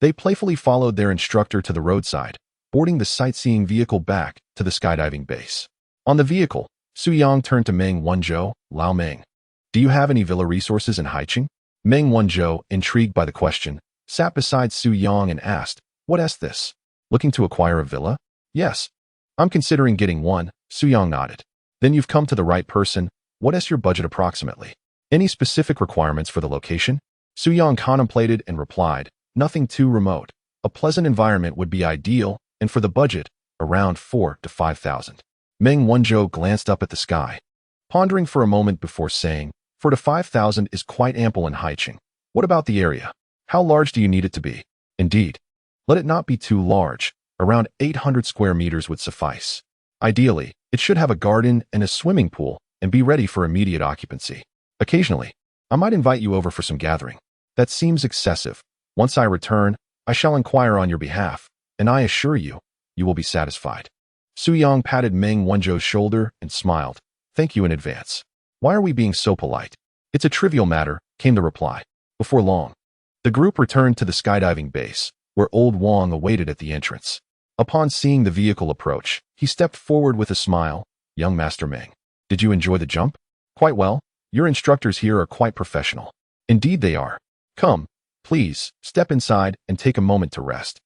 they playfully followed their instructor to the roadside, boarding the sightseeing vehicle back to the skydiving base. On the vehicle, Su Yang turned to Meng Wanzhou. Lao Meng, do you have any villa resources in Haicheng? Meng Wanzhou, intrigued by the question, sat beside Su Yang and asked, what is this? Looking to acquire a villa? Yes. I'm considering getting one, Su Yang nodded. Then you've come to the right person. What is your budget approximately? Any specific requirements for the location? Su Yang contemplated and replied, nothing too remote. A pleasant environment would be ideal, and for the budget, around 4,000 to 5,000. Meng Wanzhou glanced up at the sky, pondering for a moment before saying, 4,000 to 5,000 is quite ample in Haicheng. What about the area? How large do you need it to be? Indeed. Let it not be too large. Around 800 square meters would suffice. Ideally, it should have a garden and a swimming pool and be ready for immediate occupancy. Occasionally, I might invite you over for some gathering. That seems excessive. Once I return, I shall inquire on your behalf, and I assure you, you will be satisfied. Su Yang patted Meng Wanzhou's shoulder and smiled. Thank you in advance. Why are we being so polite? It's a trivial matter, came the reply. Before long, the group returned to the skydiving base, where old Wang awaited at the entrance. Upon seeing the vehicle approach, he stepped forward with a smile. Young Master Meng, did you enjoy the jump? Quite well. Your instructors here are quite professional. Indeed they are. Come, please, step inside and take a moment to rest.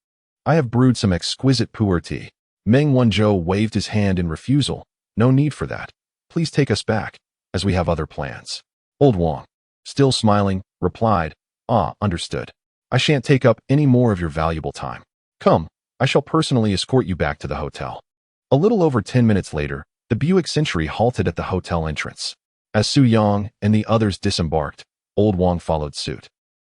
I have brewed some exquisite pu'er tea. Meng Wanzhou waved his hand in refusal. No need for that. Please take us back, as we have other plans. Old Wang, still smiling, replied, understood. I shan't take up any more of your valuable time. Come, I shall personally escort you back to the hotel. A little over 10 minutes later, the Buick Century halted at the hotel entrance. As Su Yang and the others disembarked, old Wang followed suit.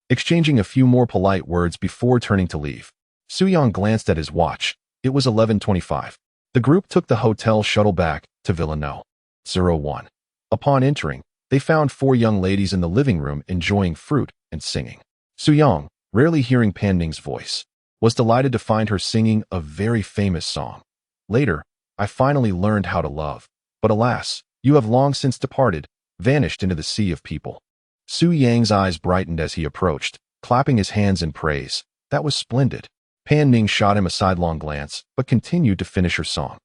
Exchanging a few more polite words before turning to leave, Su Yang glanced at his watch. It was 11:25. The group took the hotel shuttle back to Villa No. 01. Upon entering, they found 4 young ladies in the living room enjoying fruit and singing. Su Yang, rarely hearing Pan Ning's voice, was delighted to find her singing a very famous song. Later, I finally learned how to love, but alas, you have long since departed, vanished into the sea of people. Su Yang's eyes brightened as he approached, clapping his hands in praise. That was splendid. Pan Ning shot him a sidelong glance, but continued to finish her song.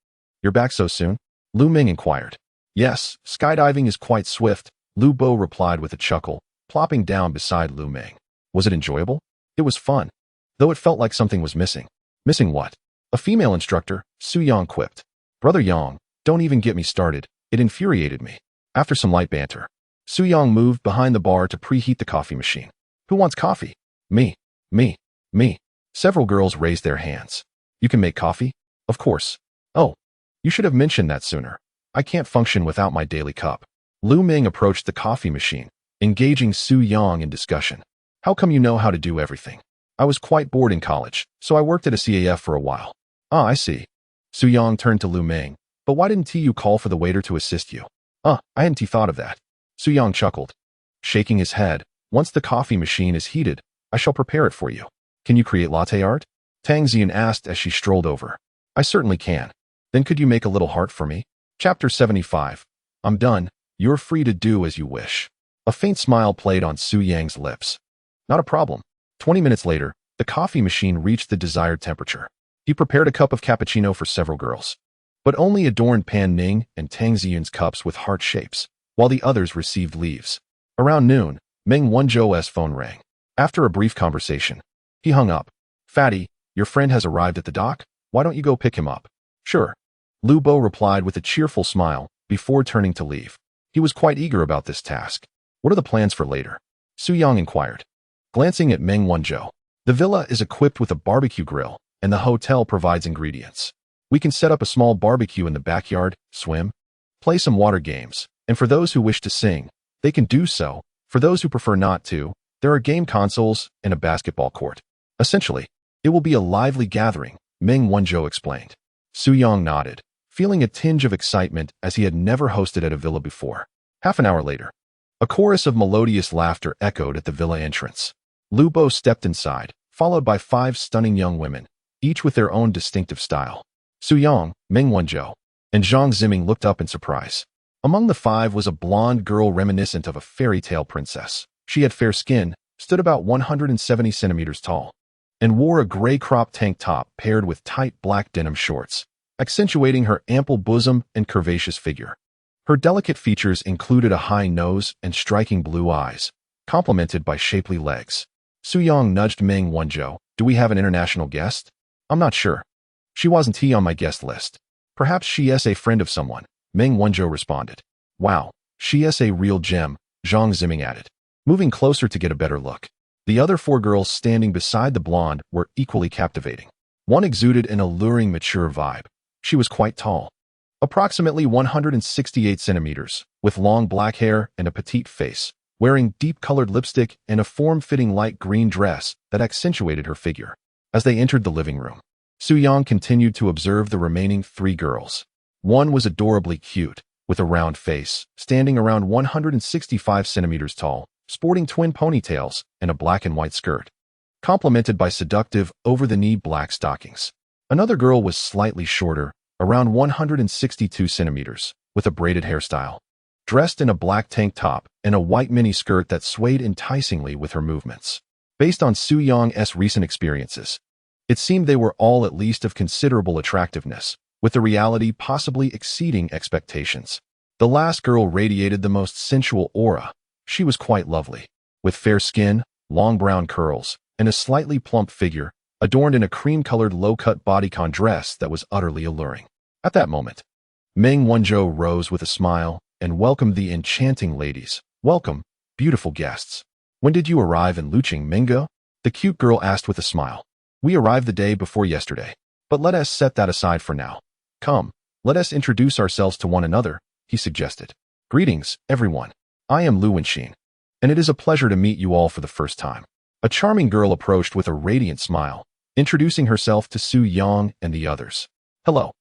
You're back so soon? Lu Ming inquired. Yes, skydiving is quite swift, Lu Bo replied with a chuckle, plopping down beside Lu Ming. Was it enjoyable? It was fun, though it felt like something was missing. Missing what? A female instructor, Su Yang quipped. Brother Yang, don't even get me started. It infuriated me. After some light banter, Su Yang moved behind the bar to preheat the coffee machine. Who wants coffee? Me. Me. Me. Several girls raised their hands. You can make coffee? Of course. Oh, you should have mentioned that sooner. I can't function without my daily cup. Lu Ming approached the coffee machine, engaging Su Yang in discussion. How come you know how to do everything? I was quite bored in college, so I worked at a CAF for a while. Ah, I see. Su Yang turned to Lu Ming. But why didn't you call for the waiter to assist you? I hadn't thought of that. Su Yang chuckled, shaking his head. Once the coffee machine is heated, I shall prepare it for you. Can you create latte art? Tang Xian asked as she strolled over. I certainly can. Then could you make a little heart for me? Chapter 75. I'm done. You're free to do as you wish. A faint smile played on Su Yang's lips. Not a problem. 20 minutes later, the coffee machine reached the desired temperature. He prepared a cup of cappuccino for several girls, but only adorned Pan Ning and Tang Xian's cups with heart shapes, while the others received leaves. Around noon, Meng Wanzhou's phone rang. After a brief conversation, he hung up. Fatty, your friend has arrived at the dock. Why don't you go pick him up? Sure. Lu Bo replied with a cheerful smile before turning to leave. He was quite eager about this task. What are the plans for later? Su Yang inquired. Glancing at Meng Wanzhou, the villa is equipped with a barbecue grill, and the hotel provides ingredients. We can set up a small barbecue in the backyard, swim, play some water games, and for those who wish to sing, they can do so. For those who prefer not to, there are game consoles and a basketball court. Essentially, it will be a lively gathering, Meng Wanzhou explained. Su Yang nodded, feeling a tinge of excitement as he had never hosted at a villa before. Half an hour later, a chorus of melodious laughter echoed at the villa entrance. Lu Bo stepped inside, followed by 5 stunning young women, each with their own distinctive style. Su Yang, Meng Wanzhou, and Zhang Ziming looked up in surprise. Among the 5 was a blonde girl reminiscent of a fairy tale princess. She had fair skin, stood about 170 centimeters tall, and wore a gray crop tank top paired with tight black denim shorts, accentuating her ample bosom and curvaceous figure. Her delicate features included a high nose and striking blue eyes, complemented by shapely legs. Su Yang nudged Meng Wanzhou. Do we have an international guest? I'm not sure. She wasn't on my guest list. Perhaps she is a friend of someone, Meng Wanzhou responded. Wow, she is a real gem, Zhang Ziming added, moving closer to get a better look. The other 4 girls standing beside the blonde were equally captivating. One exuded an alluring mature vibe. She was quite tall, approximately 168 centimeters, with long black hair and a petite face, wearing deep-colored lipstick and a form-fitting light green dress that accentuated her figure. As they entered the living room, Su Yang continued to observe the remaining 3 girls. One was adorably cute, with a round face, standing around 165 centimeters tall, sporting twin ponytails and a black and white skirt, complemented by seductive, over-the-knee black stockings. Another girl was slightly shorter, around 162 centimeters, with a braided hairstyle, dressed in a black tank top and a white mini skirt that swayed enticingly with her movements. Based on Su Yang's recent experiences, it seemed they were all at least of considerable attractiveness, with the reality possibly exceeding expectations. The last girl radiated the most sensual aura. She was quite lovely, with fair skin, long brown curls, and a slightly plump figure, adorned in a cream-colored low-cut bodycon dress that was utterly alluring. At that moment, Meng Wanzhou rose with a smile and welcomed the enchanting ladies. Welcome, beautiful guests. When did you arrive in Luqing, Mingo? The cute girl asked with a smile. We arrived the day before yesterday, but let us set that aside for now. Come, let us introduce ourselves to one another, he suggested. Greetings, everyone. I am Lu Wenxin, and it is a pleasure to meet you all for the first time. A charming girl approached with a radiant smile, introducing herself to Su Yang and the others. Hello.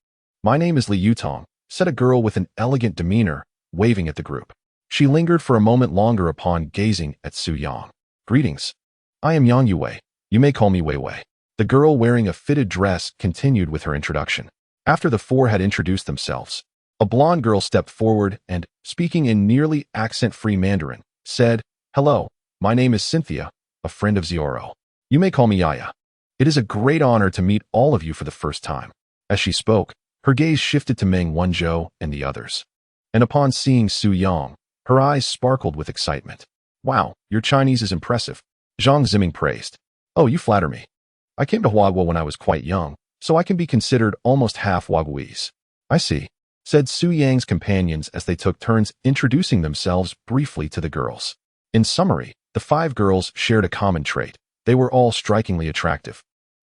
My name is Li Yutong, said a girl with an elegant demeanor, waving at the group. She lingered for a moment longer upon gazing at Su Yang. Greetings. I am Yang Yue. You may call me Wei Wei. The girl wearing a fitted dress continued with her introduction. After the 4 had introduced themselves, a blonde girl stepped forward and, speaking in nearly accent-free Mandarin, said, Hello, my name is Cynthia, a friend of Zioro. You may call me Yaya. It is a great honor to meet all of you for the first time. As she spoke, her gaze shifted to Meng Wanzhou and the others. and upon seeing Su Yang, her eyes sparkled with excitement. Wow, your Chinese is impressive, Zhang Ziming praised. Oh, you flatter me. I came to Huaguo when I was quite young, so I can be considered almost half Huaguoese. I see, said Su Yang's companions as they took turns introducing themselves briefly to the girls. In summary, the 5 girls shared a common trait. They were all strikingly attractive,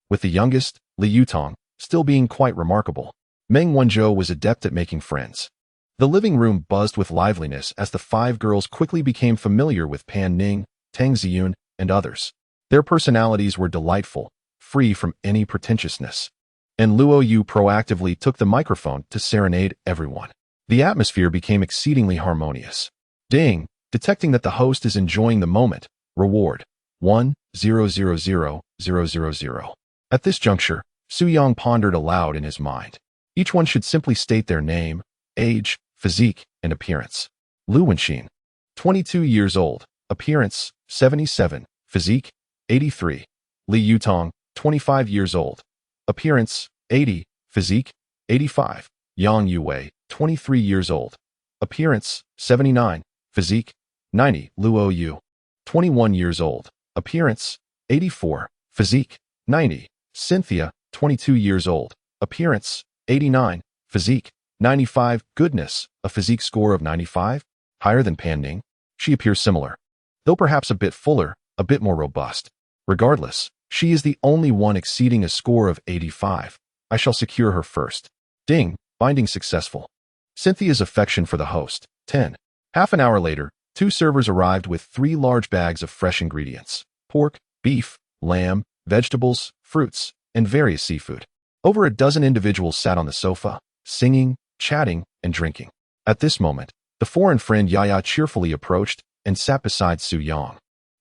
with the youngest, Li Yutong, still being quite remarkable. Meng Wanzhou was adept at making friends. The living room buzzed with liveliness as the 5 girls quickly became familiar with Pan Ning, Tang Ziyun, and others. Their personalities were delightful, free from any pretentiousness. And Luo Yu proactively took the microphone to serenade everyone. The atmosphere became exceedingly harmonious. Ding, detecting that the host is enjoying the moment, reward 1,000,000. At this juncture, Su Yang pondered aloud in his mind. Each one should simply state their name, age, physique, and appearance. Lu Wenxin, 22 years old, appearance, 77, physique, 83. Li Yutong, 25 years old, appearance, 80, physique, 85. Yang Yuwei, 23 years old, appearance, 79, physique, 90. Luo Yu, 21 years old, appearance, 84, physique, 90. Cynthia, 22 years old, appearance, 89, physique, 95. Goodness, a physique score of 95? Higher than Pan Ning? She appears similar, though perhaps a bit fuller, a bit more robust. Regardless, she is the only one exceeding a score of 85. I shall secure her first. Ding, binding successful. Cynthia's affection for the host, 10. Half an hour later, 2 servers arrived with 3 large bags of fresh ingredients: pork, beef, lamb, vegetables, fruits, and various seafood. Over a dozen individuals sat on the sofa, singing, chatting, and drinking. At this moment, the foreign friend Yaya cheerfully approached and sat beside Su Yang,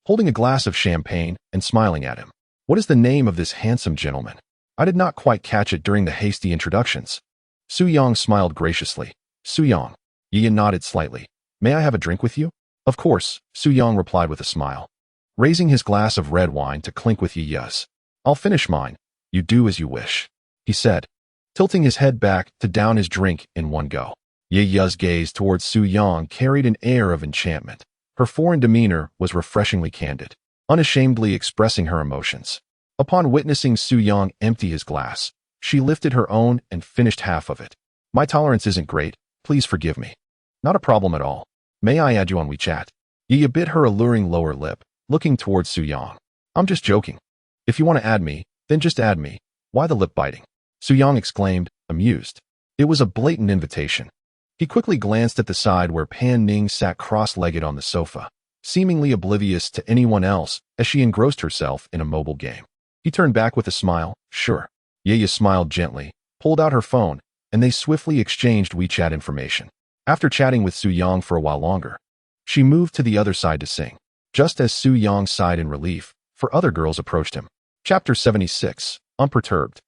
holding a glass of champagne and smiling at him. What is the name of this handsome gentleman? I did not quite catch it during the hasty introductions. Su Yang smiled graciously. Su Yang. Yaya nodded slightly. May I have a drink with you? Of course, Su Yang replied with a smile, raising his glass of red wine to clink with Yaya's. I'll finish mine. You do as you wish, he said, tilting his head back to down his drink in one go. Yaya's gaze towards Su Yang carried an air of enchantment. Her foreign demeanor was refreshingly candid, unashamedly expressing her emotions. Upon witnessing Su Yang empty his glass, she lifted her own and finished half of it. My tolerance isn't great, please forgive me. Not a problem at all. May I add you on WeChat? Yaya bit her alluring lower lip, looking towards Su Yang. I'm just joking. If you want to add me, then just add me. Why the lip biting? Su Yang exclaimed, amused. It was a blatant invitation. He quickly glanced at the side where Pan Ning sat cross-legged on the sofa, seemingly oblivious to anyone else as she engrossed herself in a mobile game. He turned back with a smile. Sure. Yaya smiled gently, pulled out her phone, and they swiftly exchanged WeChat information. After chatting with Su Yang for a while longer, she moved to the other side to sing. Just as Su Yang sighed in relief, 4 other girls approached him. Chapter 76, Unperturbed.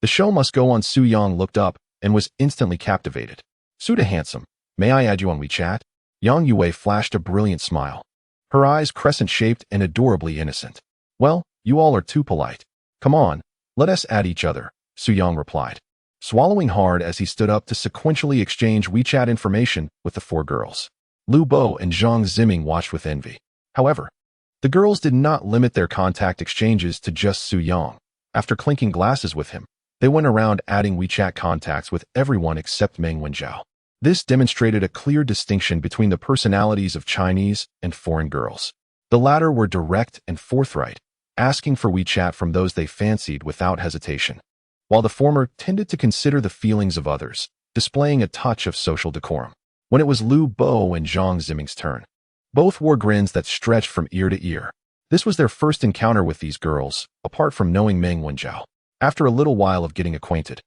The show must go on. Su Yang looked up and was instantly captivated. Suda handsome, may I add you on WeChat? Yang Yue flashed a brilliant smile, her eyes crescent-shaped and adorably innocent. Well, you all are too polite. Come on, let us add each other, Su Yang replied, swallowing hard as he stood up to sequentially exchange WeChat information with the 4 girls. Lu Bo and Zhang Ziming watched with envy. However, the girls did not limit their contact exchanges to just Su Yang. After clinking glasses with him, they went around adding WeChat contacts with everyone except Meng Wanzhou. This demonstrated a clear distinction between the personalities of Chinese and foreign girls. The latter were direct and forthright, asking for WeChat from those they fancied without hesitation, while the former tended to consider the feelings of others, displaying a touch of social decorum. When it was Lu Bo and Zhang Ziming's turn, both wore grins that stretched from ear to ear. This was their first encounter with these girls, apart from knowing Meng Wanzhou. After a little while of getting acquainted,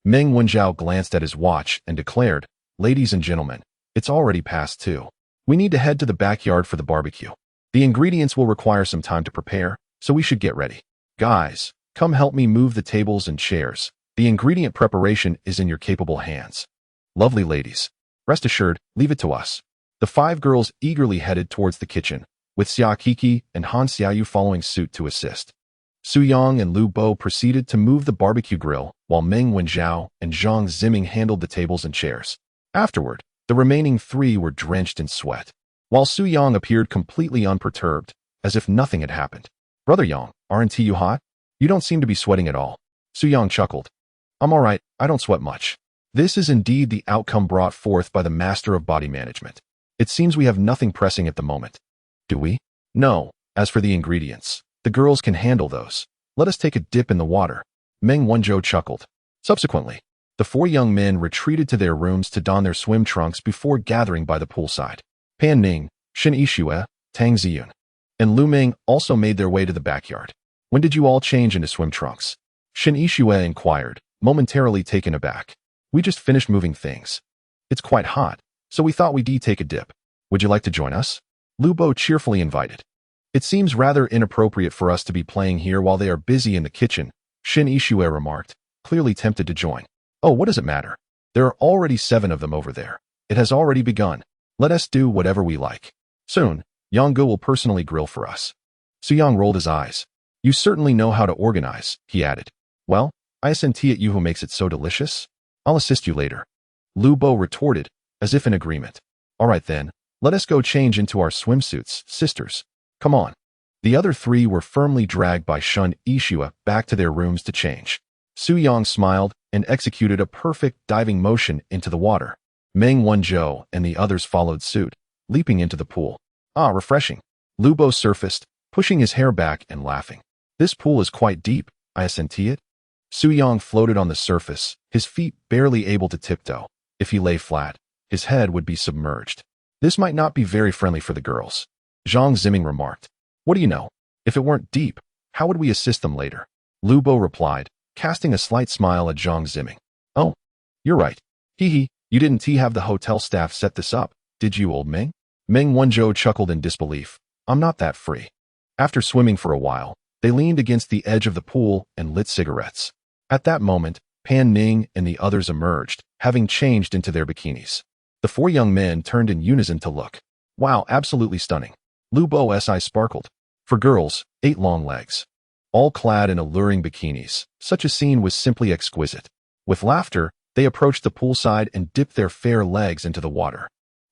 Meng Wanzhou glanced at his watch and declared, Ladies and gentlemen, it's already past 2. We need to head to the backyard for the barbecue. The ingredients will require some time to prepare, so we should get ready. Guys, come help me move the tables and chairs. The ingredient preparation is in your capable hands. Lovely ladies. Rest assured, leave it to us. The 5 girls eagerly headed towards the kitchen, with Xia Kiki and Han Xiaoyu following suit to assist. Su Yang and Lu Bo proceeded to move the barbecue grill, while Meng Wanzhou and Zhang Ziming handled the tables and chairs. Afterward, The remaining 3 were drenched in sweat, while Su Yang appeared completely unperturbed, as if nothing had happened. Brother Yang, aren't you hot? You don't seem to be sweating at all. Su Yang chuckled. I'm all right, I don't sweat much. This is indeed the outcome brought forth by the master of body management. It seems we have nothing pressing at the moment. Do we? No. As for the ingredients, the girls can handle those. Let us take a dip in the water. Meng Wanzhou chuckled. Subsequently, the 4 young men retreated to their rooms to don their swim trunks before gathering by the poolside. Pan Ning, Shen Yixue, Tang Ziyun, and Lu Ming also made their way to the backyard. When did you all change into swim trunks? Shen Yixue inquired, momentarily taken aback. We just finished moving things. It's quite hot, so we thought we'd take a dip. Would you like to join us? Lu Bo cheerfully invited. It seems rather inappropriate for us to be playing here while they are busy in the kitchen, Shen Yixue remarked, clearly tempted to join. Oh, what does it matter? There are already 7 of them over there. It has already begun. Let us do whatever we like. Soon, Yang Gu will personally grill for us. Su Yang rolled his eyes. You certainly know how to organize, he added. Well, I assent at you who makes it so delicious. I'll assist you later. Lu Bo retorted, as if in agreement. All right then, let us go change into our swimsuits, sisters. Come on. The other 3 were firmly dragged by Shen Yixue back to their rooms to change. Su Yang smiled and executed a perfect diving motion into the water. Meng Wanzhou and the others followed suit, leaping into the pool. Ah, refreshing. Lu Bo surfaced, pushing his hair back and laughing. This pool is quite deep, I assent it. Su Yang floated on the surface, his feet barely able to tiptoe. If he lay flat, his head would be submerged. This might not be very friendly for the girls. Zhang Ziming remarked. What do you know? If it weren't deep, how would we assist them later? Lu Bo replied, casting a slight smile at Zhang Ziming. Oh, you're right. Hee hee, you didn't have the hotel staff set this up, did you, old Ming? Meng Wanzhou chuckled in disbelief. I'm not that free. After swimming for a while, they leaned against the edge of the pool and lit cigarettes. At that moment, Pan Ning and the others emerged, having changed into their bikinis. The 4 young men turned in unison to look. Wow, absolutely stunning. Lu Bo's eyes sparkled. For girls, 8 long legs. All clad in alluring bikinis, such a scene was simply exquisite. With laughter, they approached the poolside and dipped their fair legs into the water.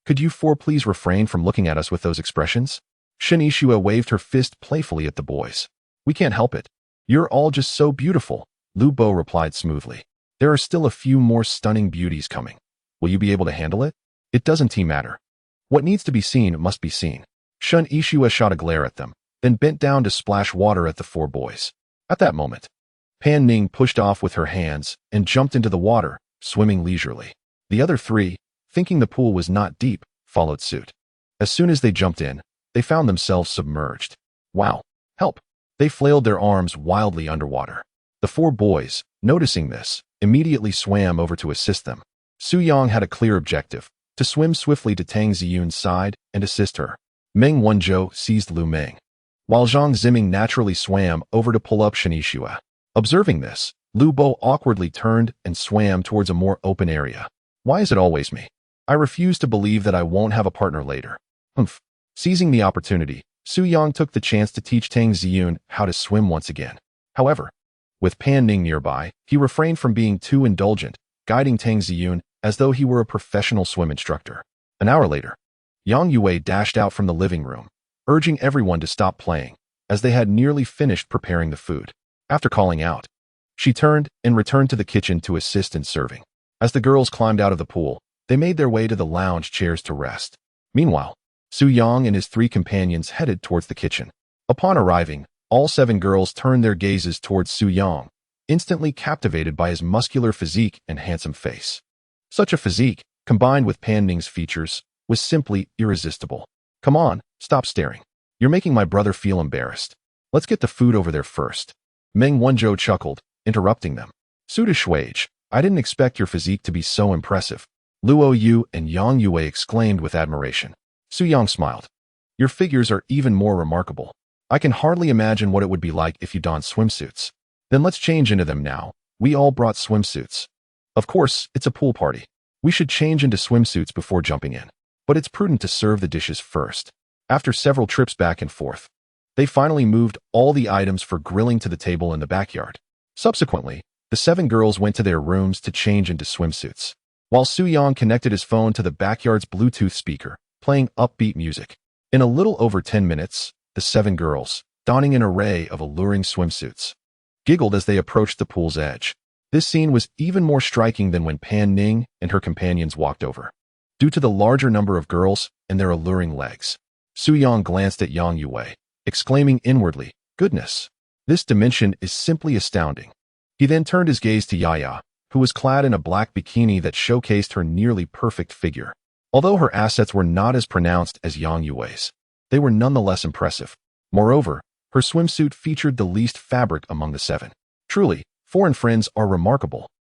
Could you 4 please refrain from looking at us with those expressions? Shen Yixue waved her fist playfully at the boys. We can't help it. You're all just so beautiful, Lu Bo replied smoothly. There are still a few more stunning beauties coming. Will you be able to handle it? It doesn't matter. What needs to be seen must be seen. Shen Yixue shot a glare at them, then bent down to splash water at the 4 boys. At that moment, Pan Ning pushed off with her hands and jumped into the water, swimming leisurely. The other 3, thinking the pool was not deep, followed suit. As soon as they jumped in, they found themselves submerged. Wow, help! They flailed their arms wildly underwater. The 4 boys, noticing this, immediately swam over to assist them. Su Yang had a clear objective, to swim swiftly to Tang Ziyun's side and assist her. Meng Wanzhou seized Lu Ming, while Zhang Ziming naturally swam over to pull up Shen Yixue. Observing this, Lu Bo awkwardly turned and swam towards a more open area. Why is it always me? I refuse to believe that I won't have a partner later. Humph. Seizing the opportunity, Su Yang took the chance to teach Tang Ziyun how to swim once again. However, with Pan Ning nearby, he refrained from being too indulgent, guiding Tang Ziyun as though he were a professional swim instructor. An hour later, Yang Yue dashed out from the living room, urging everyone to stop playing, as they had nearly finished preparing the food. After calling out, she turned and returned to the kitchen to assist in serving. As the girls climbed out of the pool, they made their way to the lounge chairs to rest. Meanwhile, Su Yang and his 3 companions headed towards the kitchen. Upon arriving, all 7 girls turned their gazes towards Su Yang, instantly captivated by his muscular physique and handsome face. Such a physique, combined with Pan Ning's features, was simply irresistible. Come on, stop staring. You're making my brother feel embarrassed. Let's get the food over there first. Meng Wanzhou chuckled, interrupting them. Su Shuage, I didn't expect your physique to be so impressive. Luo Yu and Yang Yue exclaimed with admiration. Su Yang smiled. Your figures are even more remarkable. I can hardly imagine what it would be like if you donned swimsuits. Then let's change into them now. We all brought swimsuits. Of course, it's a pool party. We should change into swimsuits before jumping in. But it's prudent to serve the dishes first. After several trips back and forth, they finally moved all the items for grilling to the table in the backyard. Subsequently, the 7 girls went to their rooms to change into swimsuits. while Su Yang connected his phone to the backyard's Bluetooth speaker, playing upbeat music. In a little over 10 minutes, the 7 girls, donning an array of alluring swimsuits, giggled as they approached the pool's edge. This scene was even more striking than when Pan Ning and her companions walked over. Due to the larger number of girls and their alluring legs, Su Yang glanced at Yang Yue, exclaiming inwardly, "Goodness, this dimension is simply astounding." He then turned his gaze to Yaya, who was clad in a black bikini that showcased her nearly perfect figure. Although her assets were not as pronounced as Yang Yue's, they were nonetheless impressive. Moreover, her swimsuit featured the least fabric among the 7. Truly, foreign friends are remarkable.